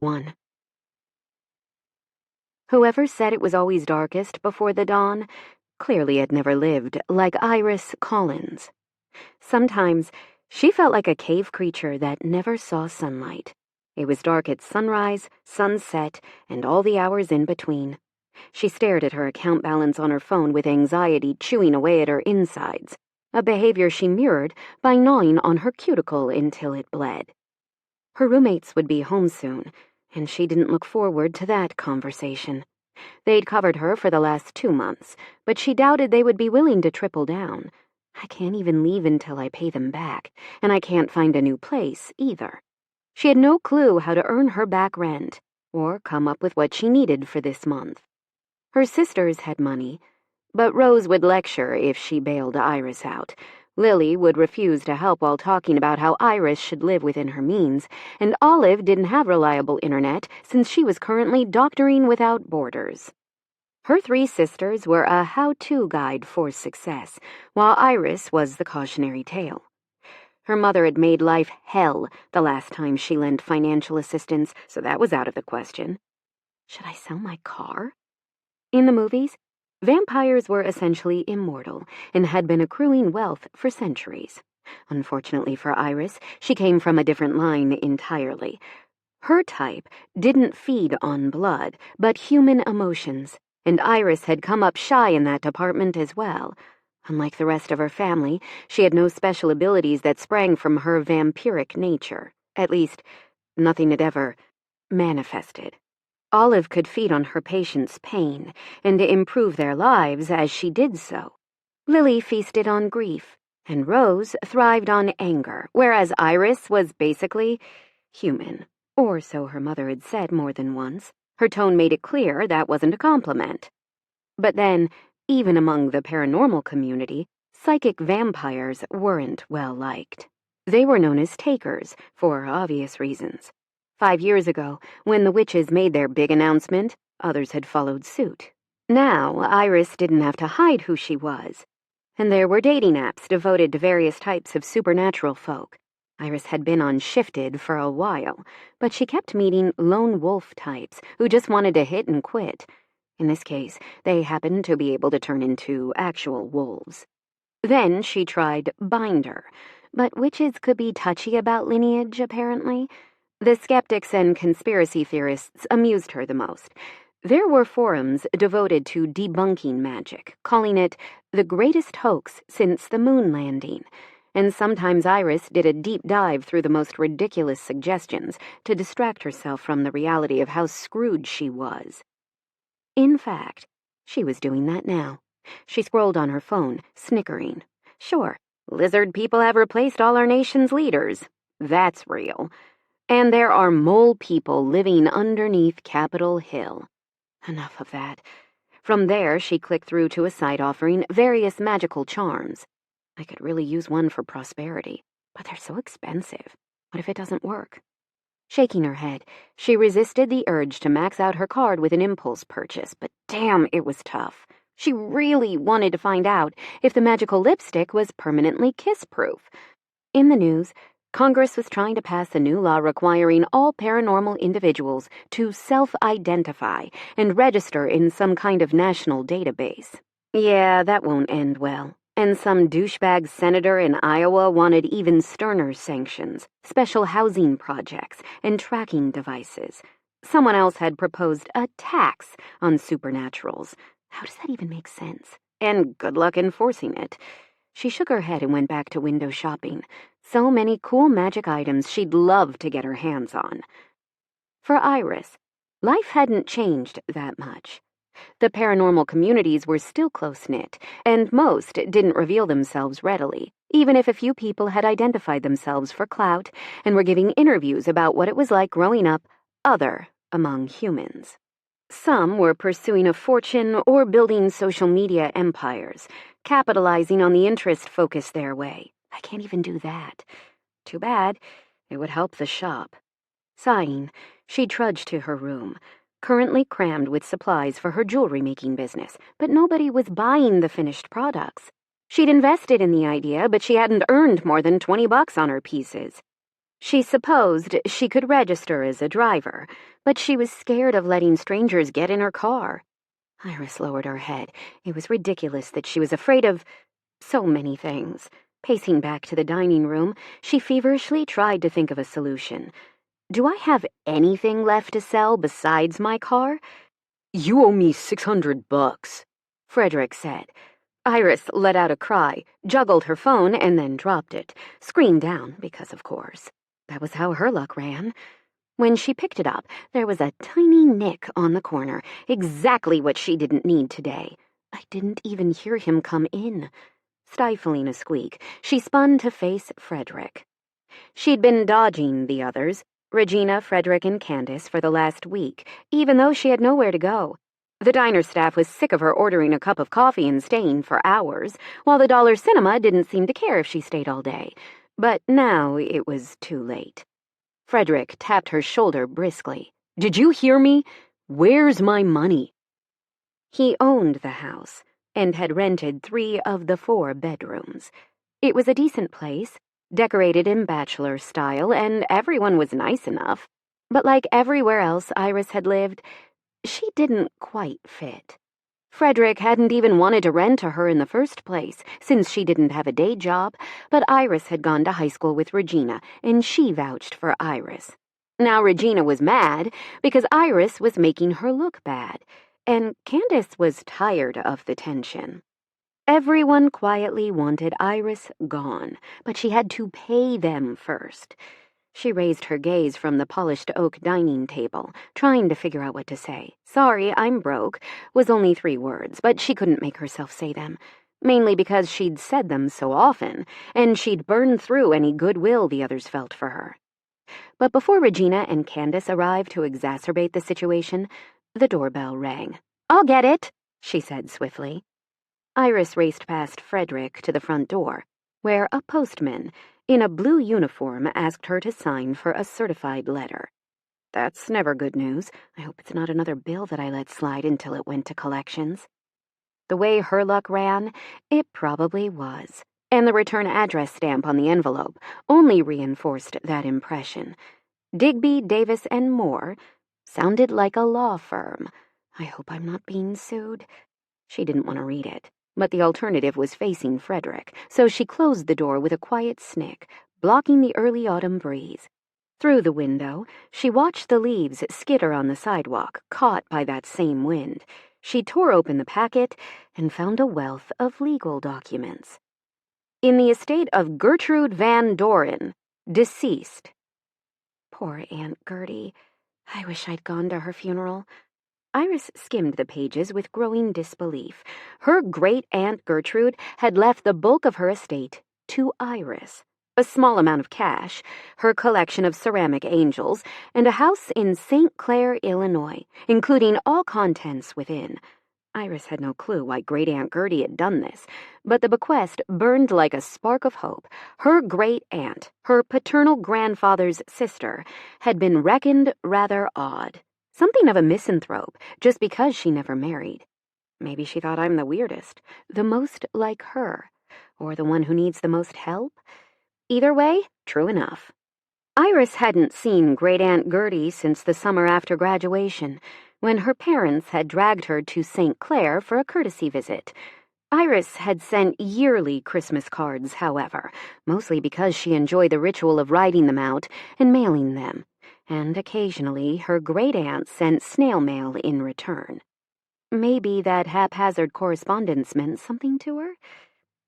1. Whoever said it was always darkest before the dawn clearly had never lived like Iris Collins. Sometimes she felt like a cave creature that never saw sunlight. It was dark at sunrise, sunset, and all the hours in between. She stared at her account balance on her phone with anxiety chewing away at her insides, a behavior she mirrored by gnawing on her cuticle until it bled. Her roommates would be home soon, and she didn't look forward to that conversation. They'd covered her for the last 2 months, but she doubted they would be willing to triple down. I can't even leave until I pay them back, and I can't find a new place, either. She had no clue how to earn her back rent, or come up with what she needed for this month. Her sisters had money, but Rose would lecture if she bailed Iris out. Lily would refuse to help while talking about how Iris should live within her means, and Olive didn't have reliable internet since she was currently doctoring without borders. Her 3 sisters were a how-to guide for success, while Iris was the cautionary tale. Her mother had made life hell the last time she lent financial assistance, so that was out of the question. Should I sell my car? In the movies, vampires were essentially immortal and had been accruing wealth for centuries. Unfortunately for Iris, she came from a different line entirely. Her type didn't feed on blood, but human emotions, and Iris had come up shy in that department as well. Unlike the rest of her family, she had no special abilities that sprang from her vampiric nature. At least, nothing had ever manifested. Olive could feed on her patients' pain and improve their lives as she did so. Lily feasted on grief, and Rose thrived on anger, whereas Iris was basically human. Or so her mother had said more than once. Her tone made it clear that wasn't a compliment. But then, even among the paranormal community, psychic vampires weren't well liked. They were known as takers, for obvious reasons. 5 years ago, when the witches made their big announcement, others had followed suit. Now, Iris didn't have to hide who she was. And there were dating apps devoted to various types of supernatural folk. Iris had been on Shifted for a while, but she kept meeting lone wolf types who just wanted to hit and quit. In this case, they happened to be able to turn into actual wolves. Then she tried Binder, but witches could be touchy about lineage, apparently. The skeptics and conspiracy theorists amused her the most. There were forums devoted to debunking magic, calling it the greatest hoax since the moon landing, and sometimes Iris did a deep dive through the most ridiculous suggestions to distract herself from the reality of how screwed she was. In fact, she was doing that now. She scrolled on her phone, snickering. Sure, lizard people have replaced all our nation's leaders. That's real. And there are mole people living underneath Capitol Hill. Enough of that. From there, she clicked through to a site offering various magical charms. I could really use one for prosperity, but they're so expensive. What if it doesn't work? Shaking her head, she resisted the urge to max out her card with an impulse purchase, but damn, it was tough. She really wanted to find out if the magical lipstick was permanently kiss-proof. In the news, Congress was trying to pass a new law requiring all paranormal individuals to self-identify and register in some kind of national database. Yeah, that won't end well. And some douchebag senator in Iowa wanted even sterner sanctions, special housing projects, and tracking devices. Someone else had proposed a tax on supernaturals. How does that even make sense? And good luck enforcing it. She shook her head and went back to window shopping. So many cool magic items she'd love to get her hands on. For Iris, life hadn't changed that much. The paranormal communities were still close-knit, and most didn't reveal themselves readily, even if a few people had identified themselves for clout and were giving interviews about what it was like growing up other among humans. Some were pursuing a fortune or building social media empires, capitalizing on the interest focused their way. I can't even do that. Too bad. It would help the shop. Sighing, she trudged to her room, currently crammed with supplies for her jewelry-making business, but nobody was buying the finished products. She'd invested in the idea, but she hadn't earned more than $20 on her pieces. She supposed she could register as a driver, but she was scared of letting strangers get in her car. Iris lowered her head. It was ridiculous that she was afraid of so many things. Pacing back to the dining room, she feverishly tried to think of a solution. Do I have anything left to sell besides my car? You owe me $600, Frederick said. Iris let out a cry, juggled her phone, and then dropped it, screen down, because of course. That was how her luck ran. When she picked it up, there was a tiny nick on the corner, exactly what she didn't need today. I didn't even hear him come in. Stifling a squeak, she spun to face Frederick. She'd been dodging the others, Regina, Frederick, and Candace, for the last week, even though she had nowhere to go. The diner staff was sick of her ordering a cup of coffee and staying for hours, while the Dollar Cinema didn't seem to care if she stayed all day. But now it was too late. Frederick tapped her shoulder briskly. Did you hear me? Where's my money? He owned the house and had rented 3 of the 4 bedrooms. It was a decent place, decorated in bachelor style, and everyone was nice enough. But like everywhere else Iris had lived, she didn't quite fit. Frederick hadn't even wanted to rent to her in the first place, since she didn't have a day job, but Iris had gone to high school with Regina, and she vouched for Iris. Now Regina was mad because Iris was making her look bad, and Candace was tired of the tension. Everyone quietly wanted Iris gone, but she had to pay them first. She raised her gaze from the polished oak dining table, trying to figure out what to say. Sorry, I'm broke was only 3 words, but she couldn't make herself say them, mainly because she'd said them so often, and she'd burned through any goodwill the others felt for her. But before Regina and Candace arrived to exacerbate the situation, the doorbell rang. I'll get it, she said swiftly. Iris raced past Frederick to the front door, where a postman in a blue uniform asked her to sign for a certified letter. That's never good news. I hope it's not another bill that I let slide until it went to collections. The way her luck ran, it probably was, and the return address stamp on the envelope only reinforced that impression. Digby, Davis, and Moore sounded like a law firm. I hope I'm not being sued. She didn't want to read it, but the alternative was facing Frederick, so she closed the door with a quiet snick, blocking the early autumn breeze. Through the window, she watched the leaves skitter on the sidewalk, caught by that same wind. She tore open the packet and found a wealth of legal documents. In the estate of Gertrude Van Doren, deceased. Poor Aunt Gertie. I wish I'd gone to her funeral. Iris skimmed the pages with growing disbelief. Her great-aunt Gertrude had left the bulk of her estate to Iris. A small amount of cash, her collection of ceramic angels, and a house in St. Clair, Illinois, including all contents within. Iris had no clue why Great-Aunt Gertie had done this, but the bequest burned like a spark of hope. Her great-aunt, her paternal grandfather's sister, had been reckoned rather odd. Something of a misanthrope, just because she never married. Maybe she thought I'm the weirdest, the most like her, or the one who needs the most help. Either way, true enough. Iris hadn't seen Great-Aunt Gertie since the summer after graduation, when her parents had dragged her to St. Clair for a courtesy visit. Iris had sent yearly Christmas cards, however, mostly because she enjoyed the ritual of writing them out and mailing them, and occasionally her great-aunt sent snail mail in return. Maybe that haphazard correspondence meant something to her?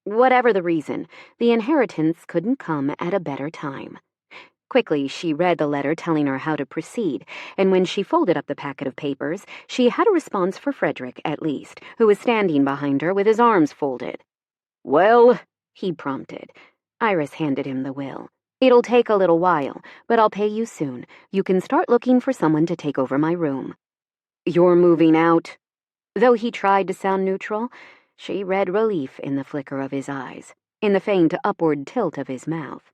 Whatever the reason, the inheritance couldn't come at a better time. Quickly, she read the letter telling her how to proceed, and when she folded up the packet of papers, she had a response for Frederick, at least, who was standing behind her with his arms folded. "Well," he prompted. Iris handed him the will. "It'll take a little while, but I'll pay you soon. You can start looking for someone to take over my room." "You're moving out?" Though he tried to sound neutral, she read relief in the flicker of his eyes, in the faint upward tilt of his mouth.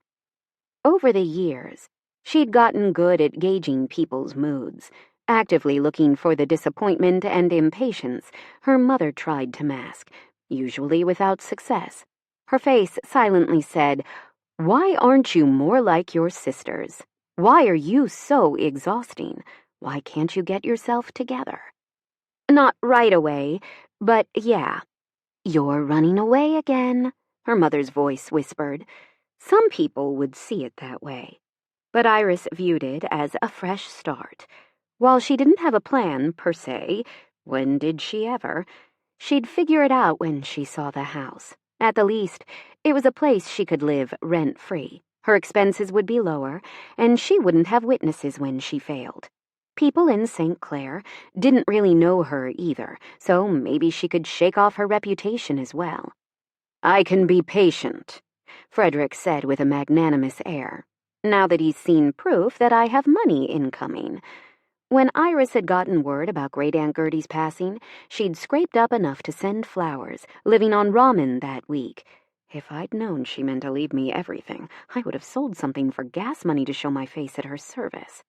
Over the years, she'd gotten good at gauging people's moods, actively looking for the disappointment and impatience her mother tried to mask, usually without success. Her face silently said, "Why aren't you more like your sisters? Why are you so exhausting? Why can't you get yourself together? Not right away, but yeah. You're running away again, her mother's voice whispered. Some people would see it that way, but Iris viewed it as a fresh start. While she didn't have a plan, per se, when did she ever? She'd figure it out when she saw the house. At the least, it was a place she could live rent-free. Her expenses would be lower, and she wouldn't have witnesses when she failed. People in St. Clair didn't really know her either, so maybe she could shake off her reputation as well. I can be patient, Frederick said with a magnanimous air, now that he's seen proof that I have money incoming. When Iris had gotten word about Great Aunt Gertie's passing, she'd scraped up enough to send flowers, living on ramen that week. If I'd known she meant to leave me everything, I would have sold something for gas money to show my face at her service.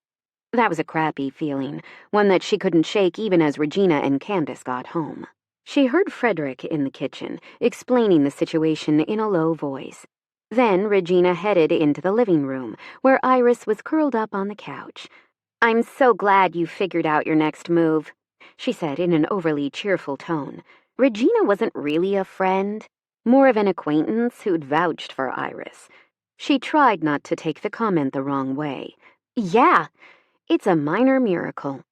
That was a crappy feeling, one that she couldn't shake even as Regina and Candace got home. She heard Frederick in the kitchen, explaining the situation in a low voice. Then Regina headed into the living room, where Iris was curled up on the couch. I'm so glad you figured out your next move, she said in an overly cheerful tone. Regina wasn't really a friend, more of an acquaintance who'd vouched for Iris. She tried not to take the comment the wrong way. Yeah, it's a minor miracle.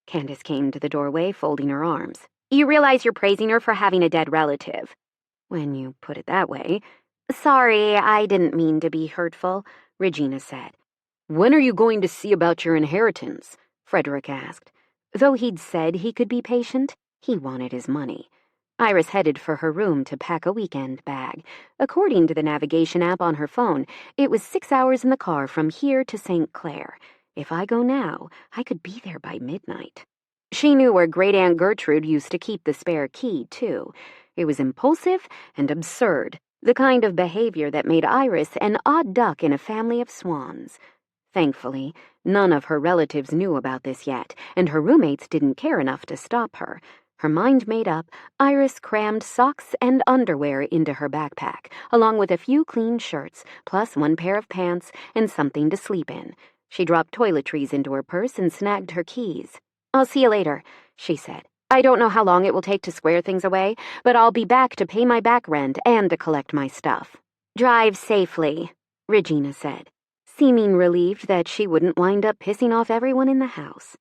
Candace came to the doorway, folding her arms. You realize you're praising her for having a dead relative. When you put it that way. Sorry, I didn't mean to be hurtful, Regina said. When are you going to see about your inheritance? Frederick asked. Though he'd said he could be patient, he wanted his money. Iris headed for her room to pack a weekend bag. According to the navigation app on her phone, it was 6 hours in the car from here to St. Clair. If I go now, I could be there by midnight. She knew where Great Aunt Gertrude used to keep the spare key, too. It was impulsive and absurd, the kind of behavior that made Iris an odd duck in a family of swans. Thankfully, none of her relatives knew about this yet, and her roommates didn't care enough to stop her. Her mind made up, Iris crammed socks and underwear into her backpack, along with a few clean shirts, plus 1 pair of pants and something to sleep in. She dropped toiletries into her purse and snagged her keys. I'll see you later, she said. I don't know how long it will take to square things away, but I'll be back to pay my back rent and to collect my stuff. Drive safely, Regina said, seeming relieved that she wouldn't wind up pissing off everyone in the house.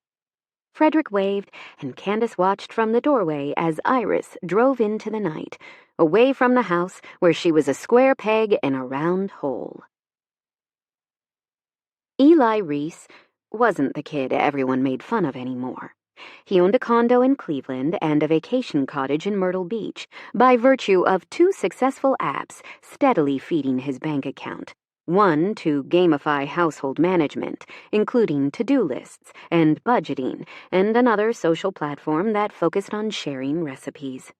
Frederick waved, and Candace watched from the doorway as Iris drove into the night, away from the house where she was a square peg in a round hole. Eli Reese wasn't the kid everyone made fun of anymore. He owned a condo in Cleveland and a vacation cottage in Myrtle Beach, by virtue of 2 successful apps steadily feeding his bank account. One to gamify household management, including to-do lists and budgeting, and another social platform that focused on sharing recipes.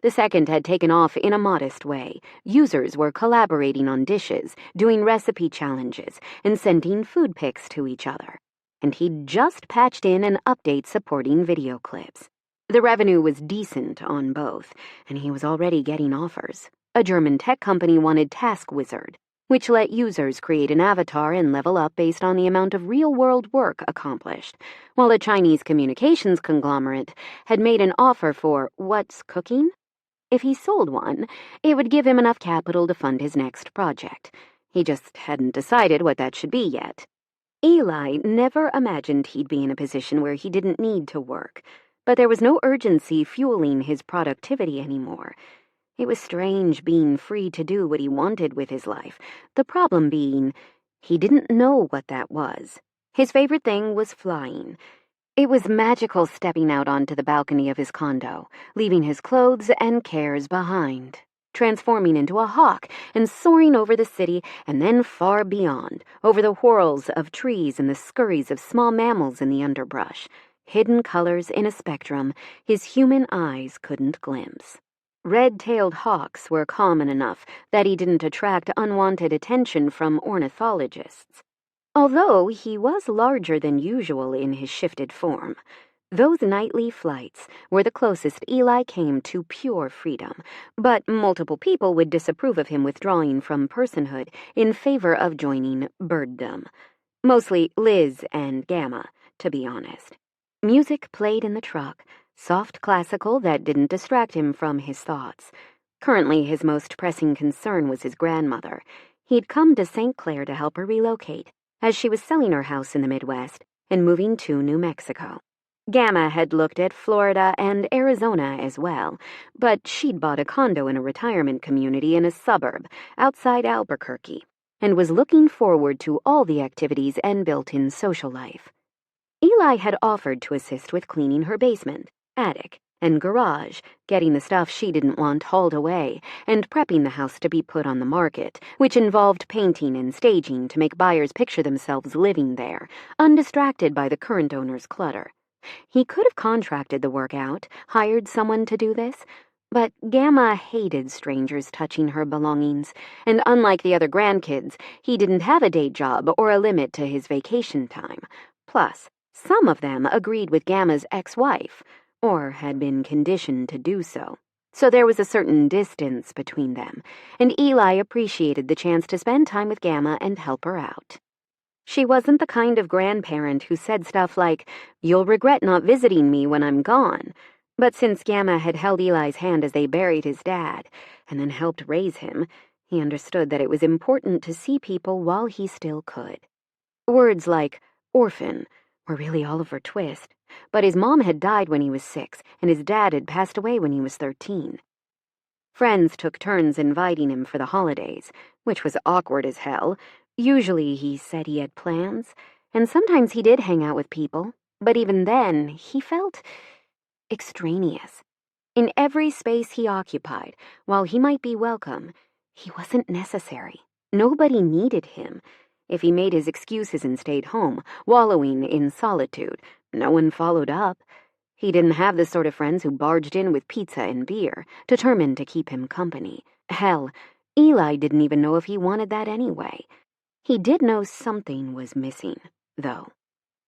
The second had taken off in a modest way. Users were collaborating on dishes, doing recipe challenges, and sending food pics to each other. And he'd just patched in an update supporting video clips. The revenue was decent on both, and he was already getting offers. A German tech company wanted Task Wizard, which let users create an avatar and level up based on the amount of real-world work accomplished, while a Chinese communications conglomerate had made an offer for What's Cooking? If he sold one, it would give him enough capital to fund his next project. He just hadn't decided what that should be yet. Eli never imagined he'd be in a position where he didn't need to work, but there was no urgency fueling his productivity anymore. It was strange being free to do what he wanted with his life, the problem being he didn't know what that was. His favorite thing was flying. It was magical stepping out onto the balcony of his condo, leaving his clothes and cares behind, transforming into a hawk and soaring over the city and then far beyond, over the whorls of trees and the scurries of small mammals in the underbrush, hidden colors in a spectrum his human eyes couldn't glimpse. Red-tailed hawks were common enough that he didn't attract unwanted attention from ornithologists. Although he was larger than usual in his shifted form, those nightly flights were the closest Eli came to pure freedom, but multiple people would disapprove of him withdrawing from personhood in favor of joining birddom. Mostly Liz and Gamma, to be honest. Music played in the truck, soft classical that didn't distract him from his thoughts. Currently, his most pressing concern was his grandmother. He'd come to St. Clair to help her relocate, as she was selling her house in the Midwest and moving to New Mexico. Gamma had looked at Florida and Arizona as well, but she'd bought a condo in a retirement community in a suburb outside Albuquerque and was looking forward to all the activities and built-in social life. Eli had offered to assist with cleaning her basement, attic, and garage, getting the stuff she didn't want hauled away, and prepping the house to be put on the market, which involved painting and staging to make buyers picture themselves living there, undistracted by the current owner's clutter. He could have contracted the work out, hired someone to do this, but Gamma hated strangers touching her belongings, and unlike the other grandkids, he didn't have a day job or a limit to his vacation time. Plus, some of them agreed with Gamma's ex-wife, or had been conditioned to do so. So there was a certain distance between them, and Eli appreciated the chance to spend time with Gamma and help her out. She wasn't the kind of grandparent who said stuff like, "You'll regret not visiting me when I'm gone." But since Gamma had held Eli's hand as they buried his dad, and then helped raise him, he understood that it was important to see people while he still could. Words like orphan were really Oliver Twist, but his mom had died when he was 6, and his dad had passed away when he was 13. Friends took turns inviting him for the holidays, which was awkward as hell. Usually he said he had plans, and sometimes he did hang out with people, but even then he felt extraneous. In every space he occupied, while he might be welcome, he wasn't necessary. Nobody needed him. If he made his excuses and stayed home, wallowing in solitude, no one followed up. He didn't have the sort of friends who barged in with pizza and beer, determined to keep him company. Hell, Eli didn't even know if he wanted that anyway. He did know something was missing, though.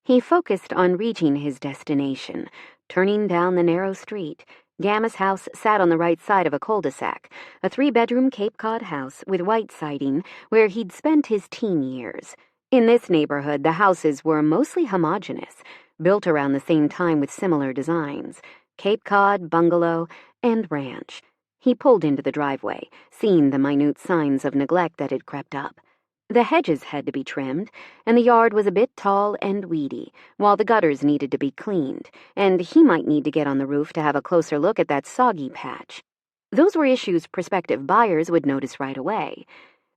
He focused on reaching his destination, turning down the narrow street. Gamma's house sat on the right side of a cul-de-sac, a 3-bedroom Cape Cod house with white siding where he'd spent his teen years. In this neighborhood, the houses were mostly homogeneous, built around the same time with similar designs: Cape Cod, bungalow, and ranch. He pulled into the driveway, seeing the minute signs of neglect that had crept up. The hedges had to be trimmed, and the yard was a bit tall and weedy, while the gutters needed to be cleaned, and he might need to get on the roof to have a closer look at that soggy patch. Those were issues prospective buyers would notice right away.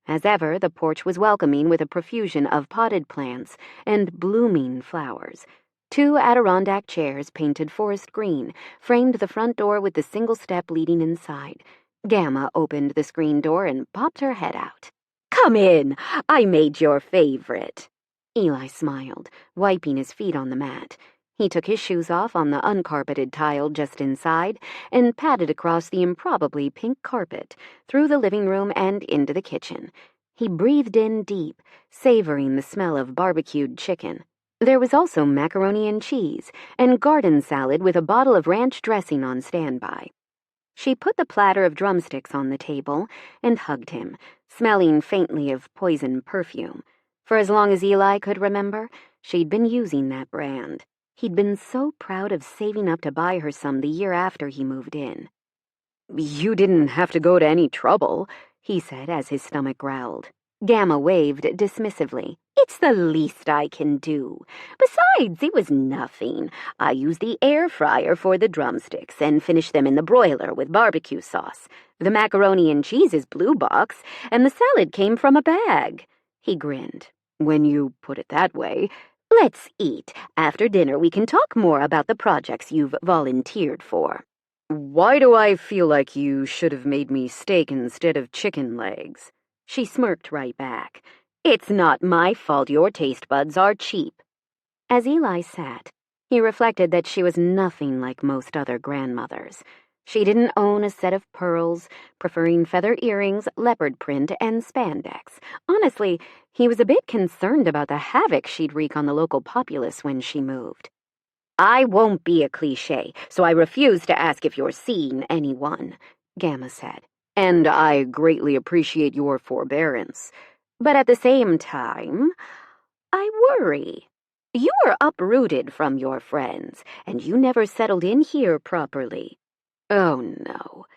As ever, the porch was welcoming with a profusion of potted plants and blooming flowers. 2 Adirondack chairs painted forest green framed the front door with the single step leading inside. Gamma opened the screen door and popped her head out. "Come in. I made your favorite." Eli smiled, wiping his feet on the mat. He took his shoes off on the uncarpeted tile just inside and padded across the improbably pink carpet, through the living room and into the kitchen. He breathed in deep, savoring the smell of barbecued chicken. There was also macaroni and cheese and garden salad with a bottle of ranch dressing on standby. She put the platter of drumsticks on the table and hugged him, smelling faintly of poison perfume. For as long as Eli could remember, she'd been using that brand. He'd been so proud of saving up to buy her some the year after he moved in. "You didn't have to go to any trouble," he said as his stomach growled. Gamma waved dismissively. "It's the least I can do. Besides, it was nothing. I used the air fryer for the drumsticks and finished them in the broiler with barbecue sauce. The macaroni and cheese is Blue Box, and the salad came from a bag." He grinned. "When you put it that way, let's eat. After dinner, we can talk more about the projects you've volunteered for." "Why do I feel like you should have made me steak instead of chicken legs?" She smirked right back. "It's not my fault your taste buds are cheap." As Eli sat, he reflected that she was nothing like most other grandmothers. She didn't own a set of pearls, preferring feather earrings, leopard print, and spandex. Honestly, he was a bit concerned about the havoc she'd wreak on the local populace when she moved. "I won't be a cliché, so I refuse to ask if you're seeing anyone," Gamma said. "And I greatly appreciate your forbearance. But at the same time, I worry. You were uprooted from your friends, and you never settled in here properly. Oh, no.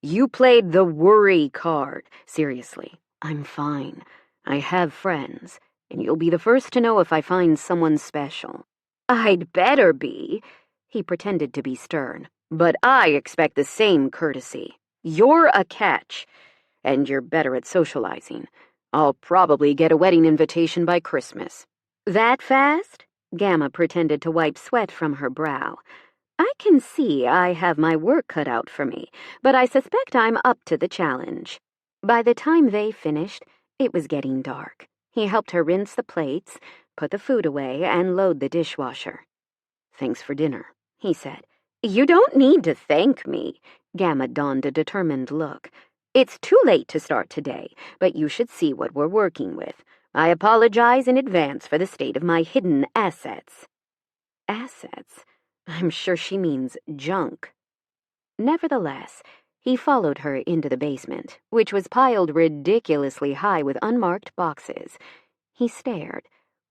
You played the worry card. Seriously, I'm fine. I have friends, and you'll be the first to know if I find someone special. I'd better be. He pretended to be stern. But I expect the same courtesy. You're a catch, and you're better at socializing. I'll probably get a wedding invitation by Christmas. That fast? Gamma pretended to wipe sweat from her brow. I can see I have my work cut out for me, but I suspect I'm up to the challenge. By the time they finished, it was getting dark. He helped her rinse the plates, put the food away, and load the dishwasher. Thanks for dinner, he said. You don't need to thank me. Gamma donned a determined look. It's too late to start today, but you should see what we're working with. I apologize in advance for the state of my hidden assets. Assets? I'm sure she means junk. Nevertheless, he followed her into the basement, which was piled ridiculously high with unmarked boxes. He stared.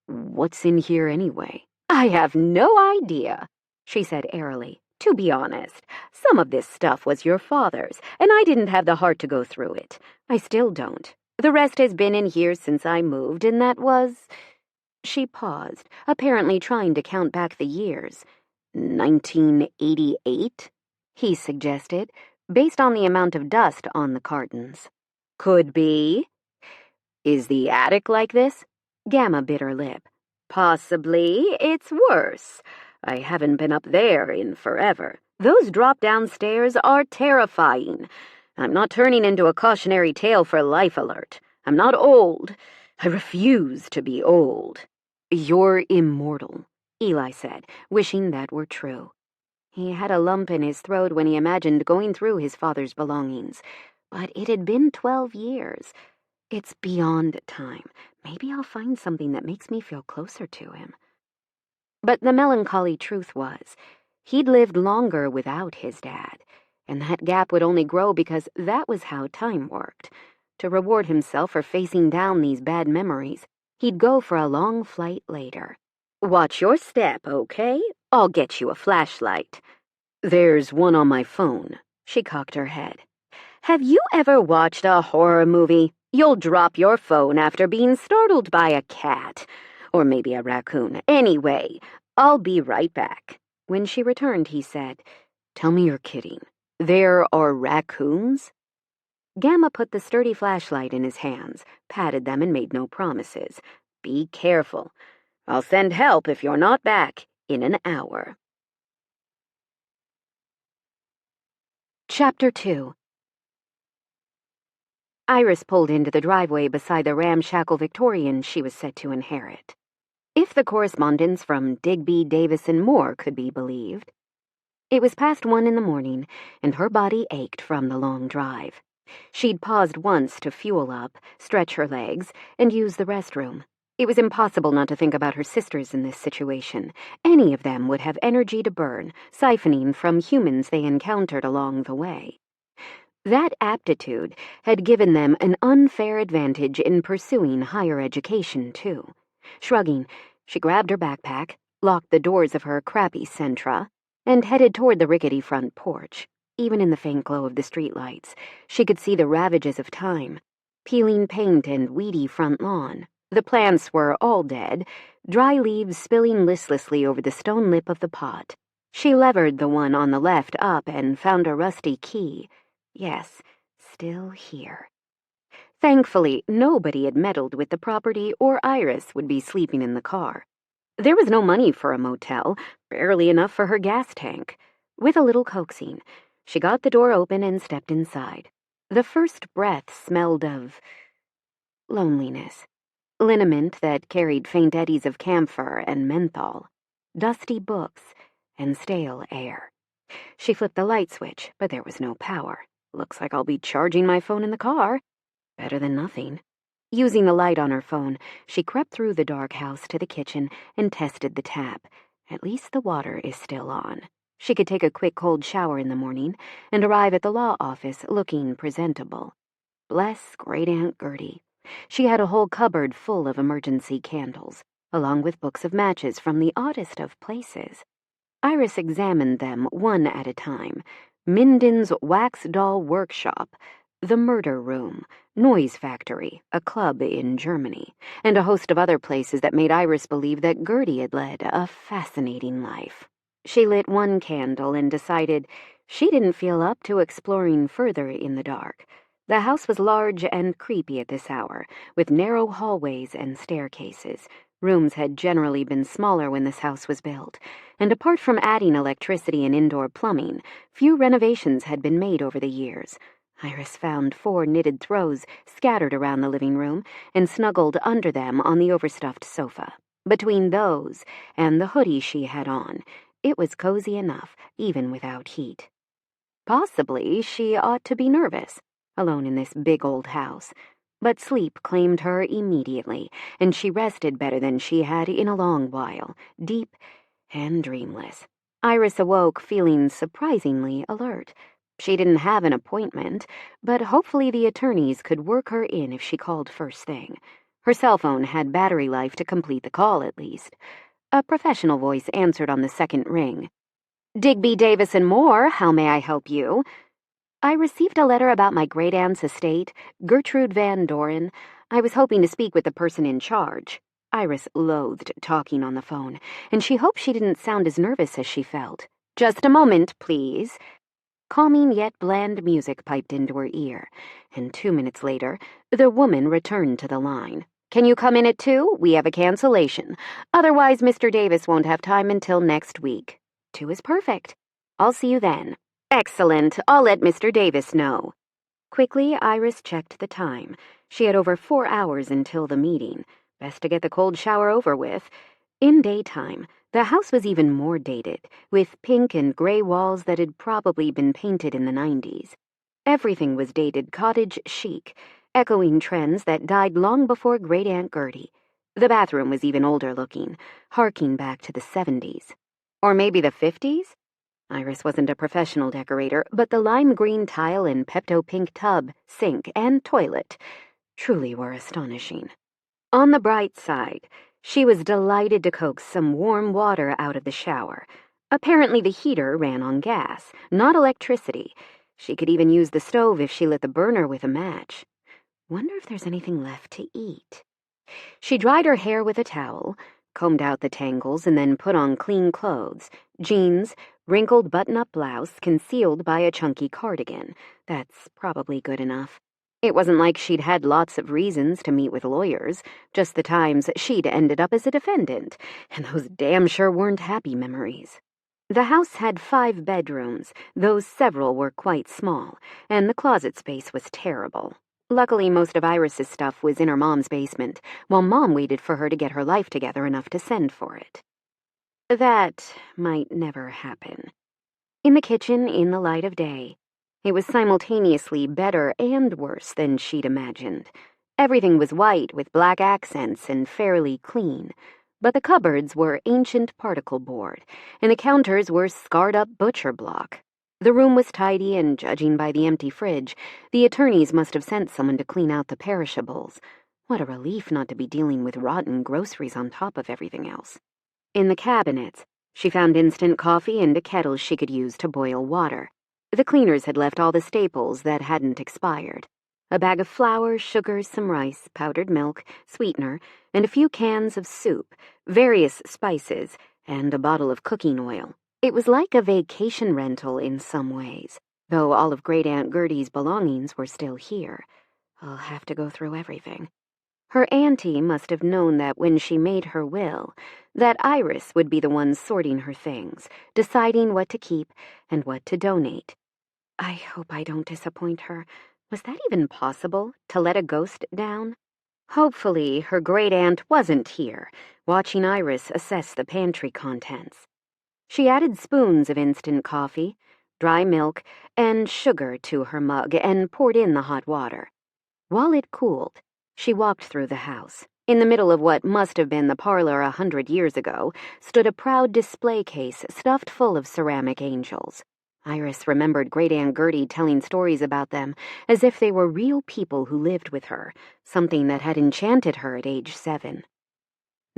What's in here anyway? I have no idea, she said airily. To be honest, some of this stuff was your father's, and I didn't have the heart to go through it. I still don't. The rest has been in here since I moved, and that was... She paused, apparently trying to count back the years. 1988? He suggested, based on the amount of dust on the cartons. Could be. Is the attic like this? Gamma bit her lip. Possibly. It's worse. I haven't been up there in forever. Those drop-down stairs are terrifying. I'm not turning into a cautionary tale for Life Alert. I'm not old. I refuse to be old. You're immortal, Eli said, wishing that were true. He had a lump in his throat when he imagined going through his father's belongings, but it had been 12 years. It's beyond time. Maybe I'll find something that makes me feel closer to him. But the melancholy truth was, he'd lived longer without his dad, and that gap would only grow because that was how time worked. To reward himself for facing down these bad memories, he'd go for a long flight later. Watch your step, okay? I'll get you a flashlight. There's one on my phone. She cocked her head. Have you ever watched a horror movie? You'll drop your phone after being startled by a cat. Or maybe a raccoon. Anyway, I'll be right back. When she returned, he said, Tell me you're kidding. There are raccoons? Gamma put the sturdy flashlight in his hands, patted them, and made no promises. Be careful. I'll send help if you're not back in an hour. Chapter 2. Iris pulled into the driveway beside the ramshackle Victorian she was set to inherit. If the correspondence from Digby, Davis, and Moore could be believed. It was past 1 in the morning, and her body ached from the long drive. She'd paused once to fuel up, stretch her legs, and use the restroom. It was impossible not to think about her sisters in this situation. Any of them would have energy to burn, siphoning from humans they encountered along the way. That aptitude had given them an unfair advantage in pursuing higher education, too. Shrugging, she grabbed her backpack, locked the doors of her crappy Sentra, and headed toward the rickety front porch. Even in the faint glow of the streetlights, she could see the ravages of time. Peeling paint and weedy front lawn. The plants were all dead, dry leaves spilling listlessly over the stone lip of the pot. She levered the one on the left up and found a rusty key. Yes, still here. Thankfully, nobody had meddled with the property, or Iris would be sleeping in the car. There was no money for a motel, barely enough for her gas tank. With a little coaxing, she got the door open and stepped inside. The first breath smelled of loneliness. Liniment that carried faint eddies of camphor and menthol, dusty books, and stale air. She flipped the light switch, but there was no power. Looks like I'll be charging my phone in the car. Better than nothing. Using the light on her phone, she crept through the dark house to the kitchen and tested the tap. At least the water is still on. She could take a quick cold shower in the morning and arrive at the law office looking presentable. Bless Great Aunt Gertie. She had a whole cupboard full of emergency candles. along with books of matches from the oddest of places. Iris examined them one at a time. Minden's Wax Doll Workshop, the Murder Room, Noise Factory, a club in Germany, and a host of other places that made Iris believe that Gertie had led a fascinating life. She lit one candle and decided she didn't feel up to exploring further in the dark. The house was large and creepy at this hour, with narrow hallways and staircases. Rooms had generally been smaller when this house was built, and apart from adding electricity and indoor plumbing, few renovations had been made over the years. Iris found 4 knitted throws scattered around the living room and snuggled under them on the overstuffed sofa. Between those and the hoodie she had on, it was cozy enough, even without heat. Possibly she ought to be nervous, alone in this big old house. But sleep claimed her immediately, and she rested better than she had in a long while, deep and dreamless. Iris awoke feeling surprisingly alert. She didn't have an appointment, but hopefully the attorneys could work her in if she called first thing. Her cell phone had battery life to complete the call, at least. A professional voice answered on the second ring. "Digby, Davis and Moore, how may I help you?" "I received a letter about my great-aunt's estate, Gertrude Van Doren. I was hoping to speak with the person in charge." Iris loathed talking on the phone, and she hoped she didn't sound as nervous as she felt. "Just a moment, please." Calming yet bland music piped into her ear, and 2 minutes later, the woman returned to the line. "Can you come in at 2? We have a cancellation. Otherwise, Mr. Davis won't have time until next week." 2 is perfect. "I'll see you then." "Excellent. I'll let Mr. Davis know." Quickly, Iris checked the time. She had over 4 hours until the meeting. Best to get the cold shower over with. In daytime, the house was even more dated, with pink and gray walls that had probably been painted in the 90s. Everything was dated cottage chic, echoing trends that died long before Great-Aunt Gertie. The bathroom was even older looking, harking back to the 70s. Or maybe the 50s? Iris wasn't a professional decorator, but the lime green tile and Pepto-pink tub, sink, and toilet truly were astonishing. On the bright side, she was delighted to coax some warm water out of the shower. Apparently the heater ran on gas, not electricity. She could even use the stove if she lit the burner with a match. Wonder if there's anything left to eat. She dried her hair with a towel, combed out the tangles, and then put on clean clothes, jeans, wrinkled button-up blouse concealed by a chunky cardigan. That's probably good enough. It wasn't like she'd had lots of reasons to meet with lawyers, just the times she'd ended up as a defendant, and those damn sure weren't happy memories. The house had 5 bedrooms, though several were quite small, and the closet space was terrible. Luckily, most of Iris's stuff was in her mom's basement, while Mom waited for her to get her life together enough to send for it. That might never happen. In the kitchen, in the light of day, it was simultaneously better and worse than she'd imagined. Everything was white with black accents and fairly clean, but the cupboards were ancient particle board, and the counters were scarred-up butcher block. The room was tidy, and judging by the empty fridge, the attorneys must have sent someone to clean out the perishables. What a relief not to be dealing with rotten groceries on top of everything else. In the cabinets, she found instant coffee and a kettle she could use to boil water. The cleaners had left all the staples that hadn't expired. A bag of flour, sugar, some rice, powdered milk, sweetener, and a few cans of soup, various spices, and a bottle of cooking oil. It was like a vacation rental in some ways, though all of Great-Aunt Gertie's belongings were still here. I'll have to go through everything. Her auntie must have known that when she made her will, that Iris would be the one sorting her things, deciding what to keep and what to donate. I hope I don't disappoint her. Was that even possible, to let a ghost down? Hopefully her great-aunt wasn't here, watching Iris assess the pantry contents. She added spoons of instant coffee, dry milk, and sugar to her mug and poured in the hot water. While it cooled, she walked through the house. In the middle of what must have been the parlor 100 years ago stood a proud display case stuffed full of ceramic angels. Iris remembered Great-Aunt Gertie telling stories about them as if they were real people who lived with her, something that had enchanted her at age 7.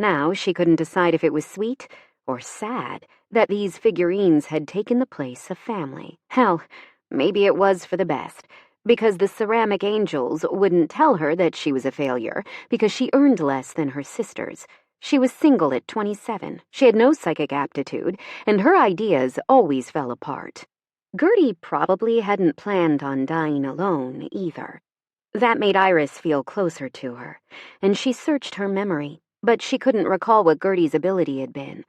Now she couldn't decide if it was sweet or sad that these figurines had taken the place of family. Hell, maybe it was for the best, because the ceramic angels wouldn't tell her that she was a failure because she earned less than her sisters. She was single at 27, she had no psychic aptitude, and her ideas always fell apart. Gertie probably hadn't planned on dying alone, either. That made Iris feel closer to her, and she searched her memory, but she couldn't recall what Gertie's ability had been.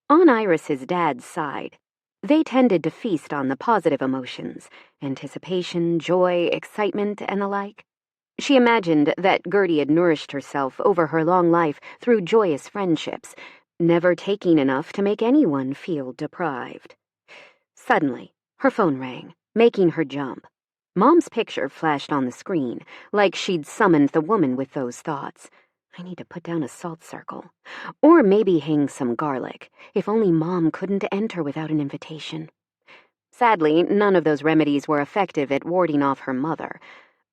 On Iris's dad's side, they tended to feast on the positive emotions, anticipation, joy, excitement, and the like. She imagined that Gertie had nourished herself over her long life through joyous friendships, never taking enough to make anyone feel deprived. Suddenly, her phone rang, making her jump. Mom's picture flashed on the screen, like she'd summoned the woman with those thoughts. I need to put down a salt circle. Or maybe hang some garlic, if only Mom couldn't enter without an invitation. Sadly, none of those remedies were effective at warding off her mother.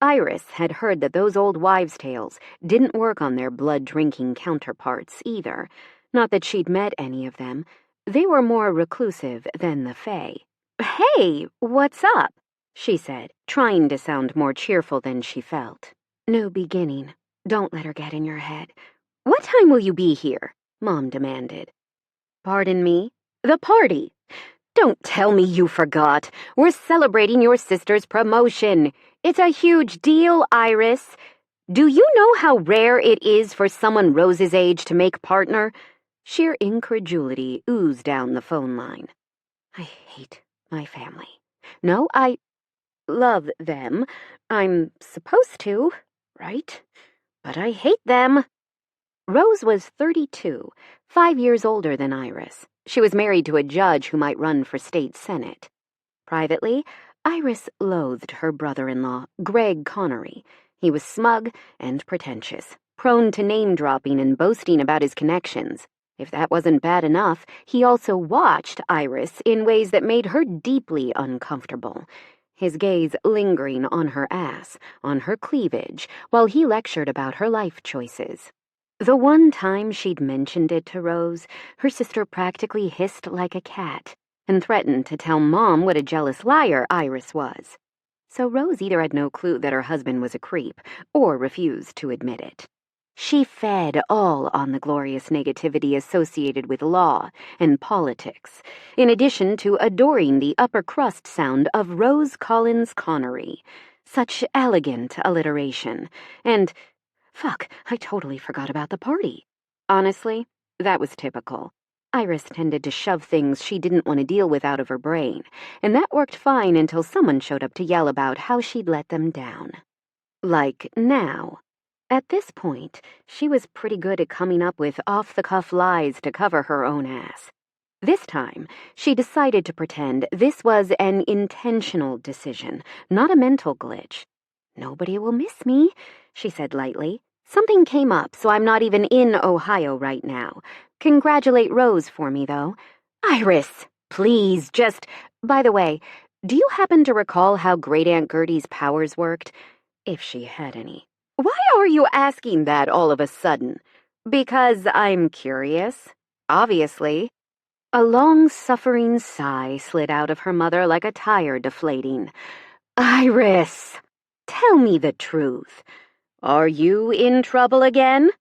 Iris had heard that those old wives' tales didn't work on their blood-drinking counterparts either. Not that she'd met any of them. They were more reclusive than the Fae. "Hey, what's up?" she said, trying to sound more cheerful than she felt. "New beginning. Don't let her get in your head." "What time will you be here?" Mom demanded. "Pardon me? The party." "Don't tell me you forgot. We're celebrating your sister's promotion. It's a huge deal, Iris. Do you know how rare it is for someone Rose's age to make partner?" Sheer incredulity oozed down the phone line. "I hate my family. No, I love them. I'm supposed to, right? But I hate them." Rose was 32, 5 years older than Iris. She was married to a judge who might run for state senate. Privately, Iris loathed her brother-in-law, Greg Connery. He was smug and pretentious, prone to name-dropping and boasting about his connections. If that wasn't bad enough, he also watched Iris in ways that made her deeply uncomfortable, his gaze lingering on her ass, on her cleavage, while he lectured about her life choices. The one time she'd mentioned it to Rose, her sister practically hissed like a cat and threatened to tell Mom what a jealous liar Iris was. So Rose either had no clue that her husband was a creep or refused to admit it. She fed all on the glorious negativity associated with law and politics, in addition to adoring the upper crust sound of Rose Collins Connery. Such elegant alliteration, and fuck, I totally forgot about the party. Honestly, that was typical. Iris tended to shove things she didn't want to deal with out of her brain, and that worked fine until someone showed up to yell about how she'd let them down. Like now. At this point, she was pretty good at coming up with off-the-cuff lies to cover her own ass. This time, she decided to pretend this was an intentional decision, not a mental glitch. "Nobody will miss me," she said lightly. "Something came up, so I'm not even in Ohio right now. Congratulate Rose for me, though." "Iris, please, just... By the way, do you happen to recall how Great Aunt Gertie's powers worked? If she had any." "Why are you asking that all of a sudden?" "Because I'm curious. Obviously." A long-suffering sigh slid out of her mother like a tire deflating. "Iris, tell me the truth. Are you in trouble again?"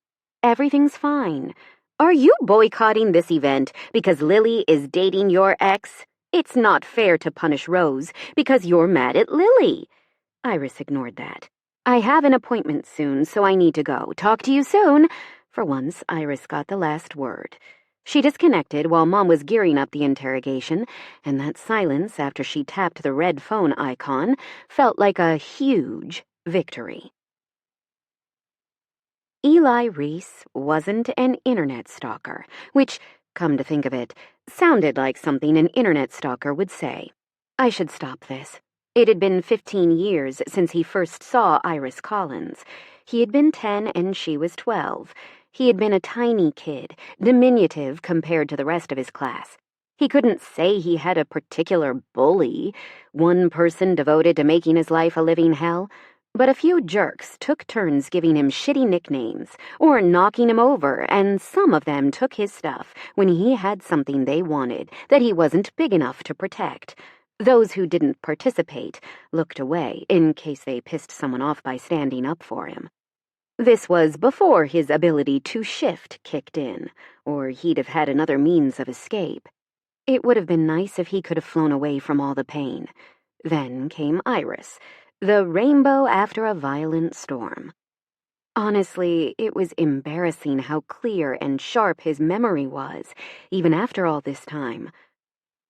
"Everything's fine." "Are you boycotting this event because Lily is dating your ex? It's not fair to punish Rose because you're mad at Lily." Iris ignored that. "I have an appointment soon, so I need to go. Talk to you soon." For once, Iris got the last word. She disconnected while Mom was gearing up the interrogation, and that silence after she tapped the red phone icon felt like a huge victory. Eli Reese wasn't an internet stalker, which, come to think of it, sounded like something an internet stalker would say. I should stop this. It had been 15 years since he first saw Iris Collins. He had been 10 and she was 12. He had been a tiny kid, diminutive compared to the rest of his class. He couldn't say he had a particular bully, one person devoted to making his life a living hell. But a few jerks took turns giving him shitty nicknames or knocking him over, and some of them took his stuff when he had something they wanted that he wasn't big enough to protect. Those who didn't participate looked away in case they pissed someone off by standing up for him. This was before his ability to shift kicked in, or he'd have had another means of escape. It would have been nice if he could have flown away from all the pain. Then came Iris, the rainbow after a violent storm. Honestly, it was embarrassing how clear and sharp his memory was, even after all this time.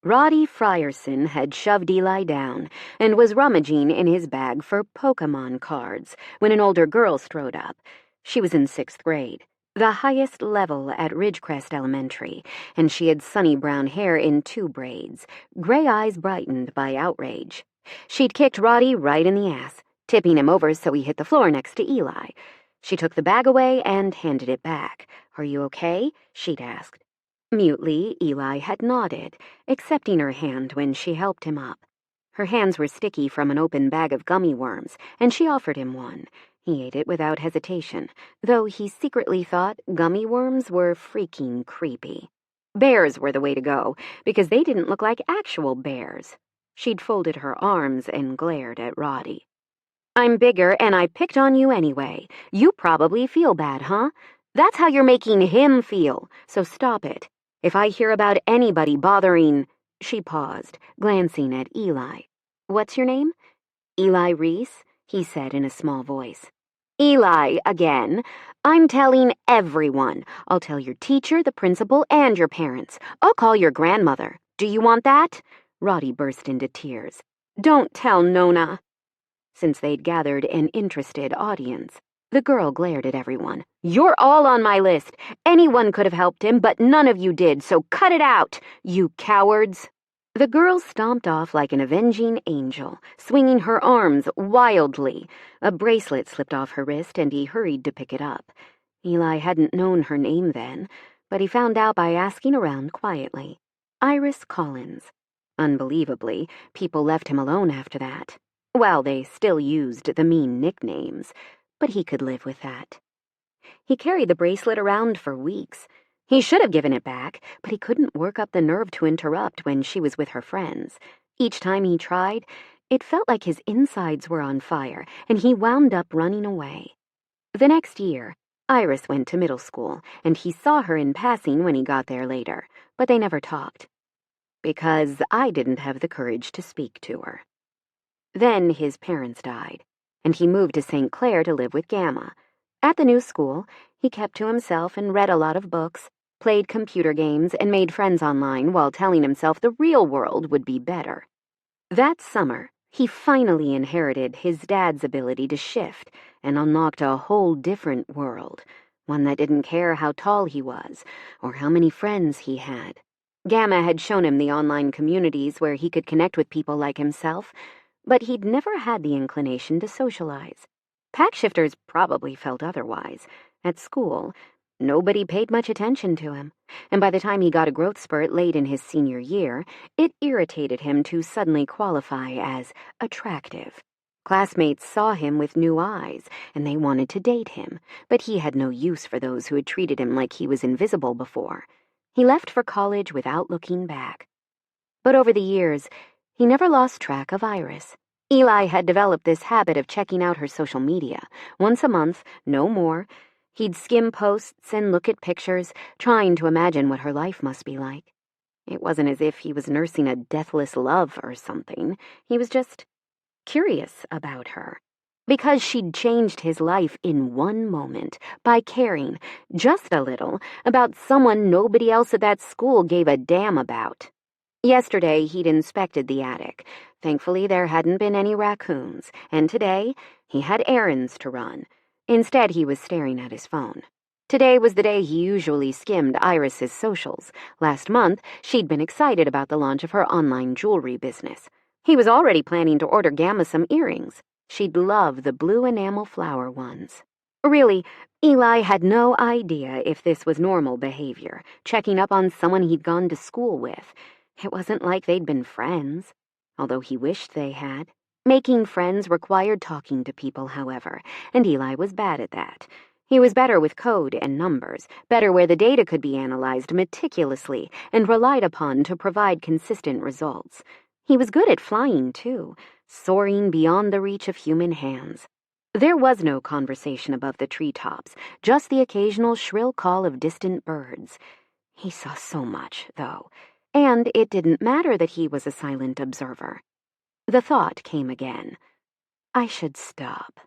Roddy Frierson had shoved Eli down and was rummaging in his bag for Pokemon cards when an older girl strode up. She was in 6th grade, the highest level at Ridgecrest Elementary, and she had sunny brown hair in 2 braids, gray eyes brightened by outrage. She'd kicked Roddy right in the ass, tipping him over so he hit the floor next to Eli. She took the bag away and handed it back. "Are you okay?" she'd asked. Mutely, Eli had nodded, accepting her hand when she helped him up. Her hands were sticky from an open bag of gummy worms, and she offered him one. He ate it without hesitation, though he secretly thought gummy worms were freaking creepy. Bears were the way to go, because they didn't look like actual bears. She'd folded her arms and glared at Roddy. "I'm bigger, and I picked on you anyway. You probably feel bad, huh? That's how you're making him feel, so stop it. If I hear about anybody bothering—" She paused, glancing at Eli. "What's your name?" "Eli Reese," he said in a small voice. "Eli, again. I'm telling everyone. I'll tell your teacher, the principal, and your parents. I'll call your grandmother. Do you want that?" Roddy burst into tears. "Don't tell Nona." Since they'd gathered an interested audience, the girl glared at everyone. "You're all on my list. Anyone could have helped him, but none of you did, so cut it out, you cowards." The girl stomped off like an avenging angel, swinging her arms wildly. A bracelet slipped off her wrist, and he hurried to pick it up. Eli hadn't known her name then, but he found out by asking around quietly. Iris Collins. Unbelievably, people left him alone after that. Well, they still used the mean nicknames, but he could live with that. He carried the bracelet around for weeks. He should have given it back, but he couldn't work up the nerve to interrupt when she was with her friends. Each time he tried, it felt like his insides were on fire, and he wound up running away. The next year, Iris went to middle school, and he saw her in passing when he got there later, but they never talked. Because I didn't have the courage to speak to her. Then his parents died, and he moved to St. Clair to live with Gamma. At the new school, he kept to himself and read a lot of books, played computer games, and made friends online while telling himself the real world would be better. That summer, he finally inherited his dad's ability to shift and unlocked a whole different world, one that didn't care how tall he was or how many friends he had. Gamma had shown him the online communities where he could connect with people like himself, but he'd never had the inclination to socialize. Pack shifters probably felt otherwise. At school, nobody paid much attention to him, and by the time he got a growth spurt late in his senior year, it irritated him to suddenly qualify as attractive. Classmates saw him with new eyes, and they wanted to date him, but he had no use for those who had treated him like he was invisible before. He left for college without looking back. But over the years, he never lost track of Iris. Eli had developed this habit of checking out her social media. Once a month, no more. He'd skim posts and look at pictures, trying to imagine what her life must be like. It wasn't as if he was nursing a deathless love or something. He was just curious about her. Because she'd changed his life in one moment by caring, just a little, about someone nobody else at that school gave a damn about. Yesterday, he'd inspected the attic. Thankfully, there hadn't been any raccoons, and today, he had errands to run. Instead, he was staring at his phone. Today was the day he usually skimmed Iris's socials. Last month, she'd been excited about the launch of her online jewelry business. He was already planning to order Gamma some earrings. She'd love the blue enamel flower ones. Really, Eli had no idea if this was normal behavior, checking up on someone he'd gone to school with. It wasn't like they'd been friends, although he wished they had. Making friends required talking to people, however, and Eli was bad at that. He was better with code and numbers, better where the data could be analyzed meticulously and relied upon to provide consistent results. He was good at flying, too, soaring beyond the reach of human hands. There was no conversation above the treetops, just the occasional shrill call of distant birds. He saw so much, though, and it didn't matter that he was a silent observer. The thought came again. I should stop.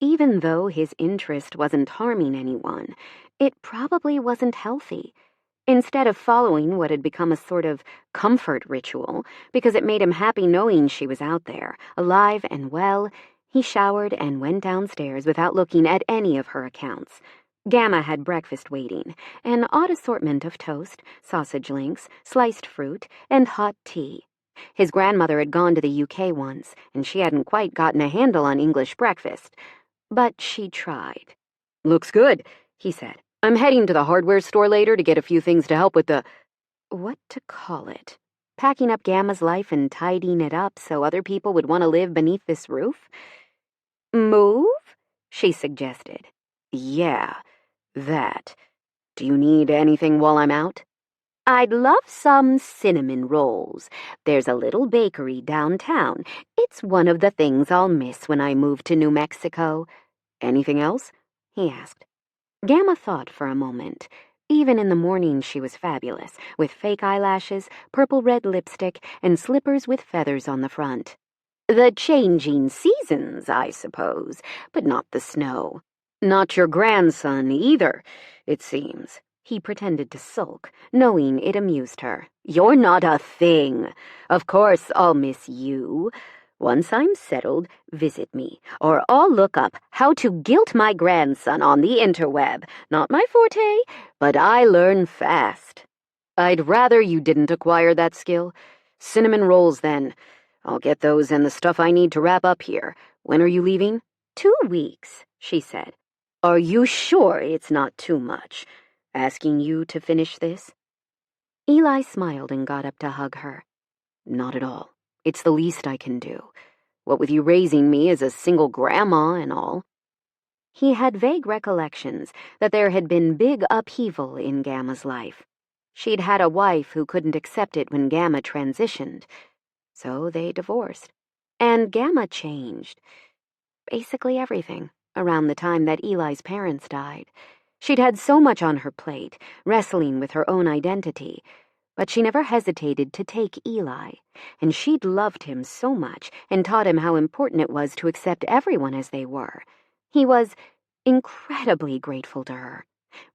Even though his interest wasn't harming anyone, it probably wasn't healthy. Instead of following what had become a sort of comfort ritual, because it made him happy knowing she was out there, alive and well, he showered and went downstairs without looking at any of her accounts. Gamma had breakfast waiting, an odd assortment of toast, sausage links, sliced fruit, and hot tea. His grandmother had gone to the UK once, and she hadn't quite gotten a handle on English breakfast. But she tried. "Looks good," he said. "I'm heading to the hardware store later to get a few things to help with the—" what to call it? Packing up Gamma's life and tidying it up so other people would want to live beneath this roof? "Move?" she suggested. "Yeah, that. Do you need anything while I'm out?" "I'd love some cinnamon rolls. There's a little bakery downtown. It's one of the things I'll miss when I move to New Mexico." "Anything else?" he asked. Gamma thought for a moment. Even in the morning she was fabulous, with fake eyelashes, purple-red lipstick, and slippers with feathers on the front. "The changing seasons, I suppose, but not the snow. Not your grandson, either, it seems." He pretended to sulk, knowing it amused her. "You're not a thing. Of course I'll miss you. Once I'm settled, visit me, or I'll look up how to guilt my grandson on the interweb. Not my forte, but I learn fast." "I'd rather you didn't acquire that skill. Cinnamon rolls, then. I'll get those and the stuff I need to wrap up here. When are you leaving?" 2 weeks, she said. "Are you sure it's not too much? Asking you to finish this?" Eli smiled and got up to hug her. "Not at all. It's the least I can do. What with you raising me as a single grandma and all." He had vague recollections that there had been big upheaval in Gamma's life. She'd had a wife who couldn't accept it when Gamma transitioned, so they divorced. And Gamma changed. Basically everything, around the time that Eli's parents died. She'd had so much on her plate, wrestling with her own identity, but she never hesitated to take Eli, and she'd loved him so much and taught him how important it was to accept everyone as they were. He was incredibly grateful to her.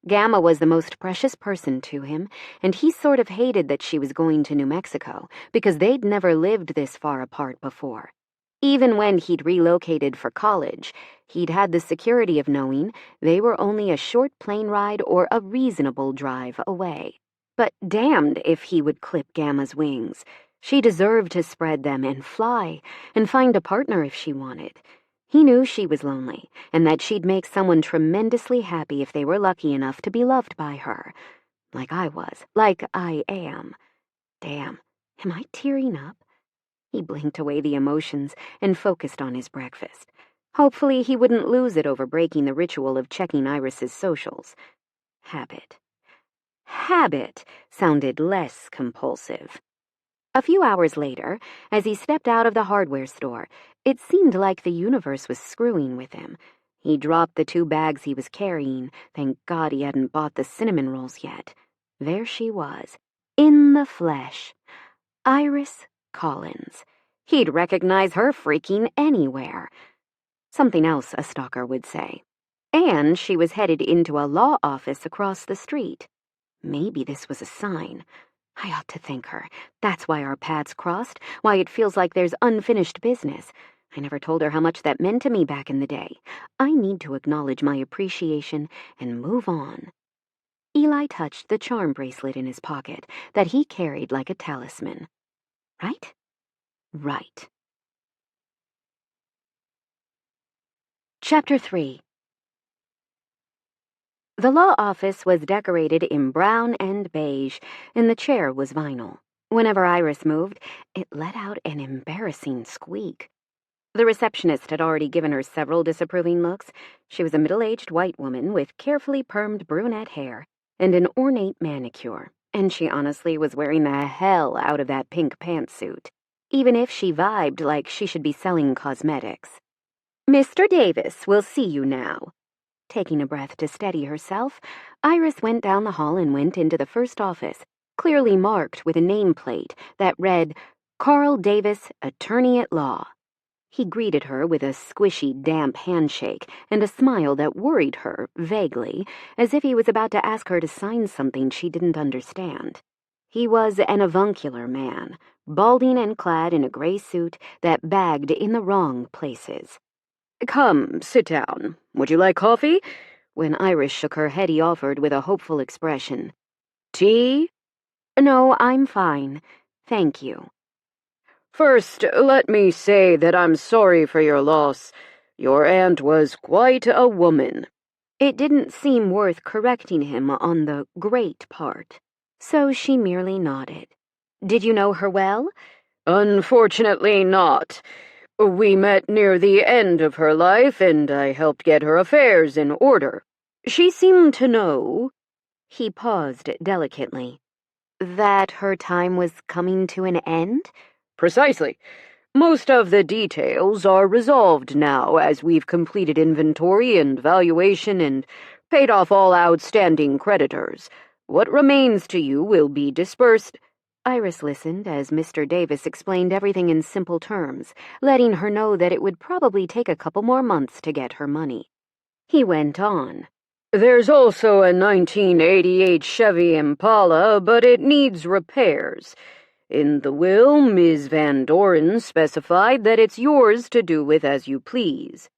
Gamma was the most precious person to him, and he sort of hated that she was going to New Mexico, because they'd never lived this far apart before. Even when he'd relocated for college, he'd had the security of knowing they were only a short plane ride or a reasonable drive away. But damned if he would clip Gamma's wings. She deserved to spread them and fly, and find a partner if she wanted. He knew she was lonely, and that she'd make someone tremendously happy if they were lucky enough to be loved by her. Like I was, like I am. Damn, am I tearing up? He blinked away the emotions and focused on his breakfast. Hopefully he wouldn't lose it over breaking the ritual of checking Iris's socials. Habit. Habit sounded less compulsive. A few hours later, as he stepped out of the hardware store, it seemed like the universe was screwing with him. He dropped the 2 bags he was carrying. Thank God he hadn't bought the cinnamon rolls yet. There she was, in the flesh. Iris Collins. He'd recognize her freaking anywhere. Something else a stalker would say. And she was headed into a law office across the street. Maybe this was a sign. I ought to thank her. That's why our paths crossed, why it feels like there's unfinished business. I never told her how much that meant to me back in the day. I need to acknowledge my appreciation and move on. Eli touched the charm bracelet in his pocket that he carried like a talisman. Right? Right. Chapter 3. The law office was decorated in brown and beige, and the chair was vinyl. Whenever Iris moved, it let out an embarrassing squeak. The receptionist had already given her several disapproving looks. She was a middle-aged white woman with carefully permed brunette hair and an ornate manicure, and she honestly was wearing the hell out of that pink pantsuit, even if she vibed like she should be selling cosmetics. "Mr. Davis will see you now." Taking a breath to steady herself, Iris went down the hall and went into the first office, clearly marked with a nameplate that read, "Carl Davis, Attorney at Law." He greeted her with a squishy, damp handshake and a smile that worried her, vaguely, as if he was about to ask her to sign something she didn't understand. He was an avuncular man, balding and clad in a gray suit that bagged in the wrong places. "Come, sit down. Would you like coffee?" When Iris shook her head, he offered with a hopeful expression. "Tea?" "No, I'm fine. Thank you." "First, let me say that I'm sorry for your loss. Your aunt was quite a woman." It didn't seem worth correcting him on the great part, so she merely nodded. "Did you know her well?" "Unfortunately not. We met near the end of her life, and I helped get her affairs in order. She seemed to know—" He paused delicately. "That her time was coming to an end?" "Precisely. Most of the details are resolved now, as we've completed inventory and valuation and paid off all outstanding creditors. What remains to you will be dispersed." Iris listened as Mr. Davis explained everything in simple terms, letting her know that it would probably take a couple more months to get her money. He went on. "There's also a 1988 Chevy Impala, but it needs repairs. In the will, Ms. Van Doren specified that it's yours to do with as you please."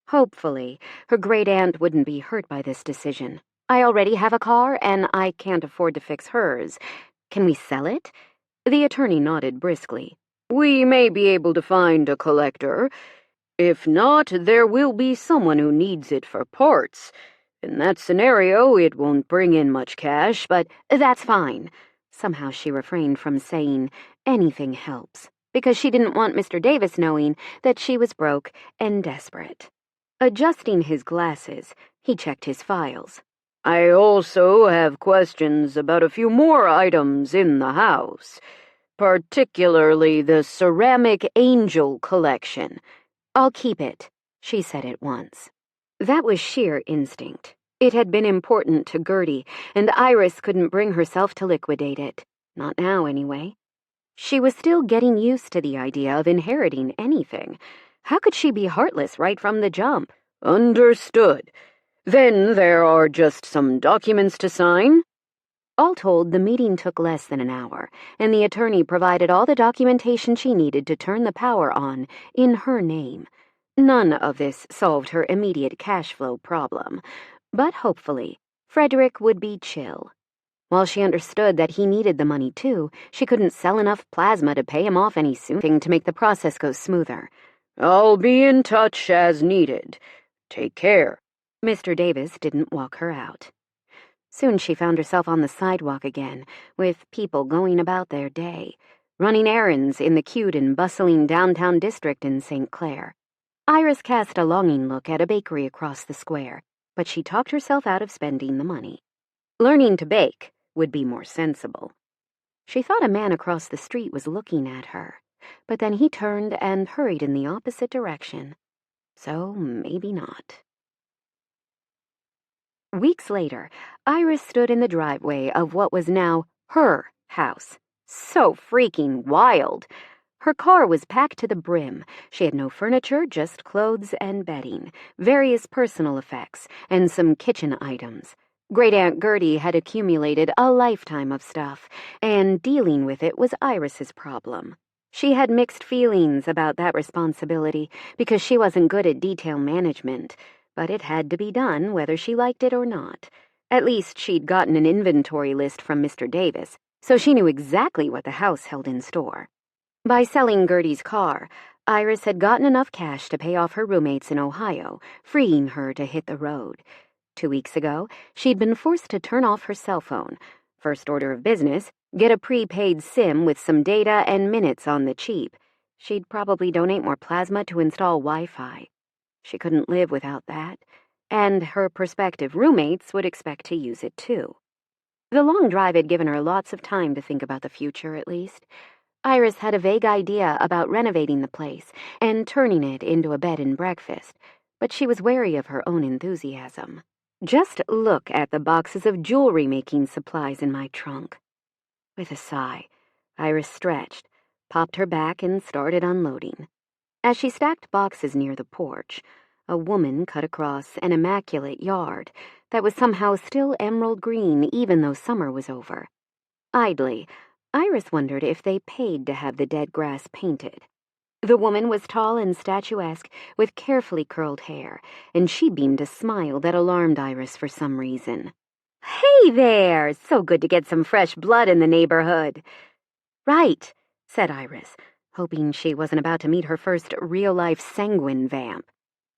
Hopefully, her great-aunt wouldn't be hurt by this decision. "I already have a car, and I can't afford to fix hers. Can we sell it?" The attorney nodded briskly. "We may be able to find a collector. If not, there will be someone who needs it for parts. In that scenario, it won't bring in much cash, but that's fine." Somehow she refrained from saying anything helps, because she didn't want Mr. Davis knowing that she was broke and desperate. Adjusting his glasses, he checked his files. "I also have questions about a few more items in the house, particularly the ceramic angel collection." "I'll keep it," she said at once. That was sheer instinct. It had been important to Gertie, and Iris couldn't bring herself to liquidate it. Not now, anyway. She was still getting used to the idea of inheriting anything. How could she be heartless right from the jump? "Understood. Then there are just some documents to sign?" All told, the meeting took less than an hour, and the attorney provided all the documentation she needed to turn the power on in her name. None of this solved her immediate cash flow problem, but hopefully, Frederick would be chill. While she understood that he needed the money too, she couldn't sell enough plasma to pay him off any sooner to make the process go smoother. "I'll be in touch as needed. Take care." Mr. Davis didn't walk her out. Soon she found herself on the sidewalk again, with people going about their day, running errands in the cute and bustling downtown district in St. Clair. Iris cast a longing look at a bakery across the square, but she talked herself out of spending the money. Learning to bake would be more sensible. She thought a man across the street was looking at her, but then he turned and hurried in the opposite direction. So maybe not. Weeks later, Iris stood in the driveway of what was now her house. So freaking wild. Her car was packed to the brim. She had no furniture, just clothes and bedding, various personal effects, and some kitchen items. Great Aunt Gertie had accumulated a lifetime of stuff, and dealing with it was Iris's problem. She had mixed feelings about that responsibility because she wasn't good at detail management, but it had to be done whether she liked it or not. At least she'd gotten an inventory list from Mr. Davis, so she knew exactly what the house held in store. By selling Gertie's car, Iris had gotten enough cash to pay off her roommates in Ohio, freeing her to hit the road. 2 weeks ago, she'd been forced to turn off her cell phone. First order of business, get a prepaid SIM with some data and minutes on the cheap. She'd probably donate more plasma to install Wi-Fi. She couldn't live without that, and her prospective roommates would expect to use it too. The long drive had given her lots of time to think about the future, at least. Iris had a vague idea about renovating the place and turning it into a bed and breakfast, but she was wary of her own enthusiasm. Just look at the boxes of jewelry-making supplies in my trunk. With a sigh, Iris stretched, popped her back, and started unloading. As she stacked boxes near the porch, a woman cut across an immaculate yard that was somehow still emerald green even though summer was over. Idly, Iris wondered if they paid to have the dead grass painted. The woman was tall and statuesque, with carefully curled hair, and she beamed a smile that alarmed Iris for some reason. "Hey there! So good to get some fresh blood in the neighborhood." "Right," said Iris, hoping she wasn't about to meet her first real-life sanguine vamp.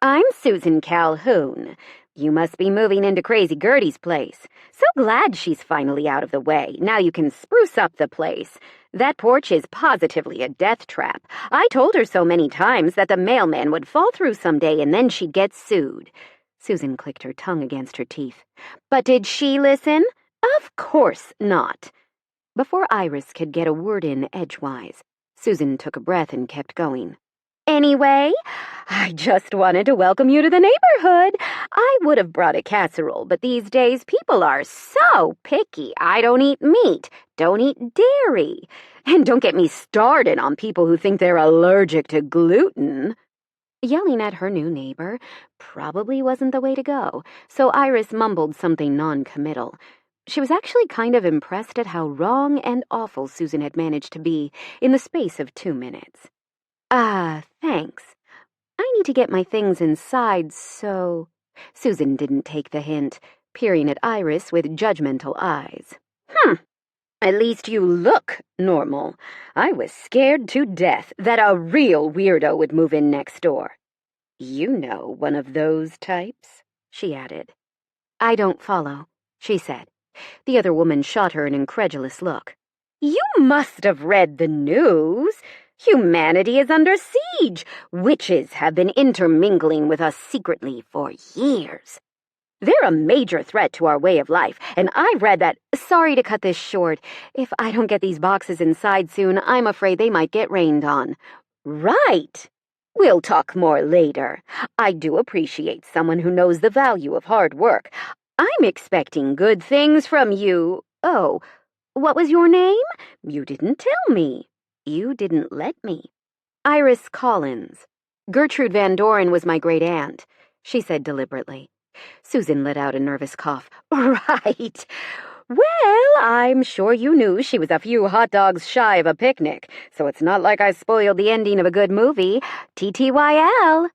"I'm Susan Calhoun. You must be moving into Crazy Gertie's place. So glad she's finally out of the way. Now you can spruce up the place. That porch is positively a death trap. I told her so many times that the mailman would fall through someday and then she'd get sued." Susan clicked her tongue against her teeth. "But did she listen? Of course not." Before Iris could get a word in edgewise, Susan took a breath and kept going. "Anyway, I just wanted to welcome you to the neighborhood. I would have brought a casserole, but these days people are so picky. I don't eat meat, don't eat dairy, and don't get me started on people who think they're allergic to gluten." Yelling at her new neighbor probably wasn't the way to go, so Iris mumbled something non-committal. She was actually kind of impressed at how wrong and awful Susan had managed to be in the space of 2 minutes. Thanks. I need to get my things inside, so..." Susan didn't take the hint, peering at Iris with judgmental eyes. At least you look normal. I was scared to death that a real weirdo would move in next door." "You know, one of those types," she added. "I don't follow," she said. The other woman shot her an incredulous look. "You must have read the news. Humanity is under siege. Witches have been intermingling with us secretly for years. They're a major threat to our way of life, and I've read that—" "Sorry to cut this short. If I don't get these boxes inside soon, I'm afraid they might get rained on." "Right. We'll talk more later. I do appreciate someone who knows the value of hard work. I'm expecting good things from you." "Oh, what was your name?" "You didn't tell me." "You didn't let me." "Iris Collins. Gertrude Van Doren was my great-aunt," she said deliberately. Susan let out a nervous cough. "Right. Well, I'm sure you knew she was a few hot dogs shy of a picnic, so it's not like I spoiled the ending of a good movie. TTYL."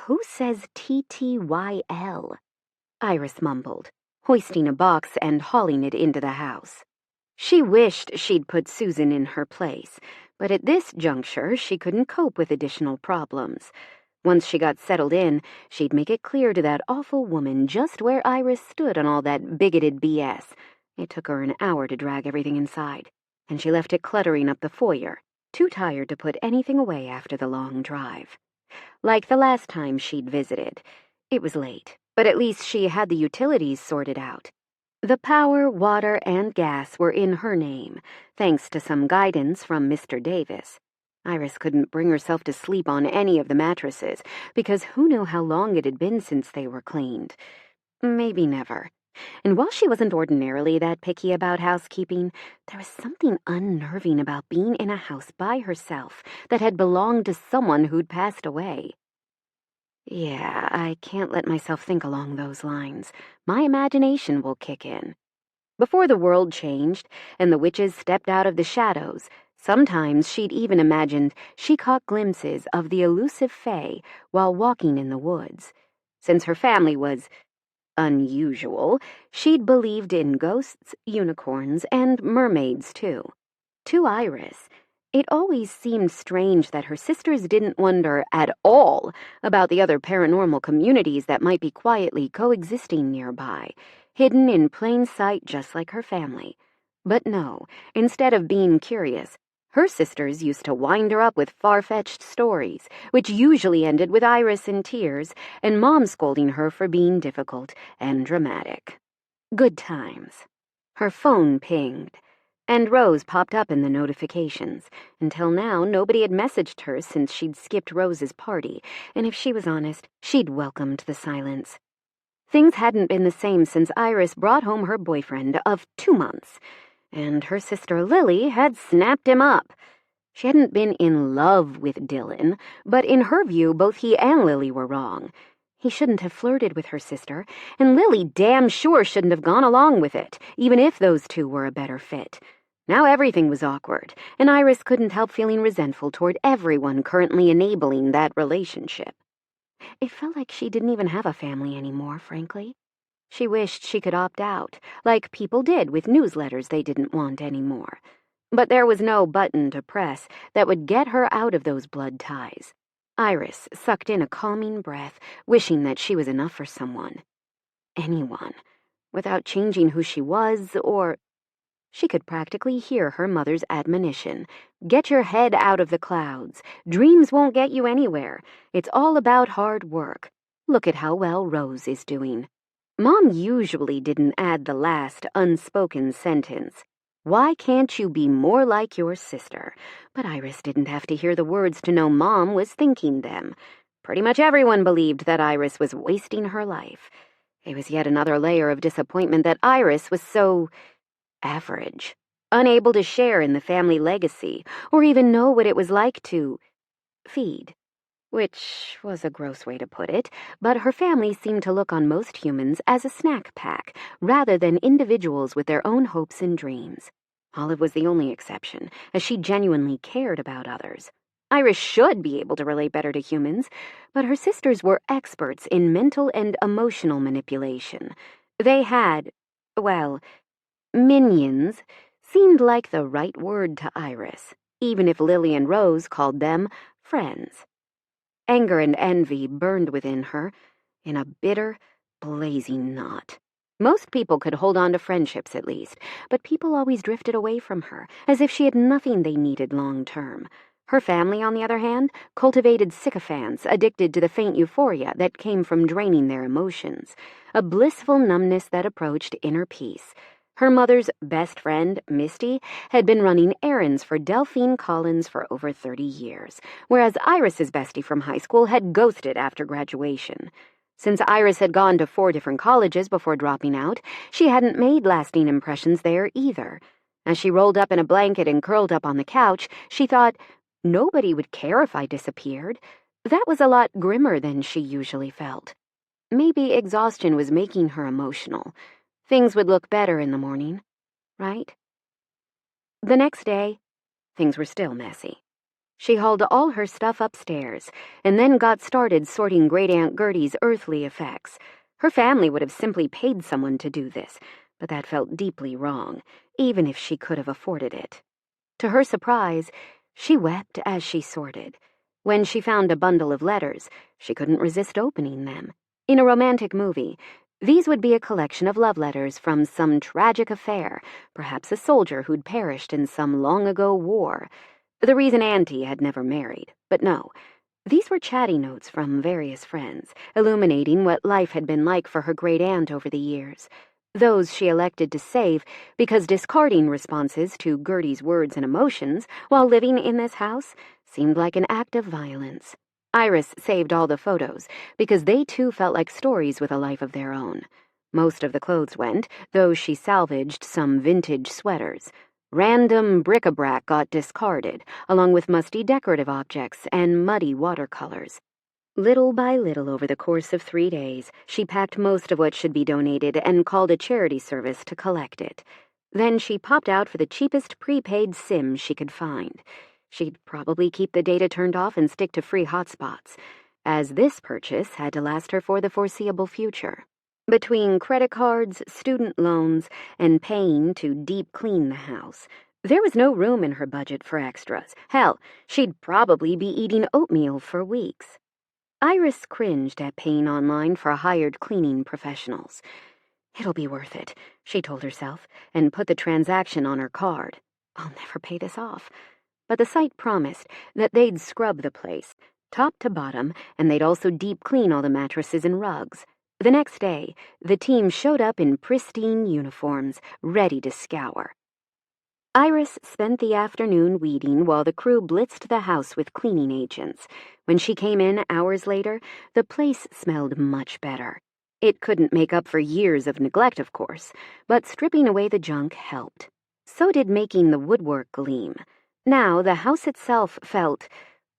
"Who says TTYL?" Iris mumbled, hoisting a box and hauling it into the house. She wished she'd put Susan in her place, but at this juncture she couldn't cope with additional problems. Once she got settled in, she'd make it clear to that awful woman just where Iris stood on all that bigoted BS. It took her an hour to drag everything inside, and she left it cluttering up the foyer, too tired to put anything away after the long drive. Like the last time she'd visited, it was late, but at least she had the utilities sorted out. The power, water, and gas were in her name, thanks to some guidance from Mr. Davis. Iris couldn't bring herself to sleep on any of the mattresses, because who knew how long it had been since they were cleaned. Maybe never. And while she wasn't ordinarily that picky about housekeeping, there was something unnerving about being in a house by herself that had belonged to someone who'd passed away. Yeah, I can't let myself think along those lines. My imagination will kick in. Before the world changed and the witches stepped out of the shadows, sometimes she'd even imagined she caught glimpses of the elusive fae while walking in the woods. Since her family was unusual, she'd believed in ghosts, unicorns, and mermaids, too. To Iris, it always seemed strange that her sisters didn't wonder at all about the other paranormal communities that might be quietly coexisting nearby, hidden in plain sight just like her family. But no, instead of being curious, Her sisters used to wind her up with far-fetched stories, which usually ended with Iris in tears and Mom scolding her for being difficult and dramatic. Good times. Her phone pinged, and Rose popped up in the notifications. Until now, nobody had messaged her since she'd skipped Rose's party, and if she was honest, she'd welcomed the silence. Things hadn't been the same since Iris brought home her boyfriend of 2 months, and her sister Lily had snapped him up. She hadn't been in love with Dylan, but in her view, both he and Lily were wrong. He shouldn't have flirted with her sister, and Lily damn sure shouldn't have gone along with it, even if those two were a better fit. Now everything was awkward, and Iris couldn't help feeling resentful toward everyone currently enabling that relationship. It felt like she didn't even have a family anymore, frankly. She wished she could opt out, like people did with newsletters they didn't want anymore. But there was no button to press that would get her out of those blood ties. Iris sucked in a calming breath, wishing that she was enough for someone. Anyone. Without changing who she was, or... She could practically hear her mother's admonition. Get your head out of the clouds. Dreams won't get you anywhere. It's all about hard work. Look at how well Rose is doing. Mom usually didn't add the last unspoken sentence. Why can't you be more like your sister? But Iris didn't have to hear the words to know Mom was thinking them. Pretty much everyone believed that Iris was wasting her life. It was yet another layer of disappointment that Iris was so... average, unable to share in the family legacy, or even know what it was like to feed. Which was a gross way to put it, but her family seemed to look on most humans as a snack pack, rather than individuals with their own hopes and dreams. Olive was the only exception, as she genuinely cared about others. Iris should be able to relate better to humans, but her sisters were experts in mental and emotional manipulation. They had, well, minions seemed like the right word to Iris, even if Lily and Rose called them friends. Anger and envy burned within her in a bitter, blazing knot. Most people could hold on to friendships at least, but people always drifted away from her, as if she had nothing they needed long-term. Her family, on the other hand, cultivated sycophants addicted to the faint euphoria that came from draining their emotions, a blissful numbness that approached inner peace. Her mother's best friend, Misty, had been running errands for Delphine Collins for over 30 years, whereas Iris's bestie from high school had ghosted after graduation. Since Iris had gone to 4 different colleges before dropping out, she hadn't made lasting impressions there either. As she rolled up in a blanket and curled up on the couch, she thought, nobody would care if I disappeared. That was a lot grimmer than she usually felt. Maybe exhaustion was making her emotional. Things would look better in the morning, right? The next day, things were still messy. She hauled all her stuff upstairs, and then got started sorting Great Aunt Gertie's earthly effects. Her family would have simply paid someone to do this, but that felt deeply wrong, even if she could have afforded it. To her surprise, she wept as she sorted. When she found a bundle of letters, she couldn't resist opening them. In a romantic movie, these would be a collection of love letters from some tragic affair, perhaps a soldier who'd perished in some long-ago war. The reason Auntie had never married, but no. These were chatty notes from various friends, illuminating what life had been like for her great aunt over the years. Those she elected to save because discarding responses to Gertie's words and emotions while living in this house seemed like an act of violence. Iris saved all the photos because they too felt like stories with a life of their own. Most of the clothes went, though she salvaged some vintage sweaters. Random bric-a-brac got discarded, along with musty decorative objects and muddy watercolors. Little by little over the course of 3 days, she packed most of what should be donated and called a charity service to collect it. Then she popped out for the cheapest prepaid SIM she could find. She'd probably keep the data turned off and stick to free hotspots, as this purchase had to last her for the foreseeable future. Between credit cards, student loans, and paying to deep clean the house, there was no room in her budget for extras. Hell, she'd probably be eating oatmeal for weeks. Iris cringed at paying online for hired cleaning professionals. It'll be worth it, she told herself, and put the transaction on her card. I'll never pay this off. but the site promised that they'd scrub the place, top to bottom, and they'd also deep clean all the mattresses and rugs. The next day, the team showed up in pristine uniforms, ready to scour. Iris spent the afternoon weeding while the crew blitzed the house with cleaning agents. When she came in hours later, the place smelled much better. It couldn't make up for years of neglect, of course, but stripping away the junk helped. So did making the woodwork gleam. Now the house itself felt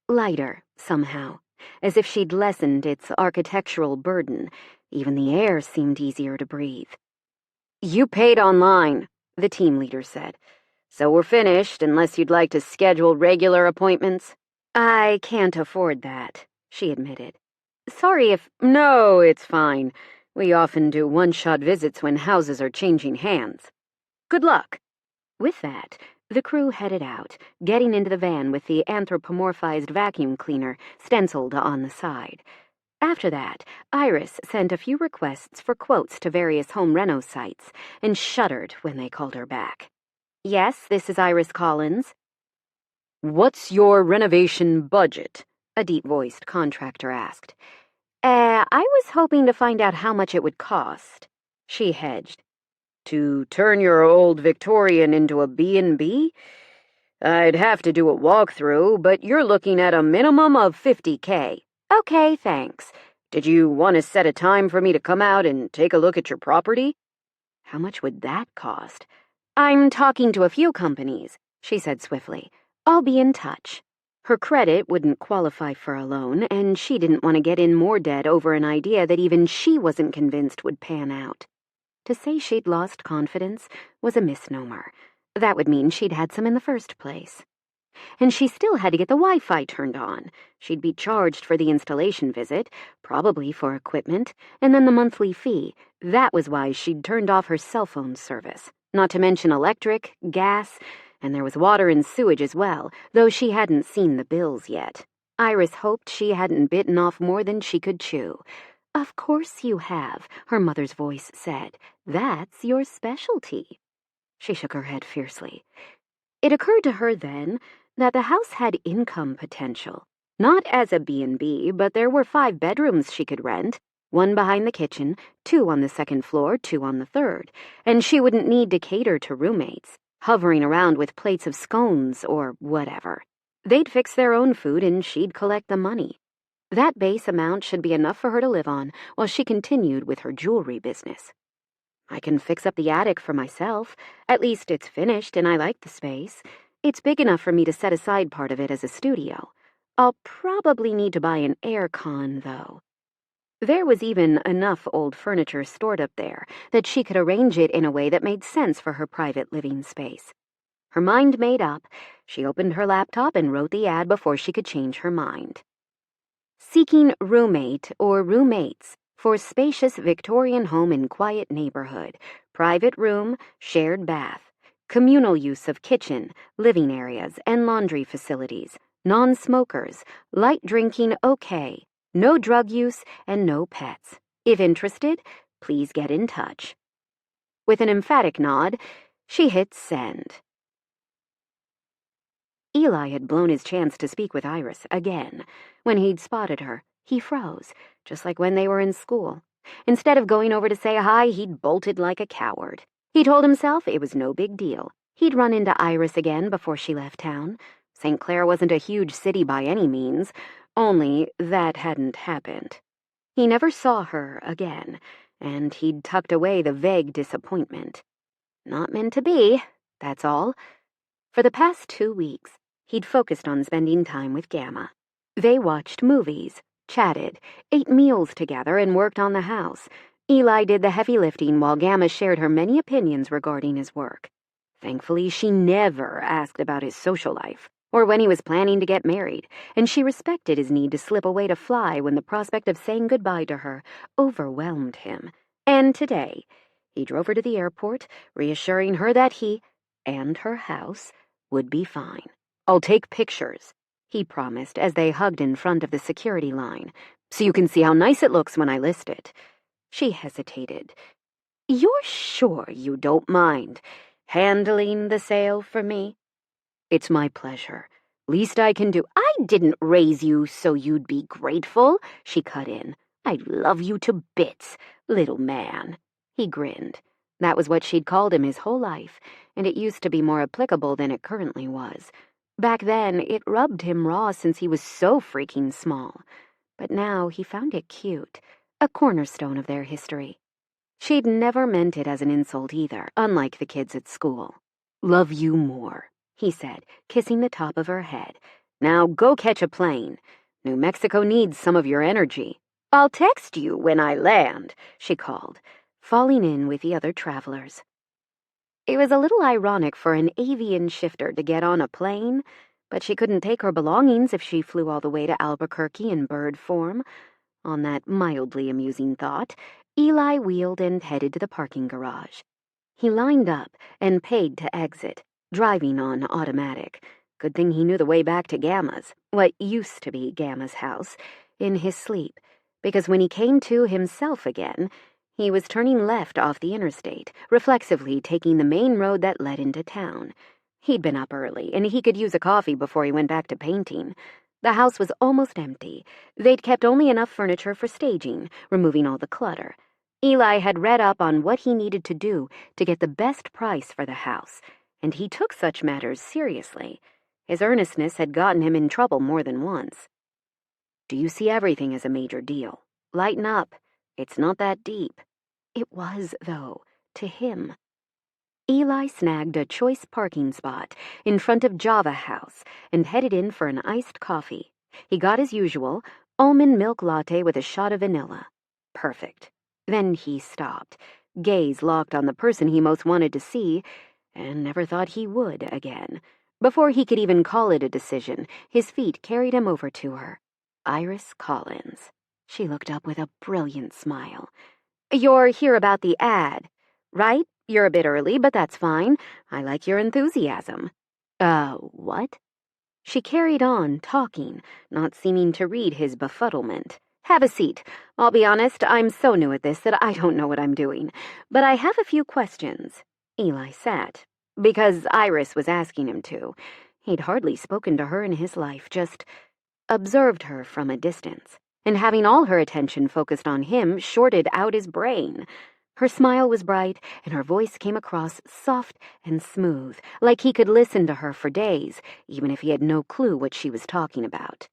lighter, somehow, as if she'd lessened its architectural burden. Even the air seemed easier to breathe. "You paid online," the team leader said. "So we're finished, unless you'd like to schedule regular appointments." "I can't afford that," she admitted. "Sorry if—" "No, it's fine. We often do one-shot visits when houses are changing hands. Good luck." With that, the crew headed out, getting into the van with the anthropomorphized vacuum cleaner stenciled on the side. After that, Iris sent a few requests for quotes to various home reno sites and shuddered when they called her back. "Yes, this is Iris Collins." "What's your renovation budget?" a deep-voiced contractor asked. I was hoping to find out how much it would cost." She hedged. "To turn your old Victorian into a B&B? I'd have to do a walkthrough, but you're looking at a minimum of $50K. Okay, thanks. Did you want to set a time for me to come out and take a look at your property?" How much would that cost? "I'm talking to a few companies," she said swiftly. "I'll be in touch." Her credit wouldn't qualify for a loan, and she didn't want to get in more debt over an idea that even she wasn't convinced would pan out. To say she'd lost confidence was a misnomer. That would mean she'd had some in the first place. And she still had to get the Wi-Fi turned on. She'd be charged for the installation visit, probably for equipment, and then the monthly fee. That was why she'd turned off her cell phone service, not to mention electric, gas, and there was water and sewage as well, though she hadn't seen the bills yet. Iris hoped she hadn't bitten off more than she could chew. "Of course you have," her mother's voice said. "That's your specialty." She shook her head fiercely. It occurred to her then that the house had income potential. Not as a B&B, but there were 5 bedrooms she could rent, 1 behind the kitchen, 2 on the second floor, 2 on the third, and she wouldn't need to cater to roommates, hovering around with plates of scones or whatever. They'd fix their own food and she'd collect the money. That base amount should be enough for her to live on while she continued with her jewelry business. "I can fix up the attic for myself. At least it's finished and I like the space. It's big enough for me to set aside part of it as a studio. I'll probably need to buy an air con, though." There was even enough old furniture stored up there that she could arrange it in a way that made sense for her private living space. Her mind made up, she opened her laptop and wrote the ad before she could change her mind. Seeking roommate or roommates for spacious Victorian home in quiet neighborhood, private room, shared bath, communal use of kitchen, living areas, and laundry facilities, non-smokers, light drinking okay, no drug use, and no pets. If interested, please get in touch. With an emphatic nod, she hit send. Eli had blown his chance to speak with Iris again. When he'd spotted her, he froze, just like when they were in school. Instead of going over to say hi, he'd bolted like a coward. He told himself it was no big deal. He'd run into Iris again before she left town. St. Clair wasn't a huge city by any means, only that hadn't happened. He never saw her again, and he'd tucked away the vague disappointment. Not meant to be, that's all. For the past 2 weeks, he'd focused on spending time with Gamma. They watched movies, chatted, ate meals together, and worked on the house. Eli did the heavy lifting while Gamma shared her many opinions regarding his work. Thankfully, she never asked about his social life, or when he was planning to get married, and she respected his need to slip away to fly when the prospect of saying goodbye to her overwhelmed him. And today, he drove her to the airport, reassuring her that he, and her house, would be fine. "I'll take pictures," he promised as they hugged in front of the security line, "so you can see how nice it looks when I list it." She hesitated. "You're sure you don't mind handling the sale for me?" "It's my pleasure. Least I can do. I didn't raise you so you'd be grateful, she cut in. I love you to bits, little man. He grinned. That was what she'd called him his whole life, and it used to be more applicable than it currently was. Back then, it rubbed him raw since he was so freaking small. But now he found it cute, a cornerstone of their history. She'd never meant it as an insult either, unlike the kids at school. Love you more, he said, kissing the top of her head. Now go catch a plane. New Mexico needs some of your energy. I'll text you when I land, she called, falling in with the other travelers. It was a little ironic for an avian shifter to get on a plane, but she couldn't take her belongings if she flew all the way to Albuquerque in bird form. On that mildly amusing thought, Eli wheeled and headed to the parking garage. He lined up and paid to exit, driving on automatic. Good thing he knew the way back to Gamma's, what used to be Gamma's house, in his sleep, because when he came to himself again, he was turning left off the interstate, reflexively taking the main road that led into town. He'd been up early, and he could use a coffee before he went back to painting. The house was almost empty. They'd kept only enough furniture for staging, removing all the clutter. Eli had read up on what he needed to do to get the best price for the house, and he took such matters seriously. His earnestness had gotten him in trouble more than once. Do you see everything as a major deal? Lighten up. It's not that deep. It was, though, to him. Eli snagged a choice parking spot in front of Java House and headed in for an iced coffee. He got his usual, almond milk latte with a shot of vanilla. Perfect. Then he stopped, gaze locked on the person he most wanted to see, and never thought he would again. Before he could even call it a decision, his feet carried him over to her. Iris Collins. She looked up with a brilliant smile. You're here about the ad, right? You're a bit early, but that's fine. I like your enthusiasm. What? She carried on, talking, not seeming to read his befuddlement. Have a seat. I'll be honest, I'm so new at this that I don't know what I'm doing. But I have a few questions. Eli sat, because Iris was asking him to. He'd hardly spoken to her in his life, just observed her from a distance. And having all her attention focused on him shorted out his brain. Her smile was bright, and her voice came across soft and smooth, like he could listen to her for days, even if he had no clue what she was talking about.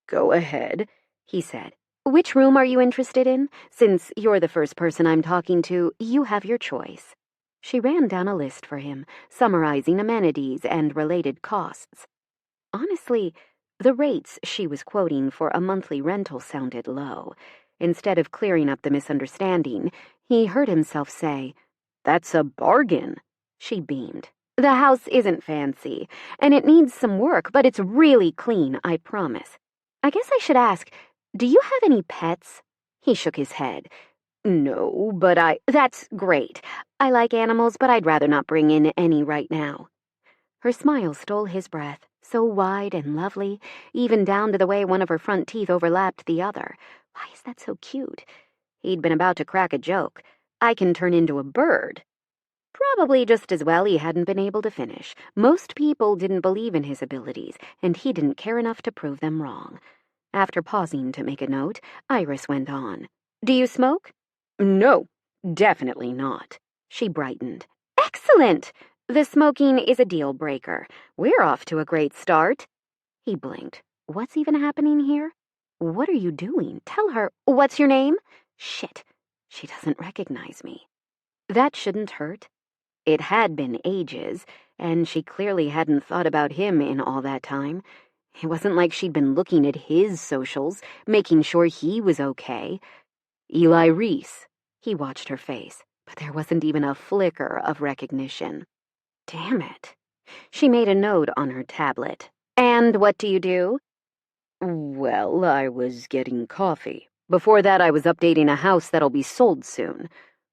Go ahead, he said. Which room are you interested in? Since you're the first person I'm talking to, you have your choice. She ran down a list for him, summarizing amenities and related costs. Honestly, the rates she was quoting for a monthly rental sounded low. Instead of clearing up the misunderstanding, he heard himself say, That's a bargain. She beamed. The house isn't fancy, and it needs some work, but it's really clean, I promise. I guess I should ask, do you have any pets? He shook his head. No, but That's great. I like animals, but I'd rather not bring in any right now. Her smile stole his breath, so wide and lovely, even down to the way one of her front teeth overlapped the other. Why is that so cute? He'd been about to crack a joke. I can turn into a bird. Probably just as well he hadn't been able to finish. Most people didn't believe in his abilities, and he didn't care enough to prove them wrong. After pausing to make a note, Iris went on. Do you smoke? No, definitely not. She brightened. Excellent! The smoking is a deal breaker. We're off to a great start. He blinked. What's even happening here? What are you doing? Tell her. What's your name? Shit. She doesn't recognize me. That shouldn't hurt. It had been ages, and she clearly hadn't thought about him in all that time. It wasn't like she'd been looking at his socials, making sure he was okay. Eli Reese. He watched her face, but there wasn't even a flicker of recognition. Damn it. She made a note on her tablet. And what do you do? Well, I was getting coffee. Before that, I was updating a house that'll be sold soon.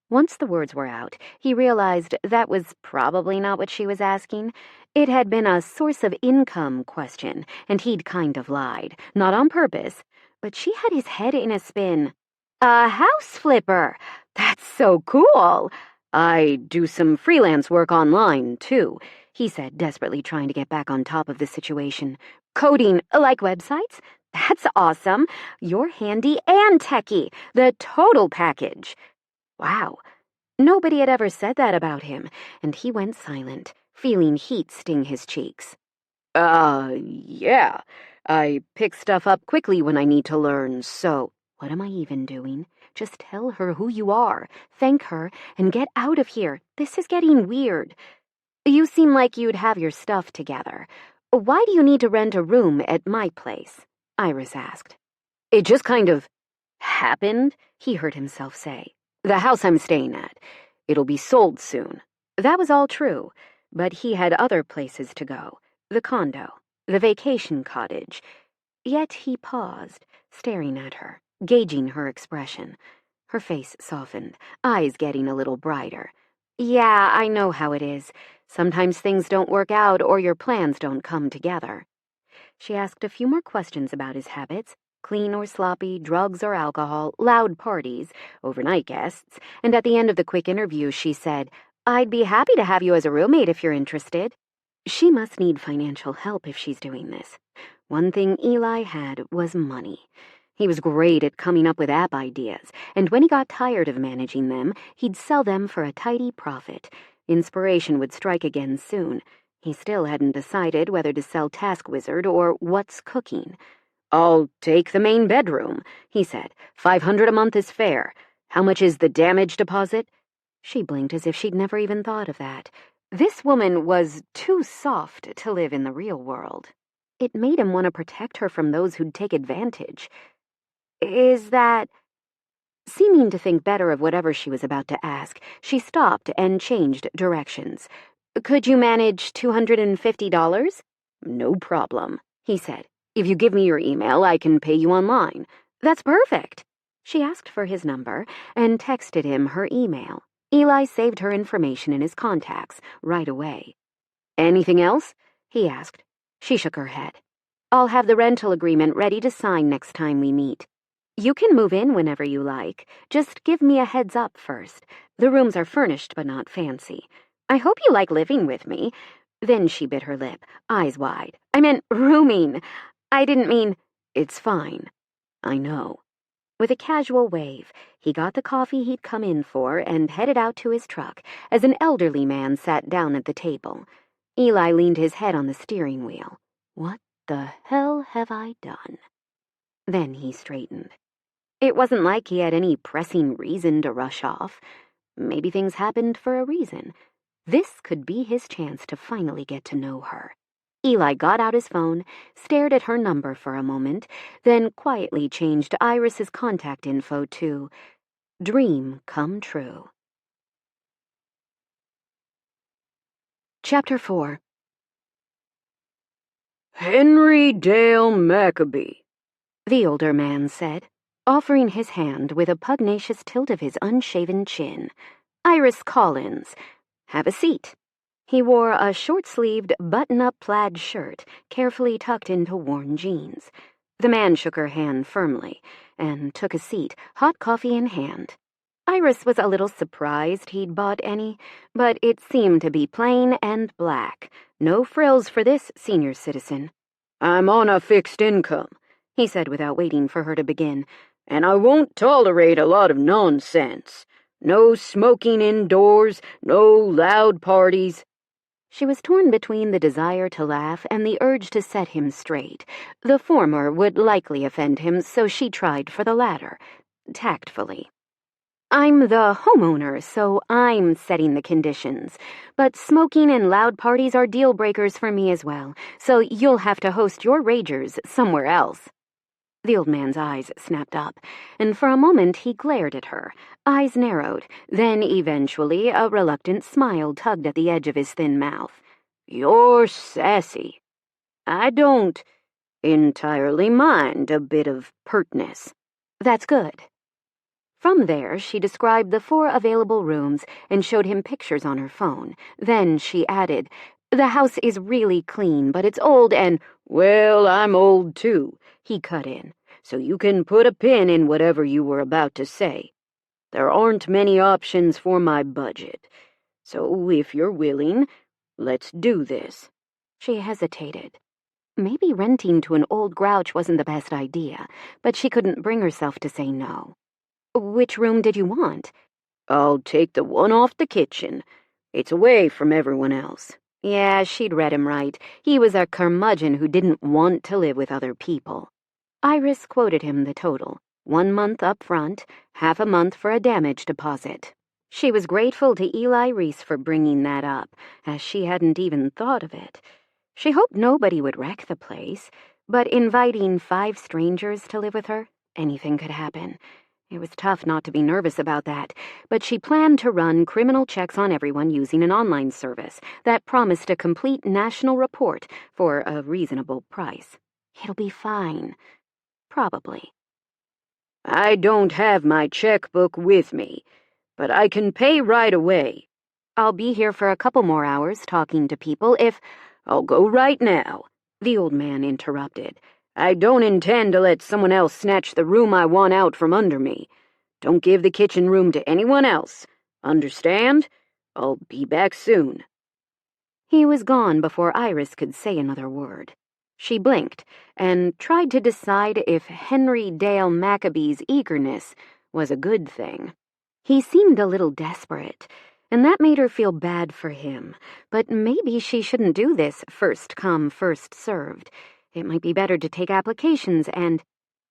Once the words were out, he realized that was probably not what she was asking. It had been a source of income question, and he'd kind of lied. Not on purpose, but she had his head in a spin. A house flipper! That's so cool! I do some freelance work online, too. he said, desperately trying to get back on top of the situation. Coding, like websites? That's awesome. You're handy and techie. The total package. Wow. Nobody had ever said that about him, and he went silent, feeling heat sting his cheeks. Yeah. I pick stuff up quickly when I need to learn, so what am I even doing? Just tell her who you are, thank her, and get out of here. This is getting weird. You seem like you'd have your stuff together. Why do you need to rent a room at my place? Iris asked. It just kind of happened, he heard himself say. The house I'm staying at. It'll be sold soon. That was all true, but he had other places to go. The condo, the vacation cottage. Yet he paused, staring at her, gauging her expression. Her face softened, eyes getting a little brighter. Yeah, I know how it is. Sometimes things don't work out or your plans don't come together. She asked a few more questions about his habits, clean or sloppy, drugs or alcohol, loud parties, overnight guests, and at the end of the quick interview she said, I'd be happy to have you as a roommate if you're interested. She must need financial help if she's doing this. One thing Eli had was money. He was great at coming up with app ideas, and when he got tired of managing them, he'd sell them for a tidy profit. Inspiration would strike again soon. He still hadn't decided whether to sell Task Wizard or What's Cooking. I'll take the main bedroom, he said. $500 a month is fair. How much is the damage deposit? She blinked as if she'd never even thought of that. This woman was too soft to live in the real world. It made him want to protect her from those who'd take advantage. Is that... Seeming to think better of whatever she was about to ask, she stopped and changed directions. Could you manage $250? No problem, he said. If you give me your email, I can pay you online. That's perfect. She asked for his number and texted him her email. Eli saved her information in his contacts right away. Anything else? He asked. She shook her head. I'll have the rental agreement ready to sign next time we meet. You can move in whenever you like. Just give me a heads up first. The rooms are furnished but not fancy. I hope you like living with me. Then she bit her lip, eyes wide. I meant rooming. I didn't mean... It's fine. I know. With a casual wave, he got the coffee he'd come in for and headed out to his truck as an elderly man sat down at the table. Eli leaned his head on the steering wheel. What the hell have I done? Then he straightened. It wasn't like he had any pressing reason to rush off. Maybe things happened for a reason. This could be his chance to finally get to know her. Eli got out his phone, stared at her number for a moment, then quietly changed Iris's contact info to Dream Come True. Chapter 4. Henry Dale Maccabee, the older man said, offering his hand with a pugnacious tilt of his unshaven chin. Iris Collins. Have a seat. He wore a short-sleeved, button-up plaid shirt, carefully tucked into worn jeans. The man shook her hand firmly and took a seat, hot coffee in hand. Iris was a little surprised he'd bought any, but it seemed to be plain and black. No frills for this senior citizen. I'm on a fixed income, he said without waiting for her to begin, and I won't tolerate a lot of nonsense. No smoking indoors, no loud parties. She was torn between the desire to laugh and the urge to set him straight. The former would likely offend him, so she tried for the latter, tactfully. I'm the homeowner, so I'm setting the conditions. But smoking and loud parties are deal breakers for me as well, so you'll have to host your ragers somewhere else. The old man's eyes snapped up, and for a moment he glared at her, eyes narrowed, then eventually a reluctant smile tugged at the edge of his thin mouth. You're sassy. I don't entirely mind a bit of pertness. That's good. From there, she described the 4 available rooms and showed him pictures on her phone. Then she added, The house is really clean, but it's old and, well, I'm old too, he cut in, so you can put a pin in whatever you were about to say. There aren't many options for my budget, so if you're willing, Let's do this." She hesitated. Maybe renting to an old grouch wasn't the best idea, but she couldn't bring herself to say no. Which room did you want? I'll take the one off the kitchen. It's away from everyone else. Yeah, she'd read him right. He was a curmudgeon who didn't want to live with other people. Iris quoted him the total: 1 month up front, half a month for a damage deposit. She was grateful to Eli Reese for bringing that up, as she hadn't even thought of it. She hoped nobody would wreck the place, but inviting 5 strangers to live with her, anything could happen. It was tough not to be nervous about that, but she planned to run criminal checks on everyone using an online service that promised a complete national report for a reasonable price. It'll be fine. Probably. I don't have my checkbook with me, but I can pay right away. I'll be here for a couple more hours talking to people if— I'll go right now, the old man interrupted. I don't intend to let someone else snatch the room I want out from under me. Don't give the kitchen room to anyone else. Understand? I'll be back soon. He was gone before Iris could say another word. She blinked and tried to decide if Henry Dale Maccabee's eagerness was a good thing. He seemed a little desperate, and that made her feel bad for him. But maybe she shouldn't do this first come, first served. It might be better to take applications and—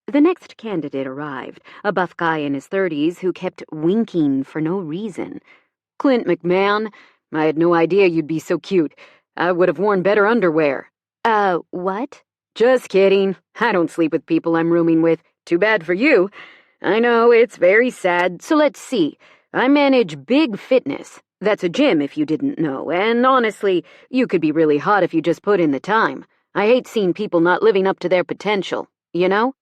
The next candidate arrived, a buff guy in his 30s who kept winking for no reason. Clint McMahon, I had no idea you'd be so cute. I would have worn better underwear. What? Just kidding. I don't sleep with people I'm rooming with. Too bad for you. I know, it's very sad. So let's see. I manage Big Fitness. That's a gym if you didn't know, and honestly, you could be really hot if you just put in the time. I hate seeing people not living up to their potential, you know?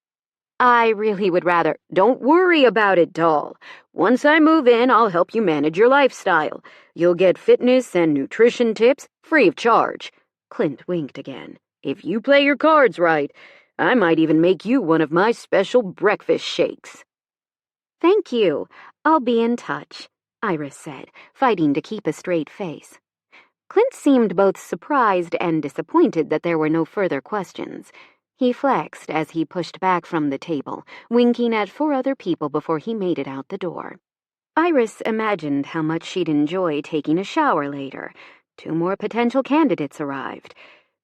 I really would rather— Don't worry about it, doll. Once I move in, I'll help you manage your lifestyle. You'll get fitness and nutrition tips free of charge. Clint winked again. If you play your cards right, I might even make you one of my special breakfast shakes. Thank you. I'll be in touch, Iris said, fighting to keep a straight face. Clint seemed both surprised and disappointed that there were no further questions. He flexed as he pushed back from the table, winking at 4 other people before he made it out the door. Iris imagined how much she'd enjoy taking a shower later. 2 more potential candidates arrived.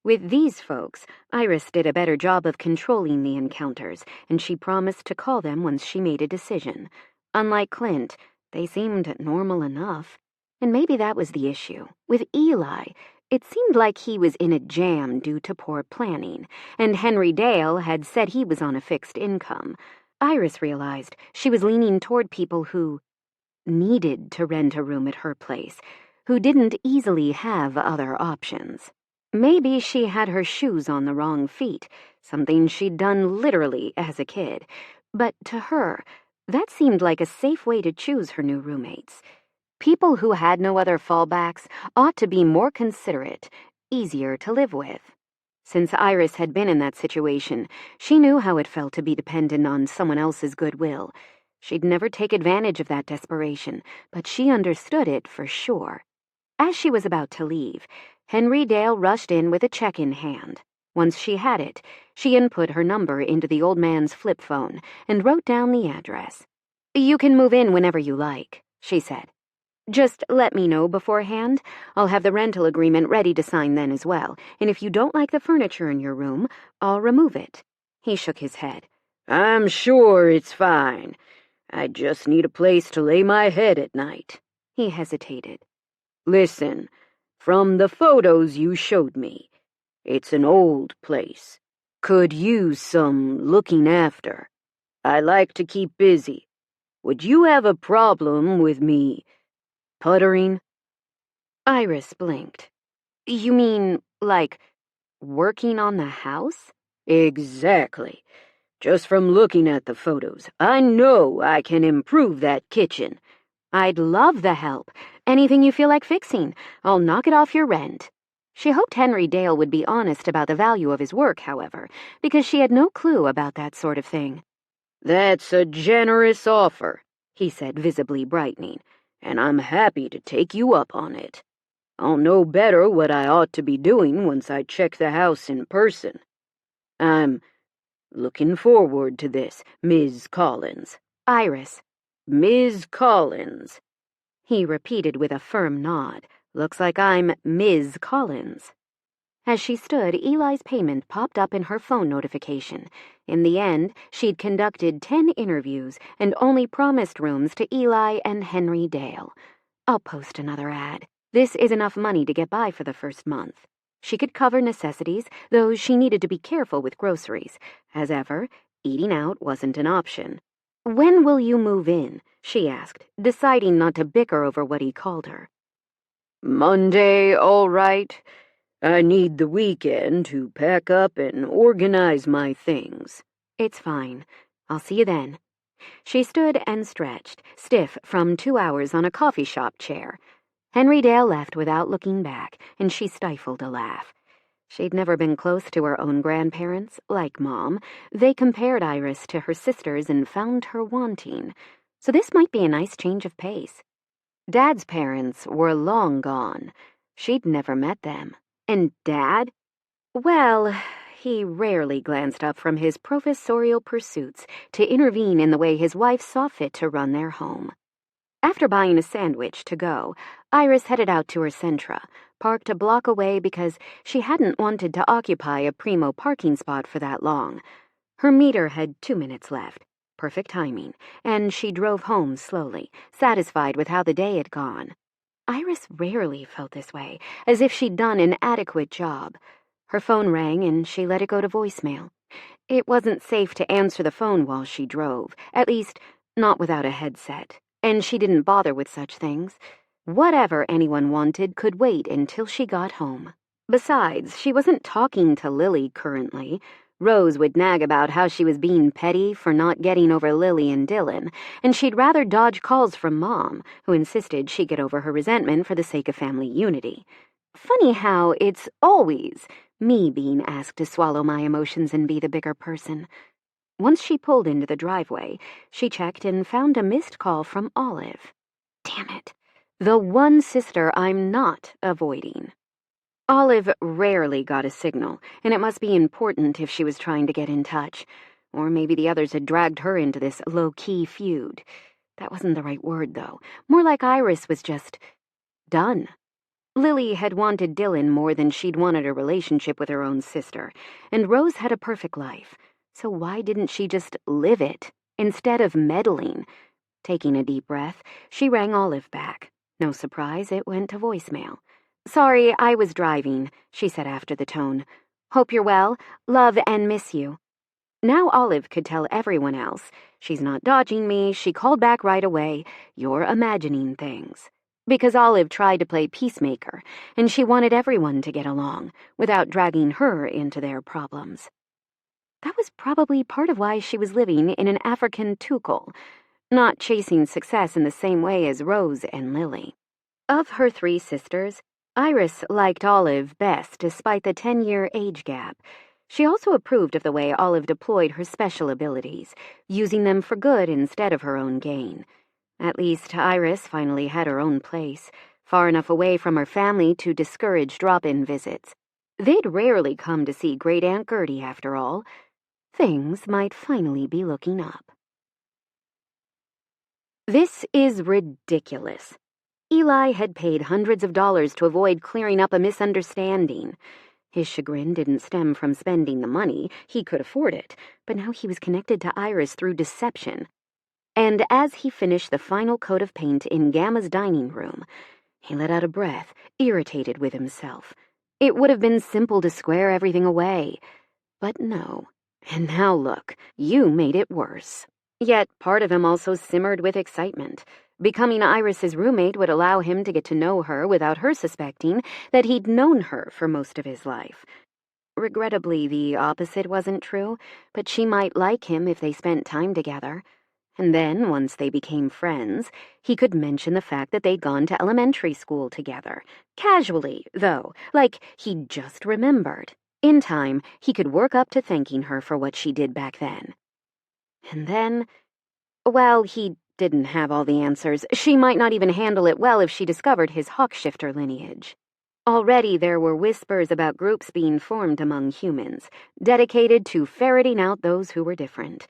With these folks, Iris did a better job of controlling the encounters, and she promised to call them once she made a decision. Unlike Clint, they seemed normal enough. And maybe that was the issue. With Eli, it seemed like he was in a jam due to poor planning, and Henry Dale had said he was on a fixed income. Iris realized she was leaning toward people who needed to rent a room at her place, who didn't easily have other options. Maybe she had her shoes on the wrong feet, something she'd done literally as a kid. But to her, that seemed like a safe way to choose her new roommates. People who had no other fallbacks ought to be more considerate, easier to live with. Since Iris had been in that situation, she knew how it felt to be dependent on someone else's goodwill. She'd never take advantage of that desperation, but she understood it for sure. As she was about to leave, Henry Dale rushed in with a check in hand. Once she had it, she input her number into the old man's flip phone and wrote down the address. "You can move in whenever you like," she said. "Just let me know beforehand. I'll have the rental agreement ready to sign then as well, and if you don't like the furniture in your room, I'll remove it." He shook his head. "I'm sure it's fine. I just need a place to lay my head at night." He hesitated. "Listen, from the photos you showed me, it's an old place. Could use some looking after. I like to keep busy. Would you have a problem with me puttering?" Iris blinked. "You mean, like, working on the house?" "Exactly. Just from looking at the photos, I know I can improve that kitchen." "I'd love the help. Anything you feel like fixing. I'll knock it off your rent." She hoped Henry Dale would be honest about the value of his work, however, because she had no clue about that sort of thing. "That's a generous offer," he said, visibly brightening, "and I'm happy to take you up on it." I'll know better what I ought to be doing once I check the house in person. I'm looking forward to this, Ms. Collins. Iris. Ms. Collins. He repeated with a firm nod. Looks like I'm Ms. Collins. As she stood, Eli's payment popped up in her phone notification. In the end, she'd conducted 10 interviews and only promised rooms to Eli and Henry Dale. I'll post another ad. This is enough money to get by for the first month. She could cover necessities, though she needed to be careful with groceries. As ever, eating out wasn't an option. "When will you move in?" she asked, deciding not to bicker over what he called her. Monday, all right. I need the weekend to pack up and organize my things. It's fine. I'll see you then. She stood and stretched, stiff from 2 hours on a coffee shop chair. Henry Dale left without looking back, and she stifled a laugh. She'd never been close to her own grandparents, like Mom. They compared Iris to her sisters and found her wanting. So this might be a nice change of pace. Dad's parents were long gone. She'd never met them. And Dad? Well, he rarely glanced up from his professorial pursuits to intervene in the way his wife saw fit to run their home. After buying a sandwich to go, Iris headed out to her Sentra, parked a block away because she hadn't wanted to occupy a primo parking spot for that long. Her meter had 2 minutes left. Perfect timing, and she drove home slowly, satisfied with how the day had gone. Iris rarely felt this way, as if she'd done an adequate job. Her phone rang and she let it go to voicemail. It wasn't safe to answer the phone while she drove, at least not without a headset, and she didn't bother with such things. Whatever anyone wanted could wait until she got home. Besides, she wasn't talking to Lily currently. Rose would nag about how she was being petty for not getting over Lily and Dylan, and she'd rather dodge calls from Mom, who insisted she get over her resentment for the sake of family unity. Funny how it's always me being asked to swallow my emotions and be the bigger person. Once she pulled into the driveway, she checked and found a missed call from Olive. Damn it. The one sister I'm not avoiding. Olive rarely got a signal, and it must be important if she was trying to get in touch. Or maybe the others had dragged her into this low-key feud. That wasn't the right word, though. More like Iris was just done. Lily had wanted Dylan more than she'd wanted a relationship with her own sister, and Rose had a perfect life. So why didn't she just live it, instead of meddling? Taking a deep breath, she rang Olive back. No surprise, it went to voicemail. "Sorry, I was driving," she said after the tone. "Hope you're well. Love and miss you." Now Olive could tell everyone else. "She's not dodging me. She called back right away. You're imagining things." Because Olive tried to play peacemaker, and she wanted everyone to get along, without dragging her into their problems. That was probably part of why she was living in an African tukul, not chasing success in the same way as Rose and Lily. Of her 3 sisters, Iris liked Olive best despite the 10-year age gap. She also approved of the way Olive deployed her special abilities, using them for good instead of her own gain. At least Iris finally had her own place, far enough away from her family to discourage drop-in visits. They'd rarely come to see Great Aunt Gertie, after all. Things might finally be looking up. This is ridiculous. Eli had paid hundreds of dollars to avoid clearing up a misunderstanding. His chagrin didn't stem from spending the money. He could afford it, but now he was connected to Iris through deception. And as he finished the final coat of paint in Gamma's dining room, he let out a breath, irritated with himself. It would have been simple to square everything away. But no. And now look, you made it worse. Yet part of him also simmered with excitement. Becoming Iris's roommate would allow him to get to know her without her suspecting that he'd known her for most of his life. Regrettably, the opposite wasn't true, but she might like him if they spent time together. And then, once they became friends, he could mention the fact that they'd gone to elementary school together. Casually, though, like he'd just remembered. In time, he could work up to thanking her for what she did back then. And then, well, he didn't have all the answers. She might not even handle it well if she discovered his hawkshifter lineage. Already there were whispers about groups being formed among humans, dedicated to ferreting out those who were different.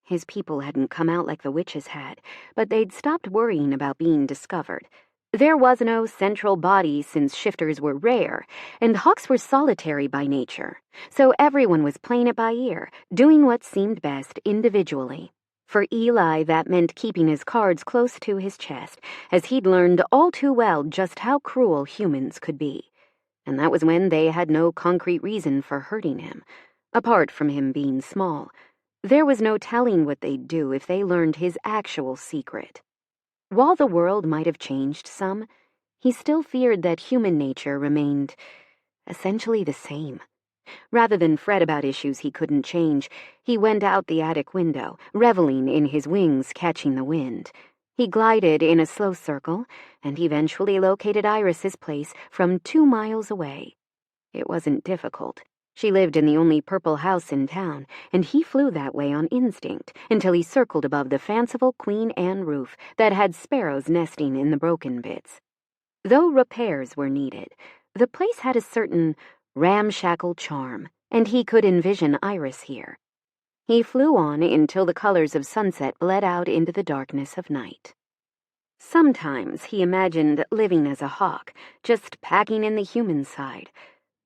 His people hadn't come out like the witches had, but they'd stopped worrying about being discovered. There was no central body since shifters were rare, and hawks were solitary by nature, so everyone was playing it by ear, doing what seemed best individually. For Eli, that meant keeping his cards close to his chest, as he'd learned all too well just how cruel humans could be. And that was when they had no concrete reason for hurting him, apart from him being small. There was no telling what they'd do if they learned his actual secret. While the world might have changed some, he still feared that human nature remained essentially the same. Rather than fret about issues he couldn't change, he went out the attic window, reveling in his wings catching the wind. He glided in a slow circle and eventually located Iris's place from 2 miles away. It wasn't difficult. She lived in the only purple house in town, and he flew that way on instinct until he circled above the fanciful Queen Anne roof that had sparrows nesting in the broken bits. Though repairs were needed, the place had a certain ramshackle charm, and he could envision Iris here. He flew on until the colors of sunset bled out into the darkness of night. Sometimes he imagined living as a hawk, just packing in the human side.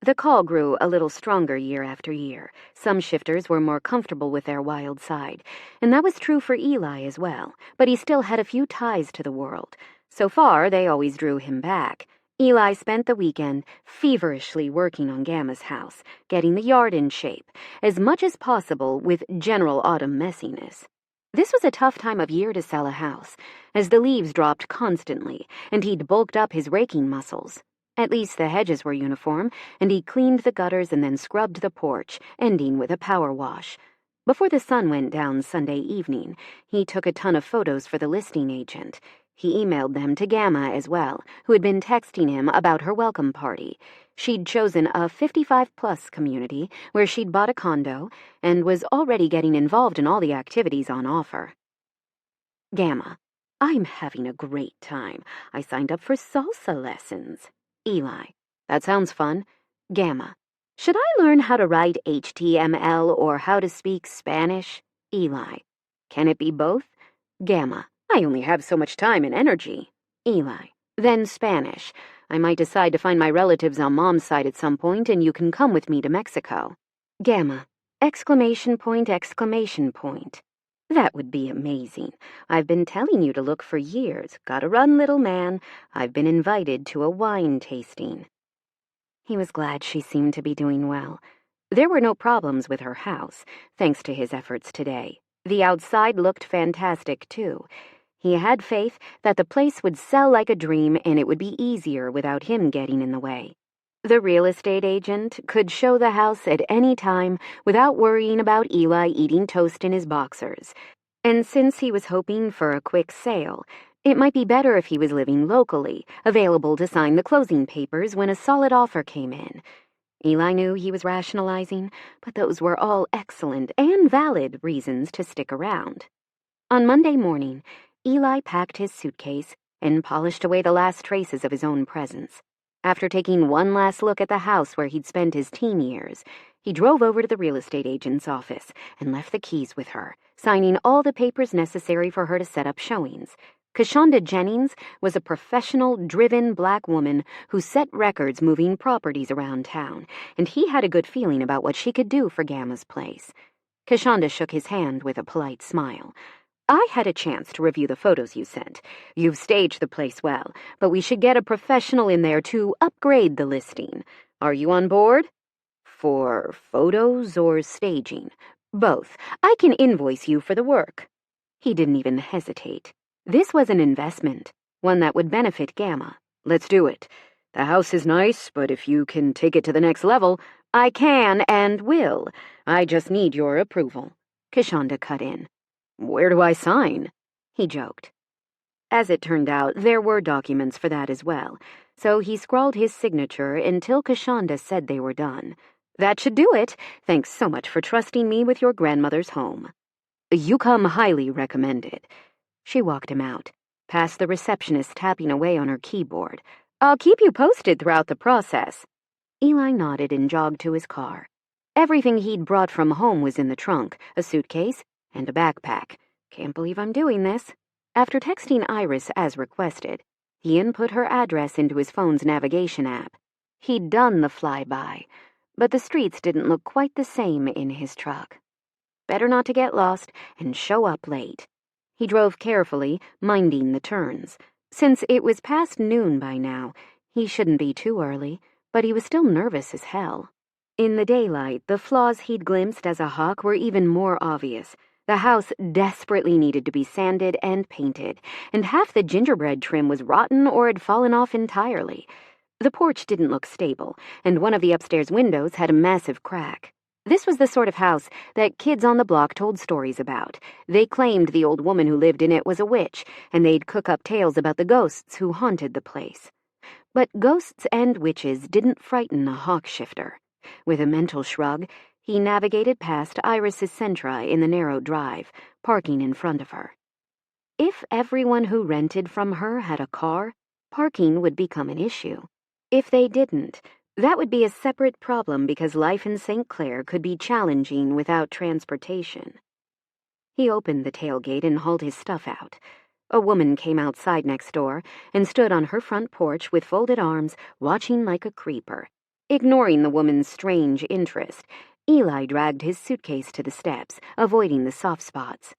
The call grew a little stronger year after year. Some shifters were more comfortable with their wild side, and that was true for Eli as well, but he still had a few ties to the world. So far, they always drew him back. Eli spent the weekend feverishly working on Gamma's house, getting the yard in shape, as much as possible with general autumn messiness. This was a tough time of year to sell a house, as the leaves dropped constantly, and he'd bulked up his raking muscles. At least the hedges were uniform, and he cleaned the gutters and then scrubbed the porch, ending with a power wash. Before the sun went down Sunday evening, he took a ton of photos for the listing agent. He emailed them to Gamma as well, who had been texting him about her welcome party. She'd chosen a 55-plus community where she'd bought a condo and was already getting involved in all the activities on offer. Gamma: I'm having a great time. I signed up for salsa lessons. Eli: that sounds fun. Gamma: should I learn how to write HTML or how to speak Spanish? Eli: can it be both? Gamma: I only have so much time and energy. Eli: then Spanish. I might decide to find my relatives on Mom's side at some point, and you can come with me to Mexico. Gamma: exclamation point, exclamation point. That would be amazing. I've been telling you to look for years. Gotta run, little man. I've been invited to a wine tasting. He was glad she seemed to be doing well. There were no problems with her house, thanks to his efforts today. The outside looked fantastic, too. He had faith that the place would sell like a dream and it would be easier without him getting in the way. The real estate agent could show the house at any time without worrying about Eli eating toast in his boxers. And since he was hoping for a quick sale, it might be better if he was living locally, available to sign the closing papers when a solid offer came in. Eli knew he was rationalizing, but those were all excellent and valid reasons to stick around. On Monday morning, Eli packed his suitcase and polished away the last traces of his own presence. After taking one last look at the house where he'd spent his teen years, he drove over to the real estate agent's office and left the keys with her, signing all the papers necessary for her to set up showings. Kashonda Jennings was a professional, driven black woman who set records moving properties around town, and he had a good feeling about what she could do for Gamma's place. Kashonda shook his hand with a polite smile. I had a chance to review the photos you sent. You've staged the place well, but we should get a professional in there to upgrade the listing. Are you on board? For photos or staging? Both. I can invoice you for the work. He didn't even hesitate. This was an investment, one that would benefit Gamma. Let's do it. The house is nice, but if you can take it to the next level, I can and will. I just need your approval. Kashonda cut in. Where do I sign? He joked. As it turned out, there were documents for that as well, so he scrawled his signature until Kashonda said they were done. That should do it. Thanks so much for trusting me with your grandmother's home. You come highly recommended. She walked him out, past the receptionist tapping away on her keyboard. I'll keep you posted throughout the process." Eli nodded and jogged to his car. Everything he'd brought from home was in the trunk, a suitcase, and a backpack. Can't believe I'm doing this. After texting Iris as requested, he input her address into his phone's navigation app. He'd done the flyby, but the streets didn't look quite the same in his truck. Better not to get lost and show up late. He drove carefully, minding the turns. Since it was past noon by now, he shouldn't be too early, but he was still nervous as hell. In the daylight, the flaws he'd glimpsed as a hawk were even more obvious. The house desperately needed to be sanded and painted, and half the gingerbread trim was rotten or had fallen off entirely. The porch didn't look stable, and one of the upstairs windows had a massive crack. This was the sort of house that kids on the block told stories about. They claimed the old woman who lived in it was a witch, and they'd cook up tales about the ghosts who haunted the place. But ghosts and witches didn't frighten a hawk shifter. With a mental shrug, he navigated past Iris's Sentra in the narrow drive, parking in front of her. If everyone who rented from her had a car, parking would become an issue. If they didn't, that would be a separate problem because life in St. Clair could be challenging without transportation. He opened the tailgate and hauled his stuff out. A woman came outside next door and stood on her front porch with folded arms, watching like a creeper. Ignoring the woman's strange interest, Eli dragged his suitcase to the steps, avoiding the soft spots.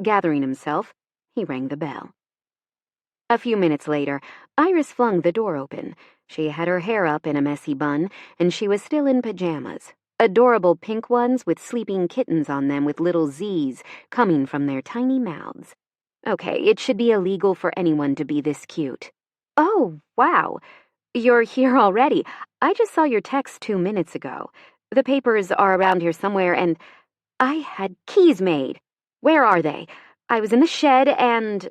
Gathering himself, he rang the bell. A few minutes later, Iris flung the door open. She had her hair up in a messy bun, and she was still in pajamas. Adorable pink ones with sleeping kittens on them with little Z's coming from their tiny mouths. Okay, it should be illegal for anyone to be this cute. Oh, wow. You're here already. I just saw your text 2 minutes ago. The papers are around here somewhere, and I had keys made. Where are they? I was in the shed, and...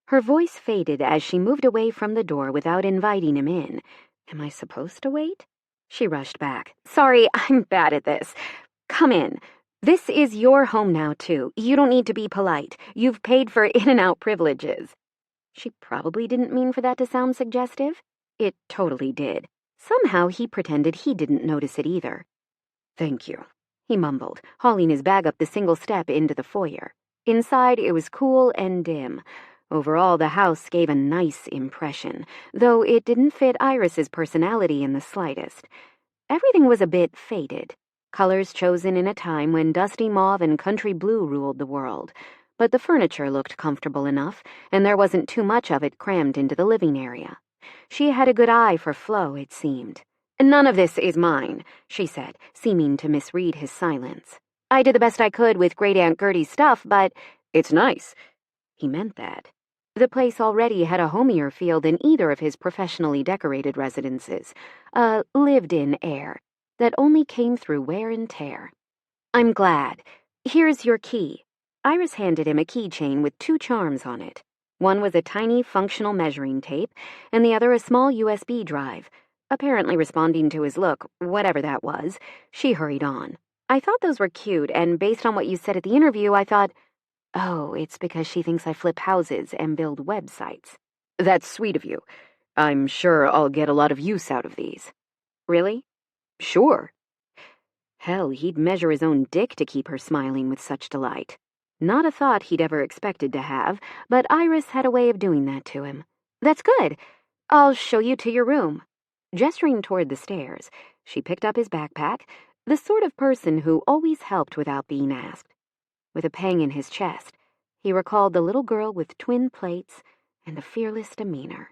Her voice faded as she moved away from the door without inviting him in. Am I supposed to wait? She rushed back. Sorry, I'm bad at this. Come in. This is your home now, too. You don't need to be polite. You've paid for in-and-out privileges. She probably didn't mean for that to sound suggestive. It totally did. Somehow he pretended he didn't notice it either. Thank you, he mumbled, hauling his bag up the single step into the foyer. Inside, it was cool and dim. Overall, the house gave a nice impression, though it didn't fit Iris's personality in the slightest. Everything was a bit faded, colors chosen in a time when dusty mauve and country blue ruled the world. But the furniture looked comfortable enough, and there wasn't too much of it crammed into the living area. She had a good eye for flow, it seemed. None of this is mine, she said, seeming to misread his silence. I did the best I could with Great Aunt Gertie's stuff, but it's nice. He meant that. The place already had a homier feel than either of his professionally decorated residences, a lived-in air that only came through wear and tear. I'm glad. Here's your key. Iris handed him a keychain with 2 charms on it. One was a tiny functional measuring tape, and the other a small USB drive. Apparently responding to his look, whatever that was, she hurried on. I thought those were cute, and based on what you said at the interview, I thought, oh, it's because she thinks I flip houses and build websites. That's sweet of you. I'm sure I'll get a lot of use out of these. Really? Sure. Hell, he'd measure his own dick to keep her smiling with such delight. Not a thought he'd ever expected to have, but Iris had a way of doing that to him. That's good. I'll show you to your room. Gesturing toward the stairs, she picked up his backpack, the sort of person who always helped without being asked. With a pang in his chest, he recalled the little girl with twin plates and the fearless demeanor.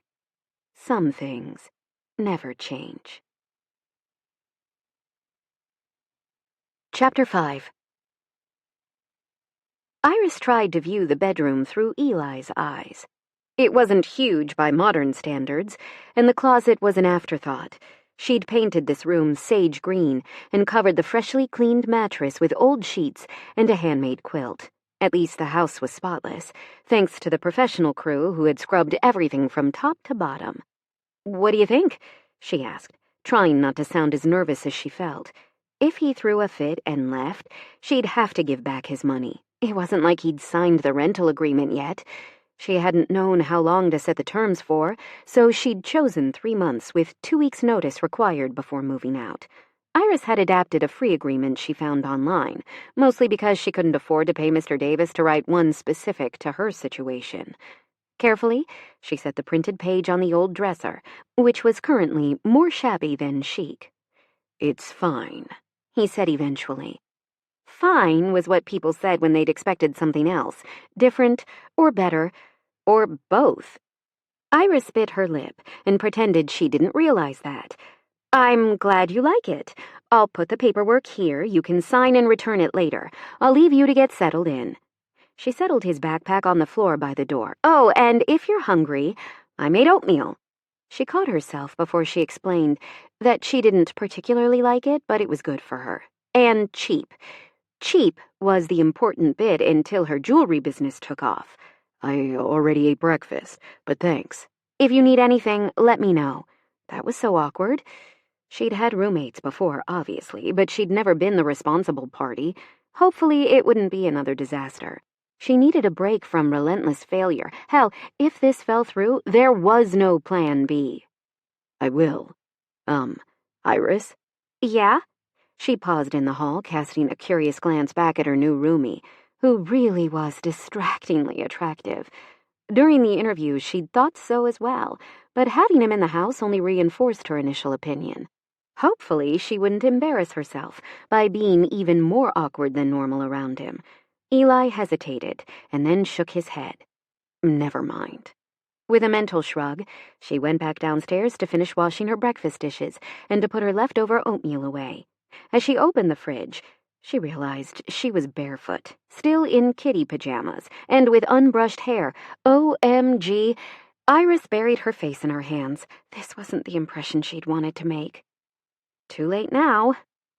Some things never change. Chapter 5. Iris tried to view the bedroom through Eli's eyes. It wasn't huge by modern standards, and the closet was an afterthought. She'd painted this room sage green and covered the freshly cleaned mattress with old sheets and a handmade quilt. At least the house was spotless, thanks to the professional crew who had scrubbed everything from top to bottom. What do you think? She asked, trying not to sound as nervous as she felt. If he threw a fit and left, she'd have to give back his money. It wasn't like he'd signed the rental agreement yet. She hadn't known how long to set the terms for, so she'd chosen 3 months with 2 weeks' notice required before moving out. Iris had adapted a free agreement she found online, mostly because she couldn't afford to pay Mr. Davis to write one specific to her situation. Carefully, she set the printed page on the old dresser, which was currently more shabby than chic. "It's fine," he said eventually. Fine was what people said when they'd expected something else, different or better, or both. Iris bit her lip and pretended she didn't realize that. "I'm glad you like it. I'll put the paperwork here. You can sign and return it later. I'll leave you to get settled in." She settled his backpack on the floor by the door. "Oh, and if you're hungry, I made oatmeal." She caught herself before she explained that she didn't particularly like it, but it was good for her. And cheap. Cheap was the important bit until her jewelry business took off. "I already ate breakfast, but thanks." "If you need anything, let me know." That was so awkward. She'd had roommates before, obviously, but she'd never been the responsible party. Hopefully it wouldn't be another disaster. She needed a break from relentless failure. Hell, if this fell through, there was no plan B. "I will. Iris?" "Yeah?" She paused in the hall, casting a curious glance back at her new roomie, who really was distractingly attractive. During the interview, she'd thought so as well, but having him in the house only reinforced her initial opinion. Hopefully, she wouldn't embarrass herself by being even more awkward than normal around him. Eli hesitated and then shook his head. Never mind. With a mental shrug, she went back downstairs to finish washing her breakfast dishes and to put her leftover oatmeal away. As she opened the fridge, she realized she was barefoot, still in kitty pajamas, and with unbrushed hair. OMG! Iris buried her face in her hands. This wasn't the impression she'd wanted to make. Too late now.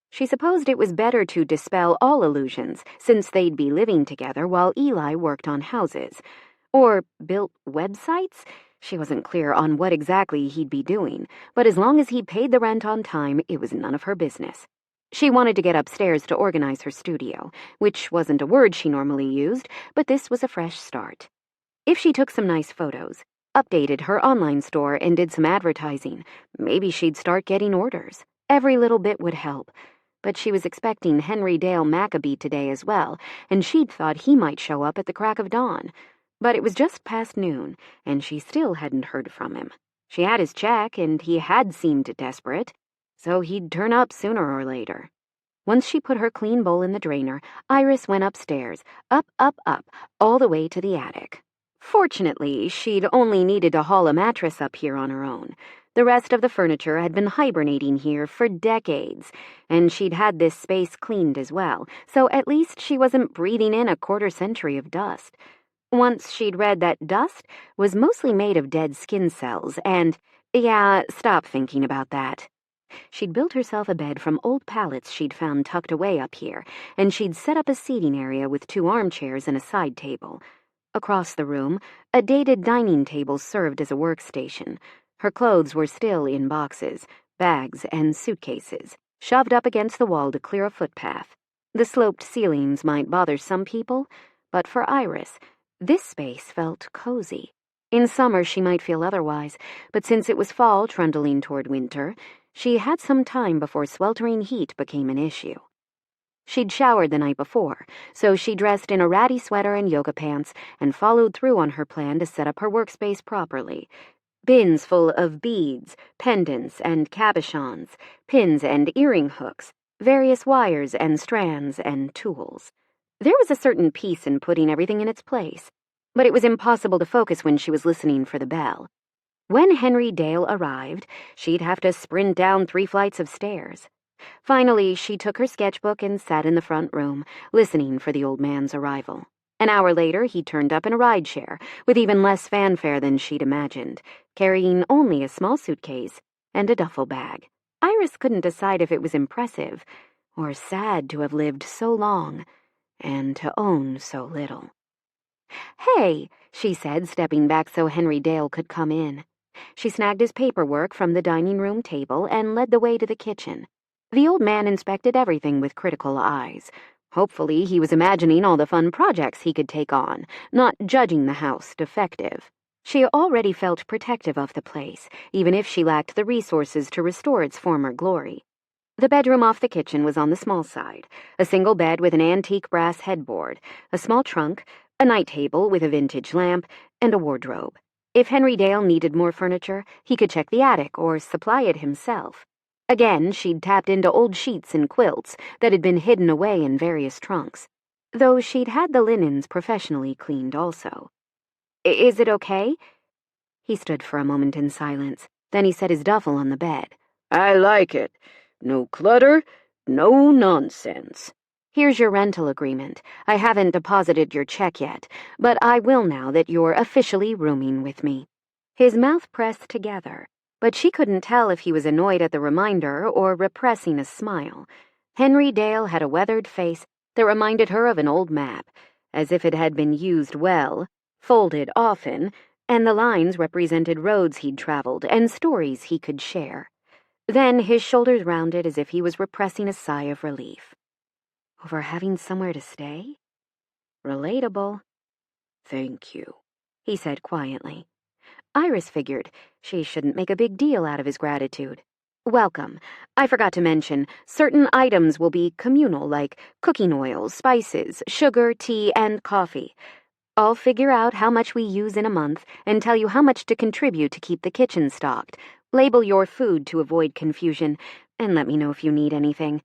She supposed it was better to dispel all illusions, since they'd be living together while Eli worked on houses. Or built websites? She wasn't clear on what exactly he'd be doing, but as long as he paid the rent on time, it was none of her business. She wanted to get upstairs to organize her studio, which wasn't a word she normally used, but this was a fresh start. If she took some nice photos, updated her online store, and did some advertising, maybe she'd start getting orders. Every little bit would help. But she was expecting Henry Dale Maccabee today as well, and she'd thought he might show up at the crack of dawn. But it was just past noon, and she still hadn't heard from him. She had his check, and he had seemed desperate, so he'd turn up sooner or later. Once she put her clean bowl in the drainer, Iris went upstairs, up, all the way to the attic. Fortunately, she'd only needed to haul a mattress up here on her own. The rest of the furniture had been hibernating here for decades, and she'd had this space cleaned as well, so at least she wasn't breathing in a quarter-century of dust. Once she'd read that dust was mostly made of dead skin cells, and, yeah, stop thinking about that. She'd built herself a bed from old pallets she'd found tucked away up here, and she'd set up a seating area with 2 armchairs and a side table. Across the room, a dated dining table served as a workstation. Her clothes were still in boxes, bags, and suitcases, shoved up against the wall to clear a footpath. The sloped ceilings might bother some people, but for Iris, this space felt cozy. In summer she might feel otherwise, but since it was fall trundling toward winter, she had some time before sweltering heat became an issue. She'd showered the night before, so she dressed in a ratty sweater and yoga pants and followed through on her plan to set up her workspace properly. Bins full of beads, pendants, and cabochons, pins and earring hooks, various wires and strands and tools. There was a certain peace in putting everything in its place, but it was impossible to focus when she was listening for the bell. When Henry Dale arrived, she'd have to sprint down 3 flights of stairs. Finally, she took her sketchbook and sat in the front room, listening for the old man's arrival. An hour later, he turned up in a rideshare, with even less fanfare than she'd imagined, carrying only a small suitcase and a duffel bag. Iris couldn't decide if it was impressive or sad to have lived so long and to own so little. "Hey," she said, stepping back so Henry Dale could come in. She snagged his paperwork from the dining room table and led the way to the kitchen. The old man inspected everything with critical eyes. Hopefully, he was imagining all the fun projects he could take on, not judging the house defective. She already felt protective of the place, even if she lacked the resources to restore its former glory. The bedroom off the kitchen was on the small side, a single bed with an antique brass headboard, a small trunk, a night table with a vintage lamp, and a wardrobe. If Henry Dale needed more furniture, he could check the attic or supply it himself. Again, she'd tapped into old sheets and quilts that had been hidden away in various trunks, though she'd had the linens professionally cleaned also. Is it okay? He stood for a moment in silence. Then he set his duffel on the bed. I like it. No clutter, no nonsense. Here's your rental agreement. I haven't deposited your check yet, but I will now that you're officially rooming with me. His mouth pressed together, but she couldn't tell if he was annoyed at the reminder or repressing a smile. Henry Dale had a weathered face that reminded her of an old map, as if it had been used well, folded often, and the lines represented roads he'd traveled and stories he could share. Then his shoulders rounded as if he was repressing a sigh of relief. Over having somewhere to stay? Relatable. Thank you, he said quietly. Iris figured she shouldn't make a big deal out of his gratitude. Welcome. I forgot to mention, certain items will be communal, like cooking oils, spices, sugar, tea, and coffee. I'll figure out how much we use in a month and tell you how much to contribute to keep the kitchen stocked. Label your food to avoid confusion, and let me know if you need anything.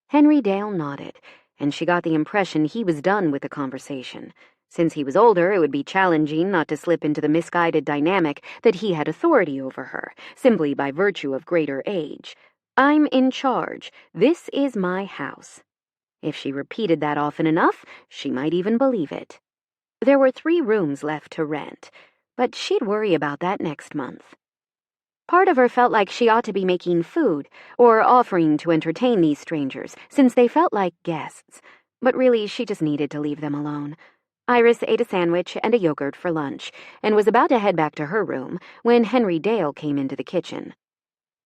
Henry Dale nodded, and she got the impression he was done with the conversation. Since he was older, it would be challenging not to slip into the misguided dynamic that he had authority over her, simply by virtue of greater age. I'm in charge. This is my house. If she repeated that often enough, she might even believe it. There were 3 rooms left to rent, but she'd worry about that next month. Part of her felt like she ought to be making food, or offering to entertain these strangers, since they felt like guests, but really she just needed to leave them alone. Iris ate a sandwich and a yogurt for lunch, and was about to head back to her room when Henry Dale came into the kitchen.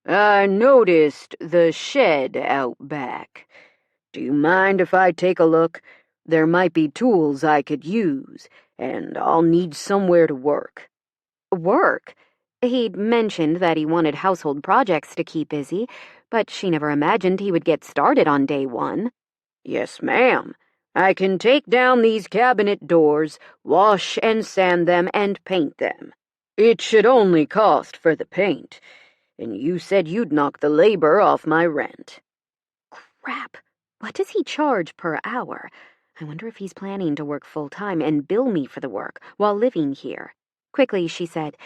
I noticed the shed out back. Do you mind if I take a look? There might be tools I could use, and I'll need somewhere to work. Work? He'd mentioned that he wanted household projects to keep busy, but she never imagined he would get started on day 1. Yes, ma'am. I can take down these cabinet doors, wash and sand them, and paint them. It should only cost for the paint, and you said you'd knock the labor off my rent. Crap. What does he charge per hour? I wonder if he's planning to work full-time and bill me for the work while living here. Quickly, she said,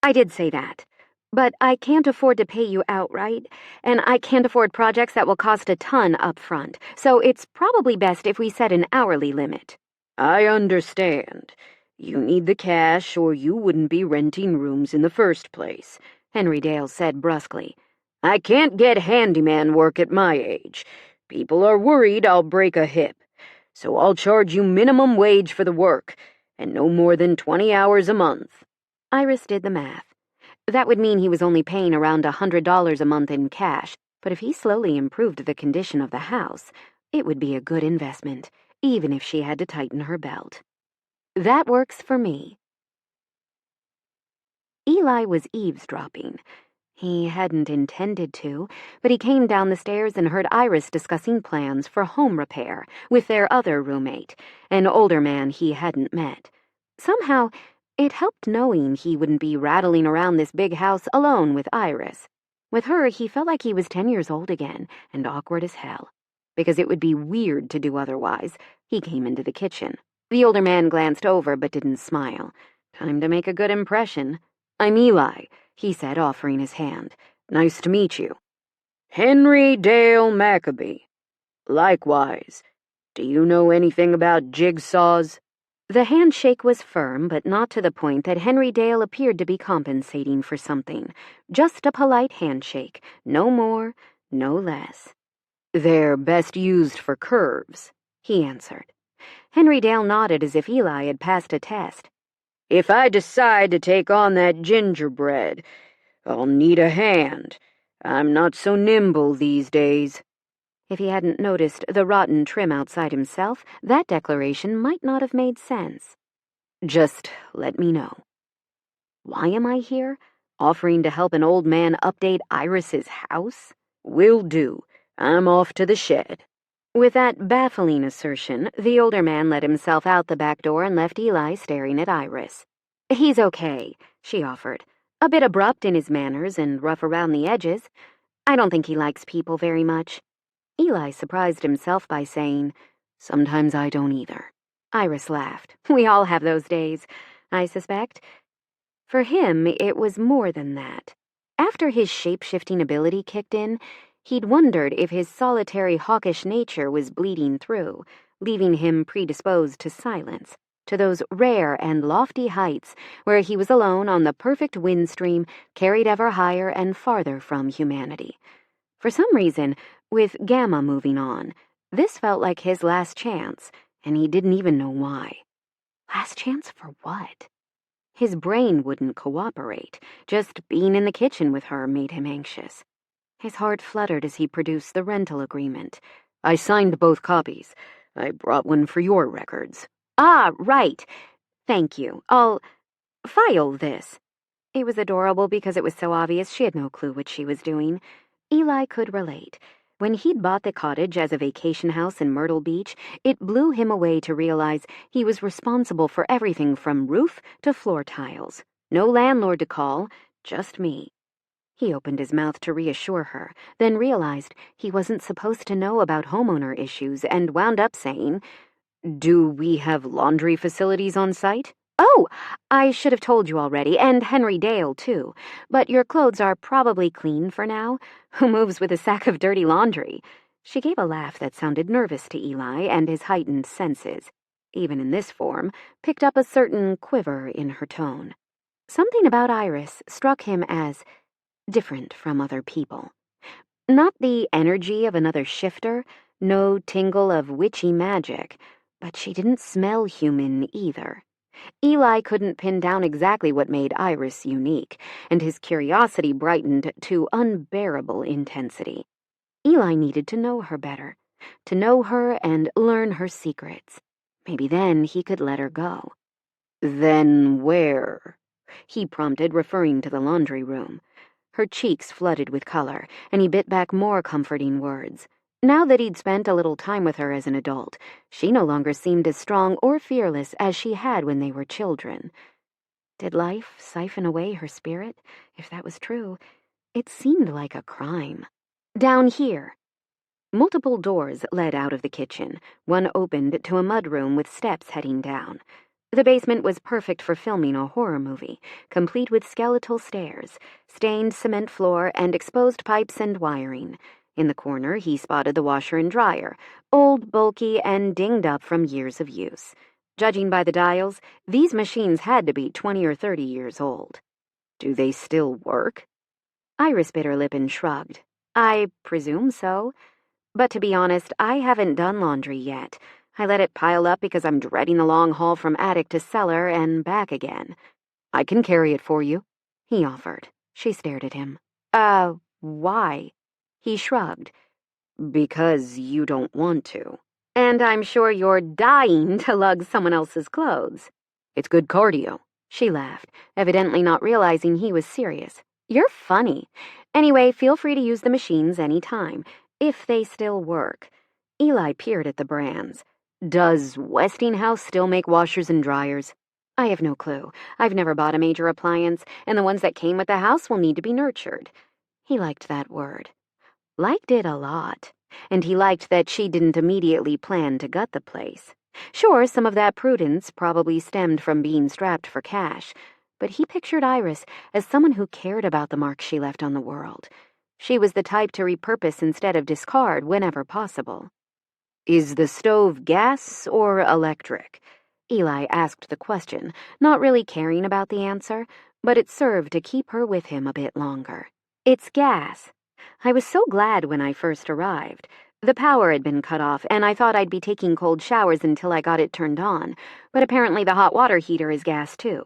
I did say that, but I can't afford to pay you outright, and I can't afford projects that will cost a ton up front, so it's probably best if we set an hourly limit. I understand. You need the cash or you wouldn't be renting rooms in the first place, Henry Dale said brusquely. I can't get handyman work at my age. People are worried I'll break a hip. So I'll charge you minimum wage for the work, and no more than 20 hours a month. Iris did the math. That would mean he was only paying around $100 a month in cash, but if he slowly improved the condition of the house, it would be a good investment, even if she had to tighten her belt. That works for me. Eli was eavesdropping. He hadn't intended to, but he came down the stairs and heard Iris discussing plans for home repair with their other roommate, an older man he hadn't met. Somehow, it helped knowing he wouldn't be rattling around this big house alone with Iris. With her, he felt like he was 10 years old again, and awkward as hell. Because it would be weird to do otherwise, he came into the kitchen. The older man glanced over but didn't smile. Time to make a good impression. I'm Eli, he said, offering his hand. Nice to meet you. Henry Dale Maccabee. Likewise. Do you know anything about jigsaws? The handshake was firm, but not to the point that Henry Dale appeared to be compensating for something. Just a polite handshake, no more, no less. They're best used for curves, he answered. Henry Dale nodded as if Eli had passed a test. If I decide to take on that gingerbread, I'll need a hand. I'm not so nimble these days. If he hadn't noticed the rotten trim outside himself, that declaration might not have made sense. Just let me know. Why am I here? Offering to help an old man update Iris's house? Will do. I'm off to the shed. With that baffling assertion, the older man let himself out the back door and left Eli staring at Iris. He's okay, she offered. A bit abrupt in his manners and rough around the edges. I don't think he likes people very much. Eli surprised himself by saying, Sometimes I don't either. Iris laughed. We all have those days, I suspect. For him, it was more than that. After his shape-shifting ability kicked in, he'd wondered if his solitary hawkish nature was bleeding through, leaving him predisposed to silence, to those rare and lofty heights where he was alone on the perfect windstream, carried ever higher and farther from humanity. For some reason, with Gamma moving on, this felt like his last chance, and he didn't even know why. Last chance for what? His brain wouldn't cooperate. Just being in the kitchen with her made him anxious. His heart fluttered as he produced the rental agreement. I signed both copies. I brought one for your records. Ah, right. Thank you. I'll file this. It was adorable because it was so obvious she had no clue what she was doing. Eli could relate. When he'd bought the cottage as a vacation house in Myrtle Beach, it blew him away to realize he was responsible for everything from roof to floor tiles. No landlord to call, just me. He opened his mouth to reassure her, then realized he wasn't supposed to know about homeowner issues and wound up saying, Do we have laundry facilities on site? Oh, I should have told you already, and Henry Dale, too. But your clothes are probably clean for now. Who moves with a sack of dirty laundry? She gave a laugh that sounded nervous to Eli and his heightened senses, even in this form, picked up a certain quiver in her tone. Something about Iris struck him as different from other people. Not the energy of another shifter, no tingle of witchy magic, but she didn't smell human either. Eli couldn't pin down exactly what made Iris unique, and his curiosity brightened to unbearable intensity. Eli needed to know her better, to know her and learn her secrets. Maybe then he could let her go. Then where? He prompted, referring to the laundry room. Her cheeks flooded with color, and he bit back more comforting words. Now that he'd spent a little time with her as an adult, she no longer seemed as strong or fearless as she had when they were children. Did life siphon away her spirit? If that was true, it seemed like a crime. Down here. Multiple doors led out of the kitchen. One opened to a mudroom with steps heading down. The basement was perfect for filming a horror movie, complete with skeletal stairs, stained cement floor, and exposed pipes and wiring. In the corner, he spotted the washer and dryer, old, bulky, and dinged up from years of use. Judging by the dials, these machines had to be 20 or 30 years old. Do they still work? Iris bit her lip and shrugged. I presume so. But to be honest, I haven't done laundry yet. I let it pile up because I'm dreading the long haul from attic to cellar and back again. I can carry it for you, he offered. She stared at him. Why? He shrugged. Because you don't want to. And I'm sure you're dying to lug someone else's clothes. It's good cardio. She laughed, evidently not realizing he was serious. You're funny. Anyway, feel free to use the machines any time, if they still work. Eli peered at the brands. Does Westinghouse still make washers and dryers? I have no clue. I've never bought a major appliance, and the ones that came with the house will need to be nurtured. He liked that word. Liked it a lot. And he liked that she didn't immediately plan to gut the place. Sure, some of that prudence probably stemmed from being strapped for cash, but he pictured Iris as someone who cared about the mark she left on the world. She was the type to repurpose instead of discard whenever possible. Is the stove gas or electric? Eli asked the question, not really caring about the answer, but it served to keep her with him a bit longer. It's gas. I was so glad when I first arrived. The power had been cut off, and I thought I'd be taking cold showers until I got it turned on, but apparently the hot water heater is gas too.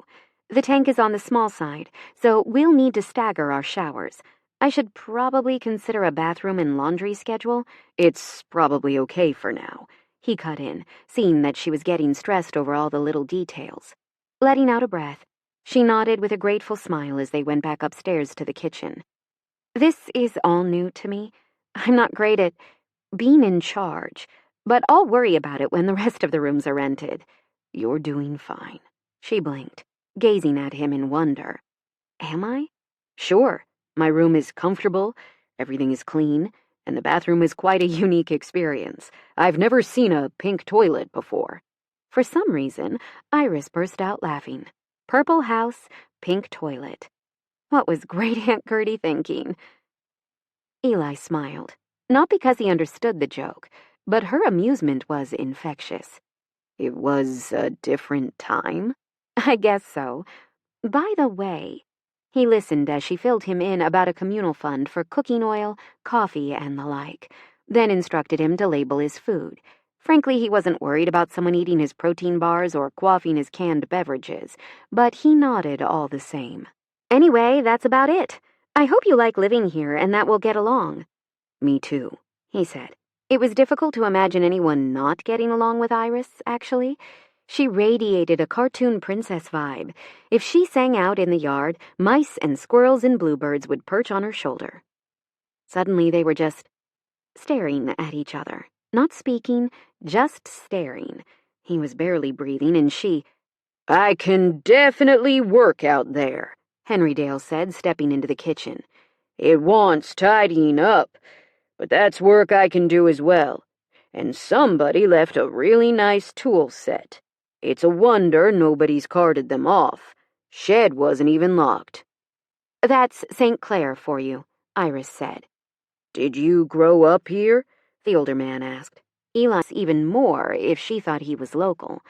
The tank is on the small side, so we'll need to stagger our showers. I should probably consider a bathroom and laundry schedule. It's probably okay for now. He cut in, seeing that she was getting stressed over all the little details. Letting out a breath, she nodded with a grateful smile as they went back upstairs to the kitchen. This is all new to me. I'm not great at being in charge, but I'll worry about it when the rest of the rooms are rented. You're doing fine. She blinked, gazing at him in wonder. Am I? Sure. My room is comfortable, everything is clean, and the bathroom is quite a unique experience. I've never seen a pink toilet before. For some reason, Iris burst out laughing. Purple house, pink toilet. What was Great Aunt Gertie thinking? Eli smiled, not because he understood the joke, but her amusement was infectious. It was a different time? I guess so. By the way, he listened as she filled him in about a communal fund for cooking oil, coffee, and the like, then instructed him to label his food. Frankly, he wasn't worried about someone eating his protein bars or quaffing his canned beverages, but he nodded all the same. Anyway, that's about it. I hope you like living here and that we'll get along. Me too, he said. It was difficult to imagine anyone not getting along with Iris, actually. She radiated a cartoon princess vibe. If she sang out in the yard, mice and squirrels and bluebirds would perch on her shoulder. Suddenly they were just staring at each other. Not speaking, just staring. He was barely breathing, and she... I can definitely work out there, Henry Dale said, stepping into the kitchen. It wants tidying up, but that's work I can do as well. And somebody left a really nice tool set. It's a wonder nobody's carted them off. Shed wasn't even locked. That's St. Clair for you, Iris said. Did you grow up here? The older man asked. Eli's even more if she thought he was local.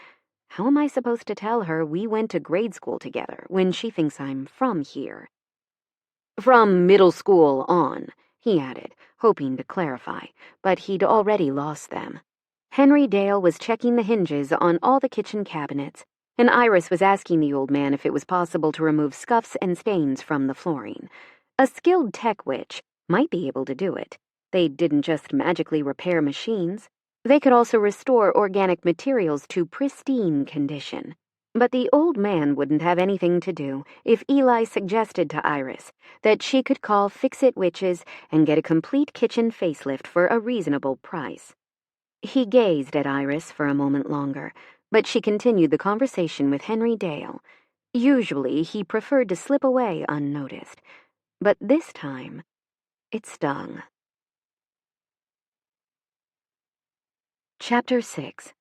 How am I supposed to tell her we went to grade school together when she thinks I'm from here? From middle school on, he added, hoping to clarify, but he'd already lost them. Henry Dale was checking the hinges on all the kitchen cabinets, and Iris was asking the old man if it was possible to remove scuffs and stains from the flooring. A skilled tech witch might be able to do it. They didn't just magically repair machines. They could also restore organic materials to pristine condition. But the old man wouldn't have anything to do if Eli suggested to Iris that she could call Fix-It Witches and get a complete kitchen facelift for a reasonable price. He gazed at Iris for a moment longer, but she continued the conversation with Henry Dale. Usually, he preferred to slip away unnoticed, but this time, it stung. Chapter 6.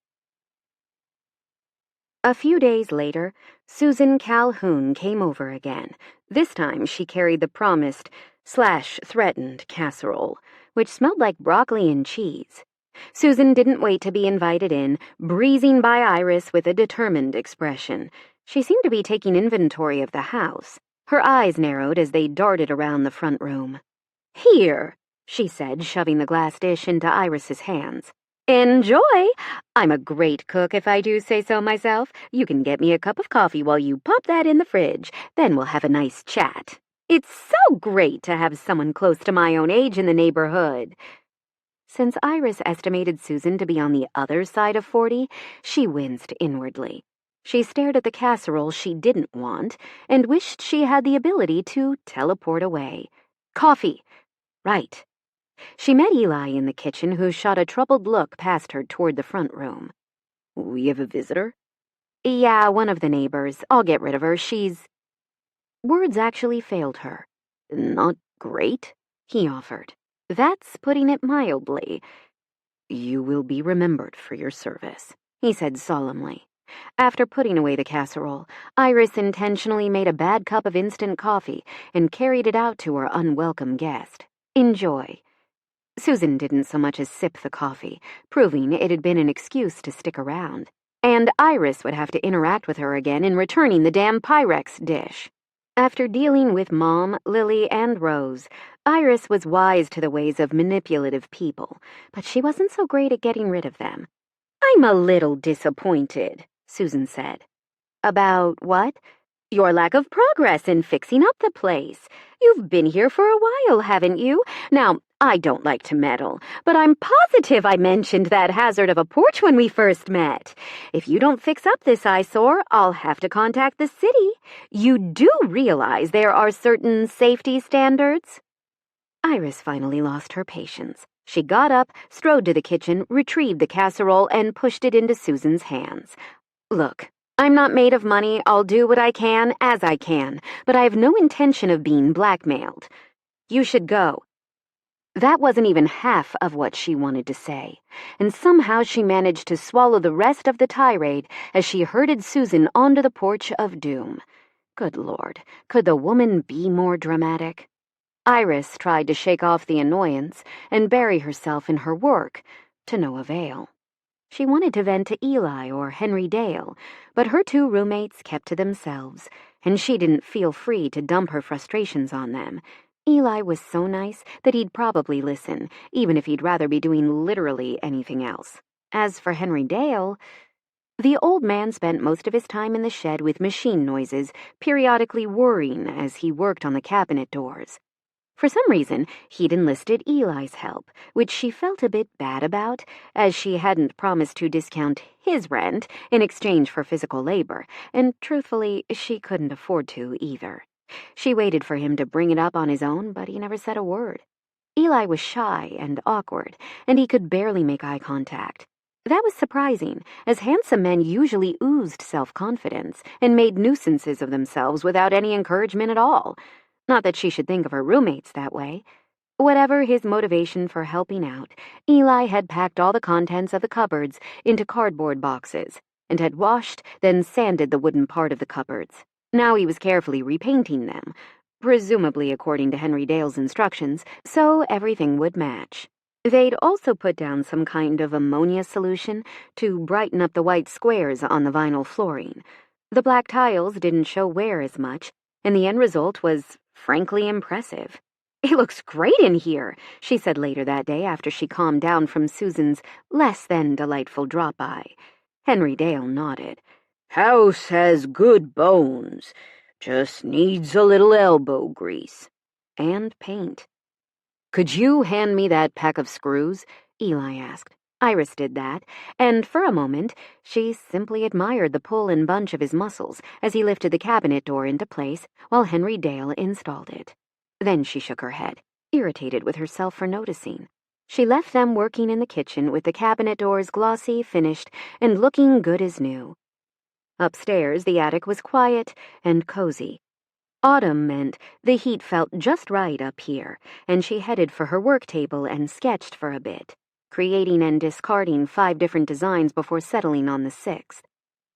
A few days later, Susan Calhoun came over again. This time she carried the promised/threatened casserole, which smelled like broccoli and cheese. Susan didn't wait to be invited in, breezing by Iris with a determined expression. She seemed to be taking inventory of the house. Her eyes narrowed as they darted around the front room. "Here," she said, shoving the glass dish into Iris's hands. "Enjoy! I'm a great cook if I do say so myself. You can get me a cup of coffee while you pop that in the fridge. Then we'll have a nice chat. It's so great to have someone close to my own age in the neighborhood." Since Iris estimated Susan to be on the other side of 40, she winced inwardly. She stared at the casserole she didn't want and wished she had the ability to teleport away. Coffee. Right. She met Eli in the kitchen, who shot a troubled look past her toward the front room. "We have a visitor?" "Yeah, one of the neighbors. I'll get rid of her. She's..." Words actually failed her. "Not great," he offered. "That's putting it mildly." "You will be remembered for your service," he said solemnly. After putting away the casserole, Iris intentionally made a bad cup of instant coffee and carried it out to her unwelcome guest. "Enjoy." Susan didn't so much as sip the coffee, proving it had been an excuse to stick around. And Iris would have to interact with her again in returning the damn Pyrex dish. After dealing with Mom, Lily, and Rose, Iris was wise to the ways of manipulative people, but she wasn't so great at getting rid of them. "I'm a little disappointed," Susan said. "About what?" Your lack of progress in fixing up the place. You've been here for a while, haven't you? Now, I don't like to meddle, but I'm positive I mentioned that hazard of a porch when we first met. If you don't fix up this eyesore, I'll have to contact the city. You do realize there are certain safety standards?" Iris finally lost her patience. She got up, strode to the kitchen, retrieved the casserole, and pushed it into Susan's hands. "Look, I'm not made of money. I'll do what I can, as I can, but I have no intention of being blackmailed. You should go." That wasn't even half of what she wanted to say, and somehow she managed to swallow the rest of the tirade as she herded Susan onto the porch of doom. Good Lord, could the woman be more dramatic? Iris tried to shake off the annoyance and bury herself in her work, to no avail. She wanted to vent to Eli or Henry Dale, but her two roommates kept to themselves, and she didn't feel free to dump her frustrations on them. Eli was so nice that he'd probably listen, even if he'd rather be doing literally anything else. As for Henry Dale, the old man spent most of his time in the shed with machine noises, periodically whirring as he worked on the cabinet doors. For some reason, he'd enlisted Eli's help, which she felt a bit bad about, as she hadn't promised to discount his rent in exchange for physical labor, and truthfully, she couldn't afford to either. She waited for him to bring it up on his own, but he never said a word. Eli was shy and awkward, and he could barely make eye contact. That was surprising, as handsome men usually oozed self-confidence and made nuisances of themselves without any encouragement at all. Not that she should think of her roommates that way. Whatever his motivation for helping out, Eli had packed all the contents of the cupboards into cardboard boxes and had washed, then sanded the wooden part of the cupboards. Now he was carefully repainting them, presumably according to Henry Dale's instructions, so everything would match. They'd also put down some kind of ammonia solution to brighten up the white squares on the vinyl flooring. The black tiles didn't show wear as much, and the end result was frankly impressive. "It looks great in here," she said later that day after she calmed down from Susan's less than delightful drop-by. Henry Dale nodded. "House has good bones. Just needs a little elbow grease." And paint. "Could you hand me that pack of screws?" Eli asked. Iris did that, and for a moment she simply admired the pull and bunch of his muscles as he lifted the cabinet door into place while Henry Dale installed it. Then she shook her head, irritated with herself for noticing. She left them working in the kitchen with the cabinet doors glossy, finished, and looking good as new. Upstairs, the attic was quiet and cozy. Autumn meant the heat felt just right up here, and she headed for her work table and sketched for a bit, creating and discarding 5 different designs before settling on the 6th.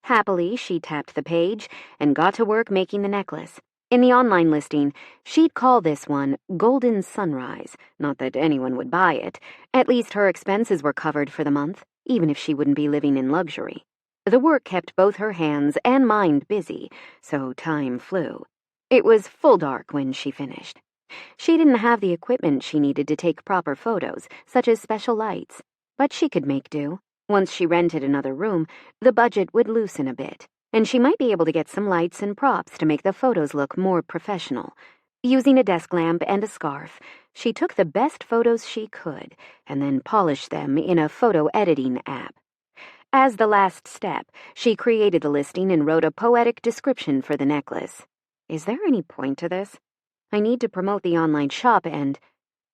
Happily, she tapped the page and got to work making the necklace. In the online listing, she'd call this one Golden Sunrise, not that anyone would buy it. At least her expenses were covered for the month, even if she wouldn't be living in luxury. The work kept both her hands and mind busy, so time flew. It was full dark when she finished. She didn't have the equipment she needed to take proper photos, such as special lights, but she could make do. Once she rented another room, the budget would loosen a bit, and she might be able to get some lights and props to make the photos look more professional. Using a desk lamp and a scarf, she took the best photos she could and then polished them in a photo editing app. As the last step, she created the listing and wrote a poetic description for the necklace. Is there any point to this? I need to promote the online shop and...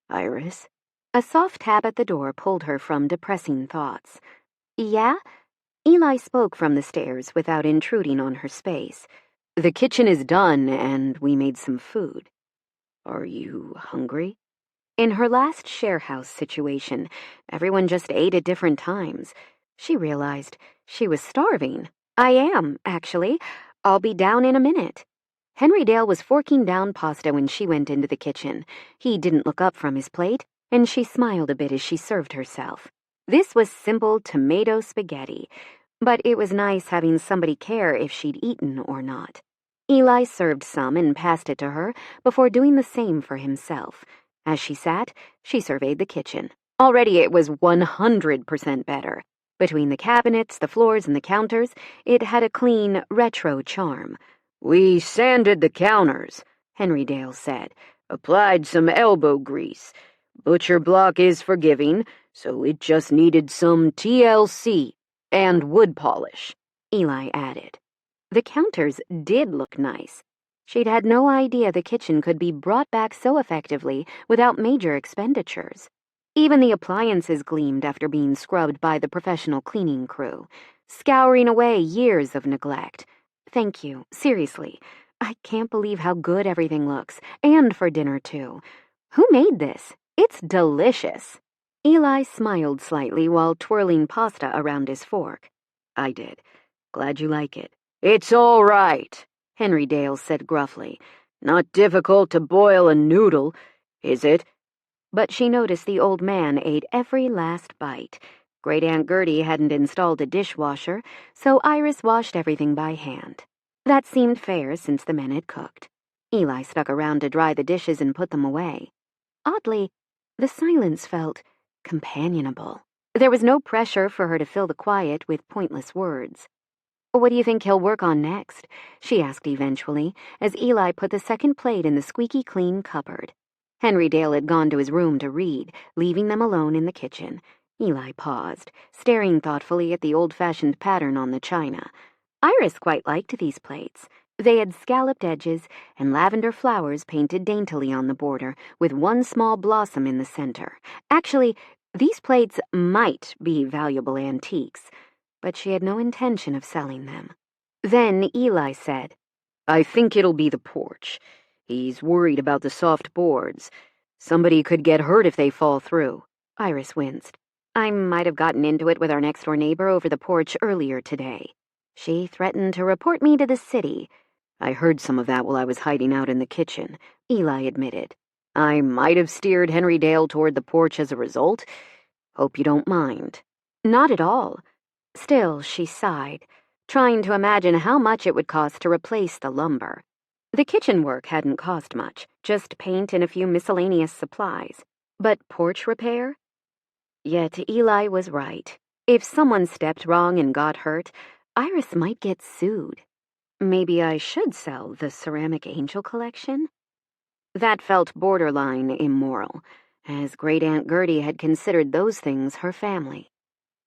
Iris? A soft tap at the door pulled her from depressing thoughts. Yeah? Eli spoke from the stairs without intruding on her space. "The kitchen is done, and we made some food. Are you hungry?" In her last share house situation, everyone just ate at different times. She realized she was starving. I am, actually. I'll be down in a minute. Henry Dale was forking down pasta when she went into the kitchen. He didn't look up from his plate, and she smiled a bit as she served herself. This was simple tomato spaghetti, but it was nice having somebody care if she'd eaten or not. Eli served some and passed it to her before doing the same for himself. As she sat, she surveyed the kitchen. Already it was 100% better. Between the cabinets, the floors, and the counters, it had a clean, retro charm. "We sanded the counters," Henry Dale said. "Applied some elbow grease. Butcher block is forgiving, so it just needed some TLC and wood polish," Eli added. The counters did look nice. She'd had no idea the kitchen could be brought back so effectively without major expenditures. Even the appliances gleamed after being scrubbed by the professional cleaning crew, scouring away years of neglect. Thank you, seriously. I can't believe how good everything looks, and for dinner, too. Who made this? It's delicious. Eli smiled slightly while twirling pasta around his fork. "I did. Glad you like it." "It's all right," Henry Dale said gruffly. "Not difficult to boil a noodle, is it?" But she noticed the old man ate every last bite. Great Aunt Gertie hadn't installed a dishwasher, so Iris washed everything by hand. That seemed fair since the men had cooked. Eli stuck around to dry the dishes and put them away. Oddly, the silence felt companionable. There was no pressure for her to fill the quiet with pointless words. "What do you think he'll work on next?" she asked eventually, as Eli put the second plate in the squeaky clean cupboard. Henry Dale had gone to his room to read, leaving them alone in the kitchen. Eli paused, staring thoughtfully at the old-fashioned pattern on the china. Iris quite liked these plates. They had scalloped edges and lavender flowers painted daintily on the border, with one small blossom in the center. Actually, these plates might be valuable antiques, but she had no intention of selling them. Then Eli said, "I think it'll be the porch. He's worried about the soft boards. Somebody could get hurt if they fall through." Iris winced. "I might have gotten into it with our next-door neighbor over the porch earlier today. She threatened to report me to the city." "I heard some of that while I was hiding out in the kitchen," Eli admitted. "I might have steered Henry Dale toward the porch as a result. Hope you don't mind." "Not at all." Still, she sighed, trying to imagine how much it would cost to replace the lumber. The kitchen work hadn't cost much, just paint and a few miscellaneous supplies. But porch repair? Yet Eli was right. If someone stepped wrong and got hurt, Iris might get sued. Maybe I should sell the ceramic angel collection? That felt borderline immoral, as Great Aunt Gertie had considered those things her family.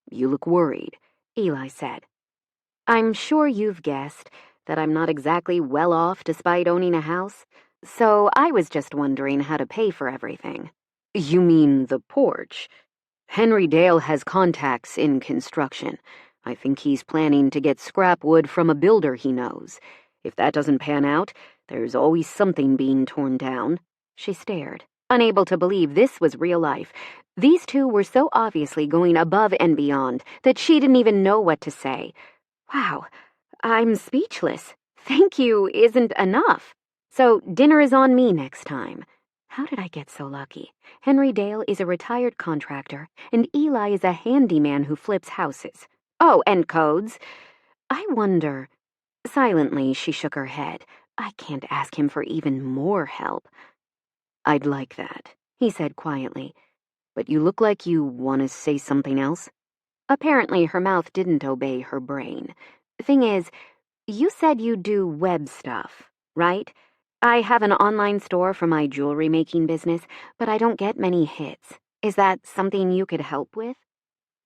"You look worried," Eli said. "I'm sure you've guessed that I'm not exactly well off despite owning a house, so I was just wondering how to pay for everything." "You mean the porch? Henry Dale has contacts in construction. I think he's planning to get scrap wood from a builder he knows. If that doesn't pan out, there's always something being torn down." She stared, unable to believe this was real life. These two were so obviously going above and beyond that she didn't even know what to say. Wow, I'm speechless. Thank you isn't enough. So dinner is on me next time. How did I get so lucky? Henry Dale is a retired contractor, and Eli is a handyman who flips houses. Oh, and codes. I wonder. Silently, she shook her head. I can't ask him for even more help. "I'd like that," he said quietly. "But you look like you want to say something else." Apparently her mouth didn't obey her brain. Thing is, you said you do web stuff, right? I have an online store for my jewelry-making business, but I don't get many hits. Is that something you could help with?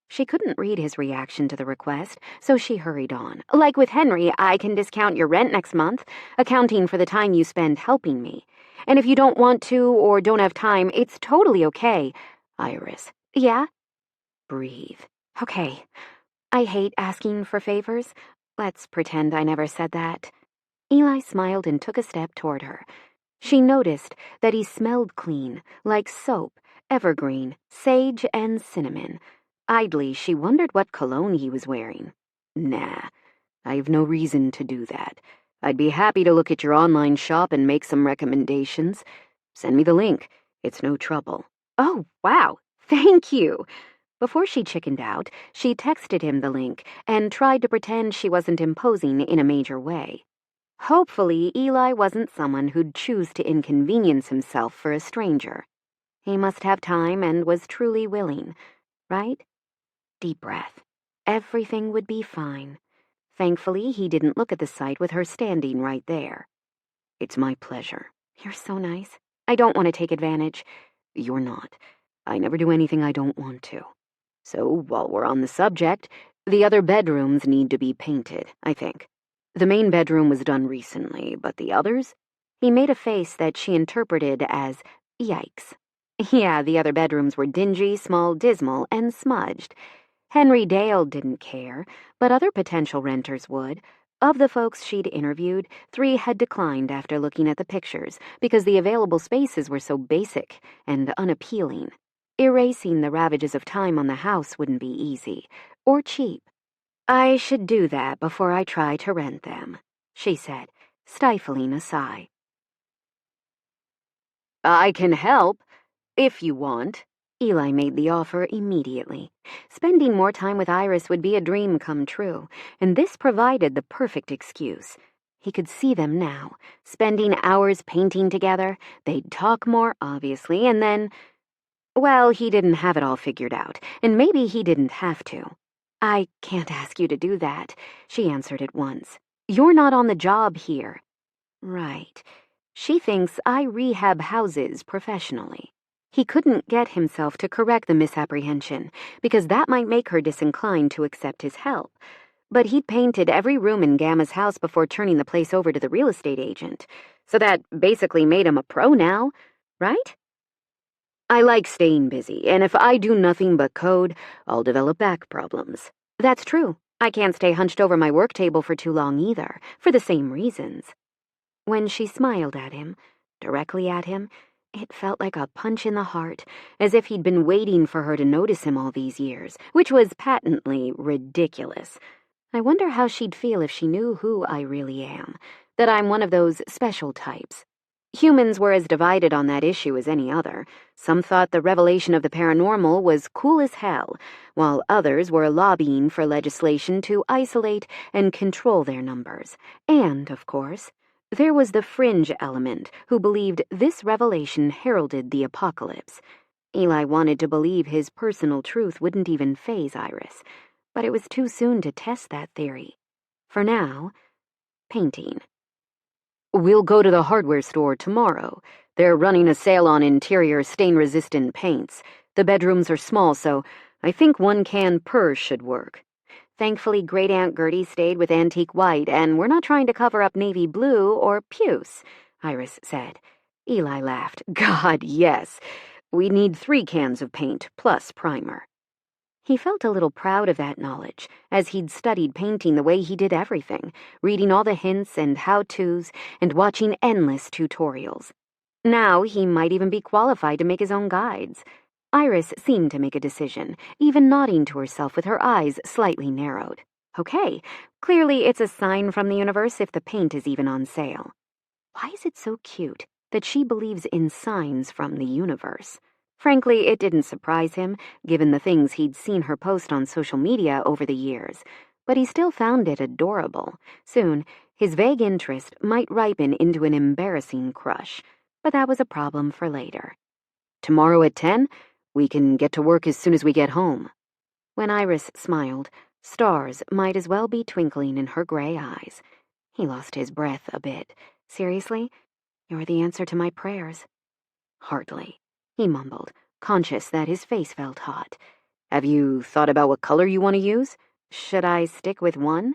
She couldn't read his reaction to the request, so she hurried on. Like with Henry, I can discount your rent next month, accounting for the time you spend helping me. And if you don't want to or don't have time, it's totally okay. "Iris." "Yeah?" "Breathe." "Okay. I hate asking for favors. Let's pretend I never said that." Eli smiled and took a step toward her. She noticed that he smelled clean, like soap, evergreen, sage, and cinnamon. Idly, she wondered what cologne he was wearing. "Nah, I've no reason to do that. I'd be happy to look at your online shop and make some recommendations. Send me the link. It's no trouble." "Oh, wow. Thank you." Before she chickened out, she texted him the link and tried to pretend she wasn't imposing in a major way. Hopefully, Eli wasn't someone who'd choose to inconvenience himself for a stranger. He must have time and was truly willing, right? Deep breath. Everything would be fine. Thankfully, he didn't look at the sight with her standing right there. "It's my pleasure." "You're so nice. I don't want to take advantage." "You're not. I never do anything I don't want to. So, while we're on the subject, the other bedrooms need to be painted, I think. The main bedroom was done recently, but the others?" He made a face that she interpreted as, yikes. Yeah, the other bedrooms were dingy, small, dismal, and smudged. Henry Dale didn't care, but other potential renters would. Of the folks she'd interviewed, 3 had declined after looking at the pictures because the available spaces were so basic and unappealing. Erasing the ravages of time on the house wouldn't be easy, or cheap. "I should do that before I try to rent them," she said, stifling a sigh. "I can help, if you want." Eli made the offer immediately. Spending more time with Iris would be a dream come true, and this provided the perfect excuse. He could see them now, spending hours painting together. They'd talk more, obviously, and then... Well, he didn't have it all figured out, and maybe he didn't have to. "I can't ask you to do that," she answered at once. "You're not on the job here." "Right. She thinks I rehab houses professionally." He couldn't get himself to correct the misapprehension, because that might make her disinclined to accept his help. But he'd painted every room in Gamma's house before turning the place over to the real estate agent, so that basically made him a pro now, right? "I like staying busy, and if I do nothing but code, I'll develop back problems." "That's true. I can't stay hunched over my work table for too long either, for the same reasons." When she smiled at him, directly at him, it felt like a punch in the heart, as if he'd been waiting for her to notice him all these years, which was patently ridiculous. I wonder how she'd feel if she knew who I really am, that I'm one of those special types. Humans were as divided on that issue as any other. Some thought the revelation of the paranormal was cool as hell, while others were lobbying for legislation to isolate and control their numbers. And, of course, there was the fringe element who believed this revelation heralded the apocalypse. Eli wanted to believe his personal truth wouldn't even faze Iris, but it was too soon to test that theory. For now, painting. "We'll go to the hardware store tomorrow. They're running a sale on interior stain-resistant paints. The bedrooms are small, so I think 1 can per should work." Thankfully, Great Aunt Gertie stayed with antique white, and we're not trying to cover up navy blue or puce, Iris said. Eli laughed. "God, yes. We need 3 cans of paint, plus primer." He felt a little proud of that knowledge, as he'd studied painting the way he did everything, reading all the hints and how-tos, and watching endless tutorials. Now he might even be qualified to make his own guides. Iris seemed to make a decision, even nodding to herself with her eyes slightly narrowed. Okay, clearly it's a sign from the universe if the paint is even on sale. Why is it so cute that she believes in signs from the universe? Frankly, it didn't surprise him, given the things he'd seen her post on social media over the years, but he still found it adorable. Soon, his vague interest might ripen into an embarrassing crush, but that was a problem for later. "Tomorrow at 10? We can get to work as soon as we get home." When Iris smiled, stars might as well be twinkling in her gray eyes. He lost his breath a bit. "Seriously? You're the answer to my prayers." "Hardly," he mumbled, conscious that his face felt hot. "Have you thought about what color you want to use?" "Should I stick with one?"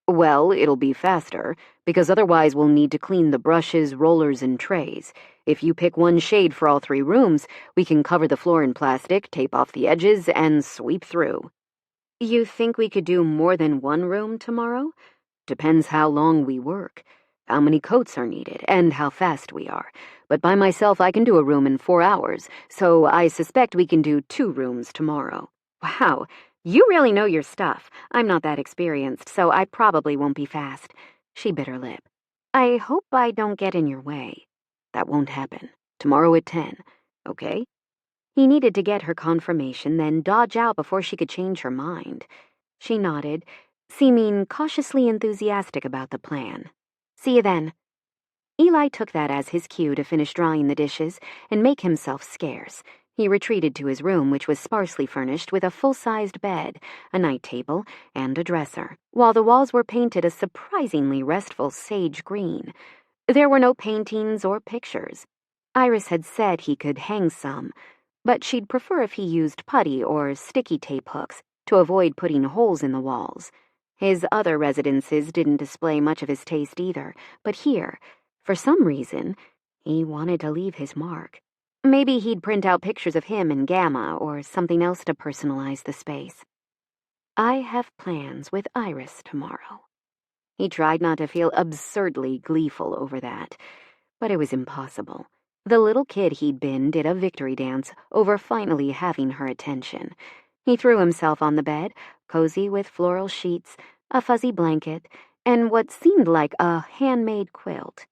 "Well, it'll be faster, because otherwise we'll need to clean the brushes, rollers, and trays. If you pick one shade for all 3 rooms, we can cover the floor in plastic, tape off the edges, and sweep through." "You think we could do more than 1 room tomorrow?" "Depends how long we work, how many coats are needed, and how fast we are. But by myself I can do a room in 4 hours, so I suspect we can do 2 rooms tomorrow." "Wow, you really know your stuff. I'm not that experienced, so I probably won't be fast." She bit her lip. "I hope I don't get in your way." "That won't happen. Tomorrow at 10, okay?" He needed to get her confirmation, then dodge out before she could change her mind. She nodded, seeming cautiously enthusiastic about the plan. "See you then." Eli took that as his cue to finish drying the dishes and make himself scarce. He retreated to his room, which was sparsely furnished with a full-sized bed, a night table, and a dresser, while the walls were painted a surprisingly restful sage green. There were no paintings or pictures. Iris had said he could hang some, but she'd prefer if he used putty or sticky tape hooks to avoid putting holes in the walls. His other residences didn't display much of his taste either, but here, for some reason, he wanted to leave his mark. Maybe he'd print out pictures of him in Gamma or something else to personalize the space. I have plans with Iris tomorrow. He tried not to feel absurdly gleeful over that, but it was impossible. The little kid he'd been did a victory dance over finally having her attention. He threw himself on the bed, cozy with floral sheets, a fuzzy blanket, and what seemed like a handmade quilt.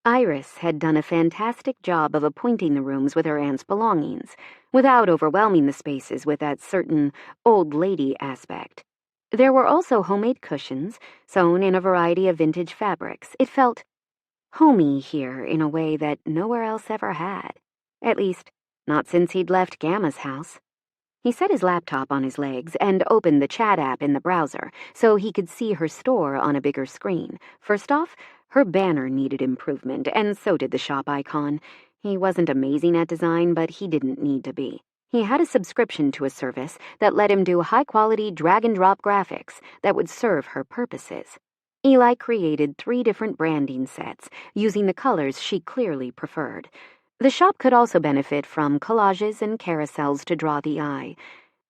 Iris had done a fantastic job of appointing the rooms with her aunt's belongings, without overwhelming the spaces with that certain old lady aspect. There were also homemade cushions, sewn in a variety of vintage fabrics. It felt homey here in a way that nowhere else ever had. At least, not since he'd left Gamma's house. He set his laptop on his legs and opened the chat app in the browser so he could see her store on a bigger screen. First off, her banner needed improvement, and so did the shop icon. He wasn't amazing at design, but he didn't need to be. He had a subscription to a service that let him do high-quality drag-and-drop graphics that would serve her purposes. Eli created 3 different branding sets, using the colors she clearly preferred. The shop could also benefit from collages and carousels to draw the eye.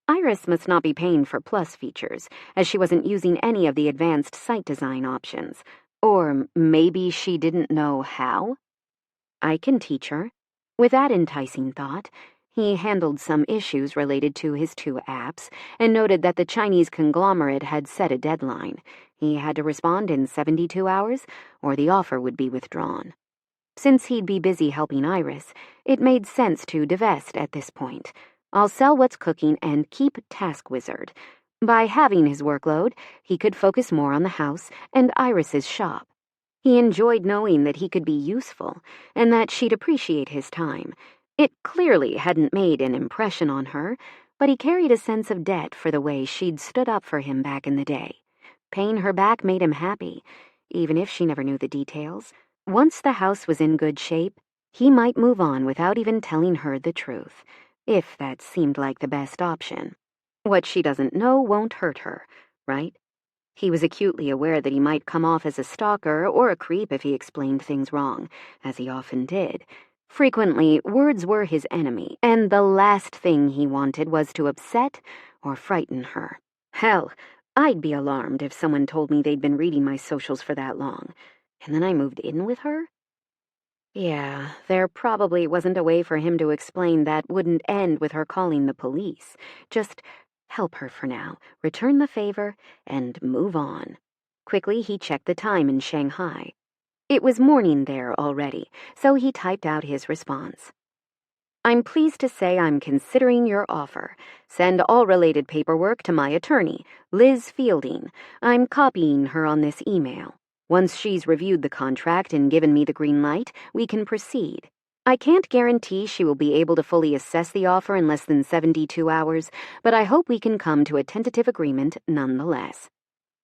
Iris must not be paying for plus features, as she wasn't using any of the advanced site design options. Or maybe she didn't know how? I can teach her. With that enticing thought, he handled some issues related to his 2 apps and noted that the Chinese conglomerate had set a deadline. He had to respond in 72 hours, or the offer would be withdrawn. Since he'd be busy helping Iris, it made sense to divest at this point. I'll sell what's cooking and keep Task Wizard. By halving his workload, he could focus more on the house and Iris's shop. He enjoyed knowing that he could be useful and that she'd appreciate his time. It clearly hadn't made an impression on her, but he carried a sense of debt for the way she'd stood up for him back in the day. Paying her back made him happy, even if she never knew the details. Once the house was in good shape, he might move on without even telling her the truth, if that seemed like the best option. What she doesn't know won't hurt her, right? He was acutely aware that he might come off as a stalker or a creep if he explained things wrong, as he often did. Frequently, words were his enemy, and the last thing he wanted was to upset or frighten her. Hell, I'd be alarmed if someone told me they'd been reading my socials for that long. And then I moved in with her? Yeah, there probably wasn't a way for him to explain that wouldn't end with her calling the police. Just help her for now, return the favor, and move on. Quickly, he checked the time in Shanghai. It was morning there already, so he typed out his response. I'm pleased to say I'm considering your offer. Send all related paperwork to my attorney, Liz Fielding. I'm copying her on this email. Once she's reviewed the contract and given me the green light, we can proceed. I can't guarantee she will be able to fully assess the offer in less than 72 hours, but I hope we can come to a tentative agreement nonetheless.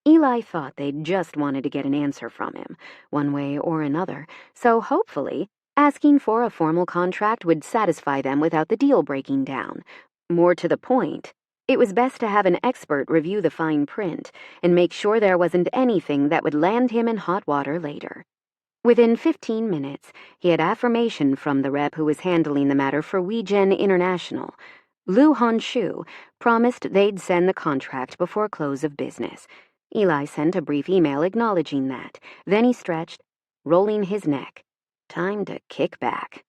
Eli thought they'd just wanted to get an answer from him, one way or another, so hopefully asking for a formal contract would satisfy them without the deal breaking down. More to the point, it was best to have an expert review the fine print and make sure there wasn't anything that would land him in hot water later. Within 15 minutes, he had affirmation from the rep who was handling the matter for WeGen International. Lu Honshu promised they'd send the contract before close of business. Eli sent a brief email acknowledging that. Then he stretched, rolling his neck. Time to kick back.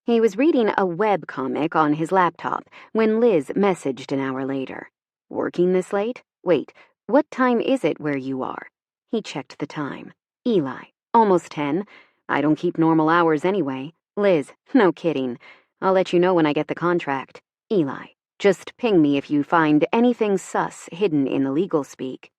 He was reading a web comic on his laptop when Liz messaged an hour later. Working this late? Wait, what time is it where you are? He checked the time. Eli, almost 10. I don't keep normal hours anyway. Liz, no kidding. I'll let you know when I get the contract. Eli, just ping me if you find anything sus hidden in the legal speak.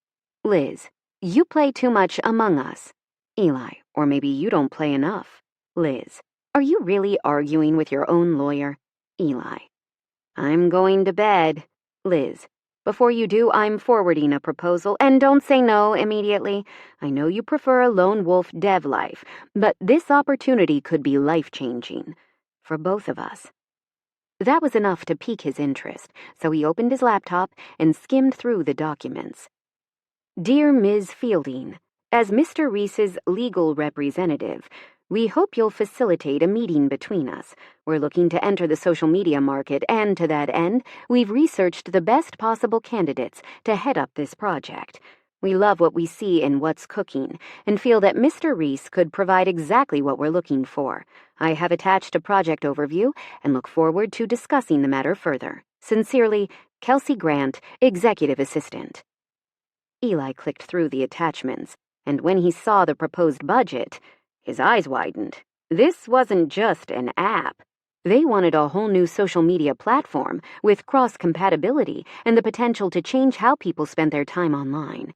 Liz, you play too much Among Us. Eli, or maybe you don't play enough. Liz, are you really arguing with your own lawyer? Eli, I'm going to bed. Liz, before you do, I'm forwarding a proposal, and don't say no immediately. I know you prefer a lone wolf dev life, but this opportunity could be life-changing. For both of us. That was enough to pique his interest, so he opened his laptop and skimmed through the documents. Dear Ms. Fielding, as Mr. Reese's legal representative, we hope you'll facilitate a meeting between us. We're looking to enter the social media market, and to that end, we've researched the best possible candidates to head up this project. We love what we see in What's Cooking, and feel that Mr. Reese could provide exactly what we're looking for. I have attached a project overview, and look forward to discussing the matter further. Sincerely, Kelsey Grant, Executive Assistant. Eli clicked through the attachments, and when he saw the proposed budget, his eyes widened. This wasn't just an app. They wanted a whole new social media platform with cross-compatibility and the potential to change how people spent their time online.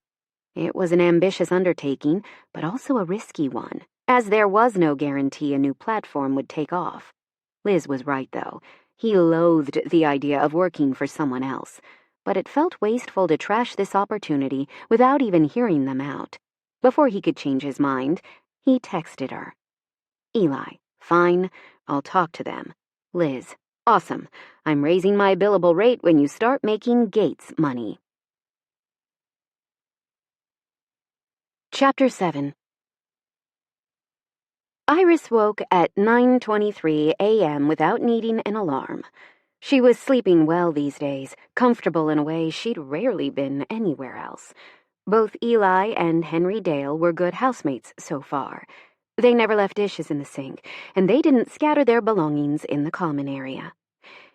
It was an ambitious undertaking, but also a risky one, as there was no guarantee a new platform would take off. Liz was right, though. He loathed the idea of working for someone else, but it felt wasteful to trash this opportunity without even hearing them out. Before he could change his mind, he texted her. Eli, fine, I'll talk to them. Liz, awesome. I'm raising my billable rate when you start making Gates money. Chapter 7. Iris woke at 9:23 a.m. without needing an alarm. She was sleeping well these days, comfortable in a way she'd rarely been anywhere else. Both Eli and Henry Dale were good housemates so far. They never left dishes in the sink, and they didn't scatter their belongings in the common area.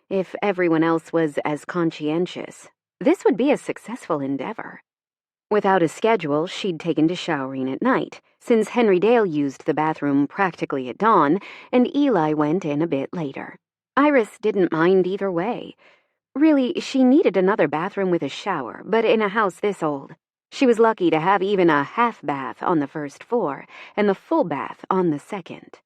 If everyone else was as conscientious, this would be a successful endeavor. Without a schedule, she'd taken to showering at night, since Henry Dale used the bathroom practically at dawn, and Eli went in a bit later. Iris didn't mind either way. Really, she needed another bathroom with a shower, but in a house this old, she was lucky to have even a half bath on the first floor and the full bath on the second.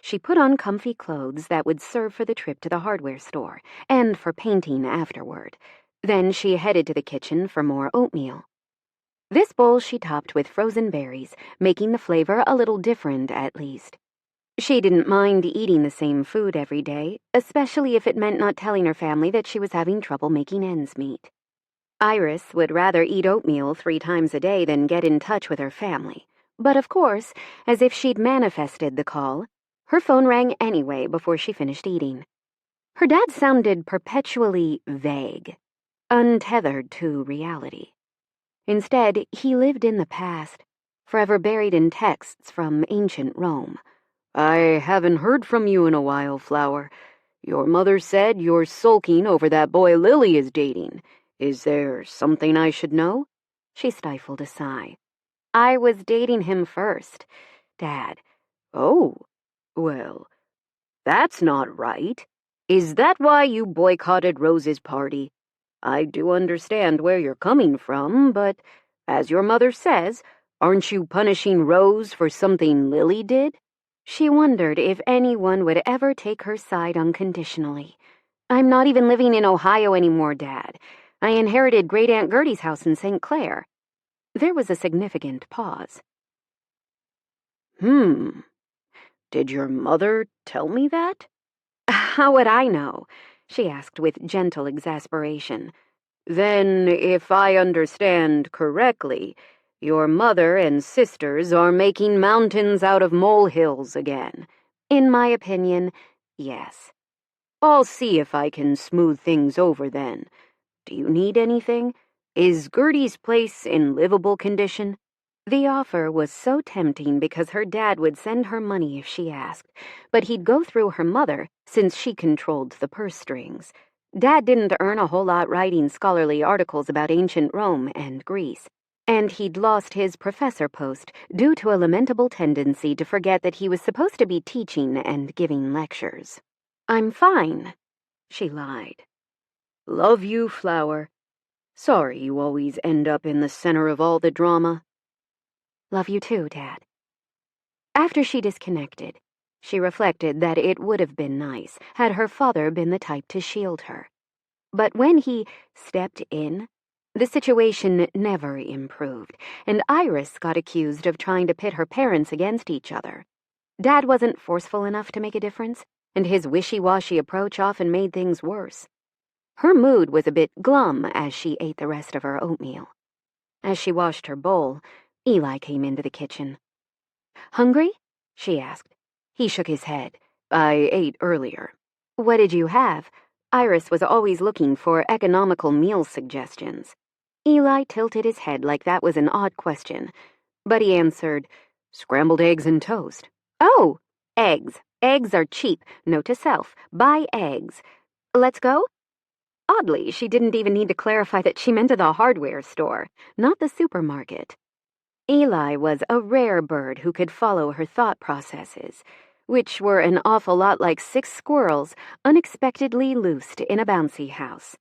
She put on comfy clothes that would serve for the trip to the hardware store and for painting afterward. Then she headed to the kitchen for more oatmeal. This bowl she topped with frozen berries, making the flavor a little different at least. She didn't mind eating the same food every day, especially if it meant not telling her family that she was having trouble making ends meet. Iris would rather eat oatmeal 3 times a day than get in touch with her family. But of course, as if she'd manifested the call, her phone rang anyway before she finished eating. Her dad sounded perpetually vague, untethered to reality. Instead, he lived in the past, forever buried in texts from ancient Rome. I haven't heard from you in a while, Flower. Your mother said you're sulking over that boy Lily is dating. Is there something I should know? She stifled a sigh. I was dating him first, Dad. Oh, well, that's not right. Is that why you boycotted Rose's party? I do understand where you're coming from, but, as your mother says, aren't you punishing Rose for something Lily did? She wondered if anyone would ever take her side unconditionally. I'm not even living in Ohio anymore, Dad. I inherited Great Aunt Gertie's house in St. Clair. There was a significant pause. Did your mother tell me that? How would I know? She asked with gentle exasperation. Then, if I understand correctly, your mother and sisters are making mountains out of molehills again. In my opinion, yes. I'll see if I can smooth things over then. Do you need anything? Is Gertie's place in livable condition? The offer was so tempting because her dad would send her money if she asked, but he'd go through her mother since she controlled the purse strings. Dad didn't earn a whole lot writing scholarly articles about ancient Rome and Greece, and he'd lost his professor post due to a lamentable tendency to forget that he was supposed to be teaching and giving lectures. I'm fine, she lied. Love you, Flower. Sorry you always end up in the center of all the drama. Love you too, Dad. After she disconnected, she reflected that it would have been nice had her father been the type to shield her. But when he stepped in, the situation never improved, and Iris got accused of trying to pit her parents against each other. Dad wasn't forceful enough to make a difference, and his wishy-washy approach often made things worse. Her mood was a bit glum as she ate the rest of her oatmeal. As she washed her bowl, Eli came into the kitchen. "Hungry?" she asked. He shook his head. "I ate earlier." "What did you have?" Iris was always looking for economical meal suggestions. Eli tilted his head like that was an odd question, but he answered, "Scrambled eggs and toast." "Oh, eggs. Eggs are cheap. Note to self, buy eggs. Let's go?" Oddly, she didn't even need to clarify that she meant the hardware store, not the supermarket. Eli was a rare bird who could follow her thought processes, which were an awful lot like 6 squirrels unexpectedly loosed in a bouncy house.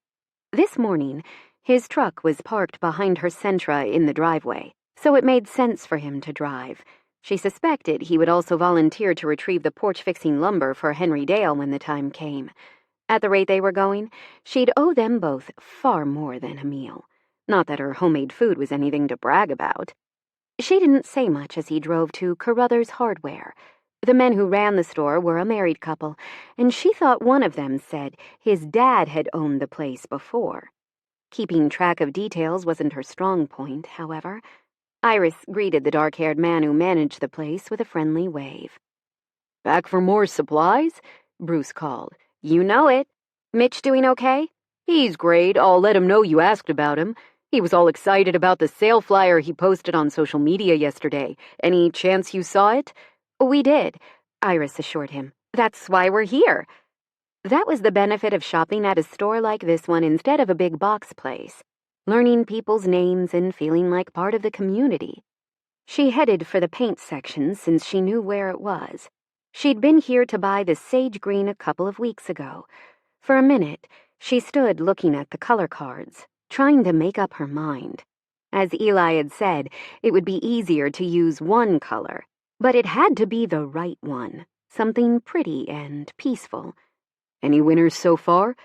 This morning, his truck was parked behind her Sentra in the driveway, so it made sense for him to drive. She suspected he would also volunteer to retrieve the porch-fixing lumber for Henry Dale when the time came. At the rate they were going, she'd owe them both far more than a meal. Not that her homemade food was anything to brag about. She didn't say much as he drove to Carruthers Hardware. The men who ran the store were a married couple, and she thought one of them said his dad had owned the place before. Keeping track of details wasn't her strong point, however. Iris greeted the dark-haired man who managed the place with a friendly wave. "Back for more supplies?" Bruce called. "You know it. Mitch doing okay?" "He's great. I'll let him know you asked about him. He was all excited about the sale flyer he posted on social media yesterday. Any chance you saw it?" "We did," Iris assured him. "That's why we're here." That was the benefit of shopping at a store like this one instead of a big box place. Learning people's names and feeling like part of the community. She headed for the paint section since she knew where it was. She'd been here to buy the sage green a couple of weeks ago. For a minute, she stood looking at the color cards, trying to make up her mind. As Eli had said, it would be easier to use one color, but it had to be the right one, something pretty and peaceful. "Any winners so far?"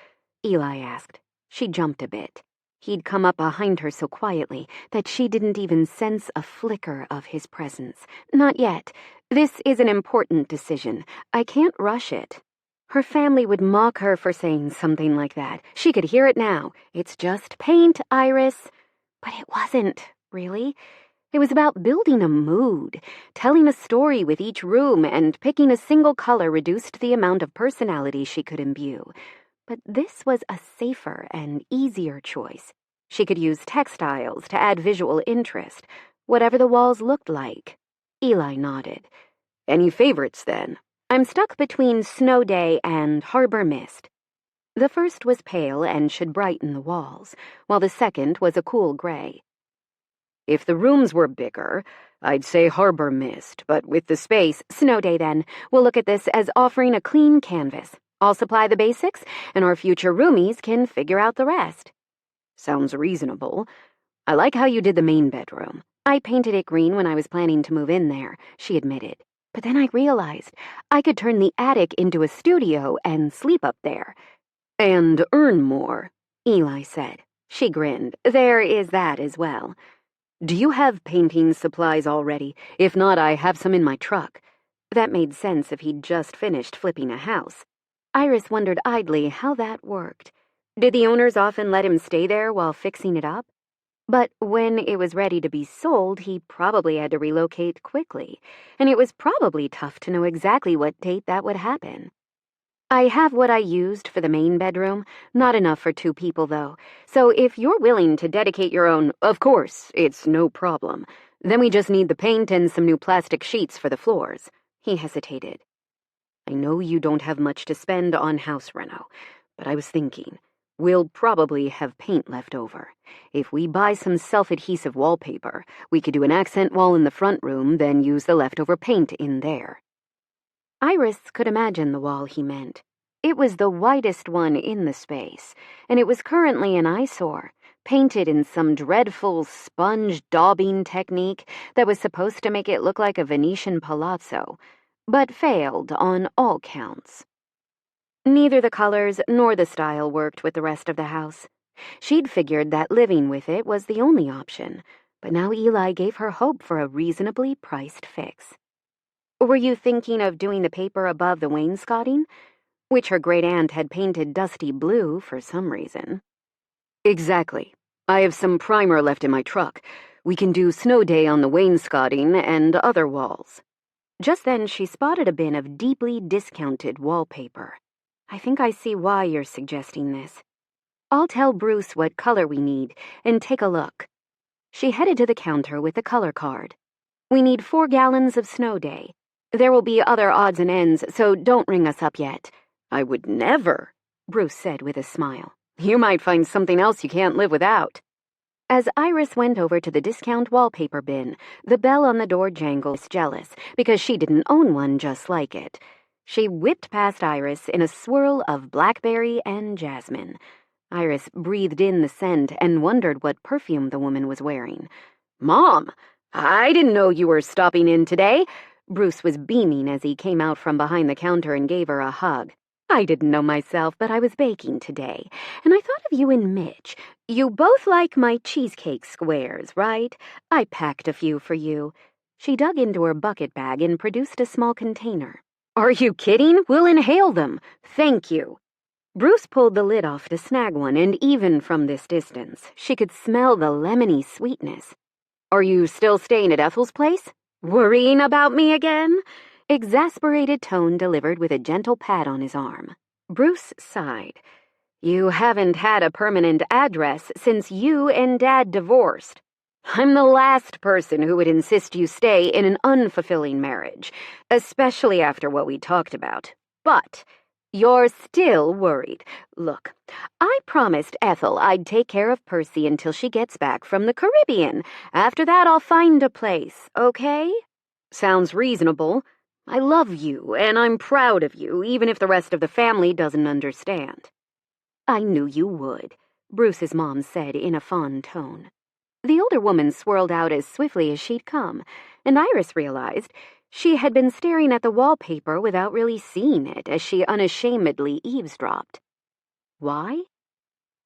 Eli asked. She jumped a bit. He'd come up behind her so quietly that she didn't even sense a flicker of his presence. "Not yet. This is an important decision. I can't rush it." Her family would mock her for saying something like that. She could hear it now. "It's just paint, Iris." But it wasn't, really. It was about building a mood, telling a story with each room, and picking a single color reduced the amount of personality she could imbue. But this was a safer and easier choice. She could use textiles to add visual interest, whatever the walls looked like. Eli nodded. "Any favorites, then?" "I'm stuck between Snow Day and Harbor Mist." The first was pale and should brighten the walls, while the second was a cool gray. "If the rooms were bigger, I'd say Harbor Mist, but with the space..." "Snow Day, then. We'll look at this as offering a clean canvas. I'll supply the basics, and our future roomies can figure out the rest." "Sounds reasonable. I like how you did the main bedroom." "I painted it green when I was planning to move in there," she admitted. "But then I realized I could turn the attic into a studio and sleep up there." "And earn more," Eli said. She grinned. "There is that as well." "Do you have painting supplies already? If not, I have some in my truck." That made sense if he'd just finished flipping a house. Iris wondered idly how that worked. Did the owners often let him stay there while fixing it up? But when it was ready to be sold, he probably had to relocate quickly, and it was probably tough to know exactly what date that would happen. "I have what I used for the main bedroom. Not enough for 2 people, though. So if you're willing to dedicate your own..." "Of course, it's no problem. Then we just need the paint and some new plastic sheets for the floors." He hesitated. "I know you don't have much to spend on house reno, but I was thinking, we'll probably have paint left over. If we buy some self-adhesive wallpaper, we could do an accent wall in the front room, then use the leftover paint in there." Iris could imagine the wall he meant. It was the whitest one in the space, and it was currently an eyesore, painted in some dreadful sponge daubing technique that was supposed to make it look like a Venetian palazzo, but failed on all counts. Neither the colors nor the style worked with the rest of the house. She'd figured that living with it was the only option, but now Eli gave her hope for a reasonably priced fix. Were you thinking of doing the paper above the wainscoting, which her great-aunt had painted dusty blue for some reason? Exactly. I have some primer left in my truck. We can do snow day on the wainscoting and other walls. Just then she spotted a bin of deeply discounted wallpaper. I think I see why you're suggesting this. I'll tell Bruce what color we need and take a look. She headed to the counter with the color card. We need 4 gallons of snow day. There will be other odds and ends, so don't ring us up yet. I would never, Bruce said with a smile. You might find something else you can't live without. As Iris went over to the discount wallpaper bin, the bell on the door jangled, jealous because she didn't own one just like it. She whipped past Iris in a swirl of blackberry and jasmine. Iris breathed in the scent and wondered what perfume the woman was wearing. Mom, I didn't know you were stopping in today. Bruce was beaming as he came out from behind the counter and gave her a hug. I didn't know myself, but I was baking today, and I thought of you and Mitch. You both like my cheesecake squares, right? I packed a few for you. She dug into her bucket bag and produced a small container. Are you kidding? We'll inhale them. Thank you. Bruce pulled the lid off to snag one, and even from this distance, she could smell the lemony sweetness. Are you still staying at Ethel's place? Worrying about me again? Exasperated tone delivered with a gentle pat on his arm. Bruce sighed. You haven't had a permanent address since you and Dad divorced. I'm the last person who would insist you stay in an unfulfilling marriage, especially after what we talked about. But you're still worried. Look, I promised Ethel I'd take care of Percy until she gets back from the Caribbean. After that, I'll find a place, okay? Sounds reasonable. I love you, and I'm proud of you, even if the rest of the family doesn't understand. I knew you would, Bruce's mom said in a fond tone. The older woman swirled out as swiftly as she'd come, and Iris realized she had been staring at the wallpaper without really seeing it as she unashamedly eavesdropped. Why?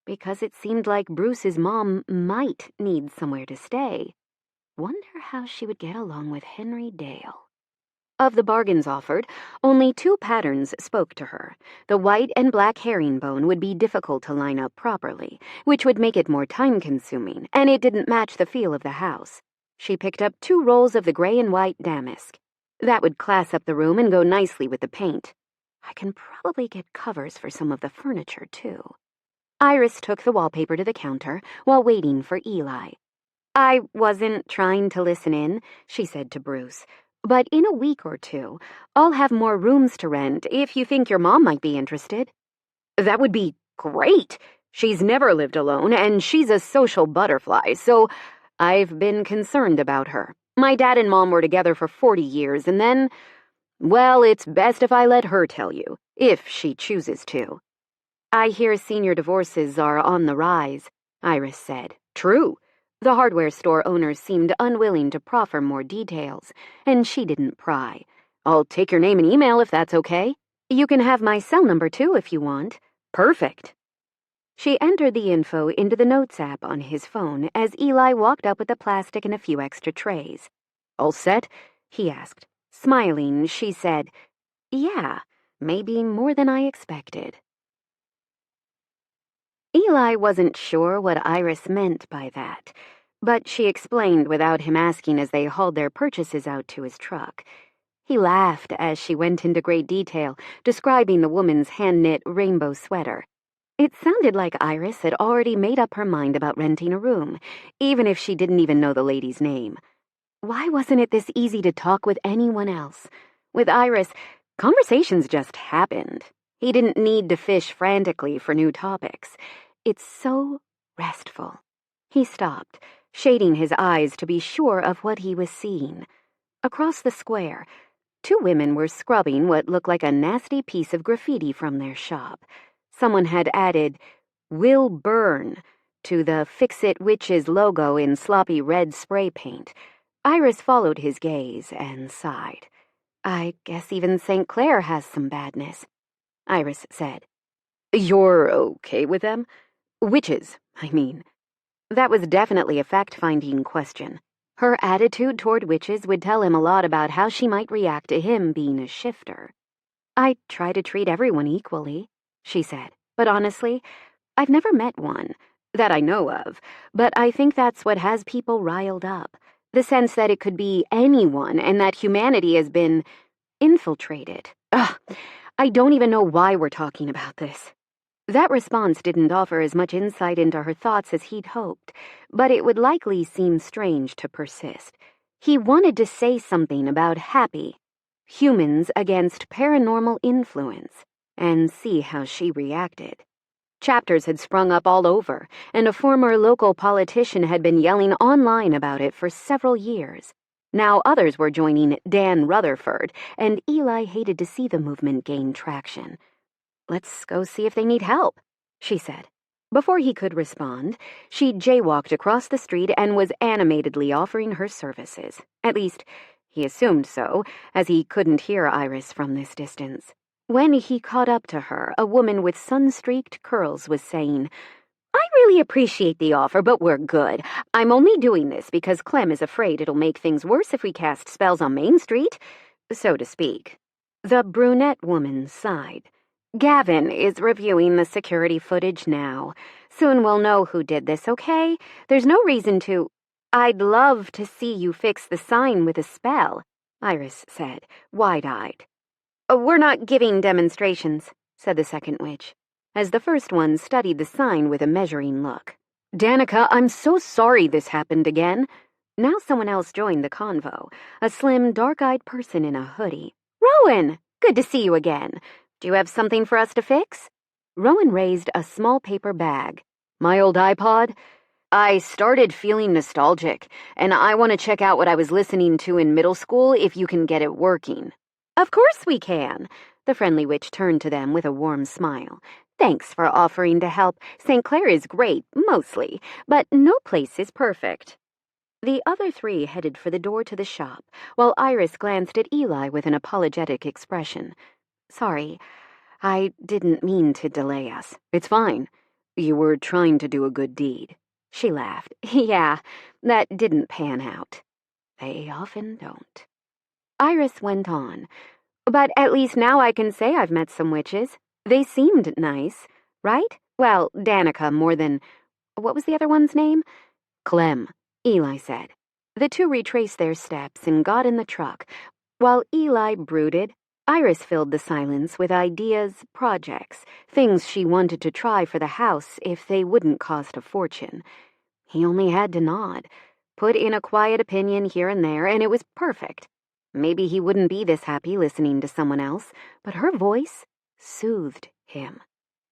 Because it seemed like Bruce's mom might need somewhere to stay. Wonder how she would get along with Henry Dale. Of the bargains offered, only 2 patterns spoke to her. The white and black herringbone would be difficult to line up properly, which would make it more time-consuming, and it didn't match the feel of the house. She picked up 2 rolls of the gray and white damask. That would class up the room and go nicely with the paint. I can probably get covers for some of the furniture, too. Iris took the wallpaper to the counter while waiting for Eli. I wasn't trying to listen in, she said to Bruce. But in a week or 2, I'll have more rooms to rent if you think your mom might be interested. That would be great. She's never lived alone, and she's a social butterfly, so I've been concerned about her. My dad and Mom were together for 40 years, and then, well, it's best if I let her tell you, if she chooses to. I hear senior divorces are on the rise, Iris said. True. The hardware store owner seemed unwilling to proffer more details, and she didn't pry. I'll take your name and email if that's okay. You can have my cell number, too, if you want. Perfect. She entered the info into the Notes app on his phone as Eli walked up with the plastic and a few extra trays. All set? He asked. Smiling, she said, Yeah, maybe more than I expected. Eli wasn't sure what Iris meant by that, but she explained without him asking as they hauled their purchases out to his truck. He laughed as she went into great detail, describing the woman's hand-knit rainbow sweater. It sounded like Iris had already made up her mind about renting a room, even if she didn't even know the lady's name. Why wasn't it this easy to talk with anyone else? With Iris, conversations just happened. He didn't need to fish frantically for new topics. It's so restful. He stopped, shading his eyes to be sure of what he was seeing. Across the square, 2 women were scrubbing what looked like a nasty piece of graffiti from their shop. Someone had added, "Will burn," to the Fix-It Witches logo in sloppy red spray paint. Iris followed his gaze and sighed. I guess even St. Clair has some badness. Iris said. You're okay with them? Witches, I mean. That was definitely a fact-finding question. Her attitude toward witches would tell him a lot about how she might react to him being a shifter. I try to treat everyone equally, she said, but honestly, I've never met one, that I know of, but I think that's what has people riled up, the sense that it could be anyone and that humanity has been infiltrated. Ugh, I don't even know why we're talking about this. That response didn't offer as much insight into her thoughts as he'd hoped, but it would likely seem strange to persist. He wanted to say something about Happy, humans against paranormal influence, and see how she reacted. Chapters had sprung up all over, and a former local politician had been yelling online about it for several years. Now others were joining Dan Rutherford, and Eli hated to see the movement gain traction. "Let's go see if they need help," she said. Before he could respond, she jaywalked across the street and was animatedly offering her services. At least, he assumed so, as he couldn't hear Iris from this distance. When he caught up to her, a woman with sun-streaked curls was saying, "I really appreciate the offer, but we're good. I'm only doing this because Clem is afraid it'll make things worse if we cast spells on Main Street, so to speak." The brunette woman sighed. "Gavin is reviewing the security footage now. Soon we'll know who did this, okay? There's no reason to—" "I'd love to see you fix the sign with a spell," Iris said, wide-eyed. "We're not giving demonstrations," said the second witch, as the first one studied the sign with a measuring look. "Danica, I'm so sorry this happened again." Now someone else joined the convo, a slim, dark-eyed person in a hoodie. "Rowan, good to see you again. Do you have something for us to fix?" Rowan raised a small paper bag. "My old iPod? I started feeling nostalgic, and I want to check out what I was listening to in middle school if you can get it working." "Of course we can." The friendly witch turned to them with a warm smile. "Thanks for offering to help. St. Clair is great, mostly, but no place is perfect." The other three headed for the door to the shop, while Iris glanced at Eli with an apologetic expression. "Sorry, I didn't mean to delay us." "It's fine. You were trying to do a good deed." She laughed. "Yeah, that didn't pan out. They often don't." Iris went on. "But at least now I can say I've met some witches. They seemed nice, right? Well, Danica more than— what was the other one's name?" "Clem," Eli said. The two retraced their steps and got in the truck. While Eli brooded, Iris filled the silence with ideas, projects, things she wanted to try for the house if they wouldn't cost a fortune. He only had to nod, put in a quiet opinion here and there, and it was perfect. Maybe he wouldn't be this happy listening to someone else, but her voice soothed him,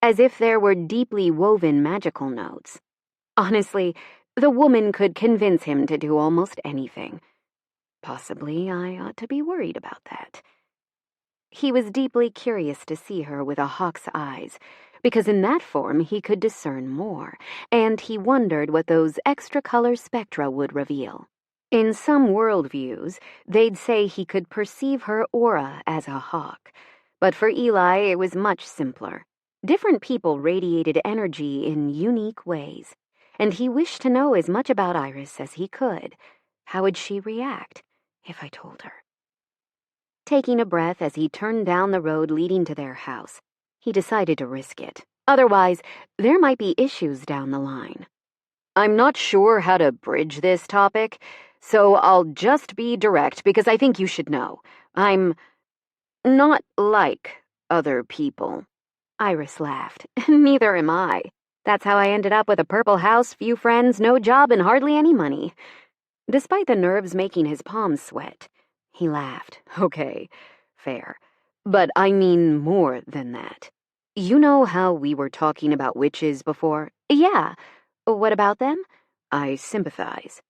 as if there were deeply woven magical notes. Honestly, the woman could convince him to do almost anything. Possibly I ought to be worried about that. He was deeply curious to see her with a hawk's eyes, because in that form he could discern more, and he wondered what those extra color spectra would reveal. In some worldviews, they'd say he could perceive her aura as a hawk, but for Eli it was much simpler. Different people radiated energy in unique ways, and he wished to know as much about Iris as he could. How would she react if I told her? Taking a breath as he turned down the road leading to their house, he decided to risk it. Otherwise, there might be issues down the line. "I'm not sure how to bridge this topic, so I'll just be direct because I think you should know. I'm not like other people." Iris laughed. "Neither am I. That's how I ended up with a purple house, few friends, no job, and hardly any money." Despite the nerves making his palms sweat, he laughed. "Okay, fair. But I mean more than that. You know how we were talking about witches before?" "Yeah. What about them?" "I sympathize.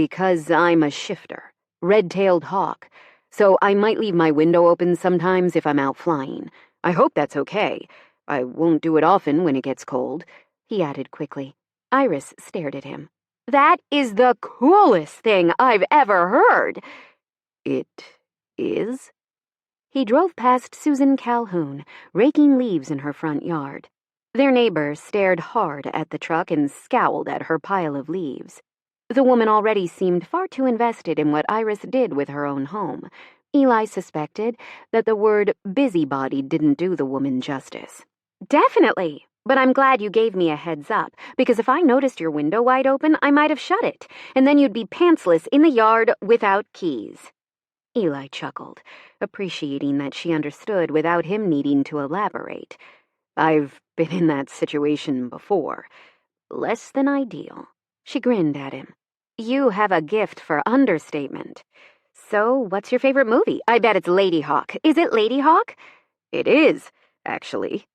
Because I'm a shifter, red-tailed hawk, so I might leave my window open sometimes if I'm out flying. I hope that's okay. I won't do it often when it gets cold," he added quickly. Iris stared at him. "That is the coolest thing I've ever heard." "It is?" He drove past Susan Calhoun, raking leaves in her front yard. Their neighbor stared hard at the truck and scowled at her pile of leaves. The woman already seemed far too invested in what Iris did with her own home. Eli suspected that the word busybody didn't do the woman justice. "Definitely, but I'm glad you gave me a heads up, because if I noticed your window wide open, I might have shut it, and then you'd be pantsless in the yard without keys." Eli chuckled, appreciating that she understood without him needing to elaborate. "I've been in that situation before. Less than ideal." She grinned at him. "You have a gift for understatement. So, what's your favorite movie? I bet it's Lady Hawk. Is it Lady Hawk?" "It is, actually."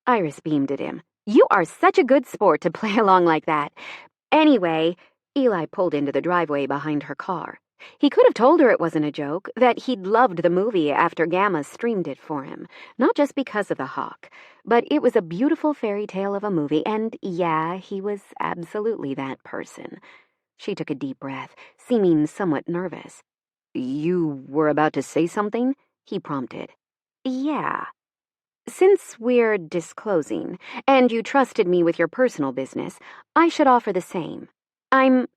Iris beamed at him. "You are such a good sport to play along like that. Anyway," Eli pulled into the driveway behind her car. He could have told her it wasn't a joke, that he'd loved the movie after Gamma streamed it for him, not just because of the hawk, but it was a beautiful fairy tale of a movie, and yeah, he was absolutely that person. She took a deep breath, seeming somewhat nervous. "You were about to say something?" he prompted. "Yeah. Since we're disclosing, and you trusted me with your personal business, I should offer the same. I'm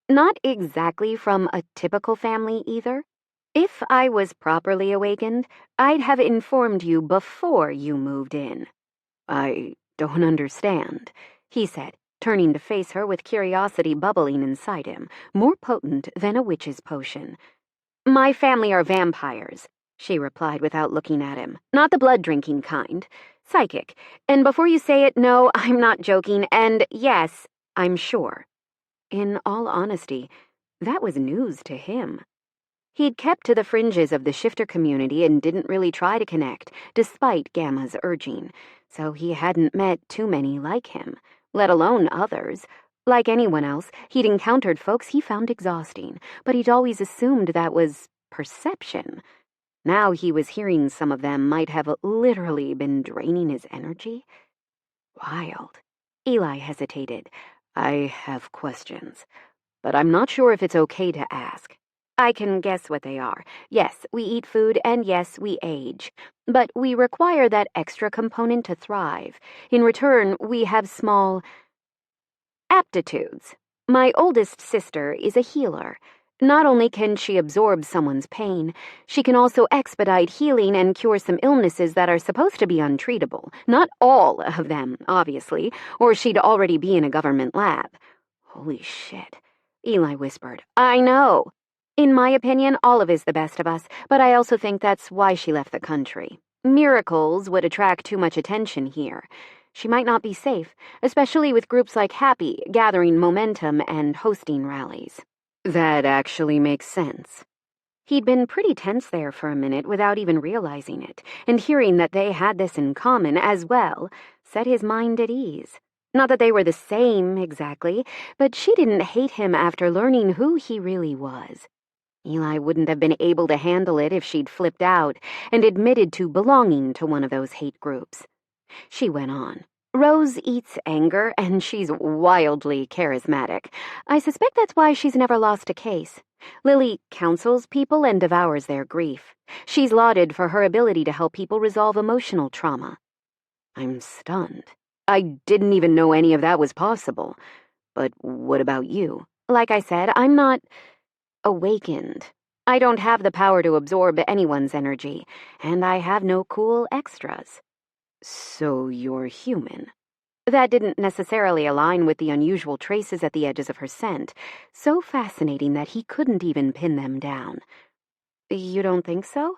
not exactly from a typical family either. If I was properly awakened, I'd have informed you before you moved in." "I don't understand," he said, turning to face her with curiosity bubbling inside him, more potent than a witch's potion. "My family are vampires," she replied without looking at him. "Not the blood-drinking kind. Psychic. And before you say it, no, I'm not joking, and yes, I'm sure." In all honesty, that was news to him. He'd kept to the fringes of the shifter community and didn't really try to connect, despite Gamma's urging, so he hadn't met too many like him, let alone others. Like anyone else, he'd encountered folks he found exhausting, but he'd always assumed that was perception. Now he was hearing some of them might have literally been draining his energy. Wild. Eli hesitated. "I have questions, but I'm not sure if it's okay to ask." "I can guess what they are. Yes, we eat food, and yes, we age. But we require that extra component to thrive. In return, we have small aptitudes. My oldest sister is a healer. Not only can she absorb someone's pain, she can also expedite healing and cure some illnesses that are supposed to be untreatable. Not all of them, obviously, or she'd already be in a government lab." "Holy shit," Eli whispered. "I know. In my opinion, Olive is the best of us, but I also think that's why she left the country. Miracles would attract too much attention here. She might not be safe, especially with groups like Happy gathering momentum and hosting rallies." "That actually makes sense." He'd been pretty tense there for a minute without even realizing it, and hearing that they had this in common as well set his mind at ease. Not that they were the same, exactly, but she didn't hate him after learning who he really was. Eli wouldn't have been able to handle it if she'd flipped out and admitted to belonging to one of those hate groups. She went on. "Rose eats anger, and she's wildly charismatic. I suspect that's why she's never lost a case. Lily counsels people and devours their grief. She's lauded for her ability to help people resolve emotional trauma." I'm stunned. I didn't even know any of that was possible. But what about you? Like I said, I'm not awakened. I don't have the power to absorb anyone's energy, and I have no cool extras. So you're human. That didn't necessarily align with the unusual traces at the edges of her scent, so fascinating that he couldn't even pin them down. You don't think so?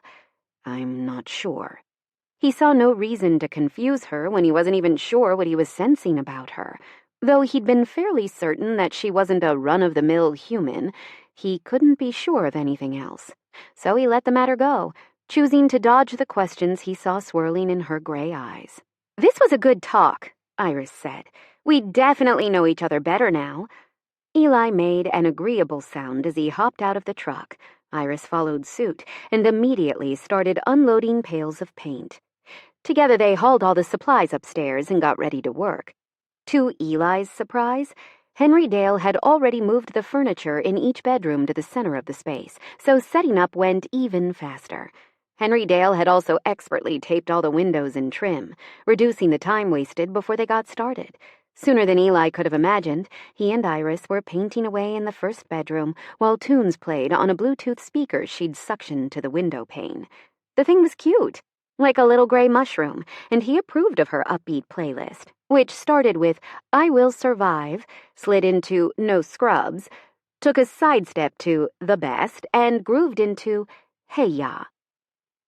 I'm not sure. He saw no reason to confuse her when he wasn't even sure what he was sensing about her. Though he'd been fairly certain that she wasn't a run-of-the-mill human, he couldn't be sure of anything else. So he let the matter go, choosing to dodge the questions he saw swirling in her gray eyes. "This was a good talk," Iris said. "We definitely know each other better now." Eli made an agreeable sound as he hopped out of the truck. Iris followed suit and immediately started unloading pails of paint. Together they hauled all the supplies upstairs and got ready to work. To Eli's surprise, Henry Dale had already moved the furniture in each bedroom to the center of the space, so setting up went even faster. Henry Dale had also expertly taped all the windows and trim, reducing the time wasted before they got started. Sooner than Eli could have imagined, he and Iris were painting away in the first bedroom while tunes played on a Bluetooth speaker she'd suctioned to the window pane. The thing was cute, like a little gray mushroom, and he approved of her upbeat playlist, which started with I Will Survive, slid into No Scrubs, took a sidestep to The Best, and grooved into Hey Ya.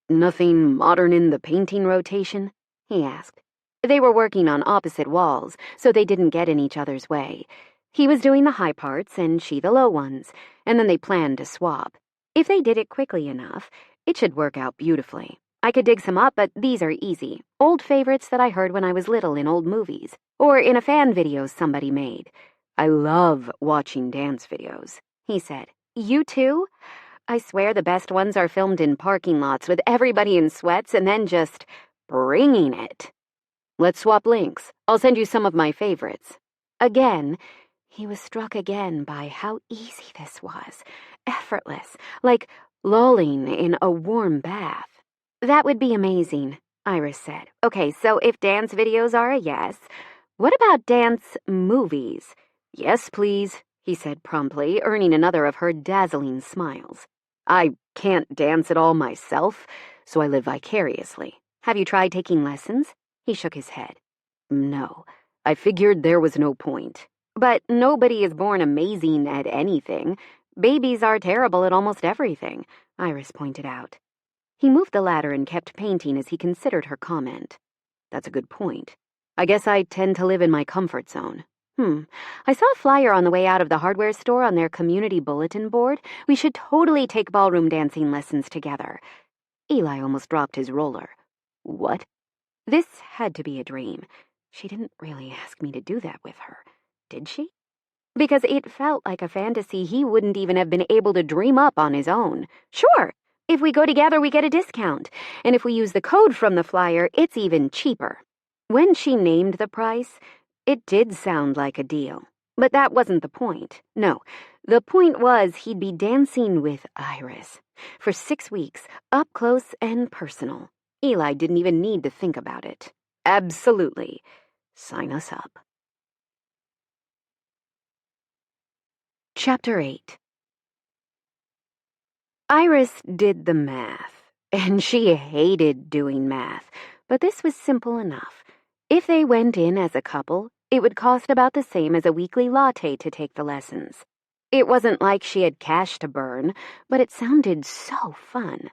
Nothing modern in the painting rotation? He asked. They were working on opposite walls, so they didn't get in each other's way. He was doing the high parts and she the low ones, and then they planned to swap. If they did it quickly enough, it should work out beautifully. I could dig some up, but these are easy. Old favorites that I heard when I was little in old movies, or in a fan video somebody made. I love watching dance videos, he said. You too? I swear the best ones are filmed in parking lots with everybody in sweats and then just bringing it. Let's swap links. I'll send you some of my favorites. Again, he was struck again by how easy this was. Effortless, like lolling in a warm bath. That would be amazing, Iris said. Okay, so if dance videos are a yes, what about dance movies? Yes, please, he said promptly, earning another of her dazzling smiles. I can't dance at all myself, so I live vicariously. Have you tried taking lessons? He shook his head. No, I figured there was no point. But nobody is born amazing at anything. Babies are terrible at almost everything, Iris pointed out. He moved the ladder and kept painting as he considered her comment. That's a good point. I guess I tend to live in my comfort zone. I saw a flyer on the way out of the hardware store on their community bulletin board. We should totally take ballroom dancing lessons together. Eli almost dropped his roller. What? This had to be a dream. She didn't really ask me to do that with her, did she? Because it felt like a fantasy he wouldn't even have been able to dream up on his own. Sure, if we go together, we get a discount. And if we use the code from the flyer, it's even cheaper. When she named the price, it did sound like a deal. But that wasn't the point. No, the point was he'd be dancing with Iris for 6 weeks, up close and personal. Eli didn't even need to think about it. Absolutely. Sign us up. Chapter 8. Iris did the math, and she hated doing math, but this was simple enough. If they went in as a couple, it would cost about the same as a weekly latte to take the lessons. It wasn't like she had cash to burn, but it sounded so fun.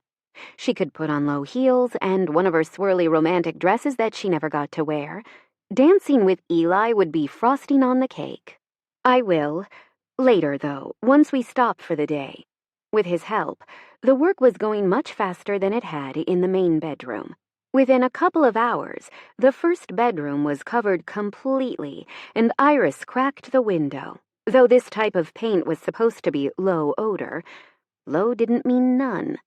She could put on low heels and one of her swirly romantic dresses that she never got to wear. Dancing with Eli would be frosting on the cake. I will. Later, though, once we stop for the day. With his help, the work was going much faster than it had in the main bedroom. Within a couple of hours, the first bedroom was covered completely, and Iris cracked the window. Though this type of paint was supposed to be low odor, low didn't mean none.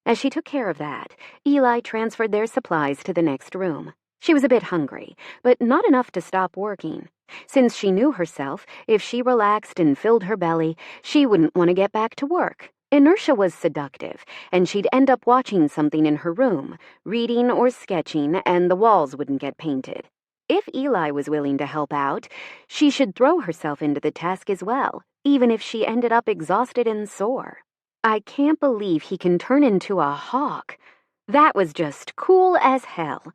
As she took care of that, Eli transferred their supplies to the next room. She was a bit hungry, but not enough to stop working. Since she knew herself, if she relaxed and filled her belly, she wouldn't want to get back to work. Inertia was seductive, and she'd end up watching something in her room, reading or sketching, and the walls wouldn't get painted. If Eli was willing to help out, she should throw herself into the task as well, even if she ended up exhausted and sore. I can't believe he can turn into a hawk. That was just cool as hell.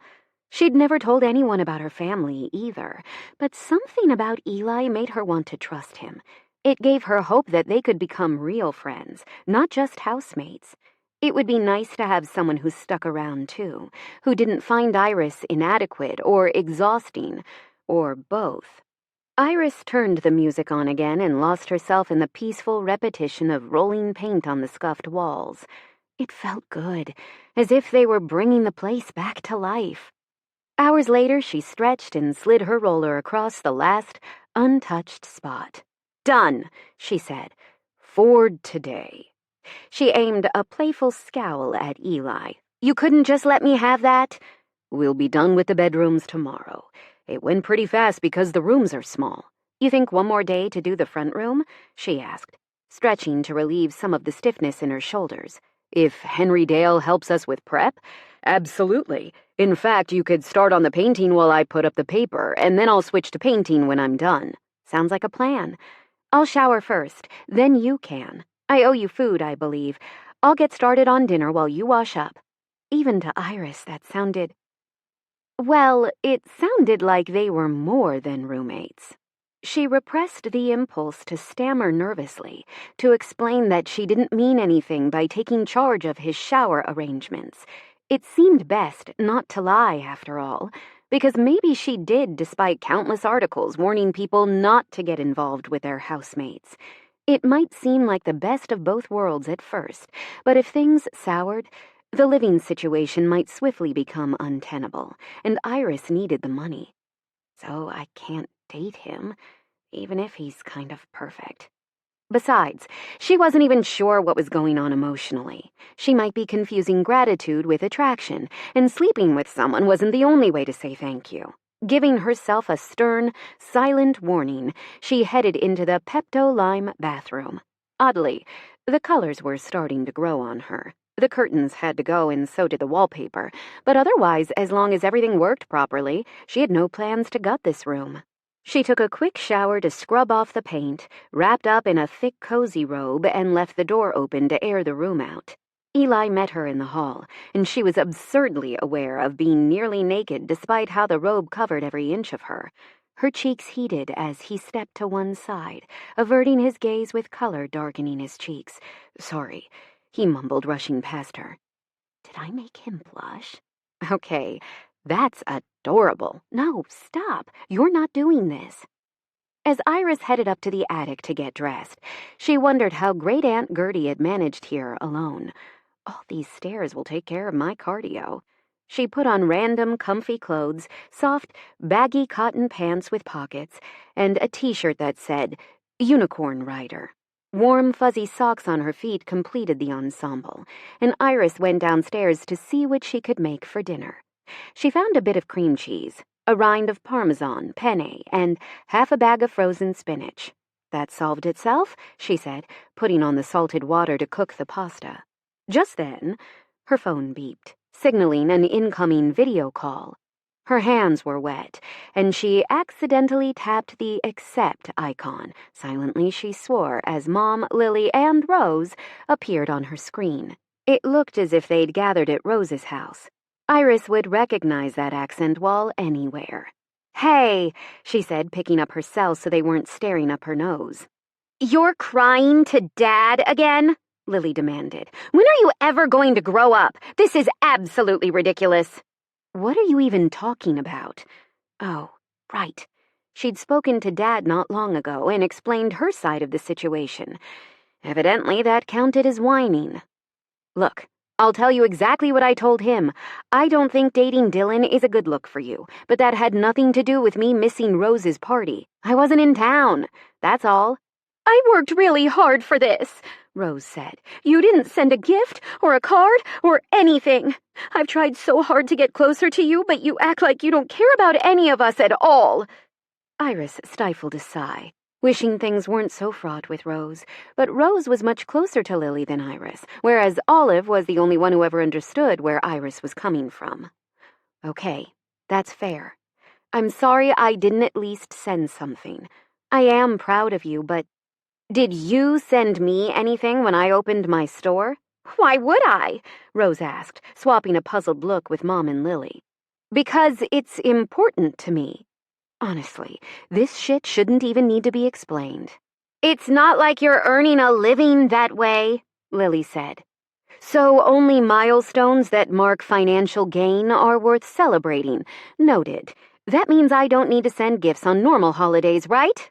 She'd never told anyone about her family either, but something about Eli made her want to trust him. It gave her hope that they could become real friends, not just housemates. It would be nice to have someone who stuck around too, who didn't find Iris inadequate or exhausting, or both. Iris turned the music on again and lost herself in the peaceful repetition of rolling paint on the scuffed walls. It felt good, as if they were bringing the place back to life. Hours later, she stretched and slid her roller across the last untouched spot. "Done," she said. "For today." She aimed a playful scowl at Eli. "You couldn't just let me have that?" "We'll be done with the bedrooms tomorrow. It went pretty fast because the rooms are small." "You think one more day to do the front room?" she asked, stretching to relieve some of the stiffness in her shoulders. If Henry Dale helps us with prep? Absolutely. In fact, you could start on the painting while I put up the paper, and then I'll switch to painting when I'm done. Sounds like a plan. I'll shower first, then you can. I owe you food, I believe. I'll get started on dinner while you wash up. Even to Iris, that sounded... Well, it sounded like they were more than roommates. She repressed the impulse to stammer nervously, to explain that she didn't mean anything by taking charge of his shower arrangements. It seemed best not to lie, after all, because maybe she did despite countless articles warning people not to get involved with their housemates. It might seem like the best of both worlds at first, but if things soured, the living situation might swiftly become untenable, and Iris needed the money. So I can't date him, even if he's kind of perfect. Besides, she wasn't even sure what was going on emotionally. She might be confusing gratitude with attraction, and sleeping with someone wasn't the only way to say thank you. Giving herself a stern, silent warning, she headed into the Pepto-Lime bathroom. Oddly, the colors were starting to grow on her. The curtains had to go, and so did the wallpaper, but otherwise, as long as everything worked properly, she had no plans to gut this room. She took a quick shower to scrub off the paint, wrapped up in a thick, cozy robe, and left the door open to air the room out. Eli met her in the hall, and she was absurdly aware of being nearly naked despite how the robe covered every inch of her. Her cheeks heated as he stepped to one side, averting his gaze with color darkening his cheeks. "Sorry," he mumbled, rushing past her. "Did I make him blush?" "Okay, that's adorable." "No, stop. You're not doing this." As Iris headed up to the attic to get dressed, she wondered how Great Aunt Gertie had managed here alone. "All these stairs will take care of my cardio." She put on random, comfy clothes, soft, baggy cotton pants with pockets, and a t-shirt that said, "Unicorn Rider." Warm, fuzzy socks on her feet completed the ensemble, and Iris went downstairs to see what she could make for dinner. She found a bit of cream cheese, a rind of Parmesan, penne, and half a bag of frozen spinach. "That solved itself," she said, putting on the salted water to cook the pasta. Just then, her phone beeped, signaling an incoming video call. Her hands were wet, and she accidentally tapped the accept icon. Silently she swore as Mom, Lily, and Rose appeared on her screen. It looked as if they'd gathered at Rose's house. Iris would recognize that accent wall anywhere. "Hey," she said, picking up her cell so they weren't staring up her nose. "You're crying to Dad again?" Lily demanded. "When are you ever going to grow up? This is absolutely ridiculous." "What are you even talking about?" Oh, right. She'd spoken to Dad not long ago and explained her side of the situation. Evidently, that counted as whining. "Look, I'll tell you exactly what I told him. I don't think dating Dylan is a good look for you, but that had nothing to do with me missing Rose's party. I wasn't in town. That's all." "I worked really hard for this," Rose said. "You didn't send a gift or a card or anything. I've tried so hard to get closer to you, but you act like you don't care about any of us at all." Iris stifled a sigh, wishing things weren't so fraught with Rose, but Rose was much closer to Lily than Iris, whereas Olive was the only one who ever understood where Iris was coming from. "Okay, that's fair. I'm sorry I didn't at least send something. I am proud of you, but did you send me anything when I opened my store?" "Why would I?" Rose asked, swapping a puzzled look with Mom and Lily. "Because it's important to me. Honestly, this shit shouldn't even need to be explained." "It's not like you're earning a living that way," Lily said. "So only milestones that mark financial gain are worth celebrating. Noted. That means I don't need to send gifts on normal holidays, right?"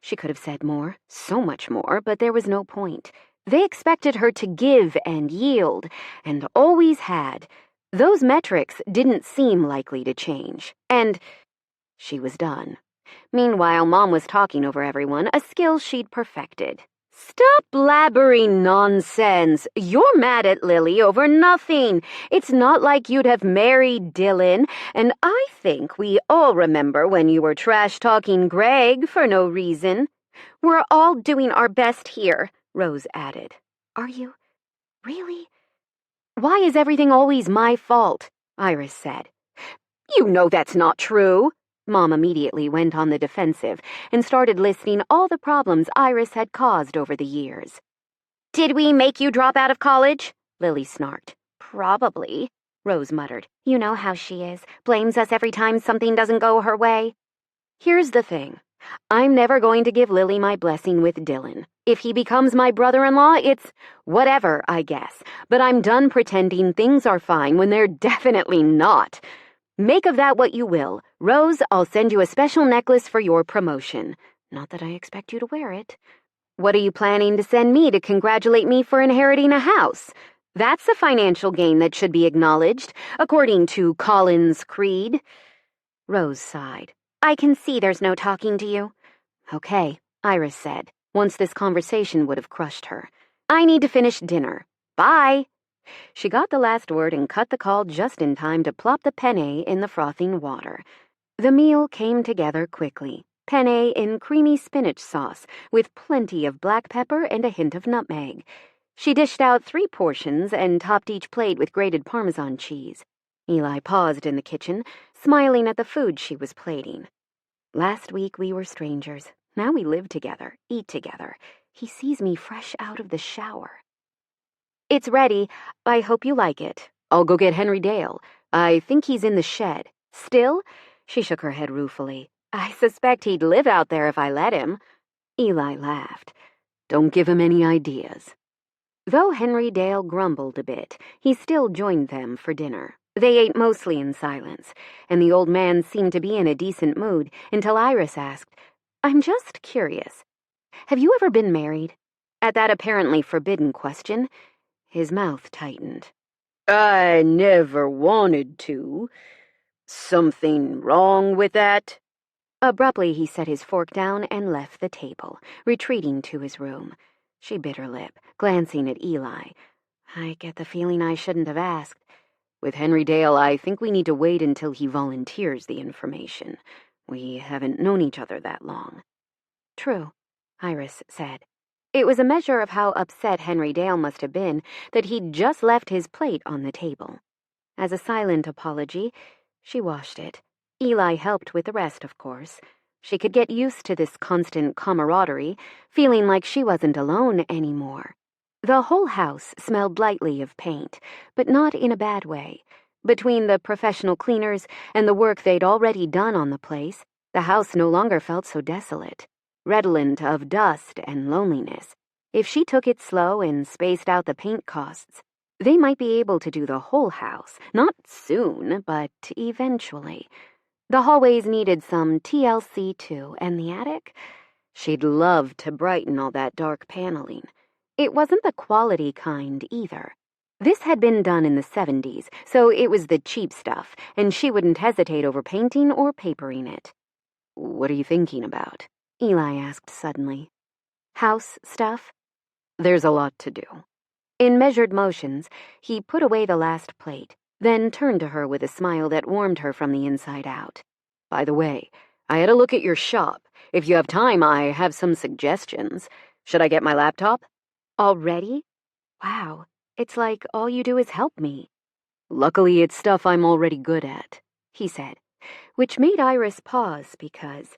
She could have said more, so much more, but there was no point. They expected her to give and yield, and always had. Those metrics didn't seem likely to change. And she was done. Meanwhile, Mom was talking over everyone, a skill she'd perfected. "Stop blabbering nonsense. You're mad at Lily over nothing. It's not like you'd have married Dylan, and I think we all remember when you were trash-talking Greg for no reason." "We're all doing our best here," Rose added. "Are you? Really?" Why is everything always my fault? Iris said. You know that's not true. Mom immediately went on the defensive and started listing all the problems Iris had caused over the years. Did we make you drop out of college? Lily snarked. Probably, Rose muttered. You know how she is. Blames us every time something doesn't go her way. Here's the thing. I'm never going to give Lily my blessing with Dylan. If he becomes my brother-in-law, it's whatever, I guess. But I'm done pretending things are fine when they're definitely not. Make of that what you will. Rose, I'll send you a special necklace for your promotion. Not that I expect you to wear it. What are you planning to send me to congratulate me for inheriting a house? That's a financial gain that should be acknowledged, according to Colin's creed. Rose sighed. I can see there's no talking to you. Okay, Iris said, once this conversation would have crushed her. I need to finish dinner. Bye. She got the last word and cut the call just in time to plop the penne in the frothing water. The meal came together quickly. Penne in creamy spinach sauce, with plenty of black pepper and a hint of nutmeg. She dished out 3 portions and topped each plate with grated Parmesan cheese. Eli paused in the kitchen, smiling at the food she was plating. Last week we were strangers. Now we live together, eat together. He sees me fresh out of the shower. It's ready. I hope you like it. I'll go get Henry Dale. I think he's in the shed. Still? She shook her head ruefully. I suspect he'd live out there if I let him. Eli laughed. Don't give him any ideas. Though Henry Dale grumbled a bit, he still joined them for dinner. They ate mostly in silence, and the old man seemed to be in a decent mood until Iris asked, I'm just curious. Have you ever been married? At that apparently forbidden question, his mouth tightened. I never wanted to. Something wrong with that? Abruptly, he set his fork down and left the table, retreating to his room. She bit her lip, glancing at Eli. I get the feeling I shouldn't have asked. With Henry Dale, I think we need to wait until he volunteers the information. We haven't known each other that long. True, Iris said. It was a measure of how upset Henry Dale must have been that he'd just left his plate on the table. As a silent apology, she washed it. Eli helped with the rest, of course. She could get used to this constant camaraderie, feeling like she wasn't alone anymore. The whole house smelled lightly of paint, but not in a bad way. Between the professional cleaners and the work they'd already done on the place, the house no longer felt so desolate, redolent of dust and loneliness. If she took it slow and spaced out the paint costs, they might be able to do the whole house, not soon, but eventually. The hallways needed some TLC too, and the attic? She'd love to brighten all that dark paneling. It wasn't the quality kind either. This had been done in the 70s, so it was the cheap stuff, and she wouldn't hesitate over painting or papering it. What are you thinking about? Eli asked suddenly. House stuff? There's a lot to do. In measured motions, he put away the last plate, then turned to her with a smile that warmed her from the inside out. By the way, I had a look at your shop. If you have time, I have some suggestions. Should I get my laptop? Already? Wow, it's like all you do is help me. Luckily, it's stuff I'm already good at, he said, which made Iris pause because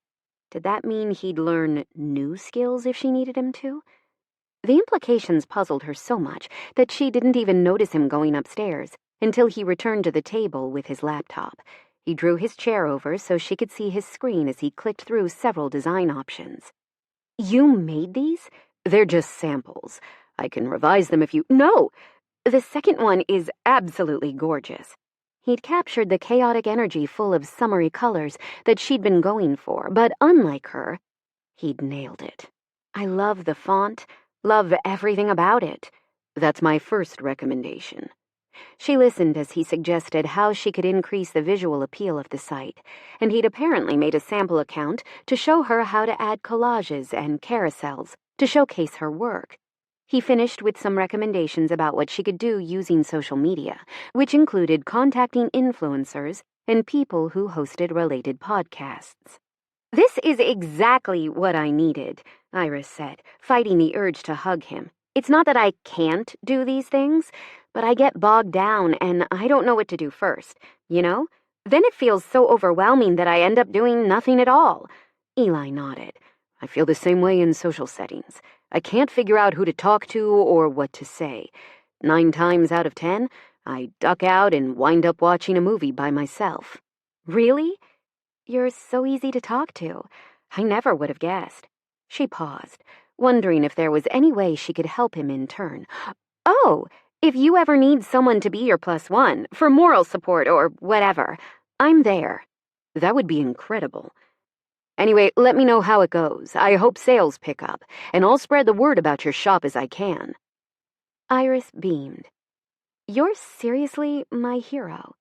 did that mean he'd learn new skills if she needed him to? The implications puzzled her so much that she didn't even notice him going upstairs until he returned to the table with his laptop. He drew his chair over so she could see his screen as he clicked through several design options. You made these? They're just samples. I can revise them if you— No! The second one is absolutely gorgeous. He'd captured the chaotic energy full of summery colors that she'd been going for, but unlike her, he'd nailed it. I love the font, love everything about it. That's my first recommendation. She listened as he suggested how she could increase the visual appeal of the site, and he'd apparently made a sample account to show her how to add collages and carousels to showcase her work. He finished with some recommendations about what she could do using social media, which included contacting influencers and people who hosted related podcasts. This is exactly what I needed, Iris said, fighting the urge to hug him. It's not that I can't do these things, but I get bogged down and I don't know what to do first, you know? Then it feels so overwhelming that I end up doing nothing at all." Eli nodded. "I feel the same way in social settings. I can't figure out who to talk to or what to say. 9 times out of 10, I duck out and wind up watching a movie by myself." "Really? You're so easy to talk to. I never would have guessed." She paused, wondering if there was any way she could help him in turn. "Oh, if you ever need someone to be your +1, for moral support or whatever, I'm there." "That would be incredible. Anyway, let me know how it goes. I hope sales pick up, and I'll spread the word about your shop as I can." Iris beamed. "You're seriously my hero.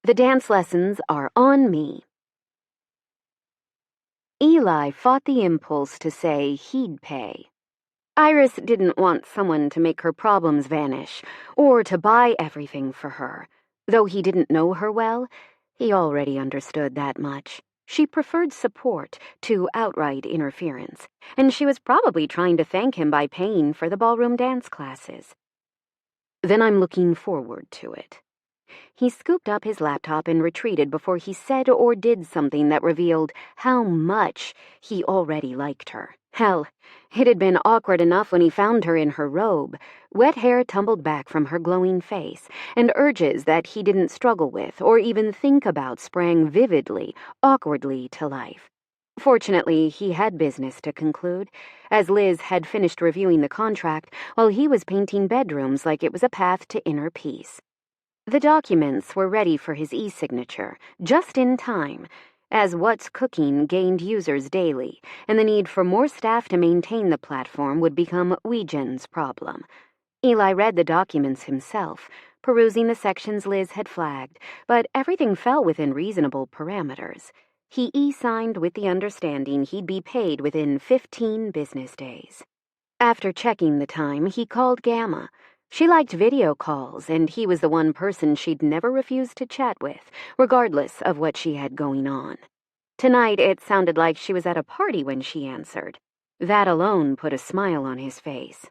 The dance lessons are on me." Eli fought the impulse to say he'd pay. Iris didn't want someone to make her problems vanish, or to buy everything for her. Though he didn't know her well, he already understood that much. She preferred support to outright interference, and she was probably trying to thank him by paying for the ballroom dance classes. "Then I'm looking forward to it." He scooped up his laptop and retreated before he said or did something that revealed how much he already liked her. Hell, it had been awkward enough when he found her in her robe, wet hair tumbled back from her glowing face, and urges that he didn't struggle with or even think about sprang vividly, awkwardly to life. Fortunately, he had business to conclude, as Liz had finished reviewing the contract while he was painting bedrooms like it was a path to inner peace. The documents were ready for his e-signature, just in time, as What's Cooking gained users daily, and the need for more staff to maintain the platform would become Weegen's problem. Eli read the documents himself, perusing the sections Liz had flagged, but everything fell within reasonable parameters. He e-signed with the understanding he'd be paid within 15 business days. After checking the time, he called Gamma. She liked video calls, and he was the one person she'd never refused to chat with, regardless of what she had going on. Tonight, it sounded like she was at a party when she answered. That alone put a smile on his face.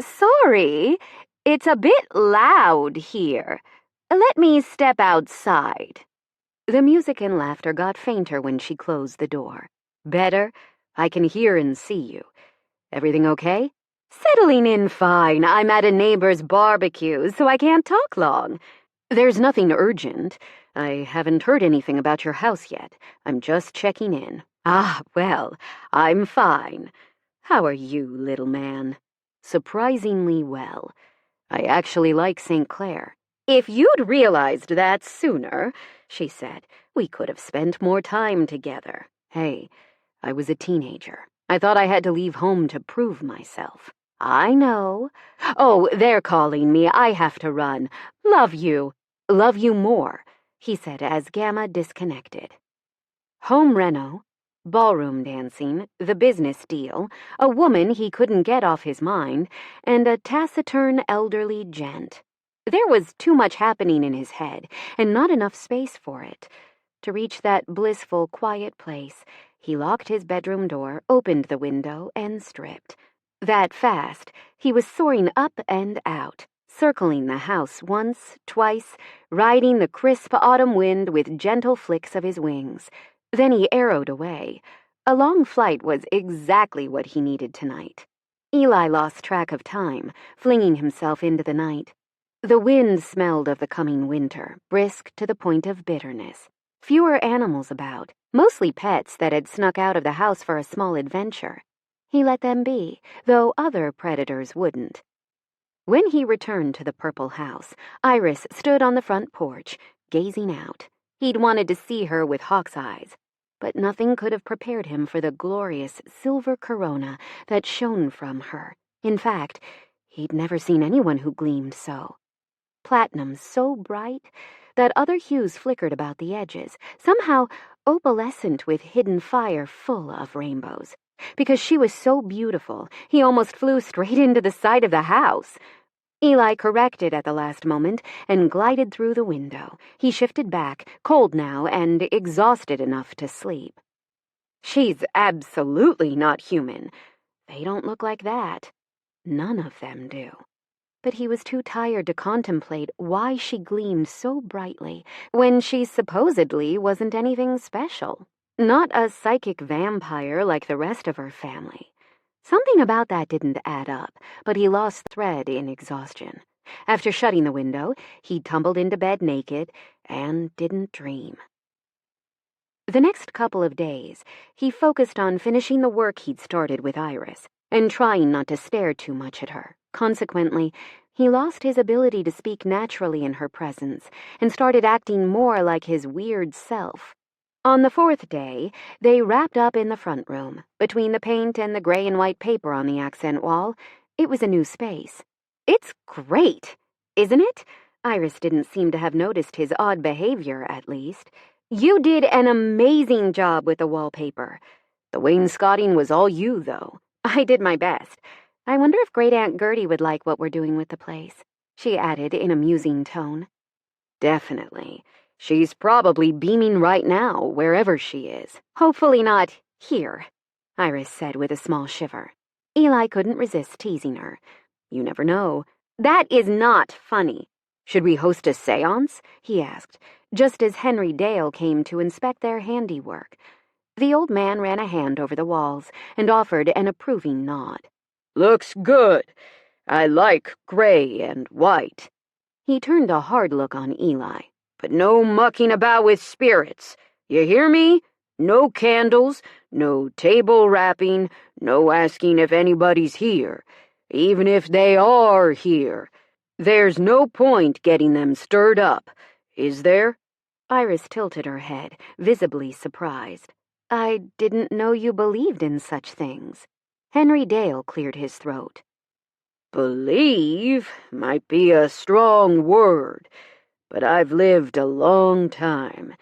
"Sorry, it's a bit loud here. Let me step outside." The music and laughter got fainter when she closed the door. "Better? I can hear and see you. Everything okay?" "Settling in fine. I'm at a neighbor's barbecue, so I can't talk long." "There's nothing urgent. I haven't heard anything about your house yet. I'm just checking in." "Ah, well, I'm fine. How are you, little man?" "Surprisingly well. I actually like St. Clair." "If you'd realized that sooner," she said, "we could have spent more time together." "Hey, I was a teenager. I thought I had to leave home to prove myself." "I know. Oh, they're calling me. I have to run. Love you." "Love you more," he said as Gamma disconnected. Home reno, ballroom dancing, the business deal, a woman he couldn't get off his mind, and a taciturn elderly gent. There was too much happening in his head, and not enough space for it. To reach that blissful, quiet place, he locked his bedroom door, opened the window, and stripped. That fast, he was soaring up and out, circling the house once, twice, riding the crisp autumn wind with gentle flicks of his wings. Then he arrowed away. A long flight was exactly what he needed tonight. Eli lost track of time, flinging himself into the night. The wind smelled of the coming winter, brisk to the point of bitterness. Fewer animals about, mostly pets that had snuck out of the house for a small adventure. He let them be, though other predators wouldn't. When he returned to the purple house, Iris stood on the front porch, gazing out. He'd wanted to see her with hawk's eyes, but nothing could have prepared him for the glorious silver corona that shone from her. In fact, he'd never seen anyone who gleamed so. Platinum so bright that other hues flickered about the edges, somehow opalescent with hidden fire full of rainbows. Because she was so beautiful, he almost flew straight into the side of the house. Eli corrected at the last moment and glided through the window. He shifted back, cold now and exhausted enough to sleep. She's absolutely not human. They don't look like that. None of them do. but he was too tired to contemplate why she gleamed so brightly when she supposedly wasn't anything special. Not a psychic vampire like the rest of her family. Something about that didn't add up, but he lost thread in exhaustion. After shutting the window, he tumbled into bed naked and didn't dream. The next couple of days, he focused on finishing the work he'd started with Iris and trying not to stare too much at her. Consequently, he lost his ability to speak naturally in her presence and started acting more like his weird self. On the fourth day, they wrapped up in the front room. Between the paint and the gray and white paper on the accent wall, it was a new space. "It's great, isn't it?" Iris didn't seem to have noticed his odd behavior, at least. "You did an amazing job with the wallpaper. The wainscoting was all you, though." "I did my best. I wonder if Great Aunt Gertie would like what we're doing with the place," she added in a musing tone. "Definitely. She's probably beaming right now, wherever she is." "Hopefully not here," Iris said with a small shiver. Eli couldn't resist teasing her. "You never know." "That is not funny." "Should we host a séance?" he asked, just as Henry Dale came to inspect their handiwork. The old man ran a hand over the walls and offered an approving nod. "Looks good. I like gray and white." He turned a hard look on Eli. "But no mucking about with spirits. You hear me? No candles, no table rapping, no asking if anybody's here. Even if they are here, there's no point getting them stirred up, is there?" Iris tilted her head, visibly surprised. "I didn't know you believed in such things." Henry Dale cleared his throat. "Believe might be a strong word, but I've lived a long time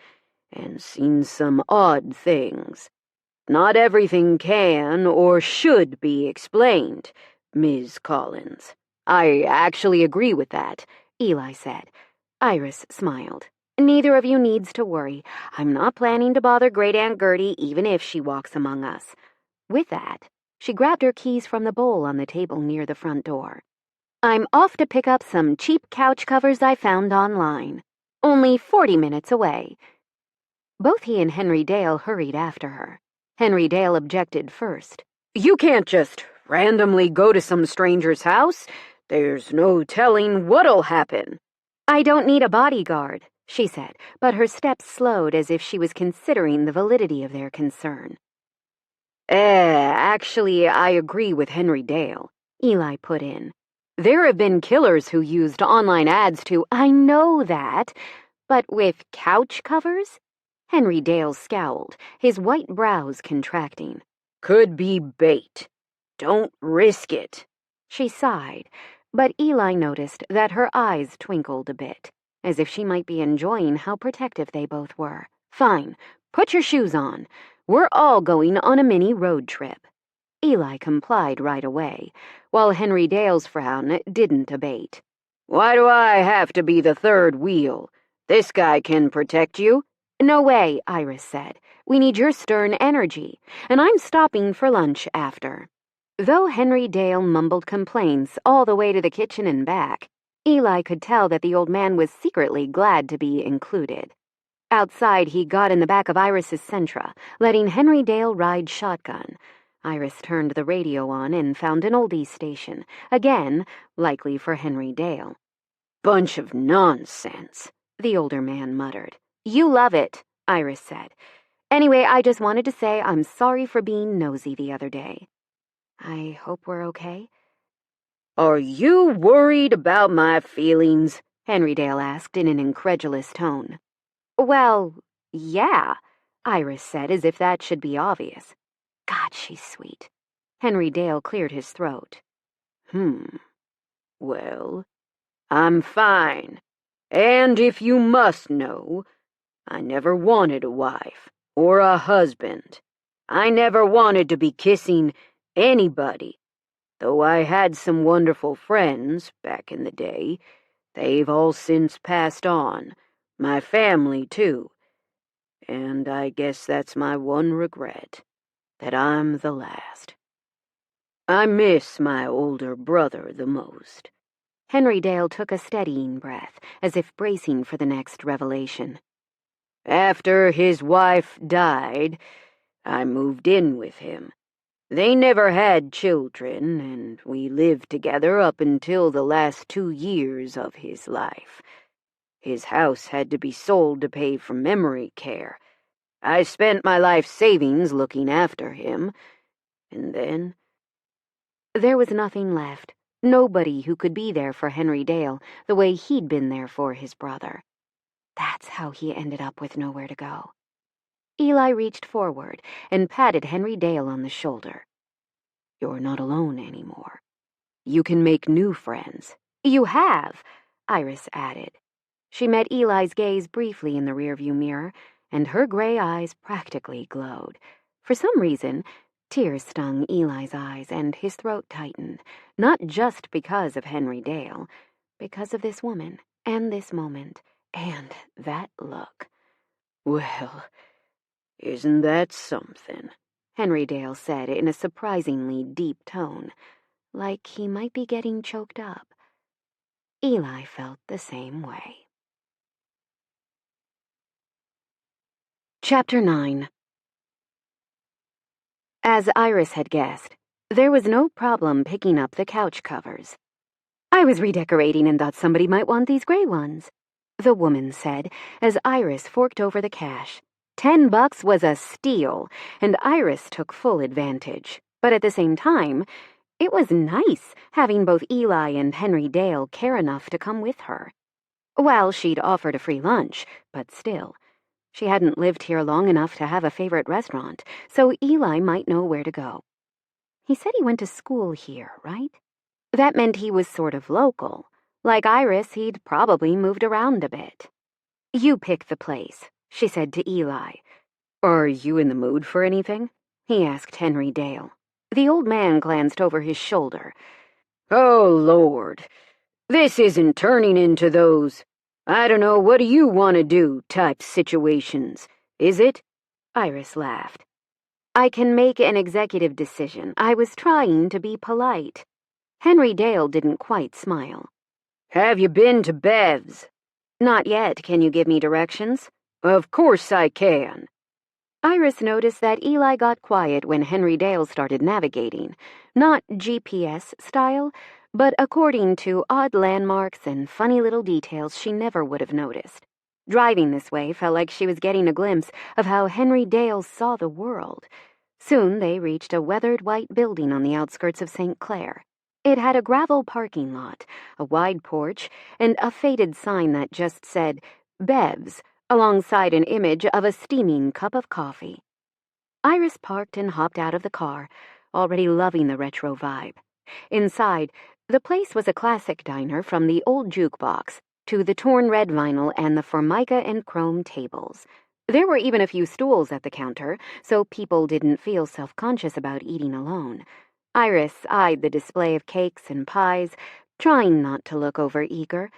and seen some odd things. Not everything can or should be explained, Ms. Collins." "I actually agree with that," Eli said. Iris smiled. "Neither of you needs to worry. I'm not planning to bother Great Aunt Gertie even if she walks among us." With that, she grabbed her keys from the bowl on the table near the front door. "I'm off to pick up some cheap couch covers I found online. Only 40 minutes away." Both he and Henry Dale hurried after her. Henry Dale objected first. "You can't just randomly go to some stranger's house. There's no telling what'll happen." "I don't need a bodyguard," she said, but her steps slowed as if she was considering the validity of their concern. Actually, I agree with Henry Dale," Eli put in. "There have been killers who used online ads to—" "I know that, but with couch covers?" Henry Dale scowled, his white brows contracting. "Could be bait. Don't risk it." She sighed, but Eli noticed that her eyes twinkled a bit, as if she might be enjoying how protective they both were. "Fine, put your shoes on. We're all going on a mini road trip." Eli complied right away, while Henry Dale's frown didn't abate. "Why do I have to be the third wheel? This guy can protect you." "No way," Iris said. "We need your stern energy, and I'm stopping for lunch after." Though Henry Dale mumbled complaints all the way to the kitchen and back, Eli could tell that the old man was secretly glad to be included. Outside, he got in the back of Iris's Sentra, letting Henry Dale ride shotgun. Iris turned the radio on and found an oldie station, again, likely for Henry Dale. "Bunch of nonsense," the older man muttered. "You love it," Iris said. "Anyway, I just wanted to say I'm sorry for being nosy the other day." "I hope we're okay." "Are you worried about my feelings?" Henry Dale asked in an incredulous tone. "Well, yeah," Iris said, as if that should be obvious. "God, she's sweet." Henry Dale cleared his throat. Well, I'm fine. And if you must know, I never wanted a wife or a husband. I never wanted to be kissing anybody. Though I had some wonderful friends back in the day, they've all since passed on. My family, too. And I guess that's my one regret, that I'm the last. I miss my older brother the most." Henry Dale took a steadying breath, as if bracing for the next revelation. After his wife died, I moved in with him. They never had children, and we lived together up until the last 2 years of his life. His house had to be sold to pay for memory care. I spent my life savings looking after him, and then... There was nothing left. Nobody who could be there for Henry Dale the way he'd been there for his brother. That's how he ended up with nowhere to go. Eli reached forward and patted Henry Dale on the shoulder. You're not alone anymore. You can make new friends. You have, Iris added. She met Eli's gaze briefly in the rearview mirror, and her gray eyes practically glowed. For some reason, tears stung Eli's eyes and his throat tightened, not just because of Henry Dale, because of this woman, and this moment, and that look. Well, isn't that something? Henry Dale said in a surprisingly deep tone, like he might be getting choked up. Eli felt the same way. Chapter 9. As Iris had guessed, there was no problem picking up the couch covers. I was redecorating and thought somebody might want these gray ones, the woman said as Iris forked over the cash. $10 was a steal, and Iris took full advantage. But at the same time, it was nice having both Eli and Henry Dale care enough to come with her. Well, she'd offered a free lunch, but still. She hadn't lived here long enough to have a favorite restaurant, so Eli might know where to go. He said he went to school here, right? That meant he was sort of local. Like Iris, he'd probably moved around a bit. You pick the place, she said to Eli. Are you in the mood for anything? He asked Henry Dale. The old man glanced over his shoulder. Oh, Lord. This isn't turning into those, I don't know, what do you want to do type situations, is it? Iris laughed. I can make an executive decision. I was trying to be polite. Henry Dale didn't quite smile. Have you been to Bev's? Not yet. Can you give me directions? Of course I can. Iris noticed that Eli got quiet when Henry Dale started navigating, not GPS style, but according to odd landmarks and funny little details she never would have noticed. Driving this way felt like she was getting a glimpse of how Henry Dale saw the world. Soon they reached a weathered white building on the outskirts of St. Clair. It had a gravel parking lot, a wide porch, and a faded sign that just said, Bev's, alongside an image of a steaming cup of coffee. Iris parked and hopped out of the car, already loving the retro vibe. Inside, the place was a classic diner from the old jukebox to the torn red vinyl and the formica and chrome tables. There were even a few stools at the counter, so people didn't feel self-conscious about eating alone. Iris eyed the display of cakes and pies, trying not to look overeager.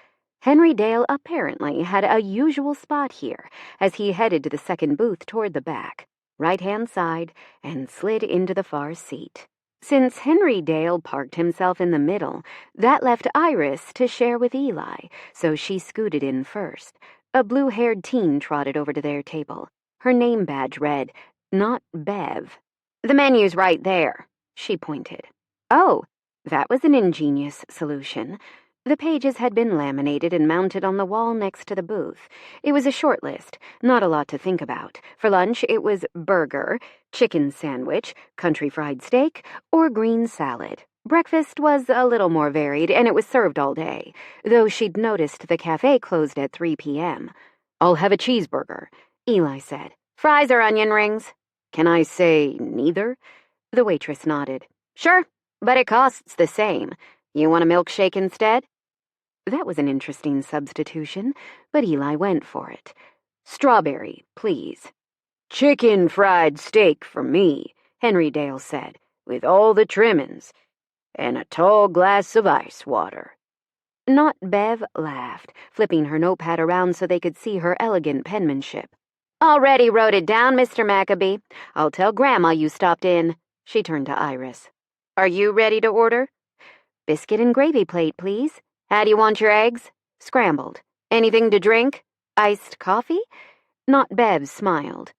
Henry Dale apparently had a usual spot here, as he headed to the second booth toward the back, right-hand side, and slid into the far seat. Since Henry Dale parked himself in the middle, that left Iris to share with Eli, so she scooted in first. A blue-haired teen trotted over to their table. Her name badge read, Not Bev. The menu's right there, she pointed. Oh, that was an ingenious solution. The pages had been laminated and mounted on the wall next to the booth. It was a short list, not a lot to think about. For lunch, it was burger, chicken sandwich, country fried steak, or green salad. Breakfast was a little more varied, and it was served all day, though she'd noticed the cafe closed at 3 p.m. I'll have a cheeseburger, Eli said. Fries or onion rings? Can I say neither? The waitress nodded. Sure, but it costs the same. You want a milkshake instead? That was an interesting substitution, but Eli went for it. Strawberry, please. Chicken fried steak for me, Henry Dale said, with all the trimmings, and a tall glass of ice water. Not Bev laughed, flipping her notepad around so they could see her elegant penmanship. Already wrote it down, Mr. Maccabee. I'll tell Grandma you stopped in. She turned to Iris. Are you ready to order? Biscuit and gravy plate, please. How do you want your eggs? Scrambled. Anything to drink? Iced coffee? Not Bev smiled.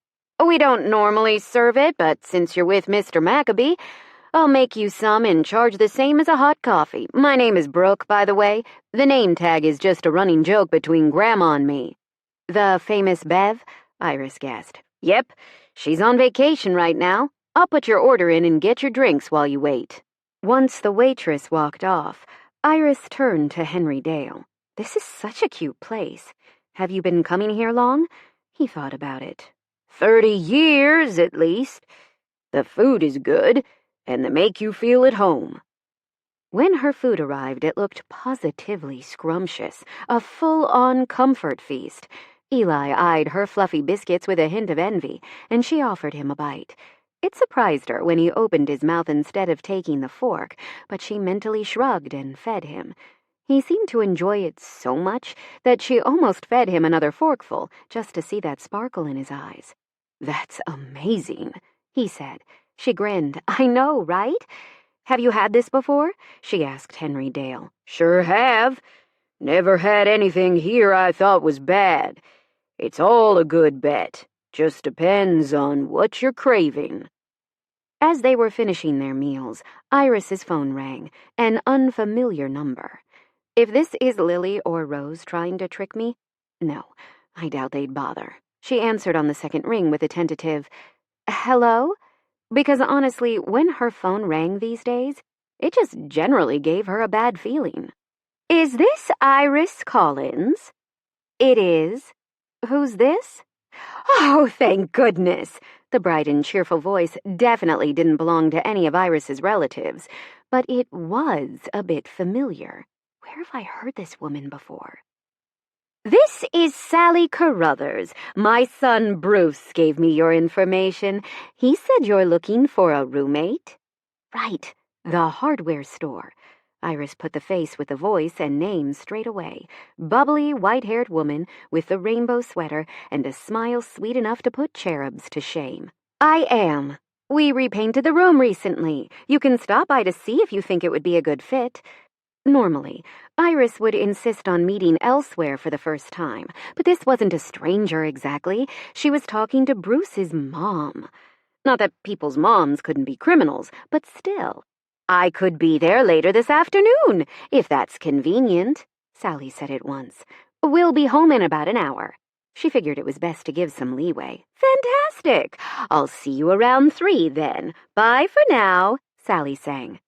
We don't normally serve it, but since you're with Mr. Maccabee, I'll make you some and charge the same as a hot coffee. My name is Brooke, by the way. The name tag is just a running joke between Grandma and me. The famous Bev? Iris guessed. Yep, she's on vacation right now. I'll put your order in and get your drinks while you wait. Once the waitress walked off, Iris turned to Henry Dale. This is such a cute place. Have you been coming here long? He thought about it. 30 years, at least. The food is good, and they make you feel at home. When her food arrived, it looked positively scrumptious, a full-on comfort feast. Eli eyed her fluffy biscuits with a hint of envy, and she offered him a bite. It surprised her when he opened his mouth instead of taking the fork, but she mentally shrugged and fed him. He seemed to enjoy it so much that she almost fed him another forkful just to see that sparkle in his eyes. That's amazing, he said. She grinned. I know, right? Have you had this before? She asked Henry Dale. Sure have. Never had anything here I thought was bad. It's all a good bet. Just depends on what you're craving. As they were finishing their meals, Iris's phone rang, an unfamiliar number. If this is Lily or Rose trying to trick me? No, I doubt they'd bother. She answered on the second ring with a tentative, hello? Because honestly, when her phone rang these days, it just generally gave her a bad feeling. Is this Iris Collins? It is. Who's this? Oh, thank goodness. The bright and cheerful voice definitely didn't belong to any of Iris's relatives, but it was a bit familiar. Where have I heard this woman before? This is Sally Carruthers. My son Bruce gave me your information. He said you're looking for a roommate. Right, the hardware store. Iris put the face with the voice and name straight away. Bubbly, white-haired woman with the rainbow sweater and a smile sweet enough to put cherubs to shame. I am. We repainted the room recently. You can stop by to see if you think it would be a good fit. Normally, Iris would insist on meeting elsewhere for the first time, but this wasn't a stranger exactly. She was talking to Bruce's mom. Not that people's moms couldn't be criminals, but still. I could be there later this afternoon, if that's convenient, Sally said at once. We'll be home in about an hour. She figured it was best to give some leeway. Fantastic! I'll see you around 3 then. Bye for now, Sally sang.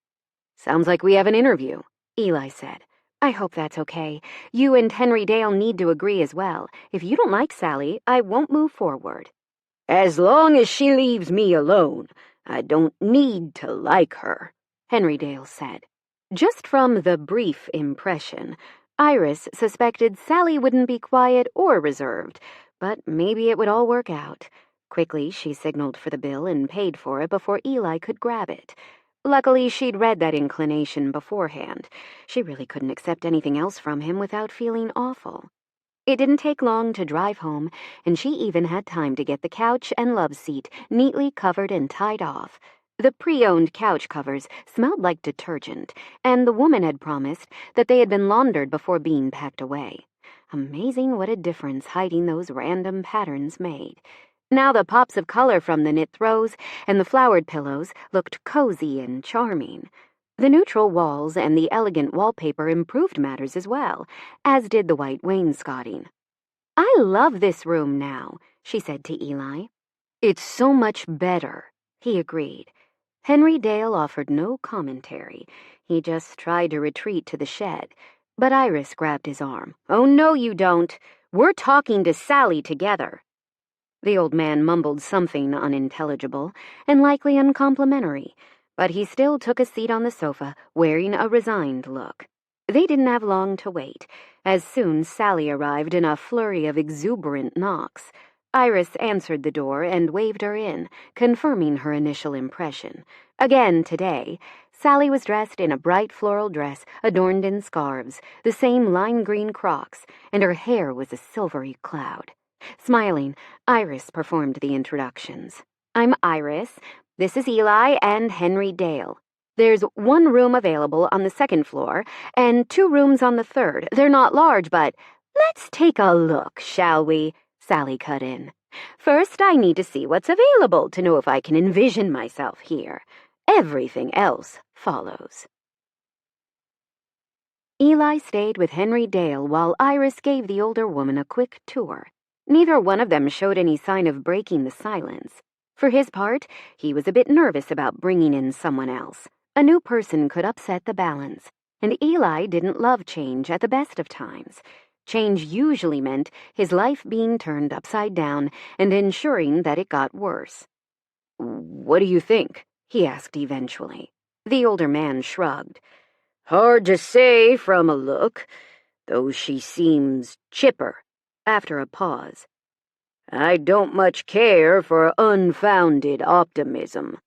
Sounds like we have an interview, Eli said. I hope that's okay. You and Henry Dale need to agree as well. If you don't like Sally, I won't move forward. As long as she leaves me alone, I don't need to like her, Henry Dale said. Just from the brief impression, Iris suspected Sally wouldn't be quiet or reserved, but maybe it would all work out. Quickly, she signaled for the bill and paid for it before Eli could grab it. Luckily, she'd read that inclination beforehand. She really couldn't accept anything else from him without feeling awful. It didn't take long to drive home, and she even had time to get the couch and love seat neatly covered and tied off. The pre-owned couch covers smelled like detergent, and the woman had promised that they had been laundered before being packed away. Amazing what a difference hiding those random patterns made. Now the pops of color from the knit throws and the flowered pillows looked cozy and charming. The neutral walls and the elegant wallpaper improved matters as well, as did the white wainscoting. I love this room now, she said to Eli. It's so much better, he agreed. Henry Dale offered no commentary. He just tried to retreat to the shed, but Iris grabbed his arm. Oh, no, you don't. We're talking to Sally together. The old man mumbled something unintelligible and likely uncomplimentary, but he still took a seat on the sofa, wearing a resigned look. They didn't have long to wait, as soon Sally arrived in a flurry of exuberant knocks. Iris answered the door and waved her in, confirming her initial impression. Again today, Sally was dressed in a bright floral dress adorned in scarves, the same lime green Crocs, and her hair was a silvery cloud. Smiling, Iris performed the introductions. I'm Iris. This is Eli and Henry Dale. There's one room available on the second floor and 2 rooms on the third. They're not large, but let's take a look, shall we? Sally cut in. First, I need to see what's available to know if I can envision myself here. Everything else follows. Eli stayed with Henry Dale while Iris gave the older woman a quick tour. Neither one of them showed any sign of breaking the silence. For his part, he was a bit nervous about bringing in someone else. A new person could upset the balance, and Eli didn't love change at the best of times. Change usually meant his life being turned upside down and ensuring that it got worse. "What do you think?" he asked eventually. The older man shrugged. "Hard to say from a look, though she seems chipper." After a pause. "I don't much care for unfounded optimism."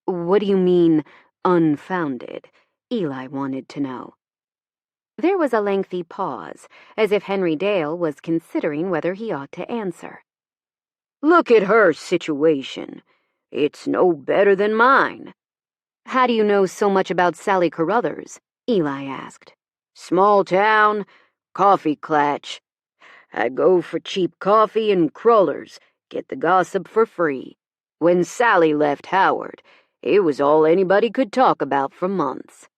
What do you mean, unfounded? Eli wanted to know. There was a lengthy pause, as if Henry Dale was considering whether he ought to answer. "Look at her situation. It's no better than mine." How do you know so much about Sally Carruthers? Eli asked. "Small town, coffee clatch. I'd go for cheap coffee and crullers, get the gossip for free. When Sally left Howard, it was all anybody could talk about for months."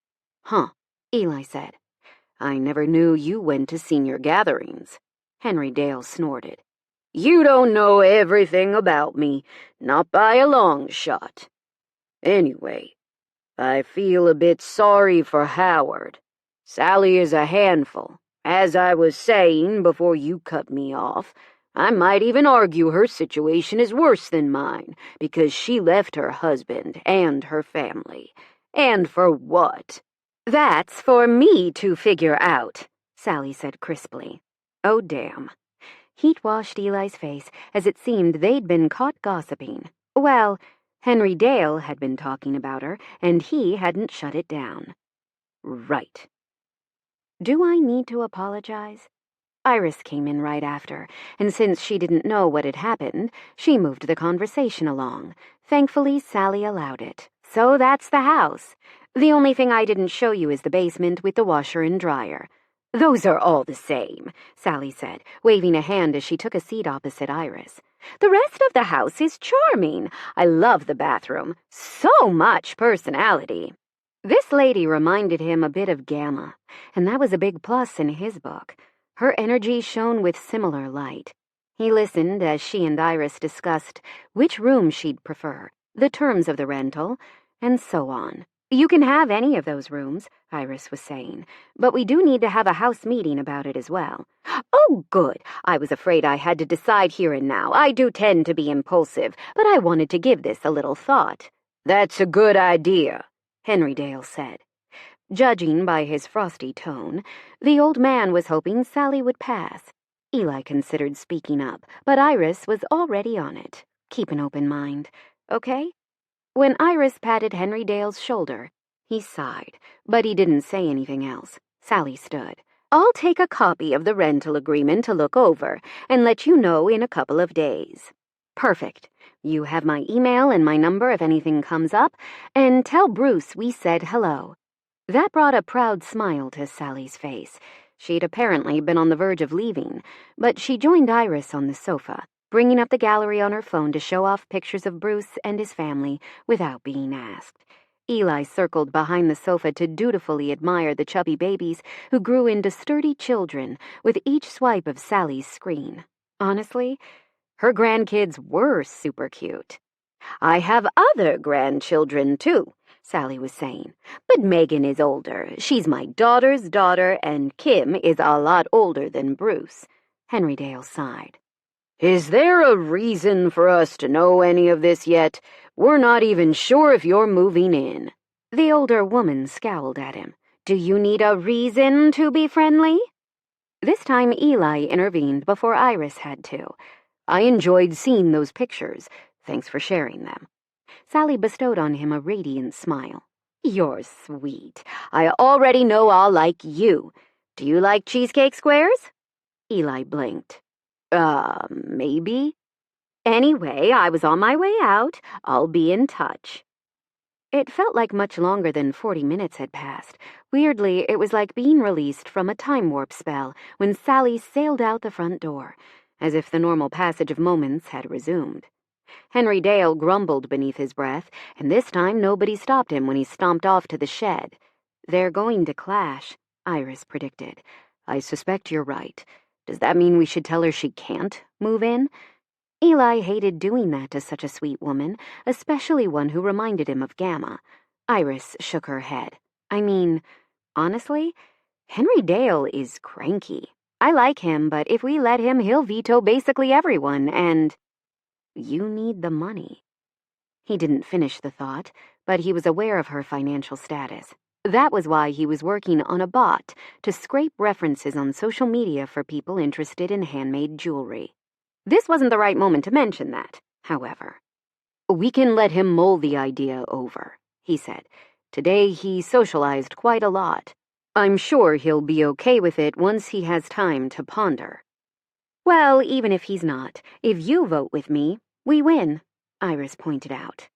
Huh, Eli said. "I never knew you went to senior gatherings." Henry Dale snorted. "You don't know everything about me, not by a long shot. Anyway, I feel a bit sorry for Howard. Sally is a handful. As I was saying before you cut me off, I might even argue her situation is worse than mine, because she left her husband and her family. And for what?" "That's for me to figure out," Sally said crisply. Oh, damn. Heat washed Eli's face as it seemed they'd been caught gossiping. Well, Henry Dale had been talking about her, and he hadn't shut it down. Right. Do I need to apologize? Iris came in right after, and since she didn't know what had happened, she moved the conversation along. Thankfully, Sally allowed it. "So that's the house. The only thing I didn't show you is the basement with the washer and dryer." "Those are all the same," Sally said, waving a hand as she took a seat opposite Iris. "The rest of the house is charming. I love the bathroom. So much personality." This lady reminded him a bit of Gamma, and that was a big plus in his book. Her energy shone with similar light. He listened as she and Iris discussed which room she'd prefer, the terms of the rental, and so on. "You can have any of those rooms," Iris was saying, "but we do need to have a house meeting about it as well." "Oh, good. I was afraid I had to decide here and now. I do tend to be impulsive, but I wanted to give this a little thought." "That's a good idea," Henry Dale said. Judging by his frosty tone, the old man was hoping Sally would pass. Eli considered speaking up, but Iris was already on it. Keep an open mind, okay? When Iris patted Henry Dale's shoulder, he sighed, but he didn't say anything else. Sally stood. "I'll take a copy of the rental agreement to look over and let you know in a couple of days." "Perfect. You have my email and my number if anything comes up, and tell Bruce we said hello." That brought a proud smile to Sally's face. She'd apparently been on the verge of leaving, but she joined Iris on the sofa, bringing up the gallery on her phone to show off pictures of Bruce and his family without being asked. Eli circled behind the sofa to dutifully admire the chubby babies who grew into sturdy children with each swipe of Sally's screen. Honestly, her grandkids were super cute. "I have other grandchildren, too," Sally was saying. "But Megan is older. She's my daughter's daughter, and Kim is a lot older than Bruce." Henry Dale sighed. "Is there a reason for us to know any of this yet? We're not even sure if you're moving in." The older woman scowled at him. "Do you need a reason to be friendly?" This time Eli intervened before Iris had to. "I enjoyed seeing those pictures. Thanks for sharing them." Sally bestowed on him a radiant smile. "You're sweet. I already know I'll like you. Do you like cheesecake squares?" Eli blinked. Maybe?" "Anyway, I was on my way out. I'll be in touch." It felt like much longer than 40 minutes had passed. Weirdly, it was like being released from a time warp spell when Sally sailed out the front door, as if the normal passage of moments had resumed. Henry Dale grumbled beneath his breath, and this time nobody stopped him when he stomped off to the shed. "They're going to clash," Iris predicted. "I suspect you're right. Does that mean we should tell her she can't move in?" Eli hated doing that to such a sweet woman, especially one who reminded him of Gamma. Iris shook her head. "I mean, honestly, Henry Dale is cranky. I like him, but if we let him, he'll veto basically everyone, and you need the money." He didn't finish the thought, but he was aware of her financial status. That was why he was working on a bot to scrape references on social media for people interested in handmade jewelry. This wasn't the right moment to mention that, however. "We can let him mull the idea over," he said. "Today he socialized quite a lot. I'm sure he'll be okay with it once he has time to ponder." "Well, even if he's not, if you vote with me, we win," Iris pointed out.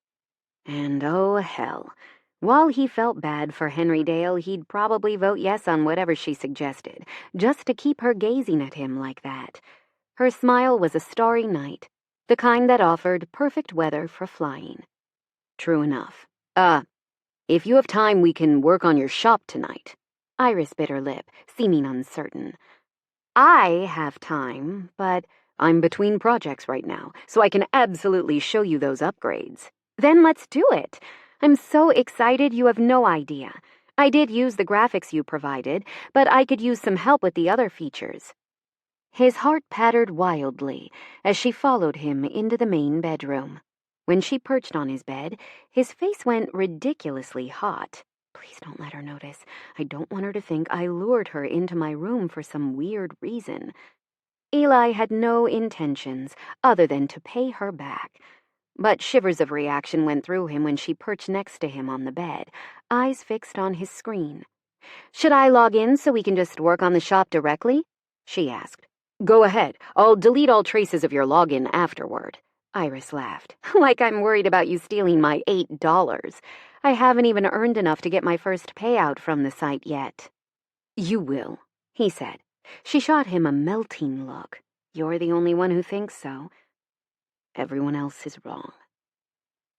And oh, hell. While he felt bad for Henry Dale, he'd probably vote yes on whatever she suggested, just to keep her gazing at him like that. Her smile was a starry night, the kind that offered perfect weather for flying. "True enough. If you have time, we can work on your shop tonight." Iris bit her lip, seeming uncertain. "I have time, but I'm between projects right now, so I can absolutely show you those upgrades." "Then let's do it. I'm so excited you have no idea. I did use the graphics you provided, but I could use some help with the other features." His heart pattered wildly as she followed him into the main bedroom. When she perched on his bed, his face went ridiculously hot. Please don't let her notice. I don't want her to think I lured her into my room for some weird reason. Eli had no intentions other than to pay her back. But shivers of reaction went through him when she perched next to him on the bed, eyes fixed on his screen. "Should I log in so we can just work on the shop directly?" she asked. "Go ahead. I'll delete all traces of your login afterward." Iris laughed. "Like I'm worried about you stealing my $8. I haven't even earned enough to get my first payout from the site yet." "You will," he said. She shot him a melting look. "You're the only one who thinks so. Everyone else is wrong."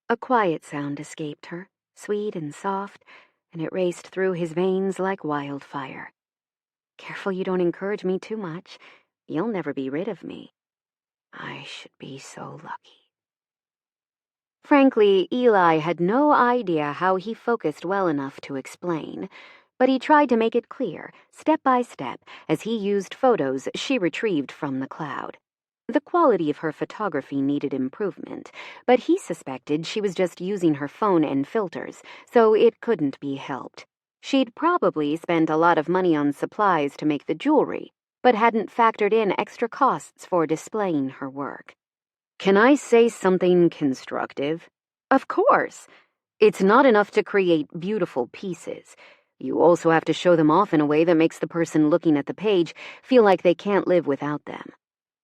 A quiet sound escaped her, sweet and soft, and it raced through his veins like wildfire. "Careful you don't encourage me too much. You'll never be rid of me. I should be so lucky." Frankly, Eli had no idea how he focused well enough to explain, but he tried to make it clear, step by step, as he used photos she retrieved from the cloud. The quality of her photography needed improvement, but he suspected she was just using her phone and filters, so it couldn't be helped. She'd probably spent a lot of money on supplies to make the jewelry, but hadn't factored in extra costs for displaying her work. "Can I say something constructive?" "Of course. It's not enough to create beautiful pieces. You also have to show them off in a way that makes the person looking at the page feel like they can't live without them."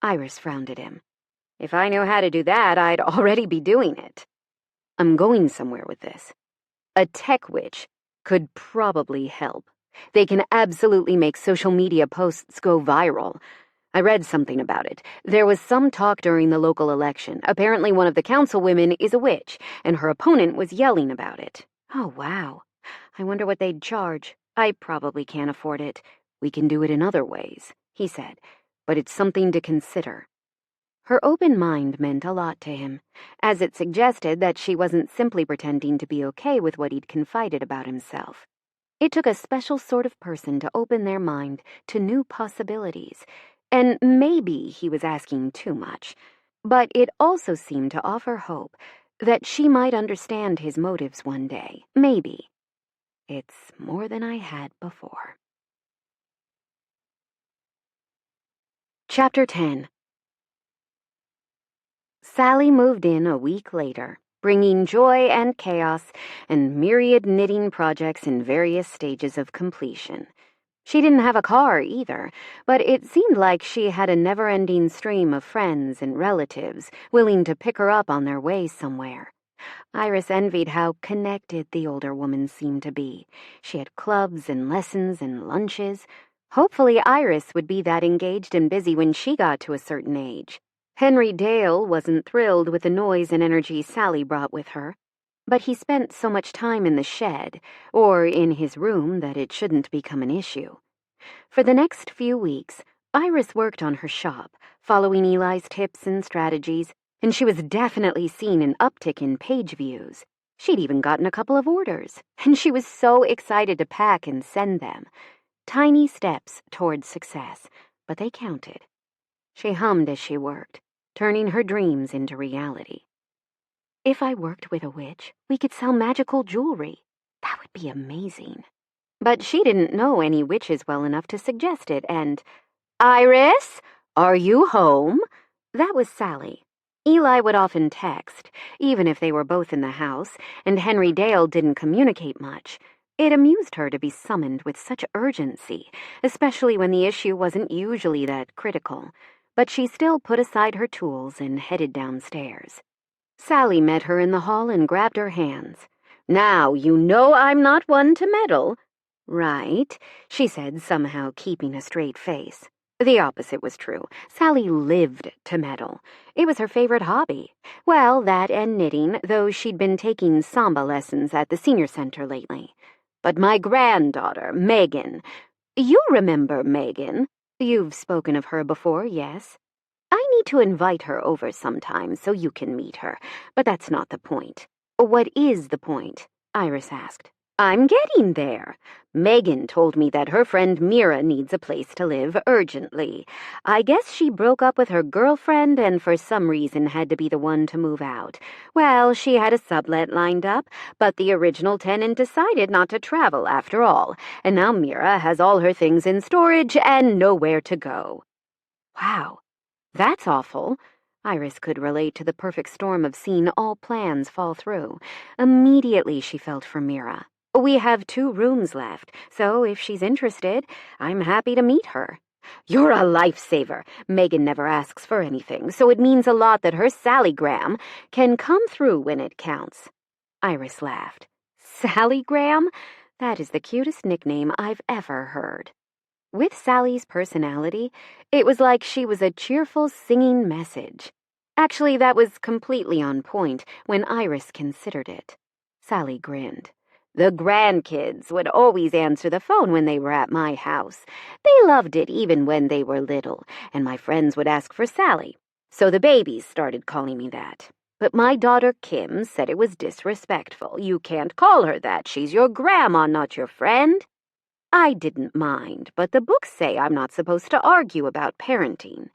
Iris frowned at him. "If I knew how to do that, I'd already be doing it." "I'm going somewhere with this. A tech witch could probably help. They can absolutely make social media posts go viral. I read something about it. There was some talk during the local election. Apparently one of the councilwomen is a witch, and her opponent was yelling about it." "Oh, wow. I wonder what they'd charge. I probably can't afford it." "We can do it in other ways," he said, "but it's something to consider." Her open mind meant a lot to him, as it suggested that she wasn't simply pretending to be okay with what he'd confided about himself. It took a special sort of person to open their mind to new possibilities, and maybe he was asking too much, but it also seemed to offer hope that she might understand his motives one day. Maybe. It's more than I had before. Chapter 10. Sally moved in a week later, bringing joy and chaos and myriad knitting projects in various stages of completion. She didn't have a car either, but it seemed like she had a never-ending stream of friends and relatives willing to pick her up on their way somewhere. Iris envied how connected the older woman seemed to be. She had clubs and lessons and lunches. Hopefully Iris would be that engaged and busy when she got to a certain age. Henry Dale wasn't thrilled with the noise and energy Sally brought with her, but he spent so much time in the shed, or in his room, that it shouldn't become an issue. For the next few weeks, Iris worked on her shop, following Eli's tips and strategies, and she was definitely seeing an uptick in page views. She'd even gotten a couple of orders, and she was so excited to pack and send them. Tiny steps toward success, but they counted. She hummed as she worked, turning her dreams into reality. If I worked with a witch, we could sell magical jewelry. That would be amazing. But she didn't know any witches well enough to suggest it, and, "Iris, are you home?" That was Sally. Eli would often text, even if they were both in the house, and Henry Dale didn't communicate much. It amused her to be summoned with such urgency, especially when the issue wasn't usually that critical. But she still put aside her tools and headed downstairs. Sally met her in the hall and grabbed her hands. "Now, you know I'm not one to meddle." "Right," she said, somehow keeping a straight face. The opposite was true. Sally lived to meddle. It was her favorite hobby. Well, that and knitting, though she'd been taking samba lessons at the senior center lately. "But my granddaughter, Megan. You remember Megan? You've spoken of her before, yes? I need to invite her over sometime so you can meet her, but that's not the point." "What is the point?" Iris asked. "I'm getting there. Megan told me that her friend Mira needs a place to live urgently. I guess she broke up with her girlfriend and for some reason had to be the one to move out. Well, she had a sublet lined up, but the original tenant decided not to travel after all, and now Mira has all her things in storage and nowhere to go." Wow, that's awful. Iris could relate to the perfect storm of seeing all plans fall through. Immediately she felt for Mira. "We have 2 rooms left, so if she's interested, I'm happy to meet her." "You're a lifesaver. Megan never asks for anything, so it means a lot that her Sallygram can come through when it counts." Iris laughed. "Sallygram? That is the cutest nickname I've ever heard." With Sally's personality, it was like she was a cheerful singing message. Actually, that was completely on point when Iris considered it. Sally grinned. "The grandkids would always answer the phone when they were at my house. They loved it even when they were little, and my friends would ask for Sally. So the babies started calling me that. But my daughter Kim said it was disrespectful. You can't call her that. She's your grandma, not your friend." I didn't mind, but the books say I'm not supposed to argue about parenting.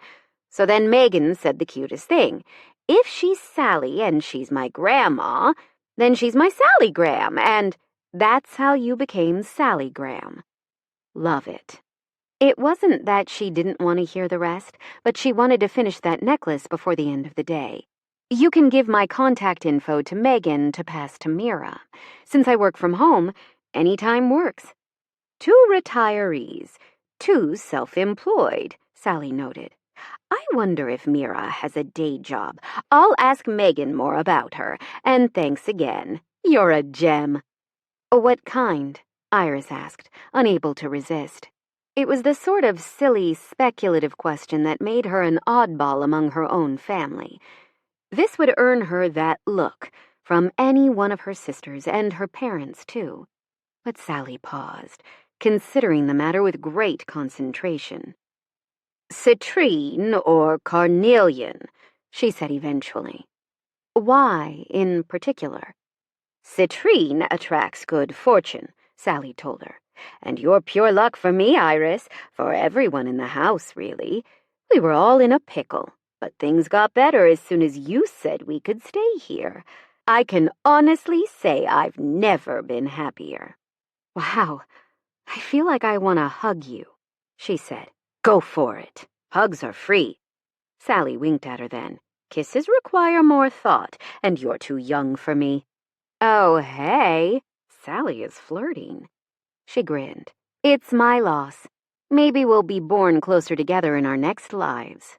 So then Megan said the cutest thing. If she's Sally and she's my grandma, then she's my Sallygram, and that's how you became Sallygram. Love it. It wasn't that she didn't want to hear the rest, but she wanted to finish that necklace before the end of the day. "You can give my contact info to Megan to pass to Mira. Since I work from home, any time works." 2 retirees, 2 self-employed, Sally noted. "I wonder if Mira has a day job. I'll ask Megan more about her, and thanks again. You're a gem." "What kind?" Iris asked, unable to resist. It was the sort of silly, speculative question that made her an oddball among her own family. This would earn her that look from any one of her sisters and her parents, too. But Sally paused, considering the matter with great concentration. "Citrine or carnelian," she said eventually. "Why, in particular?" "Citrine attracts good fortune," Sally told her. "And you're pure luck for me, Iris, for everyone in the house, really. We were all in a pickle, but things got better as soon as you said we could stay here. I can honestly say I've never been happier." "Wow. I feel like I want to hug you," she said. "Go for it. Hugs are free." Sally winked at her then. "Kisses require more thought, and you're too young for me." "Oh, hey. Sally is flirting." She grinned. "It's my loss. Maybe we'll be born closer together in our next lives."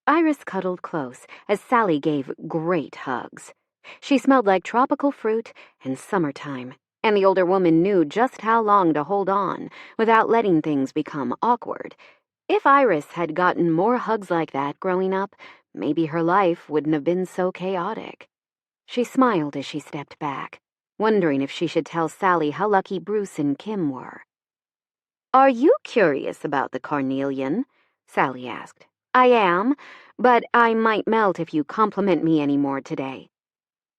Iris cuddled close as Sally gave great hugs. She smelled like tropical fruit and summertime, and the older woman knew just how long to hold on without letting things become awkward. If Iris had gotten more hugs like that growing up, maybe her life wouldn't have been so chaotic. She smiled as she stepped back, wondering if she should tell Sally how lucky Bruce and Kim were. "Are you curious about the carnelian?" Sally asked. "I am, but I might melt if you compliment me any more today."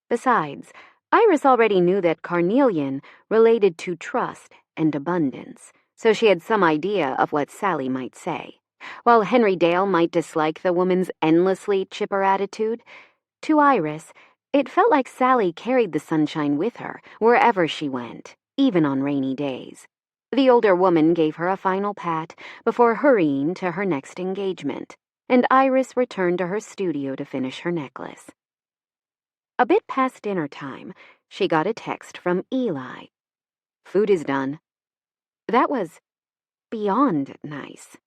Besides, Iris already knew that carnelian related to trust and abundance, so she had some idea of what Sally might say. While Henry Dale might dislike the woman's endlessly chipper attitude, to Iris, it felt like Sally carried the sunshine with her wherever she went, even on rainy days. The older woman gave her a final pat before hurrying to her next engagement, and Iris returned to her studio to finish her necklace. A bit past dinner time, she got a text from Eli. "Food is done." That was beyond nice.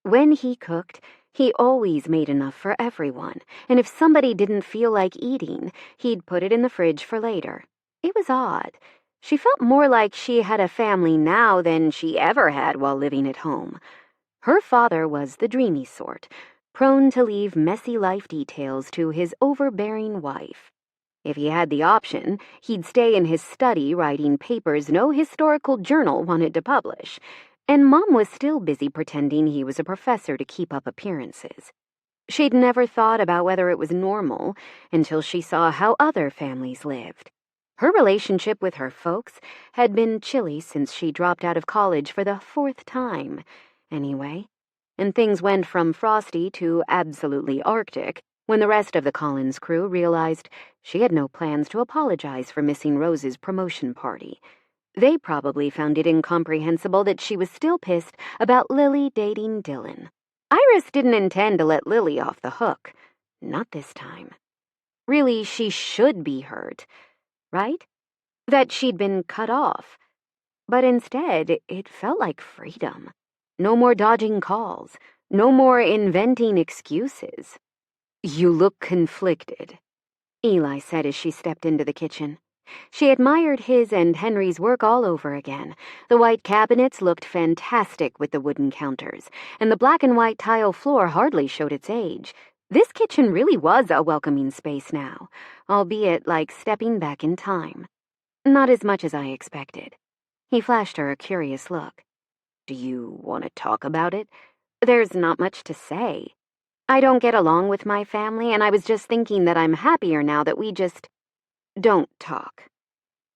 When he cooked, he always made enough for everyone, and if somebody didn't feel like eating, he'd put it in the fridge for later. It was odd. She felt more like she had a family now than she ever had while living at home. Her father was the dreamy sort, prone to leave messy life details to his overbearing wife. If he had the option, he'd stay in his study writing papers no historical journal wanted to publish, and Mom was still busy pretending he was a professor to keep up appearances. She'd never thought about whether it was normal until she saw how other families lived. Her relationship with her folks had been chilly since she dropped out of college for the 4th time, anyway, and things went from frosty to absolutely Arctic when the rest of the Collins crew realized she had no plans to apologize for missing Rose's promotion party. They probably found it incomprehensible that she was still pissed about Lily dating Dylan. Iris didn't intend to let Lily off the hook. Not this time. Really, she should be hurt, right? That she'd been cut off. But instead, it felt like freedom. No more dodging calls. No more inventing excuses. "You look conflicted," Eli said as she stepped into the kitchen. She admired his and Henry's work all over again. The white cabinets looked fantastic with the wooden counters, and the black and white tile floor hardly showed its age. This kitchen really was a welcoming space now, albeit like stepping back in time. Not as much as I expected. He flashed her a curious look. "Do you want to talk about it?" "There's not much to say. I don't get along with my family, and I was just thinking that I'm happier now that we just don't talk."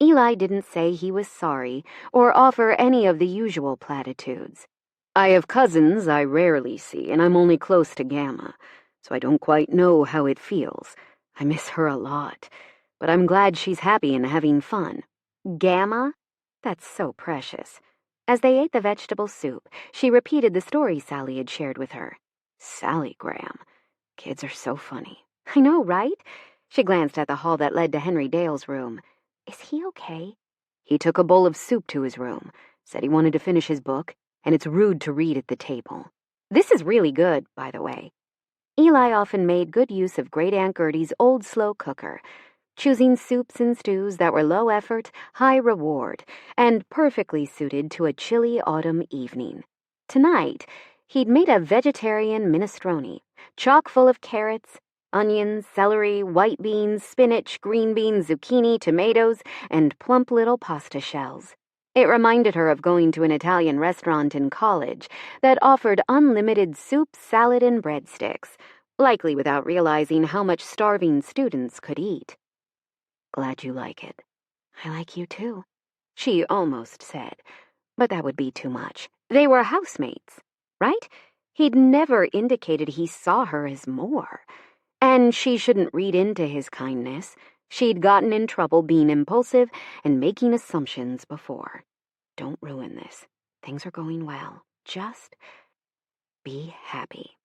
Eli didn't say he was sorry or offer any of the usual platitudes. "I have cousins I rarely see, and I'm only close to Gamma, so I don't quite know how it feels. I miss her a lot, but I'm glad she's happy and having fun." "Gamma? That's so precious." As they ate the vegetable soup, she repeated the story Sally had shared with her. Sally Graham. Kids are so funny. "I know, right?" She glanced at the hall that led to Henry Dale's room. "Is he okay?" "He took a bowl of soup to his room, said he wanted to finish his book, and it's rude to read at the table. This is really good, by the way." Eli often made good use of Great Aunt Gertie's old slow cooker, choosing soups and stews that were low effort, high reward, and perfectly suited to a chilly autumn evening. Tonight, he'd made a vegetarian minestrone, chock full of carrots, onions, celery, white beans, spinach, green beans, zucchini, tomatoes, and plump little pasta shells. It reminded her of going to an Italian restaurant in college that offered unlimited soup, salad, and breadsticks, likely without realizing how much starving students could eat. "Glad you like it." "I like you too," she almost said, but that would be too much. They were housemates, right? He'd never indicated he saw her as more. And she shouldn't read into his kindness. She'd gotten in trouble being impulsive and making assumptions before. Don't ruin this. Things are going well. Just be happy.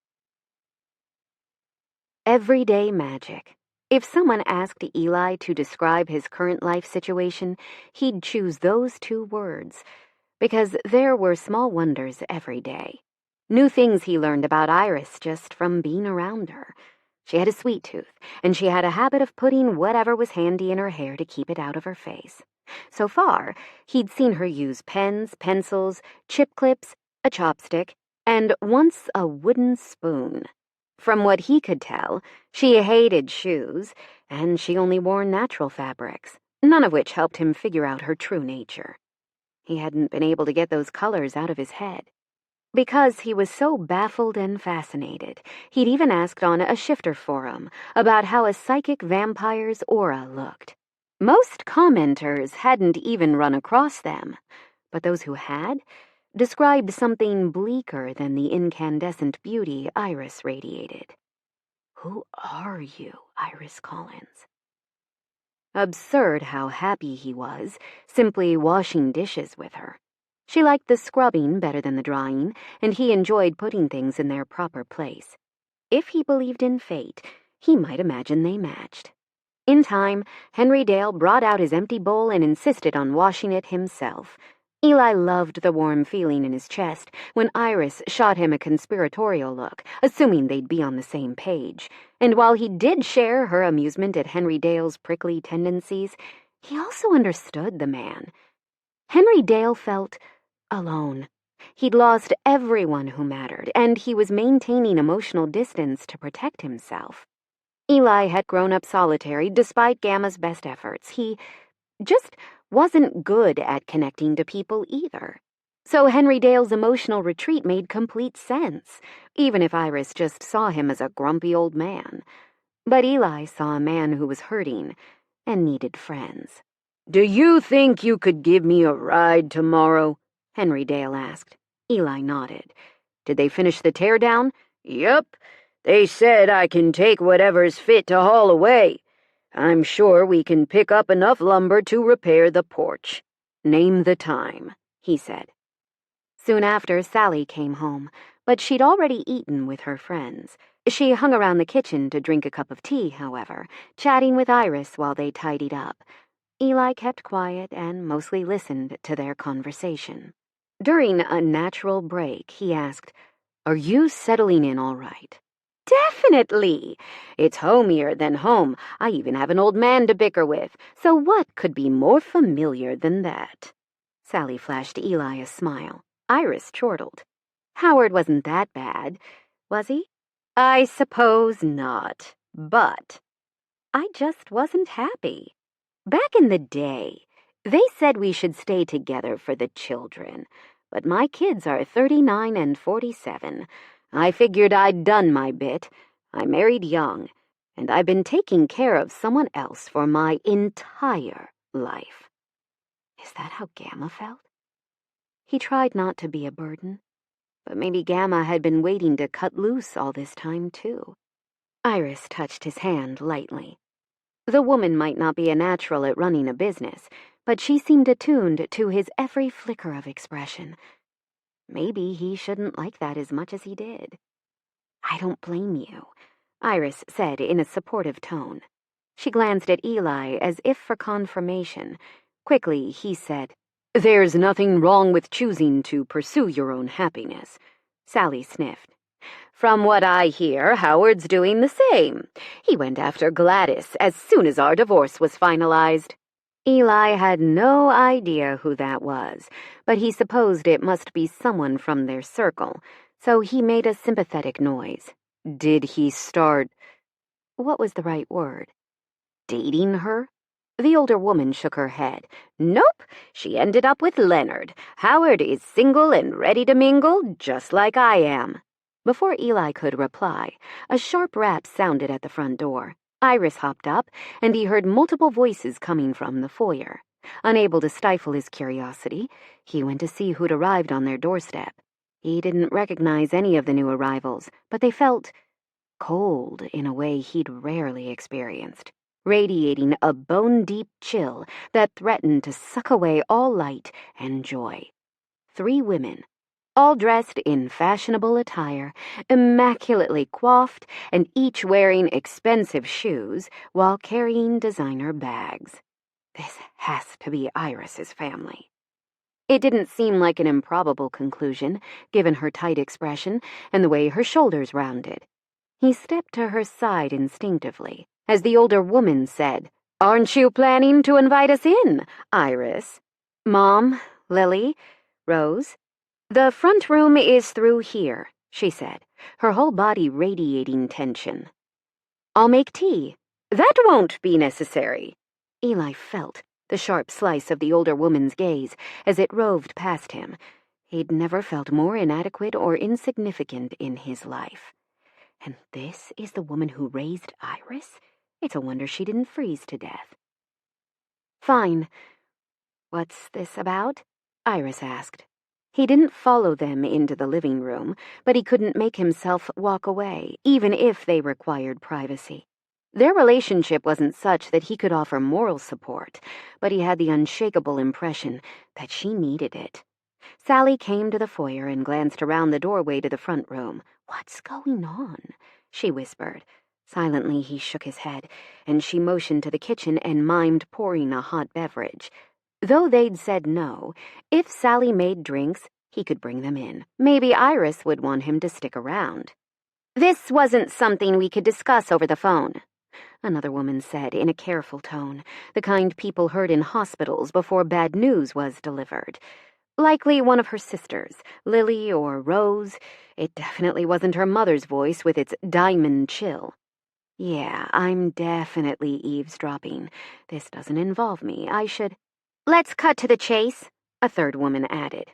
Everyday magic. If someone asked Eli to describe his current life situation, he'd choose those 2 words, because there were small wonders every day. New things he learned about Iris just from being around her. She had a sweet tooth, and she had a habit of putting whatever was handy in her hair to keep it out of her face. So far, he'd seen her use pens, pencils, chip clips, a chopstick, and once a wooden spoon. From what he could tell, she hated shoes, and she only wore natural fabrics, none of which helped him figure out her true nature. He hadn't been able to get those colors out of his head. Because he was so baffled and fascinated, he'd even asked on a shifter forum about how a psychic vampire's aura looked. Most commenters hadn't even run across them, but those who had described something bleaker than the incandescent beauty Iris radiated. "Who are you, Iris Collins?" Absurd how happy he was, simply washing dishes with her. She liked the scrubbing better than the drying, and he enjoyed putting things in their proper place. If he believed in fate, he might imagine they matched. In time, Henry Dale brought out his empty bowl and insisted on washing it himself. Eli loved the warm feeling in his chest when Iris shot him a conspiratorial look, assuming they'd be on the same page. And while he did share her amusement at Henry Dale's prickly tendencies, he also understood the man. Henry Dale felt alone. He'd lost everyone who mattered, and he was maintaining emotional distance to protect himself. Eli had grown up solitary despite Gamma's best efforts. He just wasn't good at connecting to people either. So Henry Dale's emotional retreat made complete sense, even if Iris just saw him as a grumpy old man. But Eli saw a man who was hurting and needed friends. "Do you think you could give me a ride tomorrow?" Henry Dale asked. Eli nodded. "Did they finish the teardown?" "Yup. They said I can take whatever's fit to haul away. I'm sure we can pick up enough lumber to repair the porch." "Name the time," he said. Soon after, Sally came home, but she'd already eaten with her friends. She hung around the kitchen to drink a cup of tea, however, chatting with Iris while they tidied up. Eli kept quiet and mostly listened to their conversation. During a natural break, he asked, "Are you settling in all right?" "Definitely. It's homier than home. I even have an old man to bicker with, so what could be more familiar than that?" Sally flashed Eli a smile. Iris chortled. "Howard wasn't that bad, was he?" "I suppose not, but I just wasn't happy. back in the day, they said we should stay together for the children, but my kids are 39 and 47. I figured I'd done my bit. I married young, and I've been taking care of someone else for my entire life." Is that how Gamma felt? He tried not to be a burden, but maybe Gamma had been waiting to cut loose all this time, too. Iris touched his hand lightly. The woman might not be a natural at running a business, but she seemed attuned to his every flicker of expression. Maybe he shouldn't like that as much as he did. "I don't blame you," Iris said in a supportive tone. She glanced at Eli as if for confirmation. Quickly, he said, "There's nothing wrong with choosing to pursue your own happiness." Sally sniffed. "From what I hear, Howard's doing the same. He went after Gladys as soon as our divorce was finalized." Eli had no idea who that was, but he supposed it must be someone from their circle, so he made a sympathetic noise. "Did he start—" What was the right word? "dating her?" The older woman shook her head. "Nope, she ended up with Leonard. Howard is single and ready to mingle, just like I am." Before Eli could reply, a sharp rap sounded at the front door. Iris hopped up, and he heard multiple voices coming from the foyer. Unable to stifle his curiosity, he went to see who'd arrived on their doorstep. He didn't recognize any of the new arrivals, but they felt cold in a way he'd rarely experienced, radiating a bone-deep chill that threatened to suck away all light and joy. 3 women, all dressed in fashionable attire, immaculately coiffed, and each wearing expensive shoes while carrying designer bags. This has to be Iris's family. It didn't seem like an improbable conclusion, given her tight expression and the way her shoulders rounded. He stepped to her side instinctively, as the older woman said, "Aren't you planning to invite us in, Iris?" "Mom, Lily, Rose, the front room is through here," she said, her whole body radiating tension. "I'll make tea." "That won't be necessary." Eli felt the sharp slice of the older woman's gaze as it roved past him. He'd never felt more inadequate or insignificant in his life. And this is the woman who raised Iris? It's a wonder she didn't freeze to death. "Fine. What's this about?" Iris asked. He didn't follow them into the living room, but he couldn't make himself walk away, even if they required privacy. Their relationship wasn't such that he could offer moral support, but he had the unshakable impression that she needed it. Sally came to the foyer and glanced around the doorway to the front room. "What's going on?" she whispered. Silently he shook his head, and she motioned to the kitchen and mimed pouring a hot beverage. Though they'd said no, if Sally made drinks, he could bring them in. Maybe Iris would want him to stick around. "This wasn't something we could discuss over the phone," another woman said in a careful tone, the kind people heard in hospitals before bad news was delivered. Likely one of her sisters, Lily or Rose. It definitely wasn't her mother's voice with its diamond chill. "Yeah, I'm definitely eavesdropping. This doesn't involve me. I should—" "Let's cut to the chase," a third woman added.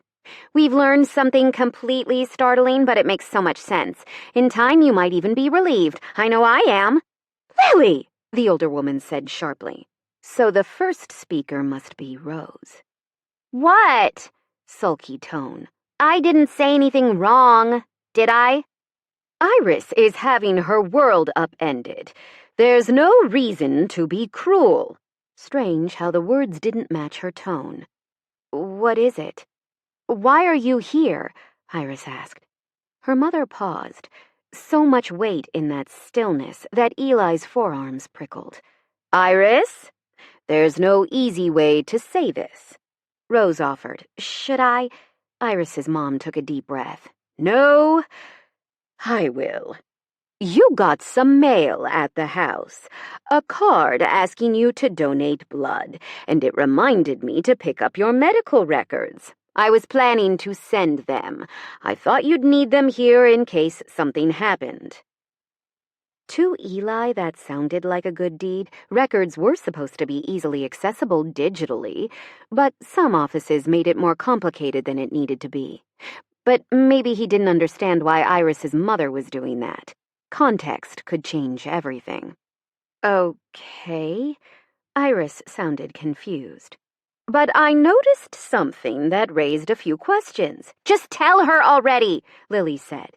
"We've learned something completely startling, but it makes so much sense. In time, you might even be relieved. I know I am." "Lily!" the older woman said sharply. So the first speaker must be Rose. "What?" Sulky tone. "I didn't say anything wrong, did I?" "Iris is having her world upended. There's no reason to be cruel." Strange how the words didn't match her tone. "What is it? Why are you here?" Iris asked. Her mother paused, so much weight in that stillness that Eli's forearms prickled. "Iris, there's no easy way to say this," Rose offered. "Should I?" Iris's mom took a deep breath. "No, I will. You got some mail at the house, a card asking you to donate blood, and it reminded me to pick up your medical records. I was planning to send them. I thought you'd need them here in case something happened." To Eli, that sounded like a good deed. Records were supposed to be easily accessible digitally, but some offices made it more complicated than it needed to be. But maybe he didn't understand why Iris's mother was doing that. Context could change everything. "Okay." Iris sounded confused. "But I noticed something that raised a few questions." "Just tell her already," Lily said.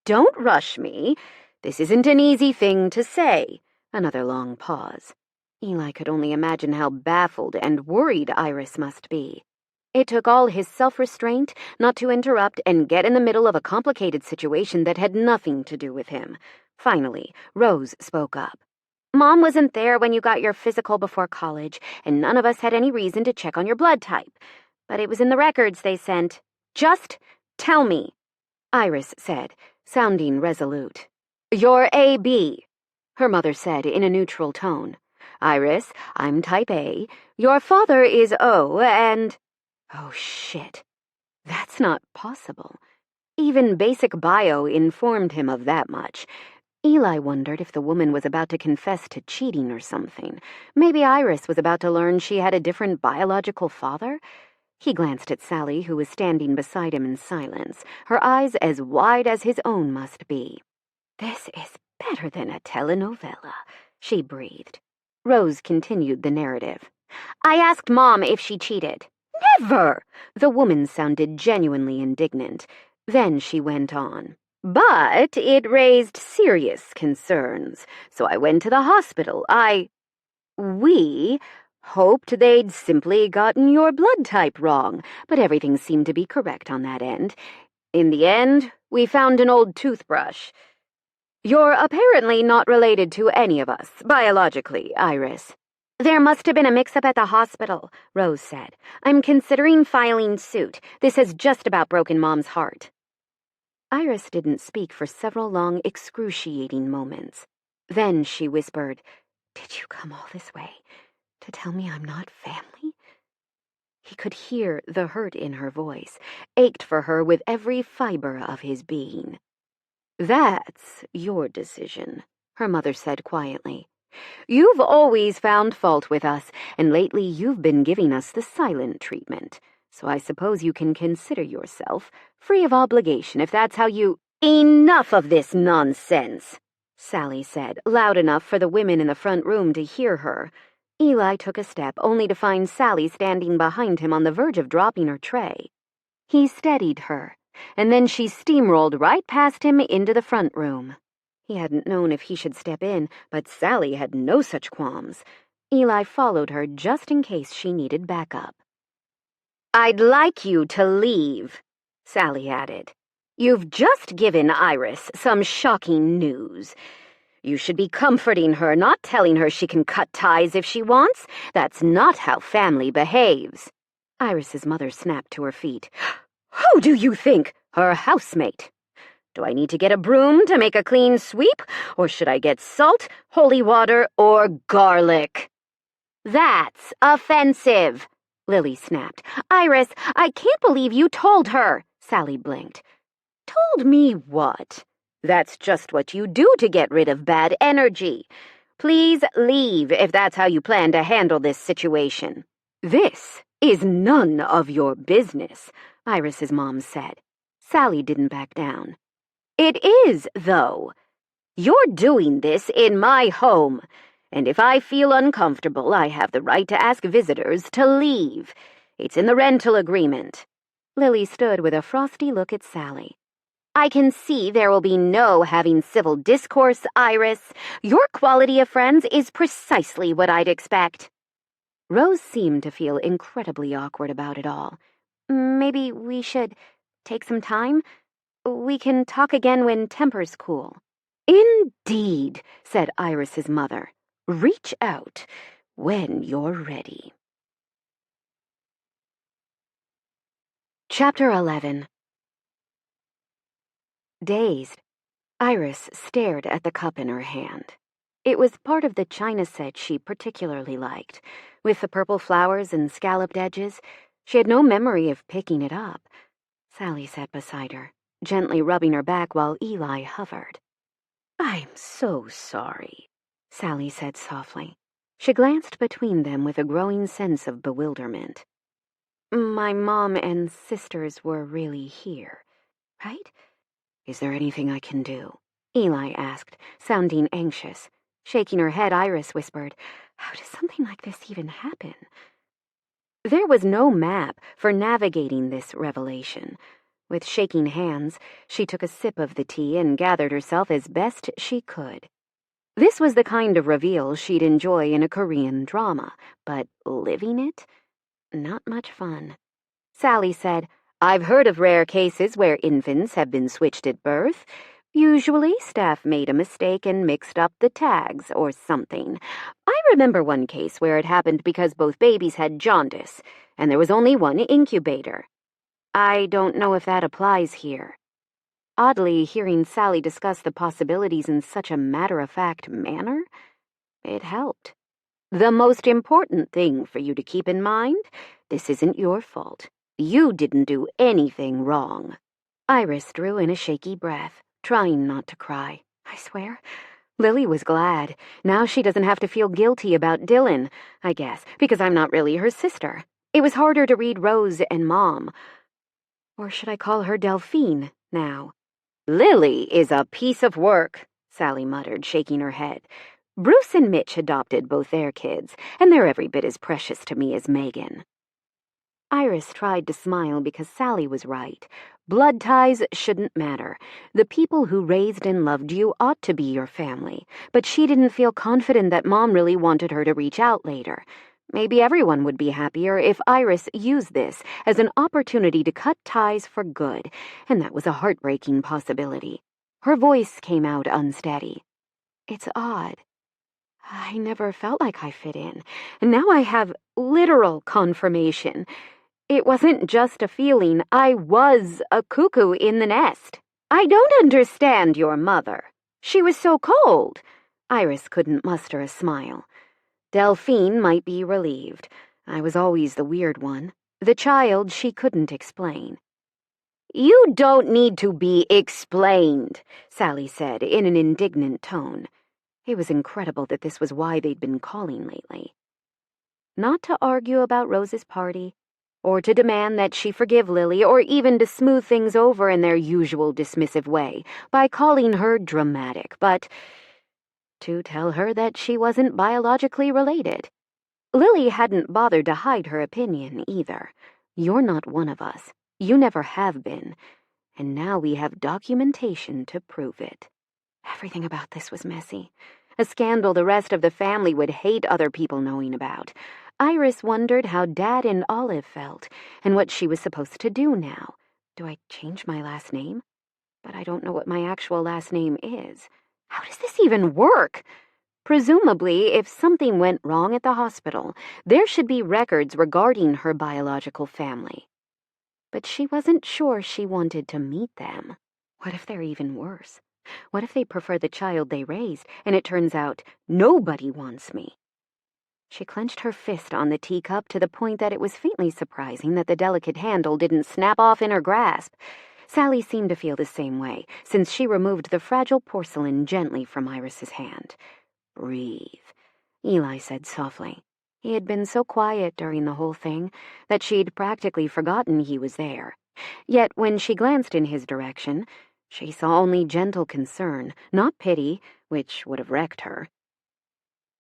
"Don't rush me. This isn't an easy thing to say." Another long pause. Eli could only imagine how baffled and worried Iris must be. It took all his self-restraint not to interrupt and get in the middle of a complicated situation that had nothing to do with him. Finally, Rose spoke up. "Mom wasn't there when you got your physical before college, and none of us had any reason to check on your blood type. But it was in the records they sent. Just tell me," Iris said, sounding resolute. "You're AB," her mother said in a neutral tone. "Iris, I'm type A. Your father is O, and—" Oh, shit. That's not possible. Even basic bio informed him of that much. Eli wondered if the woman was about to confess to cheating or something. Maybe Iris was about to learn she had a different biological father. He glanced at Sally, who was standing beside him in silence, her eyes as wide as his own must be. "This is better than a telenovela," she breathed. Rose continued the narrative. "I asked Mom if she cheated." "Never!" The woman sounded genuinely indignant. Then she went on. "But it raised serious concerns, so I went to the hospital. We hoped they'd simply gotten your blood type wrong, but everything seemed to be correct on that end. In the end, we found an old toothbrush. You're apparently not related to any of us, biologically, Iris." "There must have been a mix-up at the hospital," Rose said. "I'm considering filing suit. This has just about broken Mom's heart." Iris didn't speak for several long, excruciating moments. Then she whispered, "Did you come all this way to tell me I'm not family?" He could hear the hurt in her voice, ached for her with every fiber of his being. "That's your decision," her mother said quietly. "You've always found fault with us, and lately you've been giving us the silent treatment. So I suppose you can consider yourself free of obligation if that's how you—" "Enough of this nonsense," Sally said, loud enough for the women in the front room to hear her. Eli took a step, only to find Sally standing behind him on the verge of dropping her tray. He steadied her, and then she steamrolled right past him into the front room. He hadn't known if he should step in, but Sally had no such qualms. Eli followed her just in case she needed backup. "I'd like you to leave," Sally added. "You've just given Iris some shocking news. You should be comforting her, not telling her she can cut ties if she wants. That's not how family behaves." Iris's mother snapped to her feet. "Who do you think? Her housemate? Do I need to get a broom to make a clean sweep, or should I get salt, holy water, or garlic?" "That's offensive," Lily snapped. "Iris, I can't believe you told her," Sally blinked. "Told me what? That's just what you do to get rid of bad energy. Please leave if that's how you plan to handle this situation." "This is none of your business," Iris's mom said. Sally didn't back down. "It is, though. You're doing this in my home, and if I feel uncomfortable, I have the right to ask visitors to leave. It's in the rental agreement." Lily stood with a frosty look at Sally. "I can see there will be no having civil discourse, Iris. Your quality of friends is precisely what I'd expect." Rose seemed to feel incredibly awkward about it all. "Maybe we should take some time? We can talk again when tempers cool." "Indeed," said Iris's mother. "Reach out when you're ready." Chapter 11. Dazed, Iris stared at the cup in her hand. It was part of the china set she particularly liked, with the purple flowers and scalloped edges. She had no memory of picking it up. Sally sat beside her, gently rubbing her back while Eli hovered. "I'm so sorry," Sally said softly. She glanced between them with a growing sense of bewilderment. "My mom and sisters were really here, right? Is there anything I can do?" Eli asked, sounding anxious. Shaking her head, Iris whispered, "How does something like this even happen?" There was no map for navigating this revelation. With shaking hands, she took a sip of the tea and gathered herself as best she could. This was the kind of reveal she'd enjoy in a Korean drama, but living it? Not much fun. Sally said, "I've heard of rare cases where infants have been switched at birth. Usually, staff made a mistake and mixed up the tags or something. I remember one case where it happened because both babies had jaundice, and there was only one incubator. I don't know if that applies here." Oddly, hearing Sally discuss the possibilities in such a matter-of-fact manner, it helped. "The most important thing for you to keep in mind, this isn't your fault. You didn't do anything wrong." Iris drew in a shaky breath, trying not to cry. I swear, Lily was glad. Now she doesn't have to feel guilty about Dylan, I guess, because I'm not really her sister. It was harder to read Rose and Mom. Or should I call her Delphine now? "Lily is a piece of work," Sally muttered, shaking her head. "Bruce and Mitch adopted both their kids, and they're every bit as precious to me as Megan." Iris tried to smile because Sally was right. Blood ties shouldn't matter. The people who raised and loved you ought to be your family, but she didn't feel confident that Mom really wanted her to reach out later. Maybe everyone would be happier if Iris used this as an opportunity to cut ties for good, and that was a heartbreaking possibility. Her voice came out unsteady. "It's odd. I never felt like I fit in, and now I have literal confirmation. It wasn't just a feeling. I was a cuckoo in the nest." I don't understand your mother. She was so cold. Iris couldn't muster a smile. Delphine might be relieved. I was always the weird one. The child she couldn't explain. You don't need to be explained, Sally said in an indignant tone. It was incredible that this was why they'd been calling lately. Not to argue about Rose's party, or to demand that she forgive Lily, or even to smooth things over in their usual dismissive way by calling her dramatic, but to tell her that she wasn't biologically related. Lily hadn't bothered to hide her opinion, either. You're not one of us. You never have been. And now we have documentation to prove it. Everything about this was messy. A scandal the rest of the family would hate other people knowing about. Iris wondered how Dad and Olive felt, and what she was supposed to do now. Do I change my last name? But I don't know what my actual last name is. How does this even work? Presumably, if something went wrong at the hospital, there should be records regarding her biological family. But she wasn't sure she wanted to meet them. What if they're even worse? What if they prefer the child they raised, and it turns out nobody wants me? She clenched her fist on the teacup to the point that it was faintly surprising that the delicate handle didn't snap off in her grasp. Sally seemed to feel the same way, since she removed the fragile porcelain gently from Iris's hand. Breathe, Eli said softly. He had been so quiet during the whole thing that she'd practically forgotten he was there. Yet when she glanced in his direction, she saw only gentle concern, not pity, which would have wrecked her.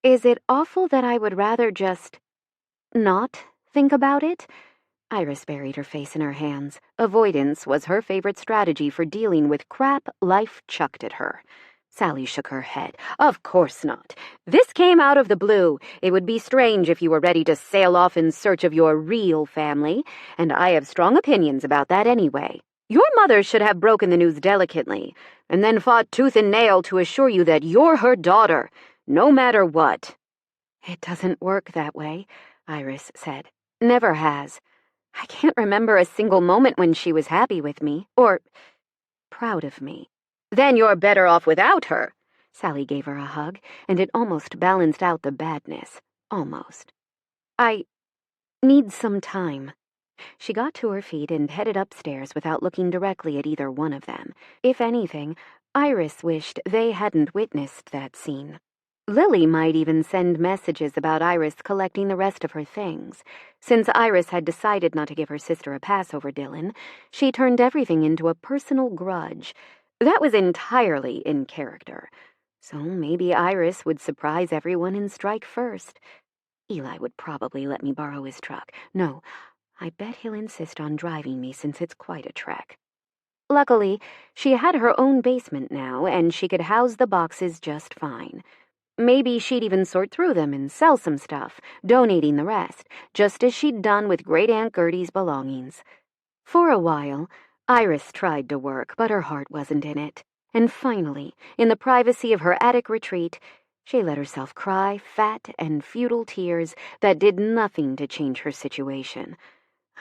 Is it awful that I would rather just not think about it? Iris buried her face in her hands. Avoidance was her favorite strategy for dealing with crap life chucked at her. Sally shook her head. Of course not. This came out of the blue. It would be strange if you were ready to sail off in search of your real family, and I have strong opinions about that anyway. Your mother should have broken the news delicately, and then fought tooth and nail to assure you that you're her daughter, no matter what. It doesn't work that way, Iris said. Never has. I can't remember a single moment when she was happy with me, or proud of me. Then you're better off without her. Sally gave her a hug, and it almost balanced out the badness. Almost. I need some time. She got to her feet and headed upstairs without looking directly at either one of them. If anything, Iris wished they hadn't witnessed that scene. Lily might even send messages about Iris collecting the rest of her things. Since Iris had decided not to give her sister a pass over Dylan, she turned everything into a personal grudge. That was entirely in character. So maybe Iris would surprise everyone and strike first. Eli would probably let me borrow his truck. No, I bet he'll insist on driving me since it's quite a trek. Luckily, she had her own basement now, and she could house the boxes just fine. Maybe she'd even sort through them and sell some stuff, donating the rest, just as she'd done with Great Aunt Gertie's belongings. For a while, Iris tried to work, but her heart wasn't in it. And finally, in the privacy of her attic retreat, she let herself cry fat and futile tears that did nothing to change her situation.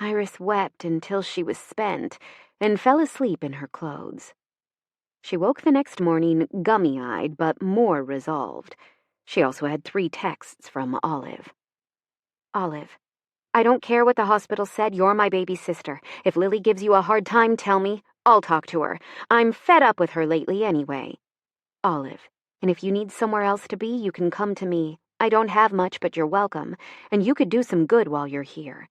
Iris wept until she was spent and fell asleep in her clothes. She woke the next morning gummy-eyed but more resolved. She also had 3 texts from Olive. Olive, I don't care what the hospital said, you're my baby sister. If Lily gives you a hard time, tell me. I'll talk to her. I'm fed up with her lately anyway. Olive, and if you need somewhere else to be, you can come to me. I don't have much, but you're welcome, and you could do some good while you're here.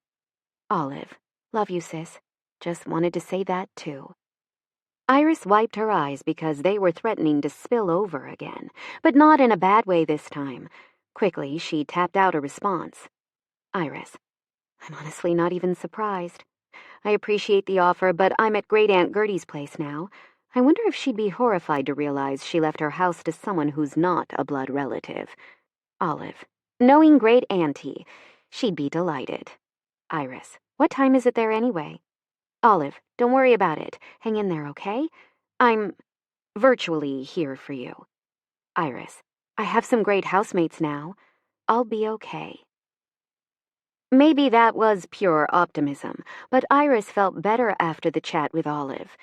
Olive, love you, sis. Just wanted to say that, too. Iris wiped her eyes because they were threatening to spill over again, but not in a bad way this time. Quickly, she tapped out a response. Iris, I'm honestly not even surprised. I appreciate the offer, but I'm at Great Aunt Gertie's place now. I wonder if she'd be horrified to realize she left her house to someone who's not a blood relative. Olive, knowing Great Auntie, she'd be delighted. Iris, what time is it there anyway? Olive, don't worry about it. Hang in there, okay? I'm virtually here for you. Iris, I have some great housemates now. I'll be okay. Maybe that was pure optimism, but Iris felt better after the chat with Olive.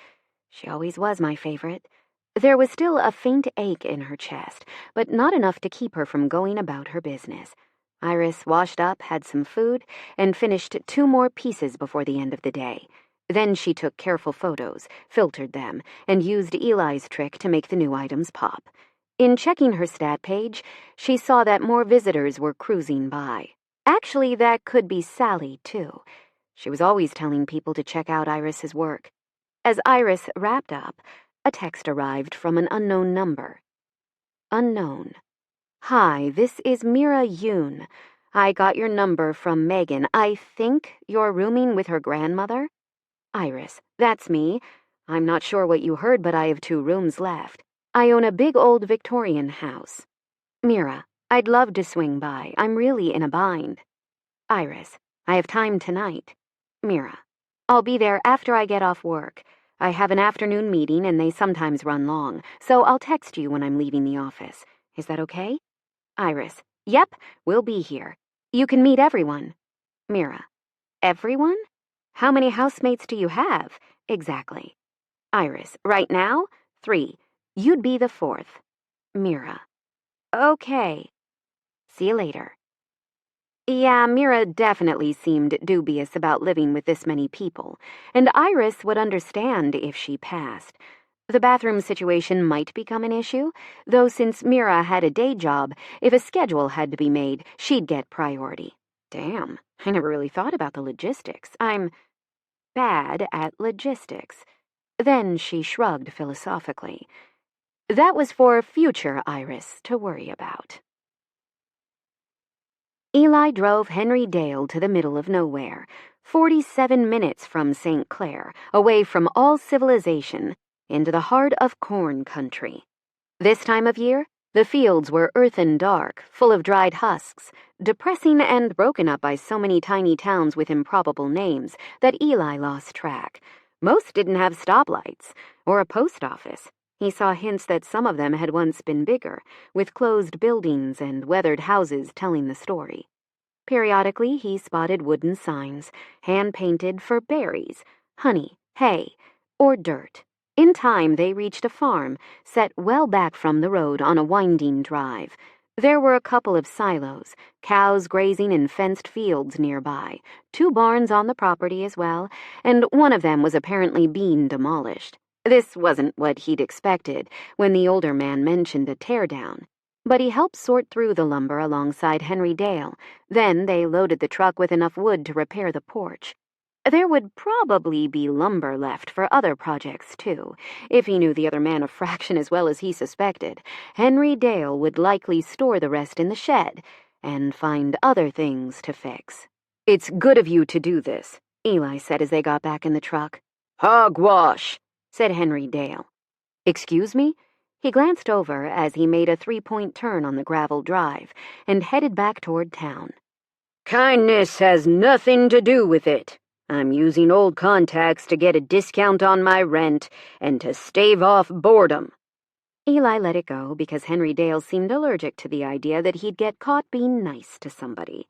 She always was my favorite. There was still a faint ache in her chest, but not enough to keep her from going about her business. Iris washed up, had some food, and finished 2 more pieces before the end of the day. Then she took careful photos, filtered them, and used Eli's trick to make the new items pop. In checking her stat page, she saw that more visitors were cruising by. Actually, that could be Sally, too. She was always telling people to check out Iris's work. As Iris wrapped up, a text arrived from an unknown number. Unknown. Hi, this is Mira Yoon. I got your number from Megan. I think you're rooming with her grandmother? Iris, that's me. I'm not sure what you heard, but I have 2 rooms left. I own a big old Victorian house. Mira, I'd love to swing by. I'm really in a bind. Iris, I have time tonight. Mira, I'll be there after I get off work. I have an afternoon meeting and they sometimes run long, so I'll text you when I'm leaving the office. Is that okay? Iris, yep, we'll be here. You can meet everyone. Mira, everyone? How many housemates do you have? Exactly. Iris, right now? 3. You'd be the 4th. Mira, okay. See you later. Yeah, Mira definitely seemed dubious about living with this many people, and Iris would understand if she passed. The bathroom situation might become an issue, though since Mira had a day job, if a schedule had to be made, she'd get priority. Damn, I never really thought about the logistics. I'm bad at logistics. Then she shrugged philosophically. That was for future Iris to worry about. Eli drove Henry Dale to the middle of nowhere, 47 minutes from St. Clair, away from all civilization, into the heart of corn country. This time of year, the fields were earthen dark, full of dried husks, depressing and broken up by so many tiny towns with improbable names that Eli lost track. Most didn't have stoplights or a post office. He saw hints that some of them had once been bigger, with closed buildings and weathered houses telling the story. Periodically, he spotted wooden signs, hand-painted for berries, honey, hay, or dirt. In time, they reached a farm, set well back from the road on a winding drive. There were a couple of silos, cows grazing in fenced fields nearby, 2 barns on the property as well, and one of them was apparently being demolished. This wasn't what he'd expected when the older man mentioned a teardown, but he helped sort through the lumber alongside Henry Dale. Then they loaded the truck with enough wood to repair the porch. There would probably be lumber left for other projects, too. If he knew the other man a fraction as well as he suspected, Henry Dale would likely store the rest in the shed and find other things to fix. "It's good of you to do this," Eli said as they got back in the truck. "Hogwash," said Henry Dale. "Excuse me?" He glanced over as he made a 3-point turn on the gravel drive and headed back toward town. "Kindness has nothing to do with it. I'm using old contacts to get a discount on my rent and to stave off boredom." Eli let it go because Henry Dale seemed allergic to the idea that he'd get caught being nice to somebody.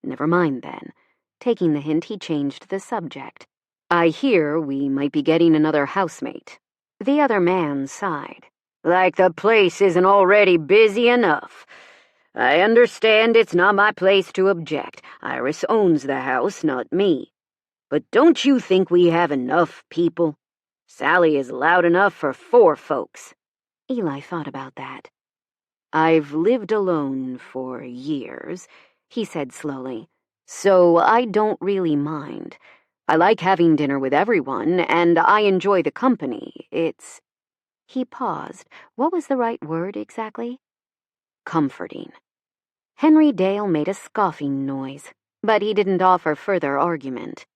Never mind then. Taking the hint, he changed the subject. "I hear we might be getting another housemate." The other man sighed. "Like the place isn't already busy enough. I understand it's not my place to object. Iris owns the house, not me. But don't you think we have enough people? Sally is loud enough for 4 folks." Eli thought about that. "I've lived alone for years," he said slowly, "so I don't really mind. I like having dinner with everyone, and I enjoy the company. It's—" He paused. What was the right word exactly? Comforting. Henry Dale made a scoffing noise, but he didn't offer further argument.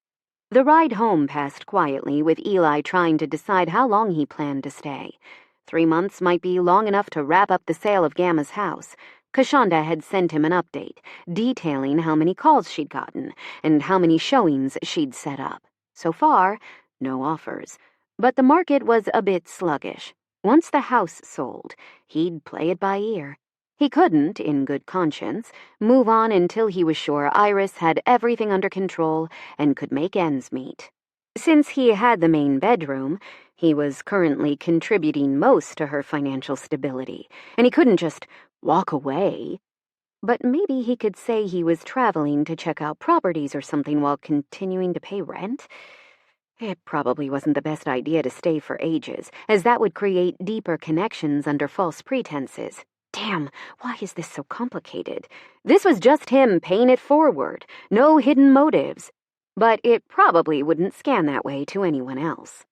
The ride home passed quietly, with Eli trying to decide how long he planned to stay. 3 months might be long enough to wrap up the sale of Gamma's house. Kashonda had sent him an update, detailing how many calls she'd gotten and how many showings she'd set up. So far, no offers. But the market was a bit sluggish. Once the house sold, he'd play it by ear. He couldn't, in good conscience, move on until he was sure Iris had everything under control and could make ends meet. Since he had the main bedroom, He was currently contributing most to her financial stability, and he couldn't just walk away. But maybe he could say he was traveling to check out properties or something while continuing to pay rent? It probably wasn't the best idea to stay for ages, as that would create deeper connections under false pretenses. Damn, why is this so complicated? This was just him paying it forward, no hidden motives. But it probably wouldn't scan that way to anyone else.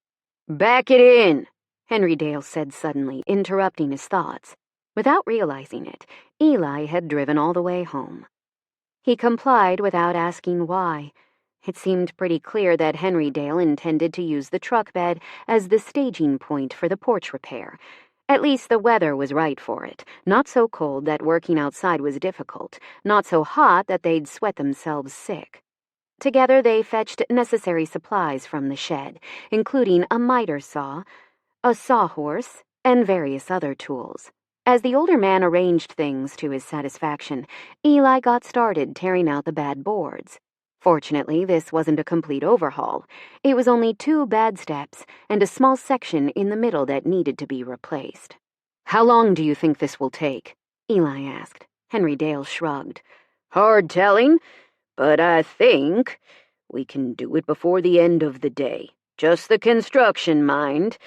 "Back it in," Henry Dale said suddenly, interrupting his thoughts. Without realizing it, Eli had driven all the way home. He complied without asking why. It seemed pretty clear that Henry Dale intended to use the truck bed as the staging point for the porch repair. At least the weather was right for it, not so cold that working outside was difficult, not so hot that they'd sweat themselves sick. Together they fetched necessary supplies from the shed, including a miter saw, a sawhorse, and various other tools. As the older man arranged things to his satisfaction, Eli got started tearing out the bad boards. Fortunately, this wasn't a complete overhaul. It was only 2 bad steps and a small section in the middle that needed to be replaced. "How long do you think this will take?" Eli asked. Henry Dale shrugged. "Hard telling, but I think we can do it before the end of the day. Just the construction, mind.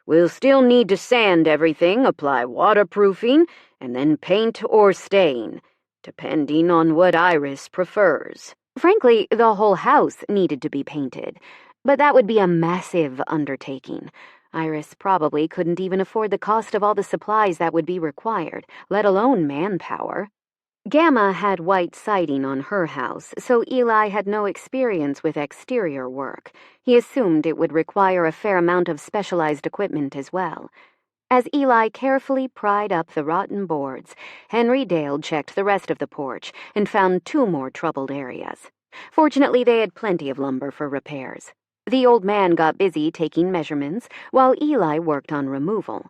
We'll still need to sand everything, apply waterproofing, and then paint or stain, depending on what Iris prefers." Frankly, the whole house needed to be painted, but that would be a massive undertaking. Iris probably couldn't even afford the cost of all the supplies that would be required, let alone manpower. Gamma had white siding on her house, so Eli had no experience with exterior work. He assumed it would require a fair amount of specialized equipment as well. As Eli carefully pried up the rotten boards, Henry Dale checked the rest of the porch and found 2 more troubled areas. Fortunately, they had plenty of lumber for repairs. The old man got busy taking measurements, while Eli worked on removal.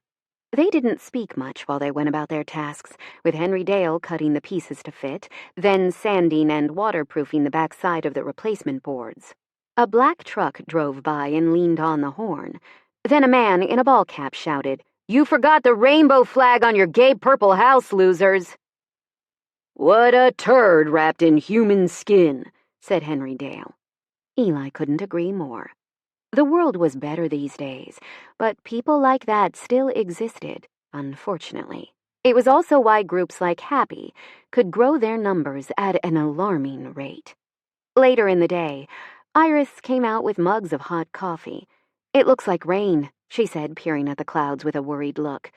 They didn't speak much while they went about their tasks, with Henry Dale cutting the pieces to fit, then sanding and waterproofing the backside of the replacement boards. A black truck drove by and leaned on the horn. Then a man in a ball cap shouted, "You forgot the rainbow flag on your gay purple house, losers." "What a turd wrapped in human skin," said Henry Dale. Eli couldn't agree more. The world was better these days, but people like that still existed, unfortunately. It was also why groups like Happy could grow their numbers at an alarming rate. Later in the day, Iris came out with mugs of hot coffee. "It looks like rain," she said, peering at the clouds with a worried look.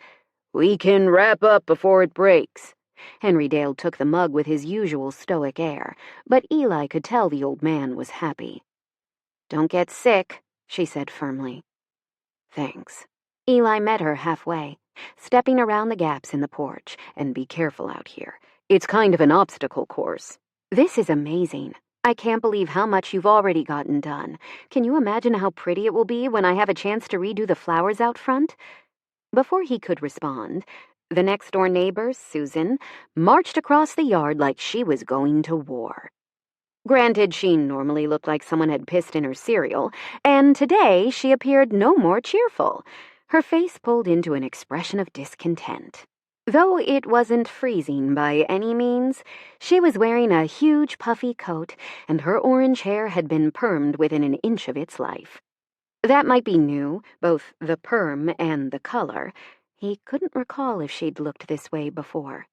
"We can wrap up before it breaks." Henry Dale took the mug with his usual stoic air, but Eli could tell the old man was happy. "Don't get sick," she said firmly. "Thanks." Eli met her halfway, stepping around the gaps in the porch. "And be careful out here. It's kind of an obstacle course." "This is amazing. I can't believe how much you've already gotten done. Can you imagine how pretty it will be when I have a chance to redo the flowers out front?" Before he could respond, the next-door neighbor, Susan, marched across the yard like she was going to war. Granted, she normally looked like someone had pissed in her cereal, and today she appeared no more cheerful, her face pulled into an expression of discontent. Though it wasn't freezing by any means, she was wearing a huge puffy coat, and her orange hair had been permed within an inch of its life. That might be new, both the perm and the color. He couldn't recall if she'd looked this way before.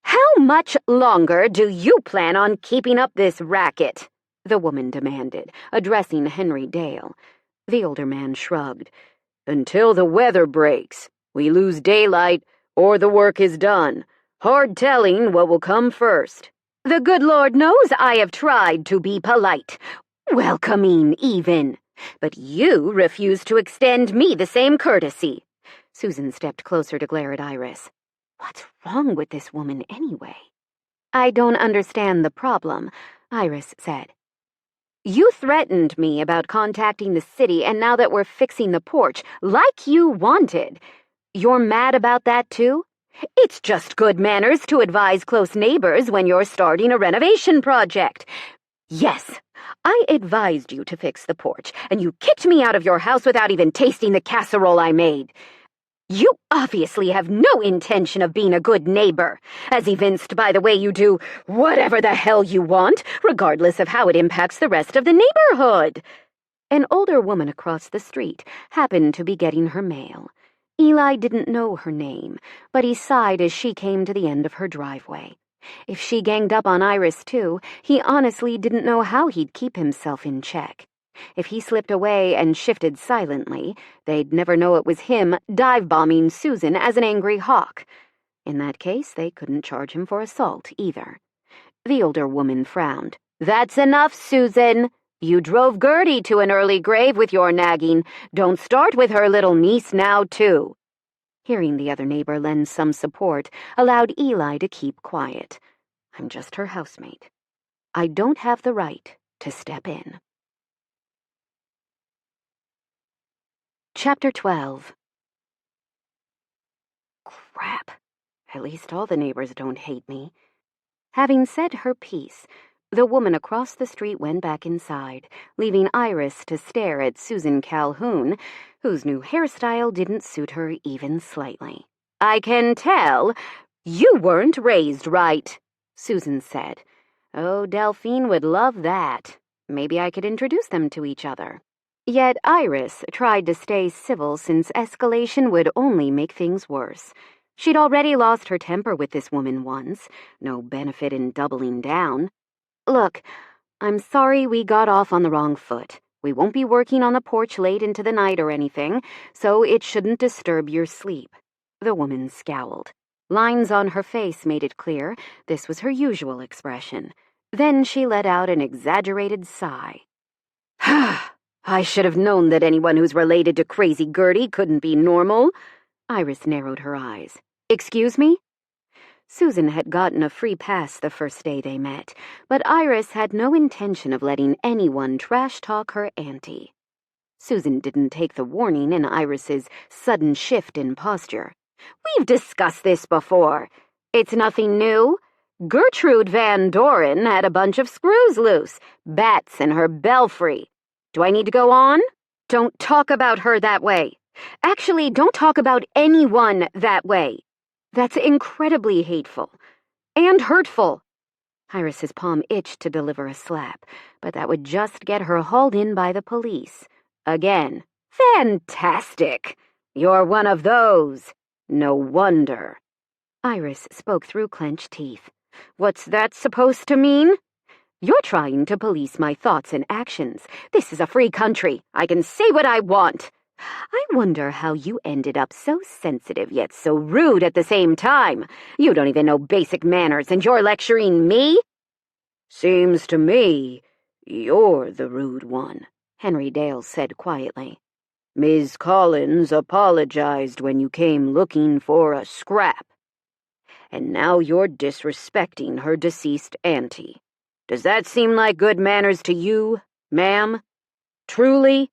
"How much longer do you plan on keeping up this racket?" the woman demanded, addressing Henry Dale. The older man shrugged. "Until the weather breaks. We lose daylight, or the work is done. Hard telling what will come first." "The good Lord knows I have tried to be polite, welcoming even, but you refuse to extend me the same courtesy." Susan stepped closer to glare at Iris. What's wrong with this woman anyway? "I don't understand the problem," Iris said. "You threatened me about contacting the city, and now that we're fixing the porch, like you wanted, you're mad about that too? It's just good manners to advise close neighbors when you're starting a renovation project. Yes, I advised you to fix the porch, and you kicked me out of your house without even tasting the casserole I made. You obviously have no intention of being a good neighbor, as evinced by the way you do whatever the hell you want, regardless of how it impacts the rest of the neighborhood." An older woman across the street happened to be getting her mail. Eli didn't know her name, but he sighed as she came to the end of her driveway. If she ganged up on Iris, too, he honestly didn't know how he'd keep himself in check. If he slipped away and shifted silently, they'd never know it was him dive-bombing Susan as an angry hawk. In that case, they couldn't charge him for assault, either. The older woman frowned. "That's enough, Susan. You drove Gertie to an early grave with your nagging. Don't start with her little niece now, too." Hearing the other neighbor lend some support allowed Eli to keep quiet. "I'm just her housemate. I don't have the right to step in." Chapter 12. Crap. At least all the neighbors don't hate me. Having said her piece, the woman across the street went back inside, leaving Iris to stare at Susan Calhoun, whose new hairstyle didn't suit her even slightly. "I can tell you weren't raised right," Susan said. "Oh, Delphine would love that. Maybe I could introduce them to each other." Yet Iris tried to stay civil since escalation would only make things worse. She'd already lost her temper with this woman once. No benefit in doubling down. "Look, I'm sorry we got off on the wrong foot. We won't be working on the porch late into the night or anything, so it shouldn't disturb your sleep." The woman scowled. Lines on her face made it clear this was her usual expression. Then she let out an exaggerated sigh. "I should have known that anyone who's related to Crazy Gertie couldn't be normal." Iris narrowed her eyes. "Excuse me?" Susan had gotten a free pass the first day they met, but Iris had no intention of letting anyone trash-talk her auntie. Susan didn't take the warning in Iris's sudden shift in posture. "We've discussed this before. It's nothing new. Gertrude Van Doren had a bunch of screws loose, bats in her belfry. Do I need to go on?" "Don't talk about her that way. Actually, don't talk about anyone that way. That's incredibly hateful. And hurtful." Iris's palm itched to deliver a slap, but that would just get her hauled in by the police. Again. "Fantastic. You're one of those. No wonder." Iris spoke through clenched teeth. "What's that supposed to mean?" "You're trying to police my thoughts and actions. This is a free country. I can say what I want. I wonder how you ended up so sensitive yet so rude at the same time. You don't even know basic manners, and you're lecturing me?" "Seems to me you're the rude one," Henry Dale said quietly. "Ms. Collins apologized when you came looking for a scrap. And now you're disrespecting her deceased auntie. Does that seem like good manners to you, ma'am? Truly?"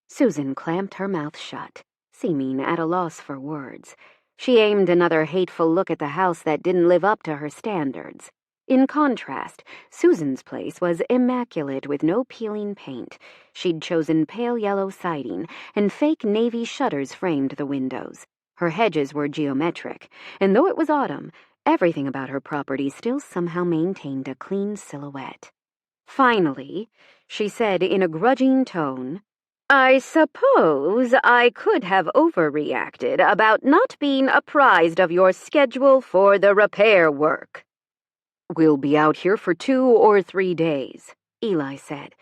Susan clamped her mouth shut, seeming at a loss for words. She aimed another hateful look at the house that didn't live up to her standards. In contrast, Susan's place was immaculate with no peeling paint. She'd chosen pale yellow siding, and fake navy shutters framed the windows. Her hedges were geometric, and though it was autumn, everything about her property still somehow maintained a clean silhouette. Finally, she said in a grudging tone, "I suppose I could have overreacted about not being apprised of your schedule for the repair work." "We'll be out here for 2 or 3 days, Eli said,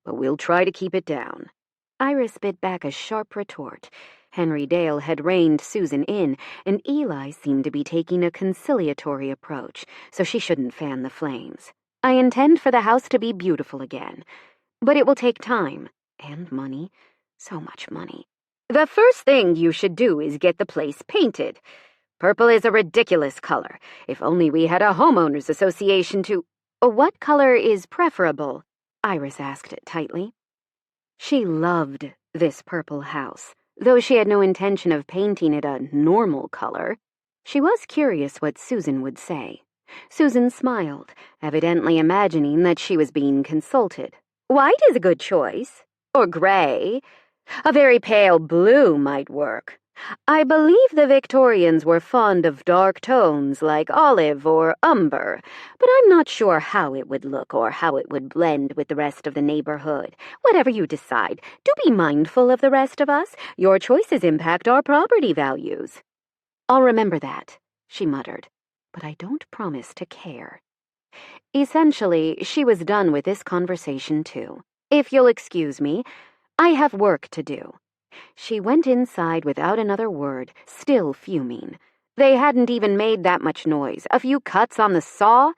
"but we'll try to keep it down." Iris bit back a sharp retort. Henry Dale had reined Susan in, and Eli seemed to be taking a conciliatory approach, so she shouldn't fan the flames. "I intend for the house to be beautiful again, but it will take time. And money. So much money. The first thing you should do is get the place painted. Purple is a ridiculous color. If only we had a homeowners association to—" "What color is preferable?" Iris asked tightly. She loved this purple house, though she had no intention of painting it a normal color. She was curious what Susan would say. Susan smiled, evidently imagining that she was being consulted. White is a good choice. Or gray. A very pale blue might work. I believe the Victorians were fond of dark tones like olive or umber, but I'm not sure how it would look or how it would blend with the rest of the neighborhood. Whatever you decide, do be mindful of the rest of us. Your choices impact our property values. I'll remember that, she muttered, but I don't promise to care. Essentially, she was done with this conversation too. If you'll excuse me, I have work to do. She went inside without another word, still fuming. They hadn't even made that much noise. A few cuts on the saw?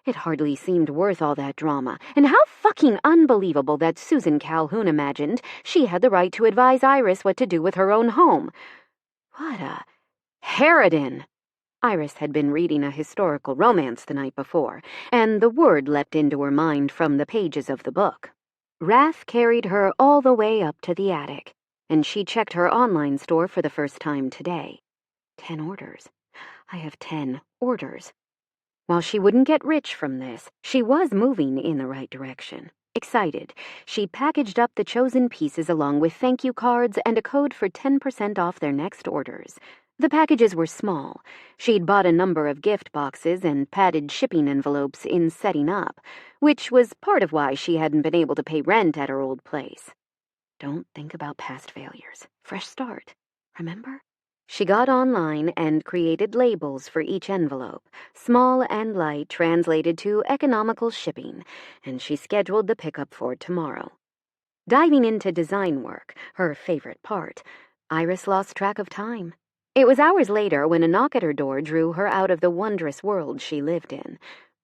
It hardly seemed worth all that drama. And how fucking unbelievable that Susan Calhoun imagined she had the right to advise Iris what to do with her own home. What a harridan! Iris had been reading a historical romance the night before, and the word leapt into her mind from the pages of the book. Wrath carried her all the way up to the attic, and she checked her online store for the first time today. 10 orders. I have 10 orders. While she wouldn't get rich from this, she was moving in the right direction. Excited, she packaged up the chosen pieces along with thank you cards and a code for 10% off their next orders. The packages were small. She'd bought a number of gift boxes and padded shipping envelopes in setting up, which was part of why she hadn't been able to pay rent at her old place. Don't think about past failures. Fresh start. Remember? She got online and created labels for each envelope, small and light translated to economical shipping, and she scheduled the pickup for tomorrow. Diving into design work, her favorite part, Iris lost track of time. It was hours later when a knock at her door drew her out of the wondrous world she lived in,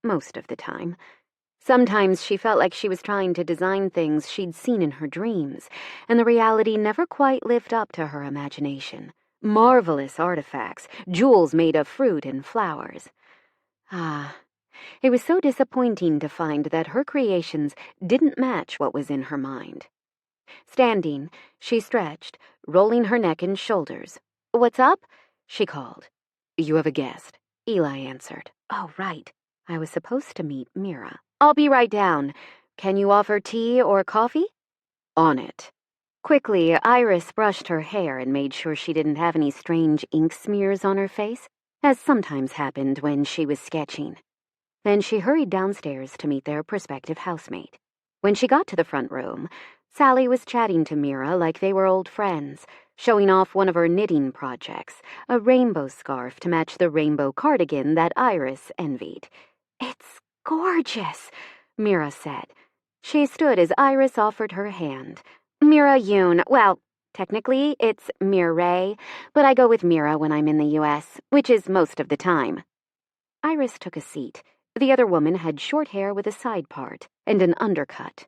most of the time. Sometimes she felt like she was trying to design things she'd seen in her dreams, and the reality never quite lived up to her imagination. Marvelous artifacts, jewels made of fruit and flowers. It was so disappointing to find that her creations didn't match what was in her mind. Standing, she stretched, rolling her neck and shoulders. "What's up?" she called. "You have a guest," Eli answered. "Oh, right. I was supposed to meet Mira. I'll be right down. Can you offer tea or coffee?" "On it." Quickly, Iris brushed her hair and made sure she didn't have any strange ink smears on her face, as sometimes happened when she was sketching. Then she hurried downstairs to meet their prospective housemate. When she got to the front room, Sally was chatting to Mira like they were old friends, showing off one of her knitting projects, a rainbow scarf to match the rainbow cardigan that Iris envied. "It's gorgeous," Mira said. She stood as Iris offered her hand. "Mira Yoon, well, technically it's Mireille, but I go with Mira when I'm in the U.S., which is most of the time." Iris took a seat. The other woman had short hair with a side part and an undercut.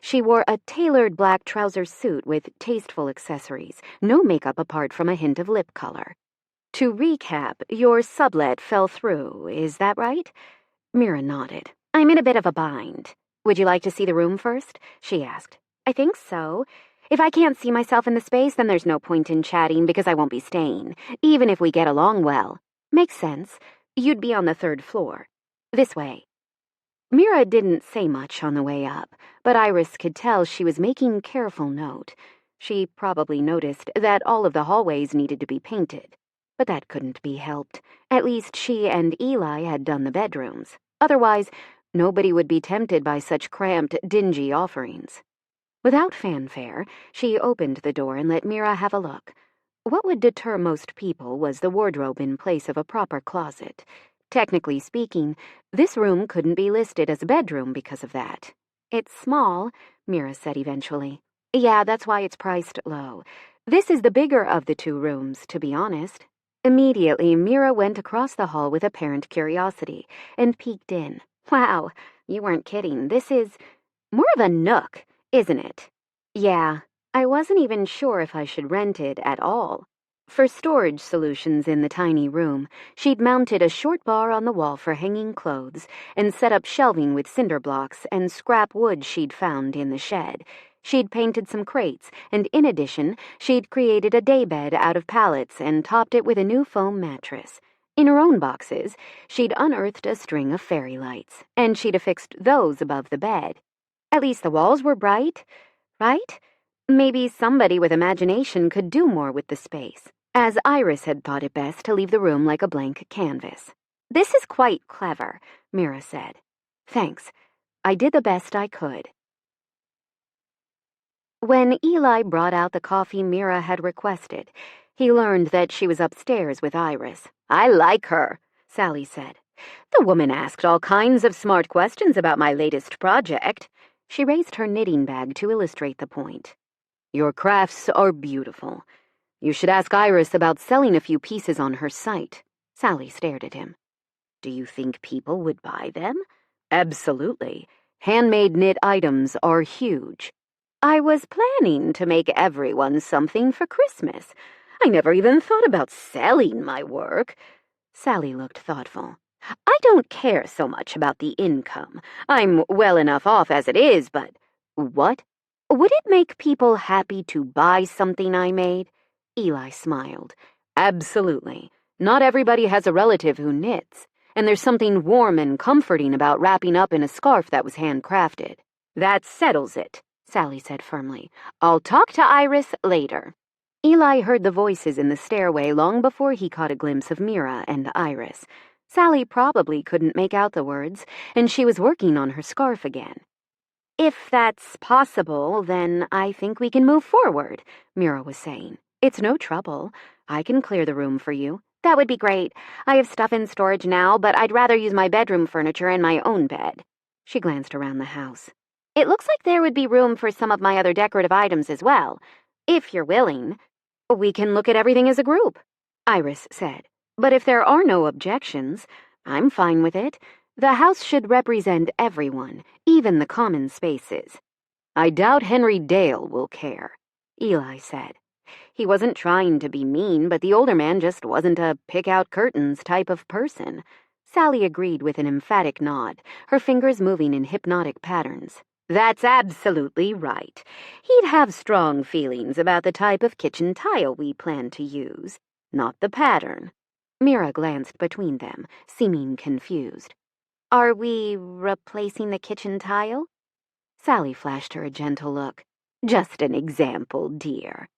She wore a tailored black trouser suit with tasteful accessories, no makeup apart from a hint of lip color. "To recap, your sublet fell through, is that right?" Mira nodded. "I'm in a bit of a bind. Would you like to see the room first?" she asked. "I think so. If I can't see myself in the space, then there's no point in chatting because I won't be staying, even if we get along well." "Makes sense. You'd be on the 3rd floor. This way." Mira didn't say much on the way up, but Iris could tell she was making careful note. She probably noticed that all of the hallways needed to be painted, but that couldn't be helped. At least she and Eli had done the bedrooms. Otherwise, nobody would be tempted by such cramped, dingy offerings. Without fanfare, she opened the door and let Mira have a look. What would deter most people was the wardrobe in place of a proper closet. Technically speaking, this room couldn't be listed as a bedroom because of that. "It's small," Mira said eventually. "Yeah, that's why it's priced low. This is the bigger of the 2 rooms, to be honest." Immediately, Mira went across the hall with apparent curiosity and peeked in. "Wow, you weren't kidding. This is more of a nook, isn't it?" "Yeah, I wasn't even sure if I should rent it at all." For storage solutions in the tiny room, she'd mounted a short bar on the wall for hanging clothes and set up shelving with cinder blocks and scrap wood she'd found in the shed. She'd painted some crates, and in addition, she'd created a daybed out of pallets and topped it with a new foam mattress. In her own boxes, she'd unearthed a string of fairy lights, and she'd affixed those above the bed. At least the walls were bright, right? Maybe somebody with imagination could do more with the space, as Iris had thought it best to leave the room like a blank canvas. "This is quite clever," Mira said. "Thanks. I did the best I could." When Eli brought out the coffee Mira had requested, he learned that she was upstairs with Iris. "I like her," Sally said. "The woman asked all kinds of smart questions about my latest project." She raised her knitting bag to illustrate the point. "Your crafts are beautiful. You should ask Iris about selling a few pieces on her site." Sally stared at him. "Do you think people would buy them?" "Absolutely. Handmade knit items are huge." "I was planning to make everyone something for Christmas. I never even thought about selling my work." Sally looked thoughtful. "I don't care so much about the income. I'm well enough off as it is, but—" "What?" "Would it make people happy to buy something I made?" Eli smiled. "Absolutely. Not everybody has a relative who knits, and there's something warm and comforting about wrapping up in a scarf that was handcrafted." "That settles it," Sally said firmly. "I'll talk to Iris later." Eli heard the voices in the stairway long before he caught a glimpse of Mira and Iris. Sally probably couldn't make out the words, and she was working on her scarf again. "If that's possible, then I think we can move forward," Mira was saying. "It's no trouble. I can clear the room for you." "That would be great. I have stuff in storage now, but I'd rather use my bedroom furniture and my own bed." She glanced around the house. "It looks like there would be room for some of my other decorative items as well, if you're willing." "We can look at everything as a group," Iris said. "But if there are no objections, I'm fine with it. The house should represent everyone, even the common spaces." "I doubt Henry Dale will care," Eli said. He wasn't trying to be mean, but the older man just wasn't a pick-out-curtains type of person. Sally agreed with an emphatic nod, her fingers moving in hypnotic patterns. "That's absolutely right. He'd have strong feelings about the type of kitchen tile we plan to use, not the pattern." Mira glanced between them, seeming confused. "Are we replacing the kitchen tile?" Sally flashed her a gentle look. "Just an example, dear."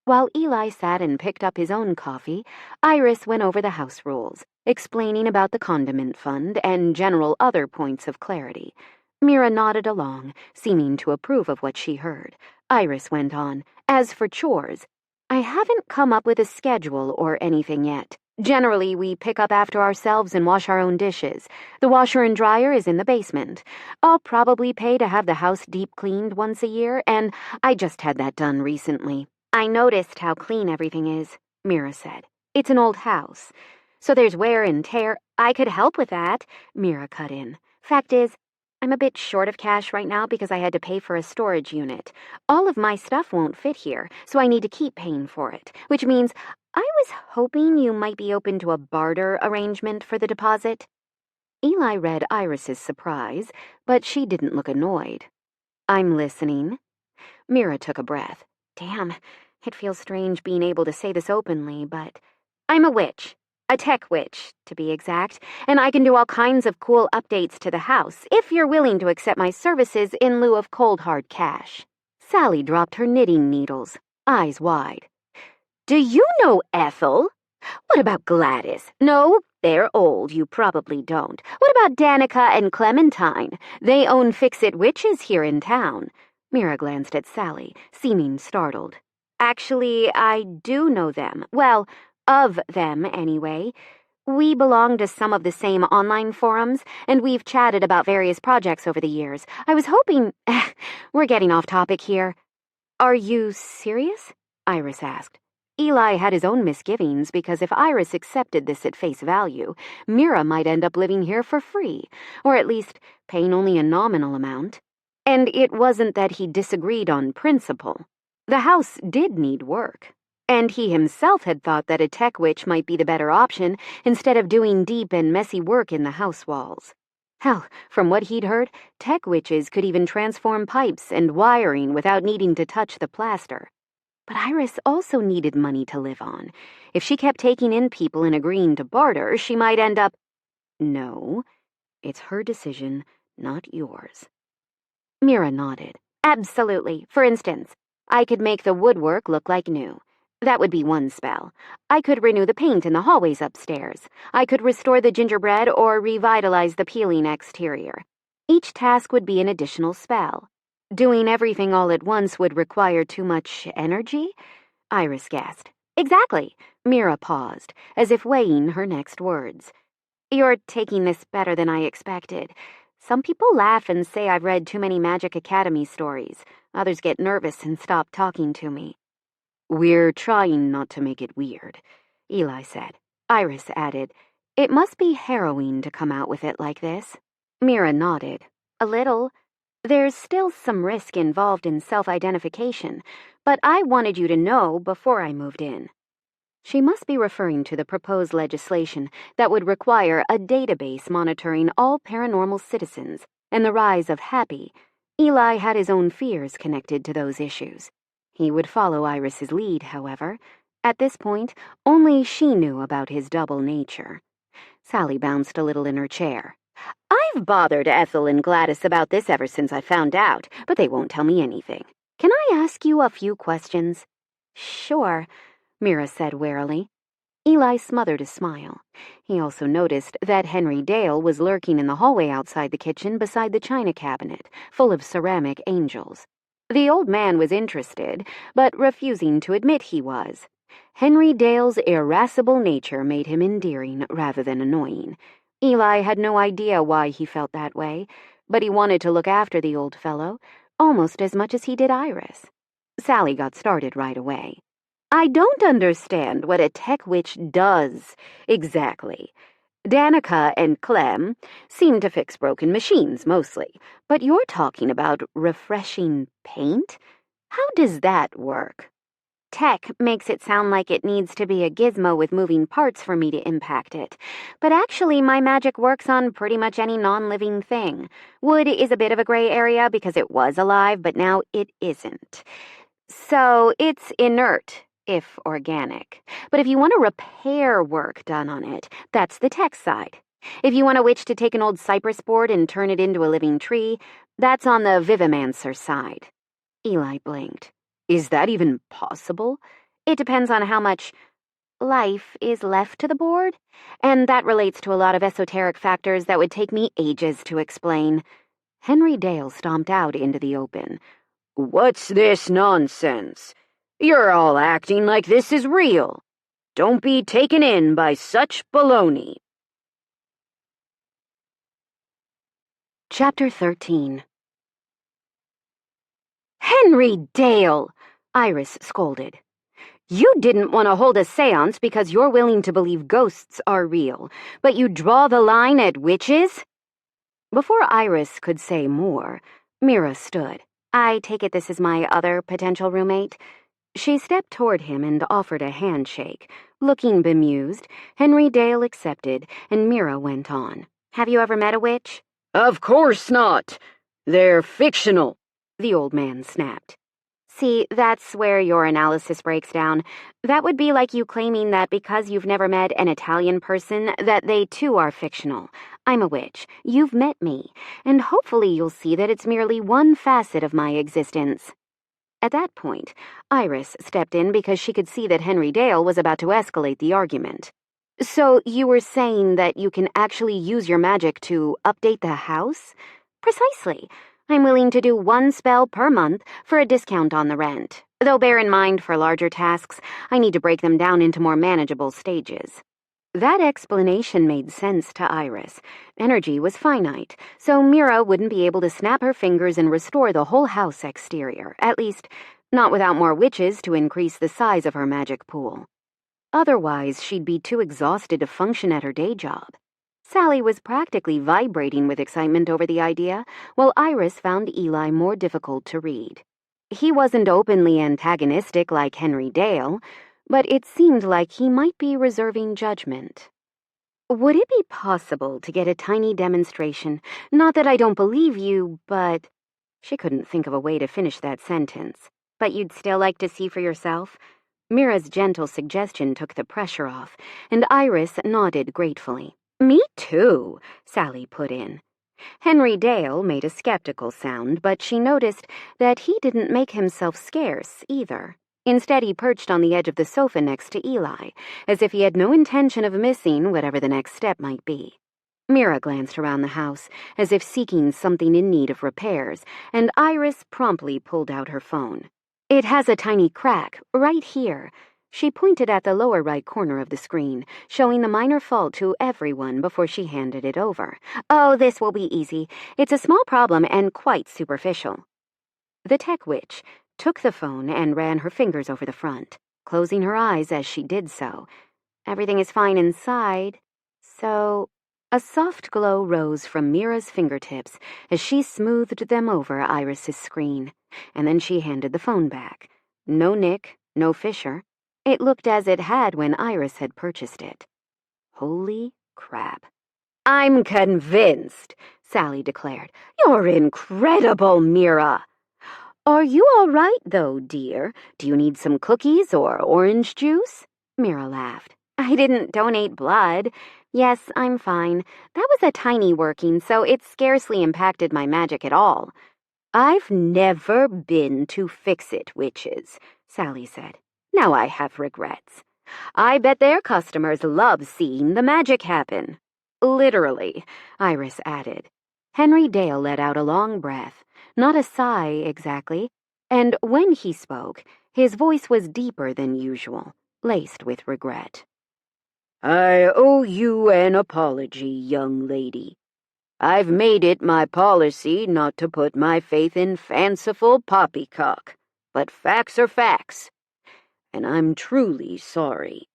While Eli sat and picked up his own coffee, Iris went over the house rules, explaining about the condiment fund and general other points of clarity. Mira nodded along, seeming to approve of what she heard. Iris went on, "As for chores, I haven't come up with a schedule or anything yet. Generally, we pick up after ourselves and wash our own dishes. The washer and dryer is in the basement. I'll probably pay to have the house deep cleaned once a year, and I just had that done recently." "I noticed how clean everything is," Mira said. "It's an old house, so there's wear and tear." "I could help with that," Mira cut in. "Fact is, I'm a bit short of cash right now because I had to pay for a storage unit. All of my stuff won't fit here, so I need to keep paying for it, which means I was hoping you might be open to a barter arrangement for the deposit." Eli read Iris's surprise, but she didn't look annoyed. "I'm listening." Mira took a breath. "Damn, it feels strange being able to say this openly, but I'm a witch. A tech witch, to be exact, and I can do all kinds of cool updates to the house if you're willing to accept my services in lieu of cold hard cash." Sally dropped her knitting needles, eyes wide. "Do you know Ethel? What about Gladys? No, they're old, you probably don't. What about Danica and Clementine? They own Fix-It Witches here in town." Mira glanced at Sally, seeming startled. "Actually, I do know them. Well, of them, anyway. We belong to some of the same online forums, and we've chatted about various projects over the years. I was hoping— We're getting off topic here." "Are you serious?" Iris asked. Eli had his own misgivings because if Iris accepted this at face value, Mira might end up living here for free, or at least paying only a nominal amount. And it wasn't that he disagreed on principle. The house did need work, and he himself had thought that a tech witch might be the better option instead of doing deep and messy work in the house walls. Hell, from what he'd heard, tech witches could even transform pipes and wiring without needing to touch the plaster. But Iris also needed money to live on. If she kept taking in people and agreeing to barter, she might end up— "No, it's her decision, not yours." Mira nodded. Absolutely. For instance, I could make the woodwork look like new. That would be one spell. I could renew the paint in the hallways upstairs. I could restore the gingerbread or revitalize the peeling exterior. Each task would be an additional spell. Doing everything all at once would require too much energy? Iris guessed. Exactly. Mira paused, as if weighing her next words. You're taking this better than I expected. Some people laugh and say I've read too many Magic Academy stories. Others get nervous and stop talking to me. We're trying not to make it weird, Eli said. Iris added, It must be harrowing to come out with it like this. Mira nodded. A little. There's still some risk involved in self-identification, but I wanted you to know before I moved in. She must be referring to the proposed legislation that would require a database monitoring all paranormal citizens and the rise of Happy. Eli had his own fears connected to those issues. He would follow Iris's lead, however. At this point, only she knew about his double nature. Sally bounced a little in her chair. I've bothered Ethel and Gladys about this ever since I found out, but they won't tell me anything. Can I ask you a few questions? Sure, Mira said warily. Eli smothered a smile. He also noticed that Henry Dale was lurking in the hallway outside the kitchen beside the china cabinet, full of ceramic angels. The old man was interested, but refusing to admit he was. Henry Dale's irascible nature made him endearing rather than annoying. Eli had no idea why he felt that way, but he wanted to look after the old fellow, almost as much as he did Iris. Sally got started right away. I don't understand what a tech witch does, exactly. Danica and Clem seem to fix broken machines, mostly, but you're talking about refreshing paint? How does that work? Tech makes it sound like it needs to be a gizmo with moving parts for me to impact it, but actually my magic works on pretty much any non-living thing. Wood is a bit of a gray area because it was alive, but now it isn't. So it's inert, if organic. But if you want a repair work done on it, that's the tech side. If you want a witch to take an old cypress board and turn it into a living tree, that's on the Vivimancer side. Eli blinked. Is that even possible? It depends on how much life is left to the board, and that relates to a lot of esoteric factors that would take me ages to explain. Henry Dale stomped out into the open. What's this nonsense? You're all acting like this is real. Don't be taken in by such baloney. Chapter 13. Henry Dale! Iris scolded. You didn't want to hold a seance because you're willing to believe ghosts are real, but you draw the line at witches? Before Iris could say more, Mira stood. I take it this is my other potential roommate? She stepped toward him and offered a handshake. Looking bemused, Henry Dale accepted, and Mira went on. Have you ever met a witch? Of course not. They're fictional, the old man snapped. See, that's where your analysis breaks down. That would be like you claiming that because you've never met an Italian person, that they too are fictional. I'm a witch. You've met me, and hopefully you'll see that it's merely one facet of my existence. At that point, Iris stepped in because she could see that Henry Dale was about to escalate the argument. So you were saying that you can actually use your magic to update the house? Precisely. I'm willing to do one spell per month for a discount on the rent. Though bear in mind, for larger tasks, I need to break them down into more manageable stages. That explanation made sense to Iris. Energy was finite, so Mira wouldn't be able to snap her fingers and restore the whole house exterior, at least not without more witches to increase the size of her magic pool. Otherwise, she'd be too exhausted to function at her day job. Sally was practically vibrating with excitement over the idea, while Iris found Eli more difficult to read. He wasn't openly antagonistic like Henry Dale, but it seemed like he might be reserving judgment. Would it be possible to get a tiny demonstration? Not that I don't believe you, but... She couldn't think of a way to finish that sentence. But you'd still like to see for yourself? Mira's gentle suggestion took the pressure off, and Iris nodded gratefully. Me too, Sally put in. Henry Dale made a skeptical sound, but she noticed that he didn't make himself scarce either. Instead, he perched on the edge of the sofa next to Eli, as if he had no intention of missing whatever the next step might be. Mira glanced around the house, as if seeking something in need of repairs, and Iris promptly pulled out her phone. "It has a tiny crack, right here." She pointed at the lower right corner of the screen, showing the minor fault to everyone before she handed it over. "Oh, this will be easy. It's a small problem and quite superficial." The tech witch took the phone and ran her fingers over the front, closing her eyes as she did so. "Everything is fine inside, so..." A soft glow rose from Mira's fingertips as she smoothed them over Iris's screen, and then she handed the phone back. No nick, no fissure. It looked as it had when Iris had purchased it. Holy crap. "I'm convinced," Sally declared. "You're incredible, Mira." "Are you all right, though, dear? Do you need some cookies or orange juice?" Mira laughed. "I didn't donate blood. Yes, I'm fine. That was a tiny working, so it scarcely impacted my magic at all." "I've never been to Fix-It Witches," Sally said. "Now I have regrets. I bet their customers love seeing the magic happen." "Literally," Iris added. Henry Dale let out a long breath, not a sigh exactly, and when he spoke, his voice was deeper than usual, laced with regret. "I owe you an apology, young lady. I've made it my policy not to put my faith in fanciful poppycock, but facts are facts, and I'm truly sorry."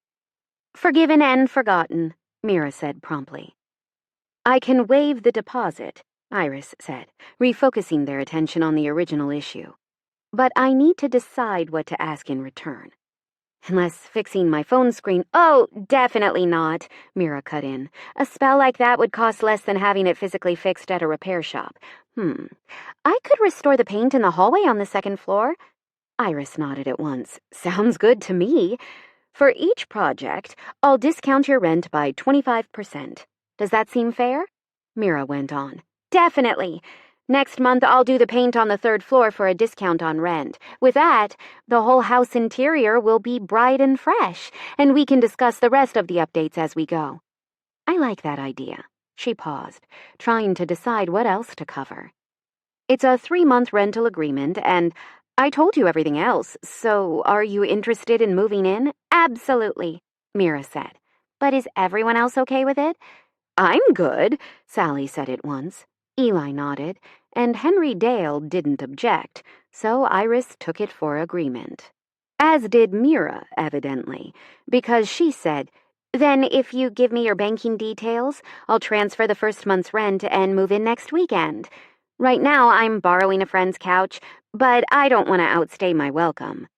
"Forgiven and forgotten," Mira said promptly. "I can waive the deposit," Iris said, refocusing their attention on the original issue. "But I need to decide what to ask in return." "Unless fixing my phone screen—" "Oh, definitely not," Mira cut in. "A spell like that would cost less than having it physically fixed at a repair shop. I could restore the paint in the hallway on the second floor." Iris nodded at once. "Sounds good to me. For each project, I'll discount your rent by 25%. Does that seem fair?" Mira went on. "Definitely. Next month, I'll do the paint on the third floor for a discount on rent. With that, the whole house interior will be bright and fresh, and we can discuss the rest of the updates as we go." "I like that idea." She paused, trying to decide what else to cover. "It's a 3-month rental agreement, and I told you everything else, so are you interested in moving in?" "Absolutely," Mira said. "But is everyone else okay with it?" "I'm good," Sally said at once. Eli nodded, and Henry Dale didn't object, so Iris took it for agreement. As did Mira, evidently, because she said, "Then if you give me your banking details, I'll transfer the first month's rent and move in next weekend. Right now I'm borrowing a friend's couch, but I don't want to outstay my welcome."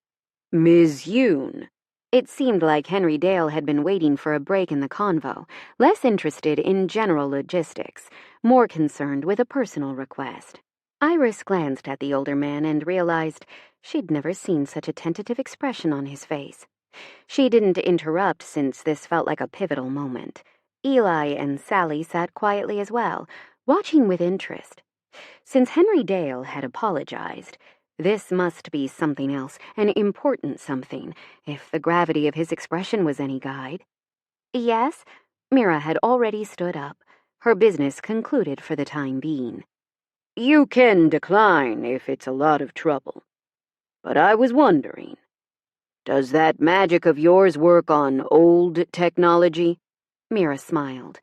"Ms. Yoon." It seemed like Henry Dale had been waiting for a break in the convo, less interested in general logistics, more concerned with a personal request. Iris glanced at the older man and realized she'd never seen such a tentative expression on his face. She didn't interrupt since this felt like a pivotal moment. Eli and Sally sat quietly as well, watching with interest. Since Henry Dale had apologized, this must be something else, an important something, if the gravity of his expression was any guide. "Yes?" Mira had already stood up, her business concluded for the time being. "You can decline if it's a lot of trouble. But I was wondering, does that magic of yours work on old technology?" Mira smiled.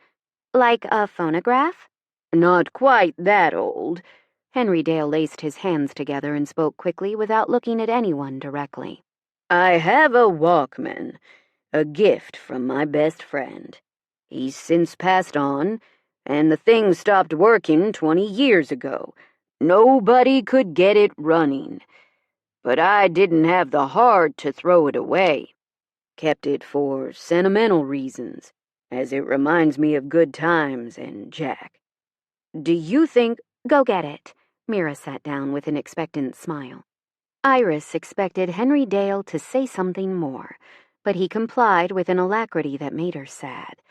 "Like a phonograph?" "Not quite that old." Henry Dale laced his hands together and spoke quickly without looking at anyone directly. "I have a Walkman, a gift from my best friend. He's since passed on, and the thing stopped working 20 years ago. Nobody could get it running. But I didn't have the heart to throw it away. Kept it for sentimental reasons, as it reminds me of good times and Jack. Do you think—" "Go get it." Mira sat down with an expectant smile. Iris expected Henry Dale to say something more, but he complied with an alacrity that made her sad.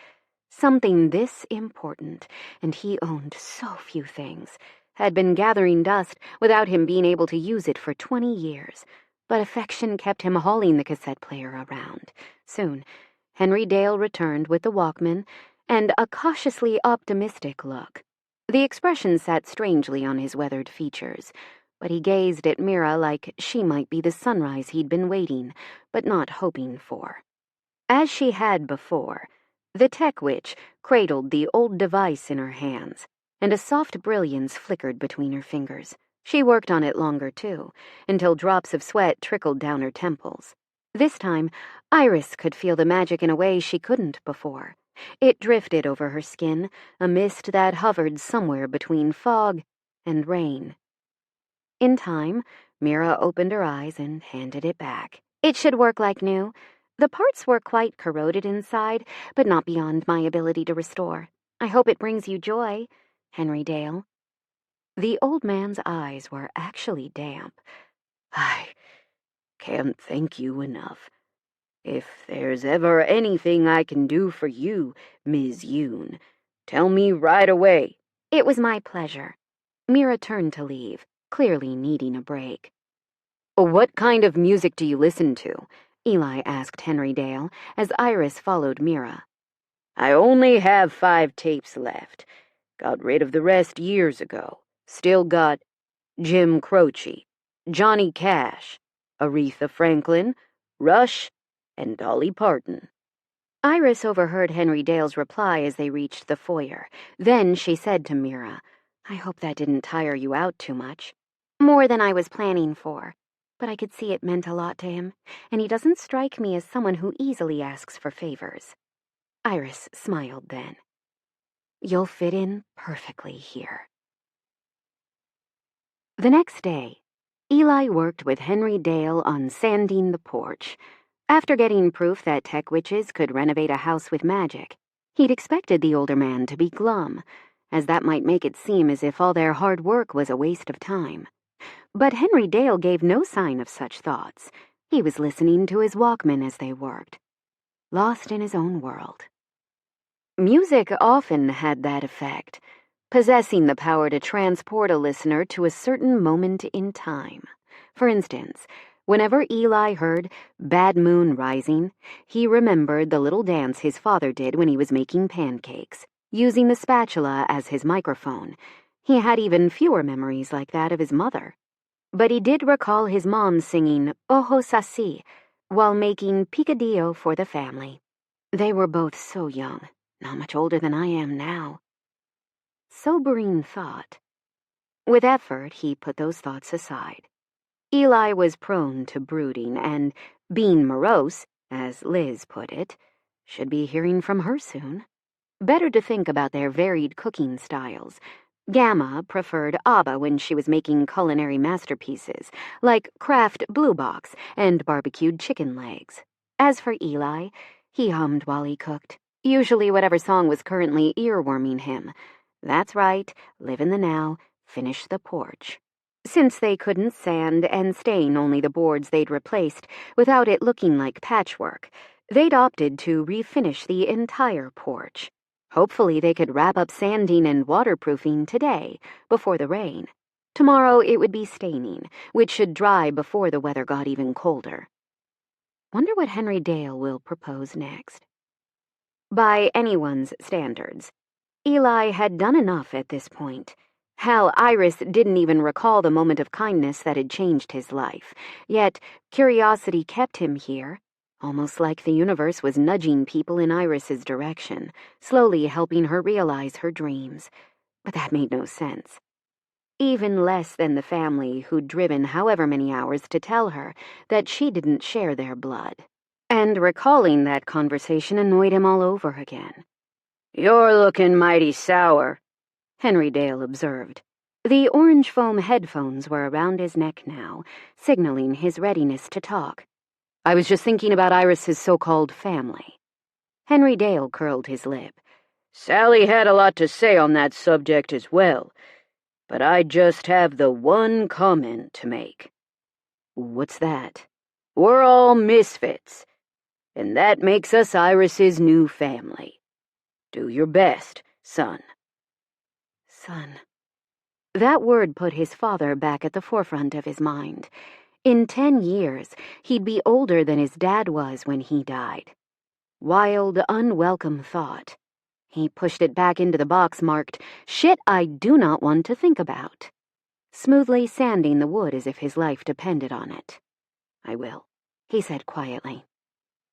Something this important, and he owned so few things, had been gathering dust without him being able to use it for 20 years, but affection kept him hauling the cassette player around. Soon, Henry Dale returned with the Walkman and a cautiously optimistic look. The expression sat strangely on his weathered features, but he gazed at Mira like she might be the sunrise he'd been waiting, but not hoping for. As she had before, the tech witch cradled the old device in her hands, and a soft brilliance flickered between her fingers. She worked on it longer, too, until drops of sweat trickled down her temples. This time, Iris could feel the magic in a way she couldn't before. It drifted over her skin, a mist that hovered somewhere between fog and rain. In time, Mira opened her eyes and handed it back. It should work like new. The parts were quite corroded inside, but not beyond my ability to restore. I hope it brings you joy, Henry Dale. The old man's eyes were actually damp. I can't thank you enough. If there's ever anything I can do for you, Ms. Yoon, tell me right away. It was my pleasure. Mira turned to leave, clearly needing a break. What kind of music do you listen to? Eli asked Henry Dale as Iris followed Mira. I only have 5 tapes left. Got rid of the rest years ago. Still got Jim Croce, Johnny Cash, Aretha Franklin, Rush, and Dolly Parton. Iris overheard Henry Dale's reply as they reached the foyer. Then she said to Mira, I hope that didn't tire you out too much. More than I was planning for. But I could see it meant a lot to him, and he doesn't strike me as someone who easily asks for favors. Iris smiled then. You'll fit in perfectly here. The next day, Eli worked with Henry Dale on sanding the porch. After getting proof that tech witches could renovate a house with magic, he'd expected the older man to be glum, as that might make it seem as if all their hard work was a waste of time. But Henry Dale gave no sign of such thoughts. He was listening to his Walkman as they worked, lost in his own world. Music often had that effect, possessing the power to transport a listener to a certain moment in time. For instance, whenever Eli heard Bad Moon Rising, he remembered the little dance his father did when he was making pancakes, using the spatula as his microphone. He had even fewer memories like that of his mother. But he did recall his mom singing Ojos Así while making picadillo for the family. They were both so young, not much older than I am now. Sobering thought. With effort, he put those thoughts aside. Eli was prone to brooding, and being morose, as Liz put it, should be hearing from her soon. Better to think about their varied cooking styles. Gamma preferred Abba when she was making culinary masterpieces, like Kraft Blue Box and barbecued chicken legs. As for Eli, he hummed while he cooked, usually whatever song was currently earworming him. That's right, live in the now, finish the porch. Since they couldn't sand and stain only the boards they'd replaced without it looking like patchwork, they'd opted to refinish the entire porch. Hopefully they could wrap up sanding and waterproofing today, before the rain. Tomorrow it would be staining, which should dry before the weather got even colder. Wonder what Henry Dale will propose next. By anyone's standards, Eli had done enough at this point. Hell, Iris didn't even recall the moment of kindness that had changed his life. Yet, curiosity kept him here, almost like the universe was nudging people in Iris's direction, slowly helping her realize her dreams. But that made no sense. Even less than the family who'd driven however many hours to tell her that she didn't share their blood. And recalling that conversation annoyed him all over again. You're looking mighty sour, Henry Dale observed. The orange foam headphones were around his neck now, signaling his readiness to talk. I was just thinking about Iris's so-called family. Henry Dale curled his lip. Sally had a lot to say on that subject as well, but I just have the one comment to make. What's that? We're all misfits, and that makes us Iris's new family. Do your best, son. Son. That word put his father back at the forefront of his mind. In 10 years, he'd be older than his dad was when he died. Wild, unwelcome thought. He pushed it back into the box marked, "Shit I do not want to think about," smoothly sanding the wood as if his life depended on it. "I will," he said quietly.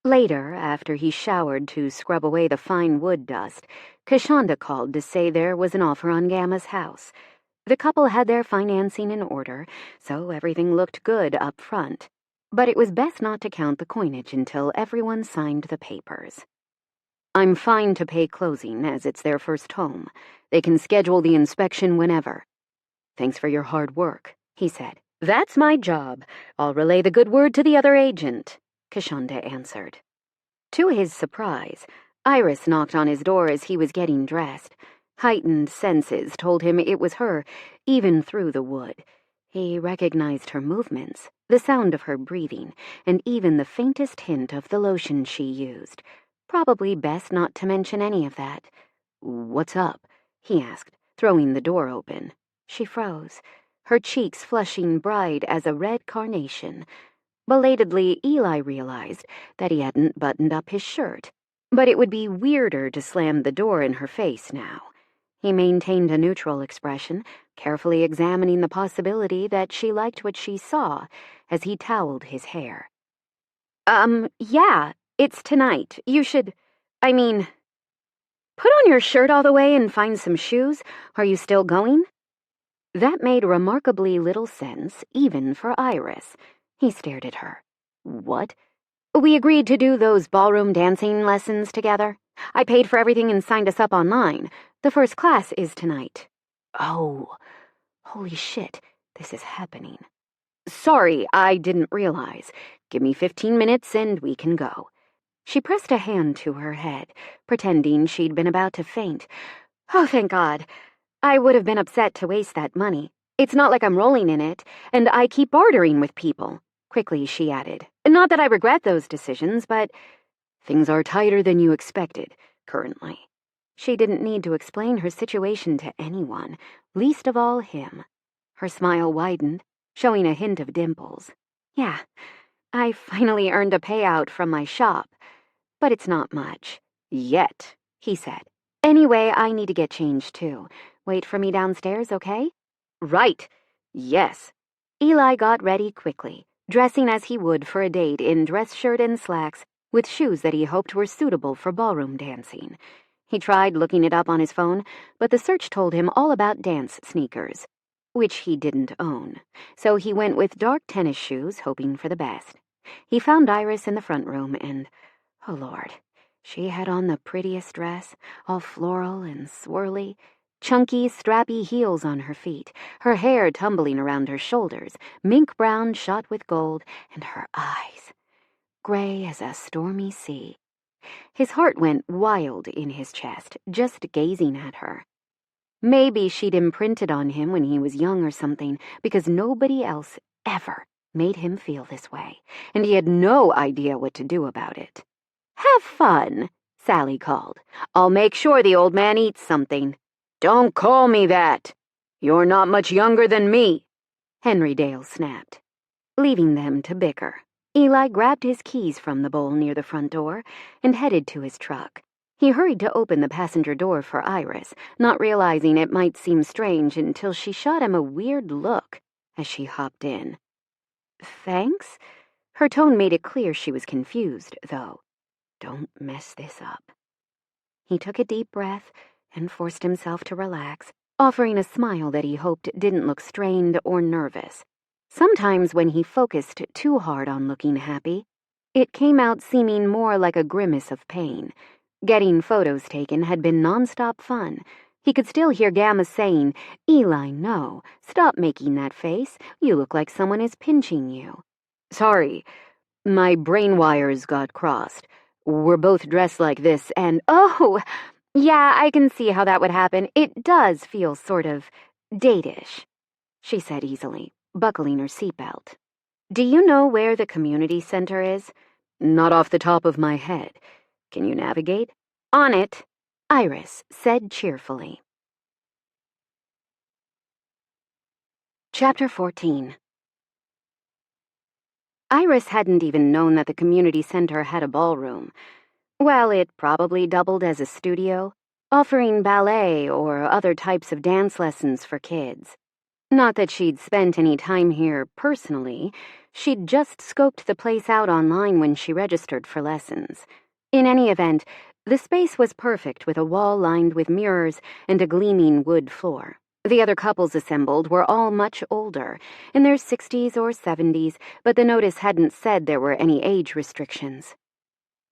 Later, after he showered to scrub away the fine wood dust, Kashanda called to say there was an offer on Gamma's house. The couple had their financing in order, so everything looked good up front. But it was best not to count the coinage until everyone signed the papers. "I'm fine to pay closing, as it's their first home. They can schedule the inspection whenever." "Thanks for your hard work," he said. "That's my job. I'll relay the good word to the other agent," Kashanda answered. To his surprise, Iris knocked on his door as he was getting dressed. Heightened senses told him it was her, even through the wood. He recognized her movements, the sound of her breathing, and even the faintest hint of the lotion she used. Probably best not to mention any of that. "What's up?" he asked, throwing the door open. She froze, her cheeks flushing bright as a red carnation. Belatedly, Eli realized that he hadn't buttoned up his shirt, but it would be weirder to slam the door in her face now. He maintained a neutral expression, carefully examining the possibility that she liked what she saw as he toweled his hair. Yeah, it's tonight. You should, put on your shirt all the way and find some shoes. Are you still going?" That made remarkably little sense, even for Iris. He stared at her. "What?" "We agreed to do those ballroom dancing lessons together. I paid for everything and signed us up online. The first class is tonight." "Oh, holy shit, this is happening." "Sorry, I didn't realize. Give me 15 minutes and we can go." She pressed a hand to her head, pretending she'd been about to faint. "Oh, thank God. I would have been upset to waste that money. It's not like I'm rolling in it, and I keep bartering with people." Quickly, she added, "Not that I regret those decisions, but things are tighter than you expected, currently." She didn't need to explain her situation to anyone, least of all him. Her smile widened, showing a hint of dimples. "Yeah, I finally earned a payout from my shop, but it's not much." "Yet," he said. "Anyway, I need to get changed too. Wait for me downstairs, okay?" "Right. Yes." Eli got ready quickly, dressing as he would for a date in dress shirt and slacks, with shoes that he hoped were suitable for ballroom dancing. He tried looking it up on his phone, but the search told him all about dance sneakers, which he didn't own, so he went with dark tennis shoes, hoping for the best. He found Iris in the front room, and, oh Lord, she had on the prettiest dress, all floral and swirly, chunky, strappy heels on her feet, her hair tumbling around her shoulders, mink brown shot with gold, and her eyes, gray as a stormy sea. His heart went wild in his chest, just gazing at her. Maybe she'd imprinted on him when he was young or something, because nobody else ever made him feel this way, and he had no idea what to do about it. "Have fun," Sally called. "I'll make sure the old man eats something." "Don't call me that. You're not much younger than me," Henry Dale snapped. Leaving them to bicker, Eli grabbed his keys from the bowl near the front door and headed to his truck. He hurried to open the passenger door for Iris, not realizing it might seem strange until she shot him a weird look as she hopped in. "Thanks?" Her tone made it clear she was confused, though. "Don't mess this up." He took a deep breath and forced himself to relax, offering a smile that he hoped didn't look strained or nervous. Sometimes when he focused too hard on looking happy, it came out seeming more like a grimace of pain. Getting photos taken had been nonstop fun. He could still hear Gamma saying, "Eli, no, stop making that face. You look like someone is pinching you." "Sorry, my brain wires got crossed. We're both dressed like this and—" "Oh, yeah, I can see how that would happen. It does feel sort of date-ish," she said easily, buckling her seatbelt. "Do you know where the community center is?" "Not off the top of my head. Can you navigate?" "On it." Iris said cheerfully. Chapter 14. Iris hadn't even known that the community center had a ballroom. Well, it probably doubled as a studio, offering ballet or other types of dance lessons for kids. Not that she'd spent any time here personally. She'd just scoped the place out online when she registered for lessons. In any event, the space was perfect, with a wall lined with mirrors and a gleaming wood floor. The other couples assembled were all much older, in their 60s or 70s, but the notice hadn't said there were any age restrictions.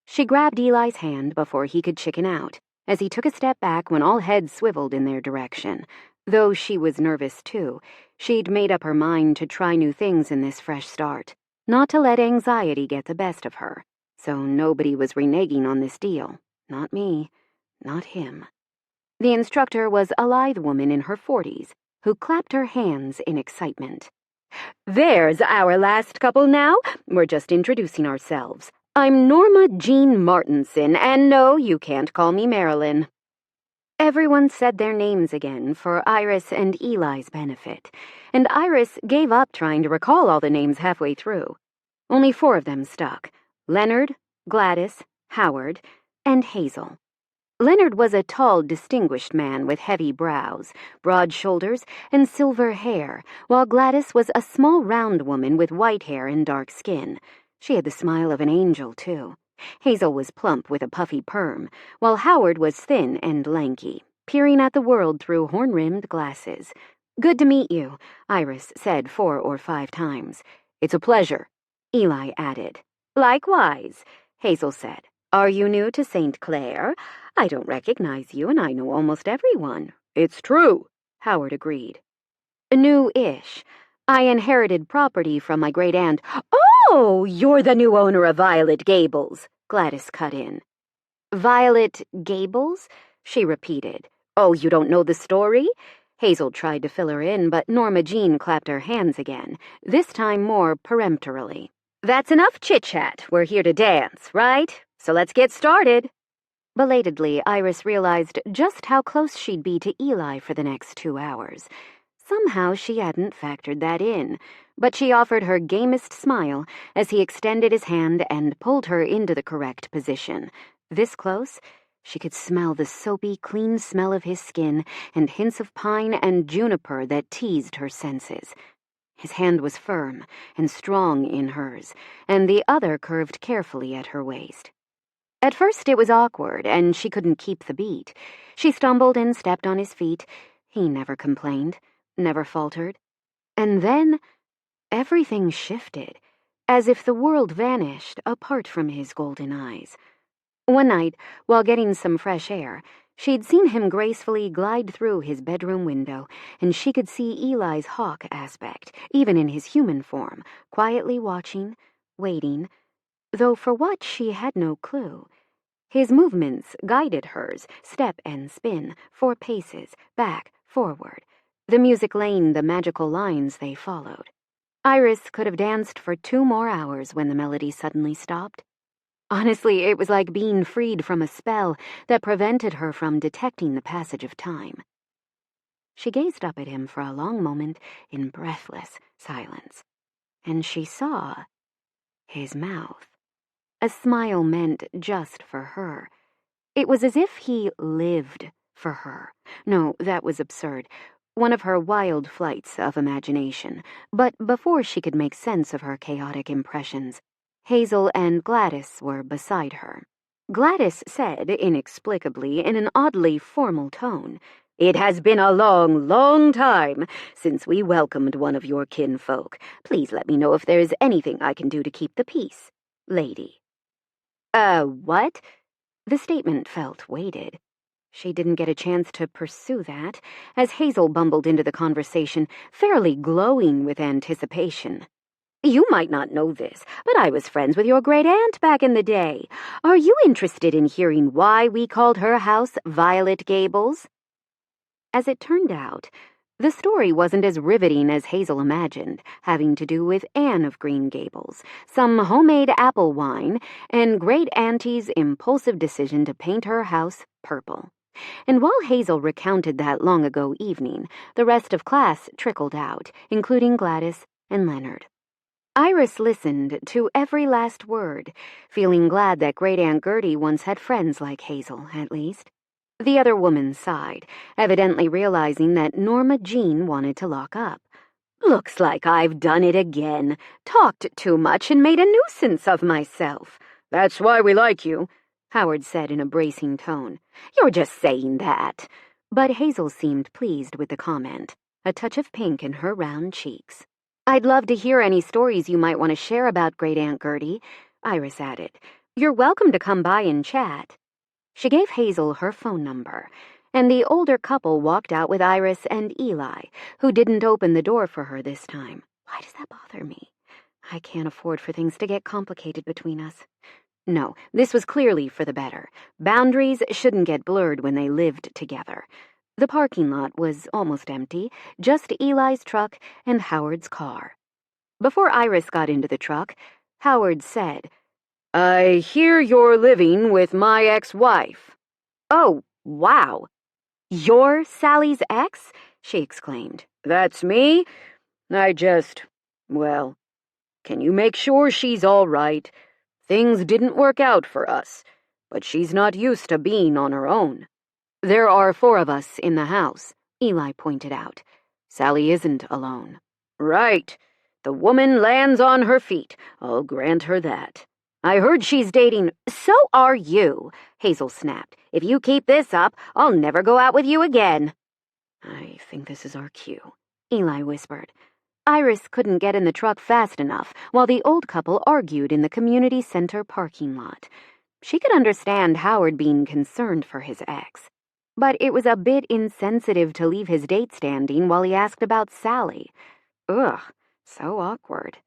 She grabbed Eli's hand before he could chicken out, as he took a step back when all heads swiveled in their direction. Though she was nervous too, she'd made up her mind to try new things in this fresh start, not to let anxiety get the best of her. So nobody was reneging on this deal. Not me. Not him. The instructor was a lithe woman in her 40s, who clapped her hands in excitement. "There's our last couple now. We're just introducing ourselves. I'm Norma Jean Martinson, and no, you can't call me Marilyn." Everyone said their names again for Iris and Eli's benefit, and Iris gave up trying to recall all the names halfway through. Only 4 of them stuck: Leonard, Gladys, Howard, and Hazel. Leonard was a tall, distinguished man with heavy brows, broad shoulders, and silver hair, while Gladys was a small, round woman with white hair and dark skin. She had the smile of an angel, too. Hazel was plump with a puffy perm, while Howard was thin and lanky, peering at the world through horn-rimmed glasses. "Good to meet you," Iris said 4 or 5 times. "It's a pleasure," Eli added. "Likewise," Hazel said. "Are you new to St. Clair? I don't recognize you, and I know almost everyone." "It's true," Howard agreed. "New-ish. I inherited property from my great-aunt." "Oh, you're the new owner of Violet Gables," Gladys cut in. "Violet Gables?" she repeated. "Oh, you don't know the story?" Hazel tried to fill her in, but Norma Jean clapped her hands again, this time more peremptorily. "That's enough chit-chat. We're here to dance, right? So let's get started." Belatedly, Iris realized just how close she'd be to Eli for the next 2 hours. Somehow she hadn't factored that in, but she offered her gamest smile as he extended his hand and pulled her into the correct position. This close, she could smell the soapy, clean smell of his skin and hints of pine and juniper that teased her senses. His hand was firm and strong in hers, and the other curved carefully at her waist. At first it was awkward, and she couldn't keep the beat. She stumbled and stepped on his feet. He never complained, never faltered. And then everything shifted, as if the world vanished apart from his golden eyes. One night, while getting some fresh air, she'd seen him gracefully glide through his bedroom window, and she could see Eli's hawk aspect, even in his human form, quietly watching, waiting, though for what she had no clue. His movements guided hers, step and spin, 4 paces, back, forward. The music laying the magical lines they followed. Iris could have danced for 2 more hours when the melody suddenly stopped. Honestly, it was like being freed from a spell that prevented her from detecting the passage of time. She gazed up at him for a long moment in breathless silence, and she saw his mouth. A smile meant just for her. It was as if he lived for her. No, that was absurd. One of her wild flights of imagination. But before she could make sense of her chaotic impressions, Hazel and Gladys were beside her. Gladys said, inexplicably, in an oddly formal tone, "It has been a long, long time since we welcomed one of your kinfolk. Please let me know if there is anything I can do to keep the peace, lady." What? The statement felt weighted. She didn't get a chance to pursue that, as Hazel bumbled into the conversation, fairly glowing with anticipation. "You might not know this, but I was friends with your great-aunt back in the day. Are you interested in hearing why we called her house Violet Gables?" As it turned out, the story wasn't as riveting as Hazel imagined, having to do with Anne of Green Gables, some homemade apple wine, and Great Auntie's impulsive decision to paint her house purple. And while Hazel recounted that long-ago evening, the rest of class trickled out, including Gladys and Leonard. Iris listened to every last word, feeling glad that Great Aunt Gertie once had friends like Hazel, at least. The other woman sighed, evidently realizing that Norma Jean wanted to lock up. "Looks like I've done it again. Talked too much and made a nuisance of myself." "That's why we like you," Howard said in a bracing tone. "You're just saying that." But Hazel seemed pleased with the comment, a touch of pink in her round cheeks. "I'd love to hear any stories you might want to share about Great Aunt Gertie," Iris added. "You're welcome to come by and chat." She gave Hazel her phone number, and the older couple walked out with Iris and Eli, who didn't open the door for her this time. Why does that bother me? I can't afford for things to get complicated between us. No, this was clearly for the better. Boundaries shouldn't get blurred when they lived together. The parking lot was almost empty, just Eli's truck and Howard's car. Before Iris got into the truck, Howard said, "I hear you're living with my ex-wife." "Oh, wow. You're Sally's ex?" she exclaimed. "That's me. Well, can you make sure she's all right? Things didn't work out for us, but she's not used to being on her own." "There are 4 of us in the house," Eli pointed out. "Sally isn't alone." "Right. The woman lands on her feet. I'll grant her that." "I heard she's dating—" "So are you," Hazel snapped. "If you keep this up, I'll never go out with you again." "I think this is our cue," Eli whispered. Iris couldn't get in the truck fast enough while the old couple argued in the community center parking lot. She could understand Howard being concerned for his ex, but it was a bit insensitive to leave his date standing while he asked about Sally. Ugh, so awkward.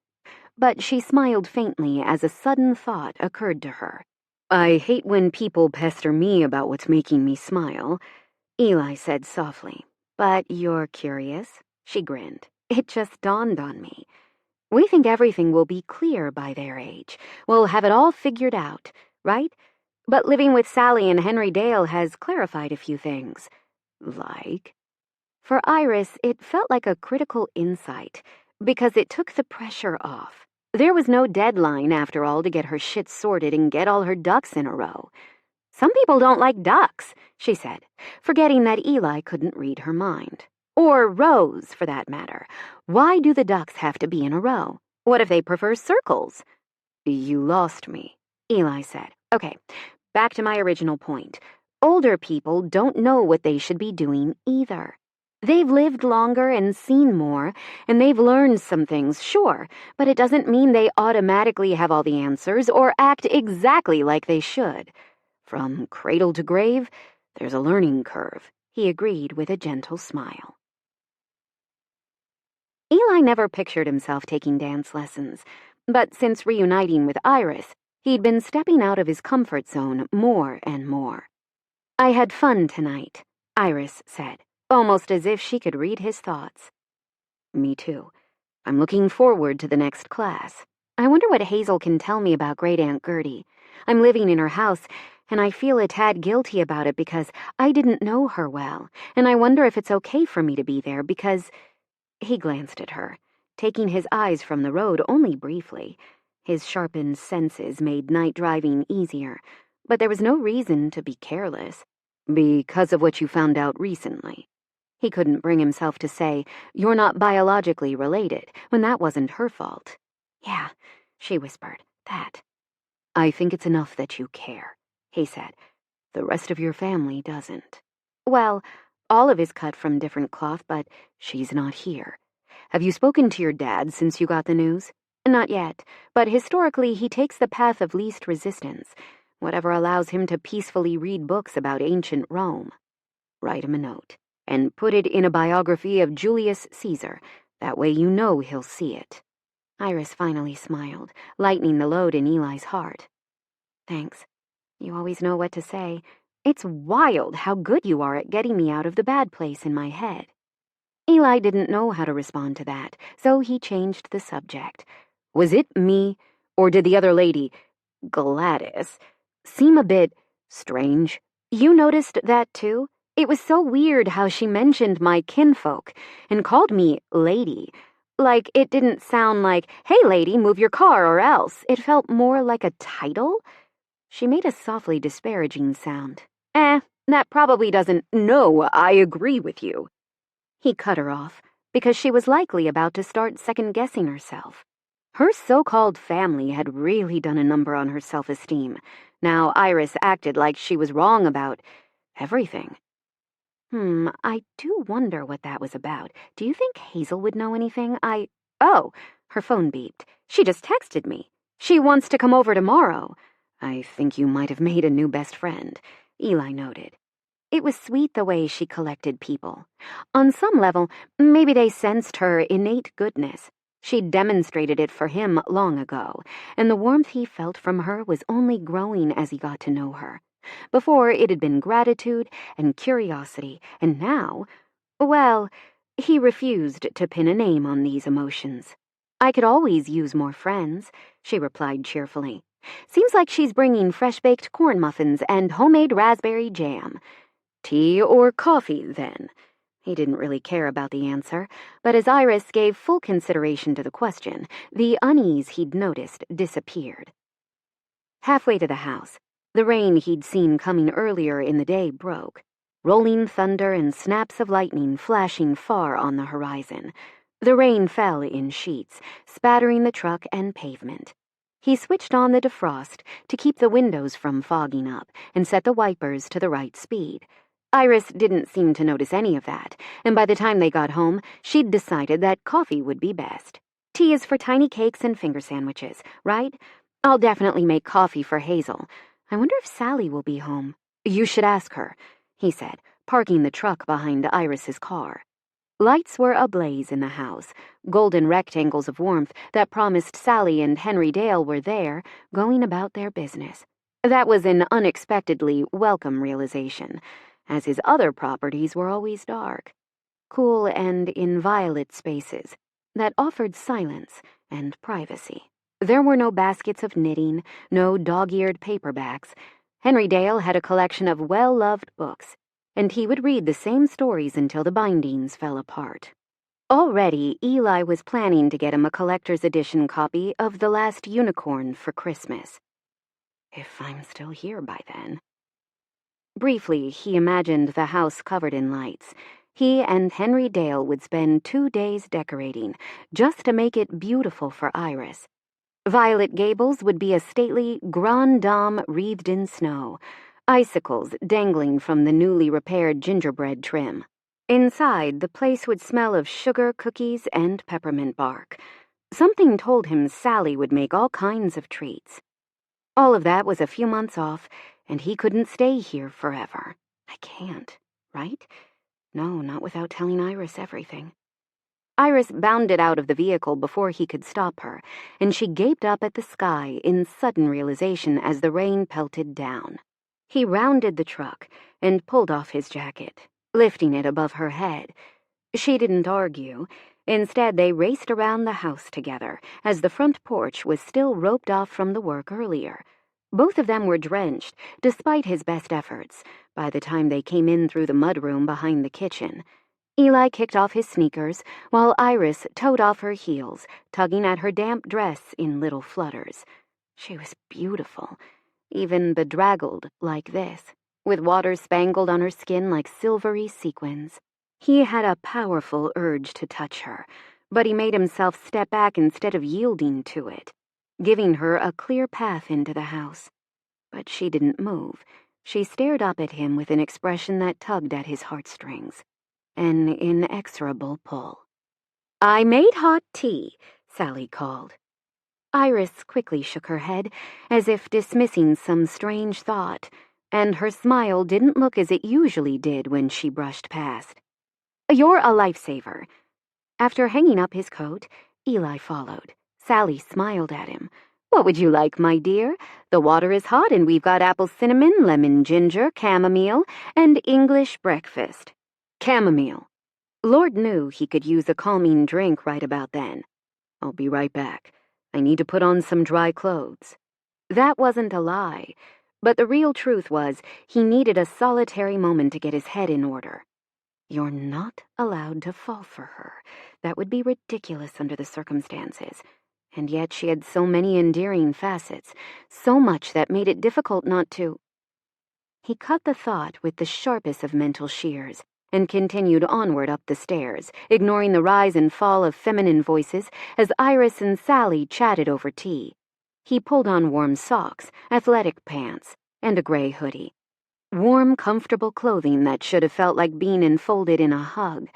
But she smiled faintly as a sudden thought occurred to her. "I hate when people pester me about what's making me smile," Eli said softly. "But you're curious?" She grinned. "It just dawned on me. We think everything will be clear by their age. We'll have it all figured out, right? But living with Sally and Henry Dale has clarified a few things." "Like?" For Iris, it felt like a critical insight, because it took the pressure off. There was no deadline, after all, to get her shit sorted and get all her ducks in a row. "Some people don't like ducks," she said, forgetting that Eli couldn't read her mind. Or rows, for that matter. Why do the ducks have to be in a row? What if they prefer circles? "You lost me," Eli said. "Okay, back to my original point. Older people don't know what they should be doing either. They've lived longer and seen more, and they've learned some things, sure, but it doesn't mean they automatically have all the answers or act exactly like they should. From cradle to grave, there's a learning curve," he agreed with a gentle smile. Eli never pictured himself taking dance lessons, but since reuniting with Iris, he'd been stepping out of his comfort zone more and more. "I had fun tonight," Iris said, almost as if she could read his thoughts. "Me too. I'm looking forward to the next class. I wonder what Hazel can tell me about Great Aunt Gertie. I'm living in her house, and I feel a tad guilty about it because I didn't know her well, and I wonder if it's okay for me to be there because—" He glanced at her, taking his eyes from the road only briefly. His sharpened senses made night driving easier, but there was no reason to be careless. "Because of what you found out recently." He couldn't bring himself to say, "You're not biologically related," when that wasn't her fault. "Yeah," she whispered, "that." "I think it's enough that you care," he said. "The rest of your family doesn't." "Well, Olive is cut from different cloth, but she's not here. Have you spoken to your dad since you got the news?" "Not yet, but historically he takes the path of least resistance, whatever allows him to peacefully read books about ancient Rome." "Write him a note, and put it in a biography of Julius Caesar. That way you know he'll see it." Iris finally smiled, lightening the load in Eli's heart. "Thanks. You always know what to say. It's wild how good you are at getting me out of the bad place in my head." Eli didn't know how to respond to that, so he changed the subject. "Was it me, or did the other lady, Gladys, seem a bit strange You noticed that too? It was so weird how she mentioned my kinfolk and called me lady. Like, it didn't sound like, hey lady, move your car or else. It felt more like a title. She made a softly disparaging sound. That probably doesn't. No, I agree with you. He cut her off, because she was likely about to start second-guessing herself. Her so-called family had really done a number on her self-esteem. Now Iris acted like she was wrong about everything. I do wonder what that was about. Do you think Hazel would know anything? Oh, her phone beeped. She just texted me. She wants to come over tomorrow. I think you might have made a new best friend, Eli noted. It was sweet the way she collected people. On some level, maybe they sensed her innate goodness. She'd demonstrated it for him long ago, and the warmth he felt from her was only growing as he got to know her. Before, it had been gratitude and curiosity, and now, well, he refused to pin a name on these emotions. I could always use more friends, she replied cheerfully. Seems like she's bringing fresh-baked corn muffins and homemade raspberry jam. Tea or coffee, then? He didn't really care about the answer, but as Iris gave full consideration to the question, the unease he'd noticed disappeared. Halfway to the house, the rain he'd seen coming earlier in the day broke, rolling thunder and snaps of lightning flashing far on the horizon. The rain fell in sheets, spattering the truck and pavement. He switched on the defrost to keep the windows from fogging up and set the wipers to the right speed. Iris didn't seem to notice any of that, and by the time they got home, she'd decided that coffee would be best. Tea is for tiny cakes and finger sandwiches, right? I'll definitely make coffee for Hazel. I wonder if Sally will be home. You should ask her, he said, parking the truck behind Iris's car. Lights were ablaze in the house, golden rectangles of warmth that promised Sally and Henry Dale were there, going about their business. That was an unexpectedly welcome realization, as his other properties were always dark, cool and in violet spaces that offered silence and privacy. There were no baskets of knitting, no dog-eared paperbacks. Henry Dale had a collection of well-loved books, and he would read the same stories until the bindings fell apart. Already, Eli was planning to get him a collector's edition copy of The Last Unicorn for Christmas. If I'm still here by then. Briefly, he imagined the house covered in lights. He and Henry Dale would spend 2 days decorating, just to make it beautiful for Iris. Violet gables would be a stately grande dame wreathed in snow, icicles dangling from the newly repaired gingerbread trim. Inside, the place would smell of sugar, cookies, and peppermint bark. Something told him Sally would make all kinds of treats. All of that was a few months off, and he couldn't stay here forever. I can't, right? No, not without telling Iris everything. Iris bounded out of the vehicle before he could stop her, and she gaped up at the sky in sudden realization as the rain pelted down. He rounded the truck and pulled off his jacket, lifting it above her head. She didn't argue. Instead, they raced around the house together, as the front porch was still roped off from the work earlier. Both of them were drenched, despite his best efforts, by the time they came in through the mudroom behind the kitchen. Eli kicked off his sneakers, while Iris toed off her heels, tugging at her damp dress in little flutters. She was beautiful, even bedraggled like this, with water spangled on her skin like silvery sequins. He had a powerful urge to touch her, but he made himself step back instead of yielding to it, giving her a clear path into the house. But she didn't move. She stared up at him with an expression that tugged at his heartstrings. An inexorable pull. "I made hot tea," Sally called. Iris quickly shook her head, as if dismissing some strange thought, and her smile didn't look as it usually did when she brushed past. "You're a lifesaver." After hanging up his coat, Eli followed. Sally smiled at him. "What would you like, my dear? The water is hot and we've got apple cinnamon, lemon ginger, chamomile, and English breakfast." Chamomile. Lord knew he could use a calming drink right about then. "I'll be right back. I need to put on some dry clothes." That wasn't a lie. But the real truth was he needed a solitary moment to get his head in order. You're not allowed to fall for her. That would be ridiculous under the circumstances. And yet she had so many endearing facets, so much that made it difficult not to. He cut the thought with the sharpest of mental shears and continued onward up the stairs, ignoring the rise and fall of feminine voices as Iris and Sally chatted over tea. He pulled on warm socks, athletic pants, and a gray hoodie. Warm, comfortable clothing that should have felt like being enfolded in a hug.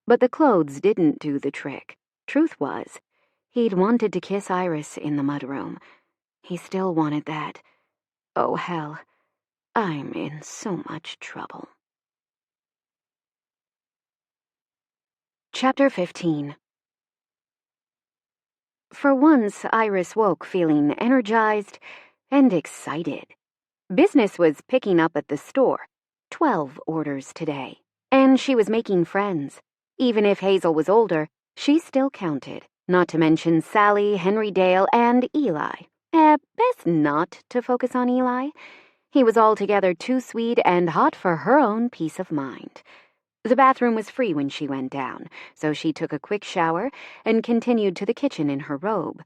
But the clothes didn't do the trick. Truth was, he'd wanted to kiss Iris in the mudroom. He still wanted that. Oh, hell. I'm in so much trouble. Chapter 15. For once, Iris woke feeling energized and excited. Business was picking up at the store. 12 orders today. And she was making friends. Even if Hazel was older, she still counted. Not to mention Sally, Henry Dale, and Eli. Best not to focus on Eli. He was altogether too sweet and hot for her own peace of mind. The bathroom was free when she went down, so she took a quick shower and continued to the kitchen in her robe.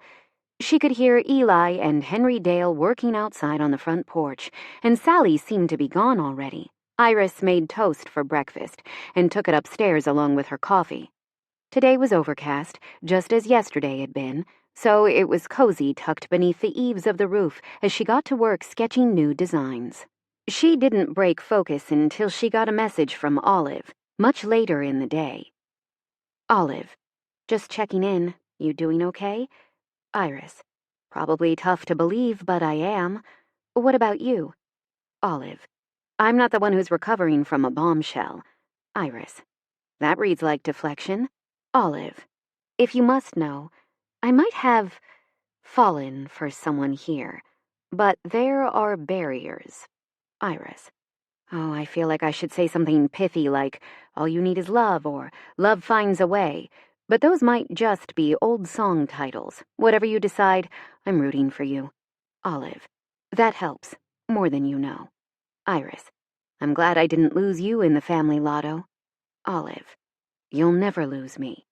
She could hear Eli and Henry Dale working outside on the front porch, and Sally seemed to be gone already. Iris made toast for breakfast and took it upstairs along with her coffee. Today was overcast, just as yesterday had been, so it was cozy tucked beneath the eaves of the roof as she got to work sketching new designs. She didn't break focus until she got a message from Olive, much later in the day. Olive, just checking in. You doing okay? Iris, probably tough to believe, but I am. What about you? Olive, I'm not the one who's recovering from a bombshell. Iris, that reads like deflection. Olive, if you must know, I might have fallen for someone here, but there are barriers. Iris, oh, I feel like I should say something pithy like, all you need is love, or love finds a way, but those might just be old song titles. Whatever you decide, I'm rooting for you. Olive, that helps, more than you know. Iris, I'm glad I didn't lose you in the family lotto. Olive, you'll never lose me.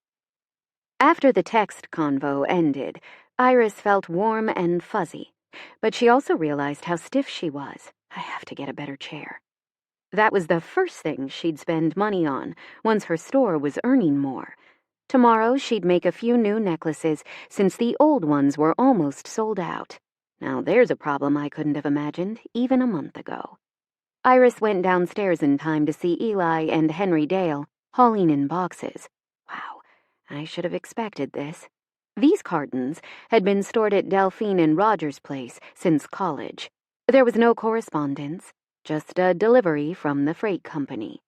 After the text convo ended, Iris felt warm and fuzzy, but she also realized how stiff she was. I have to get a better chair. That was the first thing she'd spend money on, once her store was earning more. Tomorrow she'd make a few new necklaces, since the old ones were almost sold out. Now there's a problem I couldn't have imagined, even a month ago. Iris went downstairs in time to see Eli and Henry Dale hauling in boxes. Wow, I should have expected this. These cartons had been stored at Delphine and Roger's place since college. There was no correspondence, just a delivery from the freight company.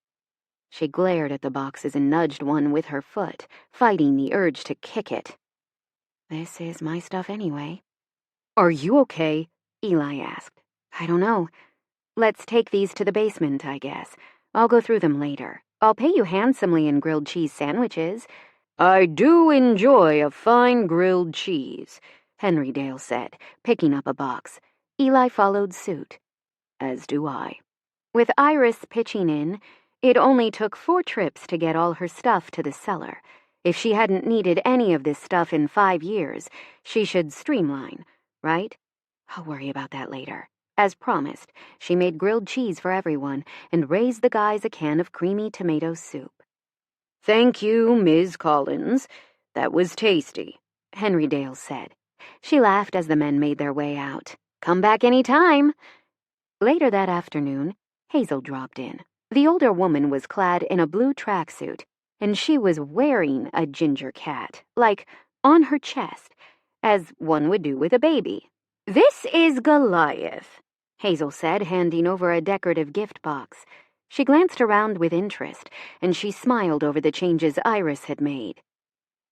She glared at the boxes and nudged one with her foot, fighting the urge to kick it. This is my stuff anyway. Are you okay? Eli asked. I don't know. Let's take these to the basement, I guess. I'll go through them later. I'll pay you handsomely in grilled cheese sandwiches. I do enjoy a fine grilled cheese, Henry Dale said, picking up a box. Eli followed suit. As do I. With Iris pitching in, it only took 4 trips to get all her stuff to the cellar. If she hadn't needed any of this stuff in 5 years, she should streamline, right? I'll worry about that later. As promised, she made grilled cheese for everyone and raised the guys a can of creamy tomato soup. Thank you, Ms. Collins. That was tasty, Henry Dale said. She laughed as the men made their way out. Come back any time. Later that afternoon, Hazel dropped in. The older woman was clad in a blue tracksuit, and she was wearing a ginger cat, like on her chest, as one would do with a baby. This is Goliath, Hazel said, handing over a decorative gift box. She glanced around with interest, and she smiled over the changes Iris had made.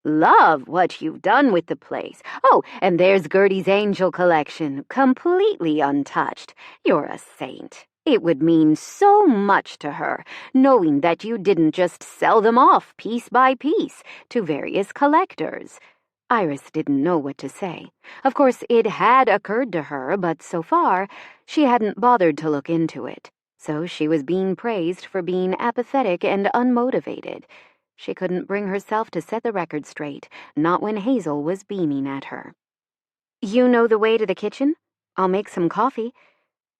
Love what you've done with the place. Oh, and there's Gertie's angel collection, completely untouched. You're a saint. It would mean so much to her, knowing that you didn't just sell them off piece by piece to various collectors. Iris didn't know what to say. Of course, it had occurred to her, but so far, she hadn't bothered to look into it. So she was being praised for being apathetic and unmotivated. She couldn't bring herself to set the record straight, not when Hazel was beaming at her. "You know the way to the kitchen? I'll make some coffee."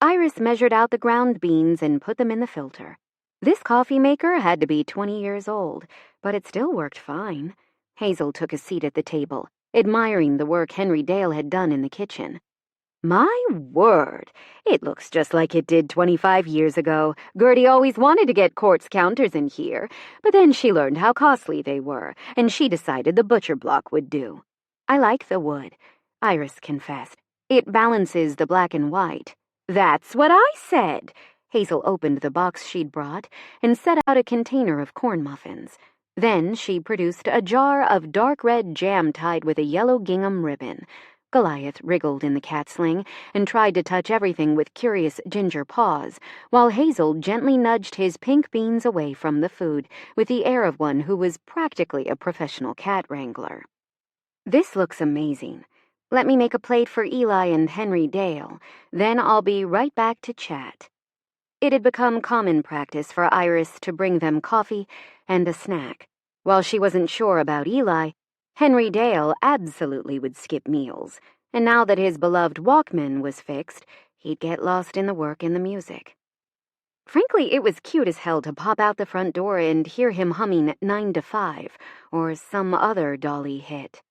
Iris measured out the ground beans and put them in the filter. This coffee maker had to be 20 years old, but it still worked fine. Hazel took a seat at the table, admiring the work Henry Dale had done in the kitchen. "My word, it looks just like it did 25 years ago. Gertie always wanted to get quartz counters in here, but then she learned how costly they were, and she decided the butcher block would do." "I like the wood," Iris confessed. "It balances the black and white." "That's what I said." Hazel opened the box she'd brought and set out a container of corn muffins. Then she produced a jar of dark red jam tied with a yellow gingham ribbon. Goliath wriggled in the cat sling and tried to touch everything with curious ginger paws, while Hazel gently nudged his pink beans away from the food with the air of one who was practically a professional cat wrangler. "This looks amazing. Let me make a plate for Eli and Henry Dale, then I'll be right back to chat." It had become common practice for Iris to bring them coffee and a snack. While she wasn't sure about Eli, Henry Dale absolutely would skip meals, and now that his beloved Walkman was fixed, he'd get lost in the work and the music. Frankly, it was cute as hell to pop out the front door and hear him humming 9 to 5 or some other Dolly hit.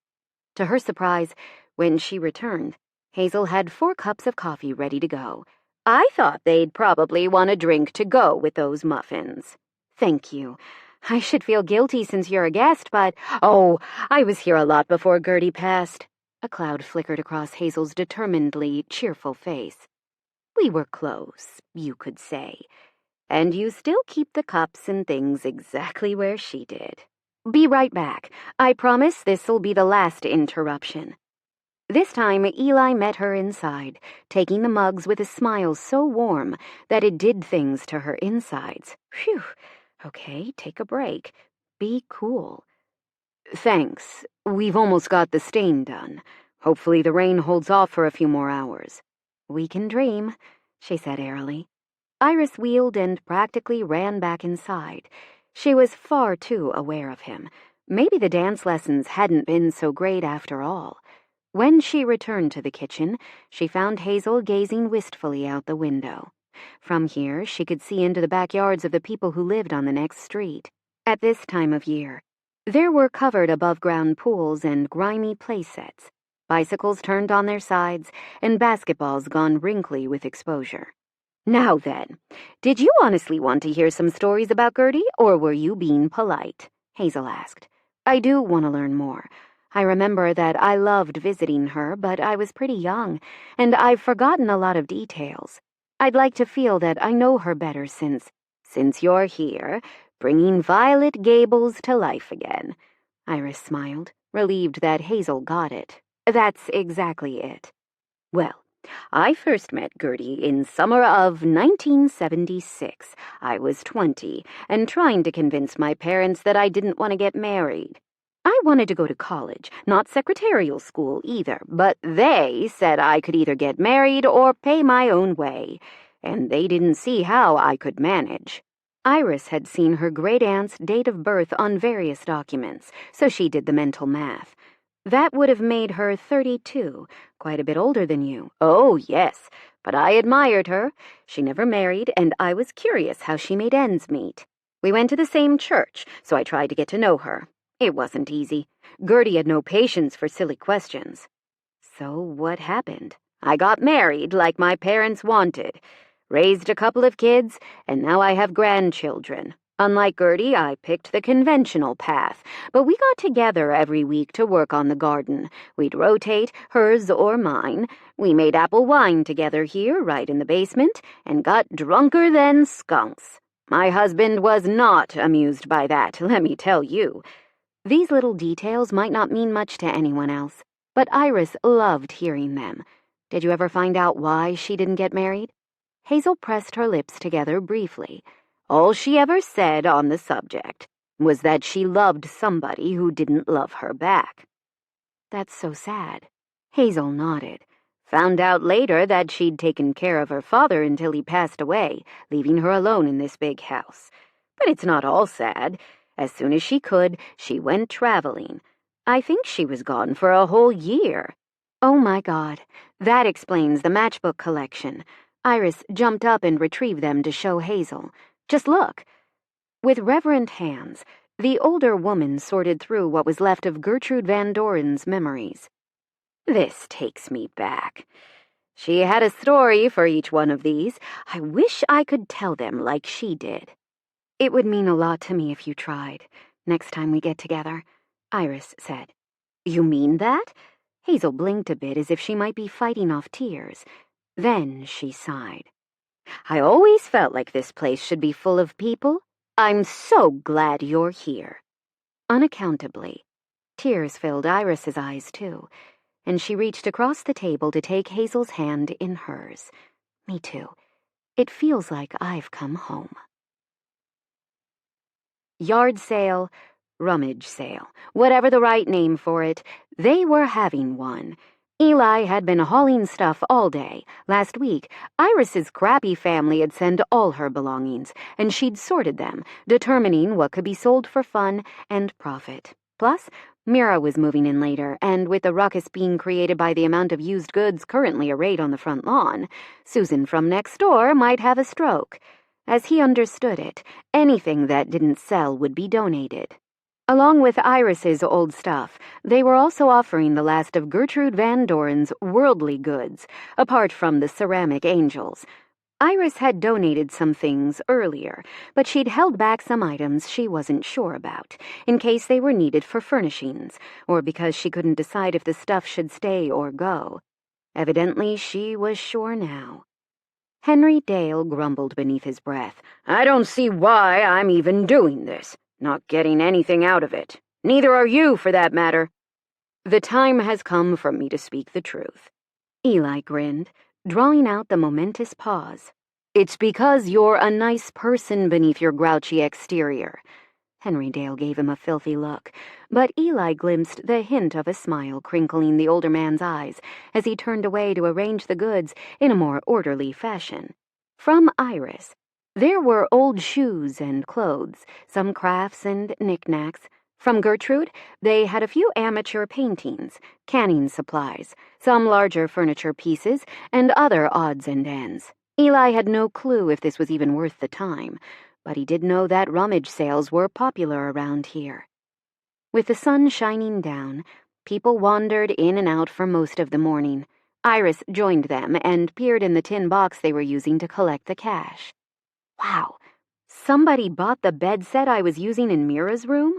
To her surprise, when she returned, Hazel had 4 cups of coffee ready to go. "I thought they'd probably want a drink to go with those muffins." "Thank you. I should feel guilty since you're a guest, but—" "Oh, I was here a lot before Gertie passed." A cloud flickered across Hazel's determinedly cheerful face. "We were close, you could say. And you still keep the cups and things exactly where she did. Be right back. I promise this'll be the last interruption." This time, Eli met her inside, taking the mugs with a smile so warm that it did things to her insides. "Phew. Okay, take a break. Be cool." "Thanks. We've almost got the stain done. Hopefully the rain holds off for a few more hours." "We can dream," she said airily. Iris wheeled and practically ran back inside. She was far too aware of him. Maybe the dance lessons hadn't been so great after all. When she returned to the kitchen, she found Hazel gazing wistfully out the window. From here, she could see into the backyards of the people who lived on the next street. At this time of year, there were covered above-ground pools and grimy play sets, bicycles turned on their sides, and basketballs gone wrinkly with exposure. "Now then, did you honestly want to hear some stories about Gertie, or were you being polite?" Hazel asked. "I do want to learn more. I remember that I loved visiting her, but I was pretty young, and I've forgotten a lot of details. I'd like to feel that I know her better since you're here, bringing Violet Gables to life again." Iris smiled, relieved that Hazel got it. "That's exactly it." "Well, I first met Gertie in summer of 1976. I was 20, and trying to convince my parents that I didn't want to get married. I wanted to go to college, not secretarial school either, but they said I could either get married or pay my own way, and they didn't see how I could manage." Iris had seen her great-aunt's date of birth on various documents, so she did the mental math. That would have made her 32, quite a bit older than you. "Oh, yes, but I admired her. She never married, and I was curious how she made ends meet. We went to the same church, so I tried to get to know her. It wasn't easy. Gertie had no patience for silly questions." "So what happened?" "I got married like my parents wanted, raised a couple of kids, and now I have grandchildren. Unlike Gertie, I picked the conventional path, but we got together every week to work on the garden. We'd rotate, hers or mine. We made apple wine together here, right in the basement, and got drunker than skunks. My husband was not amused by that, let me tell you." These little details might not mean much to anyone else, but Iris loved hearing them. "Did you ever find out why she didn't get married?" Hazel pressed her lips together briefly. "All she ever said on the subject was that she loved somebody who didn't love her back." That's so sad. Hazel nodded. Found out later that she'd taken care of her father until he passed away, leaving her alone in this big house. But it's not all sad. As soon as she could, she went traveling. I think she was gone for a whole year. Oh my God, that explains the matchbook collection. Iris jumped up and retrieved them to show Hazel. Just look. With reverent hands, the older woman sorted through what was left of Gertrude Van Doren's memories. This takes me back. She had a story for each one of these. I wish I could tell them like she did. It would mean a lot to me if you tried, next time we get together, Iris said. You mean that? Hazel blinked a bit as if she might be fighting off tears. Then she sighed. I always felt like this place should be full of people. I'm so glad you're here. Unaccountably, tears filled Iris's eyes too, and she reached across the table to take Hazel's hand in hers. Me too. It feels like I've come home. Yard sale, rummage sale, whatever the right name for it, they were having one. Eli had been hauling stuff all day. Last week, Iris's crappy family had sent all her belongings, and she'd sorted them, determining what could be sold for fun and profit. Plus, Mira was moving in later, and with the ruckus being created by the amount of used goods currently arrayed on the front lawn, Susan from next door might have a stroke. As he understood it, anything that didn't sell would be donated. Along with Iris's old stuff, they were also offering the last of Gertrude Van Doren's worldly goods, apart from the ceramic angels. Iris had donated some things earlier, but she'd held back some items she wasn't sure about, in case they were needed for furnishings, or because she couldn't decide if the stuff should stay or go. Evidently, she was sure now. Henry Dale grumbled beneath his breath. I don't see why I'm even doing this. Not getting anything out of it. Neither are you, for that matter. The time has come for me to speak the truth. Eli grinned, drawing out the momentous pause. It's because you're a nice person beneath your grouchy exterior. Henry Dale gave him a filthy look, but Eli glimpsed the hint of a smile crinkling the older man's eyes as he turned away to arrange the goods in a more orderly fashion. From Iris, there were old shoes and clothes, some crafts and knickknacks. From Gertrude, they had a few amateur paintings, canning supplies, some larger furniture pieces, and other odds and ends. Eli had no clue if this was even worth the time, but he did know that rummage sales were popular around here. With the sun shining down, people wandered in and out for most of the morning. Iris joined them and peered in the tin box they were using to collect the cash. Wow, somebody bought the bed set I was using in Mira's room?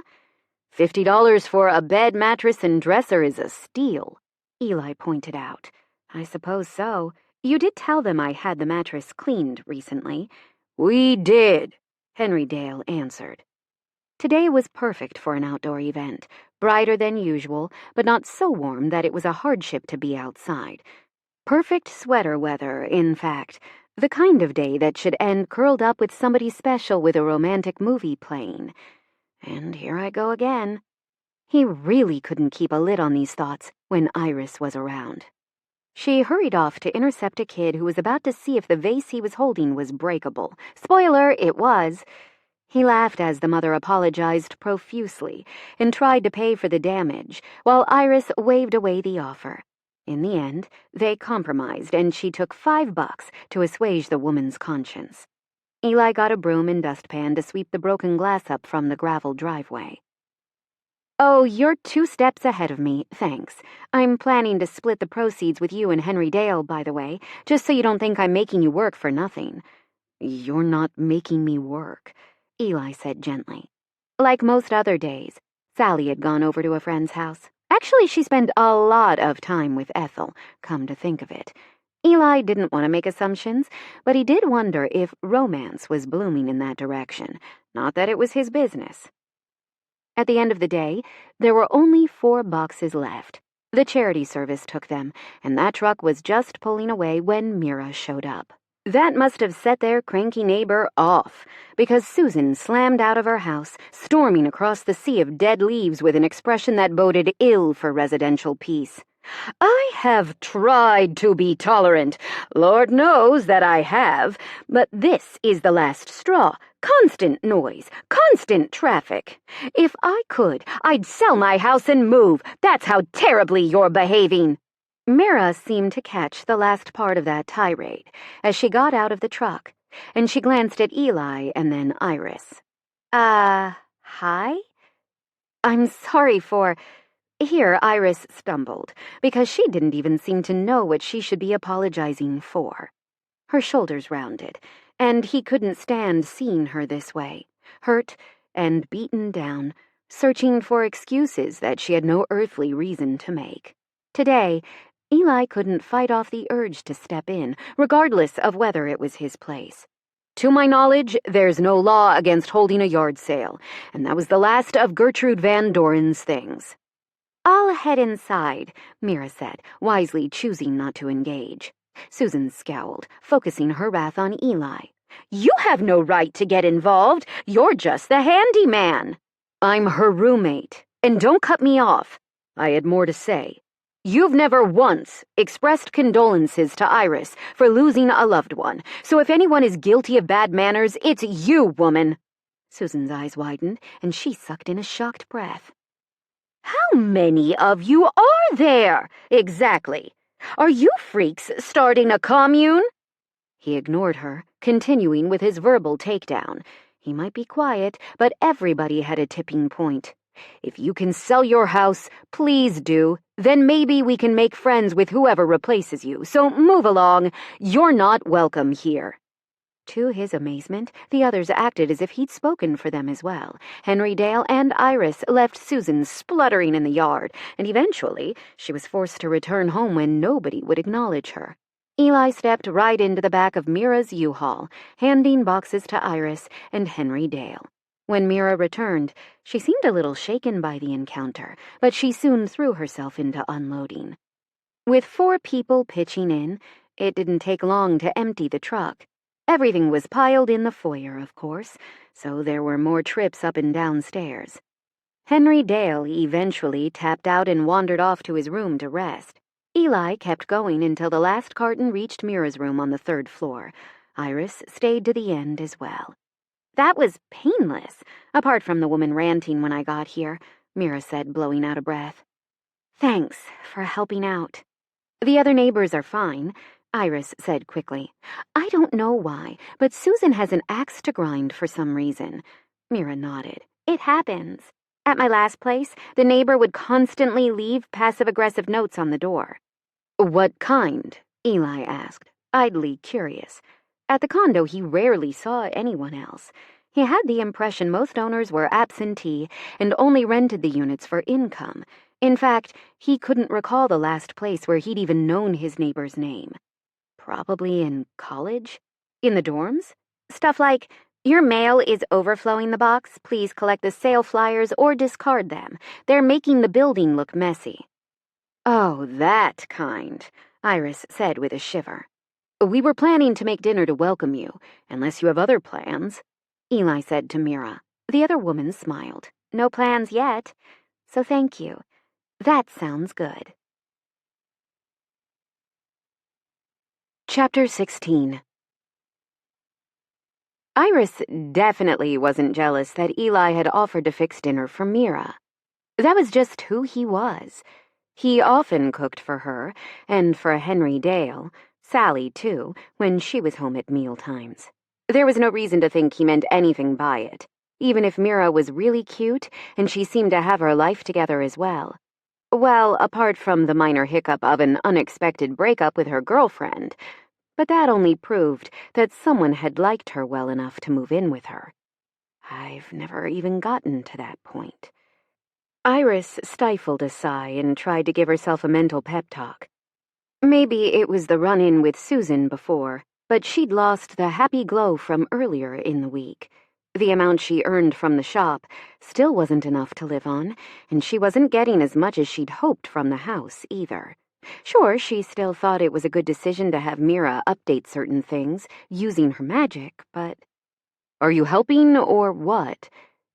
$50 for a bed, mattress, and dresser is a steal, Eli pointed out. I suppose so. You did tell them I had the mattress cleaned recently. We did, Henry Dale answered. Today was perfect for an outdoor event, brighter than usual, but not so warm that it was a hardship to be outside. Perfect sweater weather, in fact. The kind of day that should end curled up with somebody special with a romantic movie playing. And here I go again. He really couldn't keep a lid on these thoughts when Iris was around. She hurried off to intercept a kid who was about to see if the vase he was holding was breakable. Spoiler, it was. He laughed as the mother apologized profusely and tried to pay for the damage, while Iris waved away the offer. In the end, they compromised, and she took $5 to assuage the woman's conscience. Eli got a broom and dustpan to sweep the broken glass up from the gravel driveway. Oh, you're 2 steps ahead of me, thanks. I'm planning to split the proceeds with you and Henry Dale, by the way, just so you don't think I'm making you work for nothing. You're not making me work, Eli said gently. Like most other days, Sally had gone over to a friend's house. Actually, she spent a lot of time with Ethel, come to think of it. Eli didn't want to make assumptions, but he did wonder if romance was blooming in that direction. Not that it was his business. At the end of the day, there were only 4 boxes left. The charity service took them, and that truck was just pulling away when Mira showed up. That must have set their cranky neighbor off, because Susan slammed out of her house, storming across the sea of dead leaves with an expression that boded ill for residential peace. "I have tried to be tolerant. Lord knows that I have. But this is the last straw. Constant noise, constant traffic. If I could, I'd sell my house and move. That's how terribly you're behaving." Mira seemed to catch the last part of that tirade as she got out of the truck, and she glanced at Eli and then Iris. Hi? I'm sorry for... Here Iris stumbled, because she didn't even seem to know what she should be apologizing for. Her shoulders rounded, and he couldn't stand seeing her this way, hurt and beaten down, searching for excuses that she had no earthly reason to make. Today, Eli couldn't fight off the urge to step in, regardless of whether it was his place. "To my knowledge, there's no law against holding a yard sale, and that was the last of Gertrude Van Doren's things." "I'll head inside," Mira said, wisely choosing not to engage. Susan scowled, focusing her wrath on Eli. "You have no right to get involved. You're just the handyman." "I'm her roommate, and don't cut me off." I had more to say. "You've never once expressed condolences to Iris for losing a loved one, so if anyone is guilty of bad manners, it's you, woman." Susan's eyes widened, and she sucked in a shocked breath. "How many of you are there, exactly? Are you freaks starting a commune?" He ignored her, continuing with his verbal takedown. He might be quiet, but everybody had a tipping point. "If you can sell your house, please do. Then maybe we can make friends with whoever replaces you, so move along. You're not welcome here." To his amazement, the others acted as if he'd spoken for them as well. Henry Dale and Iris left Susan spluttering in the yard, and eventually she was forced to return home when nobody would acknowledge her. Eli stepped right into the back of Mira's U-Haul, handing boxes to Iris and Henry Dale. When Mira returned, she seemed a little shaken by the encounter, but she soon threw herself into unloading. With 4 people pitching in, it didn't take long to empty the truck. Everything was piled in the foyer, of course, so there were more trips up and down stairs. Henry Dale eventually tapped out and wandered off to his room to rest. Eli kept going until the last carton reached Mira's room on the 3rd floor. Iris stayed to the end as well. "That was painless, apart from the woman ranting when I got here," Mira said, blowing out a breath. "Thanks for helping out." "The other neighbors are fine," Iris said quickly. "I don't know why, but Susan has an axe to grind for some reason." Mira nodded. "It happens. At my last place, the neighbor would constantly leave passive-aggressive notes on the door." "What kind?" Eli asked, idly curious. At the condo, he rarely saw anyone else. He had the impression most owners were absentee and only rented the units for income. In fact, he couldn't recall the last place where he'd even known his neighbor's name. Probably in college? In the dorms? Stuff like, "Your mail is overflowing the box. Please collect the sale flyers or discard them. They're making the building look messy." "Oh, that kind," Iris said with a shiver. "We were planning to make dinner to welcome you, unless you have other plans," Eli said to Mira. The other woman smiled. "No plans yet, so thank you. That sounds good." Chapter 16. Iris definitely wasn't jealous that Eli had offered to fix dinner for Mira. That was just who he was. He often cooked for her, and for Henry Dale, Sally too, when she was home at mealtimes. There was no reason to think he meant anything by it, even if Mira was really cute and she seemed to have her life together as well. Well, apart from the minor hiccup of an unexpected breakup with her girlfriend, but that only proved that someone had liked her well enough to move in with her. I've never even gotten to that point. Iris stifled a sigh and tried to give herself a mental pep talk. Maybe it was the run-in with Susan before, but she'd lost the happy glow from earlier in the week. The amount she earned from the shop still wasn't enough to live on, and she wasn't getting as much as she'd hoped from the house, either. Sure, she still thought it was a good decision to have Mira update certain things, using her magic, but... Are you helping, or what?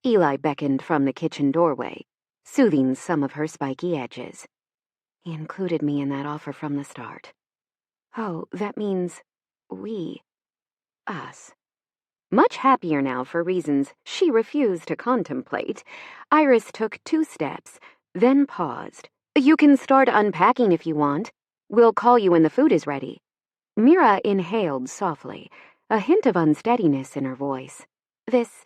Eli beckoned from the kitchen doorway, soothing some of her spiky edges. He included me in that offer from the start. Oh, that means we. Us. Much happier now for reasons she refused to contemplate, Iris took 2 steps, then paused. You can start unpacking if you want. We'll call you when the food is ready. Mira inhaled softly, a hint of unsteadiness in her voice. This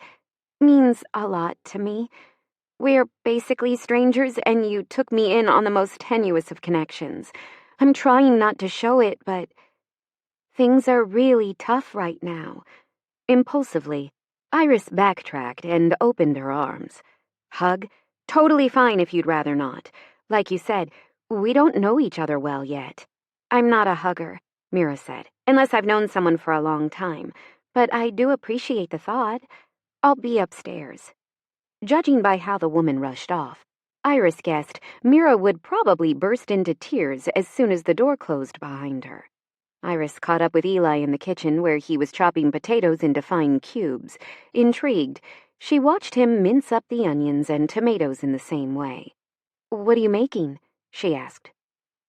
means a lot to me. We're basically strangers, and you took me in on the most tenuous of connections. I'm trying not to show it, but things are really tough right now. Impulsively, Iris backtracked and opened her arms. Hug? Totally fine if you'd rather not. Like you said, we don't know each other well yet. I'm not a hugger, Mira said, unless I've known someone for a long time. But I do appreciate the thought. I'll be upstairs. Judging by how the woman rushed off, Iris guessed Mira would probably burst into tears as soon as the door closed behind her. Iris caught up with Eli in the kitchen where he was chopping potatoes into fine cubes. Intrigued, she watched him mince up the onions and tomatoes in the same way. "What are you making?" she asked.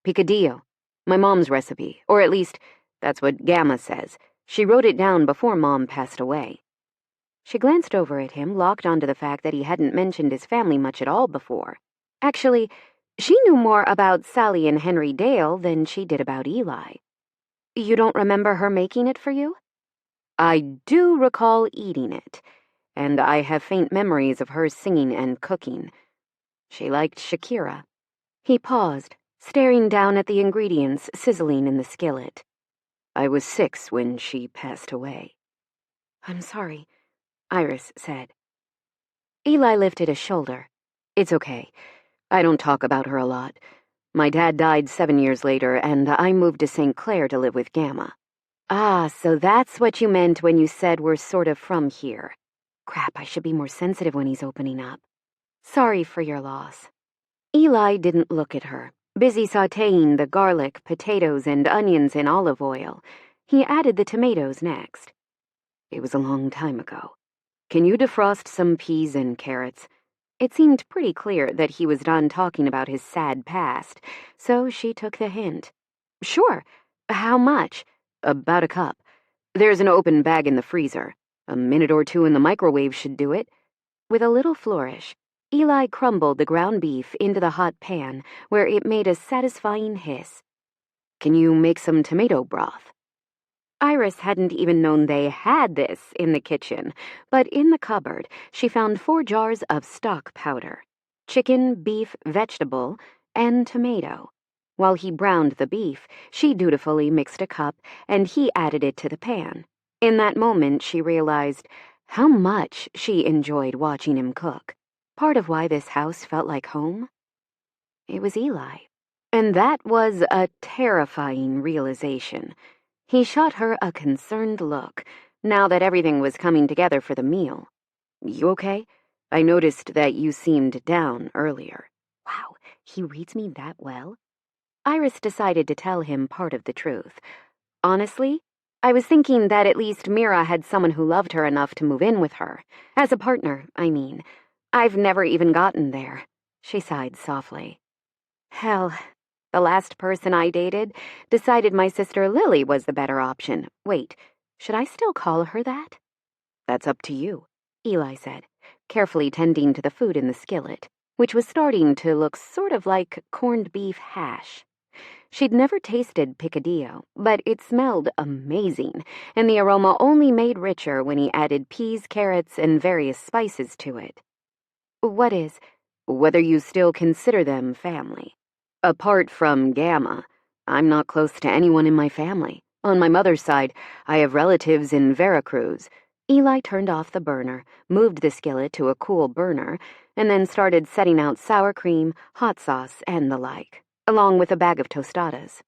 Picadillo. My mom's recipe, or at least, that's what Gamma says. She wrote it down before Mom passed away. She glanced over at him, locked onto the fact that he hadn't mentioned his family much at all before. Actually, she knew more about Sally and Henry Dale than she did about Eli. You don't remember her making it for you? I do recall eating it, and I have faint memories of her singing and cooking. She liked Shakira. He paused, staring down at the ingredients sizzling in the skillet. I was 6 when she passed away. I'm sorry, Iris said. Eli lifted a shoulder. It's okay. I don't talk about her a lot. My dad died 7 years later, and I moved to St. Clair to live with Gamma. Ah, so that's what you meant when you said we're sort of from here. Crap, I should be more sensitive when he's opening up. Sorry for your loss. Eli didn't look at her, busy sautéing the garlic, potatoes, and onions in olive oil. He added the tomatoes next. It was a long time ago. Can you defrost some peas and carrots? It seemed pretty clear that he was done talking about his sad past, so she took the hint. Sure. How much? About a cup. There's an open bag in the freezer. A minute or 2 in the microwave should do it. With a little flourish, Eli crumbled the ground beef into the hot pan, where it made a satisfying hiss. Can you make some tomato broth? Iris hadn't even known they had this in the kitchen, but in the cupboard she found 4 jars of stock powder: chicken, beef, vegetable, and tomato. While he browned the beef, she dutifully mixed a cup, and he added it to the pan. In that moment she realized how much she enjoyed watching him cook. Part of why this house felt like home? It was Eli. And that was a terrifying realization. He shot her a concerned look, now that everything was coming together for the meal. You okay? I noticed that you seemed down earlier. Wow, he reads me that well? Iris decided to tell him part of the truth. Honestly, I was thinking that at least Mira had someone who loved her enough to move in with her. As a partner, I mean. I've never even gotten there. She sighed softly. Hell, the last person I dated decided my sister Lily was the better option. Wait, should I still call her that? That's up to you, Eli said, carefully tending to the food in the skillet, which was starting to look sort of like corned beef hash. She'd never tasted picadillo, but it smelled amazing, and the aroma only made richer when he added peas, carrots, and various spices to it. What is? Whether you still consider them family. Apart from Gamma, I'm not close to anyone in my family. On my mother's side, I have relatives in Veracruz. Eli turned off the burner, moved the skillet to a cool burner, and then started setting out sour cream, hot sauce, and the like, along with a bag of tostadas.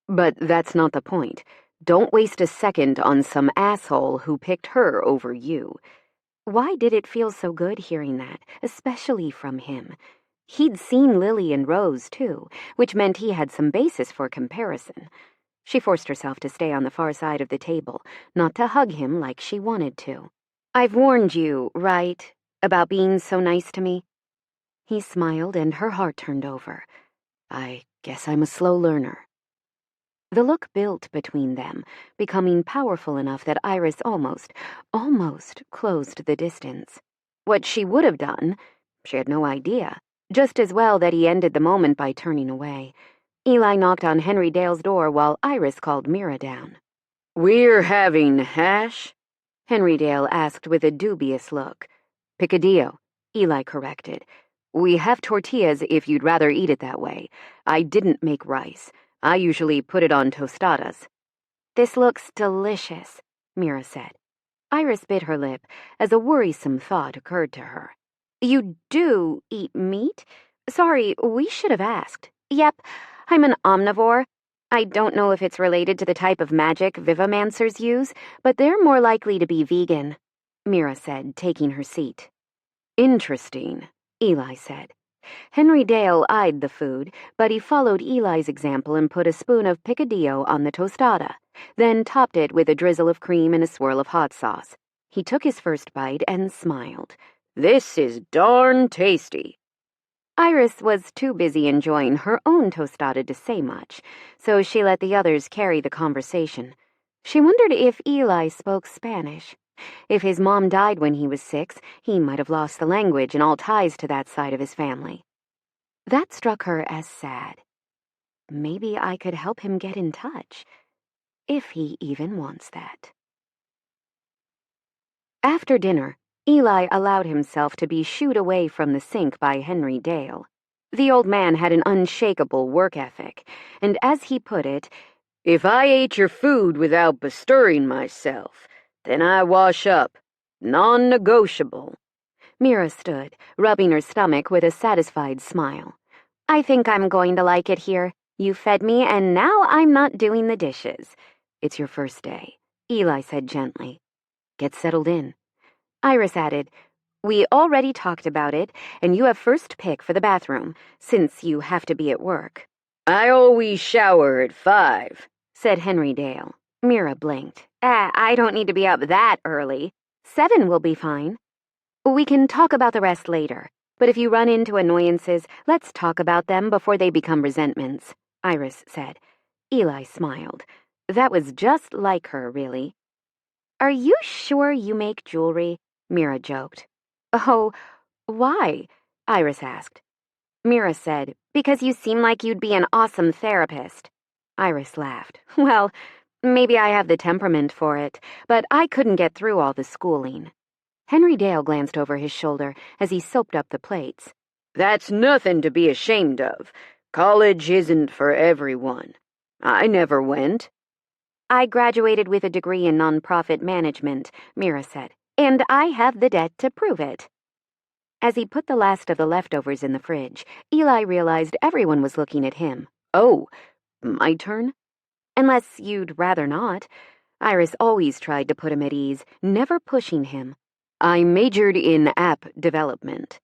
But that's not the point. Don't waste a second on some asshole who picked her over you. Why did it feel so good hearing that, especially from him? He'd seen Lily and Rose, too, which meant he had some basis for comparison. She forced herself to stay on the far side of the table, not to hug him like she wanted to. "I've warned you, right, about being so nice to me?" He smiled, and her heart turned over. "I guess I'm a slow learner." The look built between them, becoming powerful enough that Iris almost closed the distance. What she would have done, she had no idea. Just as well that he ended the moment by turning away. Eli knocked on Henry Dale's door while Iris called Mira down. "We're having hash?" Henry Dale asked with a dubious look. "Picadillo," Eli corrected. "We have tortillas if you'd rather eat it that way. I didn't make rice. I usually put it on tostadas." "This looks delicious," Mira said. Iris bit her lip as a worrisome thought occurred to her. "You do eat meat? Sorry, we should have asked." "Yep, I'm an omnivore. I don't know if it's related to the type of magic vivomancers use, but they're more likely to be vegan," Mira said, taking her seat. "Interesting," Eli said. Henry Dale eyed the food, but he followed Eli's example and put a spoon of picadillo on the tostada, then topped it with a drizzle of cream and a swirl of hot sauce. He took his first bite and smiled. "This is darn tasty." Iris was too busy enjoying her own tostada to say much, so she let the others carry the conversation. She wondered if Eli spoke Spanish. If his mom died when he was 6, he might have lost the language and all ties to that side of his family. That struck her as sad. Maybe I could help him get in touch, if he even wants that. After dinner, Eli allowed himself to be shooed away from the sink by Henry Dale. The old man had an unshakable work ethic, and as he put it, "If I ate your food without bestirring myself, then I wash up. Non-negotiable." Mira stood, rubbing her stomach with a satisfied smile. "I think I'm going to like it here. You fed me, and now I'm not doing the dishes." "It's your first day," Eli said gently. "Get settled in." Iris added, "We already talked about it, and you have first pick for the bathroom, since you have to be at work." "I always shower at 5, said Henry Dale. Mira blinked. I don't need to be up that early. 7 will be fine. We can talk about the rest later, but if you run into annoyances, let's talk about them before they become resentments," Iris said. Eli smiled. That was just like her, really. "Are you sure you make jewelry?" Mira joked. "Oh, why?" Iris asked. Mira said, "Because you seem like you'd be an awesome therapist." Iris laughed. "Well, maybe I have the temperament for it, but I couldn't get through all the schooling." Henry Dale glanced over his shoulder as he soaped up the plates. "That's nothing to be ashamed of. College isn't for everyone. I never went." "I graduated with a degree in nonprofit management," Mira said, "and I have the debt to prove it." As he put the last of the leftovers in the fridge, Eli realized everyone was looking at him. "Oh, my turn?" "Unless you'd rather not." Iris always tried to put him at ease, never pushing him. "I majored in app development."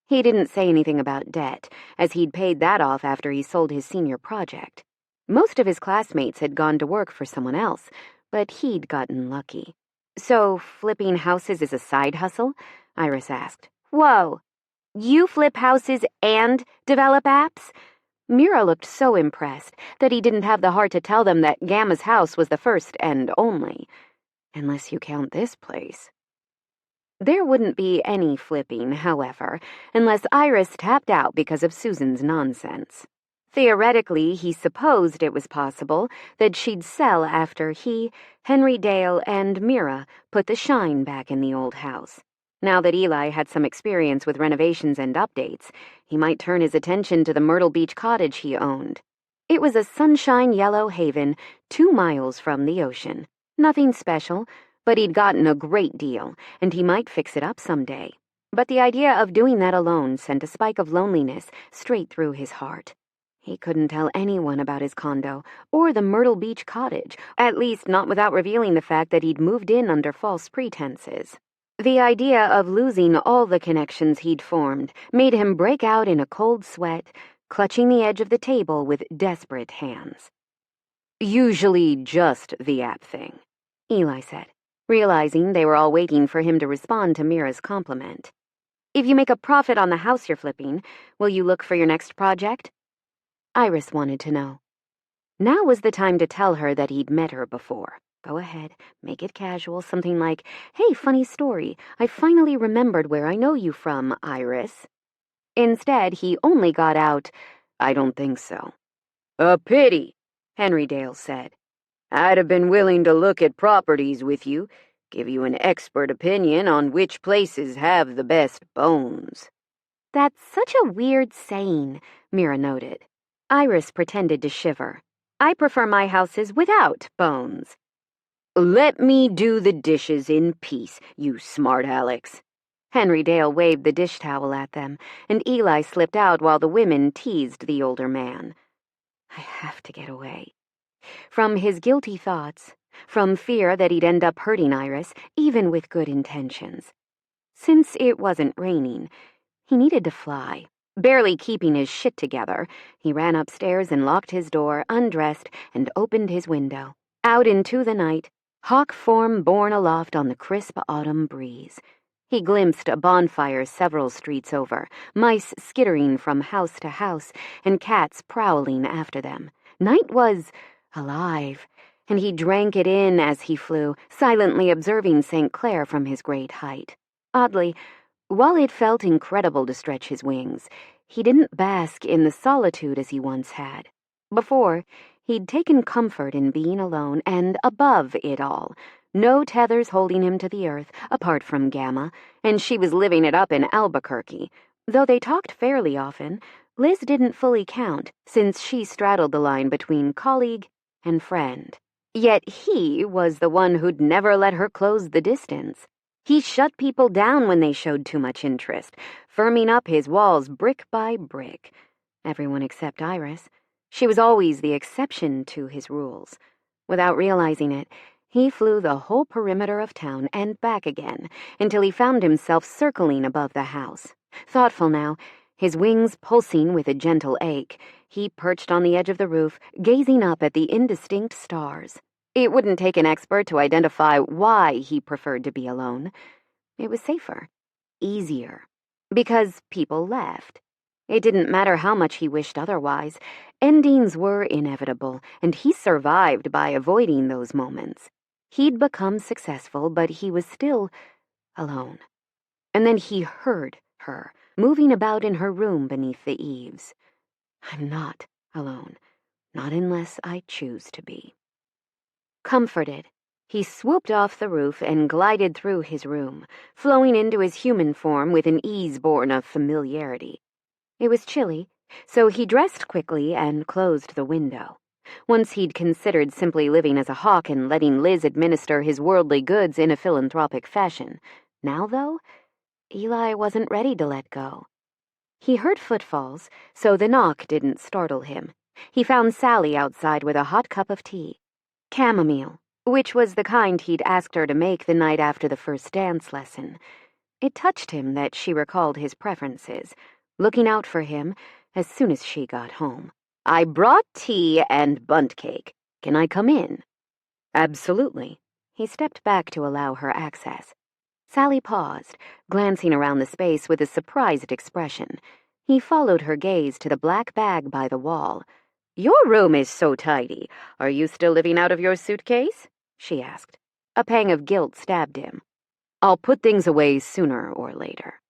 He didn't say anything about debt, as he'd paid that off after he sold his senior project. Most of his classmates had gone to work for someone else, but he'd gotten lucky. "So, flipping houses is a side hustle?" Iris asked. "Whoa! You flip houses and develop apps?" Mira looked so impressed that he didn't have the heart to tell them that Gamma's house was the first and only. "Unless you count this place." There wouldn't be any flipping, however, unless Iris tapped out because of Susan's nonsense. Theoretically, he supposed it was possible that she'd sell after he, Henry Dale, and Mira put the shine back in the old house. Now that Eli had some experience with renovations and updates, he might turn his attention to the Myrtle Beach cottage he owned. It was a sunshine yellow haven 2 miles from the ocean. Nothing special, but he'd gotten a great deal, and he might fix it up someday. But the idea of doing that alone sent a spike of loneliness straight through his heart. He couldn't tell anyone about his condo, or the Myrtle Beach cottage, at least not without revealing the fact that he'd moved in under false pretenses. The idea of losing all the connections he'd formed made him break out in a cold sweat, clutching the edge of the table with desperate hands. Usually just the app thing, Eli said, realizing they were all waiting for him to respond to Mira's compliment. If you make a profit on the house you're flipping, will you look for your next project? Iris wanted to know. Now was the time to tell her that he'd met her before. Go ahead, make it casual, something like, "Hey, funny story, I finally remembered where I know you from, Iris." Instead, he only got out, "I don't think so." "A pity," Henry Dale said. "I'd have been willing to look at properties with you, give you an expert opinion on which places have the best bones." That's such a weird saying, Mira noted. Iris pretended to shiver. I prefer my houses without bones. "Let me do the dishes in peace, you smart Alex." Henry Dale waved the dish towel at them, and Eli slipped out while the women teased the older man. I have to get away. From his guilty thoughts, from fear that he'd end up hurting Iris, even with good intentions. Since it wasn't raining, he needed to fly. Barely keeping his shit together, he ran upstairs and locked his door, undressed, and opened his window. Out into the night, hawk form borne aloft on the crisp autumn breeze. He glimpsed a bonfire several streets over, mice skittering from house to house, and cats prowling after them. Night was alive, and he drank it in as he flew, silently observing St. Clair from his great height. Oddly, while it felt incredible to stretch his wings, he didn't bask in the solitude as he once had. Before, he'd taken comfort in being alone and above it all. No tethers holding him to the earth, apart from Gamma, and she was living it up in Albuquerque. Though they talked fairly often, Liz didn't fully count, since she straddled the line between colleague and friend. Yet he was the one who'd never let her close the distance. He shut people down when they showed too much interest, firming up his walls brick by brick. Everyone except Iris. She was always the exception to his rules. Without realizing it, he flew the whole perimeter of town and back again, until he found himself circling above the house. Thoughtful now, his wings pulsing with a gentle ache, he perched on the edge of the roof, gazing up at the indistinct stars. It wouldn't take an expert to identify why he preferred to be alone. It was safer, easier, because people left. It didn't matter how much he wished otherwise. Endings were inevitable, and he survived by avoiding those moments. He'd become successful, but he was still alone. And then he heard her, moving about in her room beneath the eaves. I'm not alone, not unless I choose to be. Comforted, he swooped off the roof and glided through his room, flowing into his human form with an ease born of familiarity. It was chilly, so he dressed quickly and closed the window. Once he'd considered simply living as a hawk and letting Liz administer his worldly goods in a philanthropic fashion. Now, though, Eli wasn't ready to let go. He heard footfalls, so the knock didn't startle him. He found Sally outside with a hot cup of tea. Chamomile, which was the kind he'd asked her to make the night after the first dance lesson. It touched him that she recalled his preferences, looking out for him as soon as she got home. "I brought tea and bundt cake. Can I come in?" "Absolutely." He stepped back to allow her access. Sally paused, glancing around the space with a surprised expression. He followed her gaze to the black bag by the wall. "Your room is so tidy. Are you still living out of your suitcase?" she asked. A pang of guilt stabbed him. "I'll put things away sooner or later."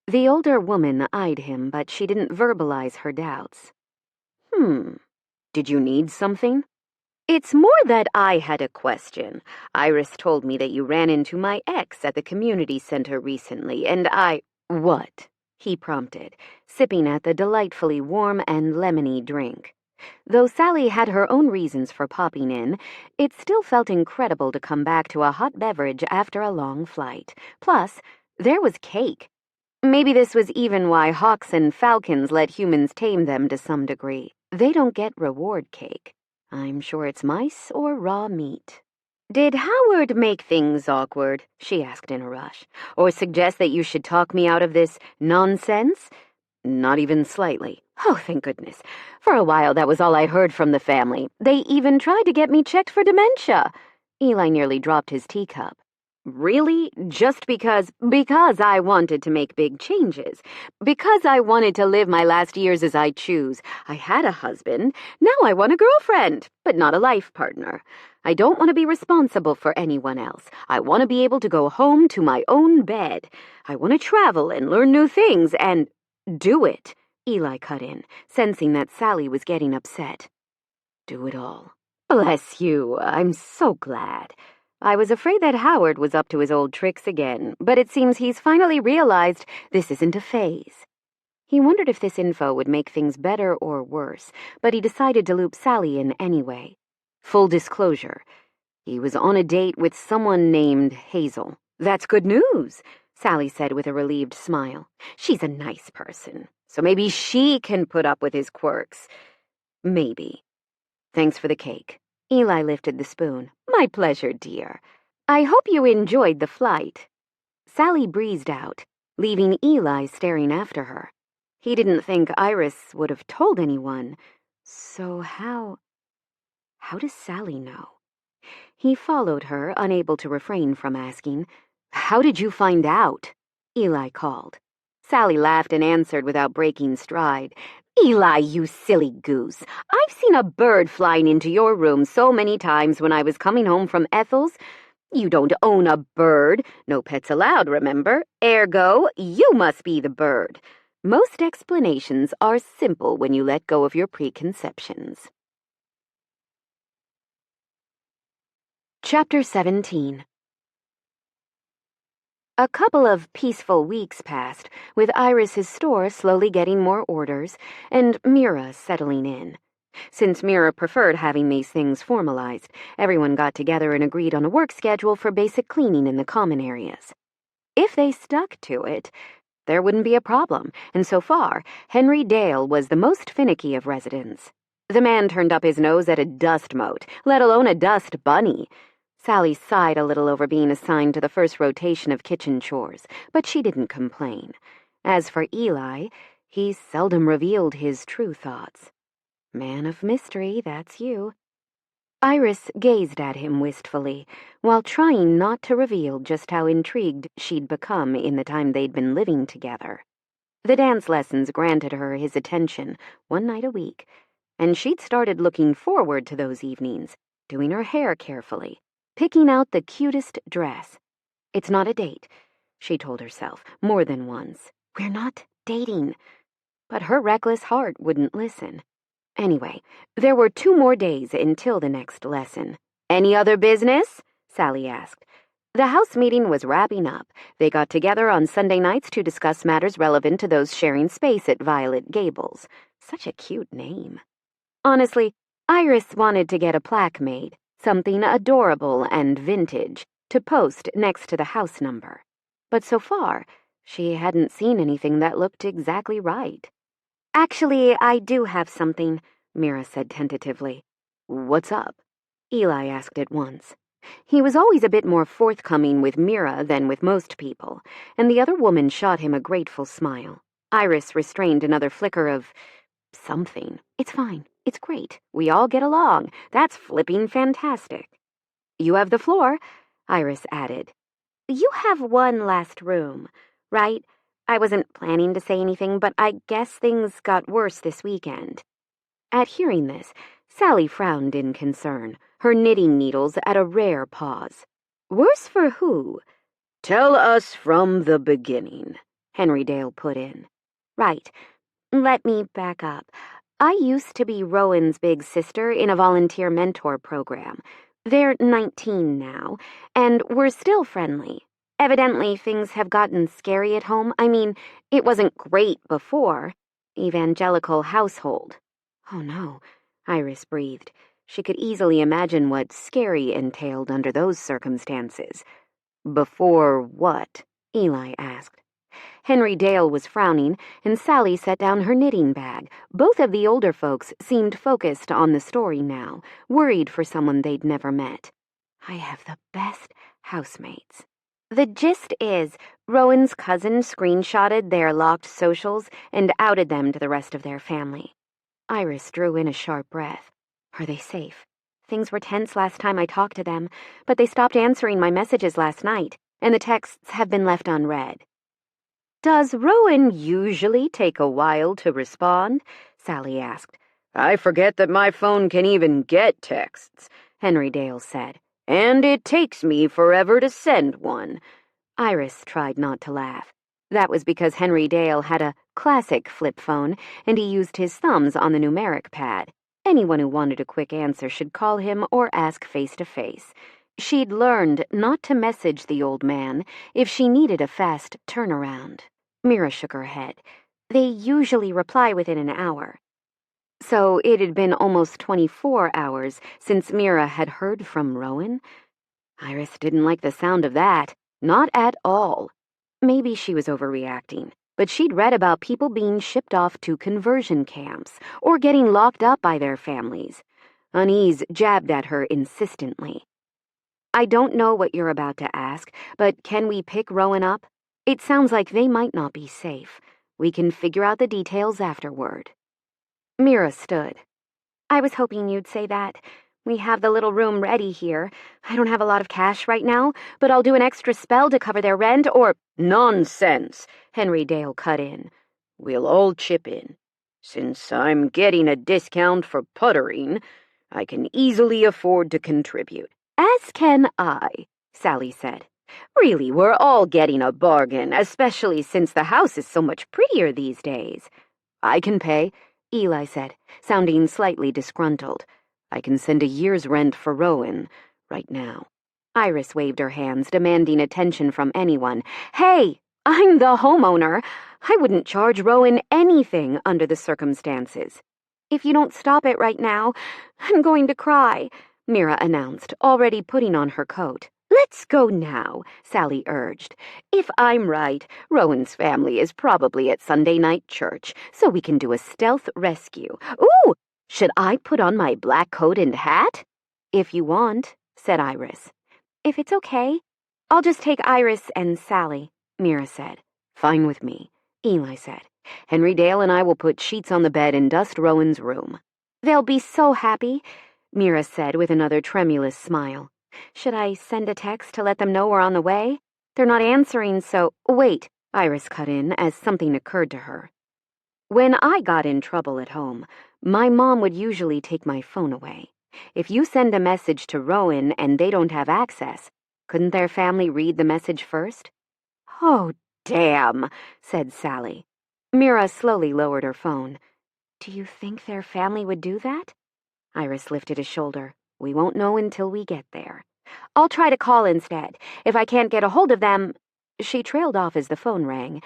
The older woman eyed him, but she didn't verbalize her doubts. Did you need something?" "It's more that I had a question. Iris told me that you ran into my ex at the community center recently, and I—" "What?" he prompted, sipping at the delightfully warm and lemony drink. Though Sally had her own reasons for popping in, it still felt incredible to come back to a hot beverage after a long flight. Plus, there was cake. Maybe this was even why hawks and falcons let humans tame them to some degree. They don't get reward cake. I'm sure it's mice or raw meat. Did Howard make things awkward? She asked in a rush. Or suggest that you should talk me out of this nonsense? Not even slightly. Oh, thank goodness. For a while, that was all I heard from the family. They even tried to get me checked for dementia. Eli nearly dropped his teacup. Really? Just because I wanted to make big changes. Because I wanted to live my last years as I choose. I had a husband. Now I want a girlfriend, but not a life partner. I don't want to be responsible for anyone else. I want to be able to go home to my own bed. I want to travel and learn new things and do it, Eli cut in, sensing that Sally was getting upset. Do it all. Bless you, I'm so glad. I was afraid that Howard was up to his old tricks again, but it seems he's finally realized this isn't a phase. He wondered if this info would make things better or worse, but he decided to loop Sally in anyway. Full disclosure, he was on a date with someone named Hazel. That's good news, Sally said with a relieved smile. She's a nice person, so maybe she can put up with his quirks. Maybe. Thanks for the cake. Eli lifted the spoon. My pleasure, dear. I hope you enjoyed the flight. Sally breezed out, leaving Eli staring after her. He didn't think Iris would have told anyone. So how does Sally know? He followed her, unable to refrain from asking, How did you find out? Eli called. Sally laughed and answered without breaking stride. Eli, you silly goose. I've seen a bird flying into your room so many times when I was coming home from Ethel's. You don't own a bird. No pets allowed, remember? Ergo, you must be the bird. Most explanations are simple when you let go of your preconceptions. Chapter 17. A couple of peaceful weeks passed, with Iris's store slowly getting more orders, and Mira settling in. Since Mira preferred having these things formalized, everyone got together and agreed on a work schedule for basic cleaning in the common areas. If they stuck to it, there wouldn't be a problem, and so far, Henry Dale was the most finicky of residents. The man turned up his nose at a dust mote, let alone a dust bunny. Sally sighed a little over being assigned to the first rotation of kitchen chores, but she didn't complain. As for Eli, he seldom revealed his true thoughts. Man of mystery, that's you. Iris gazed at him wistfully, while trying not to reveal just how intrigued she'd become in the time they'd been living together. The dance lessons granted her his attention 1 night a week, and she'd started looking forward to those evenings, doing her hair carefully, picking out the cutest dress. It's not a date, she told herself more than once. We're not dating. But her reckless heart wouldn't listen. Anyway, there were 2 more days until the next lesson. Any other business? Sally asked. The house meeting was wrapping up. They got together on Sunday nights to discuss matters relevant to those sharing space at Violet Gables. Such a cute name. Honestly, Iris wanted to get a plaque made, something adorable and vintage, to post next to the house number. But so far, she hadn't seen anything that looked exactly right. Actually, I do have something, Mira said tentatively. What's up? Eli asked at once. He was always a bit more forthcoming with Mira than with most people, and the other woman shot him a grateful smile. Iris restrained another flicker of something. It's fine. It's great. We all get along. That's flipping fantastic. You have the floor, Iris added. You have one last room, right? I wasn't planning to say anything, but I guess things got worse this weekend. At hearing this, Sally frowned in concern, her knitting needles at a rare pause. Worse for who? Tell us from the beginning, Henry Dale put in. Right. Let me back up. I used to be Rowan's big sister in a volunteer mentor program. They're 19 now, and we're still friendly. Evidently, things have gotten scary at home. I mean, it wasn't great before. Evangelical household. Oh no, Iris breathed. She could easily imagine what scary entailed under those circumstances. Before what? Eli asked. Henry Dale was frowning, and Sally set down her knitting bag. Both of the older folks seemed focused on the story now, worried for someone they'd never met. I have the best housemates. The gist is, Rowan's cousin screenshotted their locked socials and outed them to the rest of their family. Iris drew in a sharp breath. Are they safe? Things were tense last time I talked to them, but they stopped answering my messages last night, and the texts have been left unread. Does Rowan usually take a while to respond? Sally asked. I forget that my phone can even get texts, Henry Dale said. And it takes me forever to send one. Iris tried not to laugh. That was because Henry Dale had a classic flip phone, and he used his thumbs on the numeric pad. Anyone who wanted a quick answer should call him or ask face to face. She'd learned not to message the old man if she needed a fast turnaround. Mira shook her head. They usually reply within an hour. So it had been almost 24 hours since Mira had heard from Rowan? Iris didn't like the sound of that. Not at all. Maybe she was overreacting, but she'd read about people being shipped off to conversion camps or getting locked up by their families. Unease jabbed at her insistently. I don't know what you're about to ask, but can we pick Rowan up? It sounds like they might not be safe. We can figure out the details afterward. Mira stood. I was hoping you'd say that. We have the little room ready here. I don't have a lot of cash right now, but I'll do an extra spell to cover their rent or— Nonsense, Henry Dale cut in. We'll all chip in. Since I'm getting a discount for puttering, I can easily afford to contribute. As can I, Sally said. Really, we're all getting a bargain, especially since the house is so much prettier these days. I can pay, Eli said, sounding slightly disgruntled. I can send a year's rent for Rowan, right now. Iris waved her hands, demanding attention from anyone. Hey, I'm the homeowner. I wouldn't charge Rowan anything under the circumstances. If you don't stop it right now, I'm going to cry, Mira announced, already putting on her coat. Let's go now, Sally urged. If I'm right, Rowan's family is probably at Sunday night church, so we can do a stealth rescue. Ooh! Should I put on my black coat and hat? If you want, said Iris. If it's okay, I'll just take Iris and Sally, Mira said. Fine with me, Eli said. Henry Dale and I will put sheets on the bed and dust Rowan's room. They'll be so happy, Mira said with another tremulous smile. Should I send a text to let them know we're on the way? They're not answering, so— Wait, Iris cut in as something occurred to her. When I got in trouble at home, my mom would usually take my phone away. If you send a message to Rowan and they don't have access, couldn't their family read the message first? Oh, damn, said Sally. Mira slowly lowered her phone. Do you think their family would do that? Iris lifted a shoulder. We won't know until we get there. I'll try to call instead. If I can't get a hold of them— She trailed off as the phone rang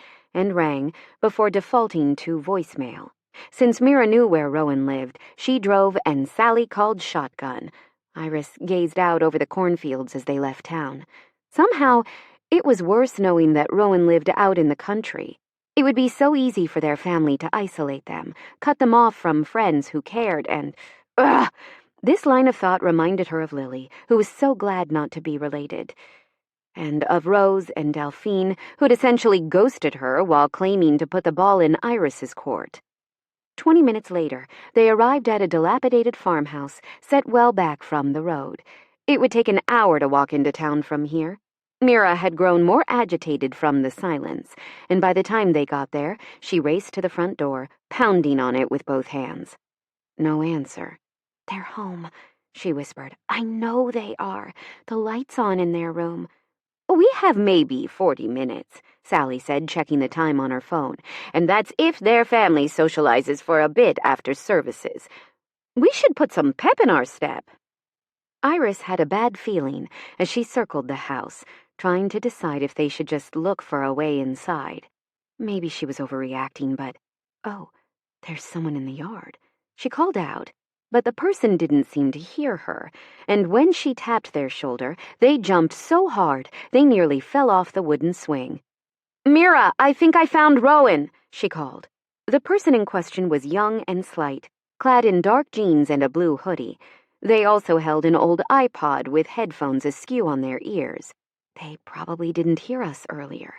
before defaulting to voicemail. Since Mira knew where Rowan lived, she drove and Sally called shotgun. Iris gazed out over the cornfields as they left town. Somehow, it was worse knowing that Rowan lived out in the country. It would be so easy for their family to isolate them, cut them off from friends who cared, and— Ugh! This line of thought reminded her of Lily, who was so glad not to be related, and of Rose and Delphine, who'd essentially ghosted her while claiming to put the ball in Iris's court. 20 minutes later, they arrived at a dilapidated farmhouse set well back from the road. It would take an hour to walk into town from here. Mira had grown more agitated from the silence, and by the time they got there, she raced to the front door, pounding on it with both hands. No answer. They're home, she whispered. I know they are. The light's on in their room. We have maybe 40 minutes, Sally said, checking the time on her phone, and that's if their family socializes for a bit after services. We should put some pep in our step. Iris had a bad feeling as she circled the house, trying to decide if they should just look for a way inside. Maybe she was overreacting, but— Oh, there's someone in the yard. She called out, but the person didn't seem to hear her, and when she tapped their shoulder, they jumped so hard they nearly fell off the wooden swing. Mira, I think I found Rowan, she called. The person in question was young and slight, clad in dark jeans and a blue hoodie. They also held an old iPod with headphones askew on their ears. They probably didn't hear us earlier.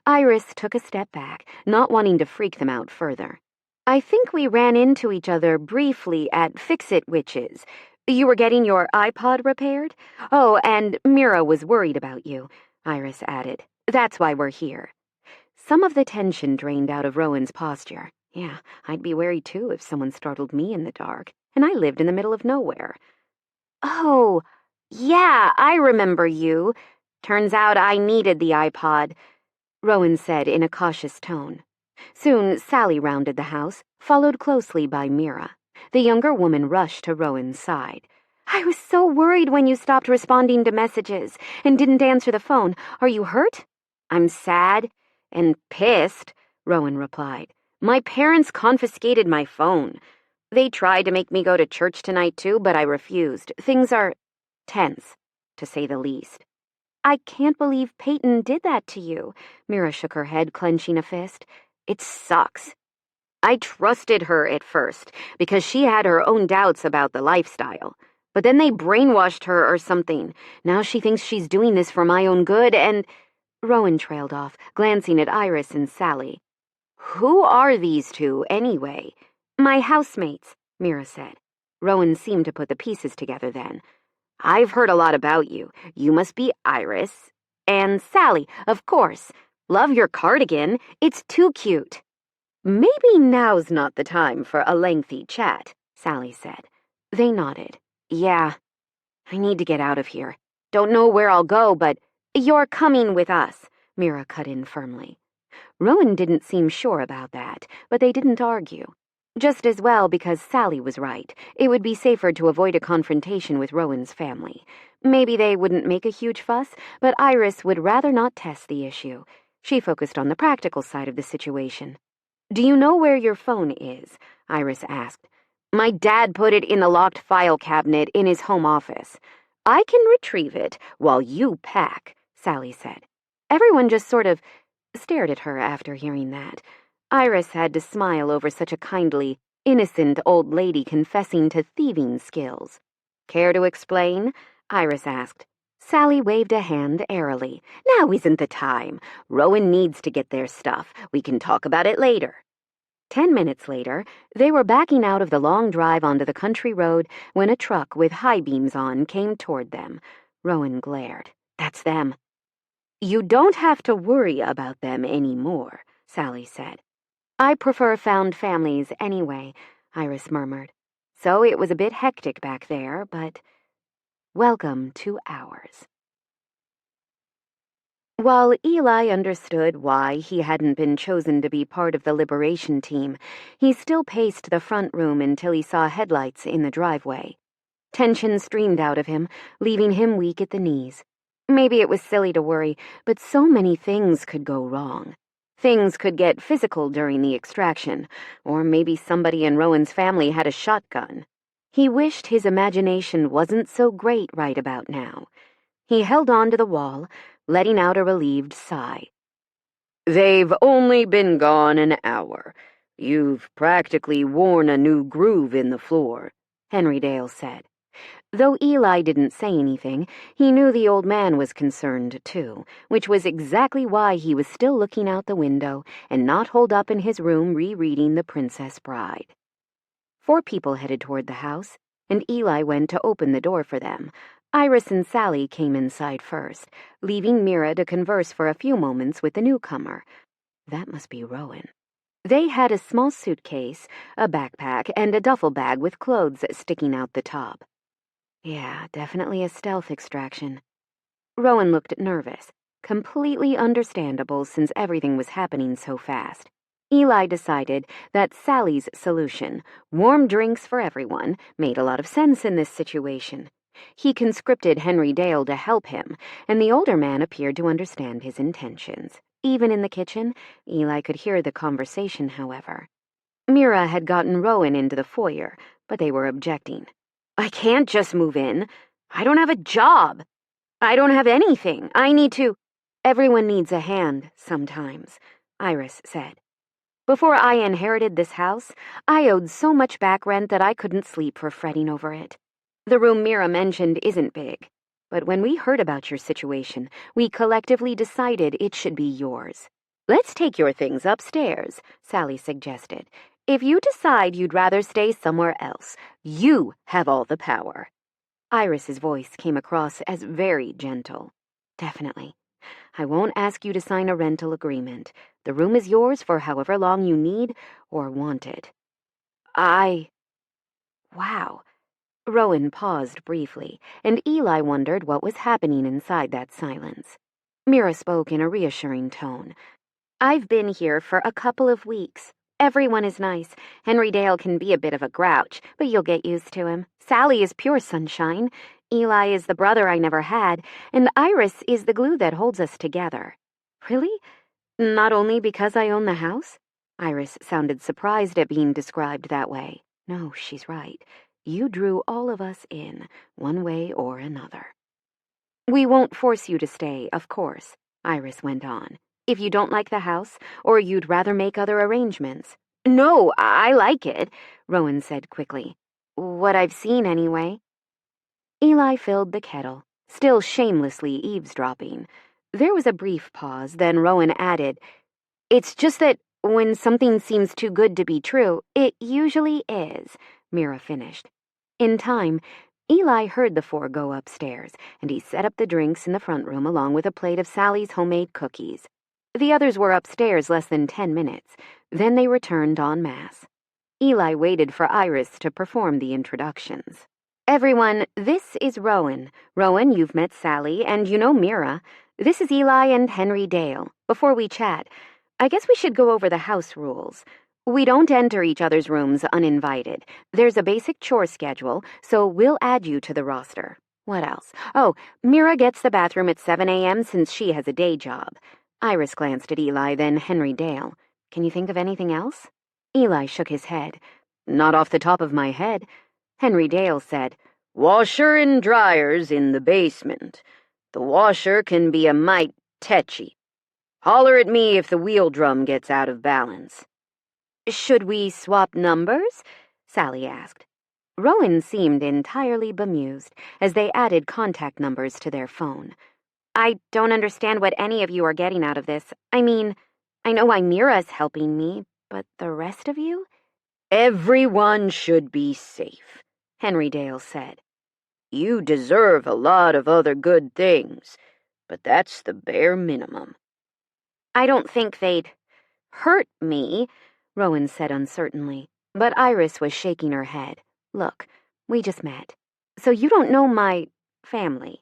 Iris took a step back, not wanting to freak them out further. I think we ran into each other briefly at Fix-It Witches. You were getting your iPod repaired? Oh, and Mira was worried about you, Iris added. That's why we're here. Some of the tension drained out of Rowan's posture. Yeah, I'd be wary too if someone startled me in the dark, and I lived in the middle of nowhere. Oh, yeah, I remember you. Turns out I needed the iPod, Rowan said in a cautious tone. Soon, Sally rounded the house, followed closely by Mira. The younger woman rushed to Rowan's side. I was so worried when you stopped responding to messages and didn't answer the phone. Are you hurt? I'm sad and pissed, Rowan replied. My parents confiscated my phone. They tried to make me go to church tonight too, but I refused. Things are tense, to say the least. I can't believe Peyton did that to you. Mira shook her head, clenching a fist. It sucks. I trusted her at first, because she had her own doubts about the lifestyle. But then they brainwashed her or something. Now she thinks she's doing this for my own good, and... Rowan trailed off, glancing at Iris and Sally. Who are these two, anyway? My housemates, Mira said. Rowan seemed to put the pieces together then. I've heard a lot about you. You must be Iris. And Sally, of course. Love your cardigan. It's too cute. Maybe now's not the time for a lengthy chat, Sally said. They nodded. Yeah, I need to get out of here. Don't know where I'll go, but you're coming with us, Mira cut in firmly. Rowan didn't seem sure about that, but they didn't argue. Just as well because Sally was right. It would be safer to avoid a confrontation with Rowan's family. Maybe they wouldn't make a huge fuss, but Iris would rather not test the issue. She focused on the practical side of the situation. Do you know where your phone is? Iris asked. My dad put it in the locked file cabinet in his home office. I can retrieve it while you pack, Sally said. Everyone just sort of stared at her after hearing that. Iris had to smile over such a kindly, innocent old lady confessing to thieving skills. Care to explain? Iris asked. Sally waved a hand airily. Now isn't the time. Rowan needs to get their stuff. We can talk about it later. 10 minutes later, they were backing out of the long drive onto the country road when a truck with high beams on came toward them. Rowan glared. That's them. You don't have to worry about them anymore, Sally said. I prefer found families anyway, Iris murmured. So it was a bit hectic back there, but welcome to ours. While Eli understood why he hadn't been chosen to be part of the liberation team, he still paced the front room until he saw headlights in the driveway. Tension streamed out of him, leaving him weak at the knees. Maybe it was silly to worry, but so many things could go wrong. Things could get physical during the extraction, or maybe somebody in Rowan's family had a shotgun. He wished his imagination wasn't so great right about now. He held on to the wall, letting out a relieved sigh. They've only been gone an hour. You've practically worn a new groove in the floor, Henry Dale said. Though Eli didn't say anything, he knew the old man was concerned, too, which was exactly why he was still looking out the window and not holed up in his room rereading The Princess Bride. 4 people headed toward the house, and Eli went to open the door for them. Iris and Sally came inside first, leaving Mira to converse for a few moments with the newcomer. That must be Rowan. They had a small suitcase, a backpack, and a duffel bag with clothes sticking out the top. Yeah, definitely a stealth extraction. Rowan looked nervous, completely understandable since everything was happening so fast. Eli decided that Sally's solution, warm drinks for everyone, made a lot of sense in this situation. He conscripted Henry Dale to help him, and the older man appeared to understand his intentions. Even in the kitchen, Eli could hear the conversation, however. Mira had gotten Rowan into the foyer, but they were objecting. I can't just move in. I don't have a job. I don't have anything. I need to... Everyone needs a hand, sometimes, Iris said. Before I inherited this house, I owed so much back rent that I couldn't sleep for fretting over it. The room Mira mentioned isn't big, but when we heard about your situation, we collectively decided it should be yours. Let's take your things upstairs, Sally suggested. If you decide you'd rather stay somewhere else, you have all the power. Iris's voice came across as very gentle. Definitely. I won't ask you to sign a rental agreement. The room is yours for however long you need or want it. Wow. Rowan paused briefly, and Eli wondered what was happening inside that silence. Mira spoke in a reassuring tone. I've been here for a couple of weeks. Everyone is nice. Henry Dale can be a bit of a grouch, but you'll get used to him. Sally is pure sunshine. Eli is the brother I never had, and Iris is the glue that holds us together. Really? Not only because I own the house? Iris sounded surprised at being described that way. No, she's right. You drew all of us in, one way or another. We won't force you to stay, of course, Iris went on. If you don't like the house, or you'd rather make other arrangements. No, I like it, Rowan said quickly. What I've seen, anyway. Eli filled the kettle, still shamelessly eavesdropping. There was a brief pause, then Rowan added, It's just that when something seems too good to be true, it usually is, Mira finished. In time, Eli heard the four go upstairs, and he set up the drinks in the front room along with a plate of Sally's homemade cookies. The others were upstairs less than 10 minutes. Then they returned en masse. Eli waited for Iris to perform the introductions. Everyone, this is Rowan. Rowan, you've met Sally, and you know Mira. This is Eli and Henry Dale. Before we chat, I guess we should go over the house rules. We don't enter each other's rooms uninvited. There's a basic chore schedule, so we'll add you to the roster. What else? Oh, Mira gets the bathroom at 7 a.m. since she has a day job. Iris glanced at Eli, then Henry Dale. Can you think of anything else? Eli shook his head. Not off the top of my head. Henry Dale said, Washer and dryers in the basement. The washer can be a mite tetchy. Holler at me if the wheel drum gets out of balance. Should we swap numbers? Sally asked. Rowan seemed entirely bemused as they added contact numbers to their phone. I don't understand what any of you are getting out of this. I mean, I know why Mira's helping me, but the rest of you? Everyone should be safe, Henry Dale said. You deserve a lot of other good things, but that's the bare minimum. I don't think they'd hurt me, Rowan said uncertainly, but Iris was shaking her head. Look, we just met, so you don't know my family.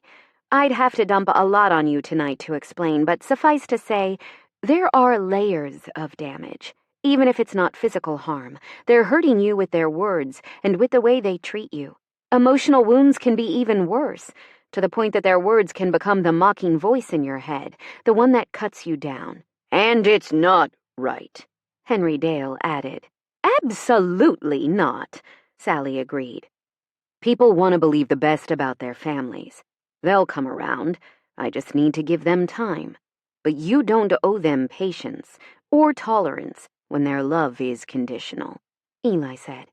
I'd have to dump a lot on you tonight to explain, but suffice to say, there are layers of damage. Even if it's not physical harm, they're hurting you with their words and with the way they treat you. Emotional wounds can be even worse, to the point that their words can become the mocking voice in your head, the one that cuts you down. And it's not right, Henry Dale added. Absolutely not, Sally agreed. People want to believe the best about their families. They'll come around. I just need to give them time. But you don't owe them patience or tolerance when their love is conditional, Eli said.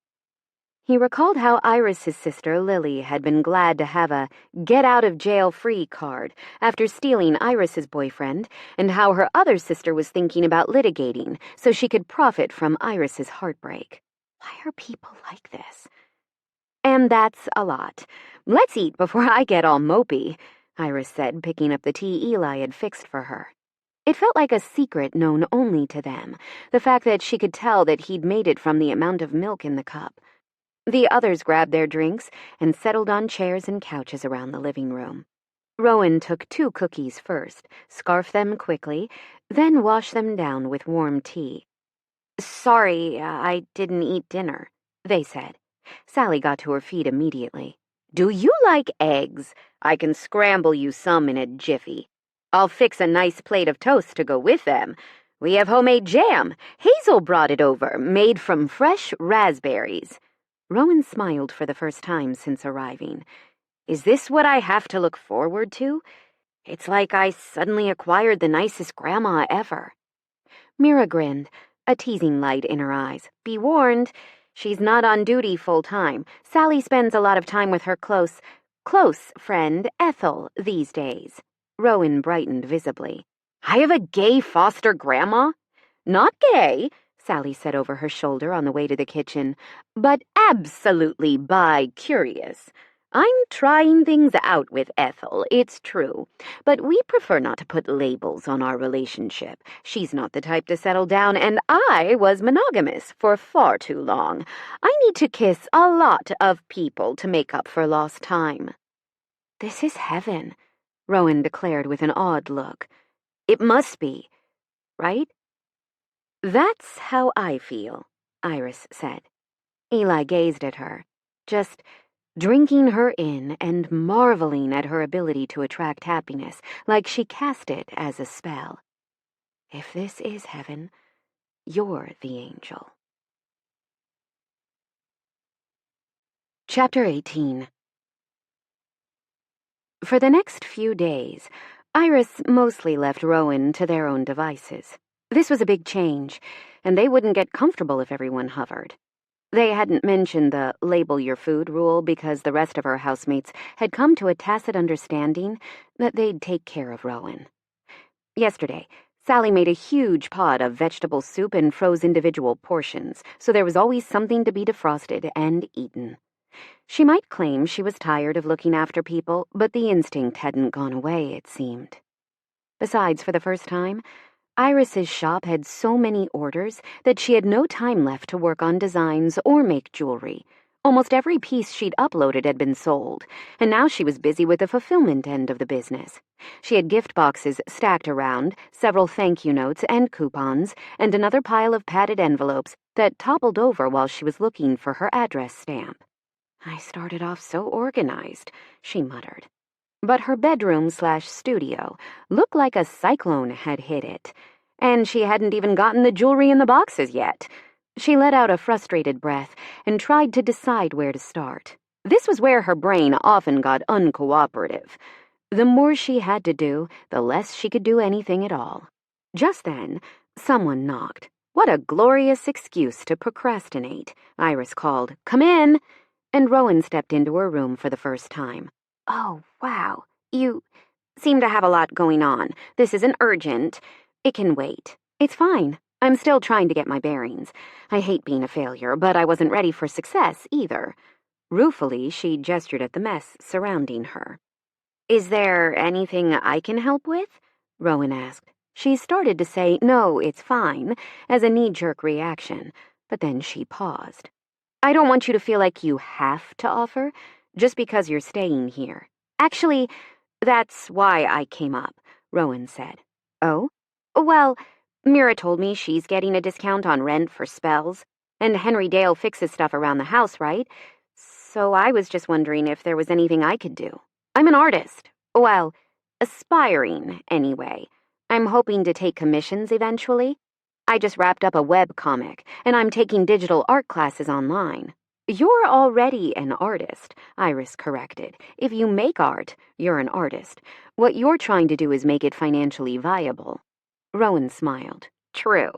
He recalled how Iris's sister Lily had been glad to have a get-out-of-jail-free card after stealing Iris's boyfriend, and how her other sister was thinking about litigating so she could profit from Iris's heartbreak. Why are people like this? And that's a lot. Let's eat before I get all mopey, Iris said, picking up the tea Eli had fixed for her. It felt like a secret known only to them, the fact that she could tell that he'd made it from the amount of milk in the cup. The others grabbed their drinks and settled on chairs and couches around the living room. Rowan took 2 cookies first, scarfed them quickly, then washed them down with warm tea. Sorry, I didn't eat dinner, they said. Sally got to her feet immediately. Do you like eggs? I can scramble you some in a jiffy. I'll fix a nice plate of toast to go with them. We have homemade jam. Hazel brought it over, made from fresh raspberries. Rowan smiled for the first time since arriving. Is this what I have to look forward to? It's like I suddenly acquired the nicest grandma ever. Mira grinned, a teasing light in her eyes. Be warned, She's not on duty full-time. Sally spends a lot of time with her close friend, Ethel, these days. Rowan brightened visibly. I have a gay foster grandma? Not gay, Sally said over her shoulder on the way to the kitchen, but absolutely bi-curious. I'm trying things out with Ethel, it's true, but we prefer not to put labels on our relationship. She's not the type to settle down, and I was monogamous for far too long. I need to kiss a lot of people to make up for lost time. This is heaven, Rowan declared with an odd look. It must be, right? That's how I feel, Iris said. Eli gazed at her, just drinking her in and marveling at her ability to attract happiness, like she cast it as a spell. If this is heaven, you're the angel. Chapter 18. For the next few days, Iris mostly left Rowan to their own devices. This was a big change, and they wouldn't get comfortable if everyone hovered. They hadn't mentioned the label your food rule because the rest of her housemates had come to a tacit understanding that they'd take care of Rowan. Yesterday, Sally made a huge pot of vegetable soup and froze individual portions, so there was always something to be defrosted and eaten. She might claim she was tired of looking after people, but the instinct hadn't gone away, it seemed. Besides, for the first time, Iris's shop had so many orders that she had no time left to work on designs or make jewelry. Almost every piece she'd uploaded had been sold, and now she was busy with the fulfillment end of the business. She had gift boxes stacked around, several thank you notes and coupons, and another pile of padded envelopes that toppled over while she was looking for her address stamp. I started off so organized, she muttered. But her bedroom/studio looked like a cyclone had hit it, and she hadn't even gotten the jewelry in the boxes yet. She let out a frustrated breath and tried to decide where to start. This was where her brain often got uncooperative. The more she had to do, the less she could do anything at all. Just then, someone knocked. What a glorious excuse to procrastinate. Iris called, "Come in!" and Rowan stepped into her room for the first time. "Oh, wow. You seem to have a lot going on. This isn't urgent. It can wait. It's fine. I'm still trying to get my bearings. I hate being a failure, but I wasn't ready for success either." Ruefully, she gestured at the mess surrounding her. "Is there anything I can help with?" Rowan asked. She started to say, "No, it's fine," as a knee-jerk reaction, but then she paused. "I don't want you to feel like you have to offer, just because you're staying here. Actually, that's why I came up," Rowan said. "Oh? Well, Mira told me she's getting a discount on rent for spells, and Henry Dale fixes stuff around the house, right? So I was just wondering if there was anything I could do. I'm an artist. Well, aspiring, anyway. I'm hoping to take commissions eventually. I just wrapped up a web comic, and I'm taking digital art classes online." "You're already an artist," Iris corrected. "If you make art, you're an artist. What you're trying to do is make it financially viable." Rowan smiled. "True.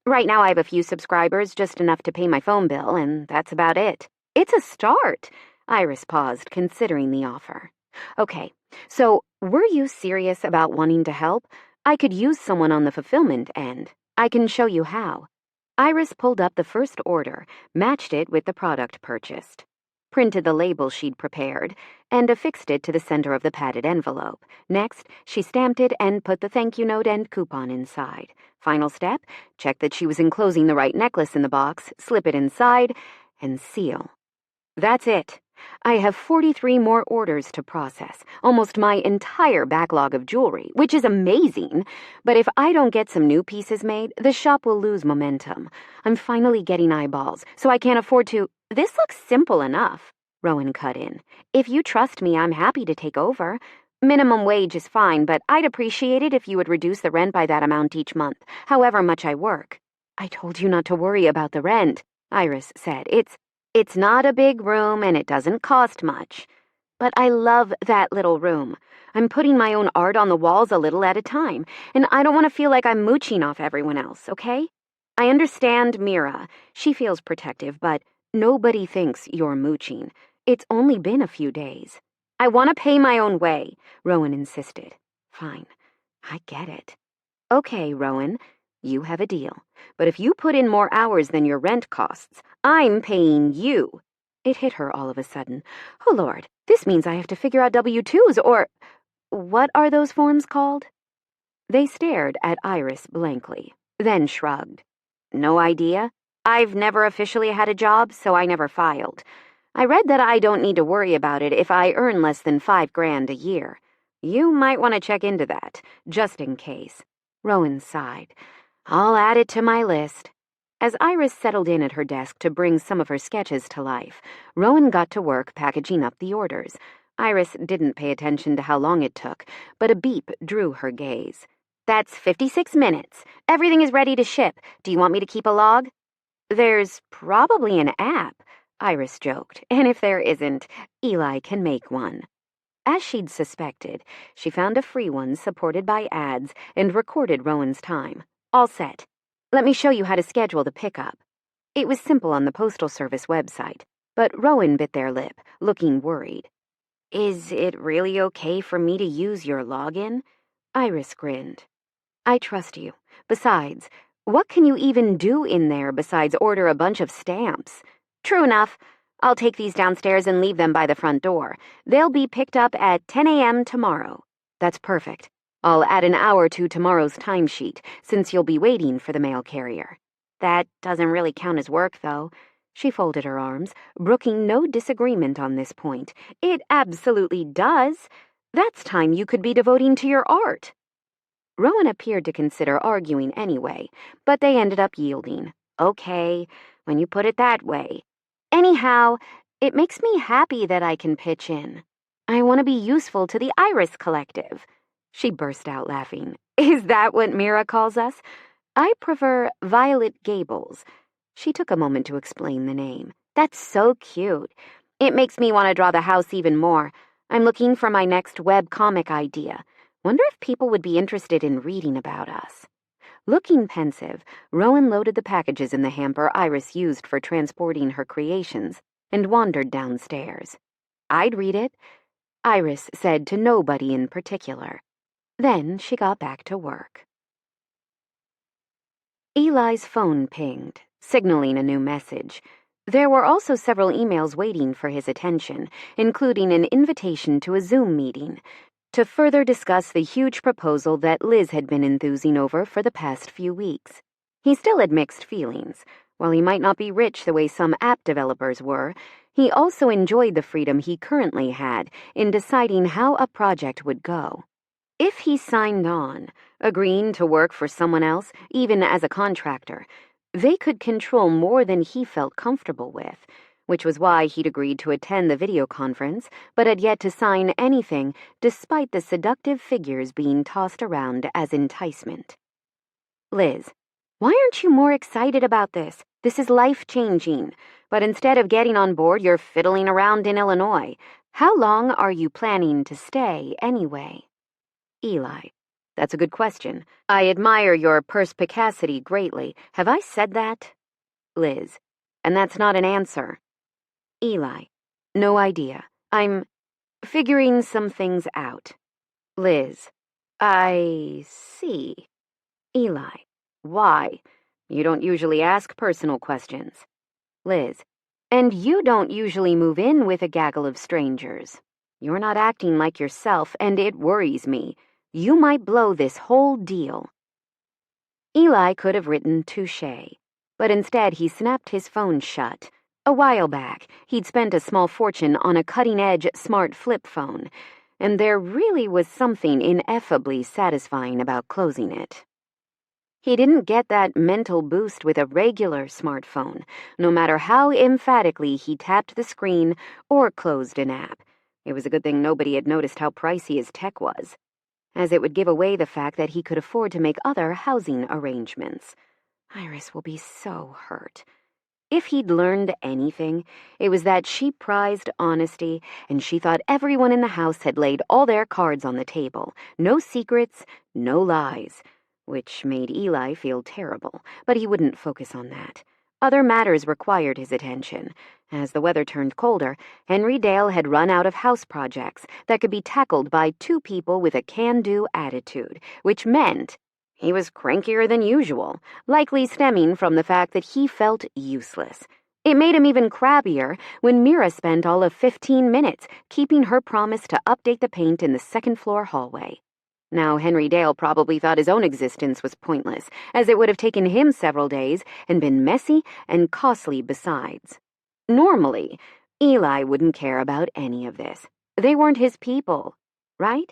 Right now I have a few subscribers, just enough to pay my phone bill, and that's about it." "It's a start." Iris paused, considering the offer. "Okay, so were you serious about wanting to help? I could use someone on the fulfillment end. I can show you how." Iris pulled up the first order, matched it with the product purchased, printed the label she'd prepared, and affixed it to the center of the padded envelope. Next, she stamped it and put the thank you note and coupon inside. Final step, check that she was enclosing the right necklace in the box, slip it inside, and seal. That's it. I have 43 more orders to process, almost my entire backlog of jewelry, which is amazing. But if I don't get some new pieces made, the shop will lose momentum. I'm finally getting eyeballs, so I can't afford to— "This looks simple enough," Rowan cut in. "If you trust me, I'm happy to take over. Minimum wage is fine, but I'd appreciate it if you would reduce the rent by that amount each month, however much I work." "I told you not to worry about the rent," Iris said. It's not a big room and it doesn't cost much. But I love that little room. I'm putting my own art on the walls a little at a time, and I don't want to feel like I'm mooching off everyone else, okay? I understand Mira. She feels protective, but nobody thinks you're mooching. It's only been a few days. I want to pay my own way, Rowan insisted. Fine, I get it. Okay, Rowan, you have a deal. But if you put in more hours than your rent costs, I'm paying you. It hit her all of a sudden. Oh, Lord, this means I have to figure out W-2s or... What are those forms called? They stared at Iris blankly, then shrugged. No idea. I've never officially had a job, so I never filed. I read that I don't need to worry about it if I earn less than $5,000 a year. You might want to check into that, just in case. Rowan sighed. I'll add it to my list. As Iris settled in at her desk to bring some of her sketches to life, Rowan got to work packaging up the orders. Iris didn't pay attention to how long it took, but a beep drew her gaze. That's 56 minutes. Everything is ready to ship. Do you want me to keep a log? There's probably an app, Iris joked, and if there isn't, Eli can make one. As she'd suspected, she found a free one supported by ads and recorded Rowan's time. All set. Let me show you how to schedule the pickup. It was simple on the Postal Service website, but Rowan bit their lip, looking worried. Is it really okay for me to use your login? Iris grinned. I trust you. Besides, what can you even do in there besides order a bunch of stamps? True enough. I'll take these downstairs and leave them by the front door. They'll be picked up at 10 a.m. tomorrow. That's perfect. I'll add an hour to tomorrow's timesheet, since you'll be waiting for the mail carrier. That doesn't really count as work, though. She folded her arms, brooking no disagreement on this point. It absolutely does. That's time you could be devoting to your art. Rowan appeared to consider arguing anyway, but they ended up yielding. Okay, when you put it that way. Anyhow, it makes me happy that I can pitch in. I want to be useful to the Iris Collective. She burst out laughing. Is that what Mira calls us? I prefer Violet Gables. She took a moment to explain the name. That's so cute. It makes me want to draw the house even more. I'm looking for my next web comic idea. Wonder if people would be interested in reading about us. Looking pensive, Rowan loaded the packages in the hamper Iris used for transporting her creations and wandered downstairs. I'd read it, Iris said to nobody in particular. Then she got back to work. Eli's phone pinged, signaling a new message. There were also several emails waiting for his attention, including an invitation to a Zoom meeting to further discuss the huge proposal that Liz had been enthusing over for the past few weeks. He still had mixed feelings. While he might not be rich the way some app developers were, he also enjoyed the freedom he currently had in deciding how a project would go. If he signed on, agreeing to work for someone else, even as a contractor, they could control more than he felt comfortable with, which was why he'd agreed to attend the video conference, but had yet to sign anything despite the seductive figures being tossed around as enticement. Liz, why aren't you more excited about this? This is life-changing. But instead of getting on board, you're fiddling around in Illinois. How long are you planning to stay, anyway? Eli, that's a good question. I admire your perspicacity greatly. Have I said that? Liz, and that's not an answer. Eli, no idea. I'm figuring some things out. Liz, I see. Eli, why? You don't usually ask personal questions. Liz, and you don't usually move in with a gaggle of strangers. You're not acting like yourself, and it worries me. You might blow this whole deal. Eli could have written touché, but instead he snapped his phone shut. A while back, he'd spent a small fortune on a cutting-edge smart flip phone, and there really was something ineffably satisfying about closing it. He didn't get that mental boost with a regular smartphone, no matter how emphatically he tapped the screen or closed an app. It was a good thing nobody had noticed how pricey his tech was, as it would give away the fact that he could afford to make other housing arrangements. Iris will be so hurt. If he'd learned anything, it was that she prized honesty, and she thought everyone in the house had laid all their cards on the table. No secrets, no lies. which made Eli feel terrible, but he wouldn't focus on that. Other matters required his attention. As the weather turned colder, Henry Dale had run out of house projects that could be tackled by two people with a can-do attitude, which meant he was crankier than usual, likely stemming from the fact that he felt useless. It made him even crabbier when Mira spent all of 15 minutes keeping her promise to update the paint in the second-floor hallway. Now Henry Dale probably thought his own existence was pointless, as it would have taken him several days and been messy and costly besides. Normally, Eli wouldn't care about any of this. They weren't his people, right?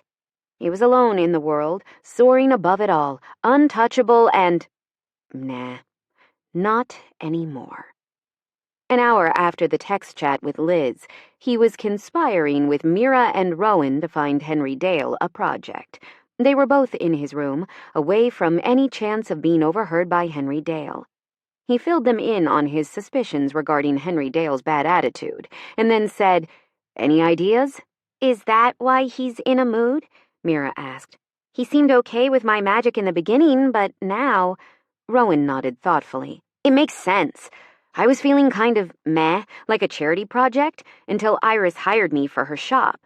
He was alone in the world, soaring above it all, untouchable and... Nah, not anymore. An hour after the text chat with Liz, he was conspiring with Mira and Rowan to find Henry Dale a project. They were both in his room, away from any chance of being overheard by Henry Dale. He filled them in on his suspicions regarding Henry Dale's bad attitude, and then said, "Any ideas?" "Is that why he's in a mood?" Mira asked. "He seemed okay with my magic in the beginning, but now—" Rowan nodded thoughtfully. "It makes sense. I was feeling kind of meh, like a charity project, until Iris hired me for her shop."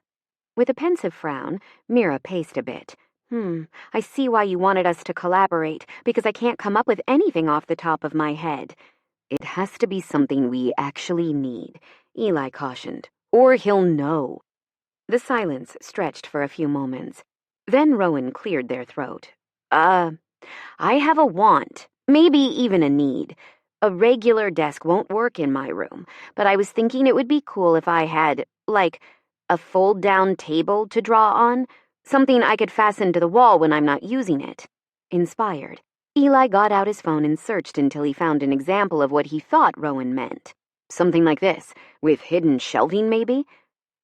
With a pensive frown, Mira paced a bit. I see why you wanted us to collaborate, because I can't come up with anything off the top of my head." "It has to be something we actually need," Eli cautioned, "or he'll know." The silence stretched for a few moments. Then Rowan cleared their throat. I have a want, maybe even a need. A regular desk won't work in my room, but I was thinking it would be cool if I had, like, a fold-down table to draw on, something I could fasten to the wall when I'm not using it." Inspired, Eli got out his phone and searched until he found an example of what he thought Rowan meant. "Something like this, with hidden shelving, maybe?"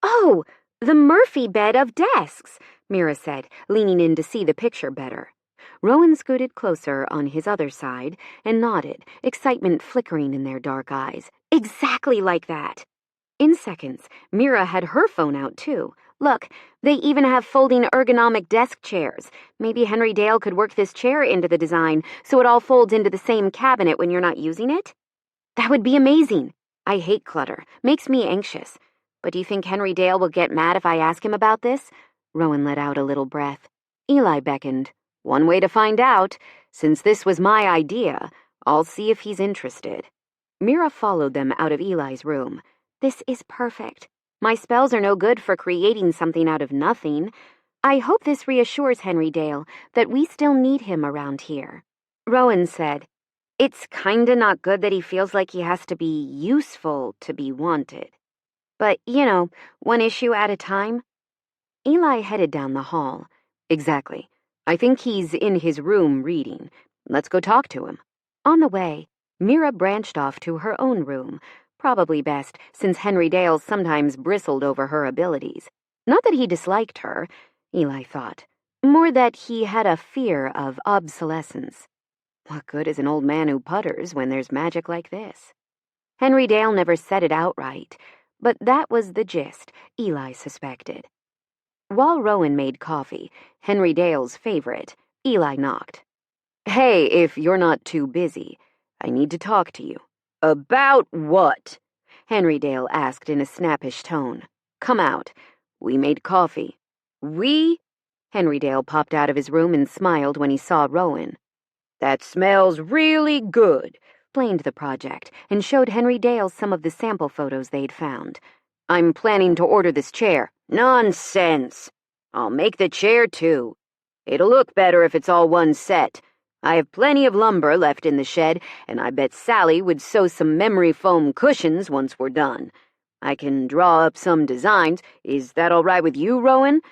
"Oh, the Murphy bed of desks," Mira said, leaning in to see the picture better. Rowan scooted closer on his other side and nodded, excitement flickering in their dark eyes. "Exactly like that." In seconds, Mira had her phone out too. "Look, they even have folding ergonomic desk chairs. Maybe Henry Dale could work this chair into the design so it all folds into the same cabinet when you're not using it. That would be amazing. I hate clutter. Makes me anxious. But do you think Henry Dale will get mad if I ask him about this?" Rowan let out a little breath. Eli beckoned. "One way to find out. Since this was my idea, I'll see if he's interested." Mira followed them out of Eli's room. "This is perfect. My spells are no good for creating something out of nothing. I hope this reassures Henry Dale that we still need him around here." Rowan said, "It's kinda not good that he feels like he has to be useful to be wanted. But, one issue at a time." Eli headed down the hall. "Exactly. I think he's in his room reading. Let's go talk to him." On the way, Mira branched off to her own room. Probably best, since Henry Dale sometimes bristled over her abilities. Not that he disliked her, Eli thought. More that he had a fear of obsolescence. What good is an old man who putters when there's magic like this? Henry Dale never said it outright, but that was the gist, Eli suspected. While Rowan made coffee, Henry Dale's favorite, Eli knocked. "Hey, if you're not too busy, I need to talk to you." "About what?" Henry Dale asked in a snappish tone. "Come out. We made coffee." "We?" Henry Dale popped out of his room and smiled when he saw Rowan. "That smells really good," explained the project, and showed Henry Dale some of the sample photos they'd found. "I'm planning to order this chair." "Nonsense. I'll make the chair too. It'll look better if it's all one set. I have plenty of lumber left in the shed, and I bet Sally would sew some memory foam cushions once we're done. I can draw up some designs. Is that all right with you, Rowan?"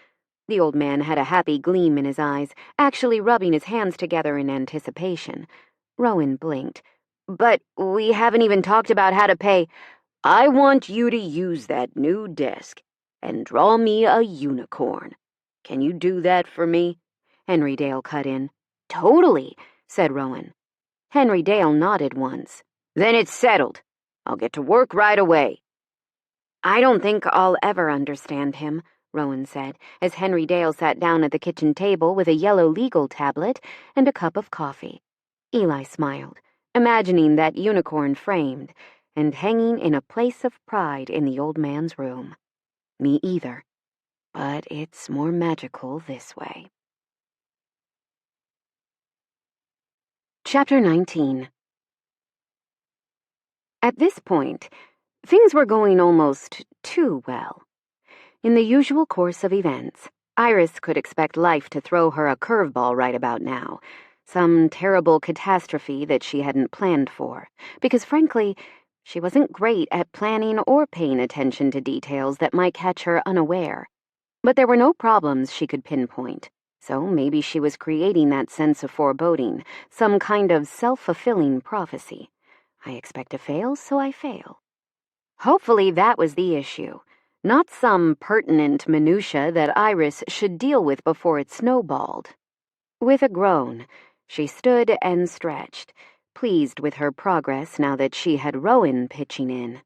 The old man had a happy gleam in his eyes, actually rubbing his hands together in anticipation. Rowan blinked. "But we haven't even talked about how to pay." "I want you to use that new desk and draw me a unicorn. Can you do that for me?" Henry Dale cut in. "Totally," said Rowan. Henry Dale nodded once. "Then it's settled. I'll get to work right away." "I don't think I'll ever understand him," Rowan said, as Henry Dale sat down at the kitchen table with a yellow legal tablet and a cup of coffee. Eli smiled, imagining that unicorn framed and hanging in a place of pride in the old man's room. Me either, but it's more magical this way. Chapter 19. At this point, things were going almost too well. In the usual course of events, Iris could expect life to throw her a curveball right about now, some terrible catastrophe that she hadn't planned for, because frankly, she wasn't great at planning or paying attention to details that might catch her unaware. But there were no problems she could pinpoint, so maybe she was creating that sense of foreboding, some kind of self-fulfilling prophecy. I expect to fail, so I fail. Hopefully that was the issue, not some pertinent minutia that Iris should deal with before it snowballed. With a groan, she stood and stretched, pleased with her progress now that she had Rowan pitching in.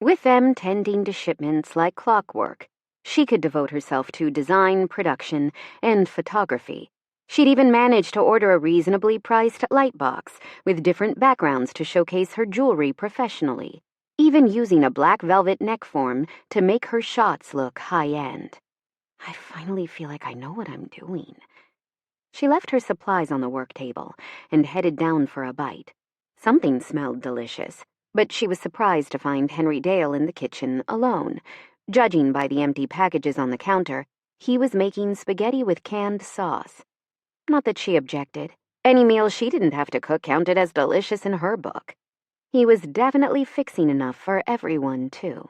With them tending to shipments like clockwork, she could devote herself to design, production, and photography. She'd even managed to order a reasonably priced light box with different backgrounds to showcase her jewelry professionally, even using a black velvet neck form to make her shots look high-end. I finally feel like I know what I'm doing. She left her supplies on the work table and headed down for a bite. Something smelled delicious, but she was surprised to find Henry Dale in the kitchen alone. Judging by the empty packages on the counter, he was making spaghetti with canned sauce. Not that she objected. Any meal she didn't have to cook counted as delicious in her book. He was definitely fixing enough for everyone, too.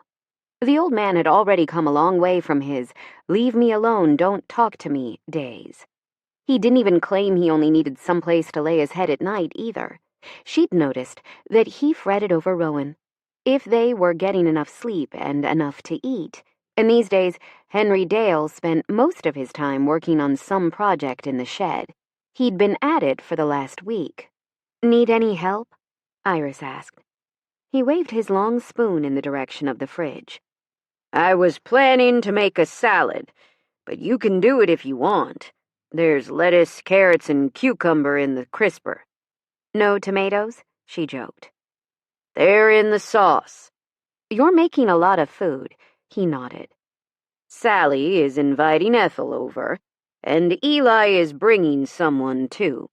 The old man had already come a long way from his leave me alone, don't talk to me days. He didn't even claim he only needed someplace to lay his head at night, either. She'd noticed that he fretted over Rowan, if they were getting enough sleep and enough to eat. And these days, Henry Dale spent most of his time working on some project in the shed. He'd been at it for the last week. Need any help? Iris asked. He waved his long spoon in the direction of the fridge. I was planning to make a salad, but you can do it if you want. There's lettuce, carrots, and cucumber in the crisper. No tomatoes? She joked. They're in the sauce. You're making a lot of food, he nodded. Sally is inviting Ethel over, and Eli is bringing someone, too.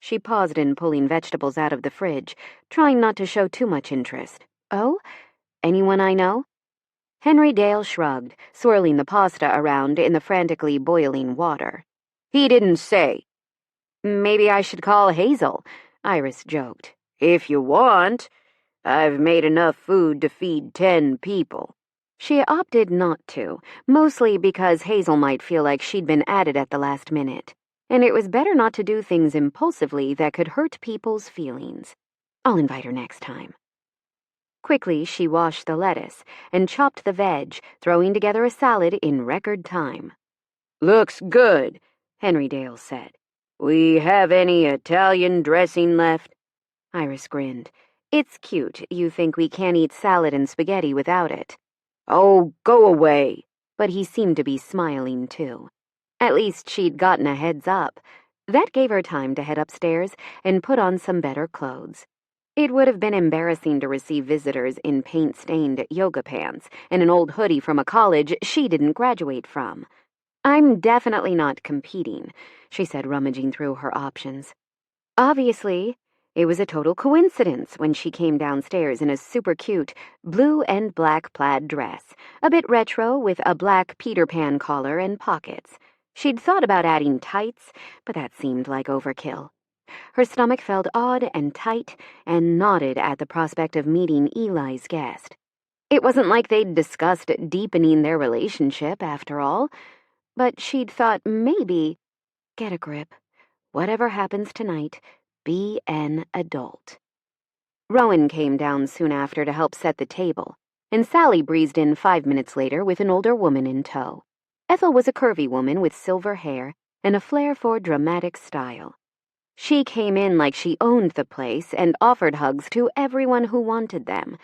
She paused in pulling vegetables out of the fridge, trying not to show too much interest. Oh? Anyone I know? Henry Dale shrugged, swirling the pasta around in the frantically boiling water. He didn't say. Maybe I should call Hazel, Iris joked. If you want. I've made enough food to feed 10 people. She opted not to, mostly because Hazel might feel like she'd been added at the last minute, and it was better not to do things impulsively that could hurt people's feelings. I'll invite her next time. Quickly, she washed the lettuce and chopped the veg, throwing together a salad in record time. Looks good, Henry Dale said. We have any Italian dressing left? Iris grinned. It's cute. You think we can't eat salad and spaghetti without it. Oh, go away. But he seemed to be smiling, too. At least she'd gotten a heads up. That gave her time to head upstairs and put on some better clothes. It would have been embarrassing to receive visitors in paint-stained yoga pants and an old hoodie from a college she didn't graduate from. I'm definitely not competing, she said, rummaging through her options. Obviously, it was a total coincidence when she came downstairs in a super cute blue and black plaid dress, a bit retro with a black Peter Pan collar and pockets. She'd thought about adding tights, but that seemed like overkill. Her stomach felt odd and tight and nodded at the prospect of meeting Eli's guest. It wasn't like they'd discussed deepening their relationship, after all, but she'd thought maybe, get a grip. Whatever happens tonight, be an adult. Rowan came down soon after to help set the table, and Sally breezed in 5 minutes later with an older woman in tow. Ethel was a curvy woman with silver hair and a flair for dramatic style. She came in like she owned the place and offered hugs to everyone who wanted them.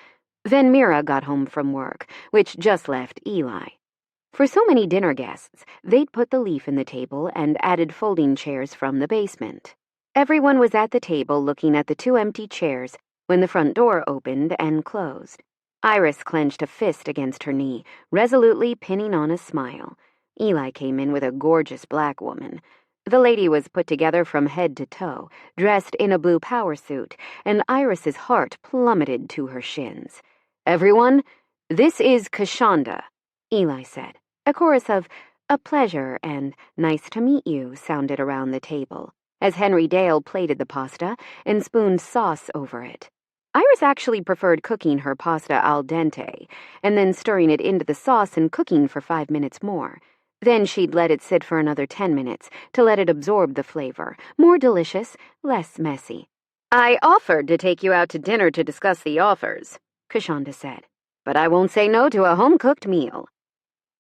Then Mira got home from work, which just left Eli. For so many dinner guests, they'd put the leaf in the table and added folding chairs from the basement. Everyone was at the table looking at the 2 empty chairs when the front door opened and closed. Iris clenched a fist against her knee, resolutely pinning on a smile. Eli came in with a gorgeous black woman. The lady was put together from head to toe, dressed in a blue power suit, and Iris's heart plummeted to her shins. "Everyone, this is Kashanda," Eli said. A chorus of "a pleasure" and "nice to meet you" sounded around the table, as Henry Dale plated the pasta and spooned sauce over it. Iris actually preferred cooking her pasta al dente, and then stirring it into the sauce and cooking for 5 minutes more. Then she'd let it sit for another 10 minutes to let it absorb the flavor. More delicious, less messy. "I offered to take you out to dinner to discuss the offers," Kashanda said, "but I won't say no to a home-cooked meal."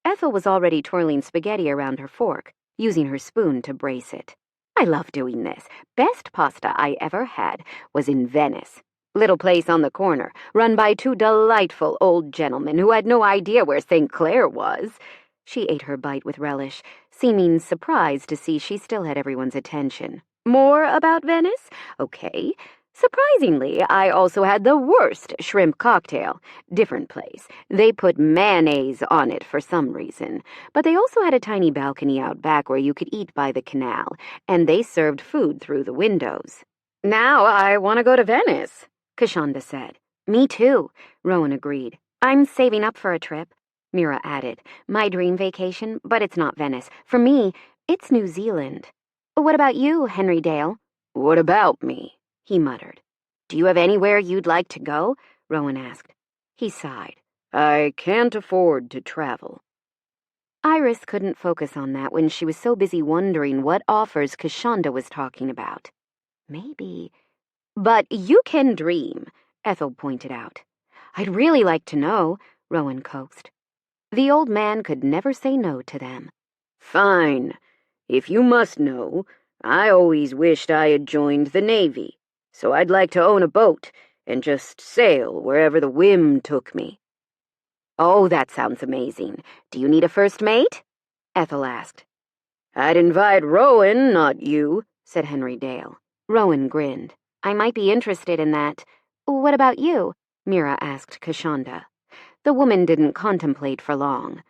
Ethel was already twirling spaghetti around her fork, using her spoon to brace it. "I love doing this. Best pasta I ever had was in Venice. Little place on the corner, run by 2 delightful old gentlemen who had no idea where St. Clair was." She ate her bite with relish, seeming surprised to see she still had everyone's attention. "More about Venice? Okay. Surprisingly, I also had the worst shrimp cocktail. Different place. They put mayonnaise on it for some reason. But they also had a tiny balcony out back where you could eat by the canal, and they served food through the windows." "Now I want to go to Venice," Kashanda said. "Me too," Rowan agreed. "I'm saving up for a trip," Mira added. "My dream vacation, but it's not Venice. For me, it's New Zealand." "What about you, Henry Dale?" "What about me?" he muttered. "Do you have anywhere you'd like to go?" Rowan asked. He sighed. "I can't afford to travel." Iris couldn't focus on that when she was so busy wondering what offers Kashanda was talking about. Maybe... "But you can dream," Ethel pointed out. "I'd really like to know," Rowan coaxed. The old man could never say no to them. "Fine. If you must know, I always wished I had joined the Navy, so I'd like to own a boat and just sail wherever the whim took me." "Oh, that sounds amazing. Do you need a first mate?" Ethel asked. "I'd invite Rowan, not you," said Henry Dale. Rowan grinned. "I might be interested in that." "What about you?" Mira asked Kashanda. The woman didn't contemplate for long.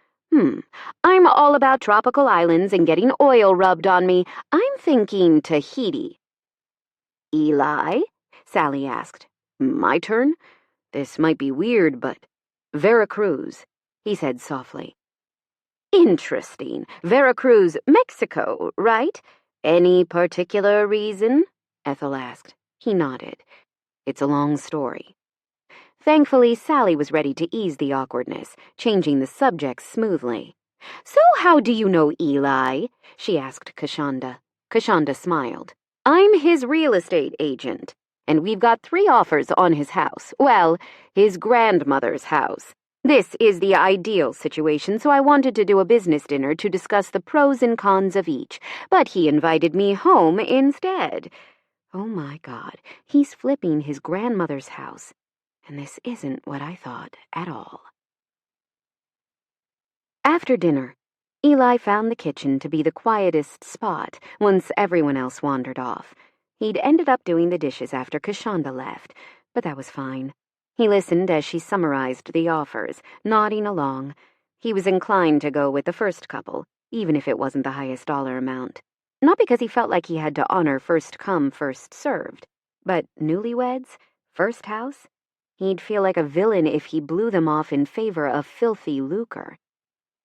I'm all about tropical islands and getting oil rubbed on me. I'm thinking Tahiti." "Eli?" Sally asked. "My turn? This might be weird, but—" "Veracruz," he said softly. "Interesting. Veracruz, Mexico, right? Any particular reason?" Ethel asked. He nodded. "It's a long story." Thankfully, Sally was ready to ease the awkwardness, changing the subject smoothly. "So how do you know Eli?" she asked Kashanda. Kashanda smiled. "I'm his real estate agent, and we've got 3 offers on his house. Well, his grandmother's house. This is the ideal situation, so I wanted to do a business dinner to discuss the pros and cons of each, but he invited me home instead." Oh my God, he's flipping his grandmother's house. And this isn't what I thought at all. After dinner, Eli found the kitchen to be the quietest spot once everyone else wandered off. He'd ended up doing the dishes after Kashanda left, but that was fine. He listened as she summarized the offers, nodding along. He was inclined to go with the first couple, even if it wasn't the highest dollar amount. Not because he felt like he had to honor first come, first served, but newlyweds, first house? He'd feel like a villain if he blew them off in favor of filthy lucre.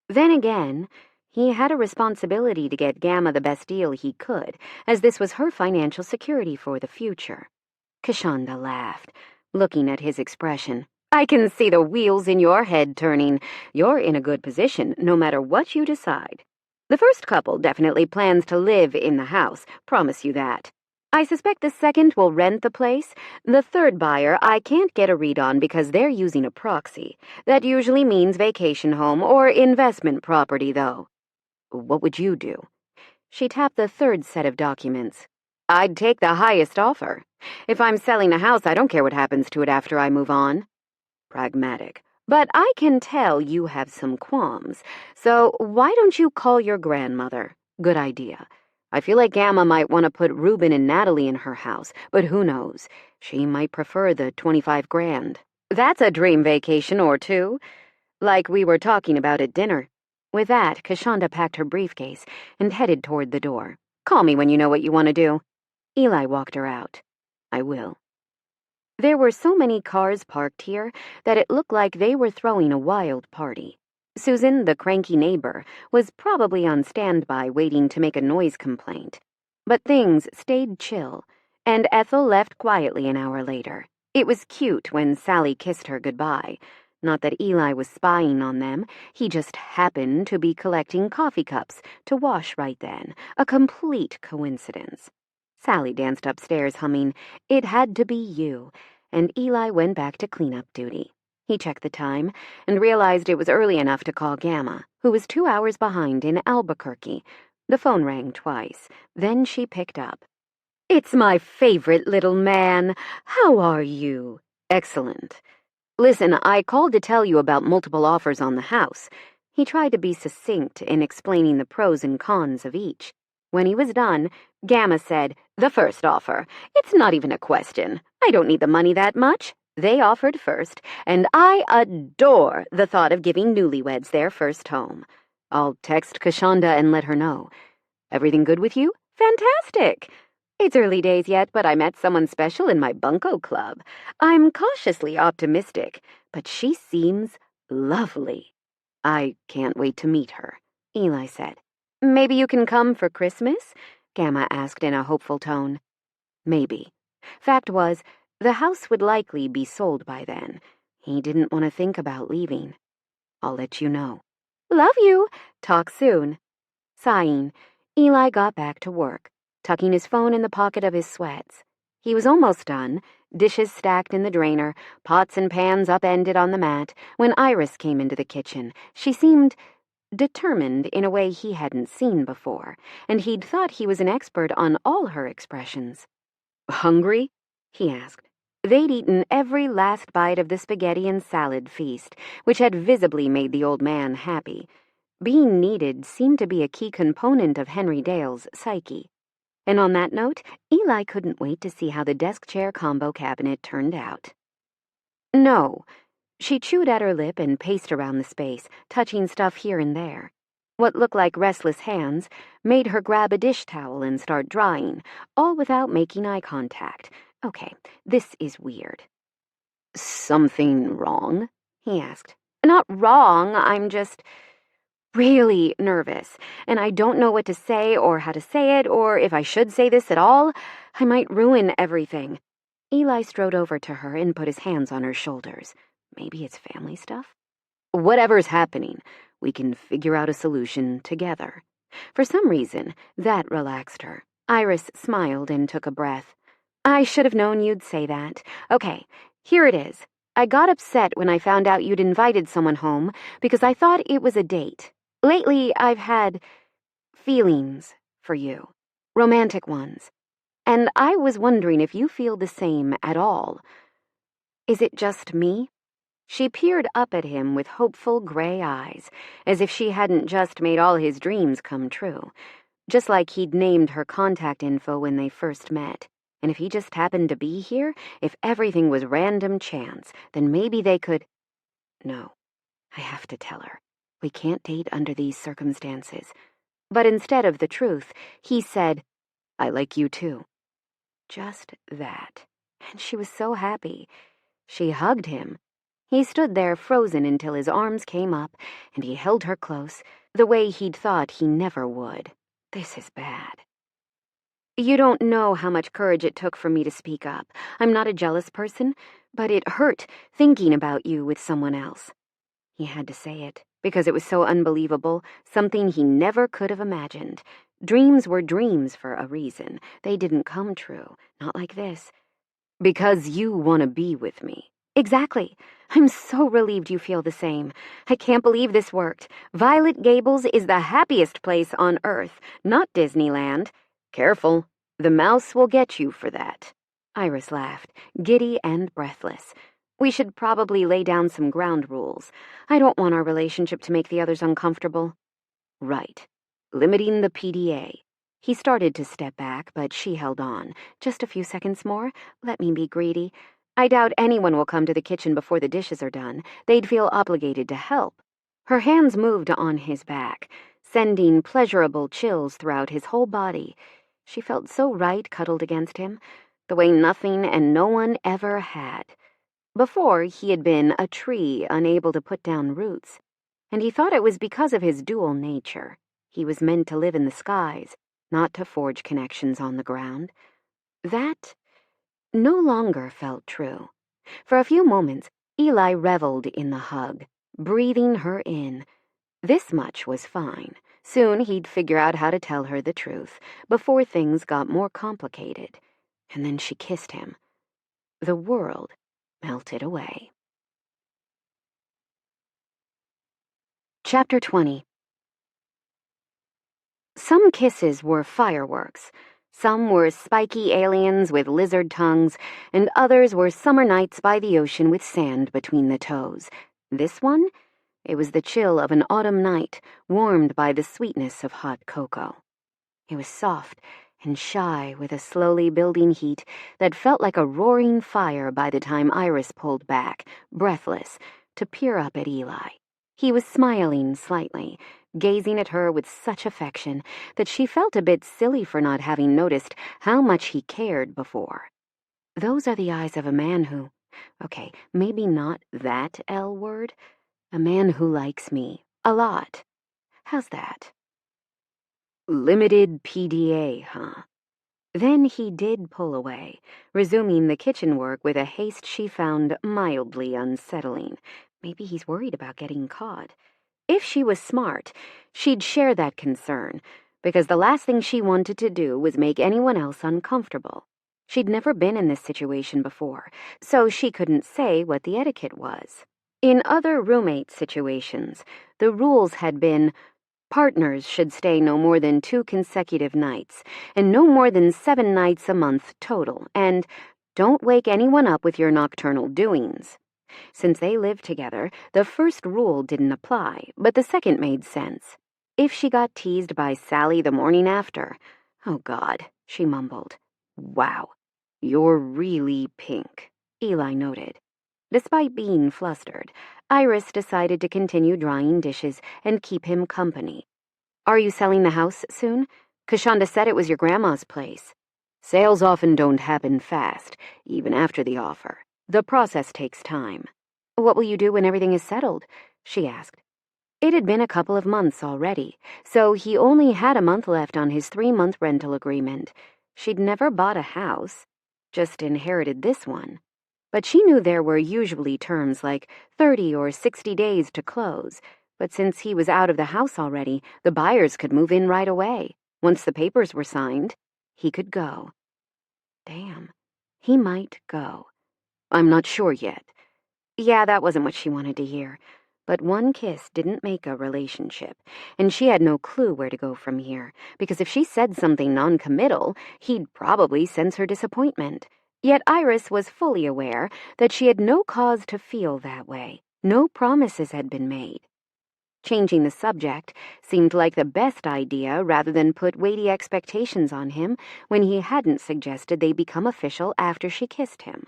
Then again, he had a responsibility to get Gamma the best deal he could, as this was her financial security for the future. Kashanda laughed, looking at his expression. "I can see the wheels in your head turning. You're in a good position, no matter what you decide. The first couple definitely plans to live in the house, promise you that. I suspect the second will rent the place. The third buyer I can't get a read on because they're using a proxy. That usually means vacation home or investment property, though." "What would you do?" She tapped the 3rd set of documents. "I'd take the highest offer. If I'm selling a house, I don't care what happens to it after I move on." "Pragmatic. But I can tell you have some qualms, so why don't you call your grandmother? Good idea. I feel like Gamma might want to put Reuben and Natalie in her house, but who knows? She might prefer the 25 grand. That's a dream vacation or two, like we were talking about at dinner. With that, Kashanda packed her briefcase and headed toward the door. Call me when you know what you want to do. Eli walked her out. I will. There were so many cars parked here that it looked like they were throwing a wild party. Susan, the cranky neighbor, was probably on standby waiting to make a noise complaint. But things stayed chill, and Ethel left quietly an hour later. It was cute when Sally kissed her goodbye. Not that Eli was spying on them, he just happened to be collecting coffee cups to wash right then, a complete coincidence. Sally danced upstairs humming, "It Had to Be You," and Eli went back to cleanup duty. He checked the time and realized it was early enough to call Gamma, who was 2 hours behind in Albuquerque. The phone rang twice. Then she picked up. "It's my favorite little man. How are you?" "Excellent. Listen, I called to tell you about multiple offers on the house." He tried to be succinct in explaining the pros and cons of each. When he was done, Gamma said, "The first offer. It's not even a question. I don't need the money that much. They offered first, and I adore the thought of giving newlyweds their first home. I'll text Kashanda and let her know. Everything good with you? Fantastic. It's early days yet, but I met someone special in my bunco club. I'm cautiously optimistic, but she seems lovely. I can't wait to meet her," Eli said. "Maybe you can come for Christmas?" Gamma asked in a hopeful tone. Maybe. Fact was, the house would likely be sold by then. He didn't want to think about leaving. "I'll let you know." "Love you. Talk soon." Sighing, Eli got back to work, tucking his phone in the pocket of his sweats. He was almost done, dishes stacked in the drainer, pots and pans upended on the mat, when Iris came into the kitchen. She seemed determined in a way he hadn't seen before, and he'd thought he was an expert on all her expressions. "Hungry?" he asked. They'd eaten every last bite of the spaghetti and salad feast, which had visibly made the old man happy. Being needed seemed to be a key component of Henry Dale's psyche. And on that note, Eli couldn't wait to see how the desk-chair combo cabinet turned out. "No." She chewed at her lip and paced around the space, touching stuff here and there. What looked like restless hands made her grab a dish towel and start drying, all without making eye contact. Okay, this is weird. "Something wrong?" he asked. "Not wrong, I'm just really nervous, and I don't know what to say or how to say it, or if I should say this at all. I might ruin everything." Eli strode over to her and put his hands on her shoulders. Maybe it's family stuff? "Whatever's happening, we can figure out a solution together." For some reason, that relaxed her. Iris smiled and took a breath. "I should have known you'd say that. Okay, here it is. I got upset when I found out you'd invited someone home because I thought it was a date. Lately, I've had feelings for you, romantic ones, and I was wondering if you feel the same at all. Is it just me?" She peered up at him with hopeful gray eyes, as if she hadn't just made all his dreams come true. Just like he'd named her contact info when they first met. And if he just happened to be here, if everything was random chance, then maybe they could... No, I have to tell her. We can't date under these circumstances. But instead of the truth, he said, "I like you too." Just that. And she was so happy. She hugged him. He stood there frozen until his arms came up, and he held her close, the way he'd thought he never would. This is bad. "You don't know how much courage it took for me to speak up. I'm not a jealous person, but it hurt thinking about you with someone else." He had to say it, because it was so unbelievable, something he never could have imagined. Dreams were dreams for a reason. They didn't come true, not like this. "Because you want to be with me." "Exactly. I'm so relieved you feel the same. I can't believe this worked. Violet Gables is the happiest place on earth, not Disneyland." "Careful. The mouse will get you for that." Iris laughed, giddy and breathless. We should probably lay down some ground rules. I don't want our relationship to make the others uncomfortable." Right. Limiting the PDA. He started to step back, but she held on. "Just a few seconds more. Let me be greedy. I doubt anyone will come to the kitchen before the dishes are done. They'd feel obligated to help." Her hands moved on his back, sending pleasurable chills throughout his whole body. She felt so right cuddled against him, the way nothing and no one ever had. Before, he had been a tree unable to put down roots, and he thought it was because of his dual nature. He was meant to live in the skies, not to forge connections on the ground. That no longer felt true. For a few moments, Eli reveled in the hug, breathing her in. This much was fine. Soon he'd figure out how to tell her the truth, before things got more complicated. And then she kissed him. The world melted away. Chapter 20. Some kisses were fireworks. Some were spiky aliens with lizard tongues, and others were summer nights by the ocean with sand between the toes. This one? It was the chill of an autumn night, warmed by the sweetness of hot cocoa. It was soft and shy, with a slowly building heat that felt like a roaring fire by the time Iris pulled back, breathless, to peer up at Eli. He was smiling slightly, gazing at her with such affection that she felt a bit silly for not having noticed how much he cared before. Those are the eyes of a man who, okay, maybe not that L word, a man who likes me a lot. How's that? Limited PDA, huh? Then he did pull away, resuming the kitchen work with a haste she found mildly unsettling. Maybe he's worried about getting caught. If she was smart, she'd share that concern, because the last thing she wanted to do was make anyone else uncomfortable. She'd never been in this situation before, so she couldn't say what the etiquette was. In other roommate situations, the rules had been: partners should stay no more than 2 consecutive nights, and no more than 7 nights a month total, and don't wake anyone up with your nocturnal doings. Since they lived together, the first rule didn't apply, but the second made sense. If she got teased by Sally the morning after, "Oh God," she mumbled. "Wow, you're really pink," Eli noted. Despite being flustered, Iris decided to continue drying dishes and keep him company. "Are you selling the house soon? Kashanda said it was your grandma's place." "Sales often don't happen fast, even after the offer. The process takes time." "What will you do when everything is settled?" she asked. It had been a couple of months already, so he only had a month left on his 3-month rental agreement. She'd never bought a house, just inherited this one. But she knew there were usually terms like 30 or 60 days to close. But since he was out of the house already, the buyers could move in right away. Once the papers were signed, he could go. Damn, he might go. "I'm not sure yet." Yeah, that wasn't what she wanted to hear. But one kiss didn't make a relationship, and she had no clue where to go from here, because if she said something non-committal, he'd probably sense her disappointment. Yet Iris was fully aware that she had no cause to feel that way. No promises had been made. Changing the subject seemed like the best idea rather than put weighty expectations on him when he hadn't suggested they become official after she kissed him.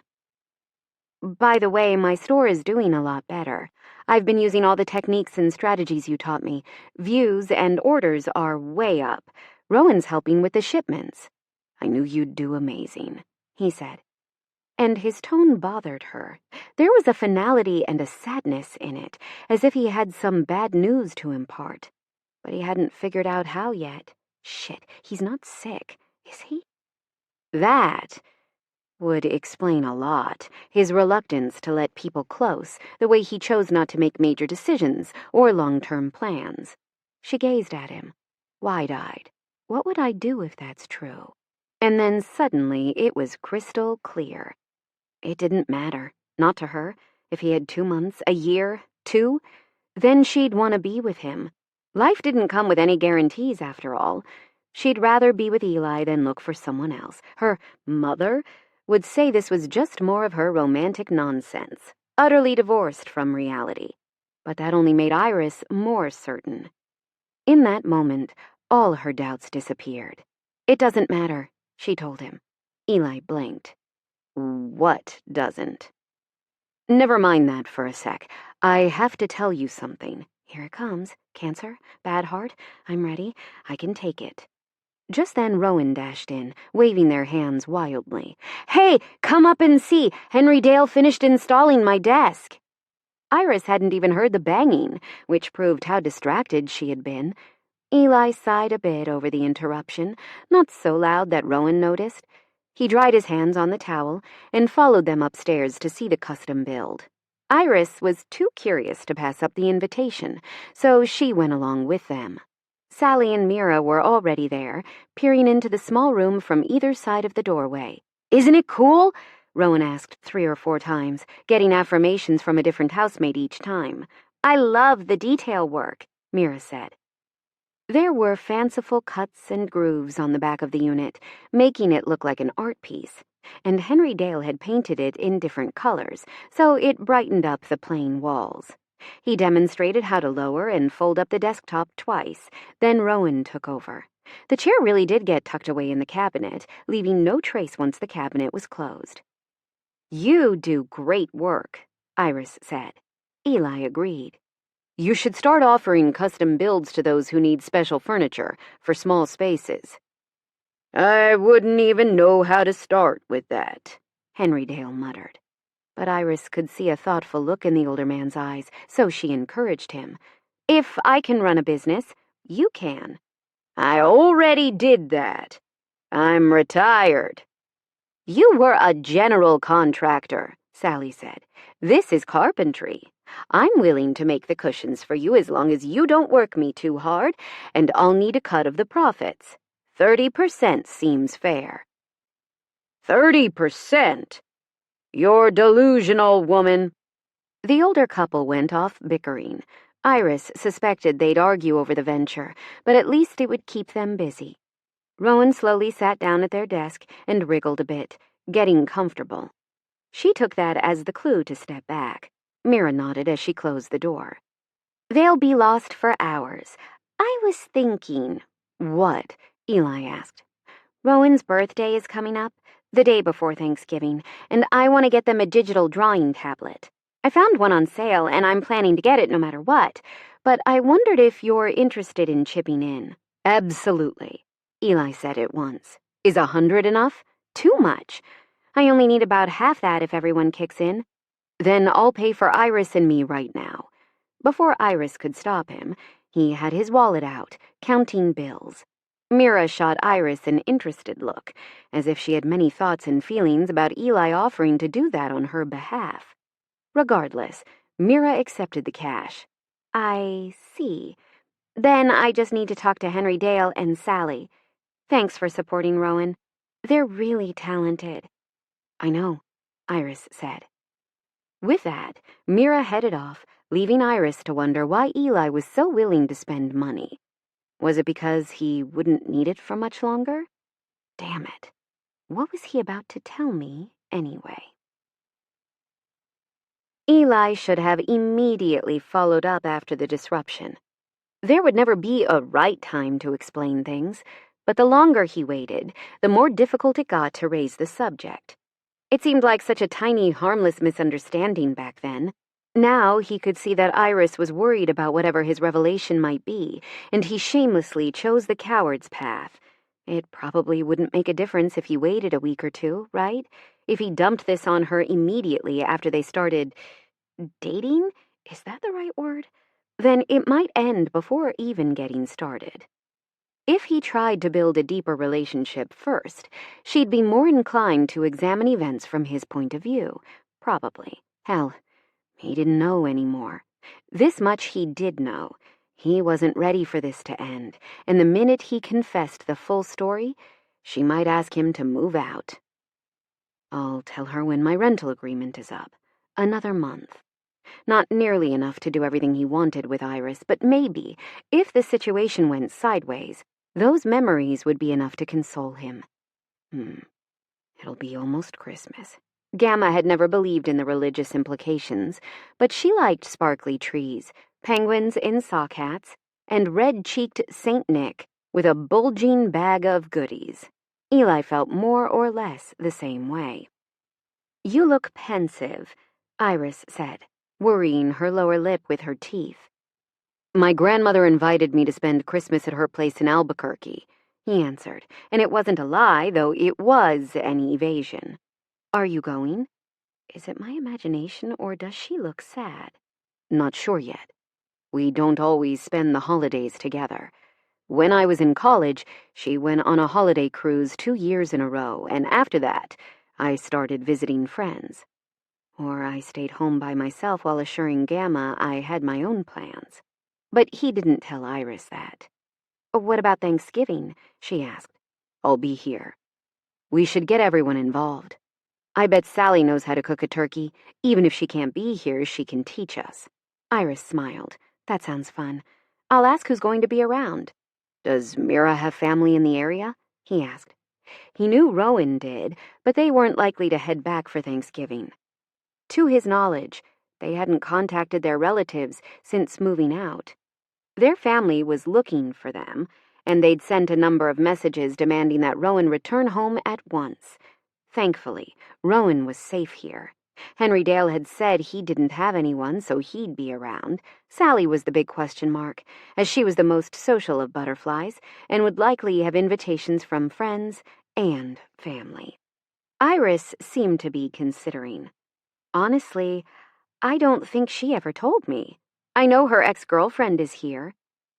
"By the way, my store is doing a lot better. I've been using all the techniques and strategies you taught me. Views and orders are way up. Rowan's helping with the shipments." "I knew you'd do amazing," he said. And his tone bothered her. There was a finality and a sadness in it, as if he had some bad news to impart. But he hadn't figured out how yet. Shit, he's not sick, is he? That would explain a lot. His reluctance to let people close, the way he chose not to make major decisions or long-term plans. She gazed at him, wide-eyed. What would I do if that's true? And then suddenly it was crystal clear. It didn't matter, not to her. If he had 2 months, a year, 2, then she'd want to be with him. Life didn't come with any guarantees, after all. She'd rather be with Eli than look for someone else. Her mother would say this was just more of her romantic nonsense. utterly divorced from reality. But that only made Iris more certain. In that moment, all her doubts disappeared. "It doesn't matter," she told him. Eli blinked. "What doesn't?" "Never mind that for a sec. I have to tell you something. Here it comes. Cancer? Bad heart? I'm ready. I can take it." Just then Rowan dashed in, waving their hands wildly. "Hey, come up and see! Henry Dale finished installing my desk!" Iris hadn't even heard the banging, which proved how distracted she had been. Eli sighed a bit over the interruption, not so loud that Rowan noticed. He dried his hands on the towel and followed them upstairs to see the custom build. Iris was too curious to pass up the invitation, so she went along with them. Sally and Mira were already there, peering into the small room from either side of the doorway. "Isn't it cool?" Rowan asked 3 or 4 times, getting affirmations from a different housemate each time. "I love the detail work," Mira said. There were fanciful cuts and grooves on the back of the unit, making it look like an art piece, and Henry Dale had painted it in different colors, so it brightened up the plain walls. He demonstrated how to lower and fold up the desktop twice, then Rowan took over. The chair really did get tucked away in the cabinet, leaving no trace once the cabinet was closed. "You do great work," Iris said. Eli agreed. "You should start offering custom builds to those who need special furniture for small spaces." "I wouldn't even know how to start with that," Henry Dale muttered. But Iris could see a thoughtful look in the older man's eyes, so she encouraged him. "If I can run a business, you can." "I already did that. I'm retired." "You were a general contractor," Sally said. "This is carpentry. I'm willing to make the cushions for you as long as you don't work me too hard, and I'll need a cut of the profits. 30% seems fair." 30%? You're delusional, woman. The older couple went off bickering. Iris suspected they'd argue over the venture, but at least it would keep them busy. Rowan slowly sat down at their desk and wriggled a bit, getting comfortable. She took that as the clue to step back. Mira nodded as she closed the door. "They'll be lost for hours. I was thinking—" "What?" Eli asked. "Rowan's birthday is coming up, the day before Thanksgiving, and I want to get them a digital drawing tablet. I found one on sale, and I'm planning to get it no matter what, but I wondered if you're interested in chipping in." "Absolutely," Eli said at once. "Is 100 enough? Too much. I only need about half that if everyone kicks in. Then I'll pay for Iris and me right now." Before Iris could stop him, he had his wallet out, counting bills. Mira shot Iris an interested look, as if she had many thoughts and feelings about Eli offering to do that on her behalf. Regardless, Mira accepted the cash. "I see. Then I just need to talk to Henry Dale and Sally. Thanks for supporting Rowan. They're really talented." "I know," Iris said. With that, Mira headed off, leaving Iris to wonder why Eli was so willing to spend money. Was it because he wouldn't need it for much longer? Damn it. What was he about to tell me, anyway? Eli should have immediately followed up after the disruption. There would never be a right time to explain things, but the longer he waited, the more difficult it got to raise the subject. It seemed like such a tiny, harmless misunderstanding back then. Now he could see that Iris was worried about whatever his revelation might be, and he shamelessly chose the coward's path. It probably wouldn't make a difference if he waited a week or two, right? If he dumped this on her immediately after they started dating? Is that the right word? Then it might end before even getting started. If he tried to build a deeper relationship first, she'd be more inclined to examine events from his point of view. Probably. Hell, he didn't know anymore. This much he did know. He wasn't ready for this to end, and the minute he confessed the full story, she might ask him to move out. "I'll tell her when my rental agreement is up. Another month." Not nearly enough to do everything he wanted with Iris, but maybe, if the situation went sideways, those memories would be enough to console him. It'll be almost Christmas. Gamma had never believed in the religious implications, but she liked sparkly trees, penguins in sock hats, and red-cheeked Saint Nick with a bulging bag of goodies. Eli felt more or less the same way. "You look pensive," Iris said, worrying her lower lip with her teeth. "My grandmother invited me to spend Christmas at her place in Albuquerque," he answered, and it wasn't a lie, though it was an evasion. "Are you going? Is it my imagination, or does she look sad?" "Not sure yet. We don't always spend the holidays together. When I was in college, she went on a holiday cruise 2 years in a row, and after that, I started visiting friends. Or I stayed home by myself while assuring Gamma I had my own plans." But he didn't tell Iris that. "What about Thanksgiving?" she asked. "I'll be here. We should get everyone involved. I bet Sally knows how to cook a turkey. Even if she can't be here, she can teach us." Iris smiled. "That sounds fun. I'll ask who's going to be around." "Does Mira have family in the area?" he asked. He knew Rowan did, but they weren't likely to head back for Thanksgiving. To his knowledge, they hadn't contacted their relatives since moving out. Their family was looking for them, and they'd sent a number of messages demanding that Rowan return home at once. Thankfully, Rowan was safe here. Henry Dale had said he didn't have anyone, so he'd be around. Sally was the big question mark, as she was the most social of butterflies, and would likely have invitations from friends and family. Iris seemed to be considering. "Honestly, I don't think she ever told me. I know her ex-girlfriend is here.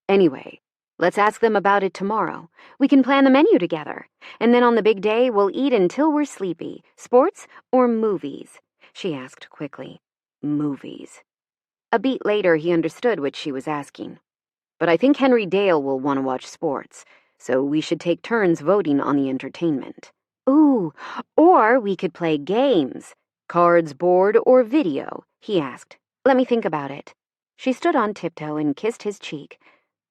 Anyway, let's ask them about it tomorrow. We can plan the menu together. And then on the big day, we'll eat until we're sleepy. Sports or movies?" she asked quickly. Movies. A beat later, he understood what she was asking. "But I think Henry Dale will want to watch sports, so we should take turns voting on the entertainment." "Ooh, or we could play games. Cards, board, or video?" he asked. "Let me think about it." She stood on tiptoe and kissed his cheek.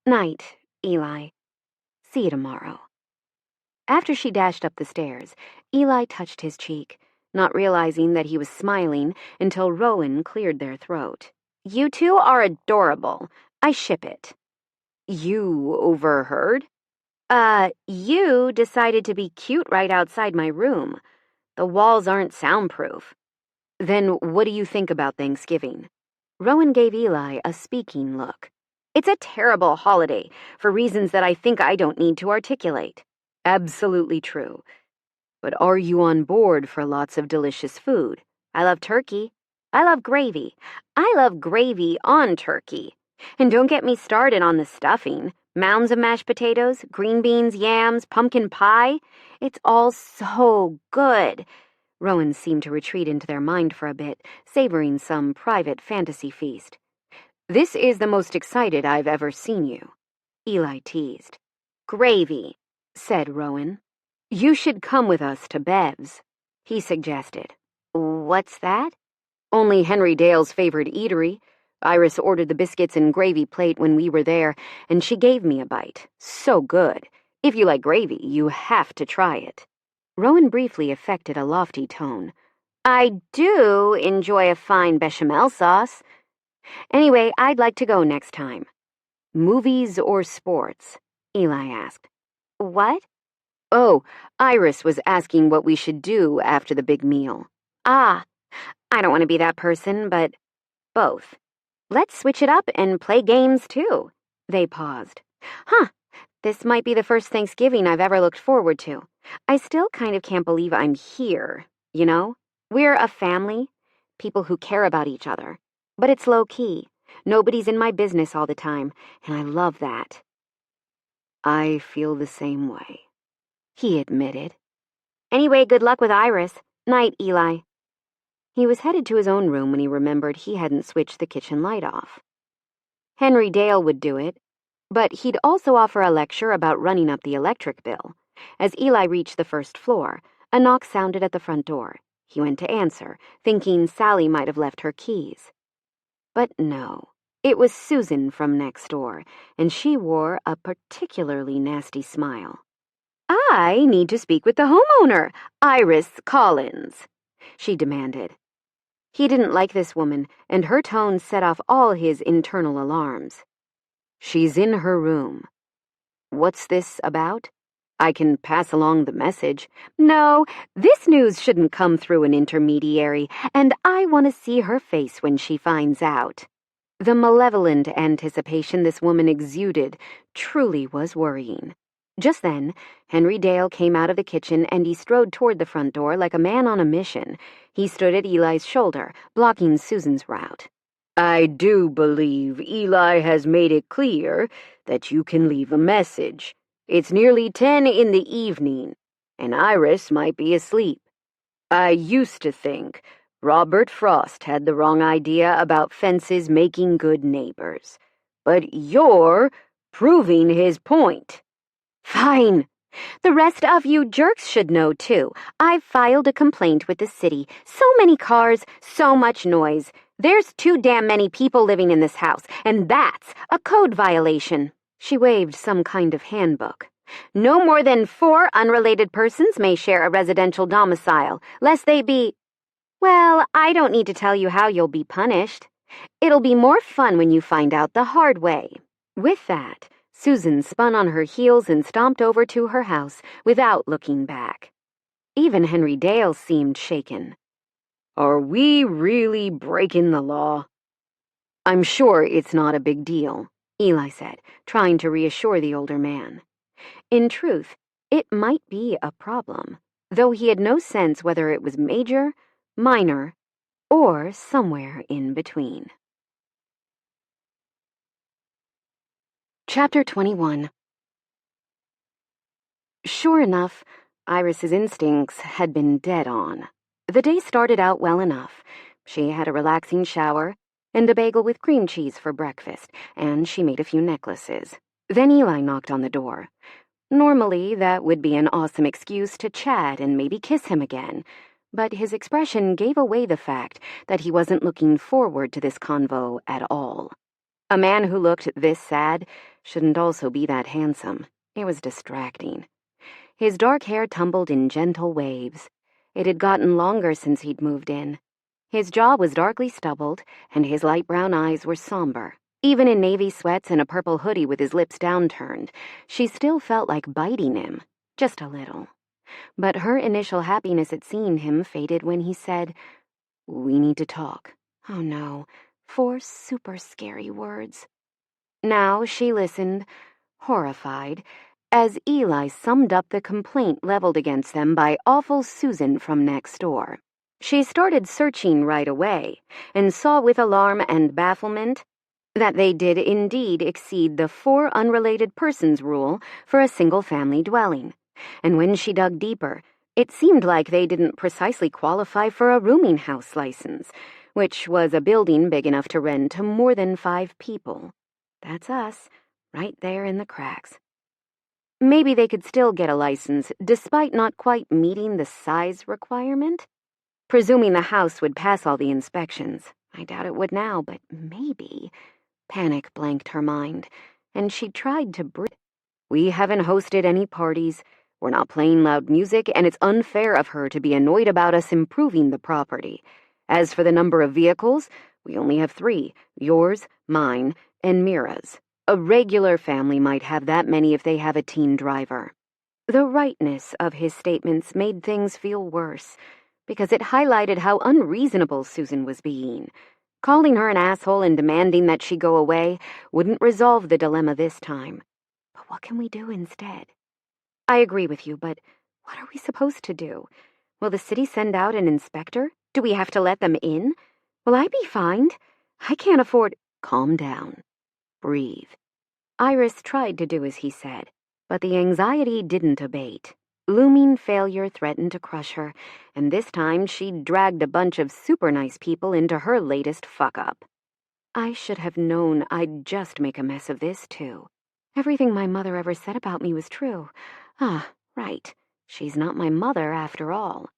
"Night, Eli. See you tomorrow." After she dashed up the stairs, Eli touched his cheek, not realizing that he was smiling until Rowan cleared their throat. "You two are adorable. I ship it." "You overheard?" You decided to be cute right outside my room. The walls aren't soundproof." "Then what do you think about Thanksgiving?" Rowan gave Eli a speaking look. "It's a terrible holiday, for reasons that I think I don't need to articulate." "Absolutely true. But are you on board for lots of delicious food?" "I love turkey. I love gravy. I love gravy on turkey. And don't get me started on the stuffing. Mounds of mashed potatoes, green beans, yams, pumpkin pie. It's all so good." Rowan seemed to retreat into their mind for a bit, savoring some private fantasy feast. "This is the most excited I've ever seen you," Eli teased. "Gravy," said Rowan. "You should come with us to Bev's," he suggested. "What's that?" "Only Henry Dale's favorite eatery. Iris ordered the biscuits and gravy plate when we were there, and she gave me a bite. So good. If you like gravy, you have to try it." Rowan briefly affected a lofty tone. "I do enjoy a fine bechamel sauce. Anyway, I'd like to go next time." "Movies or sports?" Eli asked. "What?" "Oh, Iris was asking what we should do after the big meal." "Ah, I don't want to be that person, but both. Let's switch it up and play games, too." They paused. "Huh, this might be the first Thanksgiving I've ever looked forward to. I still kind of can't believe I'm here, you know? We're a family, people who care about each other. But it's low-key. Nobody's in my business all the time, and I love that." "I feel the same way," he admitted. "Anyway, good luck with Iris. Night, Eli." He was headed to his own room when he remembered he hadn't switched the kitchen light off. Henry Dale would do it, but he'd also offer a lecture about running up the electric bill. As Eli reached the first floor, a knock sounded at the front door. He went to answer, thinking Sally might have left her keys. But no, it was Susan from next door, and she wore a particularly nasty smile. "I need to speak with the homeowner, Iris Collins." she demanded. He didn't like this woman, and her tone set off all his internal alarms. She's in her room. What's this about? I can pass along the message. No, this news shouldn't come through an intermediary, and I want to see her face when she finds out. The malevolent anticipation this woman exuded truly was worrying. Just then, Henry Dale came out of the kitchen and he strode toward the front door like a man on a mission. He stood at Eli's shoulder, blocking Susan's route. I do believe Eli has made it clear that you can leave a message. It's nearly 10 in the evening, and Iris might be asleep. I used to think Robert Frost had the wrong idea about fences making good neighbors, but you're proving his point. Fine. The rest of you jerks should know, too. I've filed a complaint with the city. So many cars, so much noise. There's too damn many people living in this house, and that's a code violation. She waved some kind of handbook. No more than 4 unrelated persons may share a residential domicile, lest they be... Well, I don't need to tell you how you'll be punished. It'll be more fun when you find out the hard way. With that, Susan spun on her heels and stomped over to her house without looking back. Even Henry Dale seemed shaken. Are we really breaking the law? I'm sure it's not a big deal, Eli said, trying to reassure the older man. In truth, it might be a problem, though he had no sense whether it was major, minor, or somewhere in between. Chapter 21. Sure enough, Iris's instincts had been dead on. The day started out well enough. She had a relaxing shower and a bagel with cream cheese for breakfast, and she made a few necklaces. Then Eli knocked on the door. Normally, that would be an awesome excuse to chat and maybe kiss him again, but his expression gave away the fact that he wasn't looking forward to this convo at all. A man who looked this sad shouldn't also be that handsome. It was distracting. His dark hair tumbled in gentle waves. It had gotten longer since he'd moved in. His jaw was darkly stubbled, and his light brown eyes were somber. Even in navy sweats and a purple hoodie with his lips downturned, she still felt like biting him, just a little. But her initial happiness at seeing him faded when he said, "We need to talk." Oh no, 4 super scary words. Now she listened, horrified, as Eli summed up the complaint leveled against them by awful Susan from next door. She started searching right away, and saw with alarm and bafflement that they did indeed exceed the 4 unrelated persons rule for a single-family dwelling. And when she dug deeper, it seemed like they didn't precisely qualify for a rooming house license, which was a building big enough to rent to more than 5 people. That's us, right there in the cracks. Maybe they could still get a license, despite not quite meeting the size requirement? Presuming the house would pass all the inspections. I doubt it would now, but maybe. Panic blanked her mind, and she tried to breathe. We haven't hosted any parties. We're not playing loud music, and it's unfair of her to be annoyed about us improving the property. As for the number of vehicles, we only have 3, yours, mine, and Mira's. A regular family might have that many if they have a teen driver. The rightness of his statements made things feel worse, because it highlighted how unreasonable Susan was being. Calling her an asshole and demanding that she go away wouldn't resolve the dilemma this time. But what can we do instead? I agree with you, but what are we supposed to do? Will the city send out an inspector? Do we have to let them in? Will I be fined? I can't afford... Calm down. Breathe. Iris tried to do as he said, but the anxiety didn't abate. Looming failure threatened to crush her, and this time she'd dragged a bunch of super nice people into her latest fuck-up. I should have known I'd just make a mess of this, too. Everything my mother ever said about me was true. Ah, right. She's not my mother, after all.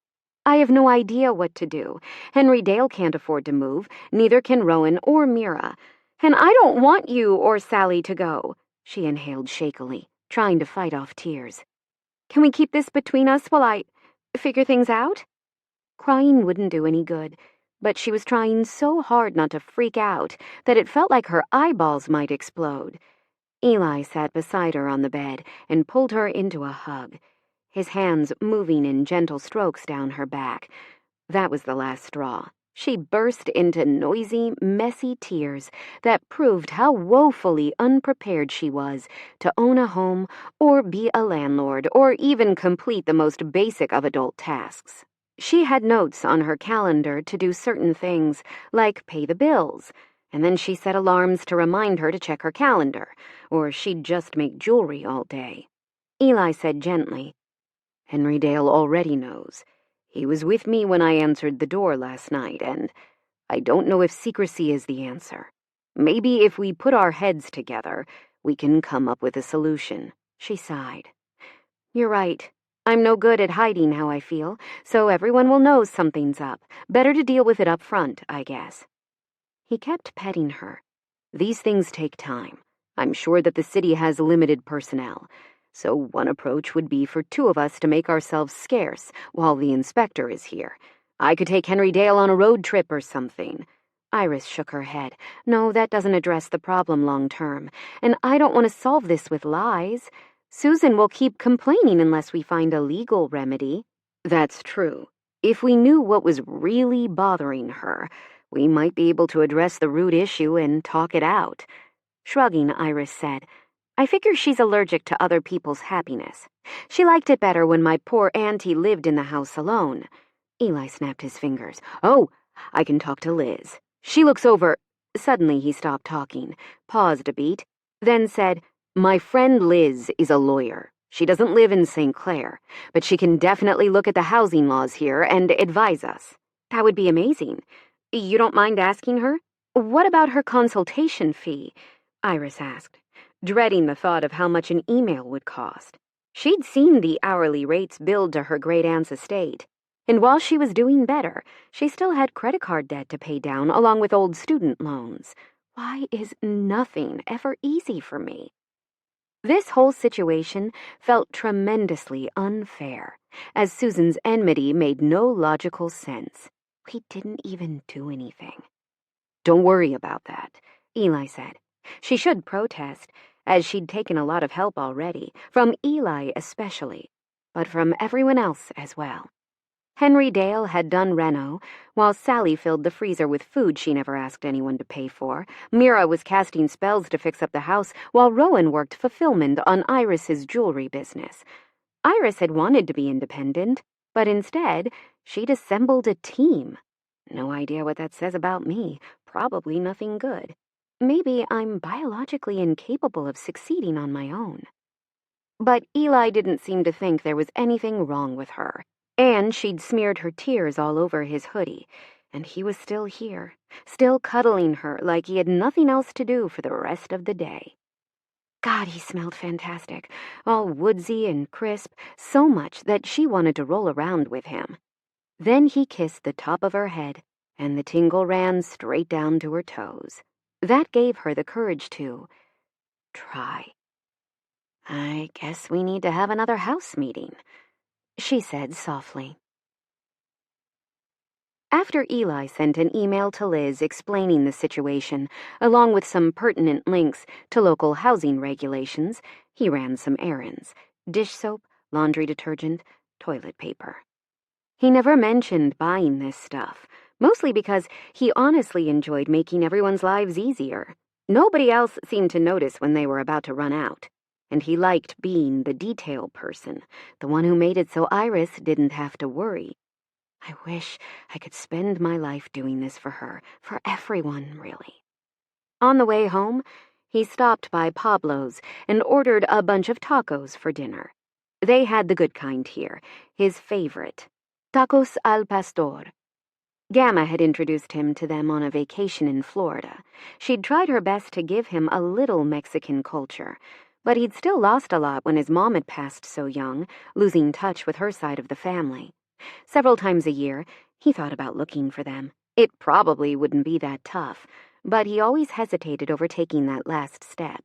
I have no idea what to do. Henry Dale can't afford to move, neither can Rowan or Mira. And I don't want you or Sally to go, she inhaled shakily, trying to fight off tears. Can we keep this between us while I figure things out? Crying wouldn't do any good, but she was trying so hard not to freak out that it felt like her eyeballs might explode. Eli sat beside her on the bed and pulled her into a hug, his hands moving in gentle strokes down her back. That was the last straw. She burst into noisy, messy tears that proved how woefully unprepared she was to own a home or be a landlord or even complete the most basic of adult tasks. She had notes on her calendar to do certain things, like pay the bills, and then she set alarms to remind her to check her calendar, or she'd just make jewelry all day. Eli said gently, "Henry Dale already knows. He was with me when I answered the door last night, and I don't know if secrecy is the answer. Maybe if we put our heads together, we can come up with a solution." She sighed. "You're right. I'm no good at hiding how I feel, so everyone will know something's up. Better to deal with it up front, I guess." He kept petting her. "These things take time. I'm sure that the city has limited personnel, so one approach would be for two of us to make ourselves scarce while the inspector is here. I could take Henry Dale on a road trip or something." Iris shook her head. "No, that doesn't address the problem long term, and I don't want to solve this with lies. Susan will keep complaining unless we find a legal remedy." "That's true. If we knew what was really bothering her, we might be able to address the root issue and talk it out." Shrugging, Iris said, "I figure she's allergic to other people's happiness. She liked it better when my poor auntie lived in the house alone." Eli snapped his fingers. "Oh, I can talk to Liz. She looks over—" Suddenly he stopped talking, paused a beat, then said, "My friend Liz is a lawyer. She doesn't live in St. Clair, but she can definitely look at the housing laws here and advise us." "That would be amazing. You don't mind asking her?" "What about her consultation fee?" Iris asked, dreading the thought of how much an email would cost. She'd seen the hourly rates billed to her great-aunt's estate, and while she was doing better, she still had credit card debt to pay down along with old student loans. Why is nothing ever easy for me? This whole situation felt tremendously unfair, as Susan's enmity made no logical sense. We didn't even do anything. "Don't worry about that," Eli said. She should protest, as she'd taken a lot of help already, from Eli especially, but from everyone else as well. Henry Dale had done reno, while Sally filled the freezer with food she never asked anyone to pay for. Mira was casting spells to fix up the house, while Rowan worked fulfillment on Iris's jewelry business. Iris had wanted to be independent, but instead, she'd assembled a team. No idea what that says about me. Probably nothing good. Maybe I'm biologically incapable of succeeding on my own. But Eli didn't seem to think there was anything wrong with her, and she'd smeared her tears all over his hoodie, and he was still here, still cuddling her like he had nothing else to do for the rest of the day. God, he smelled fantastic, all woodsy and crisp, so much that she wanted to roll around with him. Then he kissed the top of her head, and the tingle ran straight down to her toes. That gave her the courage to try. "I guess we need to have another house meeting," she said softly. After Eli sent an email to Liz explaining the situation, along with some pertinent links to local housing regulations, he ran some errands: dish soap, laundry detergent, toilet paper. He never mentioned buying this stuff, mostly because he honestly enjoyed making everyone's lives easier. Nobody else seemed to notice when they were about to run out, and he liked being the detail person, the one who made it so Iris didn't have to worry. I wish I could spend my life doing this for her, for everyone, really. On the way home, he stopped by Pablo's and ordered a bunch of tacos for dinner. They had the good kind here, his favorite, tacos al pastor. Gamma had introduced him to them on a vacation in Florida. She'd tried her best to give him a little Mexican culture, but he'd still lost a lot when his mom had passed so young, losing touch with her side of the family. Several times a year, he thought about looking for them. It probably wouldn't be that tough, but he always hesitated over taking that last step.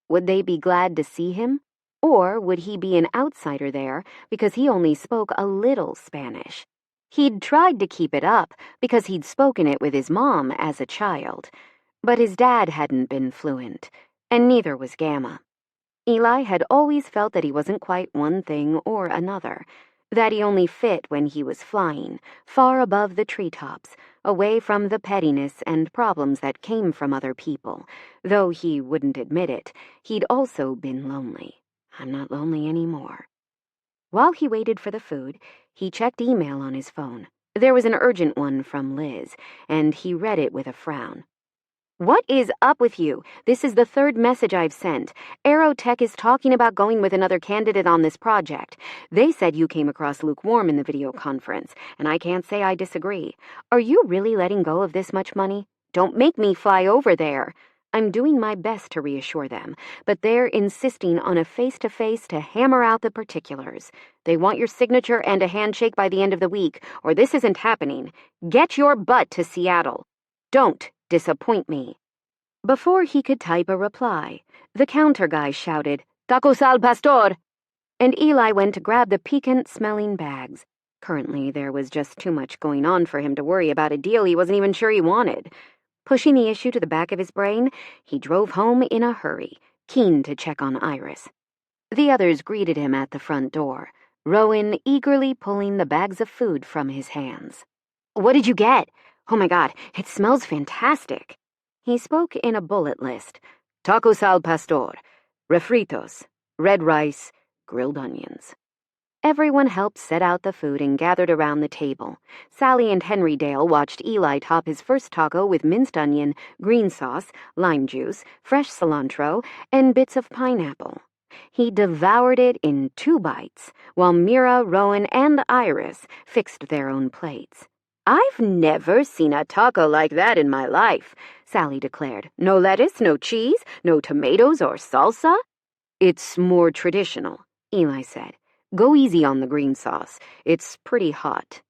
Would they be glad to see him? Or would he be an outsider there because he only spoke a little Spanish? He'd tried to keep it up because he'd spoken it with his mom as a child, but his dad hadn't been fluent, and neither was Gamma. Eli had always felt that he wasn't quite one thing or another, that he only fit when he was flying, far above the treetops, away from the pettiness and problems that came from other people. Though he wouldn't admit it, he'd also been lonely. I'm not lonely anymore. While he waited for the food, he checked email on his phone. There was an urgent one from Liz, and he read it with a frown. What is up with you? This is the third message I've sent. Aerotech is talking about going with another candidate on this project. They said you came across lukewarm in the video conference, and I can't say I disagree. Are you really letting go of this much money? Don't make me fly over there. I'm doing my best to reassure them, but they're insisting on a face-to-face to hammer out the particulars. They want your signature and a handshake by the end of the week, or this isn't happening. Get your butt to Seattle. Don't disappoint me. Before he could type a reply, the counter guy shouted, "Tacos al pastor!" And Eli went to grab the piquant-smelling bags. Currently, there was just too much going on for him to worry about a deal he wasn't even sure he wanted. Pushing the issue to the back of his brain, he drove home in a hurry, keen to check on Iris. The others greeted him at the front door, Rowan eagerly pulling the bags of food from his hands. "What did you get? Oh my God, it smells fantastic." He spoke in a bullet list. Tacos al pastor, refritos, red rice, grilled onions. Everyone helped set out the food and gathered around the table. Sally and Henry Dale watched Eli top his first taco with minced onion, green sauce, lime juice, fresh cilantro, and bits of pineapple. He devoured it in 2 bites, while Mira, Rowan, and Iris fixed their own plates. "I've never seen a taco like that in my life," Sally declared. "No lettuce, no cheese, no tomatoes or salsa?" "It's more traditional," Eli said. "Go easy on the green sauce. It's pretty hot."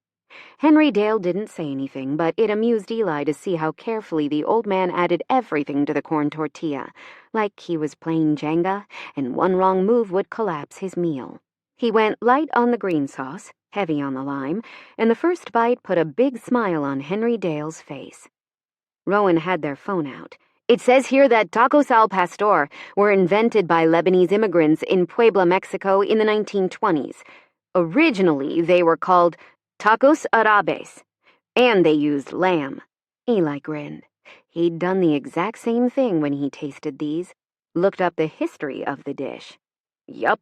Henry Dale didn't say anything, but it amused Eli to see how carefully the old man added everything to the corn tortilla, like he was playing Jenga, and one wrong move would collapse his meal. He went light on the green sauce, heavy on the lime, and the first bite put a big smile on Henry Dale's face. Rowan had their phone out. "It says here that tacos al pastor were invented by Lebanese immigrants in Puebla, Mexico in the 1920s. Originally, they were called tacos árabes, and they used lamb." Eli grinned. He'd done the exact same thing when he tasted these, looked up the history of the dish. Yup,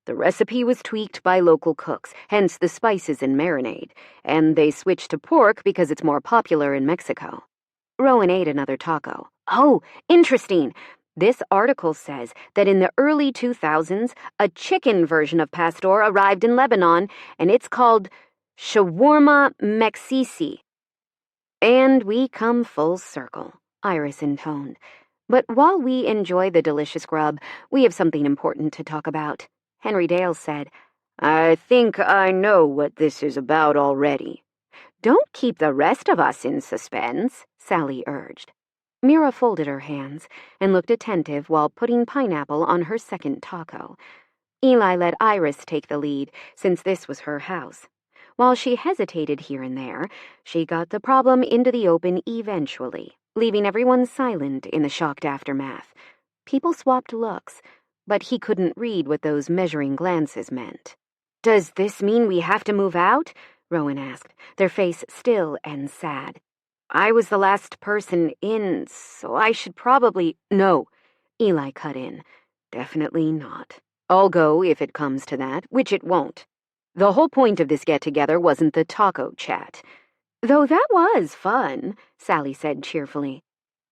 the recipe was tweaked by local cooks, hence the spices and marinade, and they switched to pork because it's more popular in Mexico. Rowan ate another taco. "Oh, interesting. This article says that in the early 2000s, a chicken version of pastor arrived in Lebanon, and it's called shawarma Mexici." "And we come full circle," Iris intoned. "But while we enjoy the delicious grub, we have something important to talk about." Henry Dale said, "I think I know what this is about already." "Don't keep the rest of us in suspense," Sally urged. Mira folded her hands and looked attentive while putting pineapple on her second taco. Eli let Iris take the lead, since this was her house. While she hesitated here and there, she got the problem into the open eventually, leaving everyone silent in the shocked aftermath. People swapped looks, but he couldn't read what those measuring glances meant. "Does this mean we have to move out?" Rowan asked, their face still and sad. "I was the last person in, so I should probably—" "No," Eli cut in. "Definitely not. I'll go if it comes to that, which it won't. The whole point of this get-together wasn't the taco chat." "Though that was fun," Sally said cheerfully.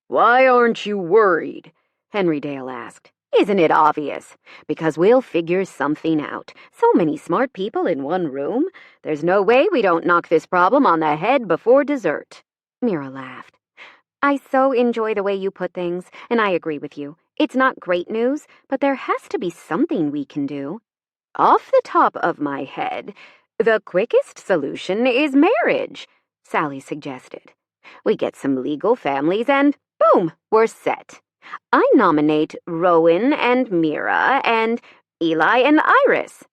"Why aren't you worried?" Henry Dale asked. "Isn't it obvious? Because we'll figure something out. So many smart people in one room. There's no way we don't knock this problem on the head before dessert." Mira laughed. "I so enjoy the way you put things, and I agree with you. It's not great news, but there has to be something we can do." "Off the top of my head, the quickest solution is marriage," Sally suggested. "We get some legal families and, boom, we're set. I nominate Rowan and Mira and Eli and Iris."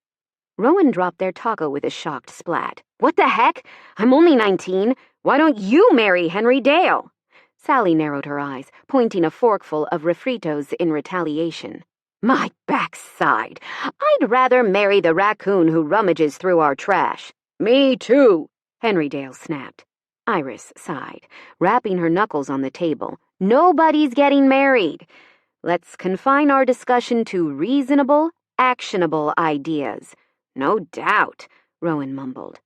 Rowan dropped their taco with a shocked splat. What the heck? I'm only 19. Why don't you marry Henry Dale? Sally narrowed her eyes, pointing a forkful of refritos in retaliation. My backside! I'd rather marry the raccoon who rummages through our trash. Me too, Henry Dale snapped. Iris sighed, rapping her knuckles on the table. Nobody's getting married. Let's confine our discussion to reasonable, actionable ideas. No doubt, Rowan mumbled.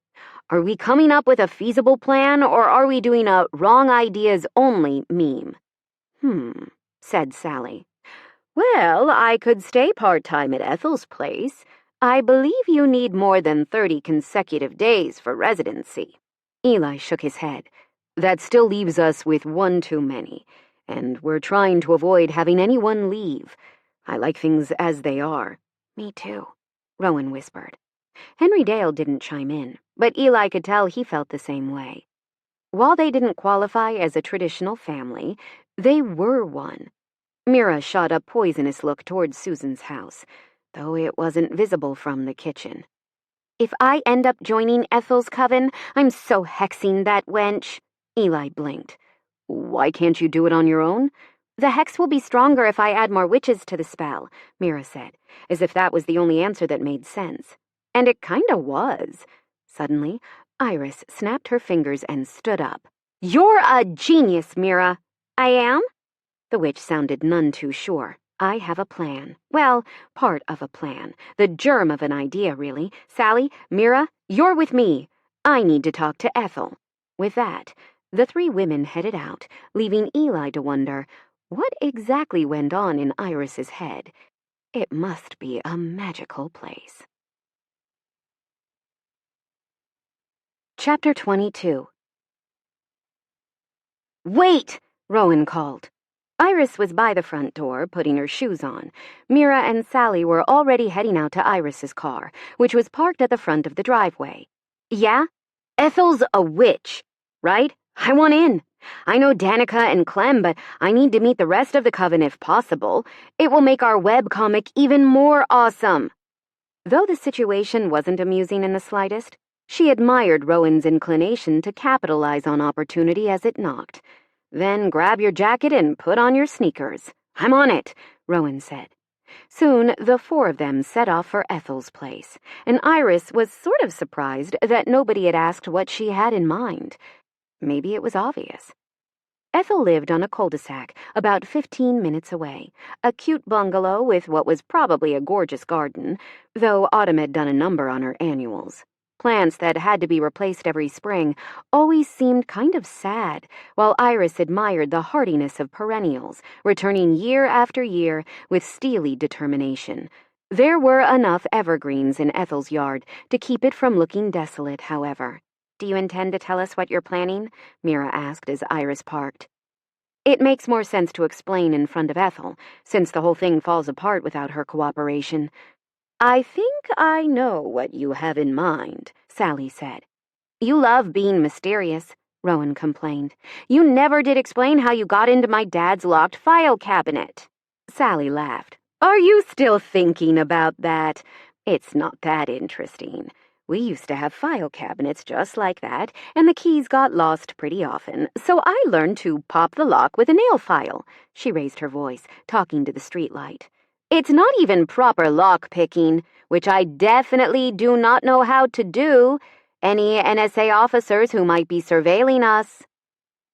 Are we coming up with a feasible plan, or are we doing a wrong ideas only meme? Said Sally. Well, I could stay part-time at Ethel's place. I believe you need more than 30 consecutive days for residency. Eli shook his head. That still leaves us with one too many, and we're trying to avoid having anyone leave. I like things as they are. Me too, Rowan whispered. Henry Dale didn't chime in, but Eli could tell he felt the same way. While they didn't qualify as a traditional family, they were one. Mira shot a poisonous look towards Susan's house, though it wasn't visible from the kitchen. If I end up joining Ethel's coven, I'm so hexing that wench. Eli blinked. Why can't you do it on your own? The hex will be stronger if I add more witches to the spell, Mira said, as if that was the only answer that made sense. And it kinda was. Suddenly, Iris snapped her fingers and stood up. You're a genius, Mira. I am? The witch sounded none too sure. I have a plan. Well, part of a plan. The germ of an idea, really. Sally, Mira, you're with me. I need to talk to Ethel. With that, the three women headed out, leaving Eli to wonder what exactly went on in Iris's head. It must be a magical place. Chapter 22. Wait! Rowan called. Iris was by the front door, putting her shoes on. Mira and Sally were already heading out to Iris's car, which was parked at the front of the driveway. Yeah? Ethel's a witch, right? I want in. I know Danica and Clem, but I need to meet the rest of the coven if possible. It will make our webcomic even more awesome. Though the situation wasn't amusing in the slightest, she admired Rowan's inclination to capitalize on opportunity as it knocked. Then grab your jacket and put on your sneakers. I'm on it, Rowan said. Soon, the four of them set off for Ethel's place, and Iris was sort of surprised that nobody had asked what she had in mind. Maybe it was obvious. Ethel lived on a cul-de-sac about 15 minutes away, a cute bungalow with what was probably a gorgeous garden, though Autumn had done a number on her annuals. Plants that had to be replaced every spring always seemed kind of sad, while Iris admired the hardiness of perennials, returning year after year with steely determination. There were enough evergreens in Ethel's yard to keep it from looking desolate, however. Do you intend to tell us what you're planning? Mira asked as Iris parked. It makes more sense to explain in front of Ethel, since the whole thing falls apart without her cooperation. I think I know what you have in mind, Sally said. You love being mysterious, Rowan complained. You never did explain how you got into my dad's locked file cabinet. Sally laughed. Are you still thinking about that? It's not that interesting. We used to have file cabinets just like that, and the keys got lost pretty often, so I learned to pop the lock with a nail file. She raised her voice, talking to the streetlight. It's not even proper lock-picking, which I definitely do not know how to do. Any NSA officers who might be surveilling us.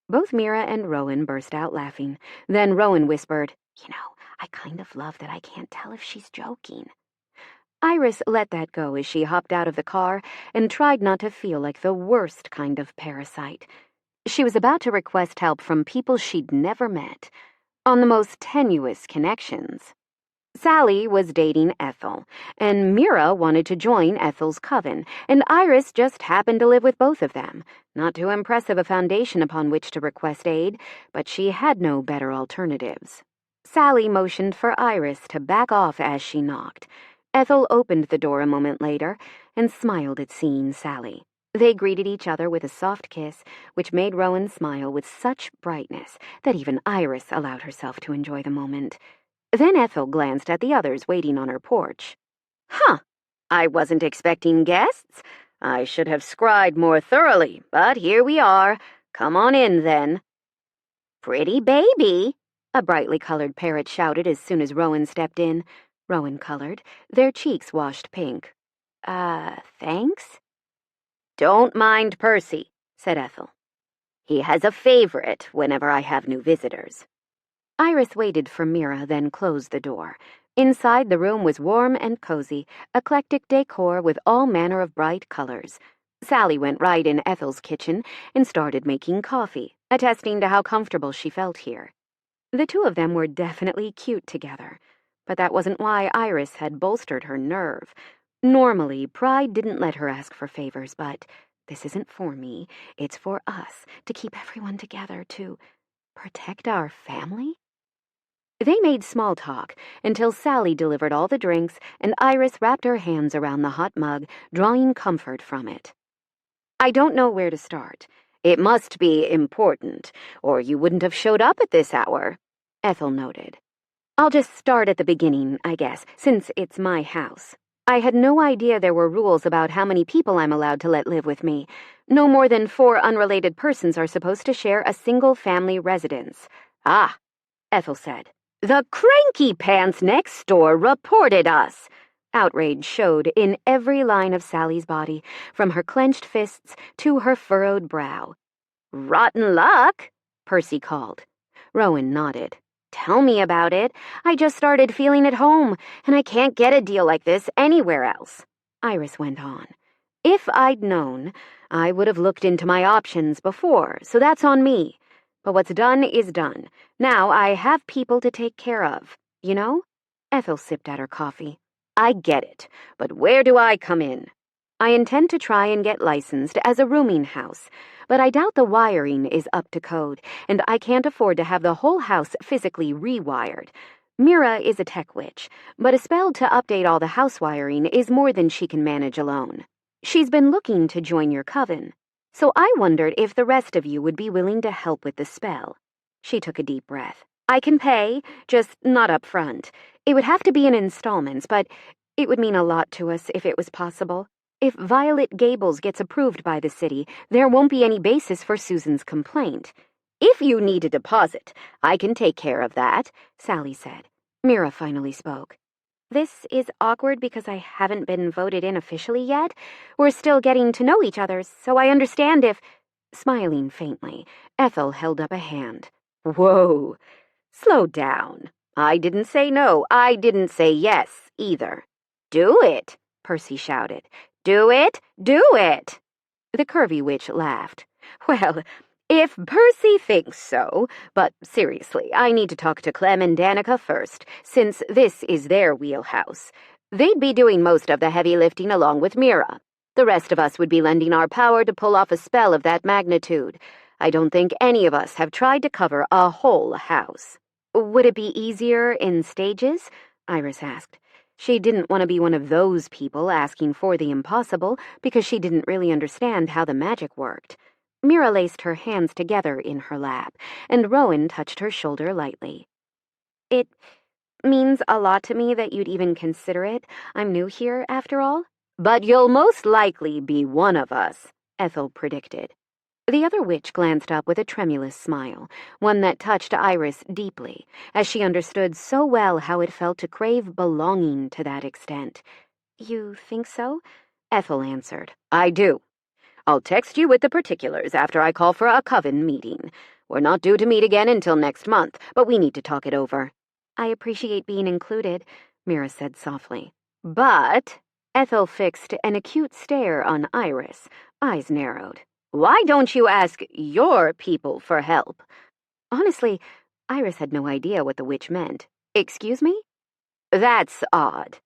Both Mira and Rowan burst out laughing. Then Rowan whispered, I kind of love that I can't tell if she's joking. Iris let that go as she hopped out of the car and tried not to feel like the worst kind of parasite. She was about to request help from people she'd never met, on the most tenuous connections. Sally was dating Ethel, and Mira wanted to join Ethel's coven, and Iris just happened to live with both of them. Not too impressive a foundation upon which to request aid, but she had no better alternatives. Sally motioned for Iris to back off as she knocked. Ethel opened the door a moment later and smiled at seeing Sally. They greeted each other with a soft kiss, which made Rowan smile with such brightness that even Iris allowed herself to enjoy the moment. Then Ethel glanced at the others waiting on her porch. Huh, I wasn't expecting guests. I should have scried more thoroughly, but here we are. Come on in, then." "Pretty baby," a brightly colored parrot shouted as soon as Rowan stepped in. Rowan colored, their cheeks washed pink. Thanks?" "Don't mind Percy," said Ethel. "He has a favorite whenever I have new visitors." Iris waited for Mira, then closed the door. Inside, the room was warm and cozy, eclectic decor with all manner of bright colors. Sally went right in Ethel's kitchen and started making coffee, attesting to how comfortable she felt here. The two of them were definitely cute together, but that wasn't why Iris had bolstered her nerve. Normally, pride didn't let her ask for favors, but this isn't for me, it's for us, to keep everyone together, to protect our family. They made small talk until Sally delivered all the drinks and Iris wrapped her hands around the hot mug, drawing comfort from it. "I don't know where to start. It must be important, or you wouldn't have showed up at this hour," Ethel noted. "I'll just start at the beginning, I guess, since it's my house. I had no idea there were rules about how many people I'm allowed to let live with me. No more than 4 unrelated persons are supposed to share a single-family residence." "Ah," Ethel said. "The cranky pants next door reported us." Outrage showed in every line of Sally's body, from her clenched fists to her furrowed brow. "Rotten luck," Percy called. Rowan nodded. "Tell me about it. I just started feeling at home, and I can't get a deal like this anywhere else." Iris went on. "If I'd known, I would have looked into my options before, so that's on me. But what's done is done. Now I have people to take care of, you know?" Ethel sipped at her coffee. "I get it, but where do I come in?" "I intend to try and get licensed as a rooming house, but I doubt the wiring is up to code, and I can't afford to have the whole house physically rewired. Mira is a tech witch, but a spell to update all the house wiring is more than she can manage alone. She's been looking to join your coven, so I wondered if the rest of you would be willing to help with the spell." She took a deep breath. "I can pay, just not up front. It would have to be in installments, but it would mean a lot to us if it was possible. If Violet Gables gets approved by the city, there won't be any basis for Susan's complaint." "If you need a deposit, I can take care of that," Sally said. Mira finally spoke. "This is awkward because I haven't been voted in officially yet. We're still getting to know each other, so I understand if—" Smiling faintly, Ethel held up a hand. "Whoa, slow down. I didn't say no. I didn't say yes, either." "Do it," Percy shouted. "Do it, do it." The curvy witch laughed. "Well, if Percy thinks so, but seriously, I need to talk to Clem and Danica first, since this is their wheelhouse. They'd be doing most of the heavy lifting along with Mira. The rest of us would be lending our power to pull off a spell of that magnitude. I don't think any of us have tried to cover a whole house." "Would it be easier in stages?" Iris asked. She didn't want to be one of those people asking for the impossible because she didn't really understand how the magic worked. Mira laced her hands together in her lap, and Rowan touched her shoulder lightly. "It means a lot to me that you'd even consider it. I'm new here, after all." "But you'll most likely be one of us," Ethel predicted. The other witch glanced up with a tremulous smile, one that touched Iris deeply, as she understood so well how it felt to crave belonging to that extent. "You think so?" Ethel answered. "I do. I'll text you with the particulars after I call for a coven meeting. We're not due to meet again until next month, but we need to talk it over." "I appreciate being included," Mira said softly. "But—" Ethel fixed an acute stare on Iris, eyes narrowed. "Why don't you ask your people for help?" Honestly, Iris had no idea what the witch meant. "Excuse me?" "That's odd.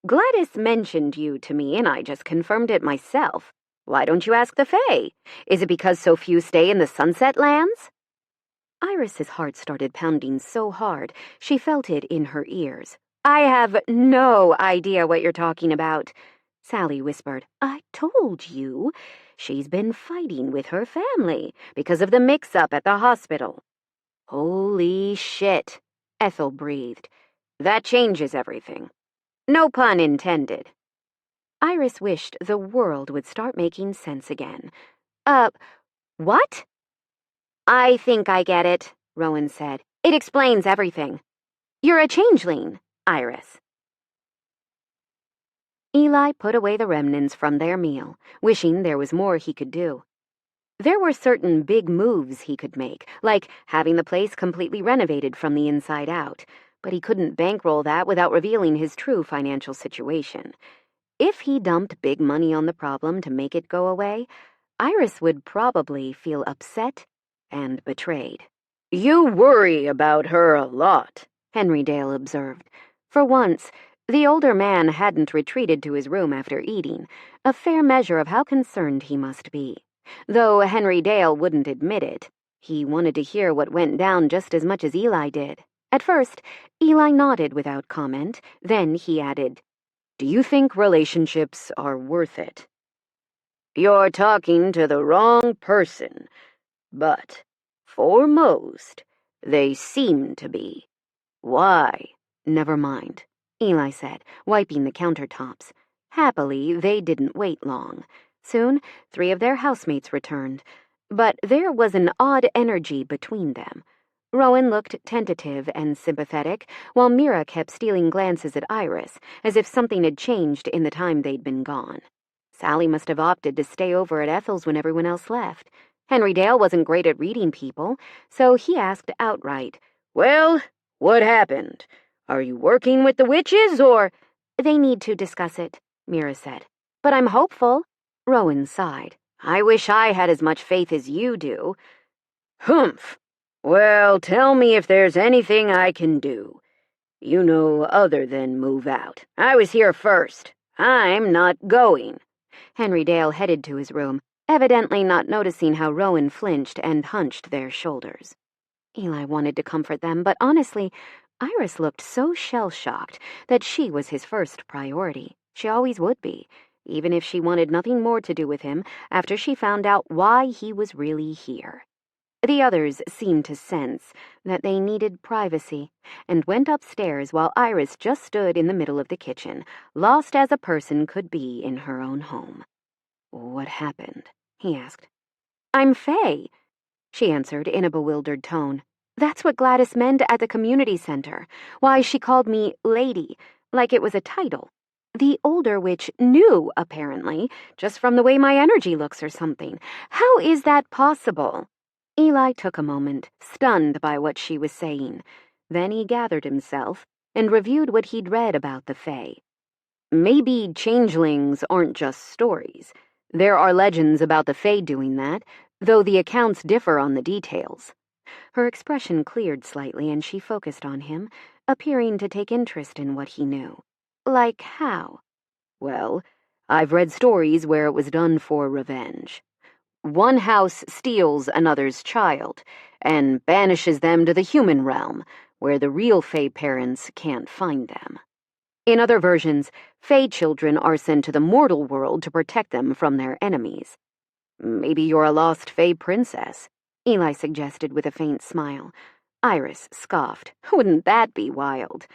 Gladys mentioned you to me, and I just confirmed it myself. Why don't you ask the Fae? Is it because so few stay in the Sunset Lands?" Iris's heart started pounding so hard, she felt it in her ears. "I have no idea what you're talking about," Sally whispered. "I told you. She's been fighting with her family because of the mix-up at the hospital." "Holy shit," Ethel breathed. "That changes everything. No pun intended." Iris wished the world would start making sense again. What? I think I get it, Rowan said. It explains everything. You're a changeling, Iris. Eli put away the remnants from their meal, wishing there was more he could do. There were certain big moves he could make, like having the place completely renovated from the inside out, but he couldn't bankroll that without revealing his true financial situation. If he dumped big money on the problem to make it go away, Iris would probably feel upset and betrayed. You worry about her a lot, Henry Dale observed. For once, the older man hadn't retreated to his room after eating, a fair measure of how concerned he must be. Though Henry Dale wouldn't admit it, he wanted to hear what went down just as much as Eli did. At first, Eli nodded without comment, then he added, "Do you think relationships are worth it?" "You're talking to the wrong person, but for most, they seem to be. Why?" "Never mind," Eli said, wiping the countertops. Happily, they didn't wait long. Soon, 3 of their housemates returned, but there was an odd energy between them. Rowan looked tentative and sympathetic, while Mira kept stealing glances at Iris, as if something had changed in the time they'd been gone. Sally must have opted to stay over at Ethel's when everyone else left. Henry Dale wasn't great at reading people, so he asked outright, "Well, what happened? Are you working with the witches, or—" "They need to discuss it," Mira said. "But I'm hopeful." Rowan sighed. "I wish I had as much faith as you do." "Humph. Well, tell me if there's anything I can do. You know, other than move out. I was here first. I'm not going." Henry Dale headed to his room, evidently not noticing how Rowan flinched and hunched their shoulders. Eli wanted to comfort them, but honestly, Iris looked so shell-shocked that she was his first priority. She always would be, even if she wanted nothing more to do with him after she found out why he was really here. The others seemed to sense that they needed privacy and went upstairs while Iris just stood in the middle of the kitchen, lost as a person could be in her own home. "What happened?" he asked. "I'm Faye," she answered in a bewildered tone. "That's what Gladys meant at the community center. Why, she called me Lady, like it was a title. The older witch knew, apparently, just from the way my energy looks or something. How is that possible?" Eli took a moment, stunned by what she was saying. Then he gathered himself and reviewed what he'd read about the Fae. "Maybe changelings aren't just stories. There are legends about the Fae doing that, though the accounts differ on the details." Her expression cleared slightly and she focused on him, appearing to take interest in what he knew. "Like how?" "Well, I've read stories where it was done for revenge. One house steals another's child and banishes them to the human realm, where the real Fae parents can't find them. In other versions, Fae children are sent to the mortal world to protect them from their enemies. Maybe you're a lost Fae princess," Eli suggested with a faint smile. Iris scoffed. Wouldn't that be wild?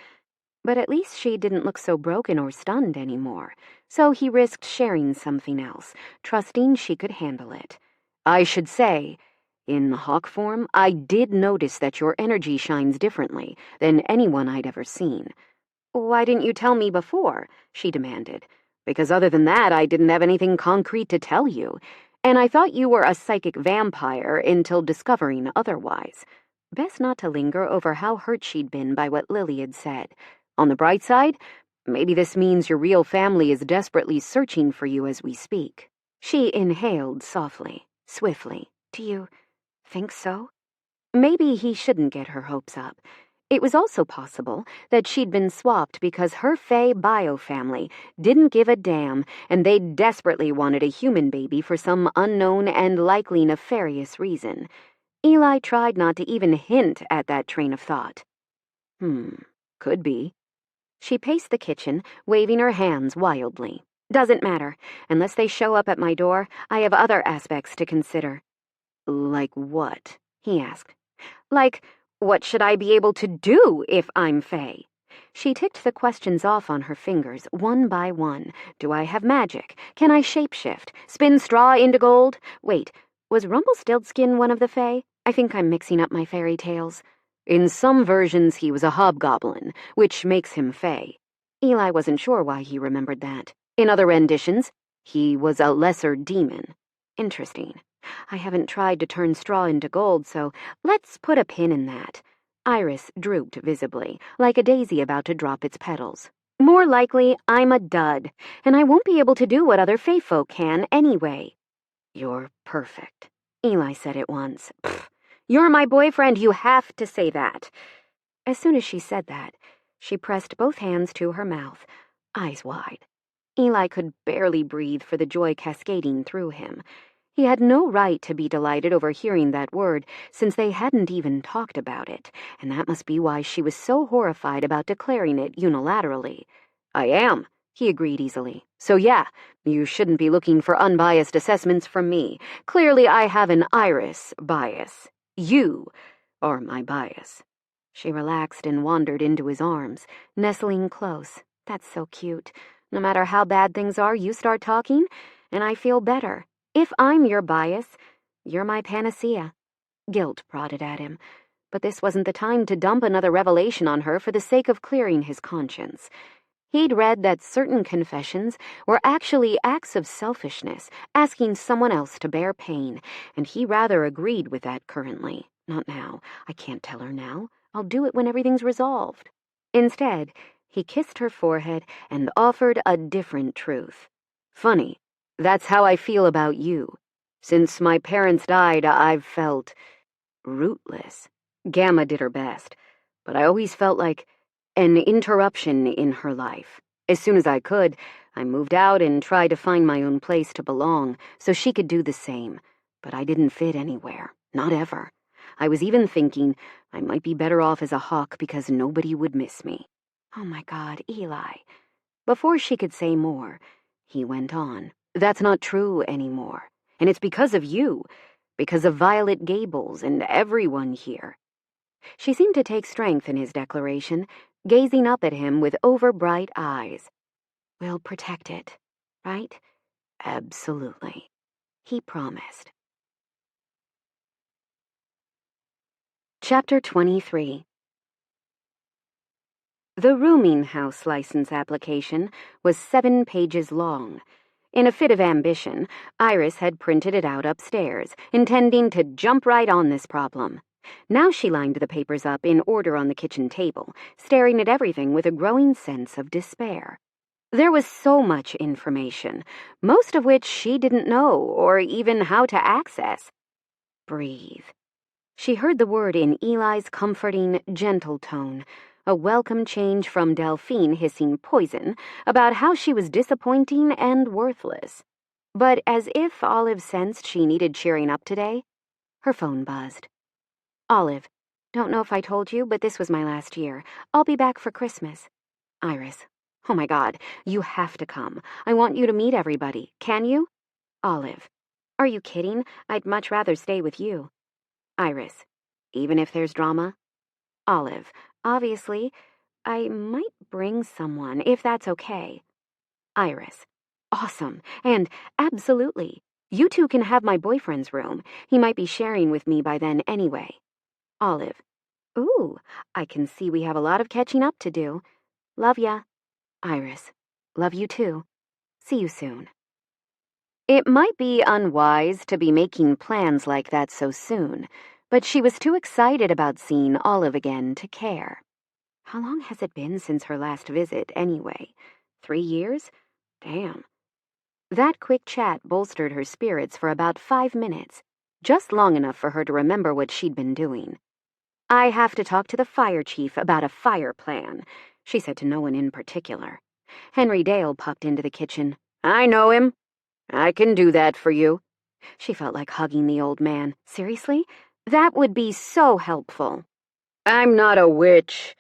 But at least she didn't look so broken or stunned anymore, so he risked sharing something else, trusting she could handle it. "I should say, in hawk form, I did notice that your energy shines differently than anyone I'd ever seen." "Why didn't you tell me before?" she demanded. "Because other than that, I didn't have anything concrete to tell you, and I thought you were a psychic vampire until discovering otherwise." Best not to linger over how hurt she'd been by what Lily had said. "On the bright side, maybe this means your real family is desperately searching for you as we speak." She inhaled softly, swiftly. "Do you think so?" Maybe he shouldn't get her hopes up. It was also possible that she'd been swapped because her Fae bio family didn't give a damn and they desperately wanted a human baby for some unknown and likely nefarious reason. Eli tried not to even hint at that train of thought. Could be. She paced the kitchen, waving her hands wildly. "Doesn't matter. Unless they show up at my door, I have other aspects to consider." "Like what?" he asked. "Like, what should I be able to do if I'm Fae? She ticked the questions off on her fingers, one by one. Do I have magic? Can I shapeshift? Spin straw into gold? Wait, was Rumpelstiltskin one of the Fae? I think I'm mixing up my fairy tales. In some versions, he was a hobgoblin, which makes him Fae. Eli wasn't sure why he remembered that. In other renditions, he was a lesser demon. Interesting. I haven't tried to turn straw into gold, so let's put a pin in that. Iris drooped visibly, like a daisy about to drop its petals. More likely, I'm a dud, and I won't be able to do what other Fae folk can anyway. You're perfect, Eli said it once. Pfft, you're my boyfriend, you have to say that. As soon as she said that, she pressed both hands to her mouth, eyes wide. Eli could barely breathe for the joy cascading through him. He had no right to be delighted over hearing that word, since they hadn't even talked about it, and that must be why she was so horrified about declaring it unilaterally. I am, he agreed easily. So yeah, you shouldn't be looking for unbiased assessments from me. Clearly I have an Iris bias. You are my bias. She relaxed and wandered into his arms, nestling close. That's so cute. No matter how bad things are, you start talking, and I feel better. If I'm your bias, you're my panacea. Guilt prodded at him, but this wasn't the time to dump another revelation on her for the sake of clearing his conscience. He'd read that certain confessions were actually acts of selfishness, asking someone else to bear pain, and he rather agreed with that currently. Not now. I can't tell her now. I'll do it when everything's resolved. Instead, he kissed her forehead and offered a different truth. Funny. That's how I feel about you. Since my parents died, I've felt rootless. Gamma did her best, but I always felt like an interruption in her life. As soon as I could, I moved out and tried to find my own place to belong so she could do the same, but I didn't fit anywhere, not ever. I was even thinking I might be better off as a hawk because nobody would miss me. Oh my God, Eli. Before she could say more, he went on. That's not true anymore, and it's because of you, because of Violet Gables and everyone here. She seemed to take strength in his declaration, gazing up at him with over-bright eyes. We'll protect it, right? Absolutely, he promised. Chapter 23. The rooming house license application was 7 pages long. In a fit of ambition, Iris had printed it out upstairs, intending to jump right on this problem. Now she lined the papers up in order on the kitchen table, staring at everything with a growing sense of despair. There was so much information, most of which she didn't know or even how to access. Breathe. She heard the word in Eli's comforting, gentle tone, a welcome change from Delphine hissing poison about how she was disappointing and worthless. But as if Olive sensed she needed cheering up today, her phone buzzed. Olive, don't know if I told you, but this was my last year. I'll be back for Christmas. Iris, oh my God, you have to come. I want you to meet everybody. Can you? Olive, are you kidding? I'd much rather stay with you. Iris, even if there's drama? Olive, obviously, I might bring someone, if that's okay. Iris, awesome, and absolutely. You two can have my boyfriend's room. He might be sharing with me by then anyway. Olive, ooh, I can see we have a lot of catching up to do. Love ya. Iris, love you too. See you soon. It might be unwise to be making plans like that so soon, but she was too excited about seeing Olive again to care. How long has it been since her last visit, anyway? 3 years? Damn. That quick chat bolstered her spirits for about 5 minutes, just long enough for her to remember what she'd been doing. I have to talk to the fire chief about a fire plan, she said to no one in particular. Henry Dale popped into the kitchen. I know him. I can do that for you. She felt like hugging the old man. Seriously? That would be so helpful. I'm not a witch,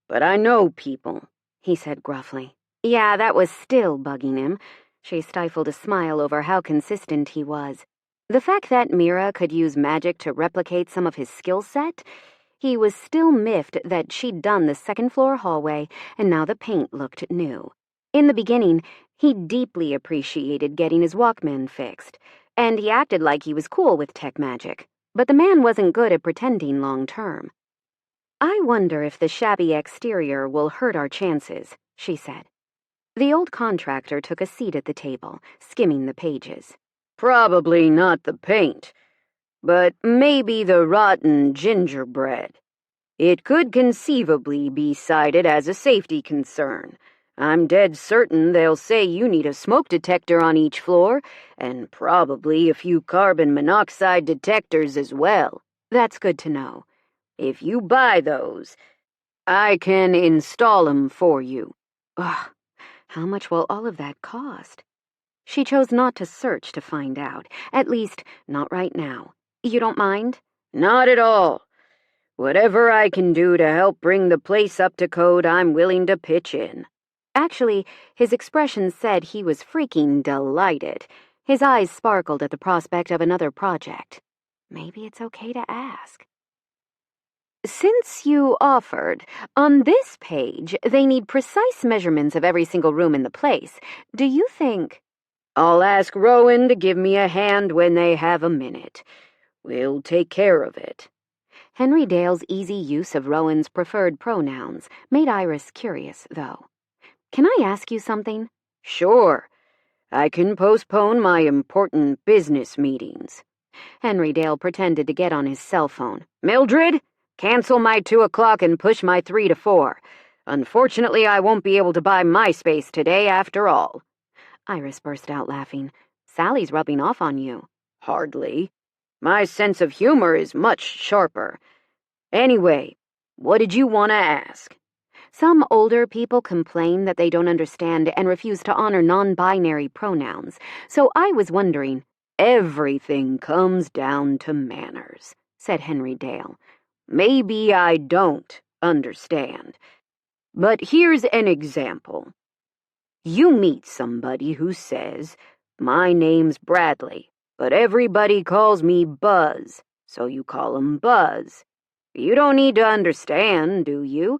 but I know people, he said gruffly. Yeah, that was still bugging him. She stifled a smile over how consistent he was. The fact that Mira could use magic to replicate some of his skill set, He was still miffed that she'd done the second-floor hallway, and now the paint looked new. In the beginning, he deeply appreciated getting his Walkman fixed, and he acted like he was cool with tech magic, but the man wasn't good at pretending long-term. "I wonder if the shabby exterior will hurt our chances," she said. The old contractor took a seat at the table, skimming the pages. "Probably not the paint, but maybe the rotten gingerbread. It could conceivably be cited as a safety concern. I'm dead certain they'll say you need a smoke detector on each floor, and probably a few carbon monoxide detectors as well." "That's good to know." "If you buy those, I can install 'em for you." Ugh, how much will all of that cost? She chose not to search to find out, at least not right now. "You don't mind?" "Not at all. Whatever I can do to help bring the place up to code, I'm willing to pitch in." Actually, his expression said he was freaking delighted. His eyes sparkled at the prospect of another project. Maybe it's okay to ask. "Since you offered, on this page, they need precise measurements of every single room in the place. Do you think—" "I'll ask Rowan to give me a hand when they have a minute. We'll take care of it." Henry Dale's easy use of Rowan's preferred pronouns made Iris curious, though. "Can I ask you something?" "Sure. I can postpone my important business meetings." Henry Dale pretended to get on his cell phone. "Mildred, cancel my 2 o'clock and push my 3 to 4. Unfortunately, I won't be able to buy MySpace today after all." Iris burst out laughing. "Sally's rubbing off on you." "Hardly. My sense of humor is much sharper. Anyway, what did you want to ask?" "Some older people complain that they don't understand and refuse to honor non-binary pronouns, so I was wondering—" "Everything comes down to manners," said Henry Dale. "Maybe I don't understand. But here's an example. You meet somebody who says, 'My name's Bradley, but everybody calls me Buzz,' so you call 'em Buzz. You don't need to understand, do you?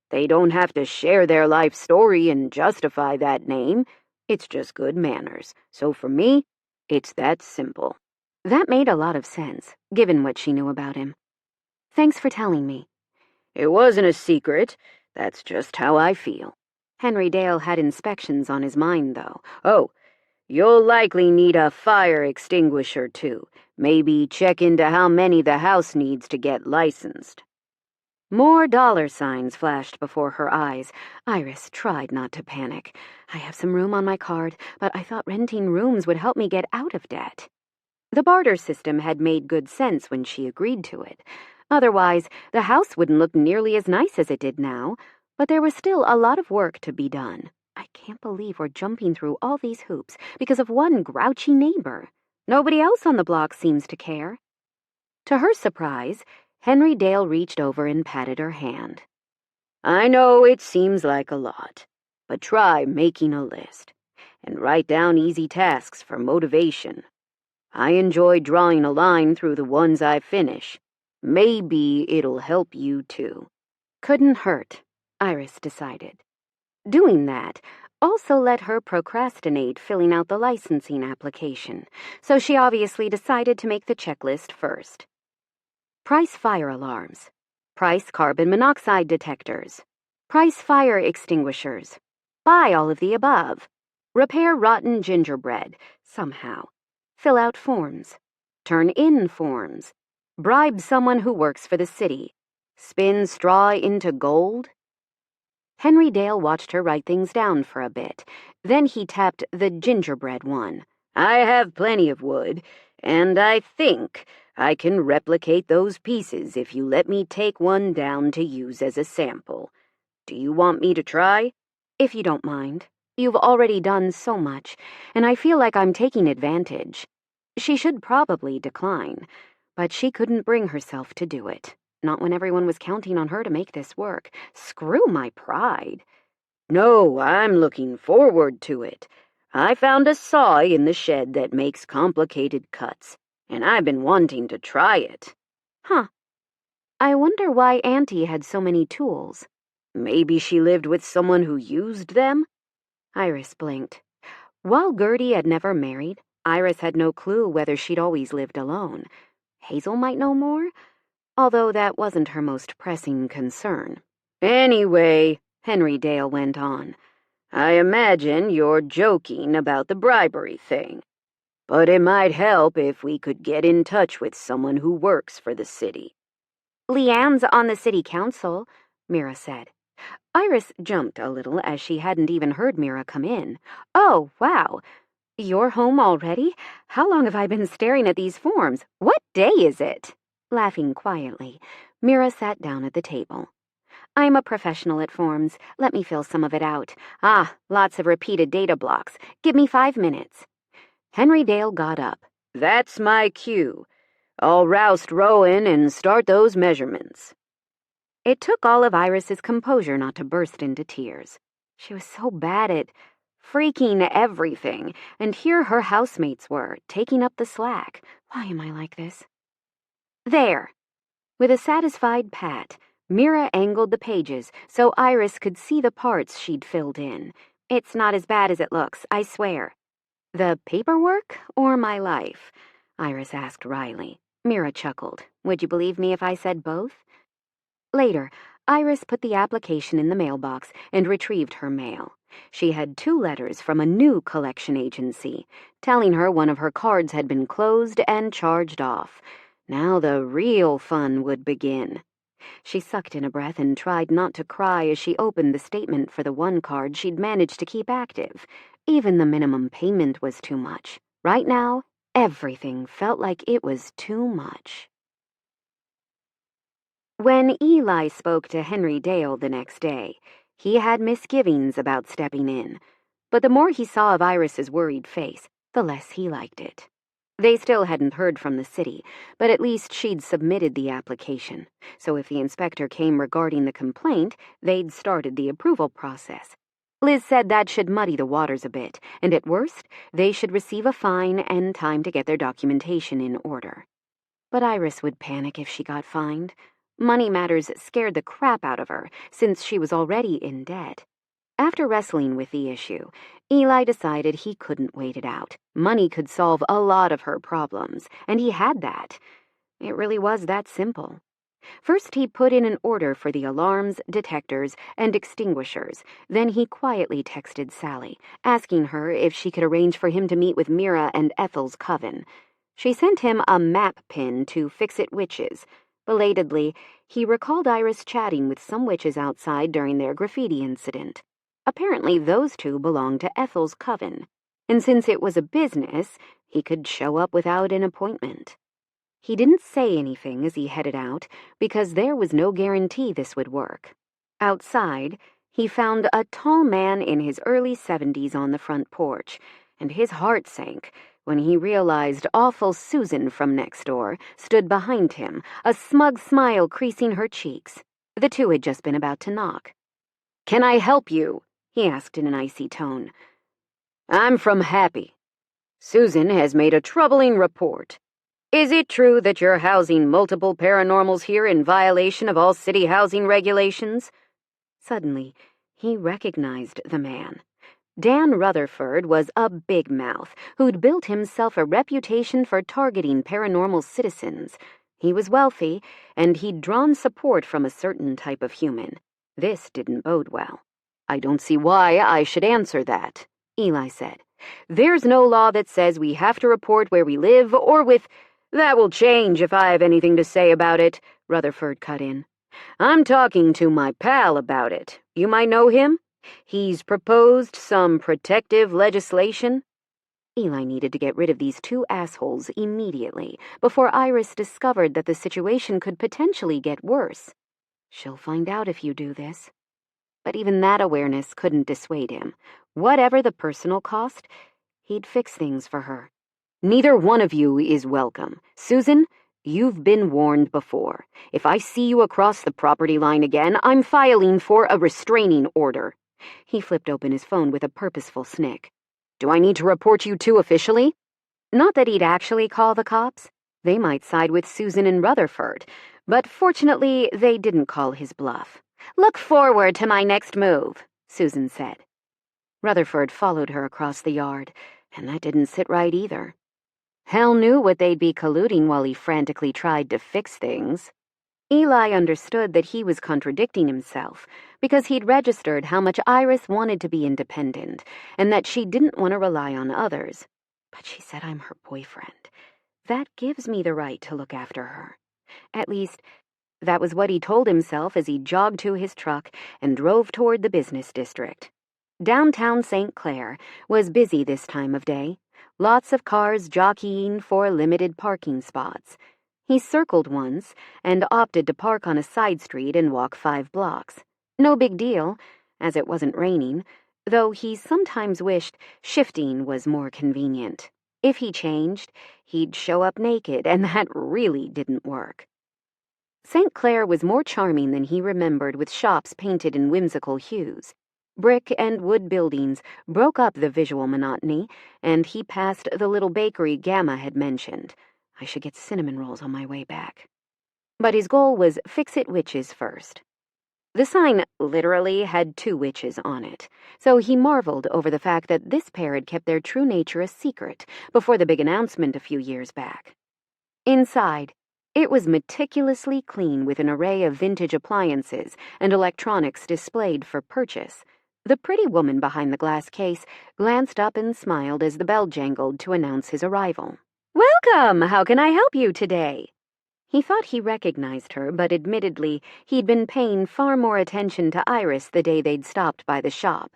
They don't have to share their life story and justify that name. It's just good manners. So for me, it's that simple." That made a lot of sense, given what she knew about him. "Thanks for telling me." "It wasn't a secret. That's just how I feel." Henry Dale had inspections on his mind, though. "Oh, you'll likely need a fire extinguisher, too. Maybe check into how many the house needs to get licensed." More dollar signs flashed before her eyes. Iris tried not to panic. "I have some room on my card, but I thought renting rooms would help me get out of debt." The barter system had made good sense when she agreed to it. Otherwise, the house wouldn't look nearly as nice as it did now, but there was still a lot of work to be done. "I can't believe we're jumping through all these hoops because of one grouchy neighbor. Nobody else on the block seems to care." To her surprise, Henry Dale reached over and patted her hand. "I know it seems like a lot, but try making a list, and write down easy tasks for motivation. I enjoy drawing a line through the ones I finish. Maybe it'll help you too." Couldn't hurt, Iris decided. Doing that also let her procrastinate filling out the licensing application, so she obviously decided to make the checklist first. Price fire alarms. Price carbon monoxide detectors. Price fire extinguishers. Buy all of the above. Repair rotten gingerbread, somehow. Fill out forms. Turn in forms. Bribe someone who works for the city. Spin straw into gold. Henry Dale watched her write things down for a bit. Then he tapped the gingerbread one. "I have plenty of wood, and I think I can replicate those pieces if you let me take one down to use as a sample. Do you want me to try?" "If you don't mind. You've already done so much, and I feel like I'm taking advantage." She should probably decline, but she couldn't bring herself to do it. Not when everyone was counting on her to make this work. Screw my pride. "No, I'm looking forward to it. I found a saw in the shed that makes complicated cuts, and I've been wanting to try it." "Huh. I wonder why Auntie had so many tools. Maybe she lived with someone who used them? Iris blinked. While Gertie had never married, Iris had no clue whether she'd always lived alone. Hazel might know more, although that wasn't her most pressing concern. Anyway, Henry Dale went on, I imagine you're joking about the bribery thing. But it might help if we could get in touch with someone who works for the city. Leanne's on the city council, Mira said. Iris jumped a little as she hadn't even heard Mira come in. Oh, wow. You're home already? How long have I been staring at these forms? What day is it? Laughing quietly, Mira sat down at the table. I'm a professional at forms. Let me fill some of it out. Ah, lots of repeated data blocks. Give me 5 minutes. Henry Dale got up. That's my cue. I'll roust Rowan and start those measurements. It took all of Iris's composure not to burst into tears. She was so bad at freaking everything, and here her housemates were, taking up the slack. Why am I like this? There. With a satisfied pat, Mira angled the pages so Iris could see the parts she'd filled in. It's not as bad as it looks, I swear. The paperwork or my life? Iris asked wryly. Mira chuckled. Would you believe me if I said both? Later, Iris put the application in the mailbox and retrieved her mail. She had 2 letters from a new collection agency, telling her one of her cards had been closed and charged off. Now the real fun would begin. She sucked in a breath and tried not to cry as she opened the statement for the one card she'd managed to keep active. Even the minimum payment was too much. Right now, everything felt like it was too much. When Eli spoke to Henry Dale the next day, he had misgivings about stepping in, but the more he saw of Iris's worried face, the less he liked it. They still hadn't heard from the city, but at least she'd submitted the application, so if the inspector came regarding the complaint, they'd started the approval process. Liz said that should muddy the waters a bit, and at worst, they should receive a fine and time to get their documentation in order. But Iris would panic if she got fined. Money matters scared the crap out of her, since she was already in debt. After wrestling with the issue, Eli decided he couldn't wait it out. Money could solve a lot of her problems, and he had that. It really was that simple. First, he put in an order for the alarms, detectors, and extinguishers. Then he quietly texted Sally, asking her if she could arrange for him to meet with Mira and Ethel's coven. She sent him a map pin to Fix-It Witches. Belatedly, he recalled Iris chatting with some witches outside during their graffiti incident. Apparently, those 2 belonged to Ethel's coven, and since it was a business, he could show up without an appointment. He didn't say anything as he headed out, because there was no guarantee this would work. Outside, he found a tall man in his early 70s on the front porch, and his heart sank when he realized awful Susan from next door stood behind him, a smug smile creasing her cheeks. The 2 had just been about to knock. "Can I help you?" he asked in an icy tone. "I'm from Happy. Susan has made a troubling report. Is it true that you're housing multiple paranormals here in violation of all city housing regulations?" Suddenly, he recognized the man. Dan Rutherford was a big mouth who'd built himself a reputation for targeting paranormal citizens. He was wealthy, and he'd drawn support from a certain type of human. This didn't bode well. "I don't see why I should answer that," Eli said. "There's no law that says we have to report where we live or with—" "That will change if I have anything to say about it," Rutherford cut in. "I'm talking to my pal about it. You might know him? He's proposed some protective legislation." Eli needed to get rid of these 2 assholes immediately, before Iris discovered that the situation could potentially get worse. She'll find out if you do this. But even that awareness couldn't dissuade him. Whatever the personal cost, he'd fix things for her. "Neither one of you is welcome. Susan, you've been warned before. If I see you across the property line again, I'm filing for a restraining order." He flipped open his phone with a purposeful snick. "Do I need to report you 2 officially?" Not that he'd actually call the cops. They might side with Susan and Rutherford, But fortunately, they didn't call his bluff. "Look forward to my next move," Susan said. Rutherford followed her across the yard, and that didn't sit right either. Hell knew what they'd be colluding while he frantically tried to fix things. Eli understood that he was contradicting himself because he'd registered how much Iris wanted to be independent and that she didn't want to rely on others. But she said, "I'm her boyfriend. That gives me the right to look after her." At least, that was what he told himself as he jogged to his truck and drove toward the business district. Downtown St. Clair was busy this time of day, lots of cars jockeying for limited parking spots. He circled once and opted to park on a side street and walk 5 blocks. No big deal, as it wasn't raining, though he sometimes wished shifting was more convenient. If he changed, he'd show up naked, and that really didn't work. St. Clair was more charming than he remembered, with shops painted in whimsical hues. Brick and wood buildings broke up the visual monotony, and he passed the little bakery Gamma had mentioned. I should get cinnamon rolls on my way back. But his goal was Fix-It Witches first. The sign literally had 2 witches on it, so he marveled over the fact that this pair had kept their true nature a secret before the big announcement a few years back. Inside, it was meticulously clean, with an array of vintage appliances and electronics displayed for purchase. The pretty woman behind the glass case glanced up and smiled as the bell jangled to announce his arrival. "Welcome! How can I help you today?" He thought he recognized her, but admittedly, he'd been paying far more attention to Iris the day they'd stopped by the shop.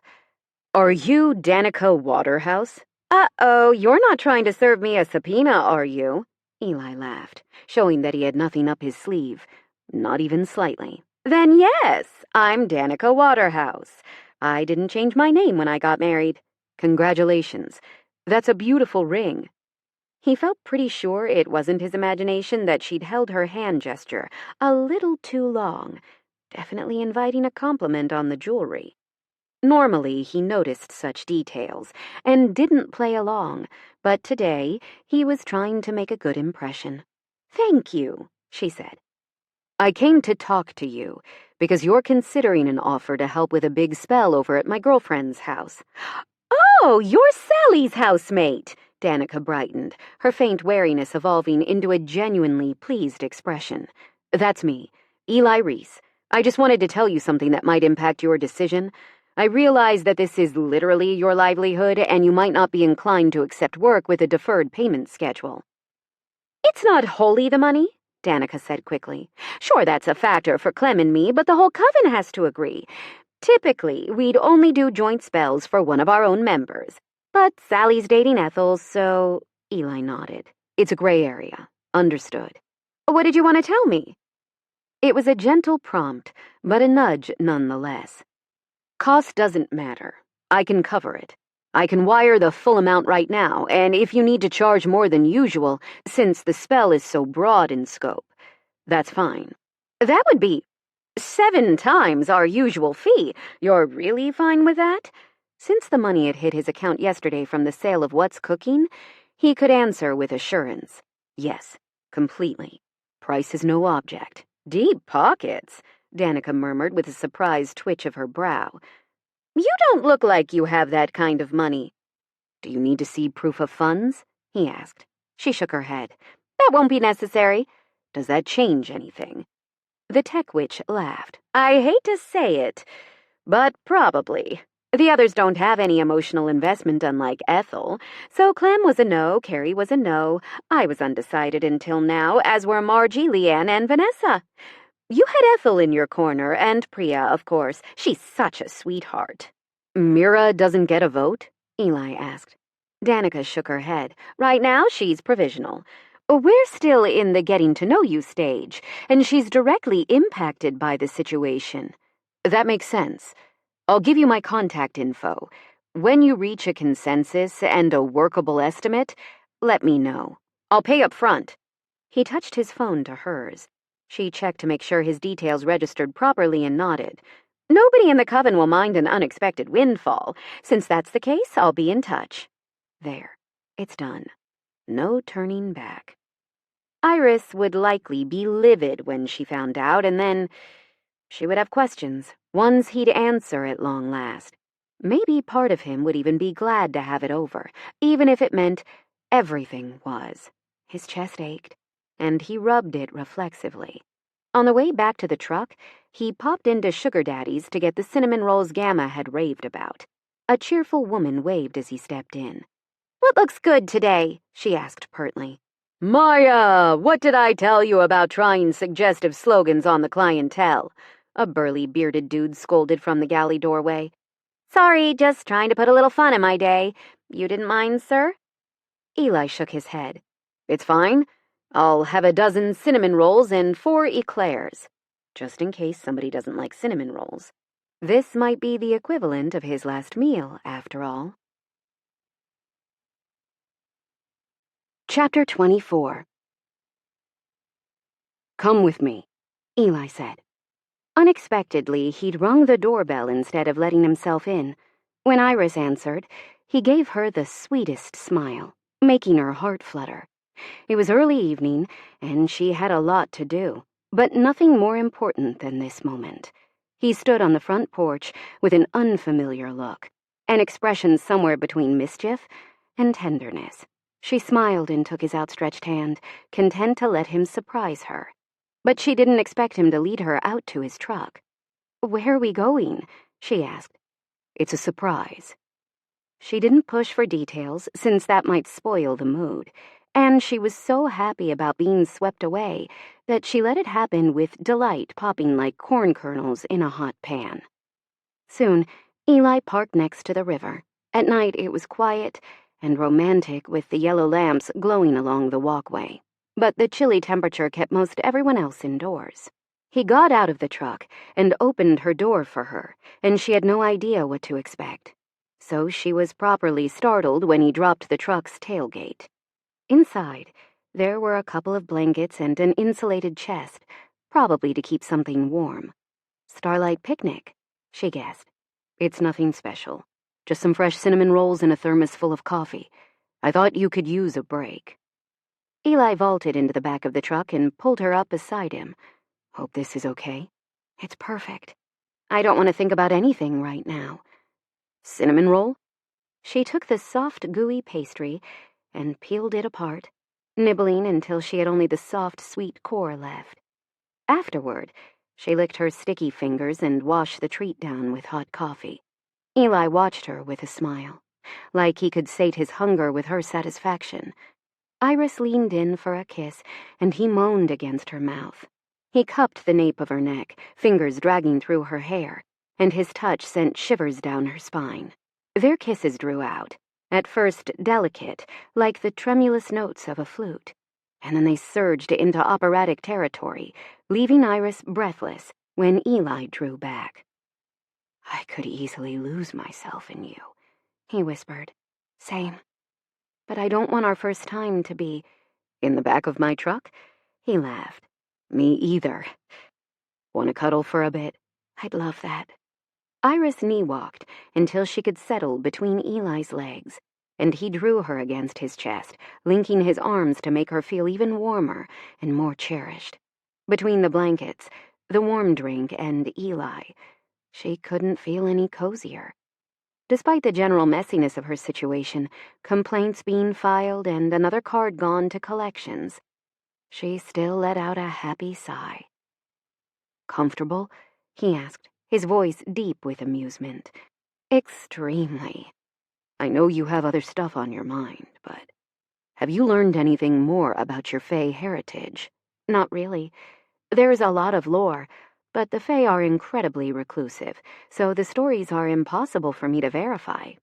"Are you Danica Waterhouse?" "Uh-oh, you're not trying to serve me a subpoena, are you?" Eli laughed, showing that he had nothing up his sleeve. Not even slightly. "Then yes, I'm Danica Waterhouse. I didn't change my name when I got married." "Congratulations. That's a beautiful ring." He felt pretty sure it wasn't his imagination that she'd held her hand gesture a little too long, definitely inviting a compliment on the jewelry. Normally, he noticed such details and didn't play along, but today he was trying to make a good impression. "Thank you," she said. "I came to talk to you because you're considering an offer to help with a big spell over at my girlfriend's house." "Oh, you're Sally's housemate!" Danica brightened, her faint wariness evolving into a genuinely pleased expression. "That's me, Eli Reese. I just wanted to tell you something that might impact your decision. I realize that this is literally your livelihood, and you might not be inclined to accept work with a deferred payment schedule." "It's not wholly the money," Danica said quickly. "Sure, that's a factor for Clem and me, but the whole coven has to agree. Typically, we'd only do joint spells for one of our own members. But Sally's dating Ethel, so—" Eli nodded. "It's a gray area. Understood." "What did you want to tell me?" It was a gentle prompt, but a nudge nonetheless. "Cost doesn't matter. I can cover it. I can wire the full amount right now, and if you need to charge more than usual, since the spell is so broad in scope, that's fine." "That would be 7 times our usual fee. You're really fine with that?" Since the money had hit his account yesterday from the sale of What's Cooking, he could answer with assurance. "Yes, completely. Price is no object." "Deep pockets," Danica murmured with a surprised twitch of her brow. "You don't look like you have that kind of money." "Do you need to see proof of funds?" he asked. She shook her head. "That won't be necessary." "Does that change anything?" The tech witch laughed. "I hate to say it, but probably. The others don't have any emotional investment, unlike Ethel. So Clem was a no, Carrie was a no. I was undecided until now, as were Margie, Leanne, and Vanessa. You had Ethel in your corner, and Priya, of course. She's such a sweetheart." "Mira doesn't get a vote?" Eli asked. Danica shook her head. "Right now, she's provisional. We're still in the getting-to-know-you stage, and she's directly impacted by the situation." "That makes sense. I'll give you my contact info. When you reach a consensus and a workable estimate, let me know. I'll pay up front." He touched his phone to hers. She checked to make sure his details registered properly and nodded. "Nobody in the coven will mind an unexpected windfall. Since that's the case, I'll be in touch." There. It's done. No turning back. Iris would likely be livid when she found out, and then she would have questions, ones he'd answer at long last. Maybe part of him would even be glad to have it over, even if it meant everything was. His chest ached, and he rubbed it reflexively. On the way back to the truck, he popped into Sugar Daddy's to get the cinnamon rolls Gamma had raved about. A cheerful woman waved as he stepped in. "What looks good today?" she asked pertly. "Maya, what did I tell you about trying suggestive slogans on the clientele?" A burly, bearded dude scolded from the galley doorway. "Sorry, just trying to put a little fun in my day. You didn't mind, sir?" Eli shook his head. "It's fine. I'll have a dozen cinnamon rolls and 4 eclairs, just in case somebody doesn't like cinnamon rolls." This might be the equivalent of his last meal, after all. Chapter 24. "Come with me," Eli said. Unexpectedly, he'd rung the doorbell instead of letting himself in. When Iris answered, he gave her the sweetest smile, making her heart flutter. It was early evening, and she had a lot to do, but nothing more important than this moment. He stood on the front porch with an unfamiliar look, an expression somewhere between mischief and tenderness. She smiled and took his outstretched hand, content to let him surprise her. But she didn't expect him to lead her out to his truck. "Where are we going?" she asked. "It's a surprise." She didn't push for details, since that might spoil the mood, and she was so happy about being swept away that she let it happen with delight popping like corn kernels in a hot pan. Soon, Eli parked next to the river. At night it was quiet and romantic with the yellow lamps glowing along the walkway, but the chilly temperature kept most everyone else indoors. He got out of the truck and opened her door for her, and she had no idea what to expect. So she was properly startled when he dropped the truck's tailgate. Inside, there were a couple of blankets and an insulated chest, probably to keep something warm. Starlight picnic, she guessed. "It's nothing special. Just some fresh cinnamon rolls and a thermos full of coffee. I thought you could use a break." Eli vaulted into the back of the truck and pulled her up beside him. "Hope this is okay." "It's perfect. I don't want to think about anything right now." "Cinnamon roll?" She took the soft, gooey pastry and peeled it apart, nibbling until she had only the soft, sweet core left. Afterward, she licked her sticky fingers and washed the treat down with hot coffee. Eli watched her with a smile, like he could sate his hunger with her satisfaction. Iris leaned in for a kiss, and he moaned against her mouth. He cupped the nape of her neck, fingers dragging through her hair, and his touch sent shivers down her spine. Their kisses drew out, at first delicate, like the tremulous notes of a flute, and then they surged into operatic territory, leaving Iris breathless when Eli drew back. "I could easily lose myself in you," he whispered. "Same. But I don't want our first time to be—" "In the back of my truck?" He laughed. "Me either. Want to cuddle for a bit?" "I'd love that." Iris knee-walked until she could settle between Eli's legs, and he drew her against his chest, linking his arms to make her feel even warmer and more cherished. Between the blankets, the warm drink, and Eli, she couldn't feel any cozier. Despite the general messiness of her situation, complaints being filed and another card gone to collections, she still let out a happy sigh. "Comfortable?" he asked, his voice deep with amusement. "Extremely." "I know you have other stuff on your mind, but have you learned anything more about your Fae heritage?" "Not really. There's a lot of lore, but the Fae are incredibly reclusive, so the stories are impossible for me to verify."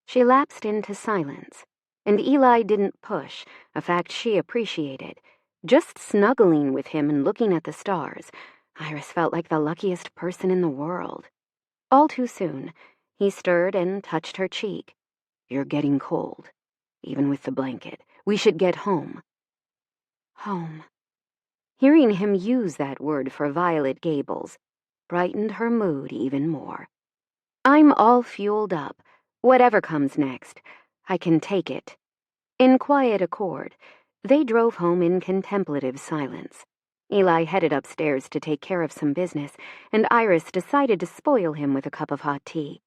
She lapsed into silence, and Eli didn't push, a fact she appreciated. Just snuggling with him and looking at the stars, Iris felt like the luckiest person in the world. All too soon, he stirred and touched her cheek. "You're getting cold, even with the blanket. We should get home." Home. Hearing him use that word for Violet Gables brightened her mood even more. "I'm all fueled up. Whatever comes next, I can take it." In quiet accord, They drove home in contemplative silence. Eli headed upstairs to take care of some business, and Iris decided to spoil him with a cup of hot tea.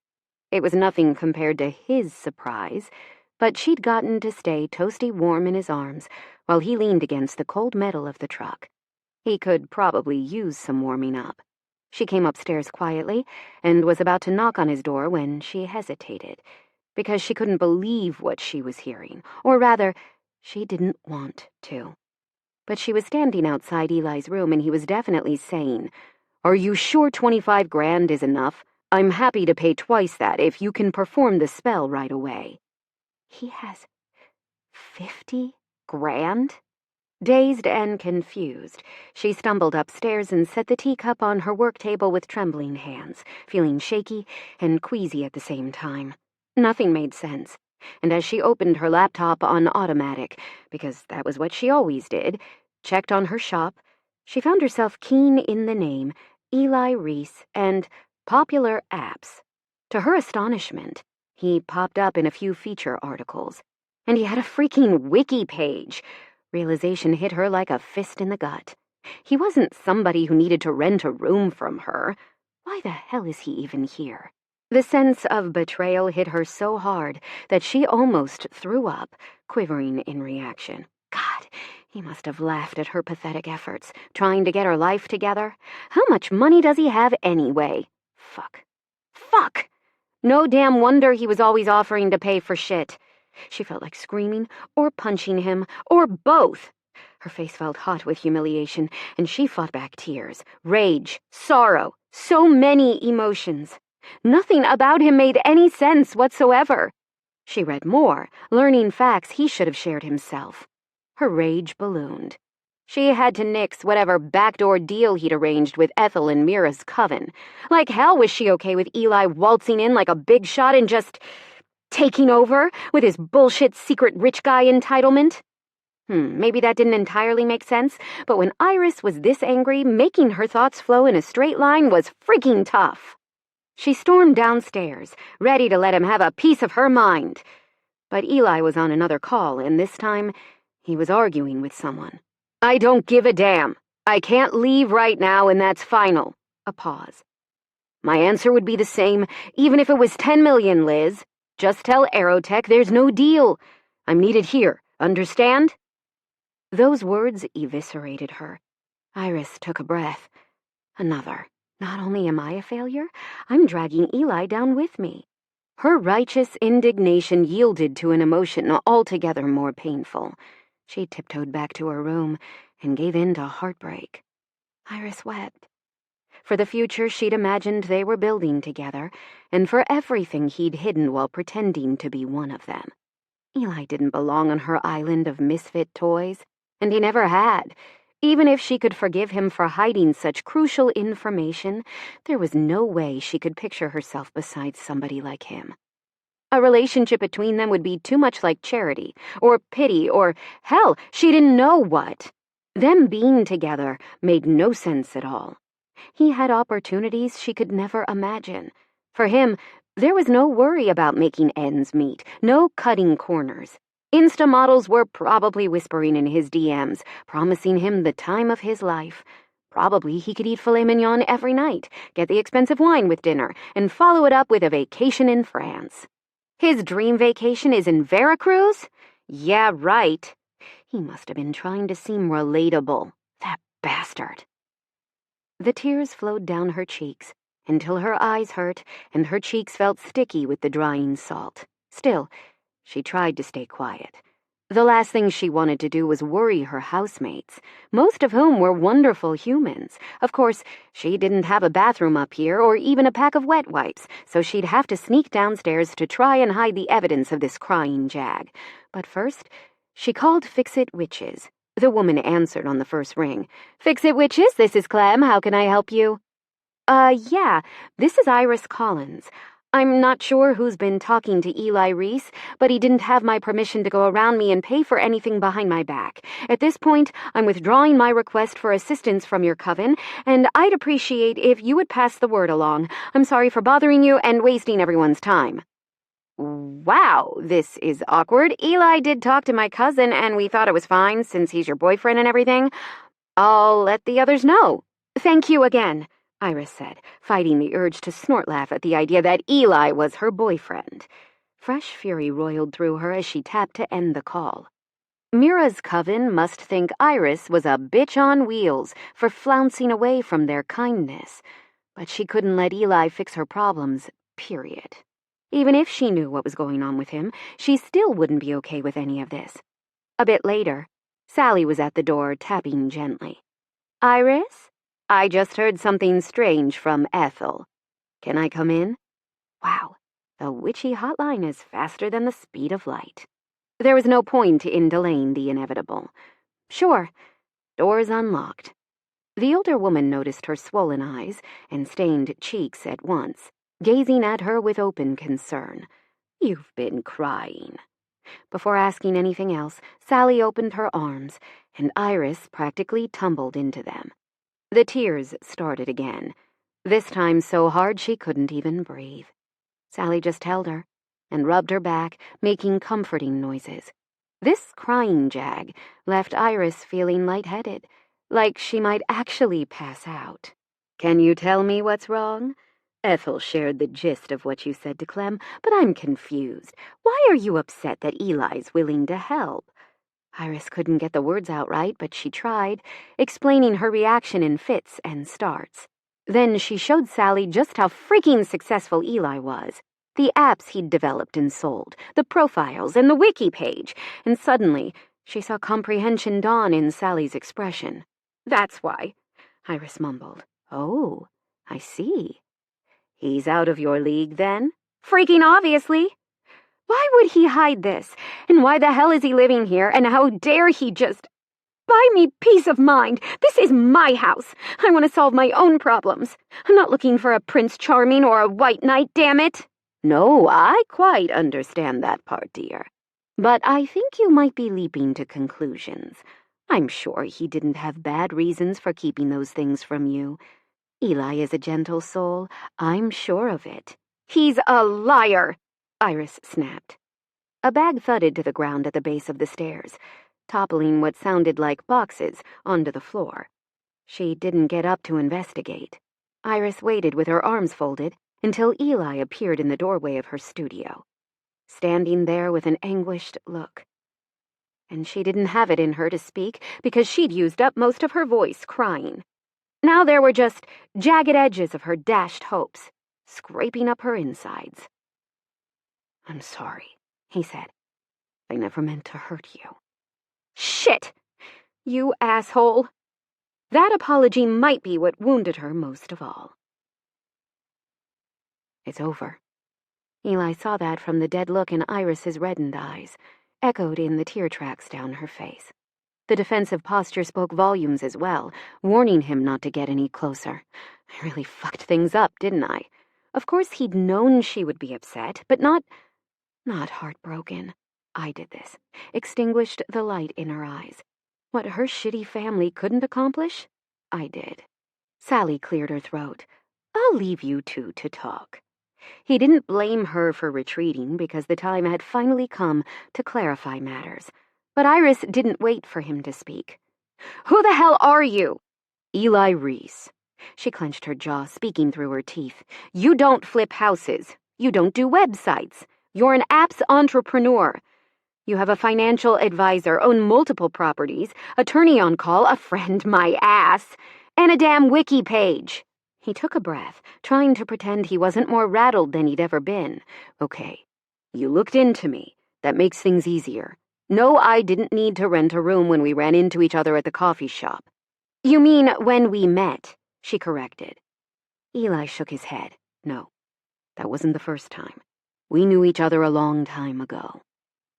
It was nothing compared to his surprise, but she'd gotten to stay toasty warm in his arms while he leaned against the cold metal of the truck. He could probably use some warming up. She came upstairs quietly and was about to knock on his door when she hesitated, because she couldn't believe what she was hearing, or rather, she didn't want to. But she was standing outside Eli's room, and he was definitely saying, "Are you sure 25 grand is enough? I'm happy to pay twice that if you can perform the spell right away." He has 50 grand? Dazed and confused, she stumbled upstairs and set the teacup on her work table with trembling hands, feeling shaky and queasy at the same time. Nothing made sense, and as she opened her laptop on automatic, because that was what she always did, checked on her shop, she found herself keen in the name Eli Reese and popular apps. To her astonishment, he popped up in a few feature articles, and he had a freaking wiki page. Realization hit her like a fist in the gut. He wasn't somebody who needed to rent a room from her. Why the hell is he even here? The sense of betrayal hit her so hard that she almost threw up, quivering in reaction. God, he must have laughed at her pathetic efforts, trying to get her life together. How much money does he have anyway? Fuck. Fuck! No damn wonder he was always offering to pay for shit. She felt like screaming or punching him, or both. Her face felt hot with humiliation, and she fought back tears, rage, sorrow, so many emotions. Nothing about him made any sense whatsoever. She read more, learning facts he should have shared himself. Her rage ballooned. She had to nix whatever backdoor deal he'd arranged with Ethel and Mira's coven. Like hell was she okay with Eli waltzing in like a big shot and just taking over with his bullshit secret rich guy entitlement? Maybe that didn't entirely make sense, but when Iris was this angry, making her thoughts flow in a straight line was freaking tough. She stormed downstairs, ready to let him have a piece of her mind. But Eli was on another call, and this time, he was arguing with someone. "I don't give a damn. I can't leave right now, and that's final." A pause. "My answer would be the same, even if it was 10 million, Liz. Just tell Aerotech there's no deal. I'm needed here, understand?" Those words eviscerated her. Iris took a breath. Another. Not only am I a failure, I'm dragging Eli down with me. Her righteous indignation yielded to an emotion altogether more painful. She tiptoed back to her room and gave in to heartbreak. Iris wept. For the future she'd imagined they were building together, and for everything he'd hidden while pretending to be one of them. Eli didn't belong on her island of misfit toys, and he never had. Even if she could forgive him for hiding such crucial information, there was no way she could picture herself beside somebody like him. A relationship between them would be too much like charity, or pity, or, hell, she didn't know what. Them being together made no sense at all. He had opportunities she could never imagine. For him, there was no worry about making ends meet, no cutting corners. Insta models were probably whispering in his DMs, promising him the time of his life. Probably he could eat filet mignon every night, get the expensive wine with dinner, and follow it up with a vacation in France. His dream vacation is in Veracruz? Yeah, right. He must have been trying to seem relatable. That bastard. The tears flowed down her cheeks until her eyes hurt and her cheeks felt sticky with the drying salt. Still, she tried to stay quiet. The last thing she wanted to do was worry her housemates, most of whom were wonderful humans. Of course, she didn't have a bathroom up here or even a pack of wet wipes, so she'd have to sneak downstairs to try and hide the evidence of this crying jag. But first, she called Fix-It Witches. The woman answered on the first ring. "Fix-It Witches, this is Clem. How can I help you?" Yeah, this is Iris Collins. I'm not sure who's been talking to Eli Reese, but he didn't have my permission to go around me and pay for anything behind my back. At this point, I'm withdrawing my request for assistance from your coven, and I'd appreciate if you would pass the word along. I'm sorry for bothering you and wasting everyone's time." Wow, this is awkward. Eli did talk to my cousin, and we thought it was fine since he's your boyfriend and everything. I'll let the others know. Thank you again, Iris said, fighting the urge to snort laugh at the idea that Eli was her boyfriend. Fresh fury roiled through her as she tapped to end the call. Mira's coven must think Iris was a bitch on wheels for flouncing away from their kindness, but she couldn't let Eli fix her problems, period. Even if she knew what was going on with him, she still wouldn't be okay with any of this. A bit later, Sally was at the door, tapping gently. Iris? I just heard something strange from Ethel. Can I come in? Wow, the witchy hotline is faster than the speed of light. There was no point in delaying the inevitable. Sure. Doors unlocked. The older woman noticed her swollen eyes and stained cheeks at once, gazing at her with open concern. You've been crying. Before asking anything else, Sally opened her arms, and Iris practically tumbled into them. The tears started again, this time so hard she couldn't even breathe. Sally just held her and rubbed her back, making comforting noises. This crying jag left Iris feeling lightheaded, like she might actually pass out. Can you tell me what's wrong? Ethel shared the gist of what you said to Clem, but I'm confused. Why are you upset that Eli's willing to help? Iris couldn't get the words out right, but she tried, explaining her reaction in fits and starts. Then she showed Sally just how freaking successful Eli was. The apps he'd developed and sold, the profiles, and the wiki page, and suddenly she saw comprehension dawn in Sally's expression. That's why, Iris mumbled. Oh, I see. He's out of your league, then? Freaking obviously. Why would he hide this? And why the hell is he living here? And how dare he just... Buy me peace of mind. This is my house. I want to solve my own problems. I'm not looking for a Prince Charming or a White Knight, damn it. No, I quite understand that part, dear. But I think you might be leaping to conclusions. I'm sure he didn't have bad reasons for keeping those things from you. Eli is a gentle soul, I'm sure of it. He's a liar, Iris snapped. A bag thudded to the ground at the base of the stairs, toppling what sounded like boxes onto the floor. She didn't get up to investigate. Iris waited with her arms folded until Eli appeared in the doorway of her studio, standing there with an anguished look. And she didn't have it in her to speak because she'd used up most of her voice crying. Now there were just jagged edges of her dashed hopes, scraping up her insides. I'm sorry, he said. I never meant to hurt you. Shit! You asshole! That apology might be what wounded her most of all. It's over. Eli saw that from the dead look in Iris's reddened eyes, echoed in the tear tracks down her face. The defensive posture spoke volumes as well, warning him not to get any closer. I really fucked things up, didn't I? Of course he'd known she would be upset, but not heartbroken. I did this, extinguished the light in her eyes. What her shitty family couldn't accomplish, I did. Sally cleared her throat. I'll leave you two to talk. He didn't blame her for retreating because the time had finally come to clarify matters. But Iris didn't wait for him to speak. Who the hell are you? Eli Reese. She clenched her jaw, speaking through her teeth. You don't flip houses. You don't do websites. You're an apps entrepreneur. You have a financial advisor, own multiple properties, attorney on call, a friend, my ass, and a damn wiki page. He took a breath, trying to pretend he wasn't more rattled than he'd ever been. Okay, you looked into me. That makes things easier. No, I didn't need to rent a room when we ran into each other at the coffee shop. You mean when we met, she corrected. Eli shook his head. No, that wasn't the first time. We knew each other a long time ago.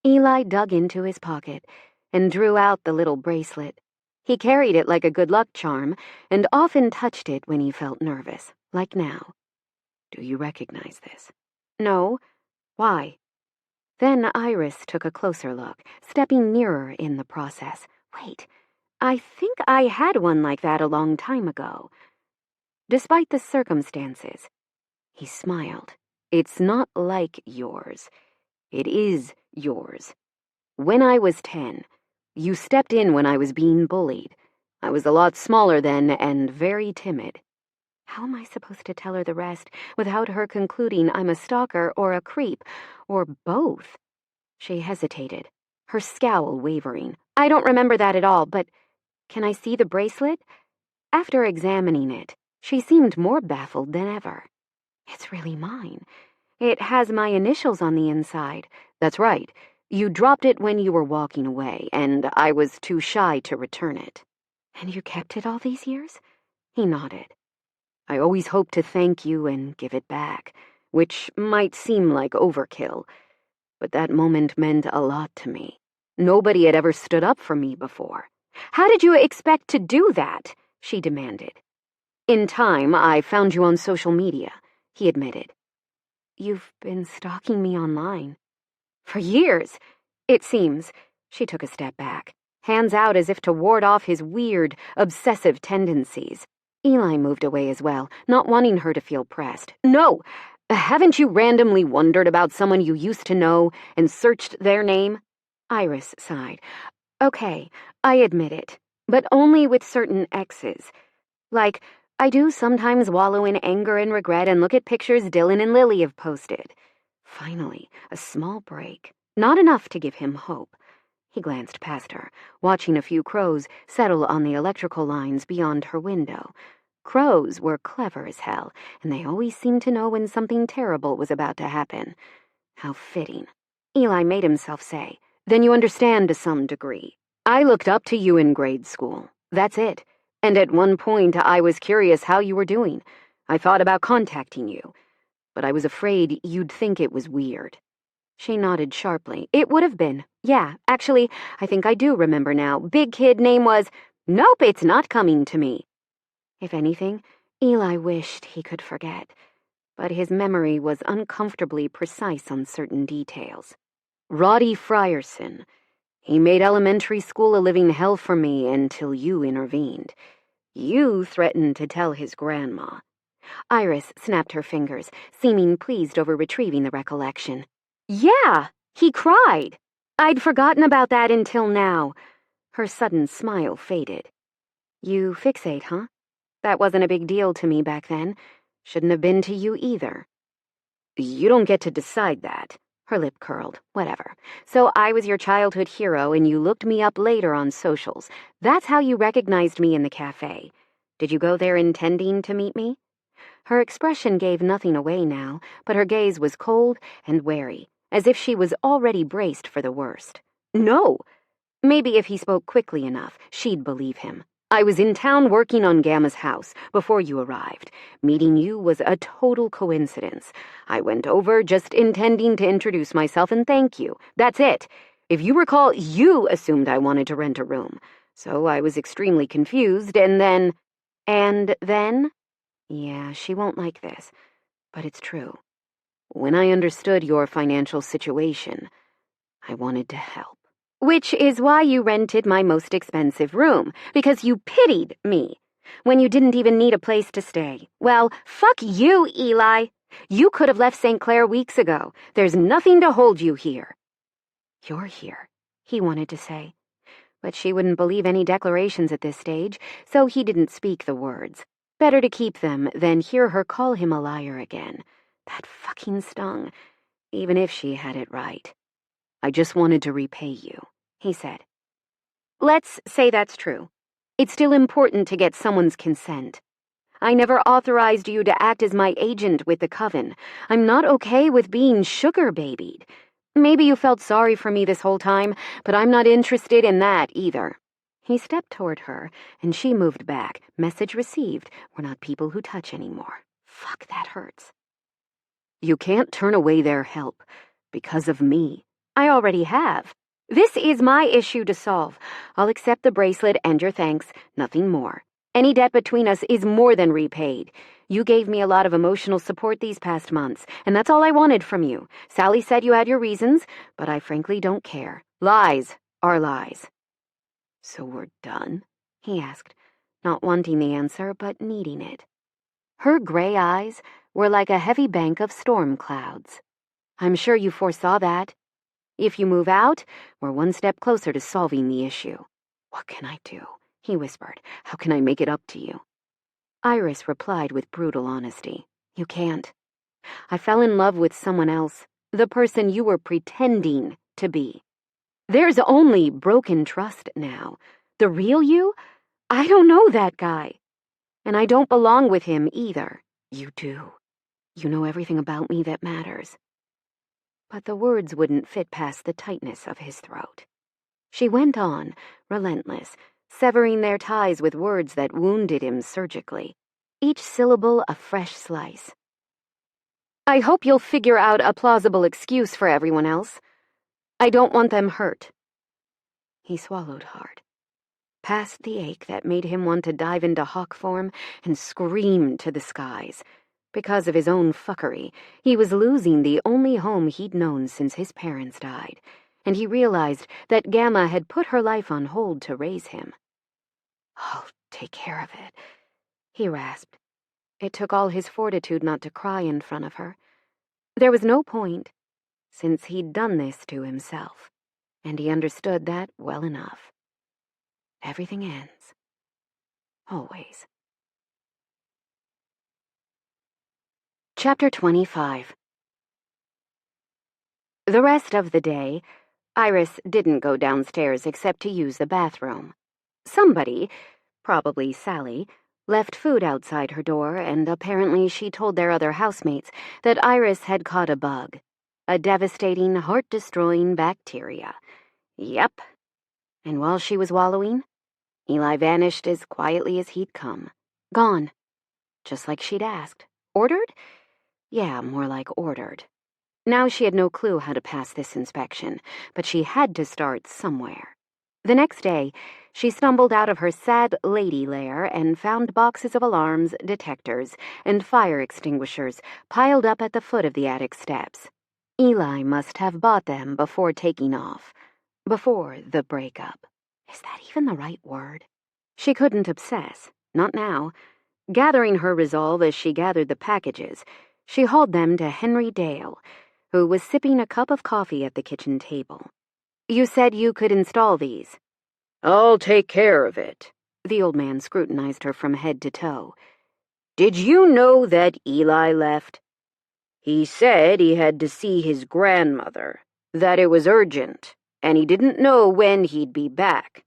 Eli dug into his pocket and drew out the little bracelet. He carried it like a good luck charm and often touched it when he felt nervous, like now. Do you recognize this? No. Why? Then Iris took a closer look, stepping nearer in the process. Wait, I think I had one like that a long time ago. Despite the circumstances, he smiled. It's not like yours. It is yours. When I was 10, you stepped in when I was being bullied. I was a lot smaller then and very timid. How am I supposed to tell her the rest without her concluding I'm a stalker or a creep, or both? She hesitated, her scowl wavering. I don't remember that at all, but can I see the bracelet? After examining it, she seemed more baffled than ever. It's really mine. It has my initials on the inside. That's right. You dropped it when you were walking away, and I was too shy to return it. And you kept it all these years? He nodded. I always hoped to thank you and give it back, which might seem like overkill, but that moment meant a lot to me. Nobody had ever stood up for me before. How did you expect to do that? She demanded. In time, I found you on social media, he admitted. You've been stalking me online. For years, it seems. She took a step back, hands out as if to ward off his weird, obsessive tendencies. Eli moved away as well, not wanting her to feel pressed. No! Haven't you randomly wondered about someone you used to know and searched their name? Iris sighed. Okay, I admit it, but only with certain exes. Like, I do sometimes wallow in anger and regret and look at pictures Dylan and Lily have posted. Finally, a small break. Not enough to give him hope. He glanced past her, watching a few crows settle on the electrical lines beyond her window. Crows were clever as hell, and they always seemed to know when something terrible was about to happen. How fitting. Eli made himself say, Then you understand to some degree. I looked up to you in grade school. That's it. And at one point, I was curious how you were doing. I thought about contacting you, but I was afraid you'd think it was weird. She nodded sharply. It would have been. Yeah, actually, I think I do remember now. Big kid name was... Nope, it's not coming to me. If anything, Eli wished he could forget, but his memory was uncomfortably precise on certain details. Roddy Frierson. He made elementary school a living hell for me until you intervened. You threatened to tell his grandma. Iris snapped her fingers, seeming pleased over retrieving the recollection. Yeah, he cried. I'd forgotten about that until now. Her sudden smile faded. You fixate, huh? That wasn't a big deal to me back then. Shouldn't have been to you either. You don't get to decide that. Her lip curled. Whatever. So I was your childhood hero and you looked me up later on socials. That's how you recognized me in the cafe. Did you go there intending to meet me? Her expression gave nothing away now, but her gaze was cold and wary, as if she was already braced for the worst. No. Maybe if he spoke quickly enough, she'd believe him. I was in town working on Gamma's house before you arrived. Meeting you was a total coincidence. I went over just intending to introduce myself and thank you. That's it. If you recall, you assumed I wanted to rent a room. So I was extremely confused, and then... And then? Yeah, she won't like this, but it's true. When I understood your financial situation, I wanted to help. Which is why you rented my most expensive room, because you pitied me, when you didn't even need a place to stay. Well, fuck you, Eli. You could have left St. Clair weeks ago. There's nothing to hold you here. You're here, he wanted to say. But she wouldn't believe any declarations at this stage, so he didn't speak the words. Better to keep them than hear her call him a liar again. That fucking stung, even if she had it right. I just wanted to repay you, he said. Let's say that's true. It's still important to get someone's consent. I never authorized you to act as my agent with the coven. I'm not okay with being sugar-babied. Maybe you felt sorry for me this whole time, but I'm not interested in that either. He stepped toward her, and she moved back. Message received. We're not people who touch anymore. Fuck, that hurts. You can't turn away their help because of me. I already have. This is my issue to solve. I'll accept the bracelet and your thanks, nothing more. Any debt between us is more than repaid. You gave me a lot of emotional support these past months, and that's all I wanted from you. Sally said you had your reasons, but I frankly don't care. Lies are lies. So we're done? He asked, not wanting the answer, but needing it. Her gray eyes were like a heavy bank of storm clouds. I'm sure you foresaw that. If you move out, we're one step closer to solving the issue. What can I do? He whispered. How can I make it up to you? Iris replied with brutal honesty. You can't. I fell in love with someone else, the person you were pretending to be. There's only broken trust now. The real you? I don't know that guy. And I don't belong with him either. You do. You know everything about me that matters. But the words wouldn't fit past the tightness of his throat. She went on, relentless, severing their ties with words that wounded him surgically, each syllable a fresh slice. I hope you'll figure out a plausible excuse for everyone else. I don't want them hurt. He swallowed hard, past the ache that made him want to dive into hawk form and scream to the skies. Because of his own fuckery, he was losing the only home he'd known since his parents died, and he realized that Gamma had put her life on hold to raise him. I'll take care of it, he rasped. It took all his fortitude not to cry in front of her. There was no point, since he'd done this to himself, and he understood that well enough. Everything ends. Always. Chapter 25. The rest of the day, Iris didn't go downstairs except to use the bathroom. Somebody, probably Sally, left food outside her door, and apparently she told their other housemates that Iris had caught a bug, a devastating, heart-destroying bacteria. Yep. And while she was wallowing, Eli vanished as quietly as he'd come. Gone. Just like she'd asked. Ordered? Yeah, more like ordered. Now she had no clue how to pass this inspection, but she had to start somewhere. The next day, she stumbled out of her sad lady lair and found boxes of alarms, detectors, and fire extinguishers piled up at the foot of the attic steps. Eli must have bought them before taking off. Before the breakup. Is that even the right word? She couldn't obsess. Not now. Gathering her resolve as she gathered the packages, she hauled them to Henry Dale, who was sipping a cup of coffee at the kitchen table. You said you could install these. I'll take care of it. The old man scrutinized her from head to toe. Did you know that Eli left? He said he had to see his grandmother, that it was urgent, and he didn't know when he'd be back.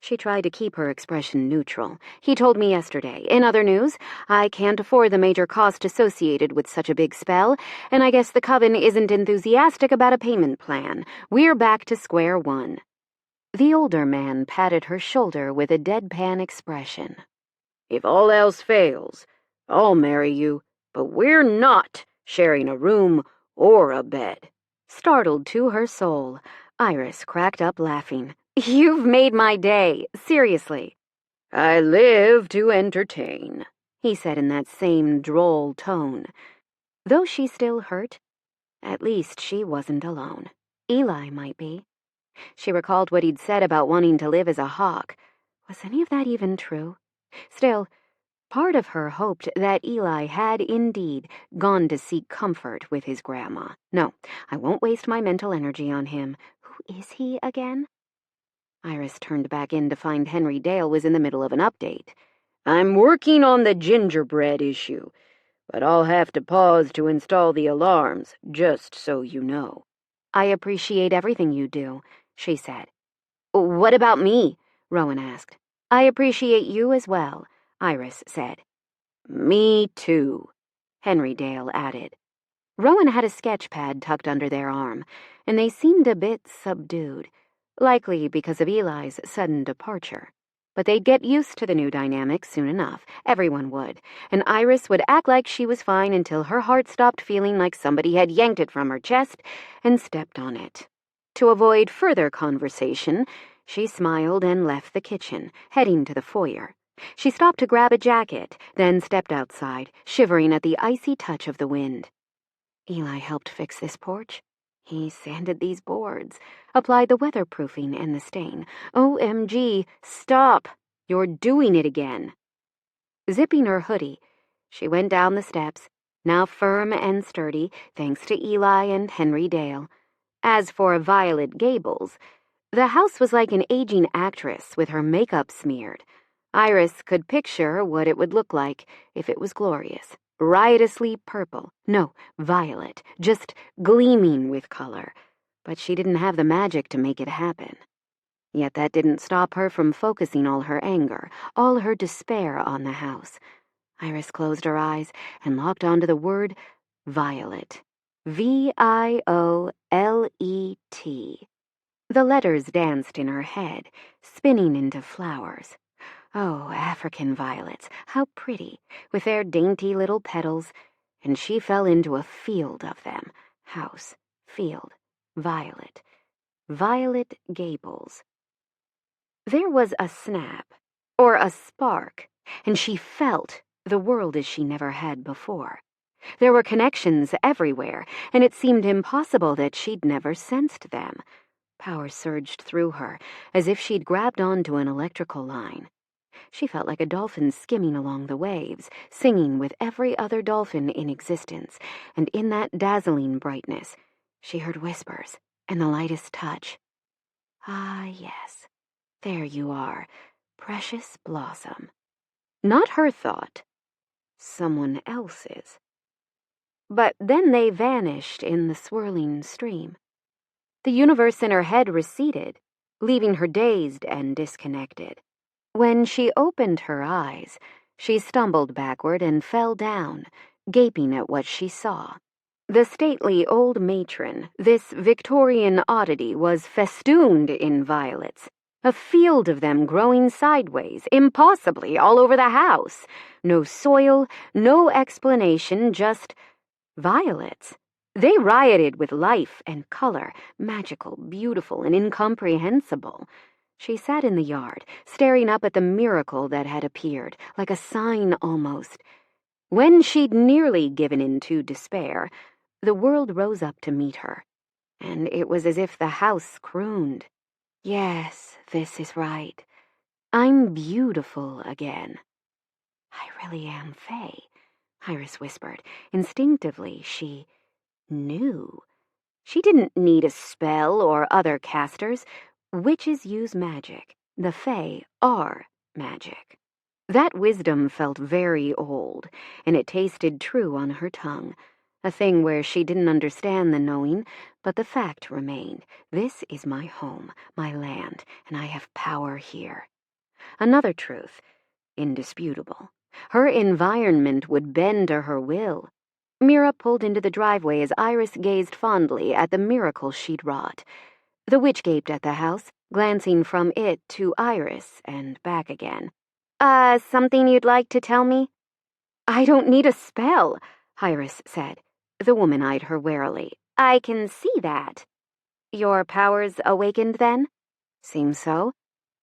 She tried to keep her expression neutral. He told me yesterday. In other news, I can't afford the major cost associated with such a big spell, and I guess the coven isn't enthusiastic about a payment plan. We're back to square one. The older man patted her shoulder with a deadpan expression. If all else fails, I'll marry you, but we're not sharing a room or a bed. Startled to her soul, Iris cracked up laughing. You've made my day, seriously. I live to entertain, he said in that same droll tone. Though she still hurt, at least she wasn't alone. Eli might be. She recalled what he'd said about wanting to live as a hawk. Was any of that even true? Still, part of her hoped that Eli had indeed gone to seek comfort with his grandma. No, I won't waste my mental energy on him. Who is he again? Iris turned back in to find Henry Dale was in the middle of an update. I'm working on the gingerbread issue, but I'll have to pause to install the alarms, just so you know. I appreciate everything you do, she said. What about me? Rowan asked. I appreciate you as well, Iris said. Me too, Henry Dale added. Rowan had a sketch pad tucked under their arm, and they seemed a bit subdued, likely because of Eli's sudden departure. But they'd get used to the new dynamic soon enough. Everyone would. And Iris would act like she was fine until her heart stopped feeling like somebody had yanked it from her chest and stepped on it. To avoid further conversation, she smiled and left the kitchen, heading to the foyer. She stopped to grab a jacket, then stepped outside, shivering at the icy touch of the wind. Eli helped fix this porch. He sanded these boards, applied the weatherproofing and the stain. OMG, stop! You're doing it again. Zipping her hoodie, she went down the steps, now firm and sturdy thanks to Eli and Henry Dale. As for Violet Gables, the house was like an aging actress with her makeup smeared. Iris could picture what it would look like if it was glorious, riotously purple, no, violet, just gleaming with color. But she didn't have the magic to make it happen. Yet that didn't stop her from focusing all her anger, all her despair on the house. Iris closed her eyes and locked onto the word Violet. Violet. The letters danced in her head, spinning into flowers. Oh, African violets, how pretty, with their dainty little petals, and she fell into a field of them. House, field, violet. Violet Gables. There was a snap, or a spark, and she felt the world as she never had before. There were connections everywhere, and it seemed impossible that she'd never sensed them. Power surged through her, as if she'd grabbed onto an electrical line. She felt like a dolphin skimming along the waves, singing with every other dolphin in existence, and in that dazzling brightness, she heard whispers and the lightest touch. Ah, yes, there you are, precious blossom. Not her thought, someone else's. But then they vanished in the swirling stream. The universe in her head receded, leaving her dazed and disconnected. When she opened her eyes, she stumbled backward and fell down, gaping at what she saw. The stately old matron, this Victorian oddity, was festooned in violets, a field of them growing sideways, impossibly all over the house. No soil, no explanation, just violets. They rioted with life and color, magical, beautiful, and incomprehensible. She sat in the yard, staring up at the miracle that had appeared, like a sign almost. When she'd nearly given in to despair, the world rose up to meet her, and it was as if the house crooned. Yes, this is right. I'm beautiful again. I really am Faye, Iris whispered. Instinctively, she knew. She didn't need a spell or other casters. Witches use magic. The Fae are magic. That wisdom felt very old, and it tasted true on her tongue. A thing where she didn't understand the knowing, but the fact remained. This is my home, my land, and I have power here. Another truth, indisputable. Her environment would bend to her will. Mira pulled into the driveway as Iris gazed fondly at the miracle she'd wrought. The witch gaped at the house, glancing from it to Iris and back again. Something you'd like to tell me? I don't need a spell, Iris said. The woman eyed her warily. I can see that. Your powers awakened then? Seems so.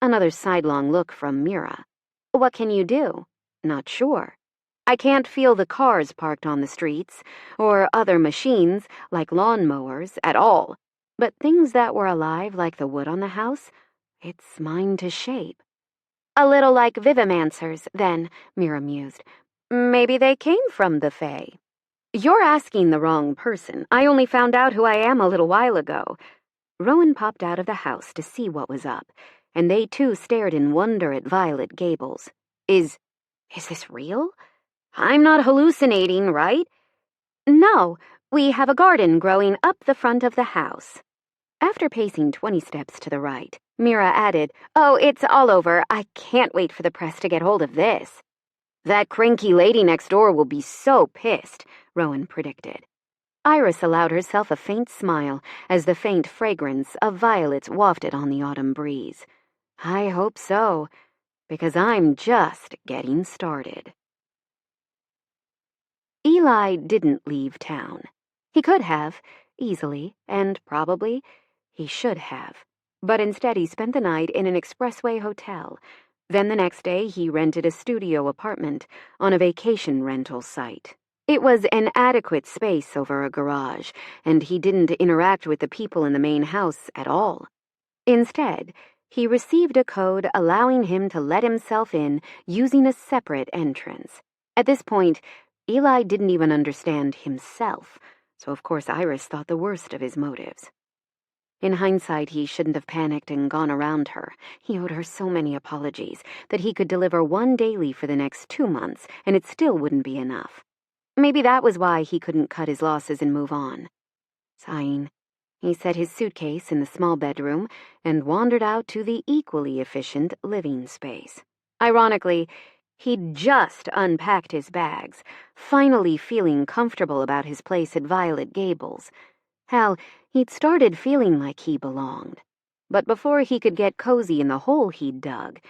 Another sidelong look from Mira. What can you do? Not sure. I can't feel the cars parked on the streets, or other machines, like lawn mowers, at all. But things that were alive, like the wood on the house, it's mine to shape. A little like vivimancers, then, Mira mused. Maybe they came from the Fae. You're asking the wrong person. I only found out who I am a little while ago. Rowan popped out of the house to see what was up, and they too stared in wonder at Violet Gables. Is this real? I'm not hallucinating, right? No, we have a garden growing up the front of the house. After pacing 20 steps to the right, Mira added, Oh, it's all over. I can't wait for the press to get hold of this. That cranky lady next door will be so pissed, Rowan predicted. Iris allowed herself a faint smile as the faint fragrance of violets wafted on the autumn breeze. I hope so, because I'm just getting started. Eli didn't leave town. He could have, easily, and probably he should have. But instead he spent the night in an expressway hotel. Then the next day he rented a studio apartment on a vacation rental site. It was an adequate space over a garage, and he didn't interact with the people in the main house at all. Instead, he received a code allowing him to let himself in using a separate entrance. At this point, Eli didn't even understand himself, so of course Iris thought the worst of his motives. In hindsight, he shouldn't have panicked and gone around her. He owed her so many apologies that he could deliver one daily for the next 2 months, and it still wouldn't be enough. Maybe that was why he couldn't cut his losses and move on. Sighing, he set his suitcase in the small bedroom and wandered out to the equally efficient living space. Ironically, he'd just unpacked his bags, finally feeling comfortable about his place at Violet Gables. Hell, he'd started feeling like he belonged. But before he could get cozy in the hole he'd dug,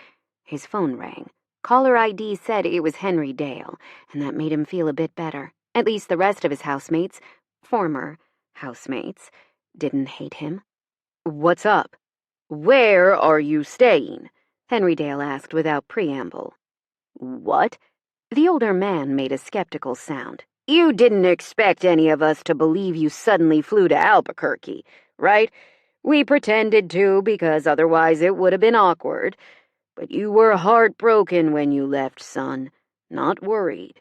his phone rang. Caller ID said it was Henry Dale, and that made him feel a bit better. At least the rest of his housemates, former housemates, didn't hate him. "What's up? Where are you staying?" Henry Dale asked without preamble. "What?" The older man made a skeptical sound. "You didn't expect any of us to believe you suddenly flew to Albuquerque, right? We pretended to because otherwise it would have been awkward. But you were heartbroken when you left, son, not worried.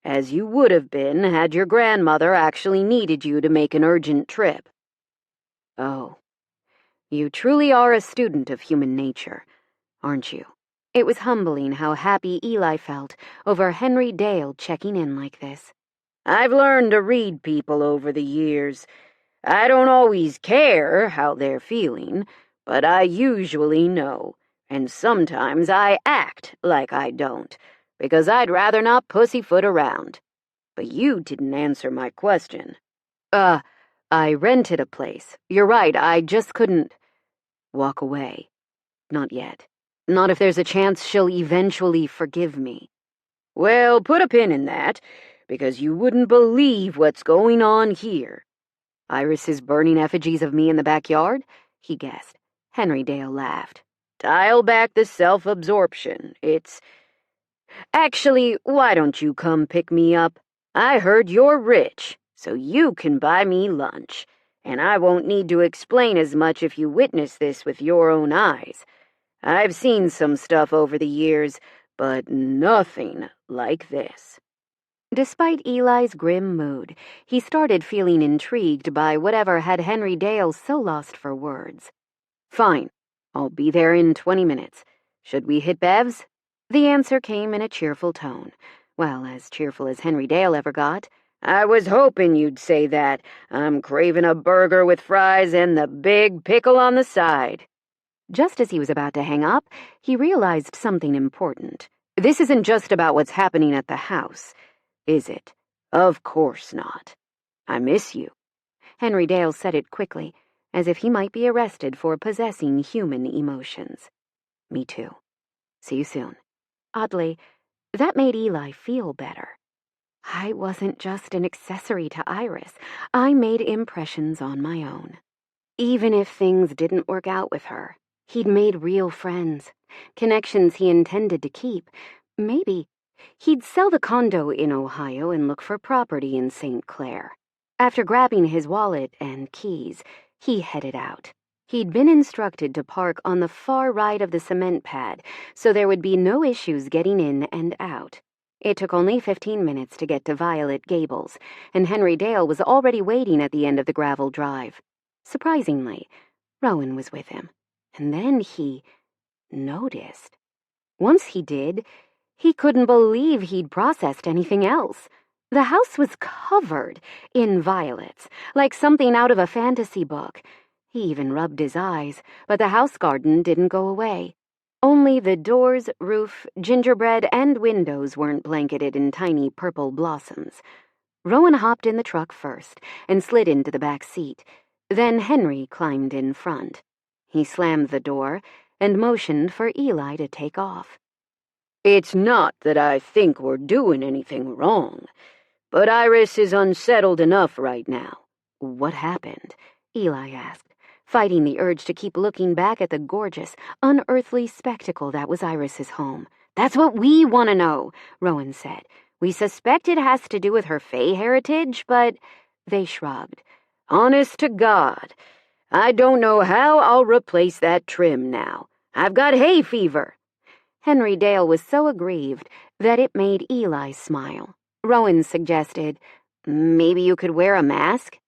As you would have been had your grandmother actually needed you to make an urgent trip." "Oh, you truly are a student of human nature, aren't you?" It was humbling how happy Eli felt over Henry Dale checking in like this. "I've learned to read people over the years. I don't always care how they're feeling, but I usually know, and sometimes I act like I don't, because I'd rather not pussyfoot around. But you didn't answer my question." I rented a place. You're right, I just couldn't walk away. Not yet. Not if there's a chance she'll eventually forgive me." "Well, put a pin in that, because you wouldn't believe what's going on here." "Iris is burning effigies of me in the backyard?" he guessed. Henry Dale laughed. "Dial back the self-absorption. It's... Actually, why don't you come pick me up? I heard you're rich, so you can buy me lunch, and I won't need to explain as much if you witness this with your own eyes. I've seen some stuff over the years, but nothing like this." Despite Eli's grim mood, he started feeling intrigued by whatever had Henry Dale so lost for words. "Fine. I'll be there in 20 minutes. Should we hit Bev's?" The answer came in a cheerful tone. Well, as cheerful as Henry Dale ever got. "I was hoping you'd say that. I'm craving a burger with fries and the big pickle on the side." Just as he was about to hang up, he realized something important. "This isn't just about what's happening at the house, is it?" "Of course not. I miss you." Henry Dale said it quickly, as if he might be arrested for possessing human emotions. "Me too. See you soon." Oddly, that made Eli feel better. I wasn't just an accessory to Iris. I made impressions on my own. Even if things didn't work out with her, he'd made real friends, connections he intended to keep. Maybe he'd sell the condo in Ohio and look for property in St. Clair. After grabbing his wallet and keys, he headed out. He'd been instructed to park on the far right of the cement pad, so there would be no issues getting in and out. It took only 15 minutes to get to Violet Gables, and Henry Dale was already waiting at the end of the gravel drive. Surprisingly, Rowan was with him, and then he noticed. Once he did, he couldn't believe he'd processed anything else. The house was covered in violets, like something out of a fantasy book. He even rubbed his eyes, but the house garden didn't go away. Only the doors, roof, gingerbread, and windows weren't blanketed in tiny purple blossoms. Rowan hopped in the truck first and slid into the back seat. Then Henry climbed in front. He slammed the door and motioned for Eli to take off. "It's not that I think we're doing anything wrong, but Iris is unsettled enough right now." "What happened?" Eli asked, fighting the urge to keep looking back at the gorgeous, unearthly spectacle that was Iris's home. "That's what we want to know," Rowan said. "We suspect it has to do with her Fae heritage, but..." They shrugged. "Honest to God, I don't know how I'll replace that trim now. I've got hay fever." Henry Dale was so aggrieved that it made Eli smile. Rowan suggested, "Maybe you could wear a mask?"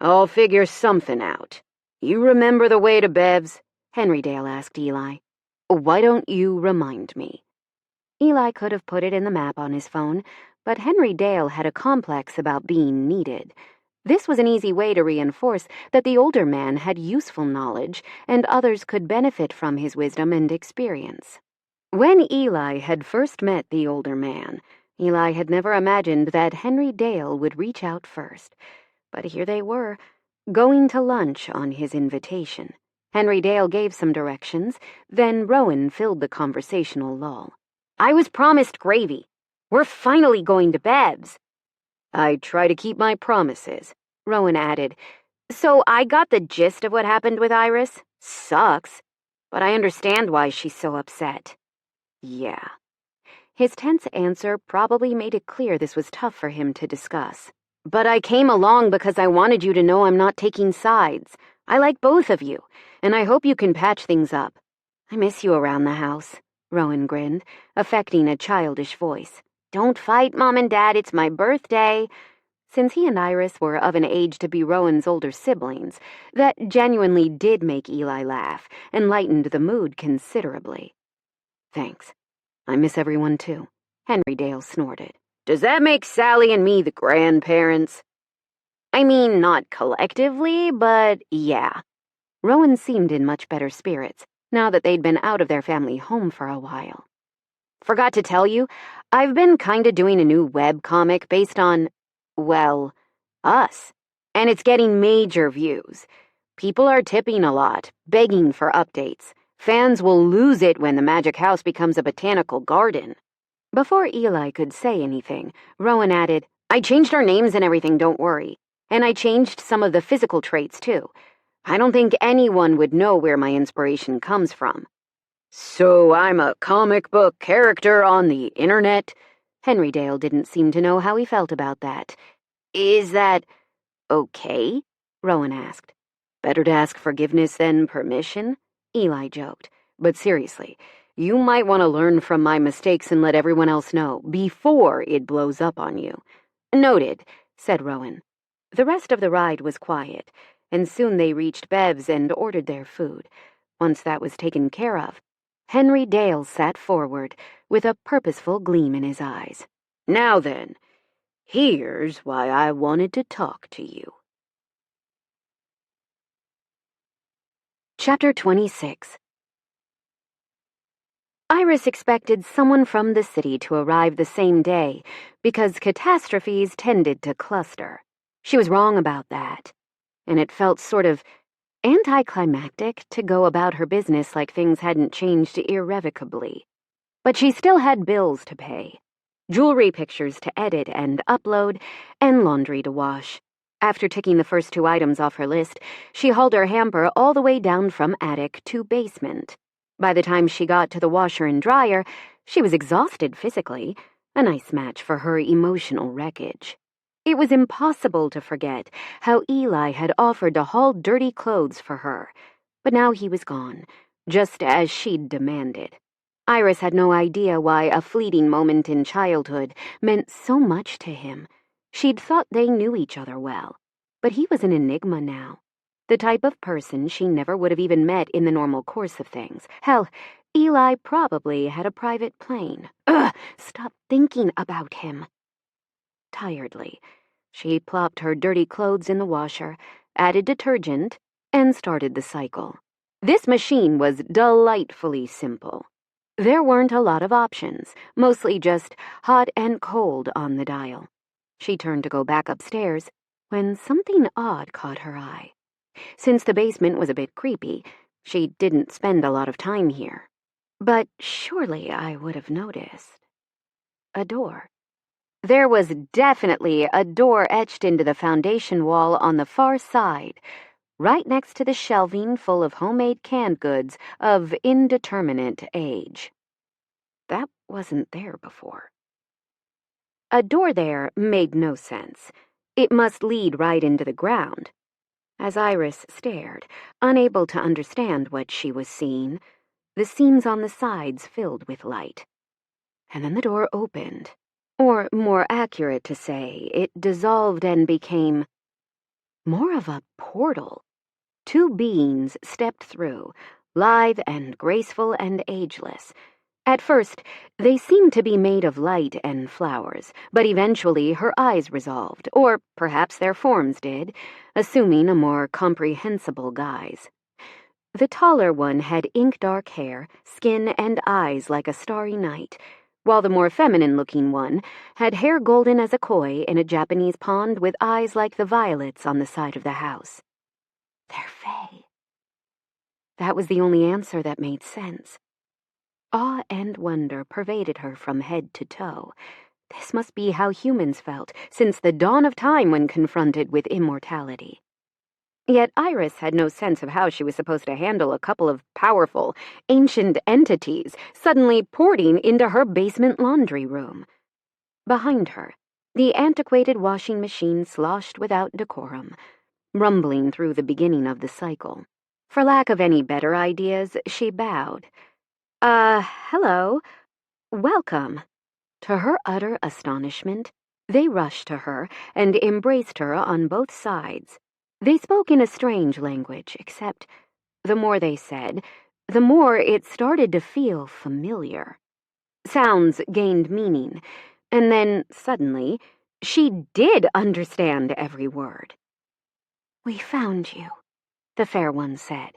"I'll figure something out. You remember the way to Bev's?" Henry Dale asked Eli. "Why don't you remind me?" Eli could have put it in the map on his phone, but Henry Dale had a complex about being needed. This was an easy way to reinforce that the older man had useful knowledge and others could benefit from his wisdom and experience. When Eli had first met the older man, Eli had never imagined that Henry Dale would reach out first. But here they were, going to lunch on his invitation. Henry Dale gave some directions, then Rowan filled the conversational lull. "I was promised gravy. We're finally going to Bev's." "I try to keep my promises," Rowan added. "So I got the gist of what happened with Iris. Sucks. But I understand why she's so upset." "Yeah." His tense answer probably made it clear this was tough for him to discuss. "But I came along because I wanted you to know I'm not taking sides. I like both of you, and I hope you can patch things up. I miss you around the house," Rowan grinned, affecting a childish voice. "Don't fight, Mom and Dad, it's my birthday." Since he and Iris were of an age to be Rowan's older siblings, that genuinely did make Eli laugh and lightened the mood considerably. "Thanks. I miss everyone too," Henry Dale snorted. "Does that make Sally and me the grandparents?" "I mean, not collectively, but yeah." Rowan seemed in much better spirits, now that they'd been out of their family home for a while. "Forgot to tell you, I've been kinda doing a new webcomic based on, well, us. And it's getting major views. People are tipping a lot, begging for updates. Fans will lose it when the magic house becomes a botanical garden." Before Eli could say anything, Rowan added, "I changed our names and everything, don't worry. And I changed some of the physical traits, too. I don't think anyone would know where my inspiration comes from." "So I'm a comic book character on the internet?" Henry Dale didn't seem to know how he felt about that. "Is that okay?" Rowan asked. "Better to ask forgiveness than permission," Eli joked. "But seriously, you might want to learn from my mistakes and let everyone else know before it blows up on you." "Noted," said Rowan. The rest of the ride was quiet, and soon they reached Bev's and ordered their food. Once that was taken care of, Henry Dale sat forward with a purposeful gleam in his eyes. "Now then, here's why I wanted to talk to you." Chapter 26. Iris expected someone from the city to arrive the same day because catastrophes tended to cluster. She was wrong about that, and it felt sort of anticlimactic to go about her business like things hadn't changed irrevocably. But she still had bills to pay, jewelry pictures to edit and upload, and laundry to wash. After ticking the first 2 items off her list, she hauled her hamper all the way down from attic to basement. By the time she got to the washer and dryer, she was exhausted physically, a nice match for her emotional wreckage. It was impossible to forget how Eli had offered to haul dirty clothes for her, but now he was gone, just as she'd demanded. Iris had no idea why a fleeting moment in childhood meant so much to him. She'd thought they knew each other well, but he was an enigma now. The type of person she never would have even met in the normal course of things. Hell, Eli probably had a private plane. Ugh, stop thinking about him. Tiredly, she plopped her dirty clothes in the washer, added detergent, and started the cycle. This machine was delightfully simple. There weren't a lot of options, mostly just hot and cold on the dial. She turned to go back upstairs when something odd caught her eye. Since the basement was a bit creepy, she didn't spend a lot of time here. But surely I would have noticed. A door. There was definitely a door etched into the foundation wall on the far side, right next to the shelving full of homemade canned goods of indeterminate age. That wasn't there before. A door there made no sense. It must lead right into the ground. As Iris stared, unable to understand what she was seeing, the seams on the sides filled with light. And then the door opened, Or, more accurate to say, it dissolved and became more of a portal. Two beings stepped through, lithe and graceful and ageless. At first, they seemed to be made of light and flowers, but eventually her eyes resolved, or perhaps their forms did, assuming a more comprehensible guise. The taller one had ink-dark hair, skin, and eyes like a starry night, while the more feminine-looking one had hair golden as a koi in a Japanese pond with eyes like the violets on the side of the house. They're fae. That was the only answer that made sense. Awe and wonder pervaded her from head to toe. This must be how humans felt since the dawn of time when confronted with immortality. Yet Iris had no sense of how she was supposed to handle a couple of powerful, ancient entities suddenly porting into her basement laundry room. Behind her, the antiquated washing machine sloshed without decorum, rumbling through the beginning of the cycle. For lack of any better ideas, she bowed. Hello. Welcome." To her utter astonishment, they rushed to her and embraced her on both sides. They spoke in a strange language, except the more they said, the more it started to feel familiar. Sounds gained meaning, and then, suddenly, she did understand every word. "We found you," the fair one said.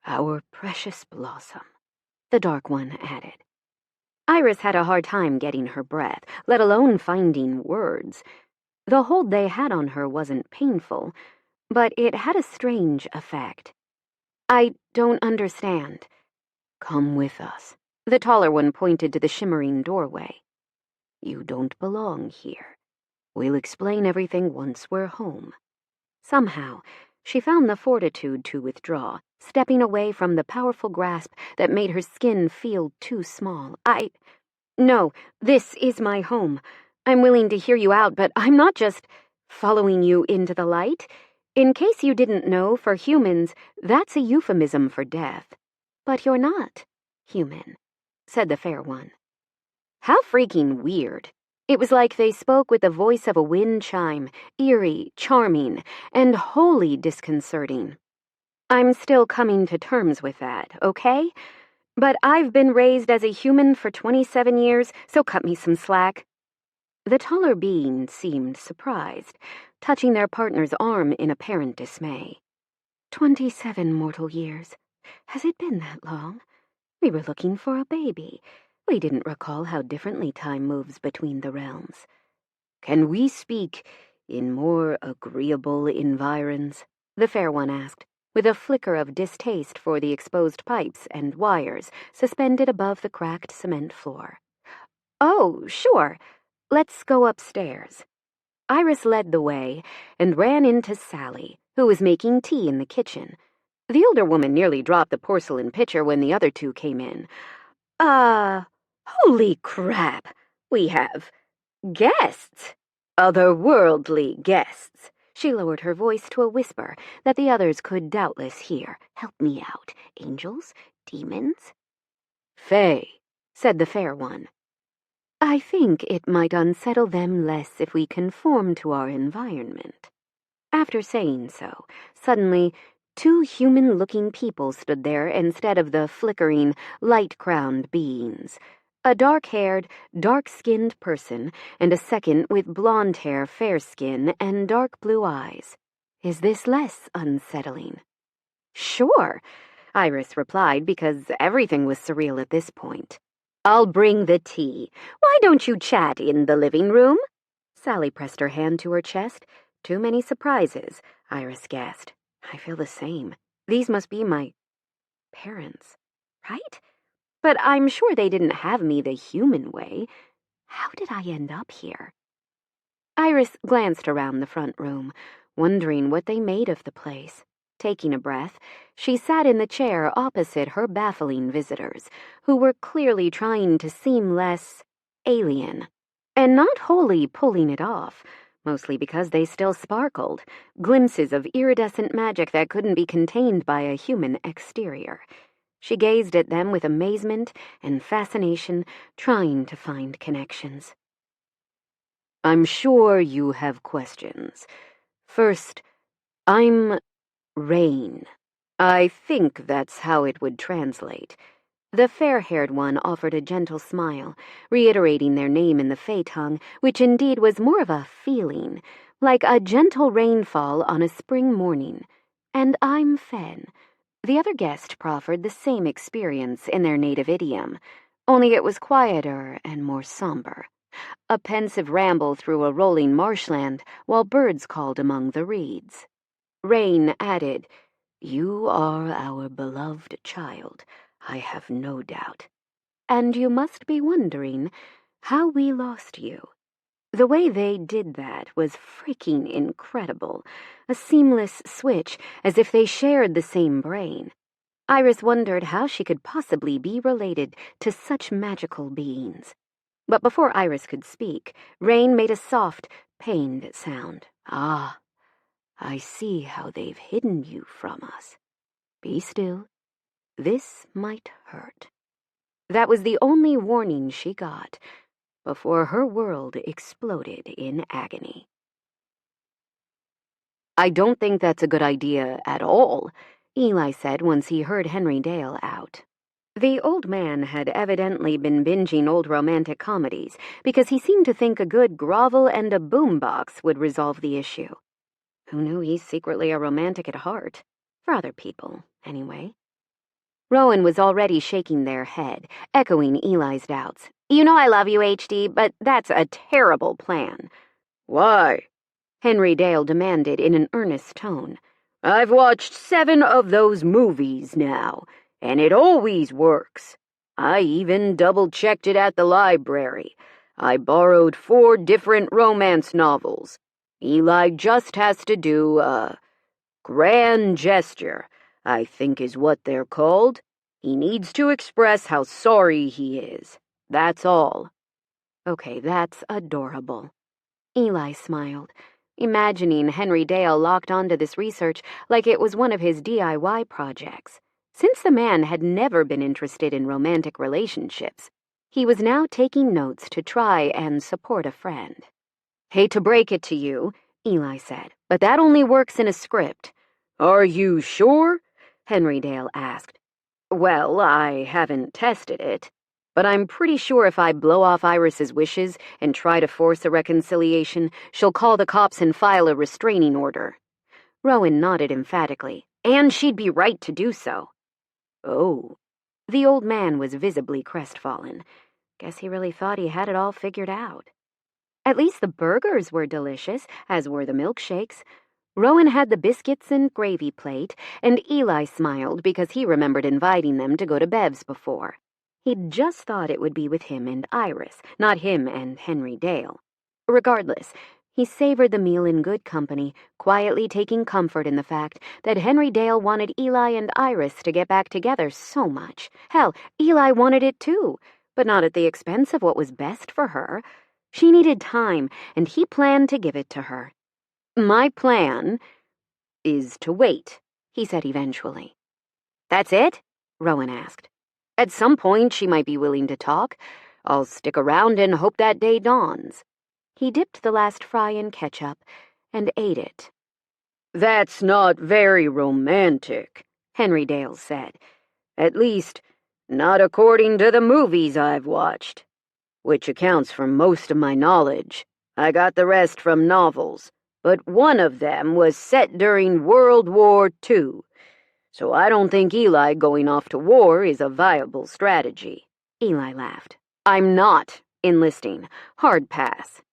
"Our precious blossom," the dark one added. Iris had a hard time getting her breath, let alone finding words. The hold they had on her wasn't painful, but it had a strange effect. "I don't understand." "Come with us." The taller one pointed to the shimmering doorway. "You don't belong here. We'll explain everything once we're home." Somehow, she found the fortitude to withdraw, stepping away from the powerful grasp that made her skin feel too small. No, this is my home. I'm willing to hear you out, but I'm not just following you into the light. In case you didn't know, for humans, that's a euphemism for death. But you're not human," said the fair one. How freaking weird. It was like they spoke with the voice of a wind chime, eerie, charming, and wholly disconcerting. "I'm still coming to terms with that, okay? But I've been raised as a human for 27 years, so cut me some slack." The taller being seemed surprised, touching their partner's arm in apparent dismay. 27 mortal years. Has it been that long? We were looking for a baby. We didn't recall how differently time moves between the realms. "Can we speak in more agreeable environs?" the fair one asked, with a flicker of distaste for the exposed pipes and wires suspended above the cracked cement floor. "Oh, sure. Let's go upstairs." Iris led the way and ran into Sally, who was making tea in the kitchen. The older woman nearly dropped the porcelain pitcher when the other two came in. Holy crap! We have guests. Otherworldly guests." She lowered her voice to a whisper that the others could doubtless hear. "Help me out. Angels? Demons?" "Fae," said the fair one. "I think it might unsettle them less if we conform to our environment." After saying so, suddenly, two human-looking people stood there instead of the flickering, light-crowned beings. A dark-haired, dark-skinned person, and a second with blonde hair, fair skin, and dark blue eyes. Is this less unsettling? "Sure," Iris replied, because everything was surreal at this point. "I'll bring the tea. Why don't you chat in the living room?" Sally pressed her hand to her chest. Too many surprises, Iris guessed. I feel the same. These must be my parents, right? But I'm sure they didn't have me the human way. How did I end up here? Iris glanced around the front room, wondering what they made of the place. Taking a breath, she sat in the chair opposite her baffling visitors, who were clearly trying to seem less alien, and not wholly pulling it off, mostly because they still sparkled, glimpses of iridescent magic that couldn't be contained by a human exterior. She gazed at them with amazement and fascination, trying to find connections. I'm sure you have questions. First, I'm Rain. I think that's how it would translate. The fair-haired one offered a gentle smile, reiterating their name in the Fey tongue, which indeed was more of a feeling, like a gentle rainfall on a spring morning. And I'm Fen. The other guest proffered the same experience in their native idiom, only it was quieter and more somber. A pensive ramble through a rolling marshland while birds called among the reeds. Rain added, "You are our beloved child, I have no doubt. And you must be wondering how we lost you." The way they did that was freaking incredible. A seamless switch, as if they shared the same brain. Iris wondered how she could possibly be related to such magical beings. But before Iris could speak, Rain made a soft, pained sound. "Ah, I see how they've hidden you from us. Be still. This might hurt." That was the only warning she got before her world exploded in agony. "I don't think that's a good idea at all," Eli said once he heard Henry Dale out. The old man had evidently been binging old romantic comedies because he seemed to think a good grovel and a boombox would resolve the issue. Who knew he's secretly a romantic at heart? For other people, anyway. Rowan was already shaking their head, echoing Eli's doubts. "You know I love you, HD, but that's a terrible plan." "Why?" Henry Dale demanded in an earnest tone. "I've watched 7 of those movies now, and it always works. I even double-checked it at the library. I borrowed 4 different romance novels. Eli just has to do a grand gesture, I think is what they're called. He needs to express how sorry he is. That's all." "Okay, that's adorable." Eli smiled, imagining Henry Dale locked onto this research like it was one of his DIY projects. Since the man had never been interested in romantic relationships, he was now taking notes to try and support a friend. "Hate to break it to you," Eli said, "but that only works in a script." "Are you sure?" Henry Dale asked. "Well, I haven't tested it, but I'm pretty sure if I blow off Iris's wishes and try to force a reconciliation, she'll call the cops and file a restraining order." Rowan nodded emphatically, "and she'd be right to do so." "Oh." The old man was visibly crestfallen. Guess he really thought he had it all figured out. At least the burgers were delicious, as were the milkshakes. Rowan had the biscuits and gravy plate, and Eli smiled because he remembered inviting them to go to Bev's before. He'd just thought it would be with him and Iris, not him and Henry Dale. Regardless, he savored the meal in good company, quietly taking comfort in the fact that Henry Dale wanted Eli and Iris to get back together so much. Hell, Eli wanted it too, but not at the expense of what was best for her. She needed time, and he planned to give it to her. "My plan is to wait," he said eventually. "That's it?" Rowan asked. "At some point she might be willing to talk. I'll stick around and hope that day dawns." He dipped the last fry in ketchup and ate it. "That's not very romantic," Henry Dale said. "At least, not according to the movies I've watched. Which accounts for most of my knowledge. I got the rest from novels, but one of them was set during World War II. So I don't think Eli going off to war is a viable strategy." Eli laughed. "I'm not enlisting. Hard pass."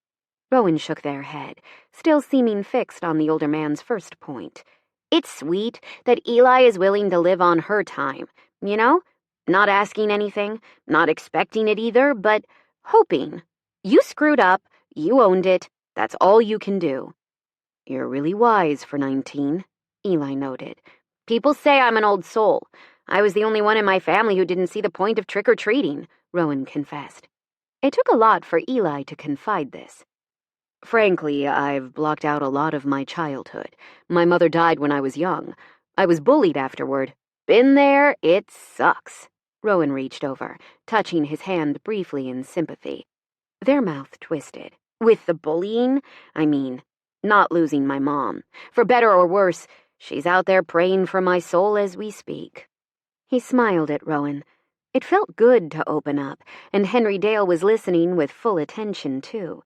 Rowan shook their head, still seeming fixed on the older man's first point. "It's sweet that Eli is willing to live on her time, you know? Not asking anything, not expecting it either, but hoping. You screwed up, you owned it, that's all you can do." "You're really wise for 19, Eli noted. "People say I'm an old soul. I was the only one in my family who didn't see the point of trick-or-treating," Rowan confessed. It took a lot for Eli to confide this. "Frankly, I've blocked out a lot of my childhood. My mother died when I was young. I was bullied afterward. Been there, it sucks." Rowan reached over, touching his hand briefly in sympathy. Their mouth twisted. With the bullying, I mean, not losing my mom. For better or worse, she's out there praying for my soul as we speak. He smiled at Rowan. It felt good to open up, and Henry Dale was listening with full attention, too.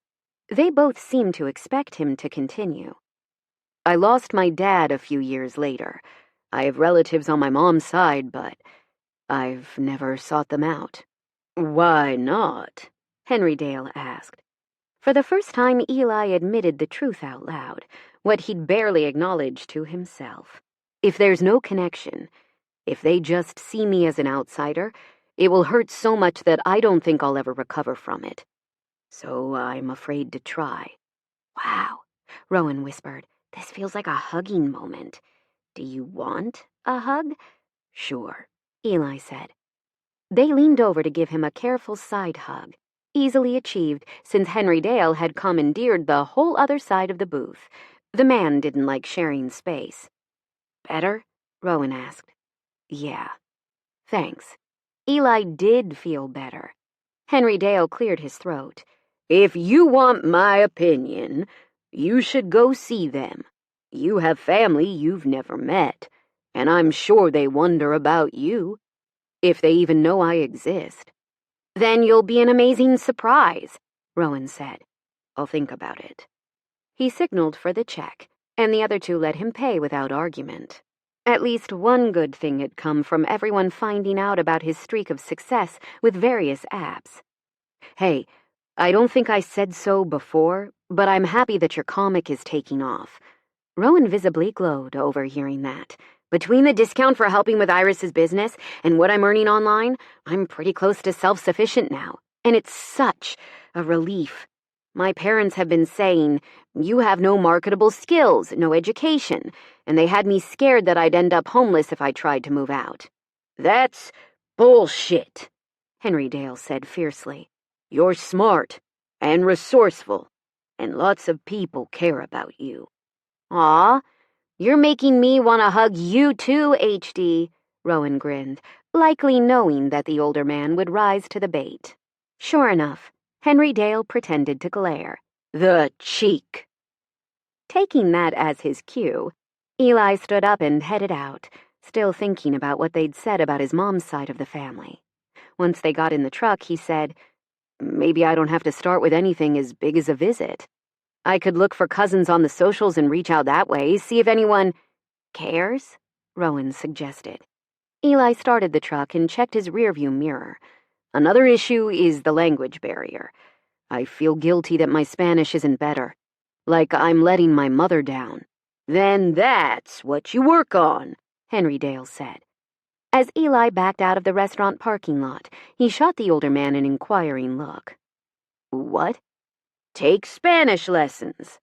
They both seemed to expect him to continue. I lost my dad a few years later. I have relatives on my mom's side, but I've never sought them out. Why not? Henry Dale asked. For the first time, Eli admitted the truth out loud, what he'd barely acknowledged to himself. If there's no connection, if they just see me as an outsider, it will hurt so much that I don't think I'll ever recover from it. So I'm afraid to try. Wow, Rowan whispered. This feels like a hugging moment. Do you want a hug? Sure, Eli said. They leaned over to give him a careful side hug, easily achieved since Henry Dale had commandeered the whole other side of the booth. The man didn't like sharing space. Better? Rowan asked. Yeah. Thanks. Eli did feel better. Henry Dale cleared his throat. If you want my opinion, you should go see them. You have family you've never met, and I'm sure they wonder about you, if they even know I exist. Then you'll be an amazing surprise, Rowan said. I'll think about it. He signaled for the check, and the other two let him pay without argument. At least one good thing had come from everyone finding out about his streak of success with various apps. Hey, I don't think I said so before, but I'm happy that your comic is taking off. Rowan visibly glowed over hearing that. Between the discount for helping with Iris's business and what I'm earning online, I'm pretty close to self-sufficient now, and it's such a relief. My parents have been saying, you have no marketable skills, no education, and they had me scared that I'd end up homeless if I tried to move out. That's bullshit, Henry Dale said fiercely. You're smart and resourceful, and lots of people care about you. Aw, you're making me want to hug you too, HD, Rowan grinned, likely knowing that the older man would rise to the bait. Sure enough, Henry Dale pretended to glare. The cheek! Taking that as his cue, Eli stood up and headed out, still thinking about what they'd said about his mom's side of the family. Once they got in the truck, he said, Maybe I don't have to start with anything as big as a visit. I could look for cousins on the socials and reach out that way, see if anyone cares, Rowan suggested. Eli started the truck and checked his rearview mirror. Another issue is the language barrier. I feel guilty that my Spanish isn't better, like I'm letting my mother down. Then that's what you work on, Henry Dale said. As Eli backed out of the restaurant parking lot, he shot the older man an inquiring look. What? Take Spanish lessons.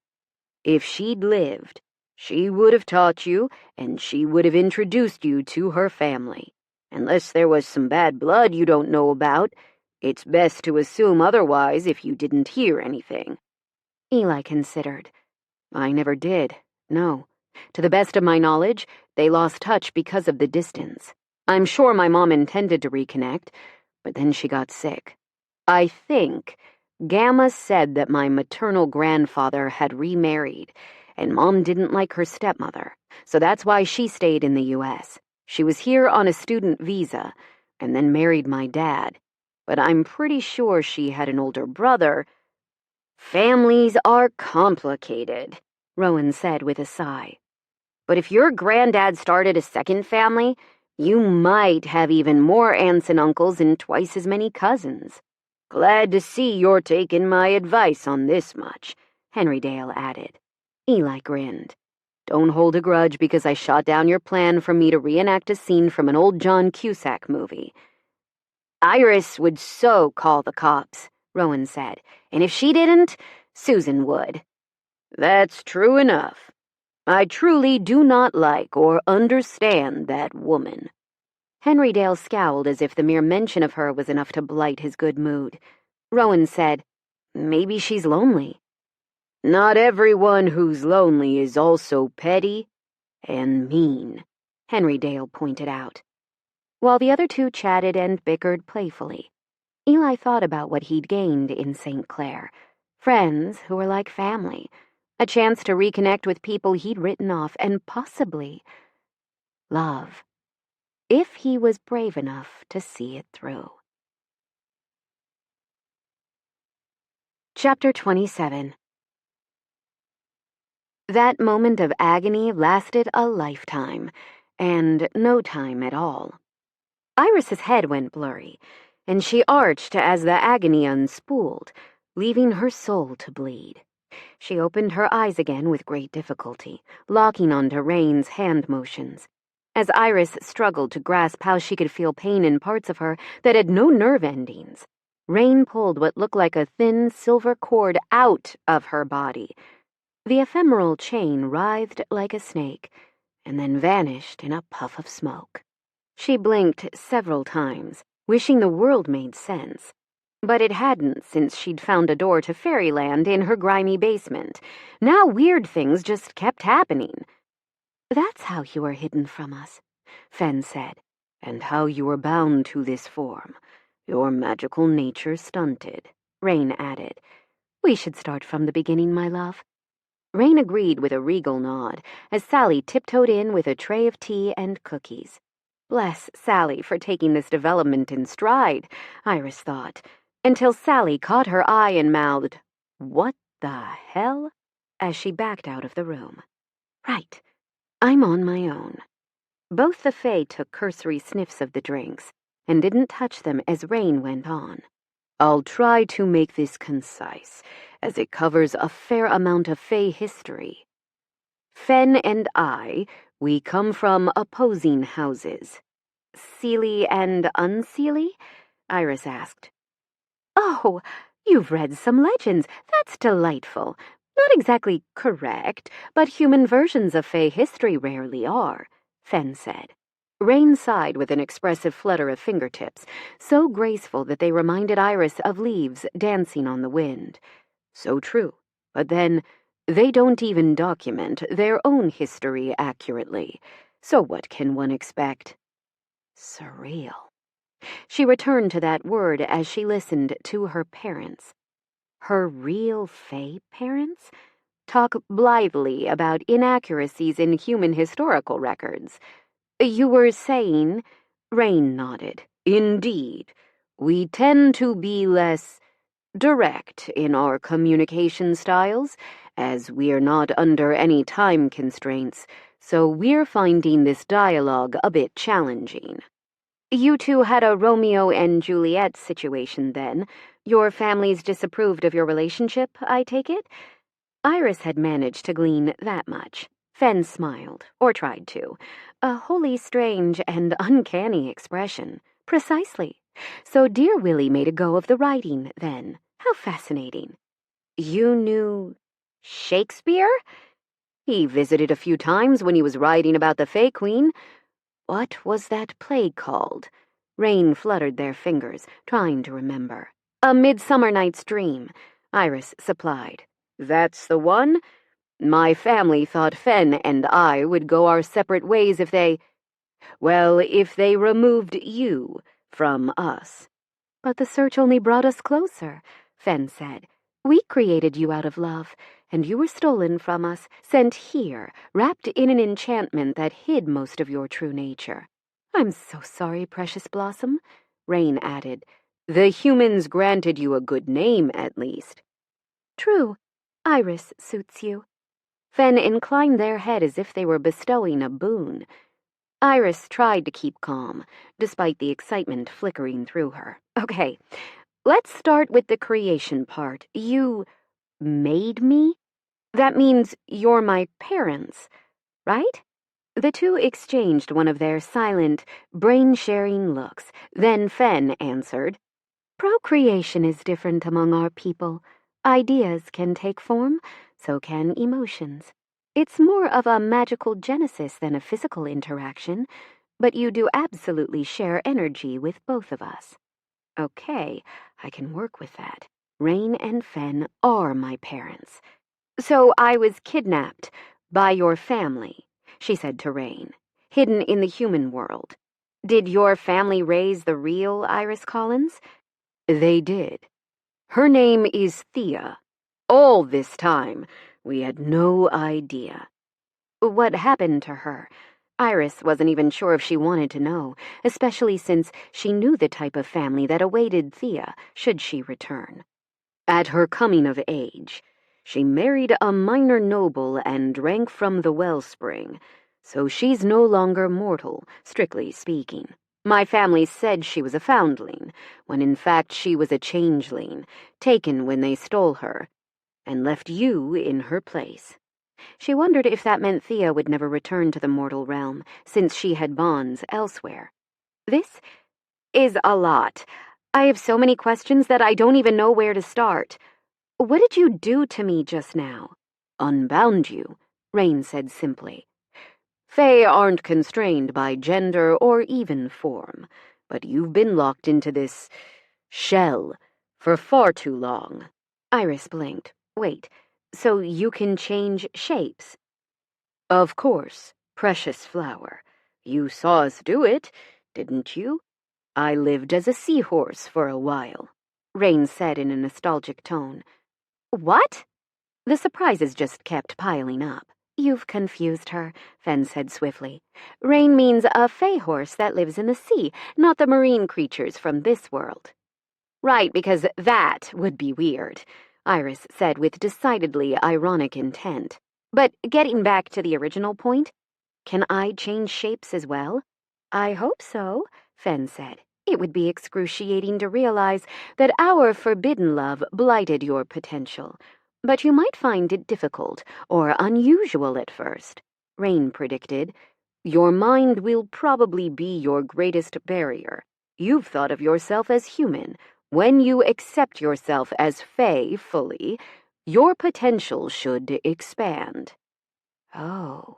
If she'd lived, she would have taught you, and she would have introduced you to her family. Unless there was some bad blood you don't know about, it's best to assume otherwise if you didn't hear anything. Eli considered. I never did, no. To the best of my knowledge, they lost touch because of the distance. I'm sure my mom intended to reconnect, but then she got sick. I think Gamma said that my maternal grandfather had remarried, and Mom didn't like her stepmother, so that's why she stayed in the U.S. She was here on a student visa, and then married my dad. But I'm pretty sure she had an older brother. Families are complicated, Rowan said with a sigh. But if your granddad started a second family, you might have even more aunts and uncles and twice as many cousins. Glad to see you're taking my advice on this much, Henry Dale added. Eli grinned. Don't hold a grudge because I shot down your plan for me to reenact a scene from an old John Cusack movie. Iris would so call the cops, Rowan said, and if she didn't, Susan would. That's true enough. I truly do not like or understand that woman. Henry Dale scowled as if the mere mention of her was enough to blight his good mood. Rowan said, Maybe she's lonely. Not everyone who's lonely is also petty and mean, Henry Dale pointed out. While the other two chatted and bickered playfully, Eli thought about what he'd gained in St. Clair. Friends who were like family, a chance to reconnect with people he'd written off, and possibly love, if he was brave enough to see it through. Chapter 27. That moment of agony lasted a lifetime, and no time at all. Iris's head went blurry, and she arched as the agony unspooled, leaving her soul to bleed. She opened her eyes again with great difficulty, locking onto Rain's hand motions. As Iris struggled to grasp how she could feel pain in parts of her that had no nerve endings, Rain pulled what looked like a thin silver cord out of her body. The ephemeral chain writhed like a snake, and then vanished in a puff of smoke. She blinked several times, wishing the world made sense. But it hadn't, since she'd found a door to fairyland in her grimy basement. Now weird things just kept happening. "That's how you were hidden from us," Fen said, "and how you were bound to this form. Your magical nature stunted," Rain added. "We should start from the beginning, my love." Rain agreed with a regal nod as Sally tiptoed in with a tray of tea and cookies. Bless Sally for taking this development in stride, Iris thought, until Sally caught her eye and mouthed, "What the hell?" as she backed out of the room. "Right, I'm on my own." Both the Fae took cursory sniffs of the drinks and didn't touch them as Rain went on. "I'll try to make this concise, as it covers a fair amount of Fae history. Fen and I, we come from opposing houses." "Seelie and unseelie?" Iris asked. "Oh, you've read some legends. That's delightful. Not exactly correct, but human versions of Fae history rarely are," Fen said. Rain sighed with an expressive flutter of fingertips, so graceful that they reminded Iris of leaves dancing on the wind. So true, but then they don't even document their own history accurately, so what can one expect? Surreal. She returned to that word as she listened to her parents. Her real Fae parents? Talk blithely about inaccuracies in human historical records. "You were saying?" Rain nodded. "Indeed. We tend to be less direct in our communication styles, as we're not under any time constraints, so we're finding this dialogue a bit challenging." "You two had a Romeo and Juliet situation, then? Your families disapproved of your relationship, I take it?" Iris had managed to glean that much. Fen smiled, or tried to. A wholly strange and uncanny expression. Precisely. So dear Willie made a go of the writing, then. How fascinating. "You knew Shakespeare?" "He visited a few times when he was writing about the Fae Queen. What was that play called?" Rain fluttered their fingers, trying to remember. "A Midsummer Night's Dream," Iris supplied. "That's the one. My family thought Fen and I would go our separate ways if they removed you from us." "But the search only brought us closer," Fen said. "We created you out of love, and you were stolen from us, sent here, wrapped in an enchantment that hid most of your true nature." "I'm so sorry, precious blossom," Rain added. "The humans granted you a good name, at least." "True. Iris suits you." Fen inclined their head as if they were bestowing a boon. Iris tried to keep calm, despite the excitement flickering through her. "Okay, let's start with the creation part. You made me? That means you're my parents, right?" The two exchanged one of their silent, brain-sharing looks. Then Fen answered, "Procreation is different among our people. Ideas can take form, so can emotions. It's more of a magical genesis than a physical interaction, but you do absolutely share energy with both of us." "Okay, I can work with that. Rain and Fen are my parents." "So I was kidnapped by your family," she said to Rain, "hidden in the human world. Did your family raise the real Iris Collins?" "They did. Her name is Thea. All this time, we had no idea. What happened to her? Iris wasn't even sure if she wanted to know, especially since she knew the type of family that awaited Thea should she return. At her coming of age, she married a minor noble and drank from the wellspring, so she's no longer mortal, strictly speaking. My family said she was a foundling, when in fact she was a changeling, taken when they stole her, and left you in her place. She wondered if that meant Thea would never return to the mortal realm, since she had bonds elsewhere. This is a lot. I have so many questions that I don't even know where to start. What did you do to me just now? Unbound you, Rain said simply. Fae aren't constrained by gender or even form, but you've been locked into this shell for far too long. Iris blinked. Wait, so you can change shapes? Of course, precious flower. You saw us do it, didn't you? I lived as a seahorse for a while, Rain said in a nostalgic tone. What? The surprises just kept piling up. You've confused her, Fen said swiftly. Rain means a fae horse that lives in the sea, not the marine creatures from this world. Right, because that would be weird, Iris said with decidedly ironic intent. But getting back to the original point, can I change shapes as well? I hope so, Fen said. It would be excruciating to realize that our forbidden love blighted your potential. But you might find it difficult or unusual at first, Rain predicted. Your mind will probably be your greatest barrier. You've thought of yourself as human. When you accept yourself as fae fully, your potential should expand. Oh.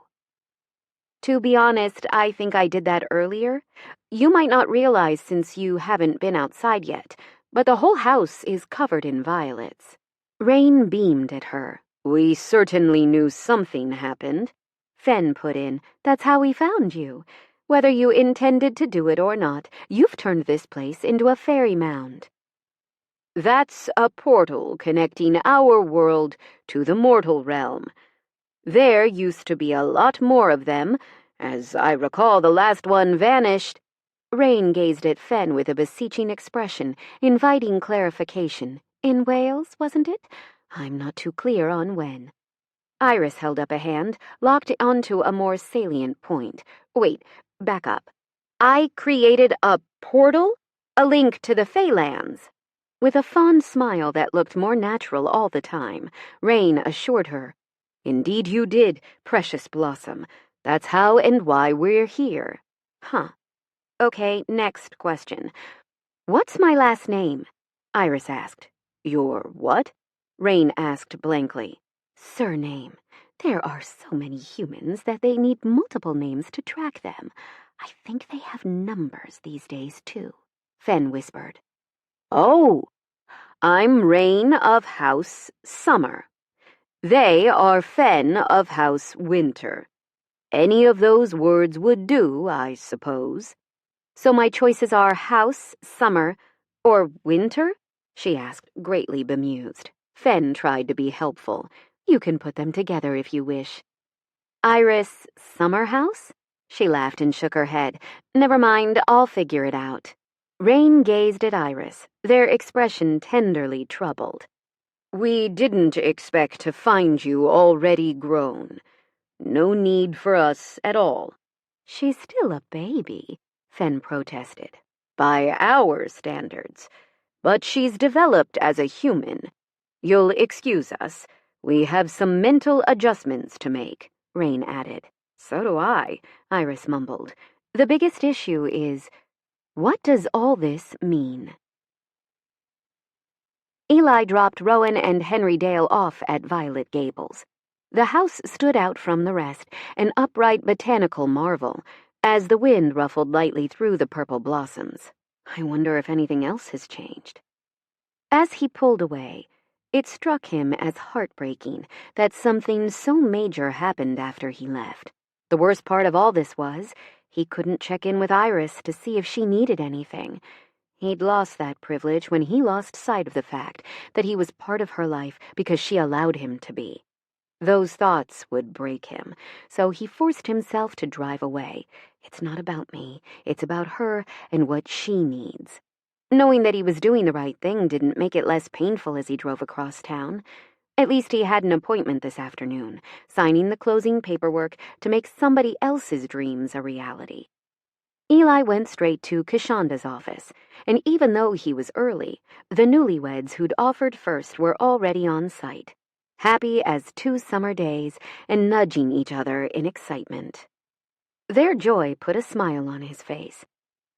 To be honest, I think I did that earlier. You might not realize since you haven't been outside yet, but the whole house is covered in violets. Rain beamed at her. We certainly knew something happened. Fen put in. That's how we found you. Whether you intended to do it or not, you've turned this place into a fairy mound. That's a portal connecting our world to the mortal realm. There used to be a lot more of them. As I recall, the last one vanished. Rain gazed at Fen with a beseeching expression, inviting clarification. In Wales, wasn't it? I'm not too clear on when. Iris held up a hand, locked onto a more salient point. Wait, back up. I created a portal? A link to the Feylands? With a fond smile that looked more natural all the time, Rain assured her. Indeed you did, precious blossom. That's how and why we're here. Huh. Okay, next question. What's my last name? Iris asked. Your what? Rain asked blankly. Surname. There are so many humans that they need multiple names to track them. I think they have numbers these days, too, Fen whispered. Oh, I'm Rain of House Summer. They are Fen of House Winter. Any of those words would do, I suppose. So my choices are House, Summer, or Winter? She asked, greatly bemused. Fen tried to be helpful. You can put them together if you wish. Iris Summerhouse? She laughed and shook her head. Never mind, I'll figure it out. Rain gazed at Iris, their expression tenderly troubled. We didn't expect to find you already grown. No need for us at all. She's still a baby, Fen protested. By our standards. But she's developed as a human. You'll excuse us. We have some mental adjustments to make, Rain added. So do I, Iris mumbled. The biggest issue is, what does all this mean? Eli dropped Rowan and Henry Dale off at Violet Gables. The house stood out from the rest, an upright botanical marvel, as the wind ruffled lightly through the purple blossoms. I wonder if anything else has changed. As he pulled away, it struck him as heartbreaking that something so major happened after he left. The worst part of all this was, he couldn't check in with Iris to see if she needed anything. He'd lost that privilege when he lost sight of the fact that he was part of her life because she allowed him to be. Those thoughts would break him, so he forced himself to drive away. It's not about me, it's about her and what she needs. Knowing that he was doing the right thing didn't make it less painful as he drove across town. At least he had an appointment this afternoon, signing the closing paperwork to make somebody else's dreams a reality. Eli went straight to Kashanda's office, and even though he was early, the newlyweds who'd offered first were already on site, happy as 2 summer days and nudging each other in excitement. Their joy put a smile on his face.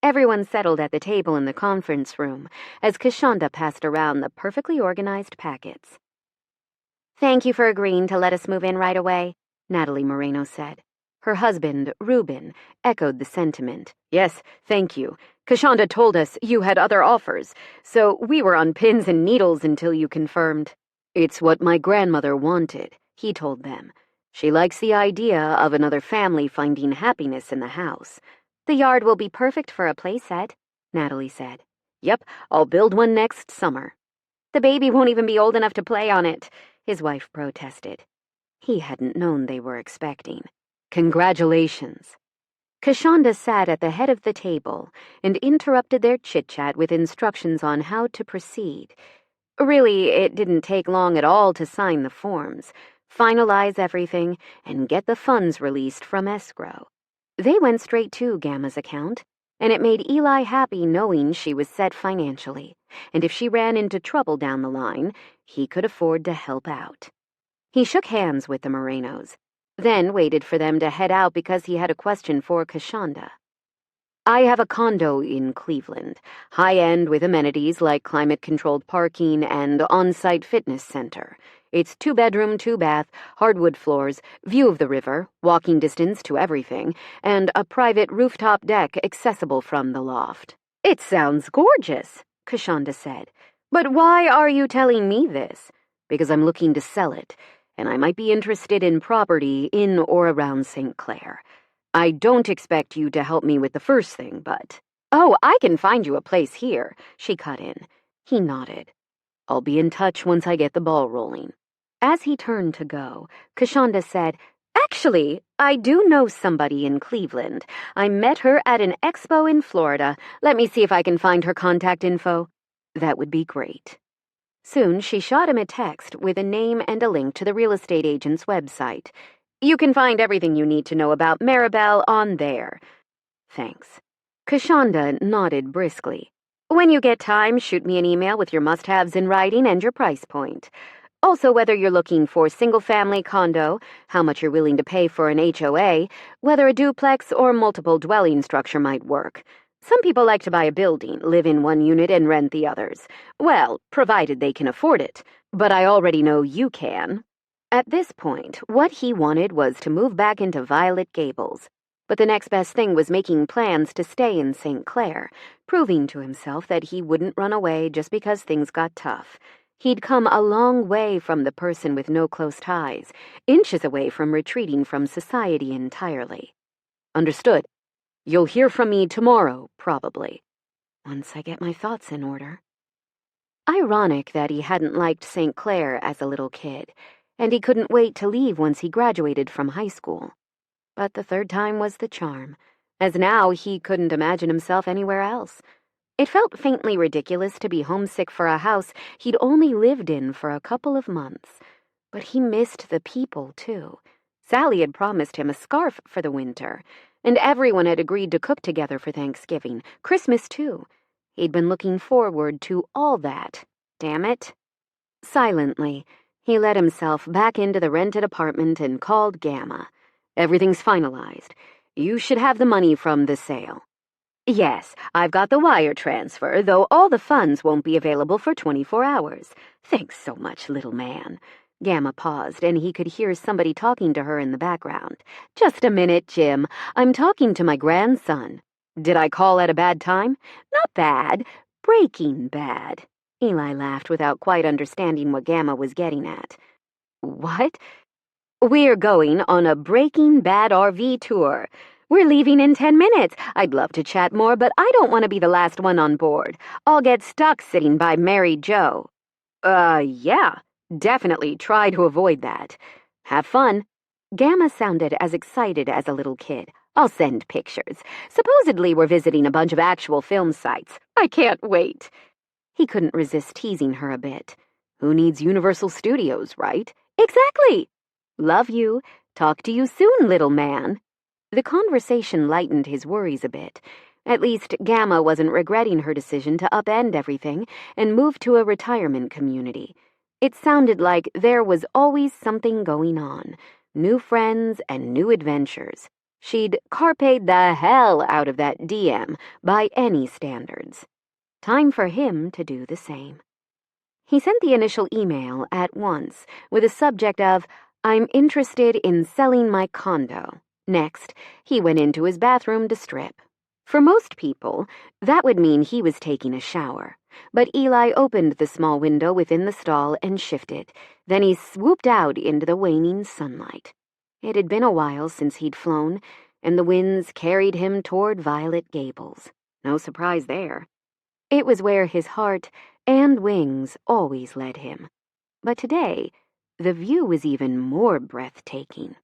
Everyone settled at the table in the conference room as Kashanda passed around the perfectly organized packets. "Thank you for agreeing to let us move in right away," Natalie Moreno said. Her husband, Reuben, echoed the sentiment. "Yes, thank you. Kashanda told us you had other offers, so we were on pins and needles until you confirmed." "It's what my grandmother wanted," he told them. "She likes the idea of another family finding happiness in the house." "The yard will be perfect for a playset," Natalie said. "Yep, I'll build one next summer." "The baby won't even be old enough to play on it," his wife protested. He hadn't known they were expecting. "Congratulations." Kashanda sat at the head of the table and interrupted their chit-chat with instructions on how to proceed. Really, it didn't take long at all to sign the forms, finalize everything, and get the funds released from escrow. They went straight to Gamma's account, and it made Eli happy knowing she was set financially, and if she ran into trouble down the line, he could afford to help out. He shook hands with the Morenos, then waited for them to head out because he had a question for Kashanda. "I have a condo in Cleveland, high-end with amenities like climate-controlled parking and on-site fitness center. It's 2-bedroom, 2-bath, hardwood floors, view of the river, walking distance to everything, and a private rooftop deck accessible from the loft." "It sounds gorgeous," Kashanda said. "But why are you telling me this?" "Because I'm looking to sell it, and I might be interested in property in or around St. Clair. I don't expect you to help me with the first thing, but—" "Oh, I can find you a place here," she cut in. He nodded. "I'll be in touch once I get the ball rolling." As he turned to go, Kashanda said, "Actually, I do know somebody in Cleveland. I met her at an expo in Florida. Let me see if I can find her contact info." "That would be great." Soon she shot him a text with a name and a link to the real estate agent's website. "You can find everything you need to know about Maribel on there." "Thanks." Kashanda nodded briskly. "When you get time, shoot me an email with your must-haves in writing and your price point. Also, whether you're looking for single-family condo, how much you're willing to pay for an HOA, whether a duplex or multiple dwelling structure might work. Some people like to buy a building, live in one unit, and rent the others. Well, provided they can afford it. But I already know you can." At this point, what he wanted was to move back into Violet Gables. But the next best thing was making plans to stay in St. Clair, proving to himself that he wouldn't run away just because things got tough. He'd come a long way from the person with no close ties, inches away from retreating from society entirely. "Understood. You'll hear from me tomorrow, probably." "Once I get my thoughts in order." Ironic that he hadn't liked St. Clair as a little kid, and he couldn't wait to leave once he graduated from high school. But the third time was the charm, as now he couldn't imagine himself anywhere else. It felt faintly ridiculous to be homesick for a house he'd only lived in for a couple of months. But he missed the people, too. Sally had promised him a scarf for the winter, and everyone had agreed to cook together for Thanksgiving, Christmas, too. He'd been looking forward to all that. Damn it. Silently, he let himself back into the rented apartment and called Gamma. "Everything's finalized. You should have the money from the sale." "Yes, I've got the wire transfer, though all the funds won't be available for 24 hours. Thanks so much, little man." Gamma paused, and he could hear somebody talking to her in the background. "Just a minute, Jim. I'm talking to my grandson." "Did I call at a bad time?" "Not bad. Breaking bad." Eli laughed without quite understanding what Gamma was getting at. "What?" "We're going on a Breaking Bad RV tour. We're leaving in 10 minutes. I'd love to chat more, but I don't want to be the last one on board. I'll get stuck sitting by Mary Jo. Yeah, definitely try to avoid that. Have fun. Gamma sounded as excited as a little kid. I'll send pictures. Supposedly we're visiting a bunch of actual film sites. I can't wait. He couldn't resist teasing her a bit. Who needs Universal Studios, right? Exactly. Love you. Talk to you soon, little man. The conversation lightened his worries a bit. At least Gamma wasn't regretting her decision to upend everything and move to a retirement community. It sounded like there was always something going on. New friends and new adventures. She'd carpe'd the hell out of that DM by any standards. Time for him to do the same. He sent the initial email at once with a subject of, "I'm interested in selling my condo." Next, he went into his bathroom to strip. For most people, that would mean he was taking a shower. But Eli opened the small window within the stall and shifted. Then he swooped out into the waning sunlight. It had been a while since he'd flown, and the winds carried him toward Violet Gables. No surprise there. It was where his heart and wings always led him. But today, the view was even more breathtaking.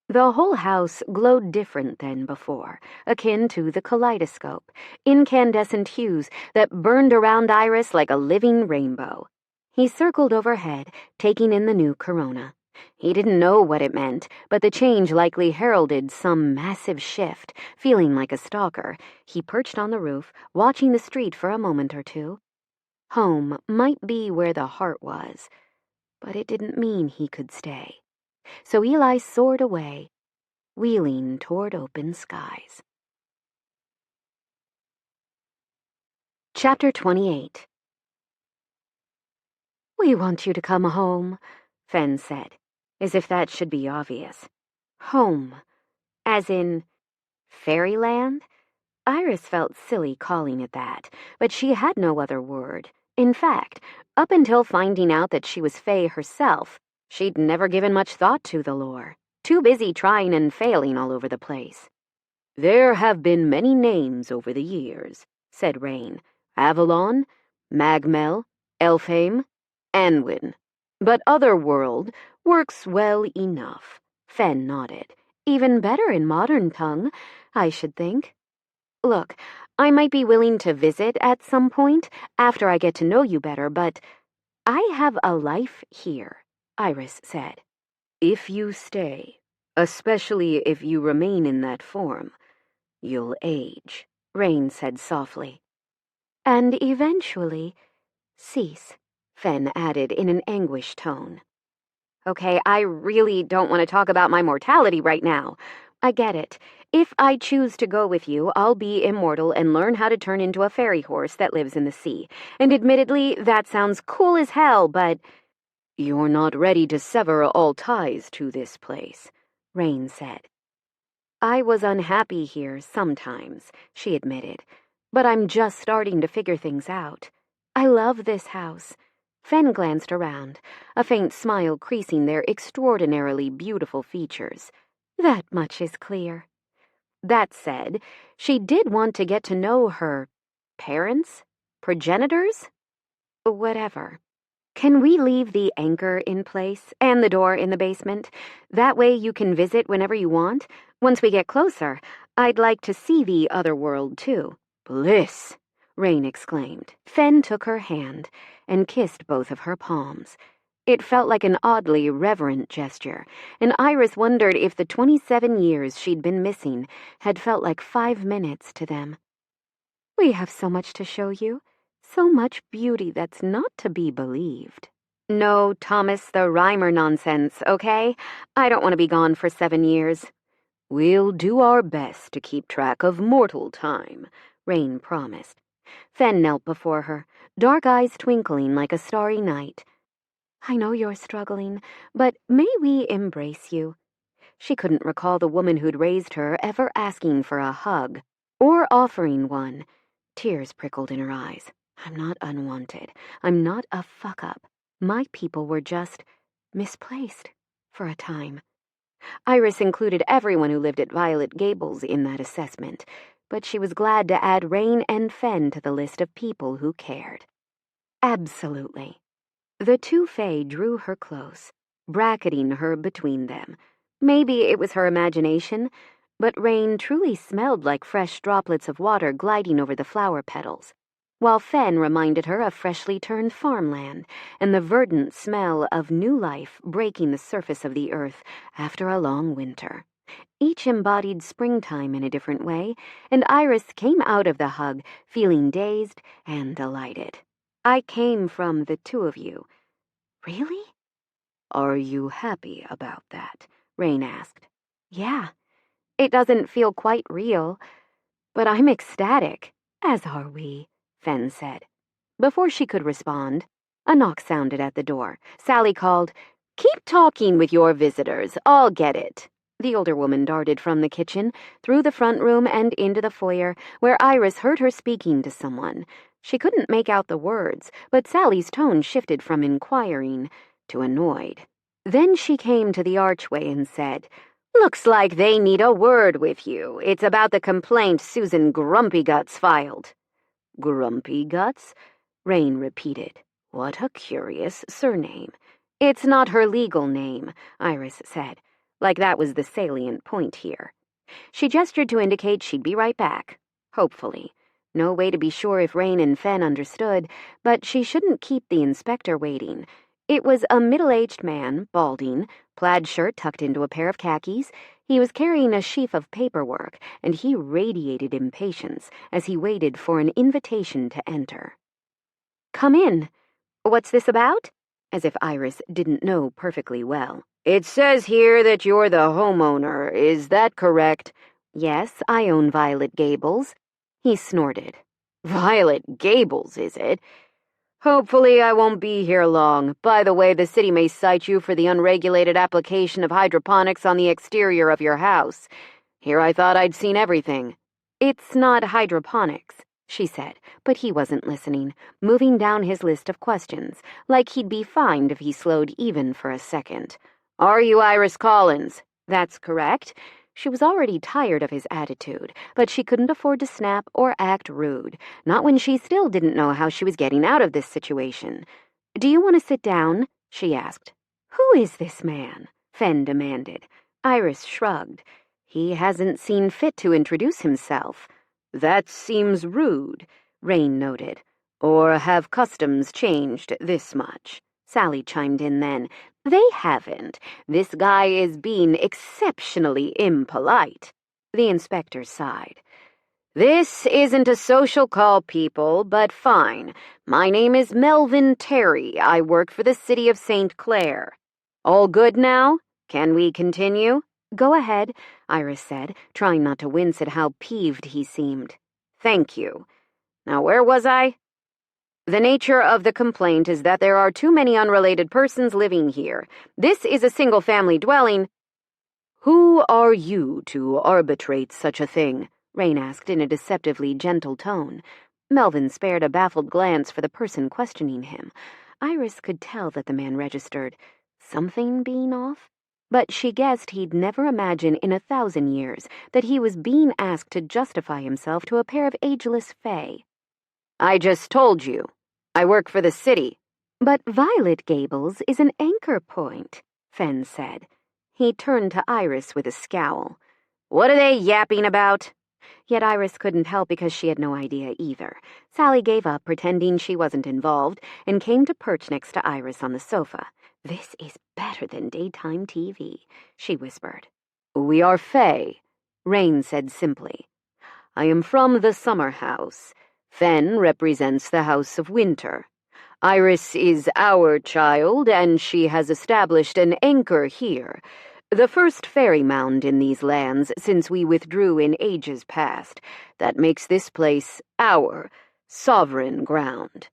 The whole house glowed different than before, akin to the kaleidoscope, incandescent hues that burned around Iris like a living rainbow. He circled overhead, taking in the new corona. He didn't know what it meant, but the change likely heralded some massive shift. Feeling like a stalker, he perched on the roof, watching the street for a moment or two. Home might be where the heart was, but it didn't mean he could stay. So Eli soared away, wheeling toward open skies. Chapter 28. "We want you to come home," Fen said, as if that should be obvious. Home. As in fairyland? Iris felt silly calling it that, but she had no other word. In fact, up until finding out that she was Fae herself, she'd never given much thought to the lore. Too busy trying and failing all over the place. "There have been many names over the years," said Rain. "Avalon, Magmel, Elfheim, Anwin. But Otherworld works well enough." Fen nodded. "Even better in modern tongue, I should think. Look, I might be willing to visit at some point after I get to know you better, but I have a life here," Iris said. "If you stay, especially if you remain in that form, you'll age," Rain said softly. "And eventually cease," Fen added in an anguished tone. "Okay, I really don't want to talk about my mortality right now. I get it. If I choose to go with you, I'll be immortal and learn how to turn into a fairy horse that lives in the sea. And admittedly, that sounds cool as hell, but—" "You're not ready to sever all ties to this place," Rain said. "I was unhappy here sometimes," she admitted, "but I'm just starting to figure things out. I love this house." Fen glanced around, a faint smile creasing their extraordinarily beautiful features. "That much is clear." That said, she did want to get to know her parents? Progenitors? Whatever. "Can we leave the anchor in place and the door in the basement? That way you can visit whenever you want. Once we get closer, I'd like to see the other world, too." "Bliss!" Rain exclaimed. Fen took her hand and kissed both of her palms. It felt like an oddly reverent gesture, and Iris wondered if the 27 years she'd been missing had felt like 5 minutes to them. "We have so much to show you. So much beauty that's not to be believed." "No Thomas the Rhymer nonsense, okay? I don't want to be gone for 7 years. "We'll do our best to keep track of mortal time," Rain promised. Fen knelt before her, dark eyes twinkling like a starry night. "I know you're struggling, but may we embrace you?" She couldn't recall the woman who'd raised her ever asking for a hug, or offering one. Tears prickled in her eyes. "I'm not unwanted. I'm not a fuck-up. My people were just misplaced for a time." Iris included everyone who lived at Violet Gables in that assessment, but she was glad to add Rain and Fen to the list of people who cared. Absolutely. The two Fae drew her close, bracketing her between them. Maybe it was her imagination, but Rain truly smelled like fresh droplets of water gliding over the flower petals, while Fen reminded her of freshly turned farmland and the verdant smell of new life breaking the surface of the earth after a long winter. Each embodied springtime in a different way, and Iris came out of the hug feeling dazed and delighted. I came from the two of you. Really? Are you happy about that? Rain asked. Yeah. It doesn't feel quite real, but I'm ecstatic. As are we, Fen said. Before she could respond, a knock sounded at the door. Sally called, "Keep talking with your visitors. I'll get it." The older woman darted from the kitchen, through the front room and into the foyer, where Iris heard her speaking to someone. She couldn't make out the words, but Sally's tone shifted from inquiring to annoyed. Then she came to the archway and said, "Looks like they need a word with you. It's about the complaint Susan Grumpy Guts filed." Grumpy Guts? Rain repeated. What a curious surname. It's not her legal name, Iris said, like that was the salient point here. She gestured to indicate she'd be right back. Hopefully. No way to be sure if Rain and Fen understood, but she shouldn't keep the inspector waiting. It was a middle-aged man, balding, plaid shirt tucked into a pair of khakis. He was carrying a sheaf of paperwork, and he radiated impatience as he waited for an invitation to enter. "Come in. What's this about?" As if Iris didn't know perfectly well. "It says here that you're the homeowner. Is that correct?" "Yes, I own Violet Gables." He snorted. "Violet Gables, is it? Hopefully I won't be here long. By the way, the city may cite you for the unregulated application of hydroponics on the exterior of your house. Here I thought I'd seen everything." "It's not hydroponics," she said, but he wasn't listening, moving down his list of questions, like he'd be fined if he slowed even for a second. "Are you Iris Collins?" "That's correct." She was already tired of his attitude, but she couldn't afford to snap or act rude, not when she still didn't know how she was getting out of this situation. "Do you want to sit down?" she asked. "Who is this man?" Fen demanded. Iris shrugged. "He hasn't seen fit to introduce himself." "That seems rude," Rain noted. "Or have customs changed this much?" Sally chimed in then. "They haven't. This guy is being exceptionally impolite." The inspector sighed. "This isn't a social call, people, but fine. My name is Melvin Terry. I work for the city of St. Clair. All good now? Can we continue?" "Go ahead," Iris said, trying not to wince at how peeved he seemed. "Thank you. Now where was I? The nature of the complaint is that there are too many unrelated persons living here. This is a single-family dwelling." "Who are you to arbitrate such a thing?" Rain asked in a deceptively gentle tone. Melvin spared a baffled glance for the person questioning him. Iris could tell that the man registered something being off, but she guessed he'd never imagine in 1,000 years that he was being asked to justify himself to a pair of ageless fae. "I just told you. I work for the city." "But Violet Gables is an anchor point," Fen said. He turned to Iris with a scowl. "What are they yapping about?" Yet Iris couldn't help because she had no idea either. Sally gave up, pretending she wasn't involved, and came to perch next to Iris on the sofa. "This is better than daytime TV," she whispered. "We are Fae," Rain said simply. "I am from the summer house. Fen represents the house of winter. Iris is our child, and she has established an anchor here, the first fairy mound in these lands since we withdrew in ages past. That makes this place our sovereign ground.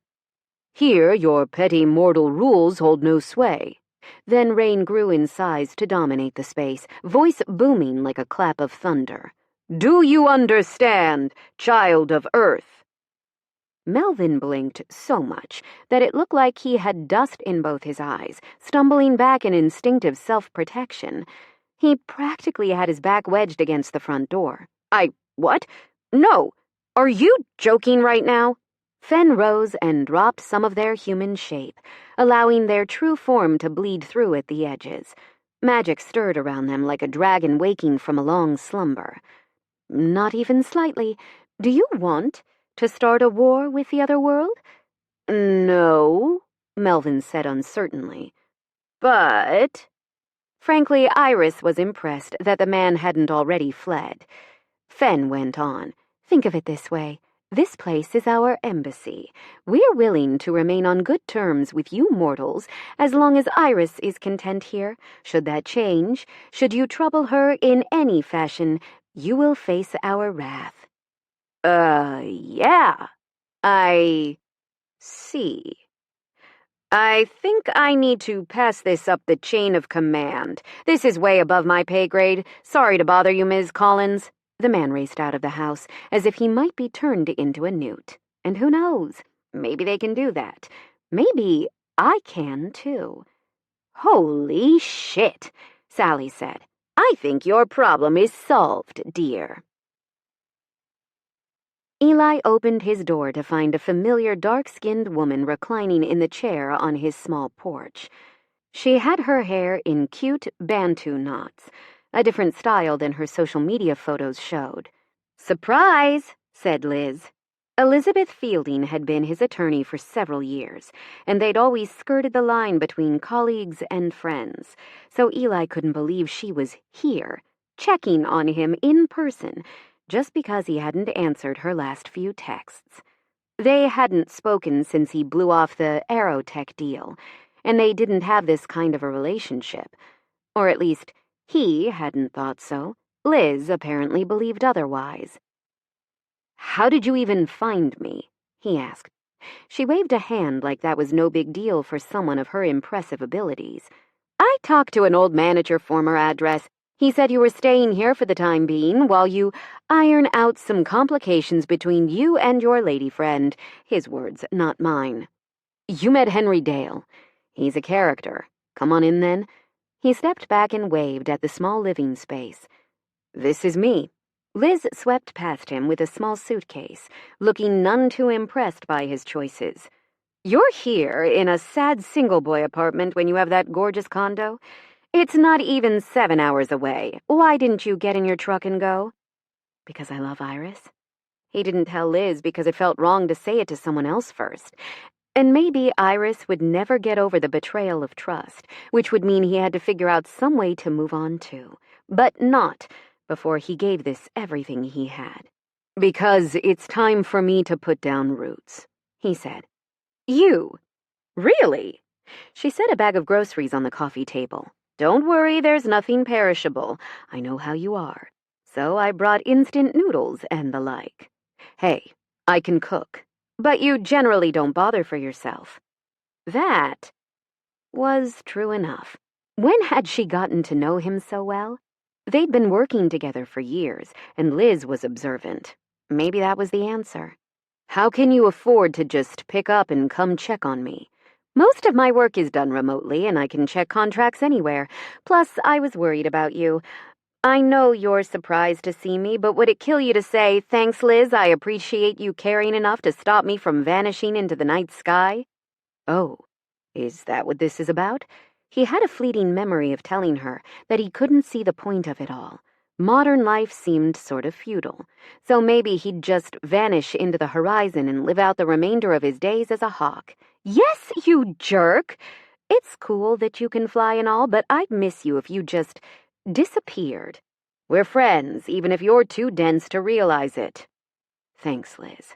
Here your petty mortal rules hold no sway." Then Rain grew in size to dominate the space, voice booming like a clap of thunder. "Do you understand, child of Earth?" Melvin blinked so much that it looked like he had dust in both his eyes, stumbling back in instinctive self-protection. He practically had his back wedged against the front door. What? No! Are you joking right now? Fen rose and dropped some of their human shape, allowing their true form to bleed through at the edges. Magic stirred around them like a dragon waking from a long slumber. Not even slightly. Do you want to start a war with the other world? No, Melvin said uncertainly. But... Frankly, Iris was impressed that the man hadn't already fled. Fen went on. Think of it this way. This place is our embassy. We're willing to remain on good terms with you mortals as long as Iris is content here. Should that change, should you trouble her in any fashion, you will face our wrath. Yeah. I see. I think I need to pass this up the chain of command. This is way above my pay grade. Sorry to bother you, Ms. Collins. The man raced out of the house as if he might be turned into a newt. And who knows? Maybe they can do that. Maybe I can, too. Holy shit, Sally said. I think your problem is solved, dear. Eli opened his door to find a familiar dark-skinned woman reclining in the chair on his small porch. She had her hair in cute Bantu knots, a different style than her social media photos showed. Surprise, said Liz. Elizabeth Fielding had been his attorney for several years, and they'd always skirted the line between colleagues and friends, so Eli couldn't believe she was here, checking on him in person, just because he hadn't answered her last few texts. They hadn't spoken since he blew off the Aerotech deal, and they didn't have this kind of a relationship. Or at least, he hadn't thought so. Liz apparently believed otherwise. How did you even find me? He asked. She waved a hand like that was no big deal for someone of her impressive abilities. I talked to an old man at your former address. He said you were staying here for the time being while you iron out some complications between you and your lady friend. His words, not mine. You met Henry Dale. He's a character. Come on in, then. He stepped back and waved at the small living space. This is me. Liz swept past him with a small suitcase, looking none too impressed by his choices. You're here in a sad single-boy apartment when you have that gorgeous condo? It's not even 7 hours away. Why didn't you get in your truck and go? Because I love Iris. He didn't tell Liz because it felt wrong to say it to someone else first. And maybe Iris would never get over the betrayal of trust, which would mean he had to figure out some way to move on too. But not before he gave this everything he had. Because it's time for me to put down roots, he said. You? Really? She set a bag of groceries on the coffee table. Don't worry, there's nothing perishable. I know how you are. So I brought instant noodles and the like. Hey, I can cook. But you generally don't bother for yourself. That was true enough. When had she gotten to know him so well? They'd been working together for years, and Liz was observant. Maybe that was the answer. How can you afford to just pick up and come check on me? Most of my work is done remotely, and I can check contracts anywhere. Plus, I was worried about you. I know you're surprised to see me, but would it kill you to say, "Thanks, Liz, I appreciate you caring enough to stop me from vanishing into the night sky"? Oh, is that what this is about? He had a fleeting memory of telling her that he couldn't see the point of it all. Modern life seemed sort of futile, so maybe he'd just vanish into the horizon and live out the remainder of his days as a hawk. Yes, you jerk! It's cool that you can fly and all, but I'd miss you if you just disappeared. We're friends, even if you're too dense to realize it. Thanks, Liz.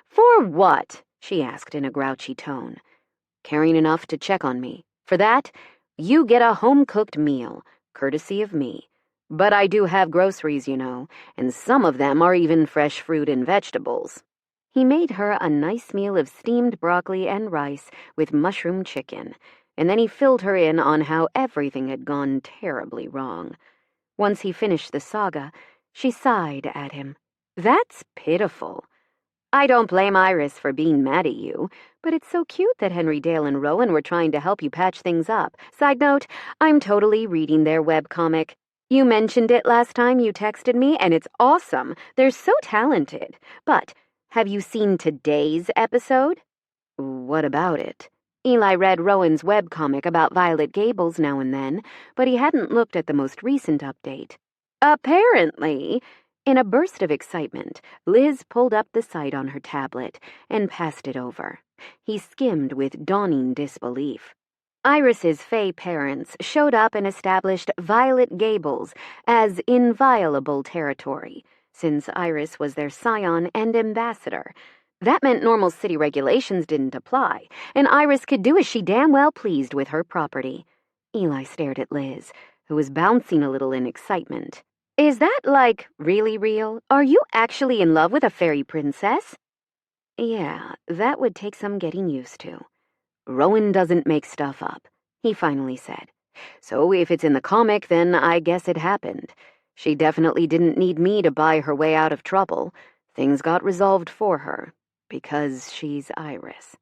For what? She asked in a grouchy tone. Caring enough to check on me. For that, you get a home-cooked meal, courtesy of me. But I do have groceries, you know, and some of them are even fresh fruit and vegetables. He made her a nice meal of steamed broccoli and rice with mushroom chicken, and then he filled her in on how everything had gone terribly wrong. Once he finished the saga, she sighed at him. That's pitiful. I don't blame Iris for being mad at you, but it's so cute that Henry Dale and Rowan were trying to help you patch things up. Side note, I'm totally reading their webcomic. You mentioned it last time you texted me, and it's awesome. They're so talented. But have you seen today's episode? What about it? Eli read Rowan's webcomic about Violet Gables now and then, but he hadn't looked at the most recent update. Apparently, in a burst of excitement, Liz pulled up the site on her tablet and passed it over. He skimmed with dawning disbelief. Iris's Fae parents showed up and established Violet Gables as inviolable territory, since Iris was their scion and ambassador. That meant normal city regulations didn't apply, and Iris could do as she damn well pleased with her property. Eli stared at Liz, who was bouncing a little in excitement. Is that, really real? Are you actually in love with a fairy princess? Yeah, that would take some getting used to. Rowan doesn't make stuff up, he finally said. So if it's in the comic, then I guess it happened. She definitely didn't need me to buy her way out of trouble. Things got resolved for her. Because she's Iris.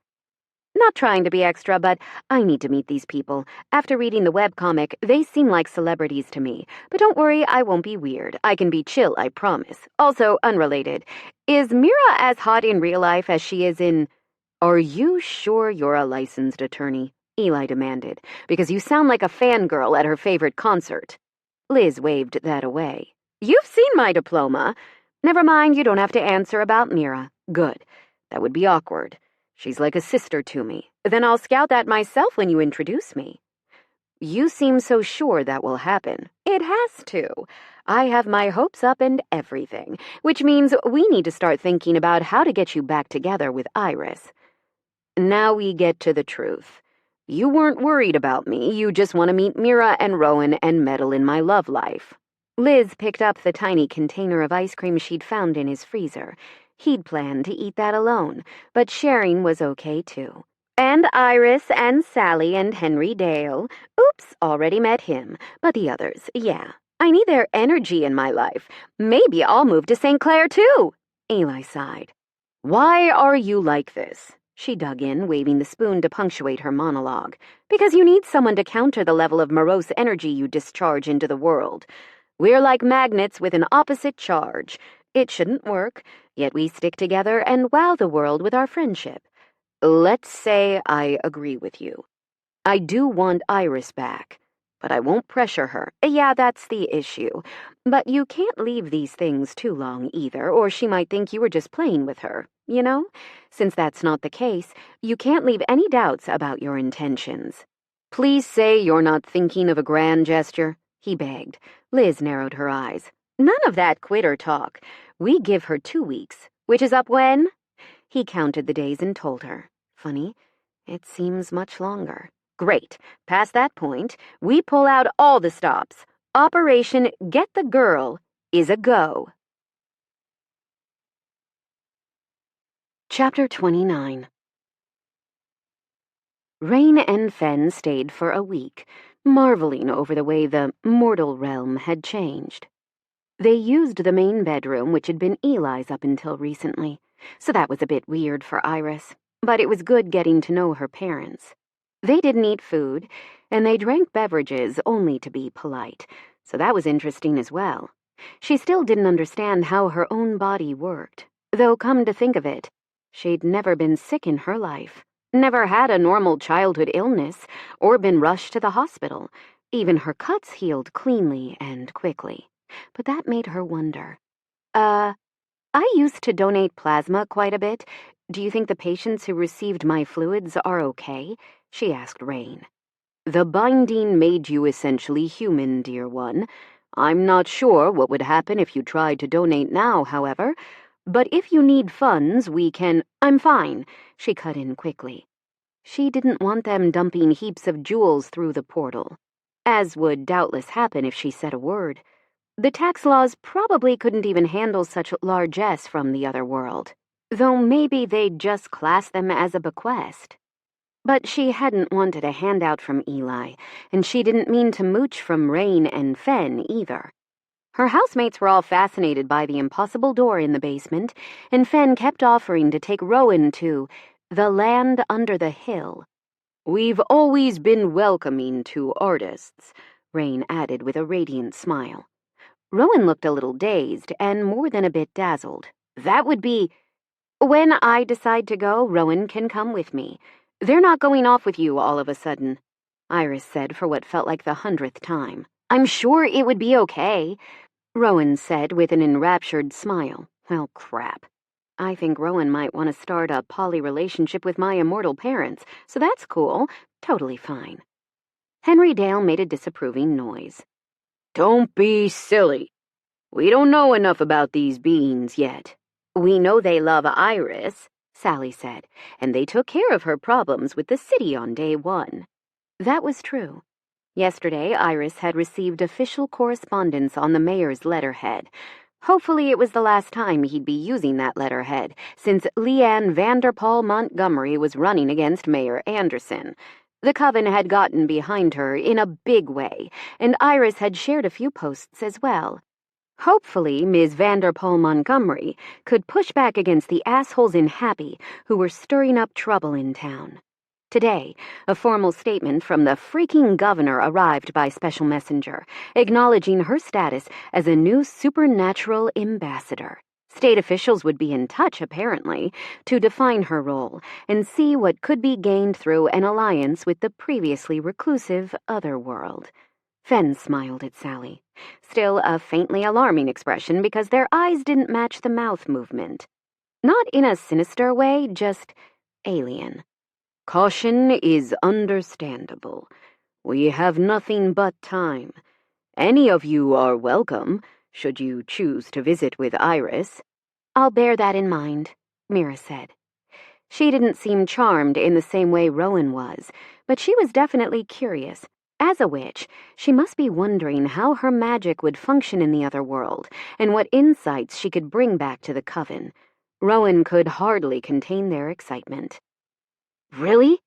Not trying to be extra, but I need to meet these people. After reading the webcomic, they seem like celebrities to me. But don't worry, I won't be weird. I can be chill, I promise. Also, unrelated. Is Mira as hot in real life as she is in... Are you sure you're a licensed attorney? Eli demanded, because you sound like a fangirl at her favorite concert. Liz waved that away. You've seen my diploma. Never mind, you don't have to answer about Mira. Good. That would be awkward. She's like a sister to me. Then I'll scout that myself when you introduce me. You seem so sure that will happen. It has to. I have my hopes up and everything, which means we need to start thinking about how to get you back together with Iris. Now we get to the truth. You weren't worried about me. You just want to meet Mira and Rowan and meddle in my love life. Liz picked up the tiny container of ice cream she'd found in his freezer. He'd planned to eat that alone, but sharing was okay too. And Iris and Sally and Henry Dale. Oops, already met him. But the others, yeah. I need their energy in my life. Maybe I'll move to St. Clair too. Eli sighed. Why are you like this? She dug in, waving the spoon to punctuate her monologue. Because you need someone to counter the level of morose energy you discharge into the world. We're like magnets with an opposite charge. It shouldn't work, yet we stick together and wow the world with our friendship. Let's say I agree with you. I do want Iris back, but I won't pressure her. Yeah, that's the issue. But you can't leave these things too long either, or she might think you were just playing with her, you know? Since that's not the case, you can't leave any doubts about your intentions. Please say you're not thinking of a grand gesture, he begged. Liz narrowed her eyes. None of that quitter talk. We give her 2 weeks, which is up when? He counted the days and told her. Funny, it seems much longer. Great. Past that point, we pull out all the stops. Operation Get the Girl is a go. Chapter 29. Rain and Fen stayed for a week, marveling over the way the mortal realm had changed. They used the main bedroom, which had been Eli's up until recently, so that was a bit weird for Iris, but it was good getting to know her parents. They didn't eat food, and they drank beverages only to be polite, so that was interesting as well. She still didn't understand how her own body worked, though come to think of it, she'd never been sick in her life, never had a normal childhood illness, or been rushed to the hospital. Even her cuts healed cleanly and quickly. But that made her wonder. I used to donate plasma quite a bit. Do you think the patients who received my fluids are okay? She asked Rain. The binding made you essentially human, dear one. I'm not sure what would happen if you tried to donate now, however. But if you need funds, we can... I'm fine, she cut in quickly. She didn't want them dumping heaps of jewels through the portal, as would doubtless happen if she said a word. The tax laws probably couldn't even handle such largesse from the other world, though maybe they'd just class them as a bequest. But she hadn't wanted a handout from Eli, and she didn't mean to mooch from Rain and Fen either. Her housemates were all fascinated by the impossible door in the basement, and Fen kept offering to take Rowan to the land under the hill. We've always been welcoming to artists. Rain added with a radiant smile. Rowan looked a little dazed and more than a bit dazzled. That would be... When I decide to go, Rowan can come with me. They're not going off with you all of a sudden, Iris said for what felt like the 100th time. I'm sure it would be okay, Rowan said with an enraptured smile. Well, crap. I think Rowan might want to start a poly relationship with my immortal parents, so that's cool. Totally fine. Henry Dale made a disapproving noise. Don't be silly. We don't know enough about these beings yet. We know they love Iris, Sally said, and they took care of her problems with the city on day one. That was true. Yesterday, Iris had received official correspondence on the mayor's letterhead. Hopefully it was the last time he'd be using that letterhead, since Leanne Vanderpool Montgomery was running against Mayor Anderson. The coven had gotten behind her in a big way, and Iris had shared a few posts as well. Hopefully, Ms. Vanderpool Montgomery could push back against the assholes in Happy who were stirring up trouble in town. Today, a formal statement from the freaking governor arrived by special messenger, acknowledging her status as a new supernatural ambassador. State officials would be in touch, apparently, to define her role and see what could be gained through an alliance with the previously reclusive Otherworld. Fen smiled at Sally, still a faintly alarming expression because their eyes didn't match the mouth movement. Not in a sinister way, just alien. Caution is understandable. We have nothing but time. Any of you are welcome, should you choose to visit with Iris. I'll bear that in mind, Mira said. She didn't seem charmed in the same way Rowan was, but she was definitely curious. As a witch, she must be wondering how her magic would function in the other world, and what insights she could bring back to the coven. Rowan could hardly contain their excitement. Really?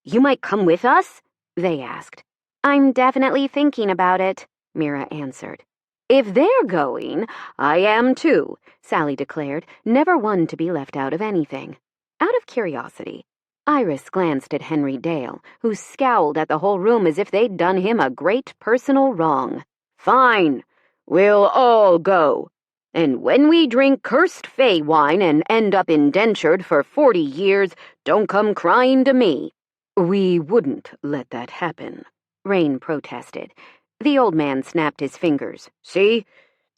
You might come with us? They asked. I'm definitely thinking about it, Mira answered. If they're going, I am too, Sally declared, never one to be left out of anything. Out of curiosity, Iris glanced at Henry Dale, who scowled at the whole room as if they'd done him a great personal wrong. Fine, we'll all go. And when we drink cursed fey wine and end up indentured for 40 years, don't come crying to me. We wouldn't let that happen, Rain protested. The old man snapped his fingers. See?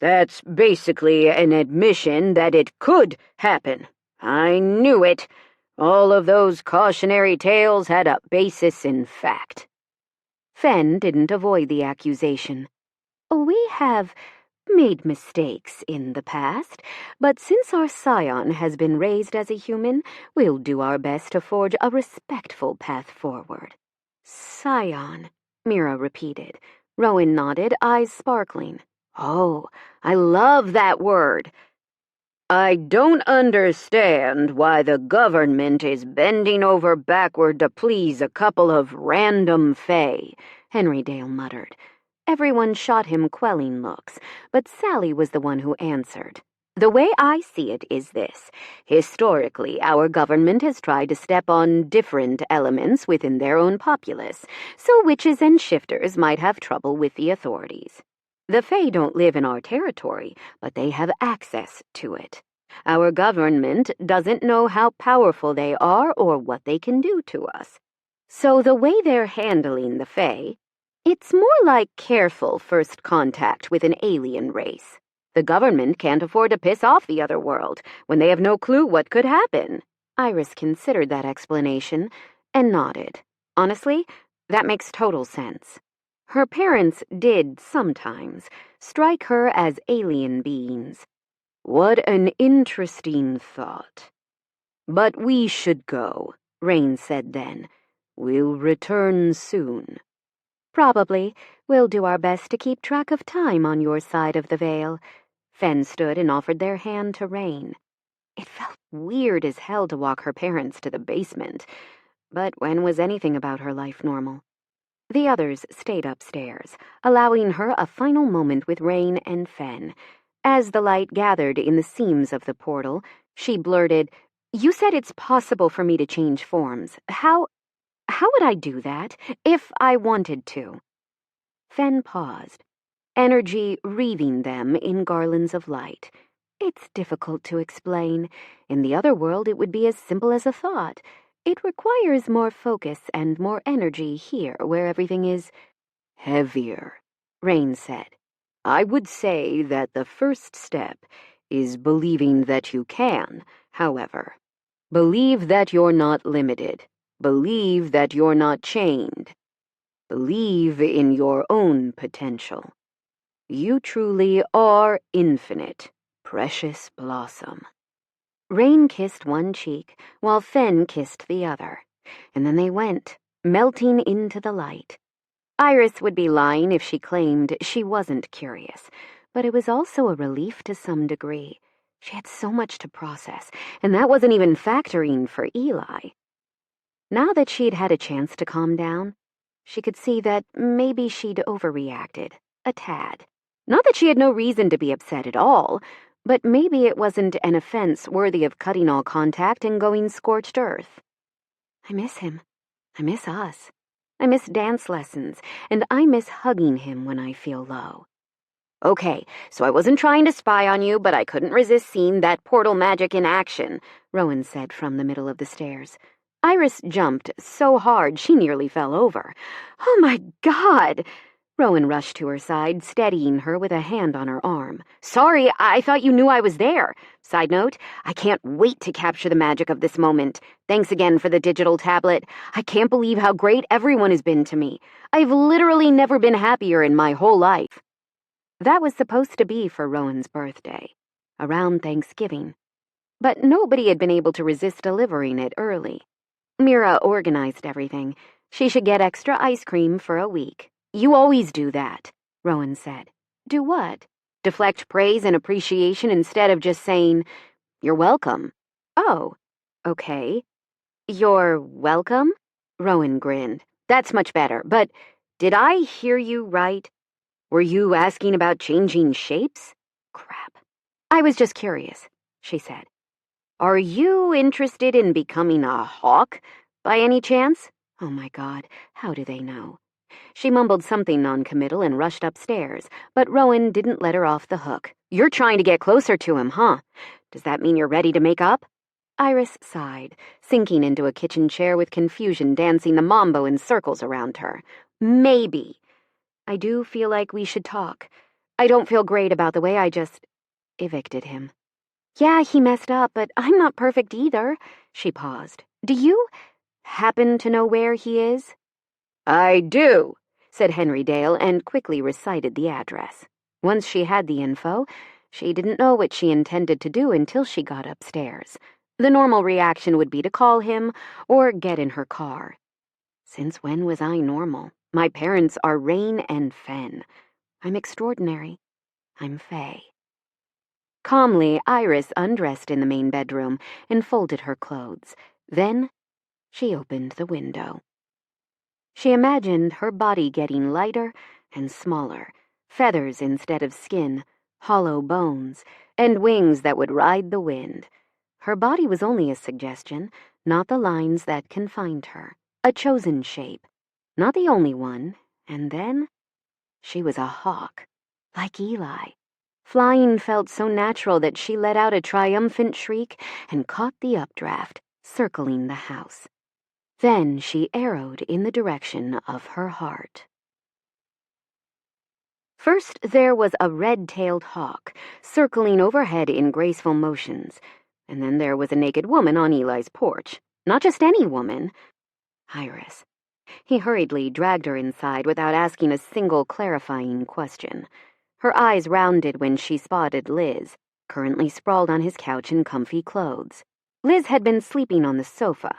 That's basically an admission that it could happen. I knew it. All of those cautionary tales had a basis in fact. Fen didn't avoid the accusation. We have made mistakes in the past, but since our scion has been raised as a human, we'll do our best to forge a respectful path forward. Scion, Mira repeated. Rowan nodded, eyes sparkling. Oh, I love that word. I don't understand why the government is bending over backward to please a couple of random fae, Henry Dale muttered. Everyone shot him quelling looks, but Sally was the one who answered. The way I see it is this. Historically, our government has tried to step on different elements within their own populace, so witches and shifters might have trouble with the authorities. The Fae don't live in our territory, but they have access to it. Our government doesn't know how powerful they are or what they can do to us. So the way they're handling the Fae, it's more like careful first contact with an alien race. The government can't afford to piss off the other world when they have no clue what could happen. Iris considered that explanation and nodded. Honestly, that makes total sense. Her parents did, sometimes, strike her as alien beings. What an interesting thought. But we should go, Rain said then. We'll return soon. Probably. We'll do our best to keep track of time on your side of the veil. Fen stood and offered their hand to Rain. It felt weird as hell to walk her parents to the basement, but when was anything about her life normal? The others stayed upstairs, allowing her a final moment with Rain and Fen. As the light gathered in the seams of the portal, she blurted, "You said it's possible for me to change forms. How would I do that, if I wanted to?" Fen paused, energy wreathing them in garlands of light. It's difficult to explain. In the other world, it would be as simple as a thought. It requires more focus and more energy here, where everything is heavier, Rain said. I would say that the first step is believing that you can, however. Believe that you're not limited. Believe that you're not chained. Believe in your own potential. You truly are infinite, precious blossom. Rain kissed one cheek, while Fen kissed the other, and then they went, melting into the light. Iris would be lying if she claimed she wasn't curious, but it was also a relief to some degree. She had so much to process, and that wasn't even factoring for Eli. Now that she'd had a chance to calm down, she could see that maybe she'd overreacted, a tad. Not that she had no reason to be upset at all, but maybe it wasn't an offense worthy of cutting all contact and going scorched earth. I miss him. I miss us. I miss dance lessons, and I miss hugging him when I feel low. Okay, so I wasn't trying to spy on you, but I couldn't resist seeing that portal magic in action, Rowan said from the middle of the stairs. Iris jumped so hard she nearly fell over. Oh my God! Rowan rushed to her side, steadying her with a hand on her arm. Sorry, I thought you knew I was there. Side note, I can't wait to capture the magic of this moment. Thanks again for the digital tablet. I can't believe how great everyone has been to me. I've literally never been happier in my whole life. That was supposed to be for Rowan's birthday, around Thanksgiving. But nobody had been able to resist delivering it early. Mira organized everything. She should get extra ice cream for a week. You always do that, Rowan said. Do what? Deflect praise and appreciation instead of just saying, "You're welcome." Oh, okay. You're welcome? Rowan grinned. That's much better, but did I hear you right? Were you asking about changing shapes? Crap. I was just curious, she said. Are you interested in becoming a hawk, by any chance? Oh my God, how do they know? She mumbled something noncommittal and rushed upstairs, but Rowan didn't let her off the hook. You're trying to get closer to him, huh? Does that mean you're ready to make up? Iris sighed, sinking into a kitchen chair with confusion dancing the mambo in circles around her. Maybe. I do feel like we should talk. I don't feel great about the way I just evicted him. Yeah, he messed up, but I'm not perfect either. She paused. Do you happen to know where he is? I do, said Henry Dale, and quickly recited the address. Once she had the info, she didn't know what she intended to do until she got upstairs. The normal reaction would be to call him or get in her car. Since when was I normal? My parents are Rain and Fen. I'm extraordinary. I'm Faye. Calmly, Iris undressed in the main bedroom and folded her clothes. Then she opened the window. She imagined her body getting lighter and smaller, feathers instead of skin, hollow bones, and wings that would ride the wind. Her body was only a suggestion, not the lines that confined her, a chosen shape, not the only one, and then she was a hawk, like Eli. Flying felt so natural that she let out a triumphant shriek and caught the updraft, circling the house. Then she arrowed in the direction of her heart. First there was a red-tailed hawk, circling overhead in graceful motions, and then there was a naked woman on Eli's porch. Not just any woman. Iris. He hurriedly dragged her inside without asking a single clarifying question. Her eyes rounded when she spotted Liz, currently sprawled on his couch in comfy clothes. Liz had been sleeping on the sofa,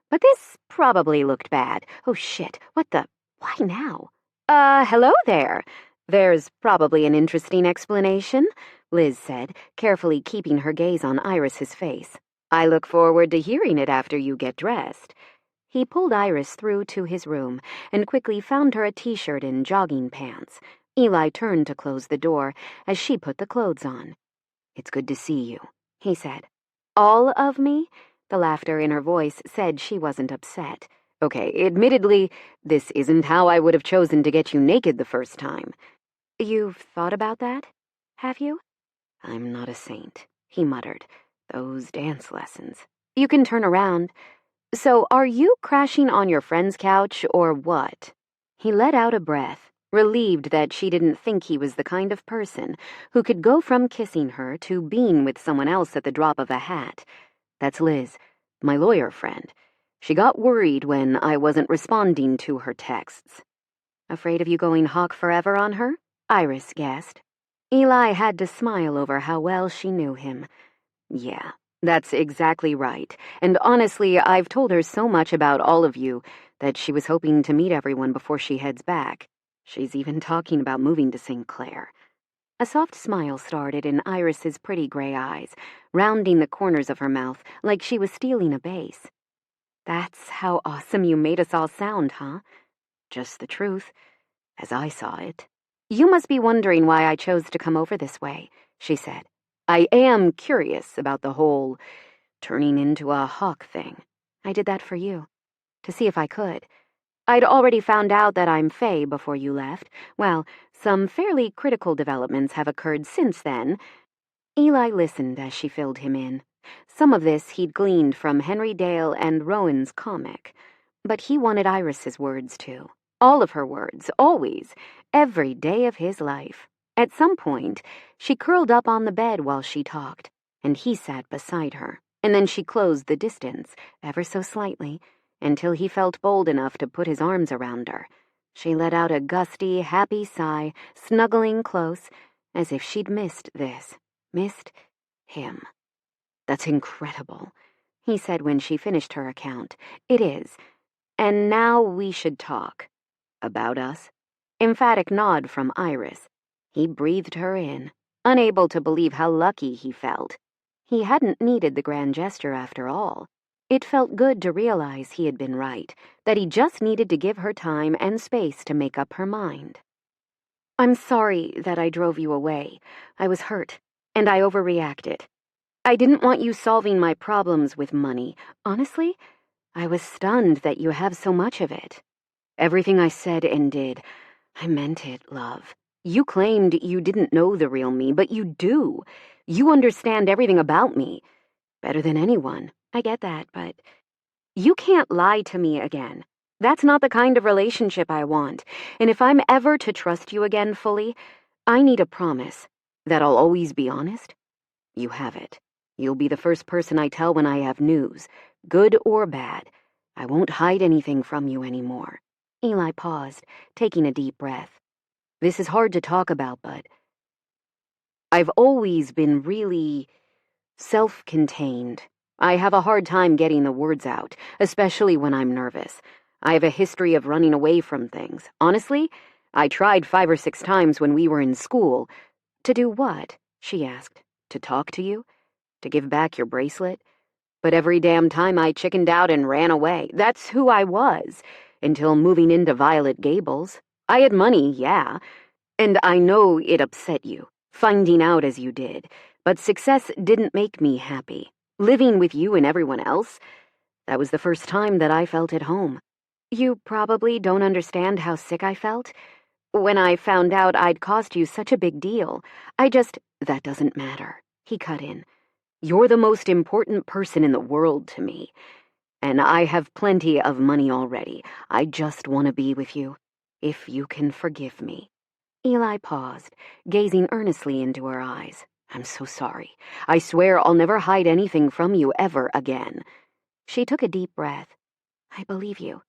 but this probably looked bad. Oh shit, what the... why now? Hello there. There's probably an interesting explanation, Liz said, carefully keeping her gaze on Iris's face. I look forward to hearing it after you get dressed. He pulled Iris through to his room and quickly found her a t-shirt and jogging pants. Eli turned to close the door as she put the clothes on. It's good to see you, he said. All of me? The laughter in her voice said she wasn't upset. Okay, admittedly, this isn't how I would have chosen to get you naked the first time. You've thought about that? Have you? I'm not a saint, he muttered. Those dance lessons. You can turn around. So are you crashing on your friend's couch or what? He let out a breath, relieved that she didn't think he was the kind of person who could go from kissing her to being with someone else at the drop of a hat. That's Liz, my lawyer friend. She got worried when I wasn't responding to her texts. Afraid of you going hawk forever on her? Iris guessed. Eli had to smile over how well she knew him. Yeah, that's exactly right. And honestly, I've told her so much about all of you that she was hoping to meet everyone before she heads back. She's even talking about moving to St. Clair. A soft smile started in Iris's pretty gray eyes, rounding the corners of her mouth like she was stealing a base. That's how awesome you made us all sound, huh? Just the truth, as I saw it. You must be wondering why I chose to come over this way, she said. I am curious about the whole turning into a hawk thing. I did that for you, to see if I could. I'd already found out that I'm Fae before you left. Well, some fairly critical developments have occurred since then. Eli listened as she filled him in. Some of this he'd gleaned from Henry Dale and Rowan's comic, but he wanted Iris's words too. All of her words, always, every day of his life. At some point, she curled up on the bed while she talked, and he sat beside her, and then she closed the distance, ever so slightly, until he felt bold enough to put his arms around her. She let out a gusty, happy sigh, snuggling close, as if she'd missed this, missed him. That's incredible, he said when she finished her account. It is. And now we should talk. About us? Emphatic nod from Iris. He breathed her in, unable to believe how lucky he felt. He hadn't needed the grand gesture after all. It felt good to realize he had been right, that he just needed to give her time and space to make up her mind. I'm sorry that I drove you away. I was hurt, and I overreacted. I didn't want you solving my problems with money. Honestly, I was stunned that you have so much of it. Everything I said and did, I meant it, love. You claimed you didn't know the real me, but you do. You understand everything about me. Better than anyone. I get that, but you can't lie to me again. That's not the kind of relationship I want. And if I'm ever to trust you again fully, I need a promise. That I'll always be honest? You have it. You'll be the first person I tell when I have news, good or bad. I won't hide anything from you anymore. Eli paused, taking a deep breath. This is hard to talk about, but I've always been really self-contained. I have a hard time getting the words out, especially when I'm nervous. I have a history of running away from things. Honestly, I tried 5 or 6 times when we were in school. To do what? She asked. To talk to you? To give back your bracelet? But every damn time I chickened out and ran away. That's who I was, until moving into Violet Gables. I had money, yeah, and I know it upset you, finding out as you did, but success didn't make me happy. Living with you and everyone else, that was the first time that I felt at home. You probably don't understand how sick I felt. When I found out I'd cost you such a big deal, That doesn't matter, he cut in. You're the most important person in the world to me, and I have plenty of money already. I just want to be with you, if you can forgive me. Eli paused, gazing earnestly into her eyes. I'm so sorry. I swear I'll never hide anything from you ever again. She took a deep breath. I believe you.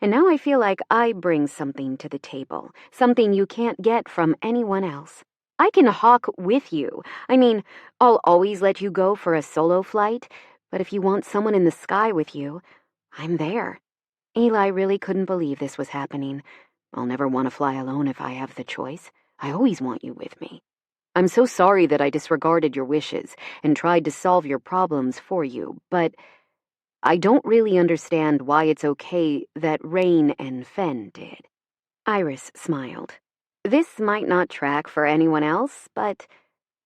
And now I feel like I bring something to the table, something you can't get from anyone else. I can hawk with you. I mean, I'll always let you go for a solo flight, but if you want someone in the sky with you, I'm there. Eli really couldn't believe this was happening. I'll never want to fly alone if I have the choice. I always want you with me. I'm so sorry that I disregarded your wishes and tried to solve your problems for you, but I don't really understand why it's okay that Rain and Fen did. Iris smiled. This might not track for anyone else, but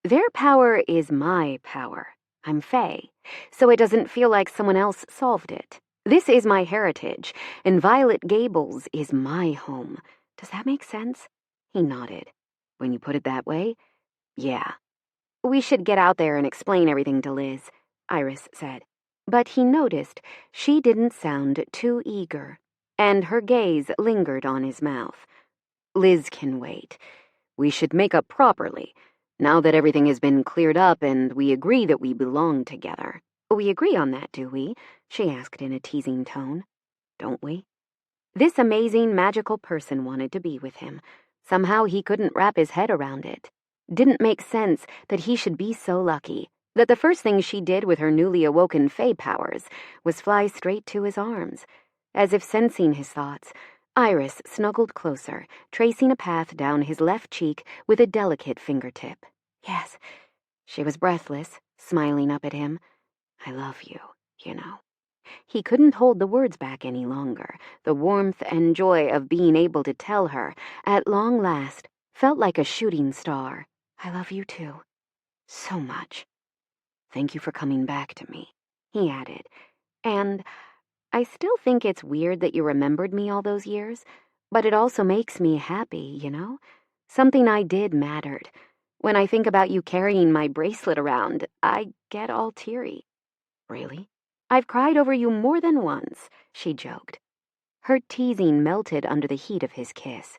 their power is my power. I'm Fae, so it doesn't feel like someone else solved it. This is my heritage, and Violet Gables is my home. Does that make sense? He nodded. When you put it that way, yeah. We should get out there and explain everything to Liz, Iris said. But he noticed she didn't sound too eager, and her gaze lingered on his mouth. Liz can wait. We should make up properly, now that everything has been cleared up and we agree that we belong together. We agree on that, do we? She asked in a teasing tone. Don't we? This amazing, magical person wanted to be with him. Somehow he couldn't wrap his head around it. Didn't make sense that he should be so lucky, that the first thing she did with her newly awoken fae powers was fly straight to his arms. As if sensing his thoughts, Iris snuggled closer, tracing a path down his left cheek with a delicate fingertip. Yes, she was breathless, smiling up at him. I love you, you know. He couldn't hold the words back any longer. The warmth and joy of being able to tell her, at long last, felt like a shooting star. I love you too. So much. Thank you for coming back to me, he added. And I still think it's weird that you remembered me all those years, but it also makes me happy, you know? Something I did mattered. When I think about you carrying my bracelet around, I get all teary. Really? I've cried over you more than once, she joked. Her teasing melted under the heat of his kiss.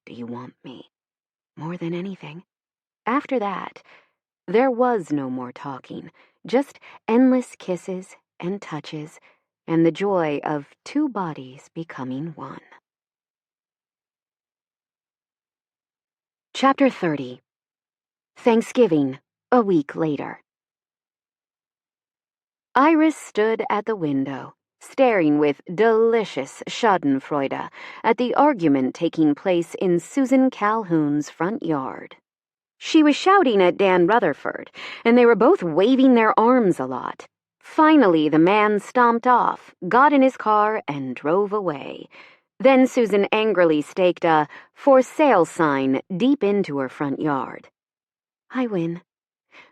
Do you want me? More than anything. After that, there was no more talking, just endless kisses and touches, and the joy of two bodies becoming one. Chapter 30. Thanksgiving, a week later. Iris stood at the window, staring with delicious schadenfreude at the argument taking place in Susan Calhoun's front yard. She was shouting at Dan Rutherford, and they were both waving their arms a lot. Finally, the man stomped off, got in his car, and drove away. Then Susan angrily staked a "for sale" sign deep into her front yard. I win.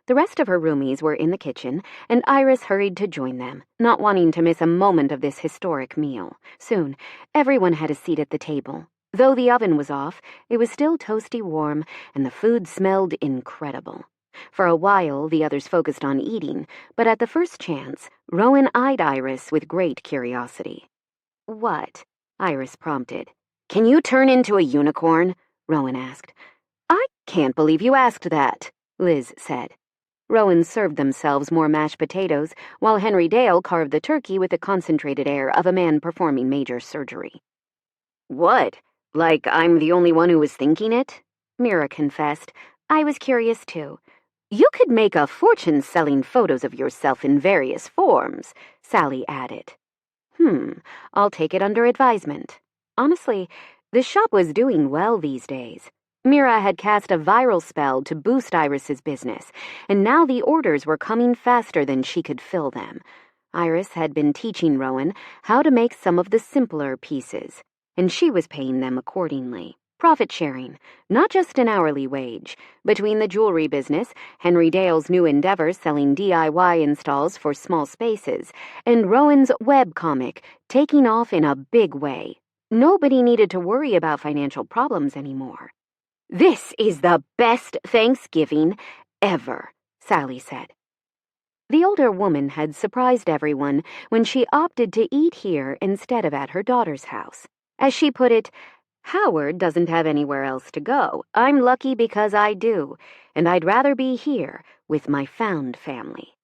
The rest of her roomies were in the kitchen, and Iris hurried to join them, not wanting to miss a moment of this historic meal. Soon, everyone had a seat at the table. Though the oven was off, it was still toasty warm, and the food smelled incredible. For a while, the others focused on eating, but at the first chance, Rowan eyed Iris with great curiosity. What? Iris prompted. Can you turn into a unicorn? Rowan asked. I can't believe you asked that, Liz said. Rowan served themselves more mashed potatoes, while Henry Dale carved the turkey with the concentrated air of a man performing major surgery. What? Like I'm the only one who was thinking it? Mira confessed. I was curious too. You could make a fortune selling photos of yourself in various forms, Sally added. I'll take it under advisement. Honestly, the shop was doing well these days. Mira had cast a viral spell to boost Iris's business, and now the orders were coming faster than she could fill them. Iris had been teaching Rowan how to make some of the simpler pieces, and she was paying them accordingly. Profit sharing, not just an hourly wage. Between the jewelry business, Henry Dale's new endeavor selling DIY installs for small spaces, and Rowan's webcomic taking off in a big way, nobody needed to worry about financial problems anymore. This is the best Thanksgiving ever, Sally said. The older woman had surprised everyone when she opted to eat here instead of at her daughter's house. As she put it, Howard doesn't have anywhere else to go. I'm lucky because I do, and I'd rather be here with my found family.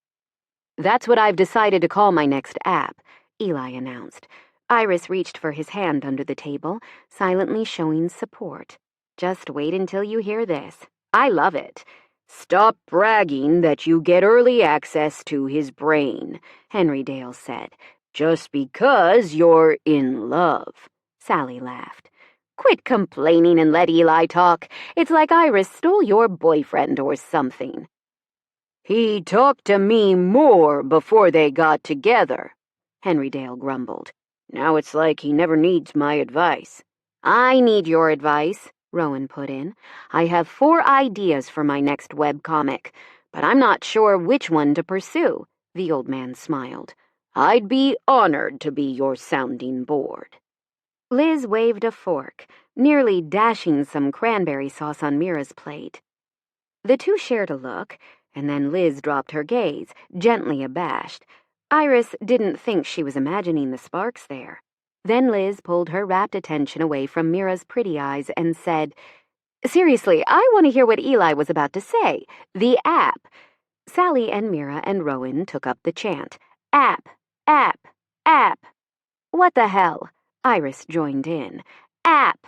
That's what I've decided to call my next app, Eli announced. Iris reached for his hand under the table, silently showing support. Just wait until you hear this. I love it. Stop bragging that you get early access to his brain, Henry Dale said. Just because you're in love. Sally laughed. Quit complaining and let Eli talk. It's like Iris stole your boyfriend or something. He talked to me more before they got together, Henry Dale grumbled. Now it's like he never needs my advice. I need your advice, Rowan put in. I have 4 ideas for my next webcomic, but I'm not sure which one to pursue, the old man smiled. I'd be honored to be your sounding board." Liz waved a fork, nearly dashing some cranberry sauce on Mira's plate. The two shared a look, and then Liz dropped her gaze, gently abashed. Iris didn't think she was imagining the sparks there. Then Liz pulled her rapt attention away from Mira's pretty eyes and said, "Seriously, I want to hear what Eli was about to say. The app." Sally and Mira and Rowan took up the chant. "App, app, app." "What the hell?" Iris joined in. "App."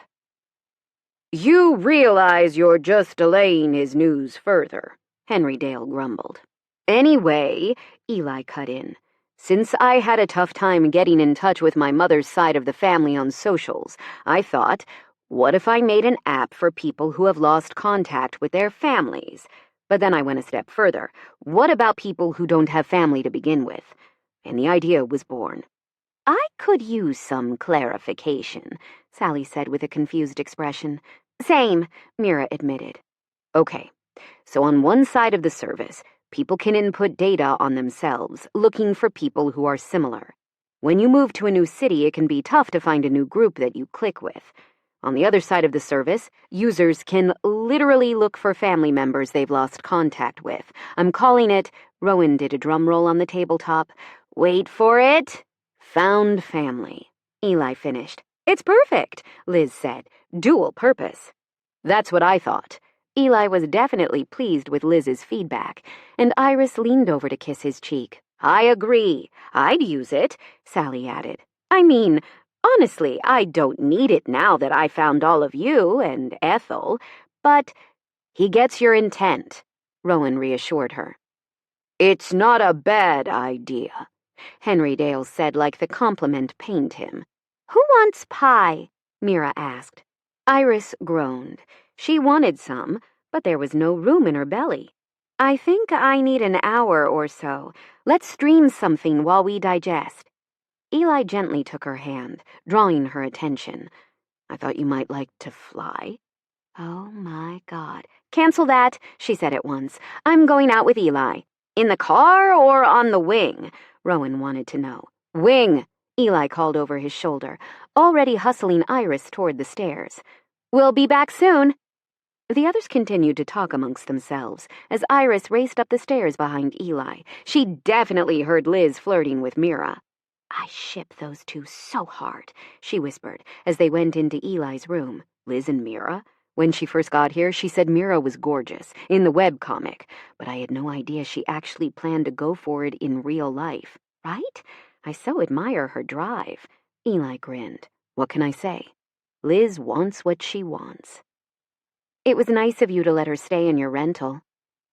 "You realize you're just delaying his news further," Henry Dale grumbled. "Anyway," Eli cut in, "since I had a tough time getting in touch with my mother's side of the family on socials, I thought, what if I made an app for people who have lost contact with their families? But then I went a step further. What about people who don't have family to begin with?" And the idea was born. "I could use some clarification," Sally said with a confused expression. "Same," Mira admitted. Okay, so on one side of the service, people can input data on themselves, looking for people who are similar. When you move to a new city, it can be tough to find a new group that you click with. On the other side of the service, users can literally look for family members they've lost contact with. I'm calling it, Rowan did a drum roll on the tabletop, wait for it, found family. Eli finished. "It's perfect," Liz said. "Dual purpose." That's what I thought. Eli was definitely pleased with Liz's feedback, and Iris leaned over to kiss his cheek. "I agree. I'd use it," Sally added. "I mean, honestly, I don't need it now that I found all of you and Ethel, but he gets your intent," Rowan reassured her. "It's not a bad idea," Henry Dale said like the compliment pained him. "Who wants pie?" Mira asked. Iris groaned. She wanted some, but there was no room in her belly. "I think I need an hour or so. Let's stream something while we digest." Eli gently took her hand, drawing her attention. "I thought you might like to fly." "Oh, my God. Cancel that," she said at once. "I'm going out with Eli." "In the car or on the wing?" Rowan wanted to know. "Wing," Eli called over his shoulder, already hustling Iris toward the stairs. "We'll be back soon." The others continued to talk amongst themselves as Iris raced up the stairs behind Eli. She definitely heard Liz flirting with Mira. "I ship those two so hard," she whispered as they went into Eli's room. Liz and Mira? When she first got here, she said Mira was gorgeous, in the webcomic, but I had no idea she actually planned to go for it in real life. Right? I so admire her drive. Eli grinned. What can I say? Liz wants what she wants. "It was nice of you to let her stay in your rental."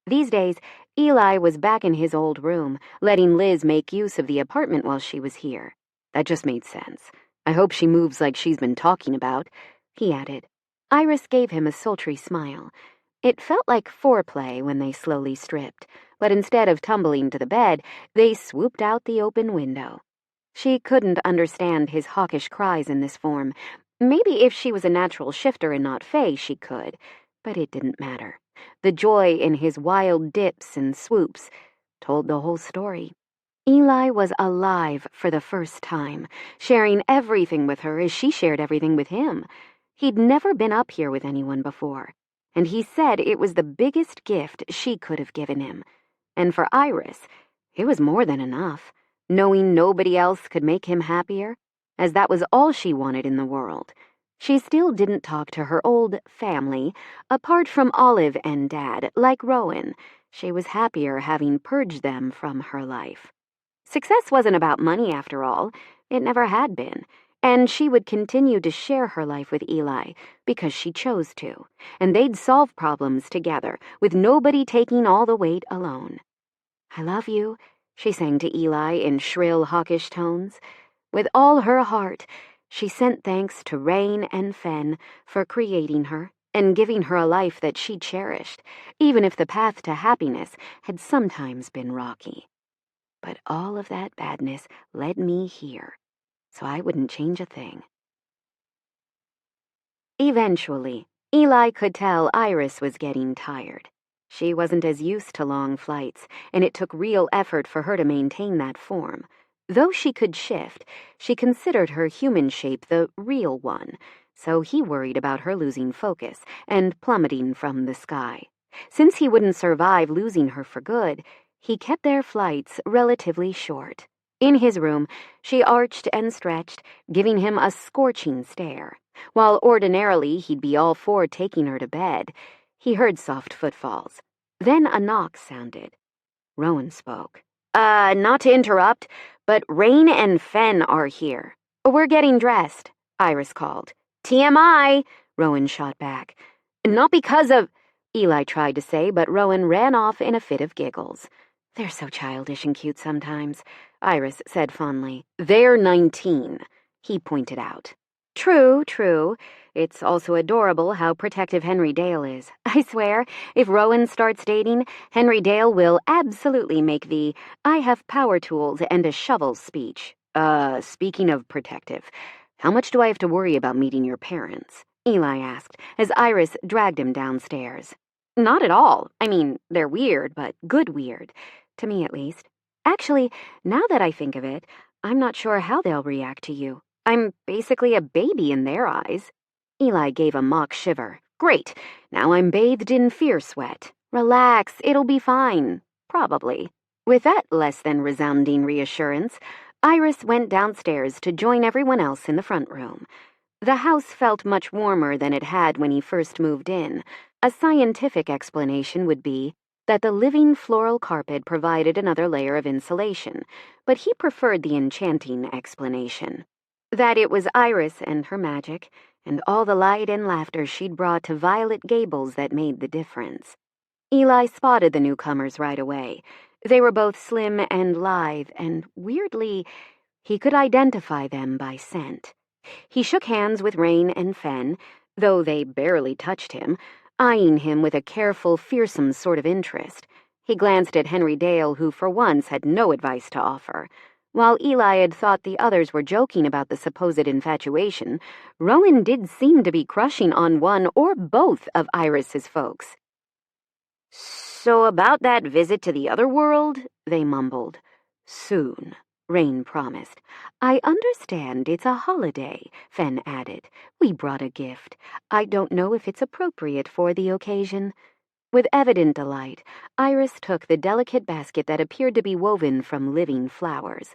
These days, Eli was back in his old room, letting Liz make use of the apartment while she was here. That just made sense. I hope she moves like she's been talking about, he added. Iris gave him a sultry smile. It felt like foreplay when they slowly stripped, but instead of tumbling to the bed, they swooped out the open window. She couldn't understand his hawkish cries in this form. Maybe if she was a natural shifter and not Fae, she could, but it didn't matter. The joy in his wild dips and swoops told the whole story. Eli was alive for the first time, sharing everything with her as she shared everything with him. He'd never been up here with anyone before, and he said it was the biggest gift she could have given him. And for Iris, it was more than enough, knowing nobody else could make him happier, as that was all she wanted in the world. She still didn't talk to her old family, apart from Olive and Dad, like Rowan. She was happier having purged them from her life. Success wasn't about money, after all. It never had been. And she would continue to share her life with Eli because she chose to, and they'd solve problems together, with nobody taking all the weight alone. "I love you," she sang to Eli in shrill, hawkish tones. With all her heart, she sent thanks to Rain and Fen for creating her and giving her a life that she cherished, even if the path to happiness had sometimes been rocky. But all of that badness led me here, so I wouldn't change a thing. Eventually, Eli could tell Iris was getting tired. She wasn't as used to long flights, and it took real effort for her to maintain that form. Though she could shift, she considered her human shape the real one, so he worried about her losing focus and plummeting from the sky. Since he wouldn't survive losing her for good, he kept their flights relatively short. In his room, she arched and stretched, giving him a scorching stare. While ordinarily he'd be all for taking her to bed, he heard soft footfalls. Then a knock sounded. Rowan spoke. Not to interrupt, but Rain and Fen are here. We're getting dressed, Iris called. TMI, Rowan shot back. Not because of... Eli tried to say, but Rowan ran off in a fit of giggles. They're so childish and cute sometimes, Iris said fondly. They're 19, he pointed out. True, true. It's also adorable how protective Henry Dale is. I swear, if Rowan starts dating, Henry Dale will absolutely make the I have power tools and a shovel speech. Speaking of protective, how much do I have to worry about meeting your parents? Eli asked, as Iris dragged him downstairs. Not at all. I mean, they're weird, but good weird. To me, at least. Actually, now that I think of it, I'm not sure how they'll react to you. I'm basically a baby in their eyes. Eli gave a mock shiver. Great. Now I'm bathed in fear sweat. Relax, it'll be fine. Probably. With that less than resounding reassurance, Iris went downstairs to join everyone else in the front room. The house felt much warmer than it had when he first moved in. A scientific explanation would be that the living floral carpet provided another layer of insulation, but he preferred the enchanting explanation. That it was Iris and her magic, and all the light and laughter she'd brought to Violet Gables that made the difference. Eli spotted the newcomers right away. They were both slim and lithe, and weirdly, he could identify them by scent. He shook hands with Rain and Fen, though they barely touched him, eyeing him with a careful, fearsome sort of interest. He glanced at Henry Dale, who for once had no advice to offer. While Eli had thought the others were joking about the supposed infatuation, Rowan did seem to be crushing on one or both of Iris's folks. So about that visit to the other world, they mumbled. Soon, Rain promised. I understand it's a holiday, Fen added. We brought a gift. I don't know if it's appropriate for the occasion. With evident delight, Iris took the delicate basket that appeared to be woven from living flowers.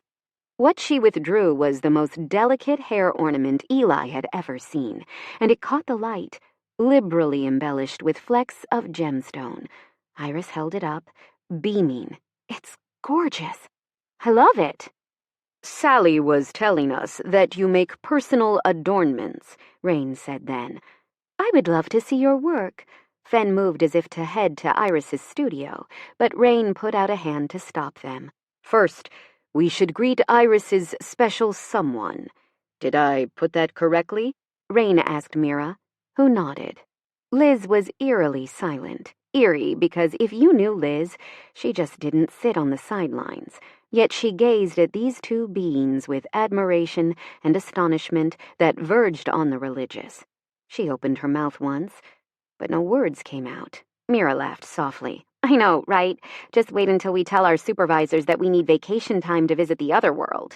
What she withdrew was the most delicate hair ornament Eli had ever seen, and it caught the light, liberally embellished with flecks of gemstone. Iris held it up, beaming. It's gorgeous. I love it. Sally was telling us that you make personal adornments, Rain said then. I would love to see your work. Fen moved as if to head to Iris's studio, but Rain put out a hand to stop them. First, we should greet Iris's special someone. Did I put that correctly? Rain asked Mira, who nodded. Liz was eerily silent. Eerie because if you knew Liz, she just didn't sit on the sidelines. Yet she gazed at these two beings with admiration and astonishment that verged on the religious. She opened her mouth once, but no words came out. Mira laughed softly. I know, right? Just wait until we tell our supervisors that we need vacation time to visit the other world.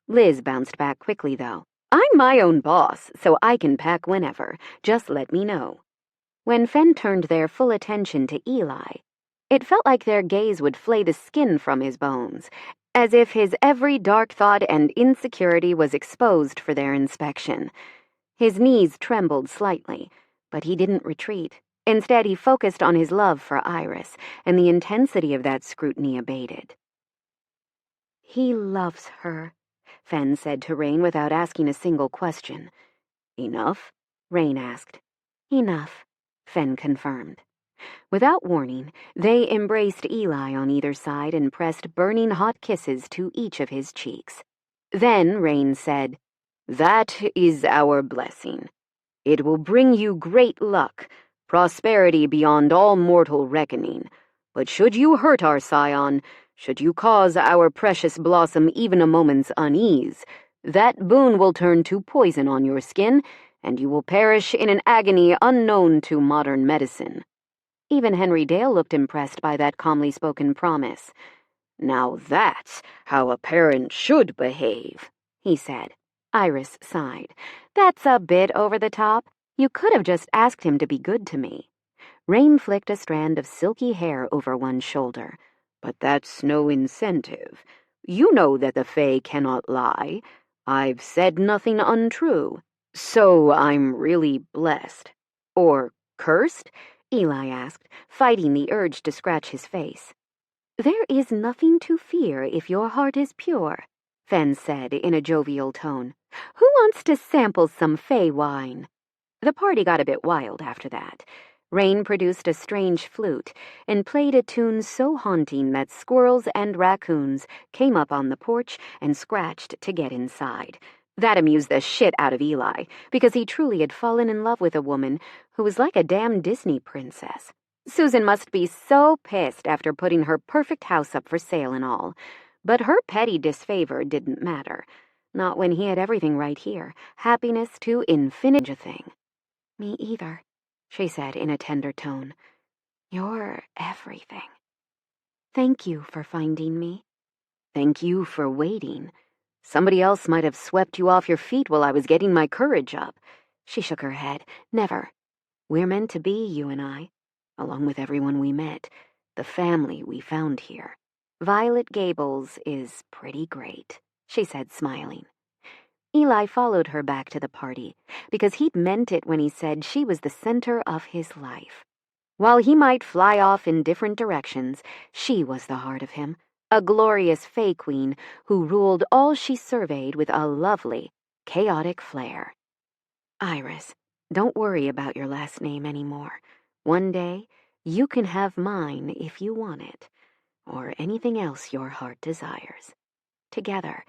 Liz bounced back quickly, though. I'm my own boss, so I can pack whenever. Just let me know. When Fen turned their full attention to Eli, it felt like their gaze would flay the skin from his bones, as if his every dark thought and insecurity was exposed for their inspection. His knees trembled slightly, but he didn't retreat. Instead, he focused on his love for Iris, and the intensity of that scrutiny abated. He loves her, Fen said to Rain without asking a single question. Enough? Rain asked. Enough, Fen confirmed. Without warning, they embraced Eli on either side and pressed burning hot kisses to each of his cheeks. Then Rain said, That is our blessing. It will bring you great luck, prosperity beyond all mortal reckoning. But should you hurt our scion, should you cause our precious blossom even a moment's unease, that boon will turn to poison on your skin, and you will perish in an agony unknown to modern medicine. Even Henry Dale looked impressed by that calmly spoken promise. Now that's how a parent should behave, he said. Iris sighed. That's a bit over the top. You could have just asked him to be good to me. Rain flicked a strand of silky hair over one shoulder. But that's no incentive. You know that the Fae cannot lie. I've said nothing untrue. So I'm really blessed. Or cursed? Eli asked, fighting the urge to scratch his face. There is nothing to fear if your heart is pure, Fen said in a jovial tone. Who wants to sample some Fae wine? The party got a bit wild after that. Rain produced a strange flute and played a tune so haunting that squirrels and raccoons came up on the porch and scratched to get inside. That amused the shit out of Eli, because he truly had fallen in love with a woman who was like a damn Disney princess. Susan must be so pissed after putting her perfect house up for sale and all. But her petty disfavor didn't matter. Not when he had everything right here. Happiness to infinity thing. Me either, she said in a tender tone. You're everything. Thank you for finding me. Thank you for waiting. Somebody else might have swept you off your feet while I was getting my courage up. She shook her head. Never. We're meant to be, you and I, along with everyone we met, the family we found here. Violet Gables is pretty great, she said, smiling. Eli followed her back to the party, because he'd meant it when he said she was the center of his life. While he might fly off in different directions, she was the heart of him, a glorious Fae Queen who ruled all she surveyed with a lovely, chaotic flair. Iris, don't worry about your last name anymore. One day, you can have mine if you want it, or anything else your heart desires. Together,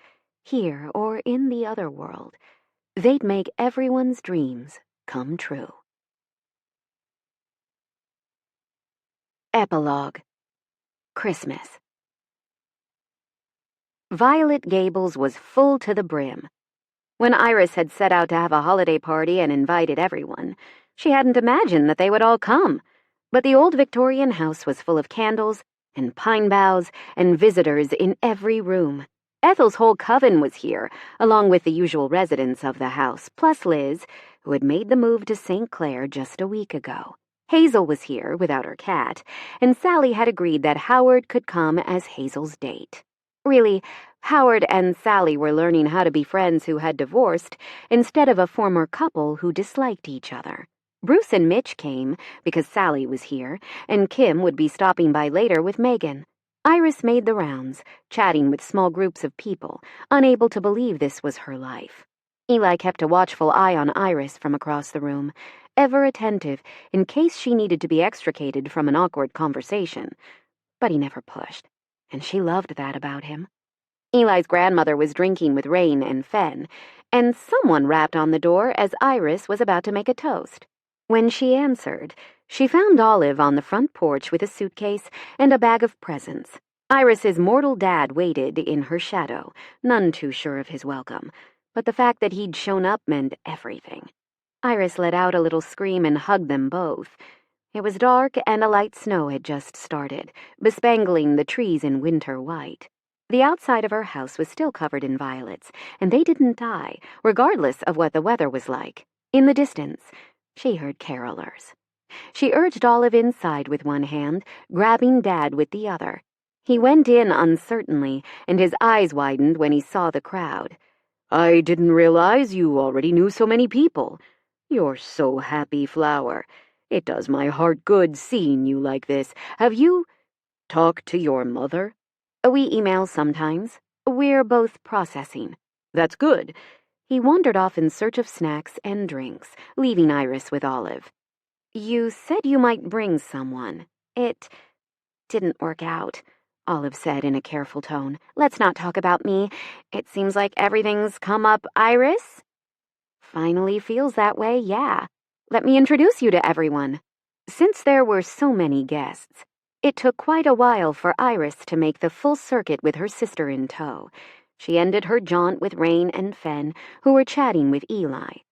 here or in the other world, they'd make everyone's dreams come true. Epilogue. Christmas. Violet Gables was full to the brim. When Iris had set out to have a holiday party and invited everyone, she hadn't imagined that they would all come. But the old Victorian house was full of candles and pine boughs and visitors in every room. Ethel's whole coven was here, along with the usual residents of the house, plus Liz, who had made the move to St. Clair just a week ago. Hazel was here, without her cat, and Sally had agreed that Howard could come as Hazel's date. Really, Howard and Sally were learning how to be friends who had divorced instead of a former couple who disliked each other. Bruce and Mitch came because Sally was here, and Kim would be stopping by later with Megan. Iris made the rounds, chatting with small groups of people, unable to believe this was her life. Eli kept a watchful eye on Iris from across the room, ever attentive in case she needed to be extricated from an awkward conversation. But he never pushed, and she loved that about him. Eli's grandmother was drinking with Rain and Fen, and someone rapped on the door as Iris was about to make a toast. When she answered, she found Olive on the front porch with a suitcase and a bag of presents. Iris's mortal dad waited in her shadow, none too sure of his welcome, but the fact that he'd shown up meant everything. Iris let out a little scream and hugged them both. It was dark and a light snow had just started, bespangling the trees in winter white. The outside of her house was still covered in violets, and they didn't die, regardless of what the weather was like. In the distance, she heard carolers. She urged Olive inside with one hand, grabbing Dad with the other. He went in uncertainly, and his eyes widened when he saw the crowd. I didn't realize you already knew so many people. You're so happy, Flower. It does my heart good seeing you like this. Have you talked to your mother? We email sometimes. We're both processing. That's good. He wandered off in search of snacks and drinks, leaving Iris with Olive. You said you might bring someone. It didn't work out, Olive said in a careful tone. Let's not talk about me. It seems like everything's come up, Iris. Finally feels that way, yeah. Let me introduce you to everyone. Since there were so many guests, it took quite a while for Iris to make the full circuit with her sister in tow. She ended her jaunt with Rain and Fen, who were chatting with Eli.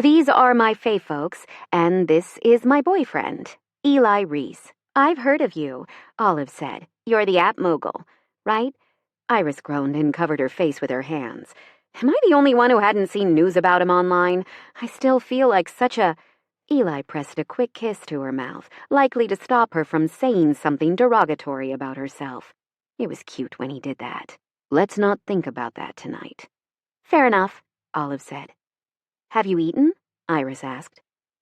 These are my Fae folks, and this is my boyfriend, Eli Reese. I've heard of you, Olive said. You're the app mogul. right?" Iris groaned and covered her face with her hands. "Am I the only one who hadn't seen news about him online? I still feel like such a—" Eli pressed a quick kiss to her mouth, likely to stop her from saying something derogatory about herself. It was cute when he did that. "Let's not think about that tonight." "Fair enough," Olive said. "Have you eaten?" Iris asked.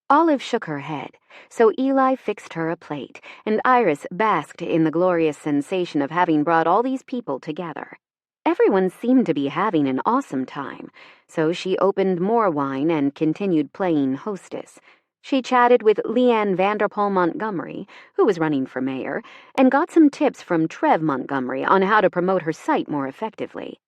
Olive shook her head, so Eli fixed her a plate, and Iris basked in the glorious sensation of having brought all these people together. Everyone seemed to be having an awesome time, so she opened more wine and continued playing hostess. She chatted with Leanne Vanderpool Montgomery, who was running for mayor, and got some tips from Trev Montgomery on how to promote her site more effectively.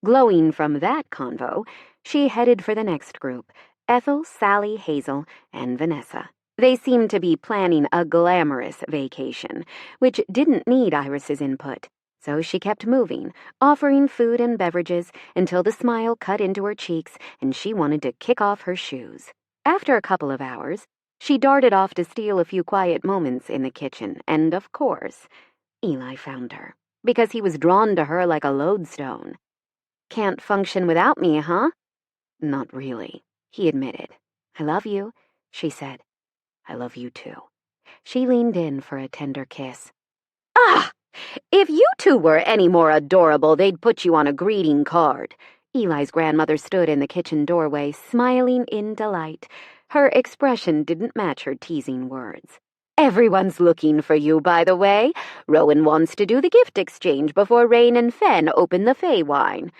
Glowing from that convo, she headed for the next group: Ethel, Sally, Hazel, and Vanessa. They seemed to be planning a glamorous vacation, which didn't need Iris's input. So she kept moving, offering food and beverages until the smile cut into her cheeks and she wanted to kick off her shoes. After a couple of hours, she darted off to steal a few quiet moments in the kitchen, and of course, Eli found her, because he was drawn to her like a lodestone. "Can't function without me, huh?" "Not really," he admitted. "I love you," she said. "I love you too." She leaned in for a tender kiss. "Ah! If you two were any more adorable, they'd put you on a greeting card." Eli's grandmother stood in the kitchen doorway, smiling in delight. Her expression didn't match her teasing words. "Everyone's looking for you, by the way. Rowan wants to do the gift exchange before Rain and Fen open the Fey-wine."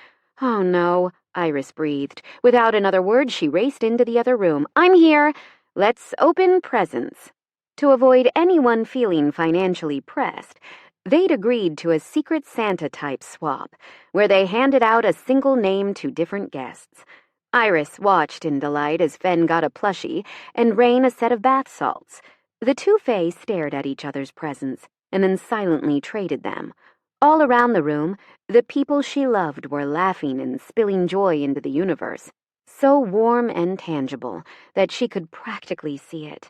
"Oh, no," Iris breathed. Without another word, she raced into the other room. "I'm here. Let's open presents." To avoid anyone feeling financially pressed, they'd agreed to a Secret Santa-type swap, where they handed out a single name to different guests. Iris watched in delight as Fen got a plushie and Rain a set of bath salts. The two Fae stared at each other's presents and then silently traded them. All around the room, the people she loved were laughing and spilling joy into the universe, so warm and tangible that she could practically see it.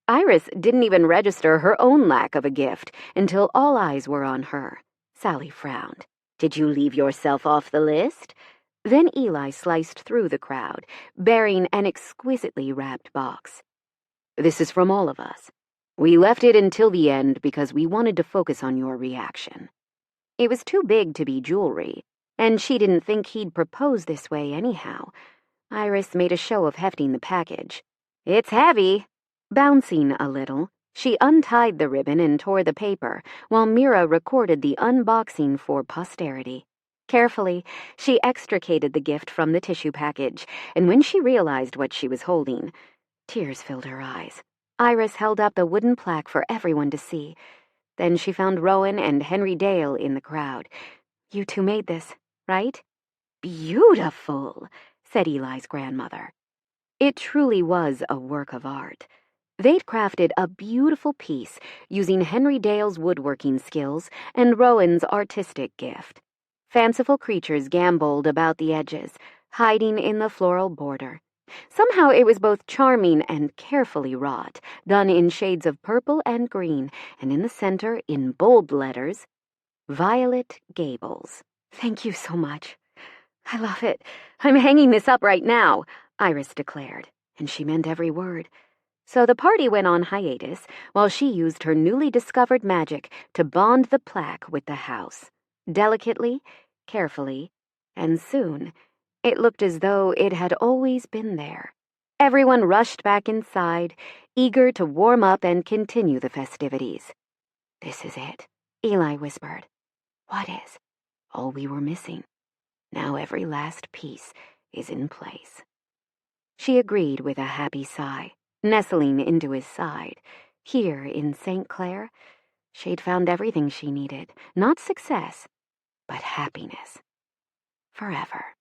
Iris didn't even register her own lack of a gift until all eyes were on her. Sally frowned. "Did you leave yourself off the list?" Then Eli sliced through the crowd, bearing an exquisitely wrapped box. "This is from all of us. We left it until the end because we wanted to focus on your reaction." It was too big to be jewelry, and she didn't think he'd propose this way anyhow. Iris made a show of hefting the package. "It's heavy." Bouncing a little, she untied the ribbon and tore the paper, while Mira recorded the unboxing for posterity. Carefully, she extricated the gift from the tissue package, and when she realized what she was holding, tears filled her eyes. Iris held up the wooden plaque for everyone to see. Then she found Rowan and Henry Dale in the crowd. "You two made this, right?" "Beautiful," said Eli's grandmother. It truly was a work of art. They'd crafted a beautiful piece using Henry Dale's woodworking skills and Rowan's artistic gift. Fanciful creatures gamboled about the edges, hiding in the floral border. Somehow it was both charming and carefully wrought, done in shades of purple and green, and in the center, in bold letters, Violet Gables. "Thank you so much. I love it. I'm hanging this up right now," Iris declared, and she meant every word. So the party went on hiatus while she used her newly discovered magic to bond the plaque with the house. Delicately, carefully, and soon it looked as though it had always been there. Everyone rushed back inside, eager to warm up and continue the festivities. "This is it," Eli whispered. "What is?" "All we were missing. Now every last piece is in place." She agreed with a happy sigh, nestling into his side. Here in St. Clair, she'd found everything she needed, not success, but happiness. Forever.